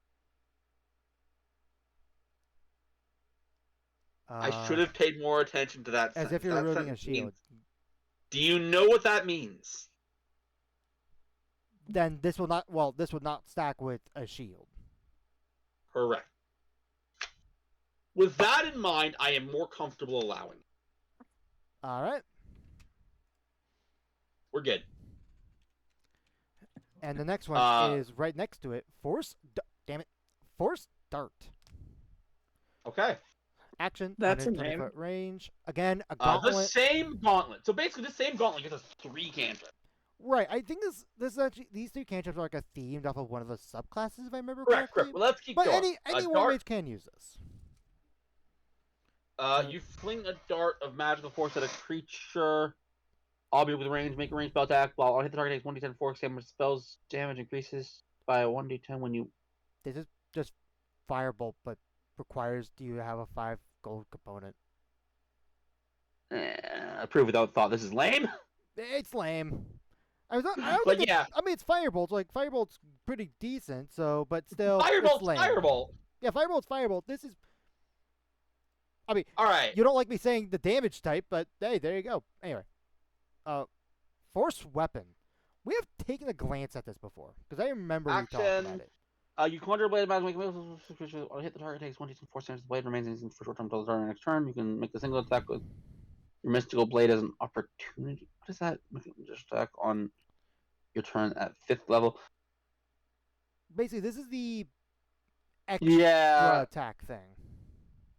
I should have paid more attention to that As sentence. if you're That wielding a sentence shield. means- Do you know what that means? Then this will not. Well, this would not stack with a shield. Correct. With that in mind, I am more comfortable allowing it. All right. We're good. And the next one is right next to it. Force Dart. Okay. Action. That's a 120 name. foot range. Again, a The gauntlet. same gauntlet. So basically, the same gauntlet gives us 3 cantrips. Right. I think this is actually these 3 cantrips are like a themed off of one of the subclasses, if I remember Correct. correctly. Well, let's keep But going. any war dart. mage can use this. You fling a dart of magical force at a creature. Object with range, make a range spell attack. While on hit the target takes 1d10 force damage. Spells damage increases by 1d10 when you. This is just firebolt, but requires you to have a 5 gold component. Approve without thought. This is lame. It's lame. I don't But think yeah. I mean, it's firebolt. Like firebolt's pretty decent. So, but still, Firebolt's it's lame. firebolt. Yeah, firebolt's firebolt. This is. I mean, All right. you don't like me saying the damage type, but hey, there you go. Anyway, force weapon. We have taken a glance at this before because I remember we talked about Action. it. You conjure a blade of magic. On hit the target takes 1d10 force damage. The blade remains instant for short term until the start of the next turn. You can make a single attack with your mystical blade as an opportunity. What is that? Make a just attack on your turn at 5th level. Basically, this is the extra attack thing.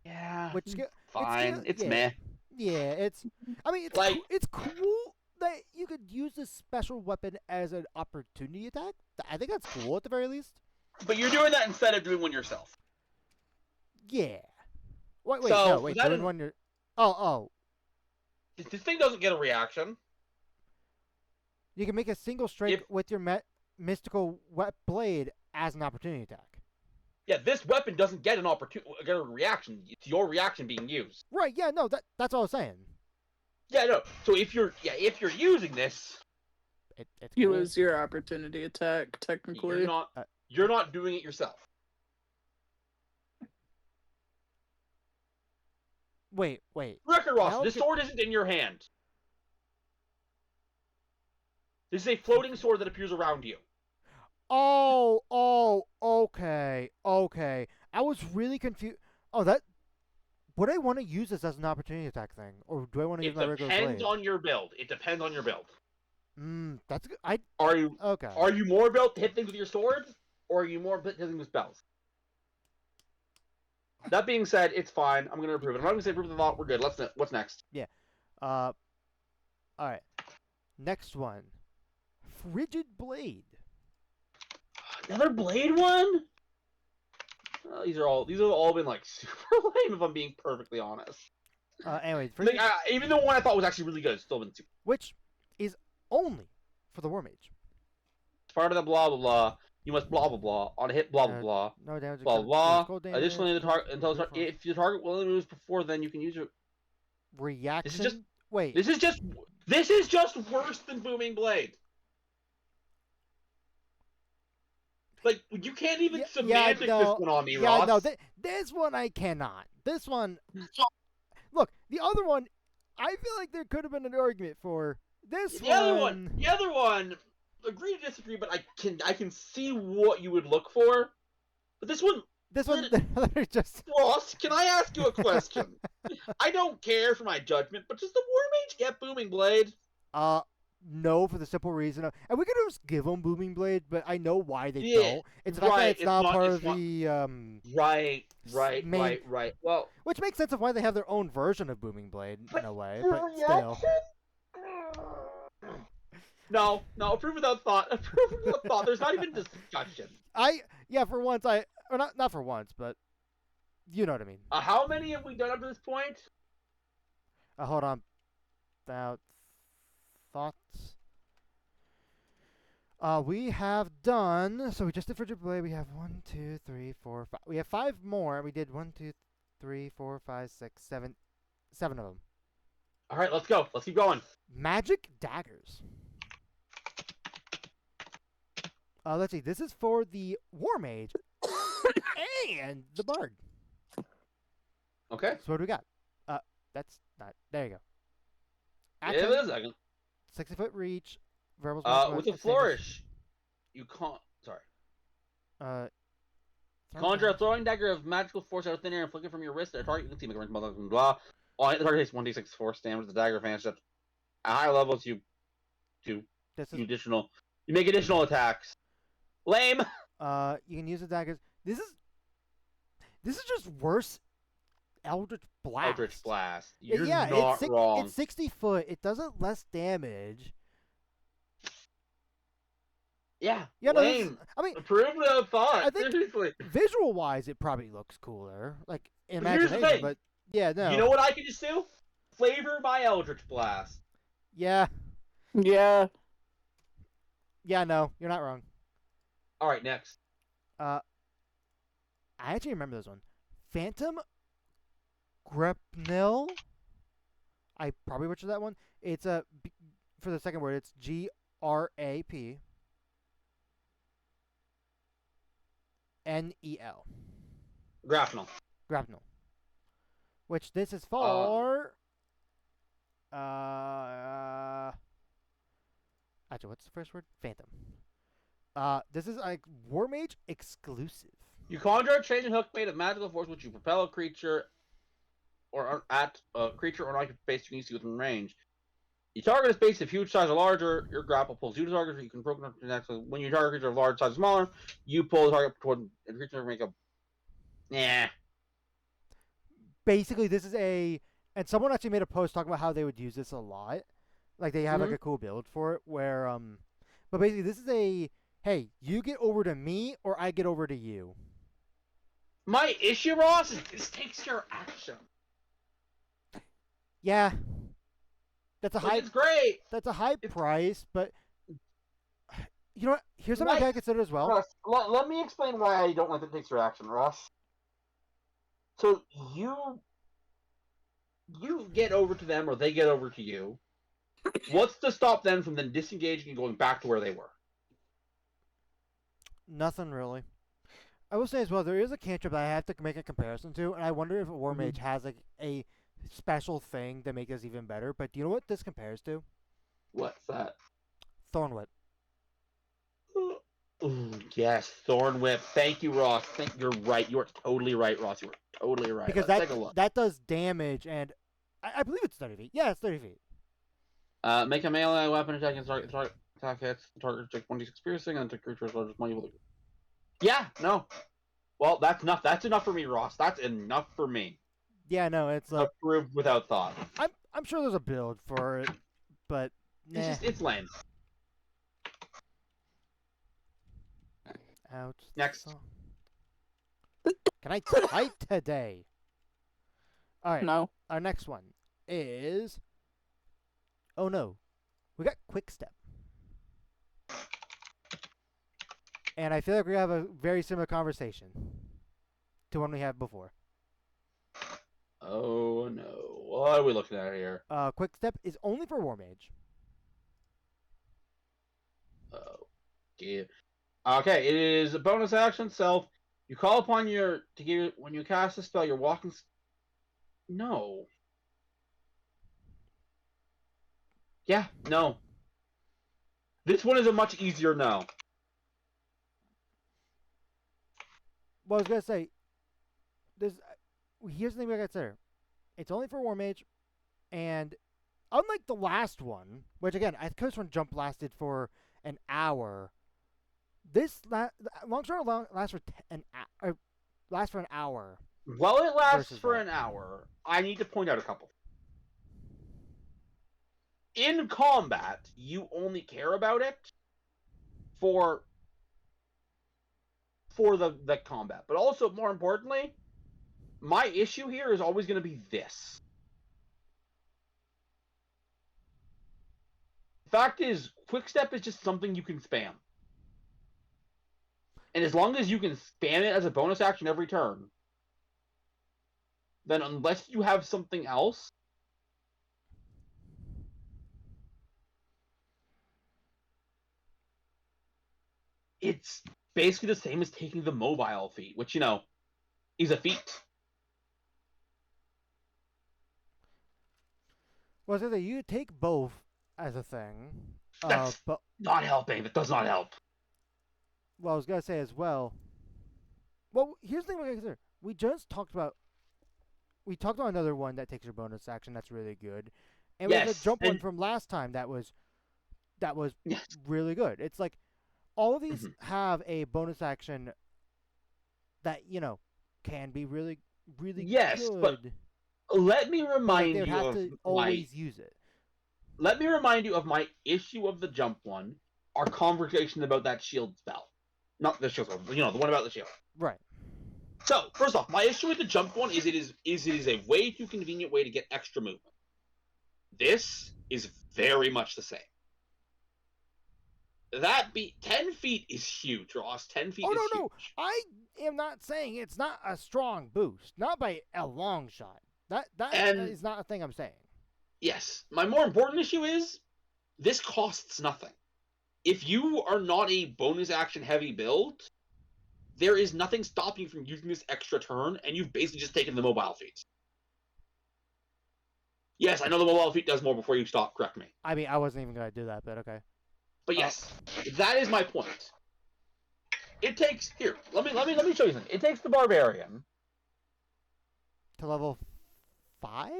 Yeah. Which Fine. It's yeah. meh. Yeah, it's. I mean, it's Like- it's cool that you could use this special weapon as an opportunity attack. I think that's cool at the very least. But you're doing that instead of doing one yourself. Yeah. Wait, So, no, wait. was that Doing an- one you're. Oh. This thing doesn't get a reaction. You can make a single strike If- with your mystical blade as an opportunity attack. Yeah, this weapon doesn't get get a reaction. It's your reaction being used. Right? Yeah. No. That's all I was saying. Yeah, no. So if you're using this, It's You cool. lose your opportunity attack, technically. you're not doing it yourself. Wait. Record Ross, How this could- sword isn't in your hand. This is a floating sword that appears around you. Oh, okay. I was really confused. Oh, that. Would I want to use this as an opportunity attack thing, or do I want to use It my regular depends blade? on your build. It depends on your build. That's good. Are you Okay. are you more built to hit things with your sword, or are you more built to hit things with spells? That being said, it's fine. I'm gonna approve it. I'm not gonna say approve the thought. We're good. What's next? All right. Next one. Frigid blade. Another blade one? These have all been like super lame. If I'm being perfectly honest. Anyway, Like, even the one I thought was actually really good, it's still been super. which is only for the war mage. As part of the blah blah blah, you must blah blah blah on a hit blah blah blah No damage. blah except blah. cold damage, Additionally, damage, if your target will moves before, then you can use your. reaction. Wait. This is just worse than booming blade. Like you can't even semantic this one on me, Ross. no. This one I cannot. This one. Look, the other one. I feel like there could have been an argument for this The other one, agree to disagree, but I can see what you would look for. But this one, they're just. Ross, can I ask you a question? I don't care for my judgment, but does the War Mage get booming blade? No, for the simple reason of, and we could just give them booming blade, but I know why they Yeah, don't. It's the fact that it's not part of the Right. Well, which makes sense of why they have their own version of booming blade in a way, but still. No, approve without thought. Approve without thought. There's not even discussion. For once not for once, but you know what I mean. How many have we done up to this point? Hold on. About thoughts. We have done. So we just did Frigid Blade. We have 1, 2, 3, 4, 5. We have 5 more. We did 1, 2, 3, 4, 5, 6, 7. 7 of them. All right, let's go. Let's keep going. Magic daggers. Let's see. This is for the War Mage and the Bard. Okay. So what do we got? That's not. There you go. Give Action, it a second. 60-foot reach. Verbal With a flourish, you can't. Sorry. Conjure a throwing dagger of magical force out of thin air, inflicted from your wrist at a target you can see. Make a range blah blah blah. All hit the target takes 1d6 force damage. The dagger vanishes at higher levels. You make additional attacks. Lame. You can use the daggers. This is just worse. Eldritch Blast. Eldritch Blast. You're yeah, not wrong. It's 60 foot. It does it less damage. Yeah. Yeah, lame. I mean, Approved without thought. I think Seriously. visual wise, it probably looks cooler. Like in But here's the imagination, thing. but yeah, no. You know what I can just do? Flavor my Eldritch Blast. Yeah. Yeah. Yeah, no, you're not wrong. All right, next. I actually remember this one. Phantom Grapnel. I probably butchered that one. It's for the second word, it's GRAPNEL. Grapnel. Grapnel. Which this is for. Actually, what's the first word? Phantom. This is like War Mage exclusive. You conjure a changing hook made of magical force, which you propel a creature or at a creature or an object base you can see within range. You target a space of huge size or larger, your grapple pulls you to target, so you can program the next. When you target a creature of large size or smaller, you pull the target toward the creature and make a. Yeah. Basically, this is and someone actually made a post talking about how they would use this a lot. Like they have like a cool build for it where but basically this is hey, you get over to me or I get over to you. My issue, Ross, is this takes your action. Yeah. That's a high. It's great. That's a high price, but you know what? Here's something I gotta consider as well. Ross, let me explain why I don't like that it takes your action, Ross. So you get over to them, or they get over to you. What's to stop them from then disengaging and going back to where they were? Nothing really. I will say as well, there is a cantrip that I have to make a comparison to, and I wonder if a War Mage has like a special thing to make this even better. But do you know what this compares to? What's that? Thorn Whip. Ooh, yes, Thorn Whip. Thank you, Ross. You're right. You are totally right, Ross. You are totally right. Because Let's take a look. that does damage, and I believe it's 30 feet. Yeah, it's 30 feet. Make a melee weapon attack and target attack hits. The target takes 1d6 piercing, and the creature's largest money will. Yeah, no. Well, that's enough. That's enough for me, Ross. That's enough for me. Yeah, no, it's Approved without thought. I'm sure there's a build for it, but nah. It's lame. Ouch. Next. Can I type today? All right. No. Our next one is. Oh no, we got Quick Step, and I feel like we have a very similar conversation to one we had before. Oh no, what are we looking at here? Quick Step is only for War Mage. Oh, yeah. Okay, it is a bonus action. Self. You call upon when you cast a spell, you're walking. No. Yeah, no. This one is a much easier no. Well, I was gonna say, here's the thing I gotta say. It's only for War Mage, and unlike the last one, which again, I think this one jump lasted for an hour. This long sword lasts for an hour. While it lasts Versus for that. an hour, I need to point out a couple. In combat, you only care about it for the combat. But also, more importantly, my issue here is always going to be this. Fact is, quick step is just something you can spam. And as long as you can spam it as a bonus action every turn, then unless you have something else, it's basically the same as taking the mobile feat, which, is a feat. Well, so that you take both as a thing, That's but not helping. That does not help. well, I was gonna say as well. Well, here's the thing we gotta consider. We just talked about. We talked about another one that takes your bonus action. That's really good, and we have the Yes, jump one and from last time. That was yes. really good. It's like all of these Mhm. have a bonus action that can be really Yes, but good, let me but like they remind would you have of to my always use it. let me remind you of my issue of the jump one. Our conversation about that shield spell, not the shield spell. The one about the shield. Right. So first off, my issue with the jump one is it is a way too convenient way to get extra movement. This is very much the same. That 10 feet is huge, Ross. 10 feet Oh is no, huge. I am not saying it's not a strong boost, not by a long shot. That And is not a thing I'm saying. yes, my more important issue is this costs nothing. If you are not a bonus action heavy build, there is nothing stopping you from using this extra turn, and you've basically just taken the mobile feat. Yes, I know the mobile feat does more before you stop, correct me. I mean, I wasn't even gonna do that, but okay. But yes, that is my point. It takes here, let me show you something. It takes the barbarian. To level 5?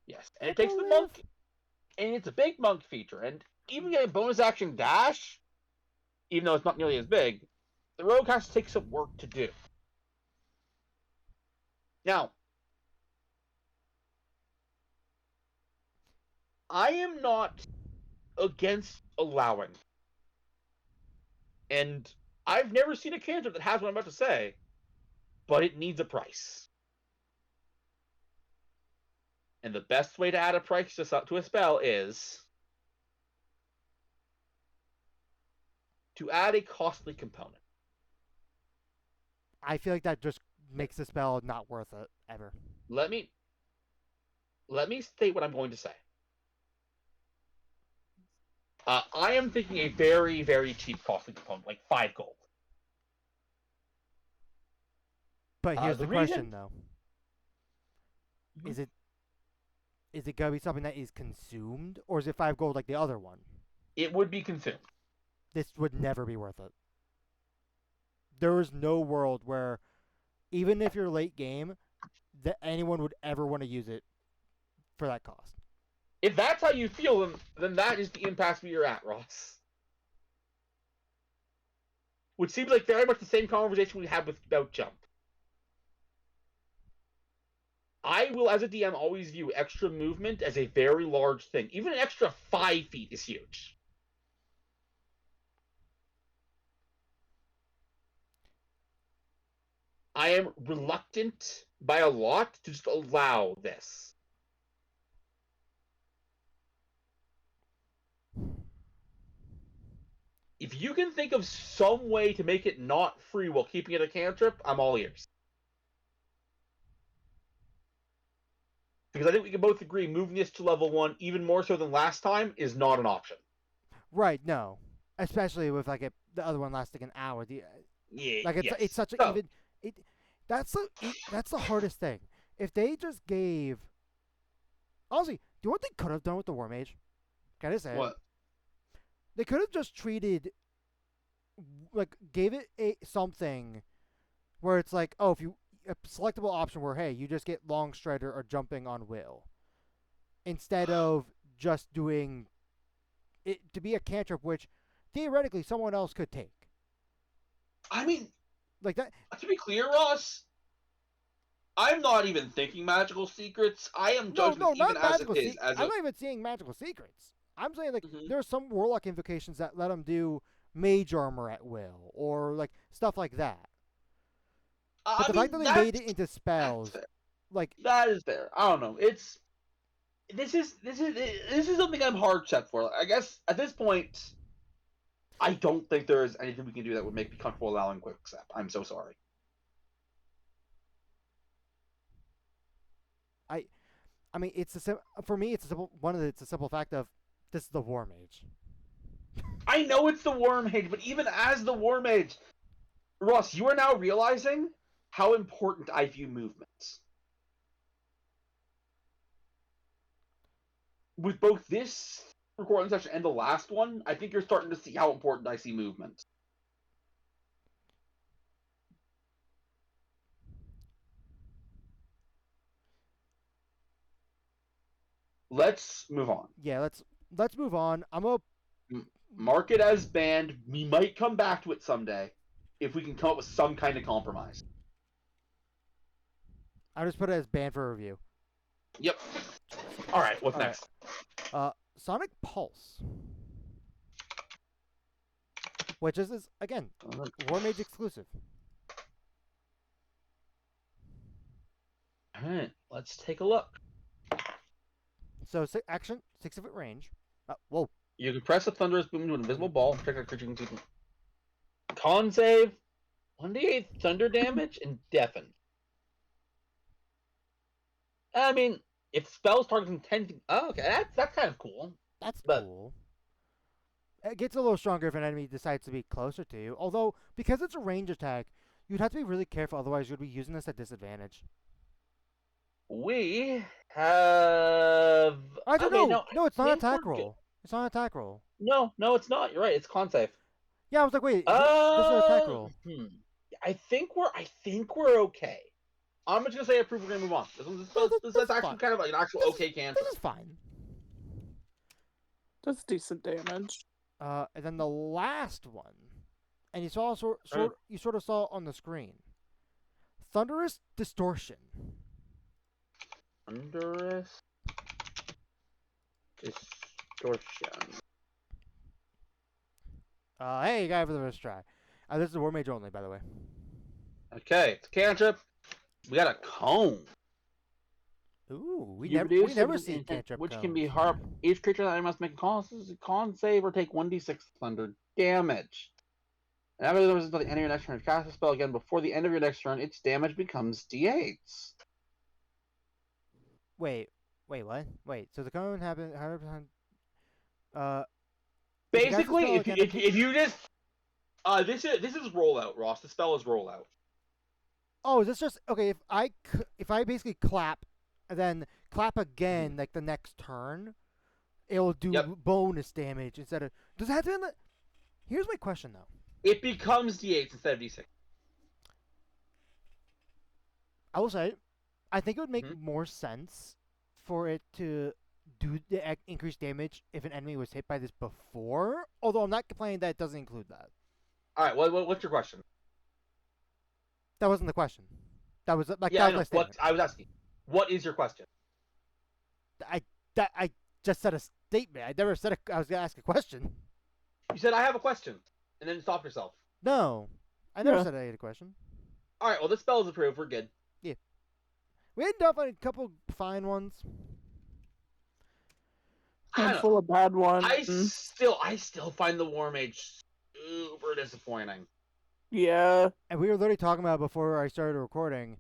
Yes, and I it takes the believe? monk, and it's a big monk feature, and even getting bonus action dash, even though it's not nearly as big, the rogue has to take some work to do. Now, I am not against allowing, and I've never seen a cantrip that has what I'm about to say, but it needs a price. And the best way to add a price to a spell is to add a costly component. I feel like that just makes the spell not worth it ever. Let me state what I'm going to say. I am thinking a very, very cheap costly component, like 5 gold. But here's The the question reason though. Mhm. Is it gonna be something that is consumed, or is it 5 gold like the other one? It would be consumed. This would never be worth it. There is no world where, even if you're late game, that anyone would ever want to use it for that cost. If that's how you feel, then that is the impasse we are at, Ross. Which seems like very much the same conversation we had about jump. I will, as a DM, always view extra movement as a very large thing. Even an extra 5 feet is huge. I am reluctant by a lot to just allow this. If you can think of some way to make it not free while keeping it a cantrip, I'm all ears. Because I think we can both agree moving this to level 1, even more so than last time, is not an option. Right? No, especially with like the other one lasting an hour. Yeah, Like it's yes. such an So, even. That's the hardest thing. If they just gave, honestly, do you know what they could have done with the War Mage? Can I say it? what? They could have just treated, like, gave it something where it's like, oh, if you a selectable option where hey, you just get long strider or jumping on will, instead of just doing it to be a cantrip, which theoretically someone else could take. I mean, Like that. to be clear, Ross, I'm not even thinking magical secrets. I am No, judging this no, even not as it magical. is, as I'm a. not even seeing magical secrets. I'm saying like Mhm. there are some warlock invocations that let them do mage armor at will or like stuff like that. But I the fact mean, that they made that's it into that's spells, fair. like That is fair. I don't know. this is something I'm hard set for. I guess at this point, I don't think there is anything we can do that would make me comfortable allowing quick step. I'm so sorry. I mean, for me. It's a simple fact of this is the War Mage. I know it's the War Mage, but even as the War Mage, Ross, you are now realizing how important I view movements. With both this recording session and the last one, I think you're starting to see how important I see movement. Let's move on. Yeah, let's move on. I'm gonna Mark it as banned. We might come back to it someday if we can come up with some kind of compromise. I'll just put it as banned for review. Yep. All right. What's next? Sonic Pulse, which is again War Mage exclusive. All right. Let's take a look. So action, 60-foot range. Whoa. You can press a thunderous boom into an invisible ball and protect a creature. Con save, 1d8 thunder damage, and deafen. I mean, if spells targeting 10... Oh, okay, that's kind of cool. That's cool. It gets a little stronger if an enemy decides to be closer to you. Although, because it's a range attack, you'd have to be really careful, otherwise you'd be using this at disadvantage. We have... I don't know. No, it's not an attack we're roll. It's not an attack roll. No, it's not. You're right. It's con save. Yeah, I was like, wait, this is an attack roll. I think we're okay. I'm just gonna say approve. We're gonna move on. This is actually kind of like an actual okay cantrip. This is fine. That's decent damage. And then the last one, and you saw you sort of saw it on the screen. Thunderous Distortion. Thunderous Distortion. Hey, you got it for the first try. This is War Mage only, by the way. Okay, it's a cantrip. We got a cone. Ooh, we never see cantrip which cones. can be harp. Each creature that must make a con save or take 1d6 thunder damage. And after the until the end of your next turn, if you cast a spell again before the end of your next turn, its damage becomes d8s. Wait, what? Wait, so the cone happened. Basically, if you just this is rollout, Ross. The spell is rollout. Oh, is this just okay? If I basically clap, and then clap again, like the next turn, it will do bonus damage instead of. Does it have to be in the? Here's my question though. It becomes d8s instead of d6. I will say, I think it would make more sense for it to do the increased damage if an enemy was hit by this before. Although I'm not complaining that it doesn't include that. All right, what's your question? That wasn't the question. That was like yeah, that was my statement. I was asking. What is your question? I just said a statement. I never said I was gonna ask a question. You said I have a question, and then stopped yourself. No, I never said I had a question. All right, well this spell is approved. We're good. Yeah, we ended up on a couple fine ones. Handful of bad ones. I still find the War Mage super disappointing. Yeah. And we were literally talking about it before I started recording.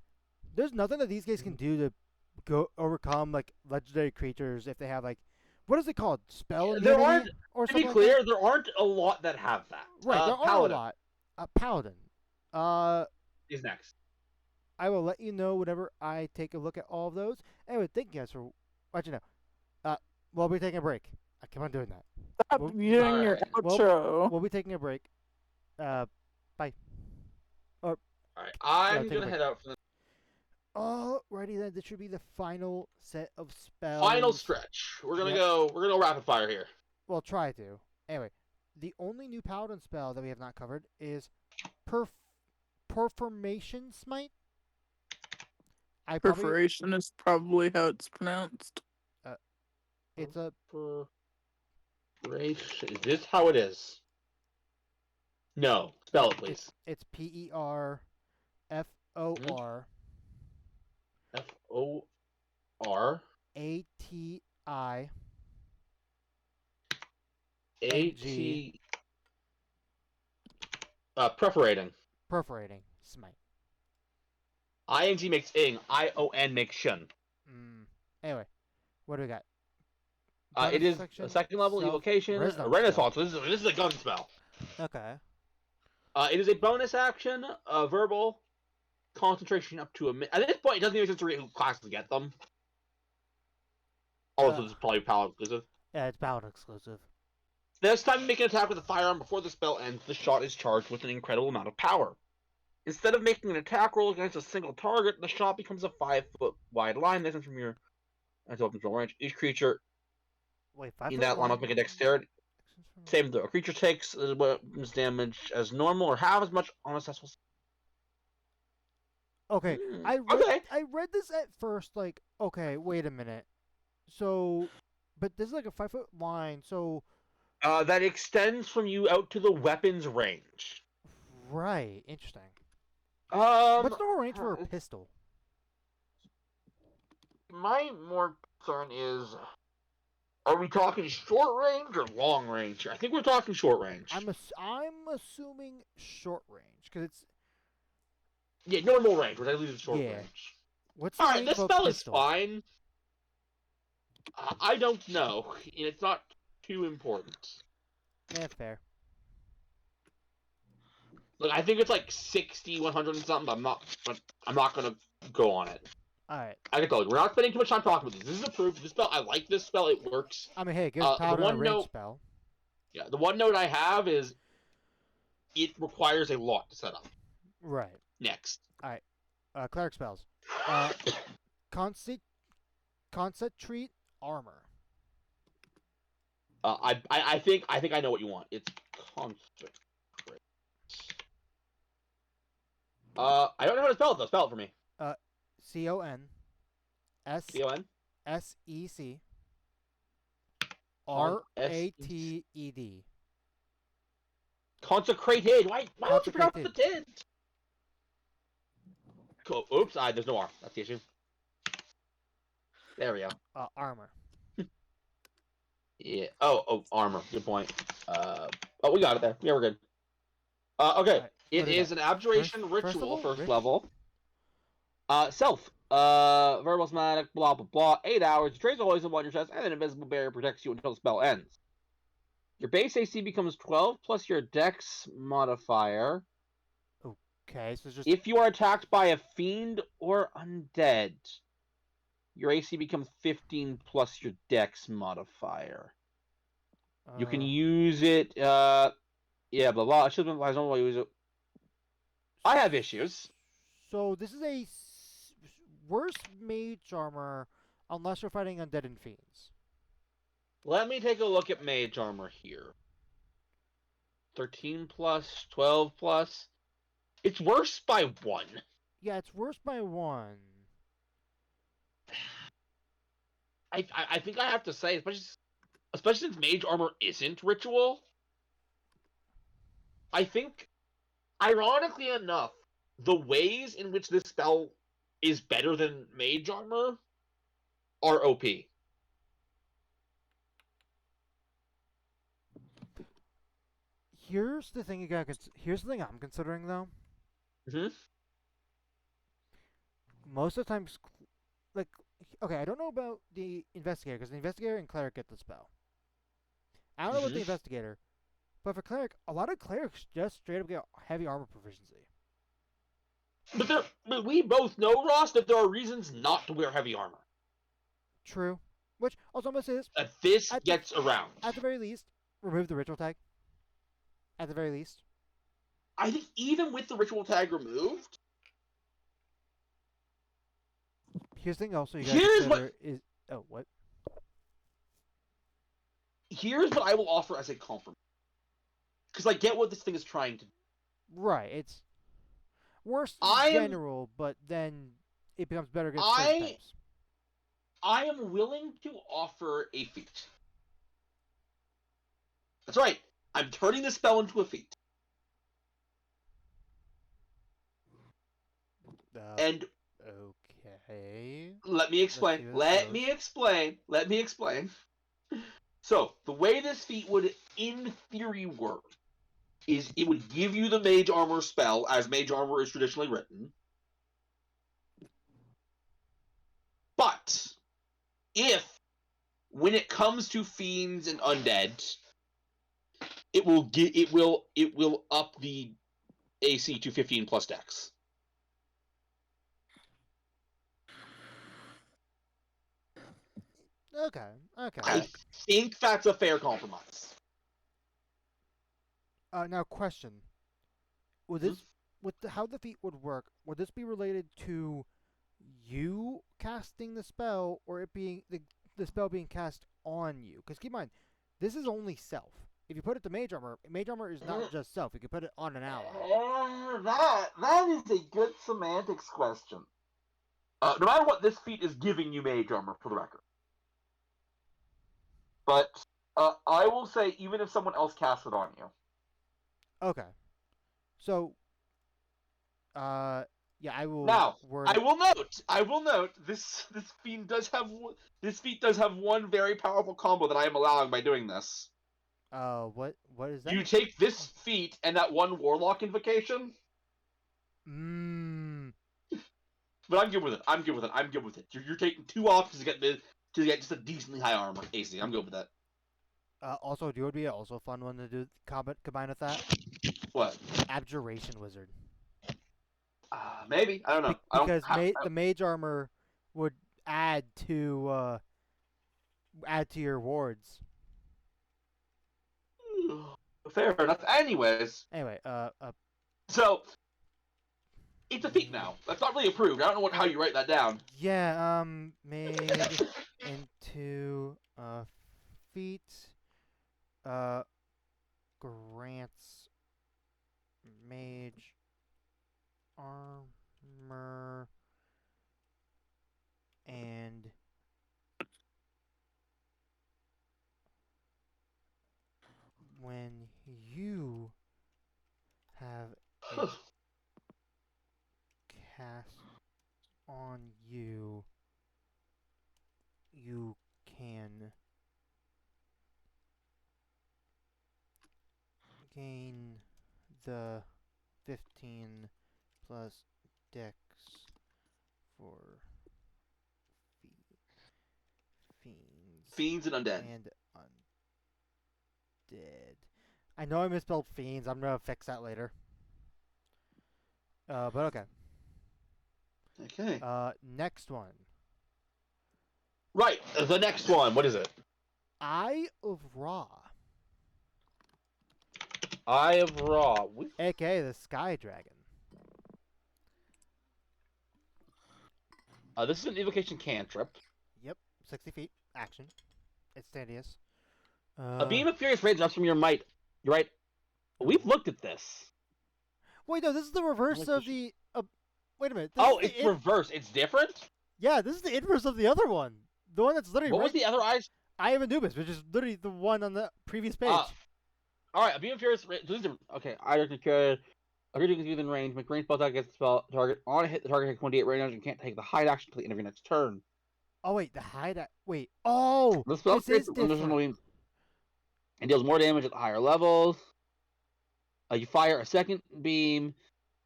There's nothing that these guys can do to go overcome like legendary creatures if they have like what is it called? Spell immunity? There aren't. Or to be something clear, like there aren't a lot that have that. Right, there Paladin. are a lot. Paladin. Is next. I will let you know whenever I take a look at all of those. Anyway, thank you guys for watching now. We'll be taking a break. I keep on doing that. Stop doing your outro. We'll be taking a break. Bye. All right, I'm gonna head out for the Alrighty then. This should be the final set of spells. final stretch. We're gonna go rapid fire here. We'll try to. Anyway, the only new paladin spell that we have not covered is Performation Smite. Perforation is probably how it's pronounced. It's a Perforation. Is this how it is? No. Spell it, please. It's PERFOR. FOR. ATION. I A-T... Perforating. perforating smite. I-N-G makes ing. I-O-N makes shun. Anyway, what do we got? It is Section, a second level self, evocation, Renaissance Renaissance. This is a gun spell. Okay. It is a bonus action, verbal, concentration up to a minute. At this point, it doesn't even make sense to read who classes get them. Also, this is probably paladin exclusive. Yeah, it's paladin exclusive. This time you make an attack with a firearm before the spell ends. The shot is charged with an incredible amount of power. Instead of making an attack roll against a single target, the shot becomes a 5-foot wide line distance from your control range. Each creature Wait, 5 in foot that line must make a dexterity. Same though. A creature takes weapons damage as normal or half as much on a successful. Okay, I read this at first like, okay, wait a minute. So, but this is like a 5-foot line, so that extends from you out to the weapon's range. right, interesting. What's the normal range for a pistol? My more concern is, are we talking short range or long range? I think we're talking short range. I'm assuming short range because it's normal range. We're leave short Yeah. range. what's the All right, range this of a spell is pistol? fine. I don't know, and it's not too important. Yeah, fair. Look, I think it's like 60, 100 and something, but I'm not gonna go on it. Alright. I can tell you, we're not spending too much time talking about this. This is approved. This spell, I like this spell. It works. I mean, hey, it gives paladin a range spell. Yeah, the one note I have is it requires a lock to set up. Right. Next. Alright. Cleric spells. Concentrate armor. I think I know what you want. It's constant. I don't know how to spell it though. Spell it for me. CON CON SEC RATED. Consecrated. Why don't you pronounce the did? Cool. Oops, there's no R. That's the issue. There we go. Armor. Yeah. Oh, armor. Good point. We got it there. Yeah, we're good. Okay. Right. It is an abjuration ritual, first level. Self. Verbal somatic, blah, blah, blah. 8 hours. You trace a poison on your chest, and an invisible barrier protects you until the spell ends. Your base AC becomes 12 plus your dex modifier. Okay, so it's just... If you are attacked by a fiend or undead, your AC becomes 15 plus your dex modifier. You can use it, blah, blah. I should have been advised on why you use it. I have issues. So this is a worse mage armor unless you're fighting undead and fiends. Let me take a look at mage armor here. 13 plus, 12 plus. It's worse by 1. Yeah, it's worse by 1. I think I have to say, especially since mage armor isn't ritual, I think, ironically enough, the ways in which this spell is better than mage armor are OP. Here's the thing here's the thing I'm considering though. Most of the times, like, okay, I don't know about the investigator because the investigator and cleric get the spell. I don't know about the investigator, but for cleric, a lot of clerics just straight up get heavy armor proficiency. But we both know, Ross, that there are reasons not to wear heavy armor. True. Which, also I'm going to say this. That this gets around. At the very least, remove the ritual tag. At the very least. I think even with the ritual tag removed... Here's the thing also you gotta consider is... Oh, what? Here's what I will offer as a compromise. Because I get what this thing is trying to do. Right, it's... worse in general, but then it becomes better against certain types. I am willing to offer a feat. That's right. I'm turning this spell into a feat. And okay. Okay. Let me explain. see where this Let goes. me explain. Let me explain. So, the way this feat would, in theory, work is it would give you the Mage Armor spell, as Mage Armor is traditionally written. But, if, when it comes to Fiends and Undead, it will up the AC to 15 plus Dex. Okay. Okay. I think that's a fair compromise. Now, question: Would Hmm? this, how the feat would work? Would this be related to you casting the spell, or it being the spell being cast on you? Because keep in mind, this is only self. If you put it to mage armor is not just self. You can put it on an ally. That is a good semantics question. No matter what, this feat is giving you Mage Armor, for the record. But I will say, even if someone else casts it on you. Okay. So, yeah, I will Now, word I it. will note, this feat does have one very powerful combo that I am allowing by doing this. What is that? You take this feat and that one Warlock invocation, Mmm. but I'm good with it. I'm good with it. I'm good with it. You're taking two options to get just a decently high armor AC. I'm good with that. Also, do it would be also a fun one to do combine with that? What? Abjuration Wizard. Maybe, I don't know. I don't. Because the mage armor would add to your wards. Fair enough. Anyways, Anyway, so it's a feat now. That's not really approved. I don't know how you write that down. yeah, made into feat grants mage armor and when you have it cast on you, you can gain the 15 plus dex for fiends Fiends and undead. and undead. I know I misspelled fiends. I'm gonna fix that later. But okay. Okay. Next one. Right. The next one. What is it? Eye of Ra, Eye of Ra. aka the Sky Dragon. This is an evocation cantrip. Yep, 60 feet action. Instantaneous. A beam of furious rage drops from your might. You're right. We've looked at this. Wait, no, this is the reverse Like of this- the. Wait a minute. Oh, it's reversed. It's different. Yeah, this is the inverse of the other one. The one that's literally What right. was the other eyes? Eye of Anubis, which is literally the one on the previous page. All right. A beam of furious rage. Okay. I directly could. A creature is within range. Make range spell attack against the spell target. On a hit, the target takes 1d8 range damage and can't take the hide action until the end of your next turn. Oh wait, the hide. Wait. Oh, The spell this creates is an additional different. beam and deals more damage at the higher levels. You fire a second beam.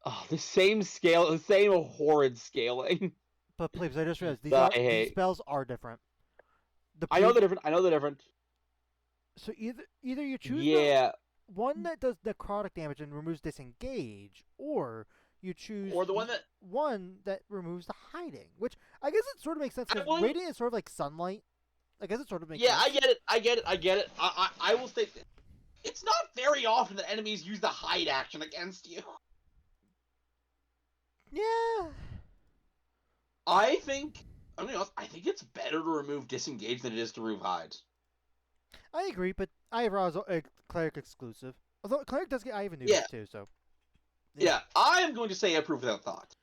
Oh, the same scale, the same horrid scaling. But please, I just realized That I these hate. spells are different. I know they're different. I know they're different. So either you choose Yeah. the one that does necrotic damage and removes disengage, or you choose Or the one that. one that removes the hiding. Which I guess it sort of makes sense because Well, radiant is sort of like sunlight. I guess it sort of makes Yeah, sense. I get it. I get it. I get it. I will say, it's not very often that enemies use the hide action against you. Yeah. I think. I mean, I think it's better to remove disengage than it is to remove hide. I agree, but Eye of Ra is a cleric exclusive. Although cleric does get Eye of Anubis Yeah. too, so. Yeah, I am going to say I approve without thought.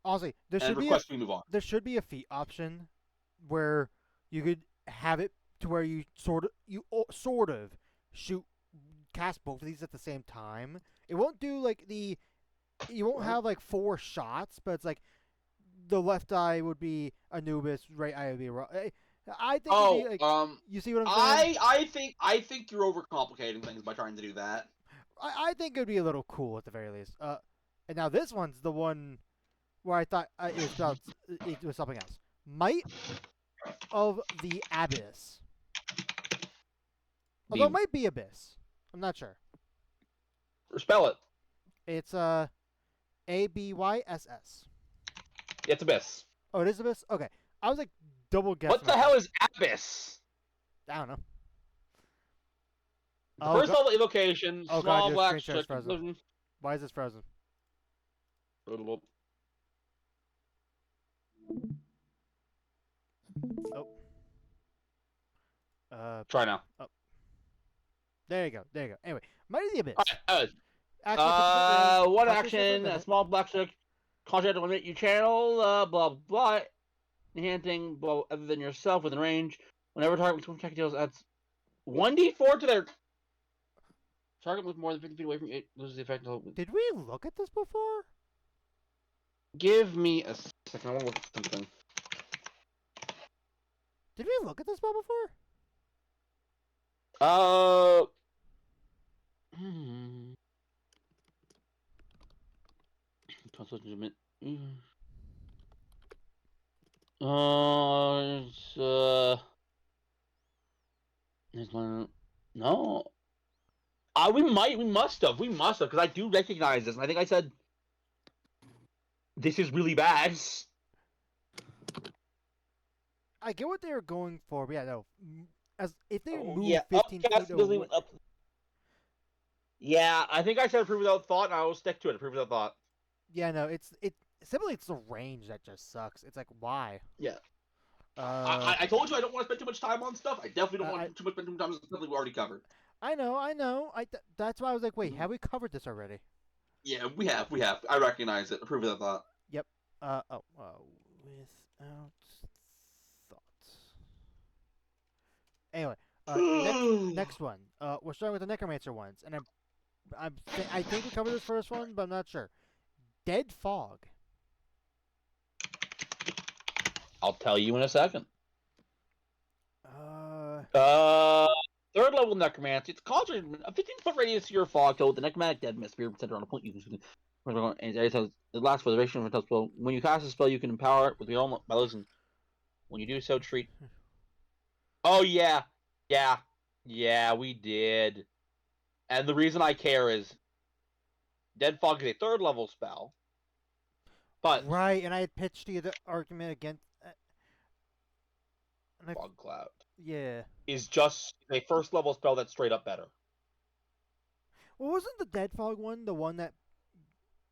Honestly, And request we move on. there should be a feat option where you could have it to where you sort of shoot cast both of these at the same time. It won't do like the you won't have like 4 shots, but it's like the left eye would be Anubis, right eye would be I think it'd be like, you see what I'm saying? I think you're overcomplicating things by trying to do that. I think it'd be a little cool at the very least. And now this one's the one where I thought it was something else. Might of the Abyss. Although it might be Abyss. I'm not sure. Spell it. It's Abyss. It's Abyss. Oh, it is Abyss? Okay. I was like double guessing. What the hell is Abyss? I don't know. First level evocation, oh, small God, black screen share's frozen. Why is this frozen? Oh. Try now. Oh. There you go. Anyway, Might of the Abyss. One action, a small black stick, contract to limit you channel, blah blah, enhancing blah other than yourself within range. Whenever target with 20 deals adds 1d4 to their target with more than 50 feet away from it loses the effect. Did we look at this before? Give me a second. I want to look at something. Did we look at this spell before? No. We must have, because I do recognize this, and I think I said this is really bad. I get what they were going for, but yeah, no. As if they move 15 Upcast feet doesn't away. even up. Yeah, I think I said approve without thought, and I will stick to it. Approve without thought. Yeah, no, it's simply it's the range that just sucks. It's like, why? Yeah. I told you I don't want to spend too much time on stuff. I definitely don't want to spend too much time on stuff we already covered. I know. That's why I was like, wait, have we covered this already? Yeah, we have. I recognize it. Approve without thought. Yep. Without thought. Anyway, next one. We're starting with the Necromancer ones, and I think we covered this first one, but I'm not sure. Dead Fog. I'll tell you in a second. Third level Necromancy. It's concentrated a 15-foot radius sphere of fog filled with the necromantic dead mist sphere centered on a point you can. It lasts for the duration of a spell. When you cast a spell, you can empower it with your own by losing. When you do so, treat. Oh yeah, we did. And the reason I care is Dead Fog is a third level spell. But right, and I had pitched to you the argument against Fog Cloud. Yeah. Is just a first level spell that's straight up better. Well, wasn't the Dead Fog one the one that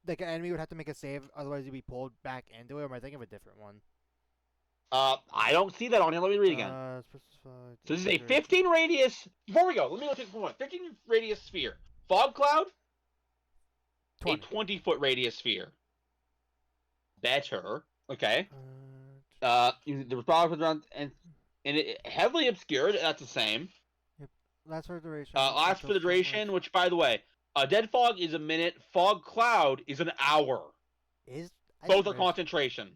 like an enemy would have to make a save, otherwise you'd be pulled back into it? Or am I thinking of a different one? I don't see that on here. Let me read again. So this is a 15 radius. Before we go, let me take one. 15 radius sphere. Fog Cloud. 20. A 20-foot radius sphere. Better. Okay. The response around and it heavily obscured. That's the same. Yep. Last for the duration. Last for the duration, which by the way, Dead Fog is a minute. Fog Cloud is an hour. Both are concentration.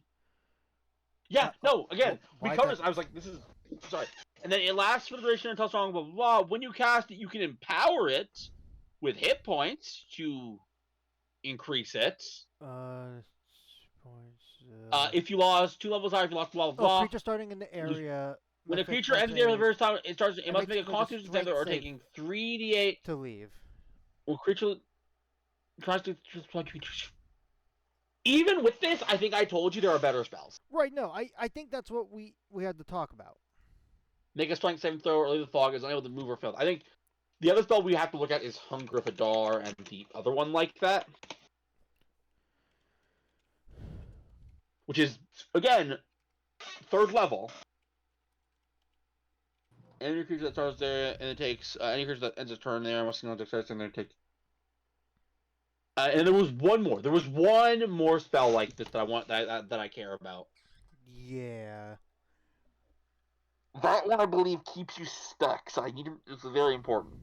Yeah. No. Again, we covered this. I was like, this is sorry. And then it lasts for the duration until strong. Blah blah blah. When you cast it, you can empower it with hit points to increase it. If you lost 2 levels higher, if you lost blah blah blah. Creature starting in the area. When a creature enters the area the first time, it must make a Constitution save or taking 3d8 to leave. Well, creature tries to even with this, I think I told you there are better spells. Right? No, I think that's what we had to talk about. Make a strength saving throw or leave the fog is unable to move or fail. I think the other spell we have to look at is Hunger of Adar and the other one like that. Which is, again, third level. Any creature that starts there and it takes any creature that ends its turn there must not success and then take. And there was one more. There was one more spell like this that I want that I care about. Yeah. That one I believe keeps you stuck, so I need to. It's very important.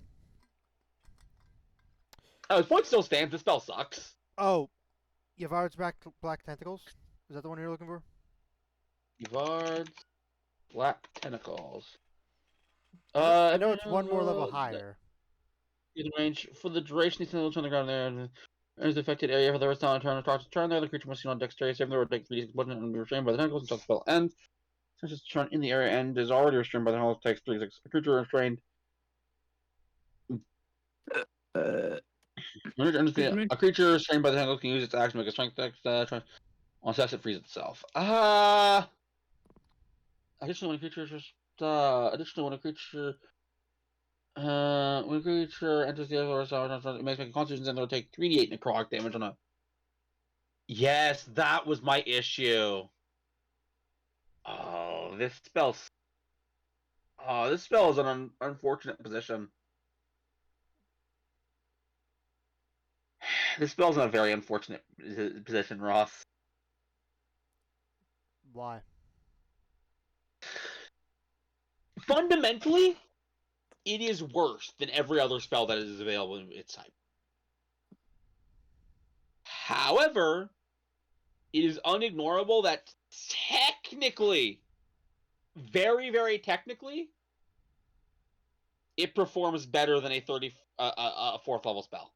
His point still stands. This spell sucks. Oh, Yvard's black tentacles. Is that the one you're looking for? Yvard's Black Tentacles. I know it's one more level higher. In range for the duration, these tentacles on the ground there. There's the affected area for the rest of the turn. Starts to turn there. The creature must be on dexterity. If they were take 3d6 bludgeoning and be restrained by the tentacles until the spell ends. Since it's turn in the area and is already restrained by the tentacles, takes 3d6. A creature restrained. Excuse me? A creature restrained by the tentacles can use its action to make a strength check. On success, it frees itself. Additionally, when a creature enters the other, it makes a constitution and they'll take 3d8 necrotic damage on a. Yes, that was my issue. Oh, this spell is an unfortunate position. This spell's in a very unfortunate position, Ross. Why? Fundamentally, it is worse than every other spell that is available in its type. However, it is unignorable that technically, very, very technically, it performs better than a 4th level spell.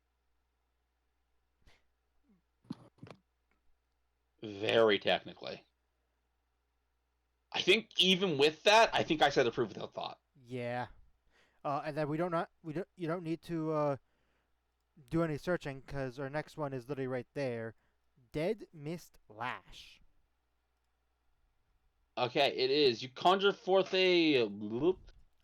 Very technically. I think even with that, I think I said approve without thought. Yeah. And then you don't need to do any searching because our next one is literally right there. Dead Mist Lash. Okay, it is. You conjure forth a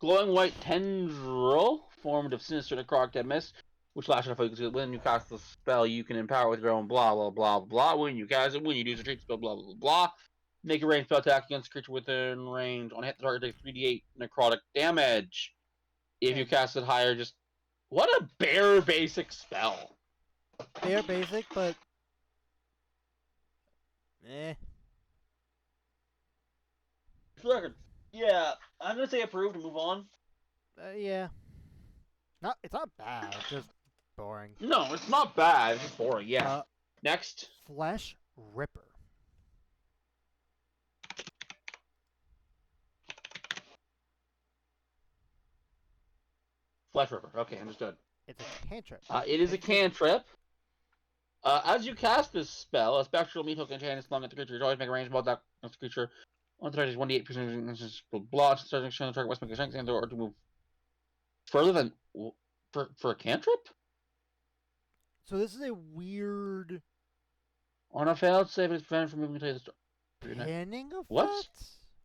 glowing white tendril formed of sinister necrotic dead mist, which lashes out. When you cast the spell, you can empower with your own blah blah blah blah. When you cast it, when you use a treat spell, blah blah blah. Make a ranged spell attack against a creature within range. On hit, the target takes 3d8 necrotic damage. If you cast it higher, just what a bare basic spell. Bare basic, but Yeah, I'm gonna say approved and move on. Yeah. It's not bad. It's just boring. No, it's not bad. It's just boring. Yeah. Next. Flesh Ripper. Flesh Ripper. Okay, understood. It's a cantrip. It is a cantrip. As you cast this spell, a spectral meat hook and chain is slung at the creature. You always make a ranged ball attack against the creature. On the target is 1d8% blah. Starting to target must make a strength save or to move further than for a cantrip. So this is a weird. On a failed save, it's prevented from moving until the start. Pinning effect? What?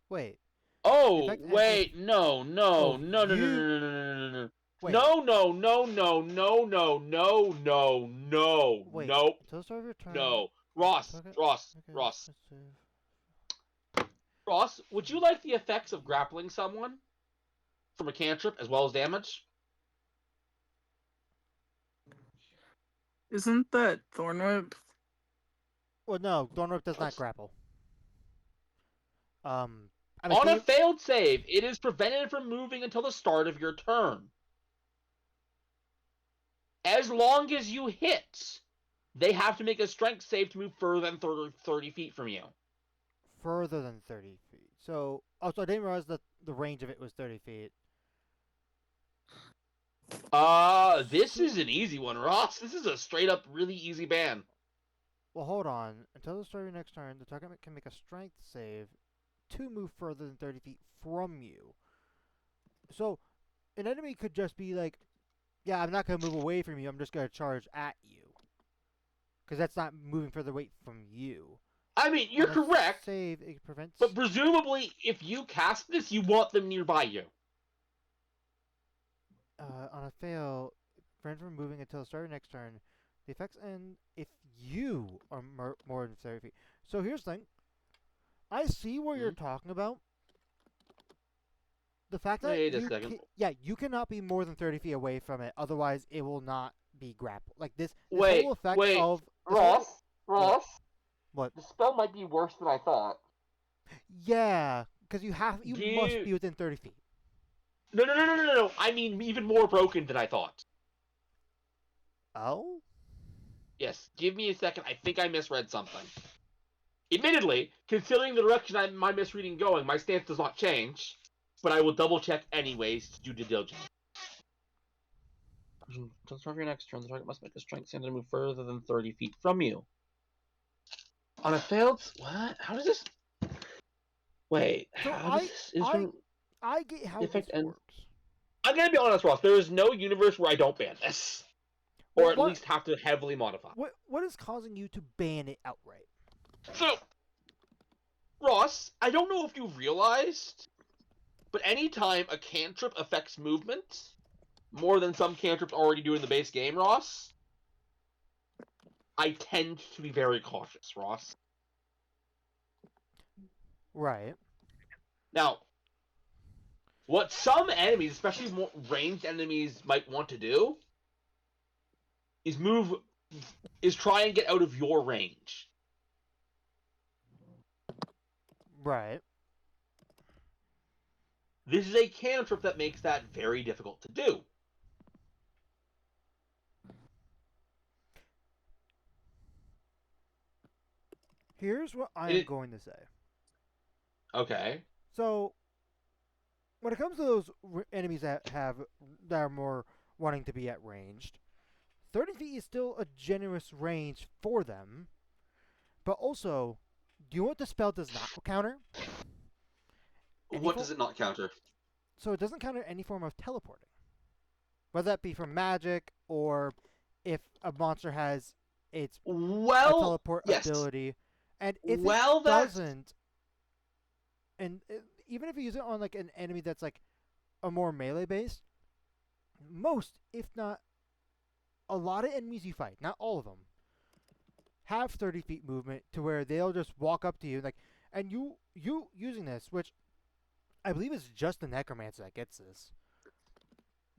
Wait. Oh, wait, no. Wait. No. Wait. Nope. Until the start of your turn. No. Ross. Ross, would you like the effects of grappling someone from a cantrip as well as damage? Isn't that Thornwhip? Well, no, Thornwhip does not grapple. On a failed save, it is prevented from moving until the start of your turn. As long as you hit, they have to make a strength save to move further than 30 feet from you. Further than 30 feet. So I didn't realize that the range of it was 30 feet. This is an easy one, Ross. This is a straight up really easy ban. Well, hold on. Until the start of your next turn, the target can make a strength save to move further than 30 feet from you. So, an enemy could just be like, yeah, I'm not going to move away from you, I'm just going to charge at you. Because that's not moving further away from you. I mean, you're correct. Save, it prevents... But presumably, if you cast this, you want them nearby you. On a fail, prevent from moving until the start of your next turn. The effects end if you are more than 30 feet. So here's the thing. I see what you're talking about. The fact that you cannot be more than 30 feet away from it, otherwise it will not be grappled. Like this whole effect of Ross. What? The spell might be worse than I thought. Yeah, because you must be within 30 feet. No. I mean, even more broken than I thought. Oh? Yes, give me a second. I think I misread something. Admittedly, considering the direction my misreading going, my stance does not change, but I will double check anyways to do due diligence. Until the start of your next turn, the target must make a strength save to move further than 30 feet from you. On a failed... What? How does this... Wait, So how does this... I get how effect this ends... works. I'm gonna be honest, Ross. There is no universe where I don't ban this. Well, Or at least have to heavily modify. What is causing you to ban it outright? So, Ross, I don't know if you realized, but anytime a cantrip affects movement, more than some cantrips already do in the base game, Ross, I tend to be very cautious, Ross. Right. Now, what some enemies, especially more ranged enemies, might want to do is try and get out of your range. Right. This is a cantrip that makes that very difficult to do. Here's what I am going to say. Okay. So, when it comes to those enemies that are more wanting to be at ranged, 30 feet is still a generous range for them. But also, do you know what the spell does not counter? What does it not counter? So it doesn't counter any form of teleporting. Whether that be from magic or if a monster has a teleport ability. And if it doesn't, and even if you use it on like an enemy that's like a more melee based, most, if not a lot of enemies you fight, not all of them, have 30 feet movement to where they'll just walk up to you like, and you using this, which I believe is just the necromancer that gets this.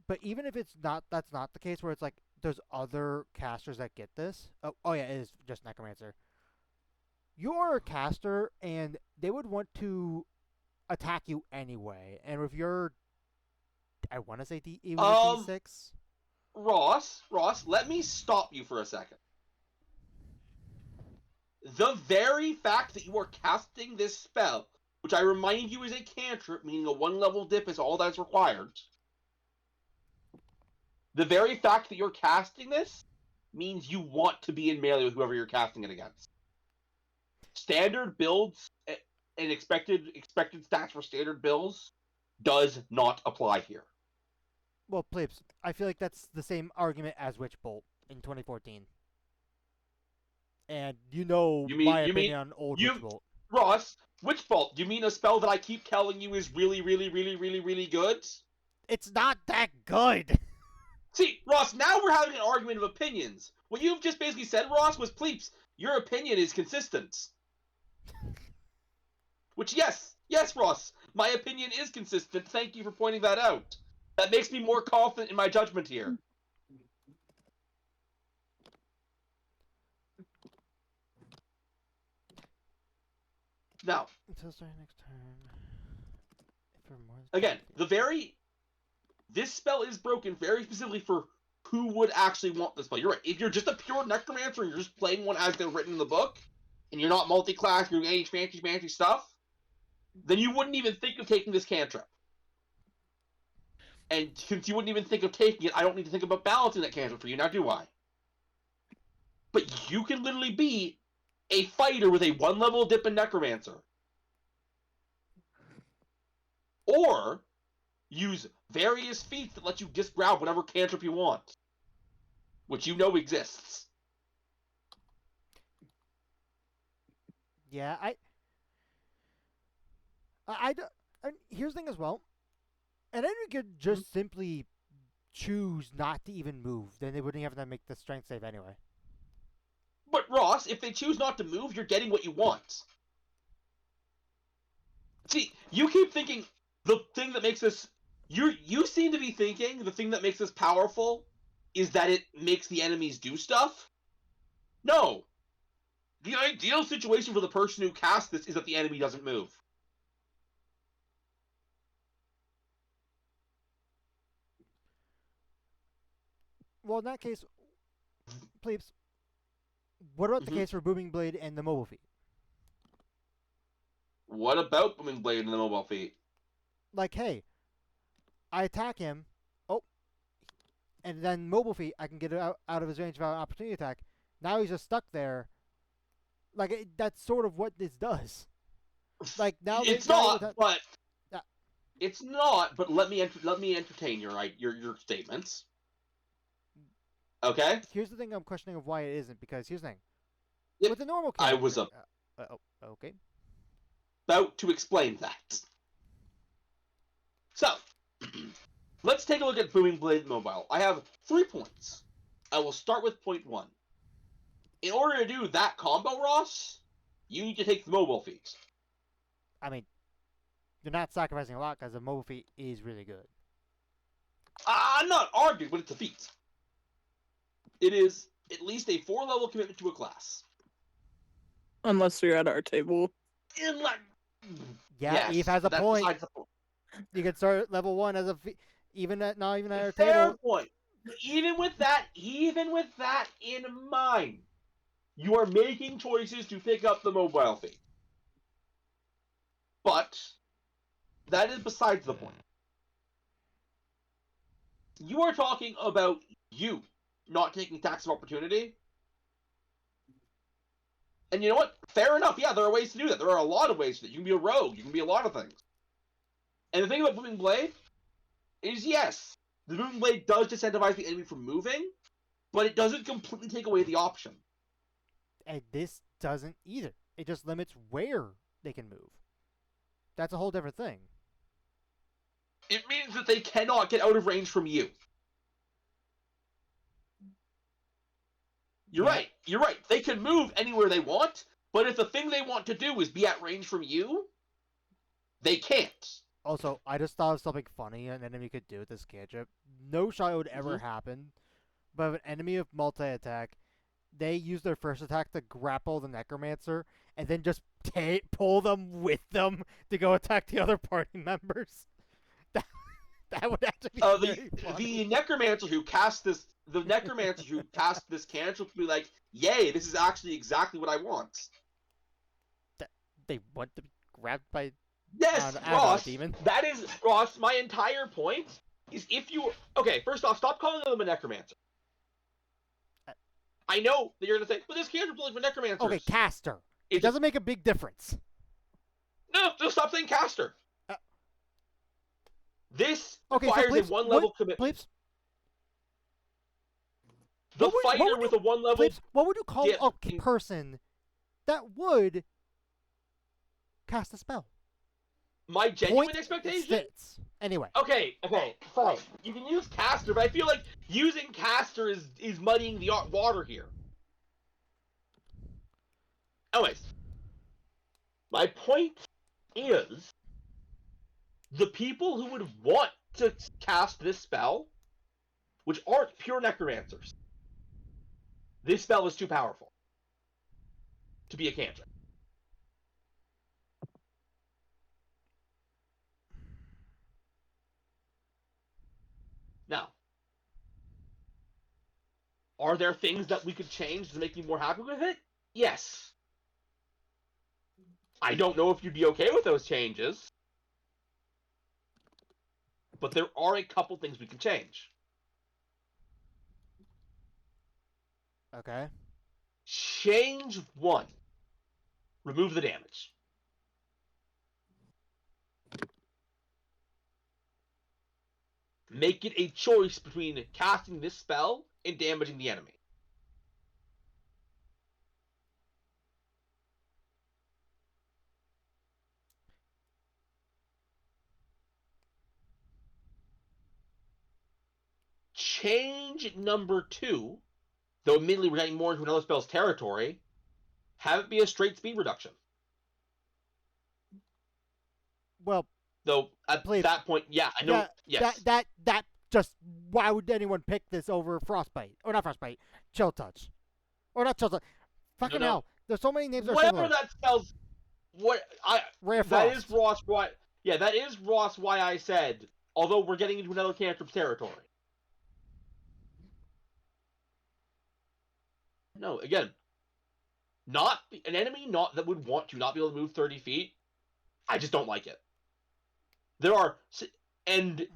But even if that's not the case, where it's like there's other casters that get this. Oh yeah, it is just necromancer. You are a caster, and they would want to attack you anyway. And if you're, I want to say even a D6. Ross, let me stop you for a second. The very fact that you are casting this spell, which I remind you is a cantrip, meaning a 1-level dip is all that's required. The very fact that you're casting this means you want to be in melee with whoever you're casting it against. Standard builds and expected stats for standard builds does not apply here. Well, Plebes, I feel like that's the same argument as Witch Bolt in 2014. And my opinion on old Witch Bolt. Ross, Witch Bolt, do you mean a spell that I keep telling you is really, really, really, really, really good? It's not that good! See, Ross, now we're having an argument of opinions. What you've just basically said, Ross, was, Pleeps, your opinion is consistent. Which, yes, Ross, my opinion is consistent. Thank you for pointing that out. That makes me more confident in my judgment here. Now, until starting next turn. Again, this spell is broken very specifically for who would actually want this spell. You're right. If you're just a pure necromancer and you're just playing one as they're written in the book, and you're not multi-class, you're doing any fancy stuff, then you wouldn't even think of taking this cantrip. And since you wouldn't even think of taking it, I don't need to think about balancing that cantrip for you, now do I? But you can literally be a fighter with a 1-level dip in necromancer. Or use various feats that let you just grab whatever cantrip you want, which you know exists. Yeah, here's the thing as well. And then we could just simply choose not to even move. Then they wouldn't have to make the strength save anyway. But Ross, if they choose not to move, you're getting what you want. See, you keep thinking the thing that makes this... You seem to be thinking the thing that makes this powerful is that it makes the enemies do stuff. No. The ideal situation for the person who casts this is that the enemy doesn't move. Well, in that case, Plebes, What about the Mhm. case for Booming Blade and the mobile feat? What about Booming Blade and the mobile feat? Like, hey, I attack him, oh, and then mobile feat, I can get it out of his range without an opportunity attack. Now he's just stuck there. Like, that's sort of what this does. Like, now It's now not, but uh, it's not. But let me entertain your statements. Okay. here's the thing I'm questioning of why it isn't, because here's the thing. Yep. With the normal I character... was okay. about to explain that. So, let's take a look at Booming Blade Mobile. I have 3 points. I will start with point 1. In order to do that combo, Ross, you need to take the mobile feat. I mean, you're not sacrificing a lot because the mobile feat is really good. I'm not arguing, but it's a feat. It is at least a 4-level commitment to a class. Unless you're at our table. Yeah, Yes, Eve has a that's point. besides the point. You can start level 1 as a even at our Fair table. point. But even with that in mind, you are making choices to pick up the mobile feat. But that is besides the point. You are talking about you not taking tax of opportunity. And you know what? Fair enough. Yeah, there are ways to do that. There are a lot of ways to do that. You can be a rogue. You can be a lot of things. And the thing about Booming Blade is, yes, the Booming Blade does disincentivize the enemy from moving, but it doesn't completely take away the option. And this doesn't either. It just limits where they can move. That's a whole different thing. It means that they cannot get out of range from you. You're right. You're right. They can move anywhere they want, but if the thing they want to do is be at range from you, they can't. Also, I just thought of something funny an enemy could do with this cantrip. No shot it would ever happen, but if an enemy of multi-attack, they use their first attack to grapple the Necromancer, and then just pull them with them to go attack the other party members. That would actually be very funny. The Necromancer who cast this cantrip would be like, yay, this is actually exactly what I want. They want to be grabbed by Yes, I don't know, Ross, demon. that is, Ross, my entire point is if you... Okay, first off, stop calling them a Necromancer. I know that you're going to say, but this cantrip's only for Necromancers. Okay, caster. It doesn't make a big difference. No, just stop saying caster. This Okay, requires so a 1-level commitment. Bleeps, The fighter with a 1-level... Bleeps, what would you call a person that would cast a spell? My genuine expectation? Sits. Anyway. Okay, fine. You can use caster, but I feel like using caster is muddying the water here. Anyways, my point is, the people who would want to cast this spell, which aren't pure necromancers, this spell is too powerful to be a cantrip. Now, are there things that we could change to make you more happy with it? Yes. I don't know if you'd be okay with those changes, but there are a couple things we can change. Okay. Change 1. Remove the damage. Make it a choice between casting this spell and damaging the enemy. Change number 2, though admittedly we're getting more into another spell's territory, have it be a straight speed reduction. Well, though at that point, yeah, I know. Yes. That just, why would anyone pick this over Frostbite? Or not Frostbite, Chill Touch. Or not Chill Touch. Fucking hell. There's so many names that are whatever similar. That spells. Rare Frost. That is Ross. That is Ross. Why I said, although we're getting into another cantrip's territory. No, again, not an enemy not that would want to not be able to move 30 feet. I just don't like it. There are, and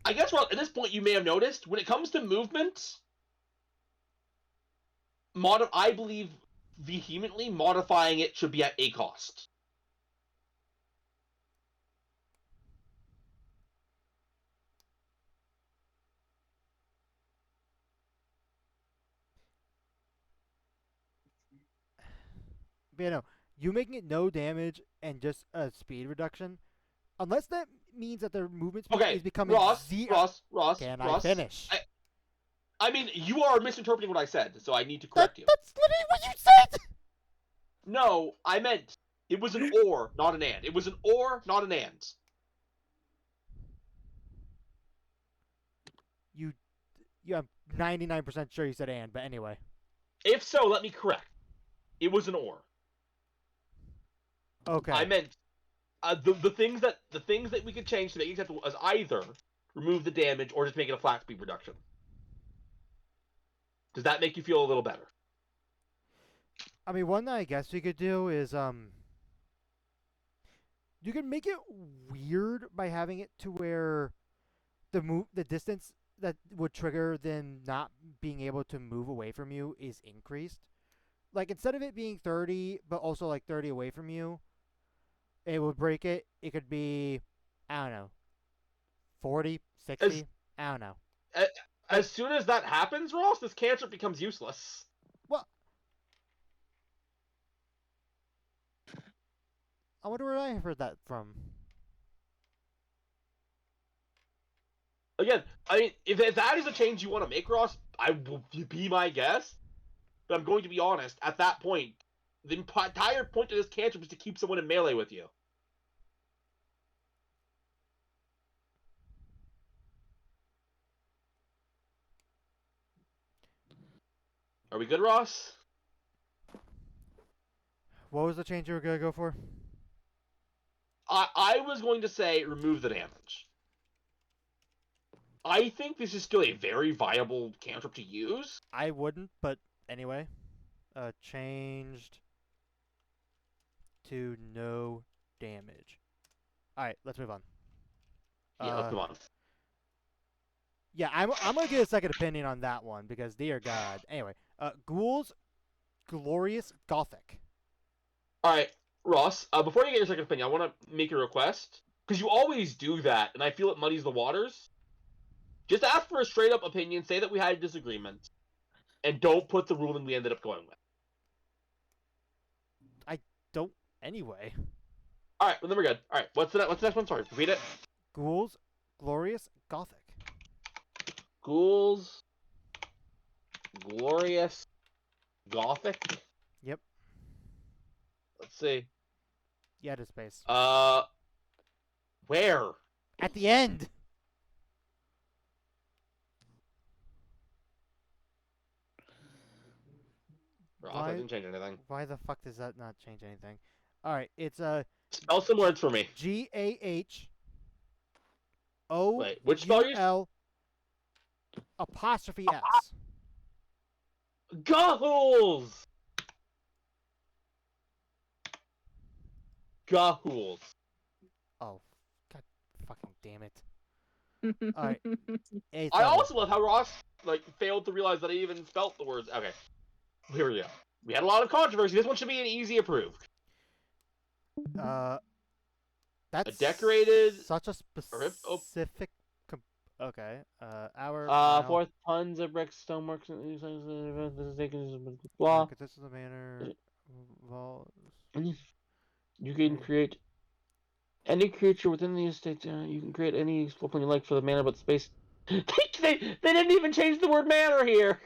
I guess at this point you may have noticed when it comes to movement, I believe vehemently modifying it should be at a cost. But you know, you making it no damage and just a speed reduction, unless that means that their movement speed Okay, is becoming Ross. Can I finish? I mean, you are misinterpreting what I said, so I need to correct you. That's literally what you said! No, I meant it was an or, not an and. It was an or, not an and. I'm 99% sure you said and, but anyway. If so, let me correct. It was an or. Okay. I meant the things that we could change to make it acceptable as either remove the damage or just make it a flat speed reduction. Does that make you feel a little better? I mean, one that I guess we could do is you could make it weird by having it to where the distance that would trigger them not being able to move away from you is increased. Like instead of it being 30 but also like 30 away from you, it would break it. It could be, I don't know, 40, 60, I don't know. As soon as that happens, Ross, this cantrip becomes useless. Well, I wonder where I heard that from. Again, I mean, if that is a change you want to make, Ross, I will be my guess. But I'm going to be honest. At that point, the entire point of this cantrip is to keep someone in melee with you. Are we good, Ross? What was the change you were going to go for? I was going to say remove the damage. I think this is still a very viable cantrip to use. I wouldn't, but anyway. Changed to no damage. Alright, let's move on. Yeah, let's move on. Yeah, I'm gonna get a second opinion on that one because dear God. Anyway, Ghoul's Glorious Gothic. Alright, Ross, before you get your second opinion, I want to make a request. Because you always do that, and I feel it muddies the waters. Just ask for a straight-up opinion, say that we had a disagreement, and don't put the ruling we ended up going with. I don't anyway. Alright, well then we're good. Alright, what's the next one? Sorry, repeat it. Ghoul's Glorious Gothic. Ghoul's Glorious Gothic? Yep. Let's see. Yeah, to space. Where? At the end! Ross, I didn't change anything. Why the fuck does that not change anything? Alright, it's Spell some words for me. GAHOUL Wait, which spell you? apostrophe S. Gahools! Gahools. Oh, god fucking damn it. Alright. I also love how Ross failed to realize that I even spelt the words. Okay. Here we go. We had a lot of controversy. This one should be an easy approved. That's A decorated... such a specific... Okay. Fourth tons of bricks, stonework, blah. This is the manner... You can create any creature within the estate. You can create any sculpture you like for the manor, but space... they didn't even change the word manor here!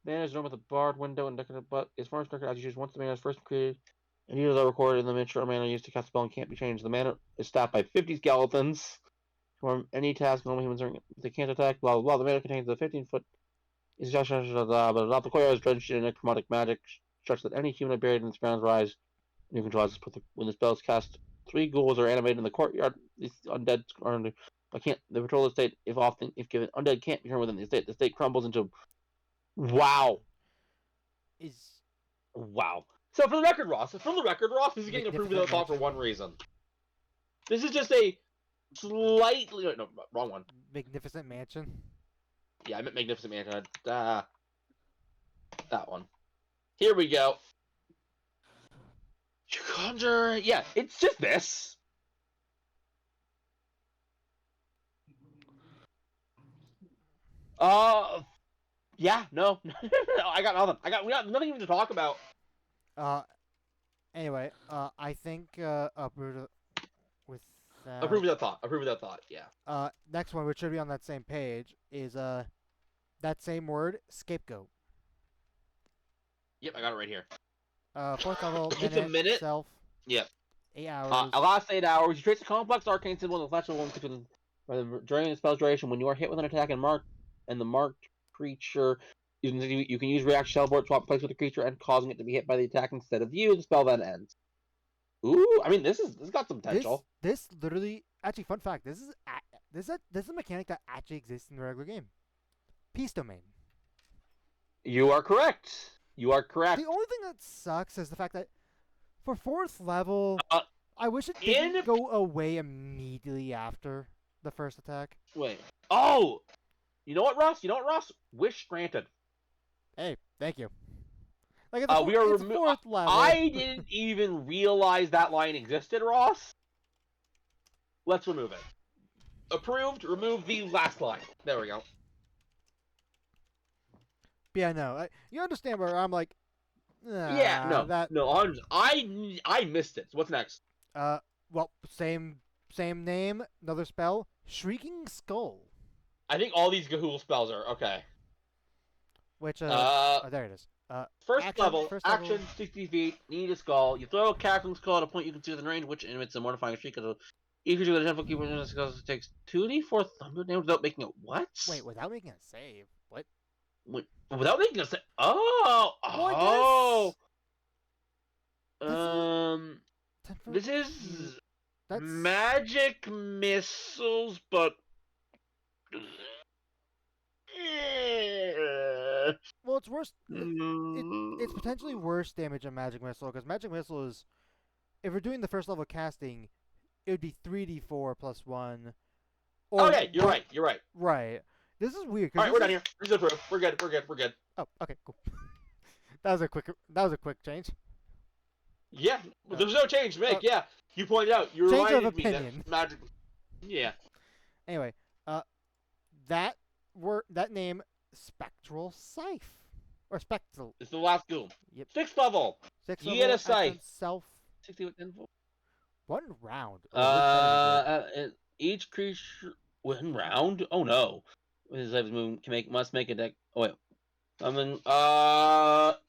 Manor is normal with a barred window and decorative, but as far as decorative, as you choose once the manor is first created, and users are recorded in the miniature or manor used to cast a spell and can't be changed. The manor is staffed by 50 skeletons. Perform any task normal humans they can't attack, blah blah blah. The manor contains a 15-foot is just but the courtyard is drenched in necromantic magic, such that any human buried in its grounds rise. You control this when the spell is cast. 3 ghouls are animated in the courtyard. These undead are under but can't they patrol the estate if given undead can't be turned within the estate. The estate crumbles into wow. is Wow. So for the record, Ross, this is getting approved without thought for one reason. This is just a slightly no, wrong one. Magnificent Mansion. Yeah, I meant Magnificent Mansion. That one. Here we go. You conjure. Yeah, it's just this. Yeah, no, I got nothing. We got nothing even to talk about. Anyway, I think uprooted with that. Approve of that thought. Approve of that thought. Yeah. Next one, which should be on that same page, is that same word, scapegoat. Yep, I got it right here. Fourth level, It's a minute. Self. Yep. 8 hours. Last 8 hours. You trace a complex arcane symbol in the flash of one during the spell's duration. When you are hit with an attack and the marked creature, you can use reaction teleport, swap place with the creature, and causing it to be hit by the attack instead of you. The spell then ends. Ooh, I mean, this got some potential. This literally, actually, fun fact. This is a mechanic that actually exists in the regular game. Peace domain. You are correct. You are correct. The only thing that sucks is the fact that for fourth level, I wish it didn't go away immediately after the first attack. Wait. Oh! You know what, Ross? Wish granted. Hey, thank you. Like it's fourth level. I didn't even realize that line existed, Ross. Let's remove it. Approved. Remove the last line. There we go. Yeah, no. You understand where I'm like. Yeah, no. I missed it. So what's next? Well, same name, another spell, Shrieking Skull. I think all these Gahul spells are okay. Which there it is. First level, 60 feet, need a skull. You throw a cackling skull at a point you can see within range, which emits a mortifying shriek. Each creature with a 10-foot keeper in the skull takes 2d4 thunder damage without making it. What? Wait, without making a save? What? Without making a save? Oh! This is magic missiles, but. Well, it's worse. It's potentially worse damage than Magic Missile, because Magic Missile is, if we're doing the first level casting, it would be 3d4 plus 1. Okay, you're right. Right. This is weird. Alright, we're done here. This is approved. We're good. Oh, okay, cool. that was a quick change. Yeah, there's no change to make. Yeah, you pointed out. You change reminded of me opinion. that magic. Yeah. Anyway, that name, Spectral Scythe. Or Spectral. It's the last goal. Yep. 6th level. You get a scythe. Self. 60 with info. 1 round. Each creature 1 round. Oh no. His life move must make a deck. Oh wait.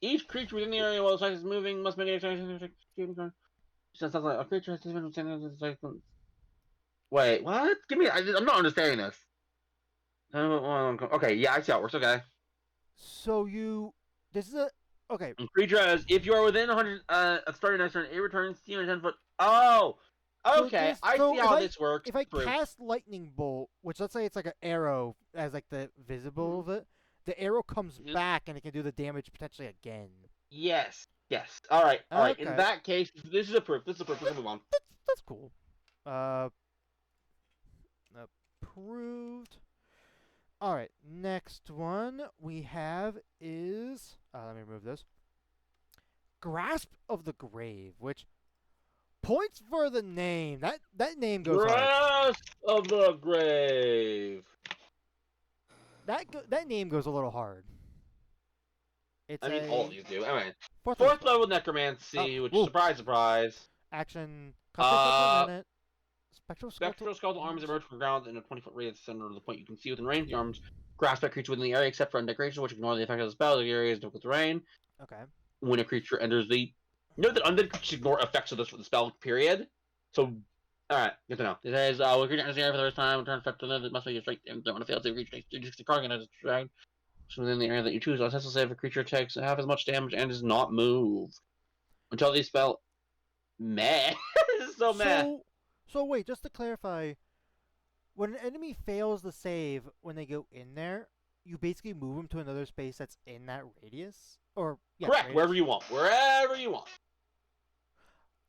Each creature within the area while the scythe is moving must make a deck. Sounds like a creature has to. Wait, what? Give me. I'm not understanding this. Okay, yeah, I see how it works. Okay. So this is okay. Creature has, if you are within 100 of starting next turn, it returns to you in 10 foot. Oh, okay. I see how this works. If I cast Lightning Bolt, which let's say it's like an arrow as like the visible of it, the arrow comes back and it can do the damage potentially again. Yes. All right. Okay. In that case, this is approved. Let's move on. That's cool. Approved. All right, next one we have is let me remove this. Grasp of the Grave, which points for the name. That name goes hard. Grasp of the Grave. That name goes a little hard. All these do. I mean, fourth level necromancy, which surprise. Action. Per minute. Spectral skeletal arms emerge from the ground in a 20-foot radius center of the point you can see within range. The arms grasp that creature within the area, except for undead which ignore the effect of the spell. The area is difficult terrain. Okay. When a creature enters the... You know that undead creatures ignore effects of the spell, period? So, alright, good to know. It says, when a creature enters the area for the first time, return effect to live, it must make a straight damage. Don't want to fail to creature takes the card and has a drag. So within the area that you choose, on test save, a creature takes half as much damage and does not move. Until the spell... Meh. This is so meh. So wait, just to clarify, when an enemy fails the save when they go in there, you basically move him to another space that's in that radius, or yeah, Correct. radius. Wherever you want. Wherever you want.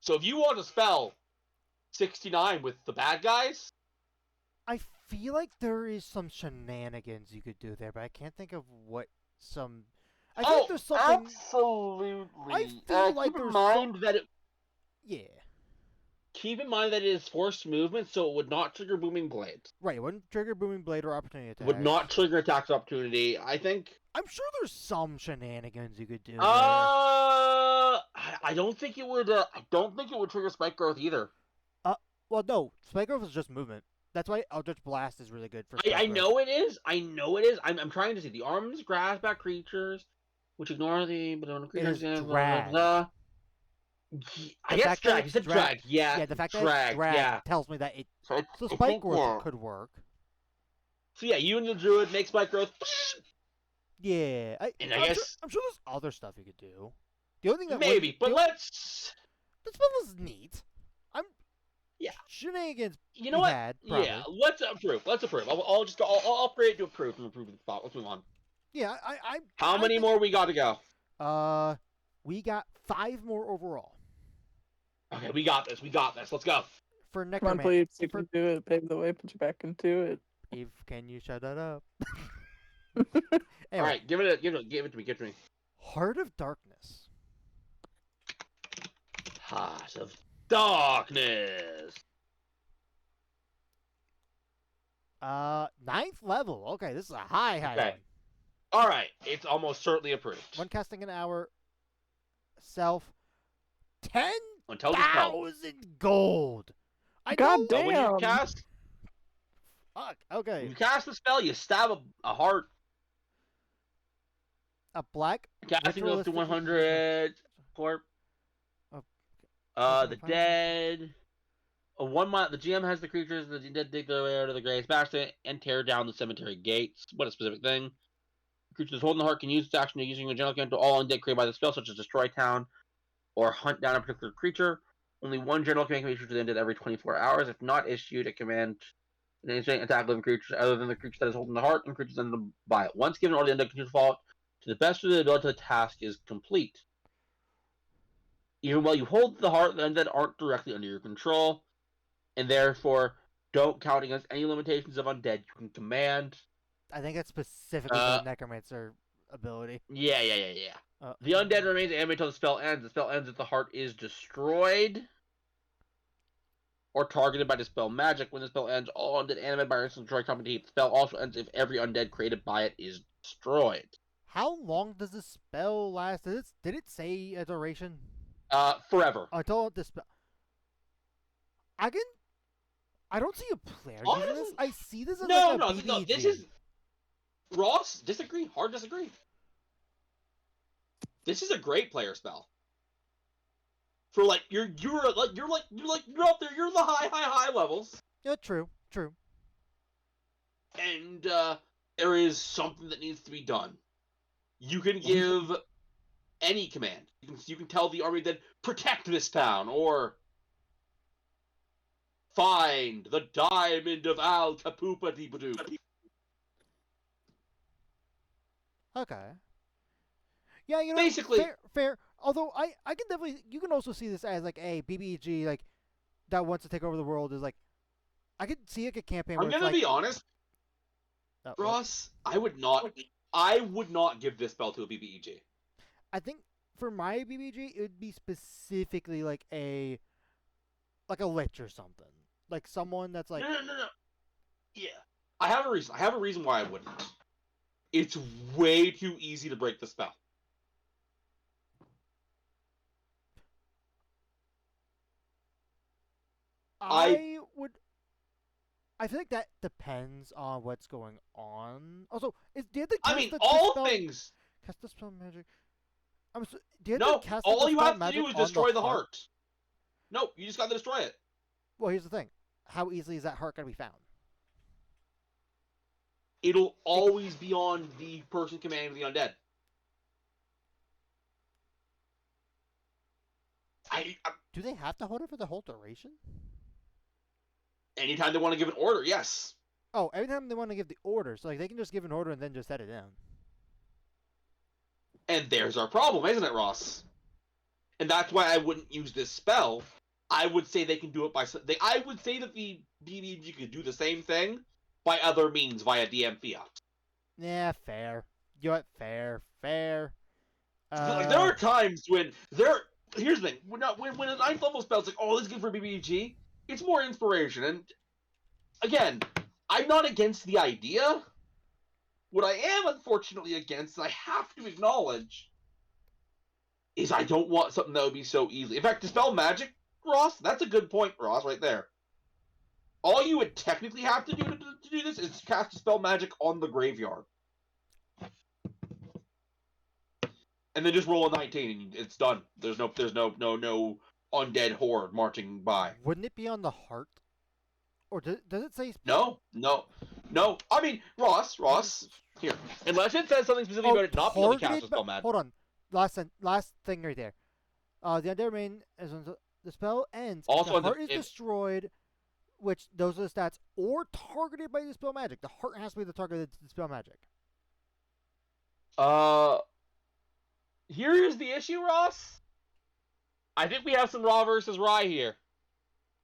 So if you want to spell 69 with the bad guys, I feel like there is some shenanigans you could do there, but I can't think of what some. I feel like there's something. absolutely. I feel like keep in there's mind that it. Yeah. Keep in mind that it is forced movement, so it would not trigger booming blades. Right. It wouldn't trigger booming blade or opportunity It attacks. would not trigger attacks opportunity. I think. I'm sure there's some shenanigans you could do. I don't think it would. I don't think it would trigger spike growth either. Well, no. Spike growth is just movement. That's why Eldritch Blast is really good for. I know it is. I know it is. I'm trying to see the arms grasp at creatures, which ignore the but on creatures. is Blah, drag. blah, blah. I guess drag. You said drag. Yeah. Yeah, the fact that drag. it's drag Yeah. tells me that it. So, So I spike think, growth could work. So yeah, you and the druid make spike growth. Yeah, And I I'm guess sure, I'm sure there's other stuff you could do. The only thing that maybe, but let's. the spell is neat. Yeah. Shenanigans. You know what? Had, probably. Yeah, let's approve. Let's approve. I'll just I'll upgrade to approve and approve the spot. Let's move on. Yeah, How many more we got to go? We got 5 more overall Okay, we got this. We got this. Let's go. for Come on, Necromancer. please. You can do it. Pave the way. Put you back into it. Eve, can you shut that up? All Anyway, right, give it to me. Give it to me. Heart of Darkness. Heart of Darkness. 9th level. Okay, this is a high Okay. one. All right, it's almost certainly approved. One casting an hour. Self. Until the spell. 10,000 gold. I God know- So when you Damn. cast, Fuck. when Okay. you cast the spell, you stab a heart. A black. Casting goes to ritualistic- 100. Corp. Oh, The fine. dead. The GM has the creatures. The dead dig their way out of the grave, smash it, and tear down the cemetery gates. What a specific thing. Creatures holding the heart can use its action to using a general command to all undead created by the spell, such as destroy town or hunt down a particular creature. Only one general command can be issued to the undead every 24 hours. If not issued, a command an instant attack living creatures other than the creature that is holding the heart and creatures undead by it. Once given, all the undead continue to fall to the best of their ability. The task is complete. Even while you hold the heart, the undead aren't directly under your control, and therefore don't count against any limitations of undead you can command. I think that's specifically for the Necromancer ability. Yeah. The undead remains animated until the spell ends. The spell ends if the heart is destroyed or targeted by dispel magic. When the spell ends, all undead animated by instant destroy come into heat. The spell also ends if every undead created by it is destroyed. How long does this spell last? Did it say a duration? Forever. Until the spell. I don't see a player using this. I see this as No. like a BBG. This is Ross. Disagree. Hard disagree. This is a great player spell. For like you're up there. You're in the high levels. Yeah, true. And there is something that needs to be done. You can give any command. You can tell the army that protect this town or find the diamond of Al Capupa di Badoo. Okay. Yeah, you know, Basically- fair. Although I can definitely, you can also see this as like a BBG like that wants to take over the world is like, I could see like a campaign. I'm where it's gonna like, be honest, oh, Ross. I would not give this spell to a BBEG. I think for my BBG, it would be specifically like a lich or something, like someone that's like. No. Yeah, I have a reason. I have a reason why I wouldn't. It's way too easy to break the spell. I feel like that depends on what's going on. Also, did the I cast mean, the all spell, things. cast the spell magic? Did No, the cast all the you spell have to magic do is on destroy the heart. No, you just got to destroy it. Well, here's the thing: how easily is that heart gonna be found? It'll always be on the person commanding the undead. Do they have to hold it for the whole duration? Anytime they want to give an order, yes. Oh, every time they want to give the order, so like they can just give an order and then just set it down. And there's our problem, isn't it, Ross? And that's why I wouldn't use this spell. I would say they can do it by. I would say that the BBG could do the same thing by other means via DM fiat. Yeah, fair. You know what? Fair. Like, there are times when there. Here's the thing: when a 9th level spell's like, oh, this is good for BBG, it's more inspiration. And again, I'm not against the idea. What I am unfortunately against, and I have to acknowledge, is I don't want something that would be so easy. In fact, Dispel Magic, Ross, that's a good point, Ross, right there. All you would technically have to do to do this is cast Dispel Magic on the graveyard. And then just roll a 19 and it's done. There's no undead horde marching by. Wouldn't it be on the heart? Or does it say... No. I mean, Ross, here. Unless it says something specific about it not being able to cast Dispel Magic. Hold on. Last thing right there. The undead remain as when the spell ends. Also, the heart is destroyed, which those are the stats, or targeted by Dispel Magic. The heart has to be the target of the Dispel Magic. Here is the issue, Ross. I think we have some Raw versus Rye here.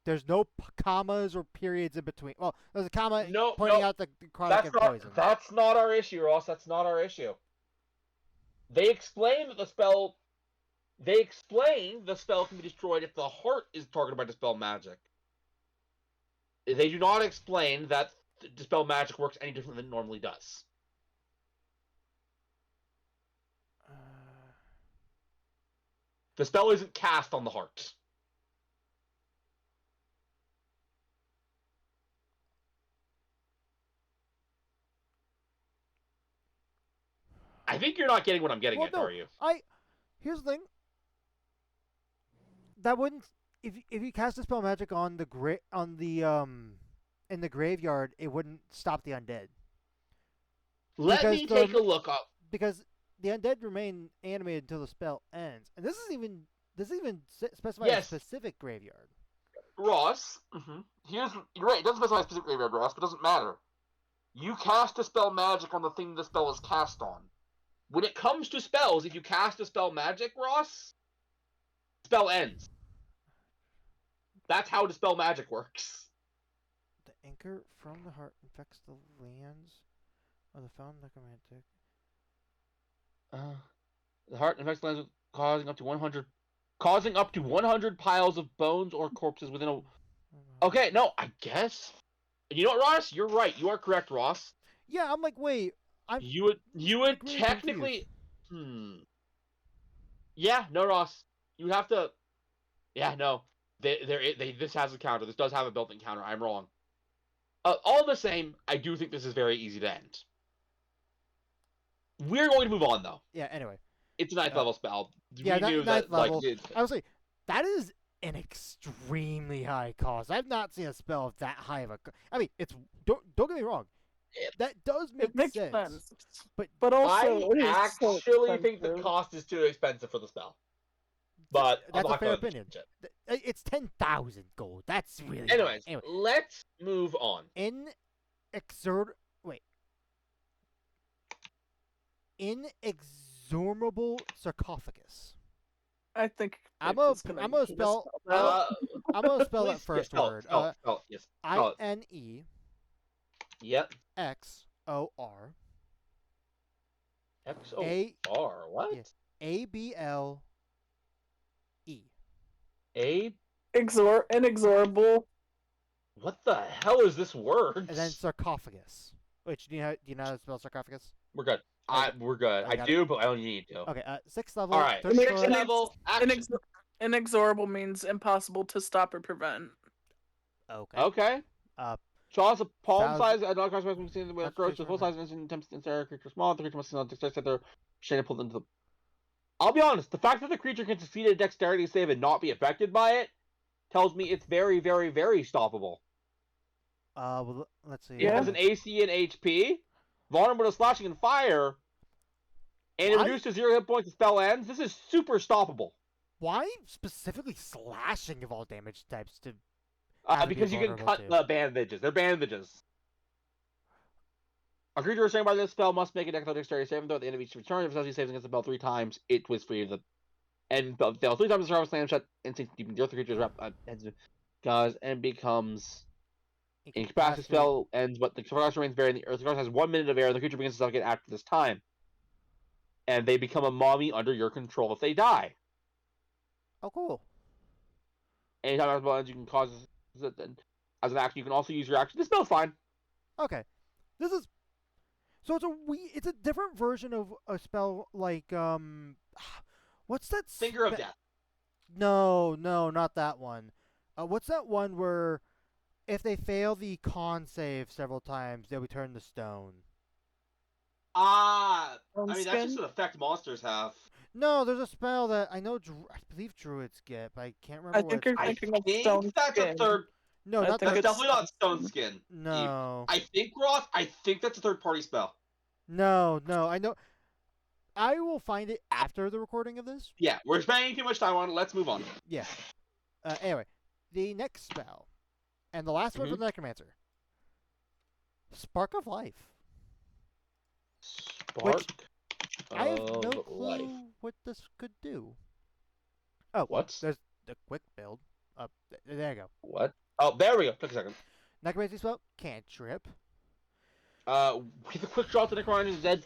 There's no commas or periods in between. Well, there's a comma pointing out the chronic and poison. That's not our issue, Ross. That's not our issue. They explain that the spell can be destroyed if the heart is targeted by Dispel Magic. They do not explain that Dispel Magic works any different than it normally does. The spell isn't cast on the heart. I think you're not getting what I'm getting at, are you? Here's the thing. That wouldn't if you cast Dispel Magic on in the graveyard, it wouldn't stop the undead. Let me take a look up. Because the undead remain animated until the spell ends, and this even specifies a specific graveyard. Ross, you're right. It doesn't specify a specific graveyard, Ross, but it doesn't matter. You cast Dispel Magic on the thing the spell is cast on. When it comes to spells, if you cast Dispel Magic, Ross, spell ends. That's how Dispel Magic works. The anchor from the heart infects the lands of the found necromantic. The heart infects the lands causing up to 100 piles of bones or corpses within a... Okay, no, I guess. You know what, Ross? You're right. You are correct, Ross. Yeah, I'm like, wait. You would technically... Yeah, no, Ross. You have to... Yeah, no. This has a counter. This does have a built-in counter. I'm wrong. All the same, I do think this is very easy to end. We're going to move on, though. Yeah, anyway. It's a 9th level spell. Yeah, 9th level. I would say, that is an extremely high cost. I've not seen a spell of that high of a... I mean, it's... Don't get me wrong. That does make sense. But also, I actually think the cost is too expensive for the spell. But that's a fair opinion. It's 10,000 gold. That's really... Anyways, let's move on. Inexorable sarcophagus. I think I'm gonna spell that first word. Yes. INE. Yep. XOR. XOR. What? Yeah, ABLE. Inexorable. What the hell is this word? And then sarcophagus. Which do you know how to spell sarcophagus? We're good. We're good. I do, but I don't need to. Okay. 6th level. All right. 6th level. Inexorable means impossible to stop or prevent. Okay. Draws a palm-sized not consequence when the approach to full-size instant attempts to insert a creature small. The creature must not set their shade and pull into the... I'll be honest. The fact that the creature can succeed at a dexterity save and not be affected by it tells me it's very, very, very stoppable. Well, let's see. It has an AC and HP, vulnerable to slashing and fire, and it reduces to 0 hit points the spell ends. This is super stoppable. Why specifically slashing of all damage types to... Because you can cut the bandages. They're bandages. A creature restrained by this spell must make a dexterity saving throw at the end of each turn. If it successfully saves against the spell 3 times, it twists free of the and fails 3 times. The slam shut instinct keeping the other creature's and becomes incapacitated. Spell ends, but the surprise remains buried in the earth. The surprise has 1 minute of air, and the creature begins to suffocate after this time. And they become a mommy under your control if they die. Oh, cool. Anytime as well as you can cause as an action, you can also use your action. This spell's fine. Okay, this is so it's a different version of a spell like what's that? Finger of Death. No, not that one. What's that one where if they fail the con save several times, they return to stone? I mean that's just an effect monsters have. No, there's a spell that I know. I believe druids get, but I can't remember. I think you're thinking of Stone that's Skin. a third. No, I not think That's that. it's- definitely not Stone Skin. No. I think Roth. I think that's a third-party spell. No. I know. I will find it after the recording of this. Yeah, we're spending too much time on it. Let's move on. Yeah. Anyway, the next spell, and the last one for the Necromancer. Spark of Life. Spark I have no of clue Life. what this could do. Oh, What? there's the quick build. There you go. What? Oh, there we go. Took a second. Necromancy spell, cantrip. With a quick draw to Necromancer's dead,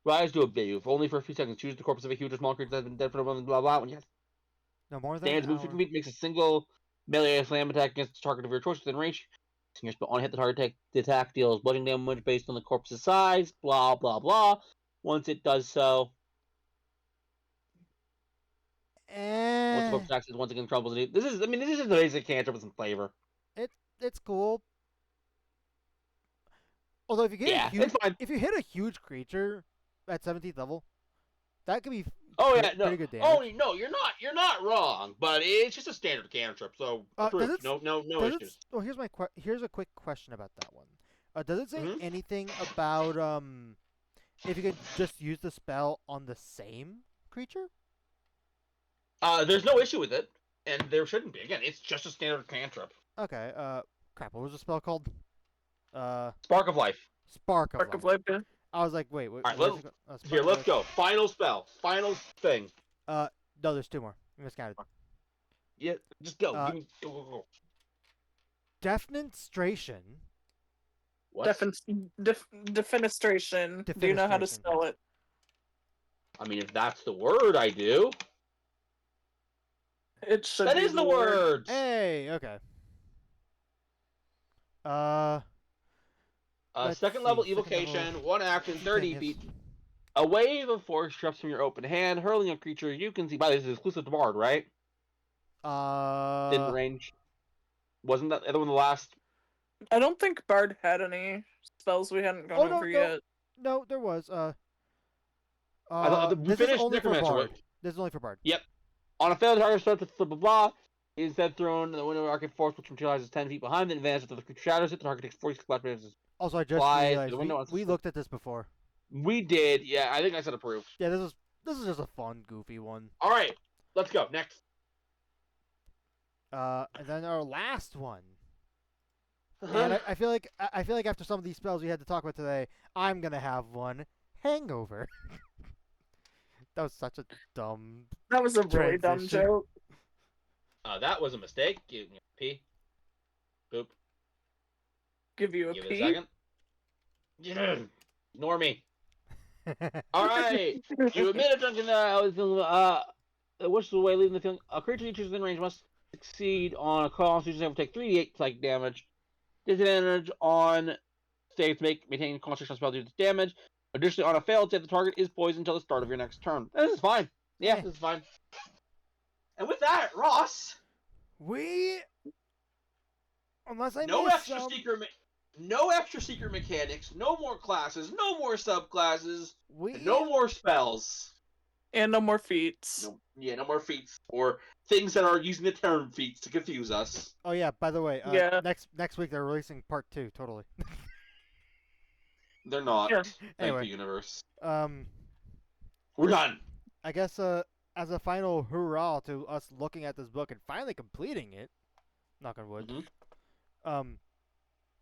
rise to a bay. If only for a few seconds. Choose the corpse of a huge or small creature that has been dead for a moment. Blah blah. When you No more than stands, an move hour. 50 feet, makes a single melee slam attack against the target of your choice within range. Your spell on hit the target. The attack deals bludgeoning damage based on the corpse's size. Blah blah blah. Once it does so, once the corpse attacks, it once again crumbles. This is the basic cantrip with some flavor. It's cool. Although if you get it's fine. if you hit a huge creature at 17th level, that could be Oh yeah, no. pretty good damage. Oh no, you're not wrong, but it's just a standard cantrip, so Does approved. it- No Does issues. Well, here's a quick question about that one. Does it say Mhm. anything about if you could just use the spell on the same creature? There's no issue with it, and there shouldn't be. Again, it's just a standard cantrip. Okay. Crap. What was the spell called? Spark of Life. Spark of Spark of Life. Life. Yeah. I was like, wait. Alright, where's it go- Spark Here, of let's Life. go. Final spell. Final thing. No, there's 2 more. You miscounted. Yeah, just go. Uh, Give me, go. Defenestration. What? Defenestration. Do you know how to Defenestration. spell it? I mean, if that's the word, I do. It should That be is the word. Hey. Okay. Let's Second see, level second evocation, level. 1 action, 30 Yes. feet. A wave of force erupts from your open hand, hurling a creature you can see. By the way, this is exclusive to Bard, right? Didn't range. Wasn't that the other one the last? I don't think Bard had any spells we hadn't gone over yet. No, there was. I thought we This is finished only for Necromancer. Bard. This is only for Bard. Yep. On a failed target, start to blah blah. Is then thrown in the window of arcane force, which materializes 10 feet behind the advantage of the creature shatters it. The target takes 40 splash damage. Also, I just Fly realized through the window. we looked at this before. We did, yeah. I think I said approved. Yeah, this is just a fun, goofy one. All right, let's go next. And then our last one. And I feel like after some of these spells we had to talk about today, I'm gonna have one. Hangover. That was such a dumb. That was a really dumb Transition. joke. That was a mistake. Give me a P. Boop. Give you a Give it P. a second. Yeah. Ignore me. All right. You admit a drunken which is the way leaving the feeling. A creature you choose within range must succeed on a constitution save will take 3d8 psychic damage. Disadvantage on saves maintain concentration spell due to damage. Additionally, on a failed save, the target is poisoned until the start of your next turn. This is fine. Yeah, this is fine. And with that, Ross, Unless I no miss extra some, secret mechanics, no more classes, no more subclasses, we and no more spells. And no more feats. No more feats or things that are using the term feats to confuse us. Oh yeah, by the way, Yeah. next week they're releasing part 2. Totally. They're not. Yeah. Thank Anyway. you, universe. We're done. I guess as a final hurrah to us looking at this book and finally completing it, knock on wood. Mhm.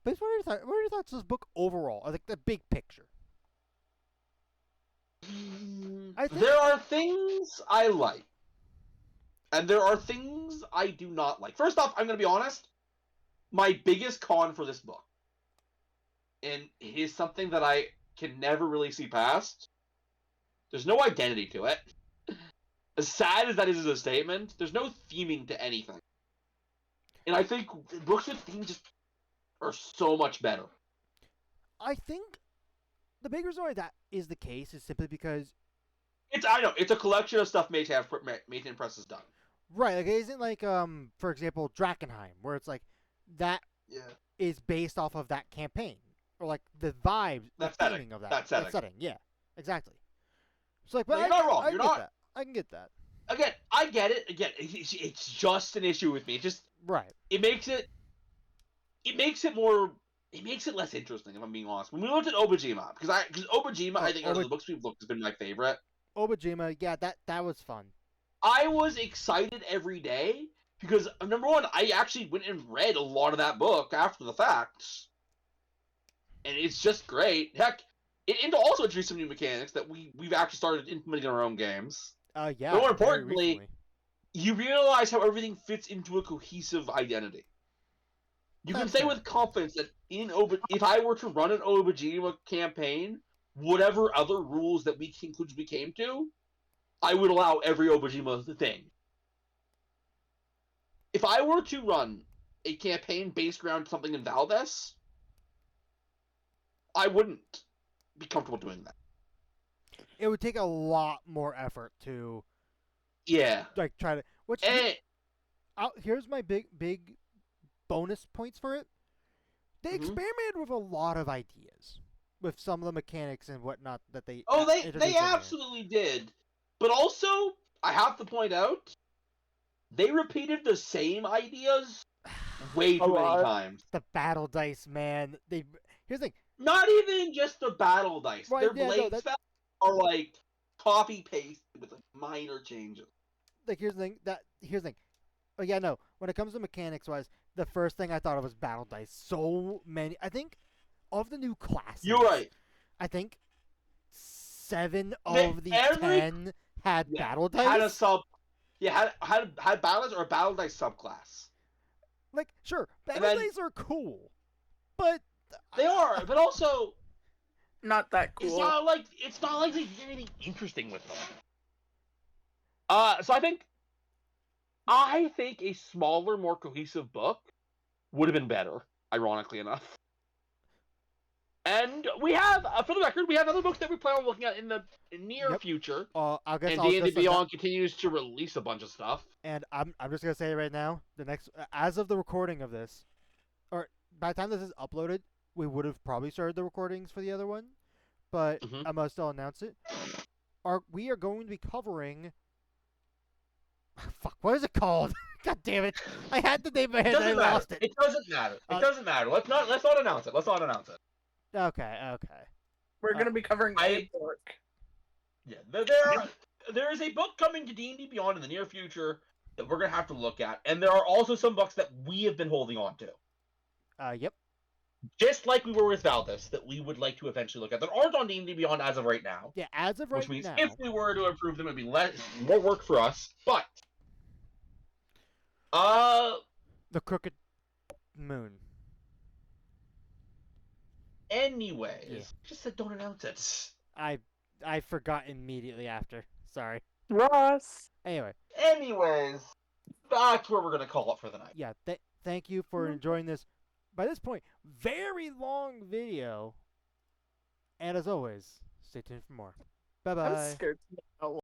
But what are your thoughts on this book overall? Like the big picture. I think There are things I like, and there are things I do not like. First off, I'm going to be honest. My biggest con for this book, and it is something that I can never really see past, there's no identity to it. As sad as that is as a statement, there's no theming to anything. And I think books with themes just are so much better. I think the big reason why that is the case is simply because I know it's a collection of stuff Mayhem Press has done. right, like it isn't like for example Drakkenheim, where it's like that Yeah, is based off of that campaign. Or like the vibes, That the setting. theming of that. That setting. setting, yeah. Exactly. It's like, but No, you're not wrong. I You're get not. that. I can get that. Again, I get it. Again, it's just an issue with me. Right. It makes it more. It makes it less interesting, if I'm being honest. When we looked at Obajima, because Obajima, I think out of the books we've looked has been my favorite. Obajima, yeah, that was fun. I was excited every day because number one, I actually went and read a lot of that book after the fact, and it's just great. Heck, it also introduced some new mechanics that we've actually started implementing in our own games. Yeah. But more very importantly, recently. you realize how everything fits into a cohesive identity. You can That's say fair. with confidence that if I were to run an Obajima campaign, whatever other rules that conclusions we came to, I would allow every Obajima thing. If I were to run a campaign based around something in Valdes, I wouldn't be comfortable doing that. It would take a lot more effort to Yeah. like try to. Which And here's my big bonus points for it. They Mhm. experimented with a lot of ideas, with some of the mechanics and whatnot that they. they introduced in here. absolutely did. But also, I have to point out, they repeated the same ideas way too many times. The battle dice, man. Here's the thing. Not even just the battle dice. Right, Their yeah, no, blade spells are like copy paste with like minor changes. Like here's the thing. Oh yeah, no. When it comes to mechanics wise, the first thing I thought of was battle dice. So many. I think of the new classes. You're right. I think 7 They- of the every- 10 had Yeah, battle dice. Had a sub. Yeah, had battle dice or a battle dice subclass. Like sure, battle then- dice are cool, but They are, but also Not that it's cool. not like they did anything interesting with them. So I think a smaller, more cohesive book would have been better. Ironically enough. And we have, for the record, we have other books that we plan on looking at in the near Yep. future. I guess And I'll D&D just Beyond continues to release a bunch of stuff. and I'm just gonna say it right now. The next, as of the recording of this, or by the time this is uploaded, we would have probably started the recordings for the other one, but Mhm. I must still announce it. We are going to be covering. Fuck, what is it called? God damn it! I had the name in my It head and I doesn't matter. lost it. It doesn't matter. It Uh, doesn't matter. Let's not announce it. Let's not announce it. Okay. We're gonna be covering I- a book. Yeah, there is a book coming to D&D Beyond in the near future that we're gonna have to look at, and there are also some books that we have been holding on to, Yep. just like we were with Valdes, that we would like to eventually look at that aren't on D&D Beyond as of right now. Yeah, as of right Which means now. if we were to improve them, it'd be more work for us. But The Crooked Moon. anyways, Yeah. just said don't announce it. I forgot immediately after. Sorry. Ross. Anyway, Anyways, that's where we're gonna call it for the night. yeah. Thank you for enjoying this. By this point, very long video. And as always, stay tuned for more. Bye I'm bye. scared to know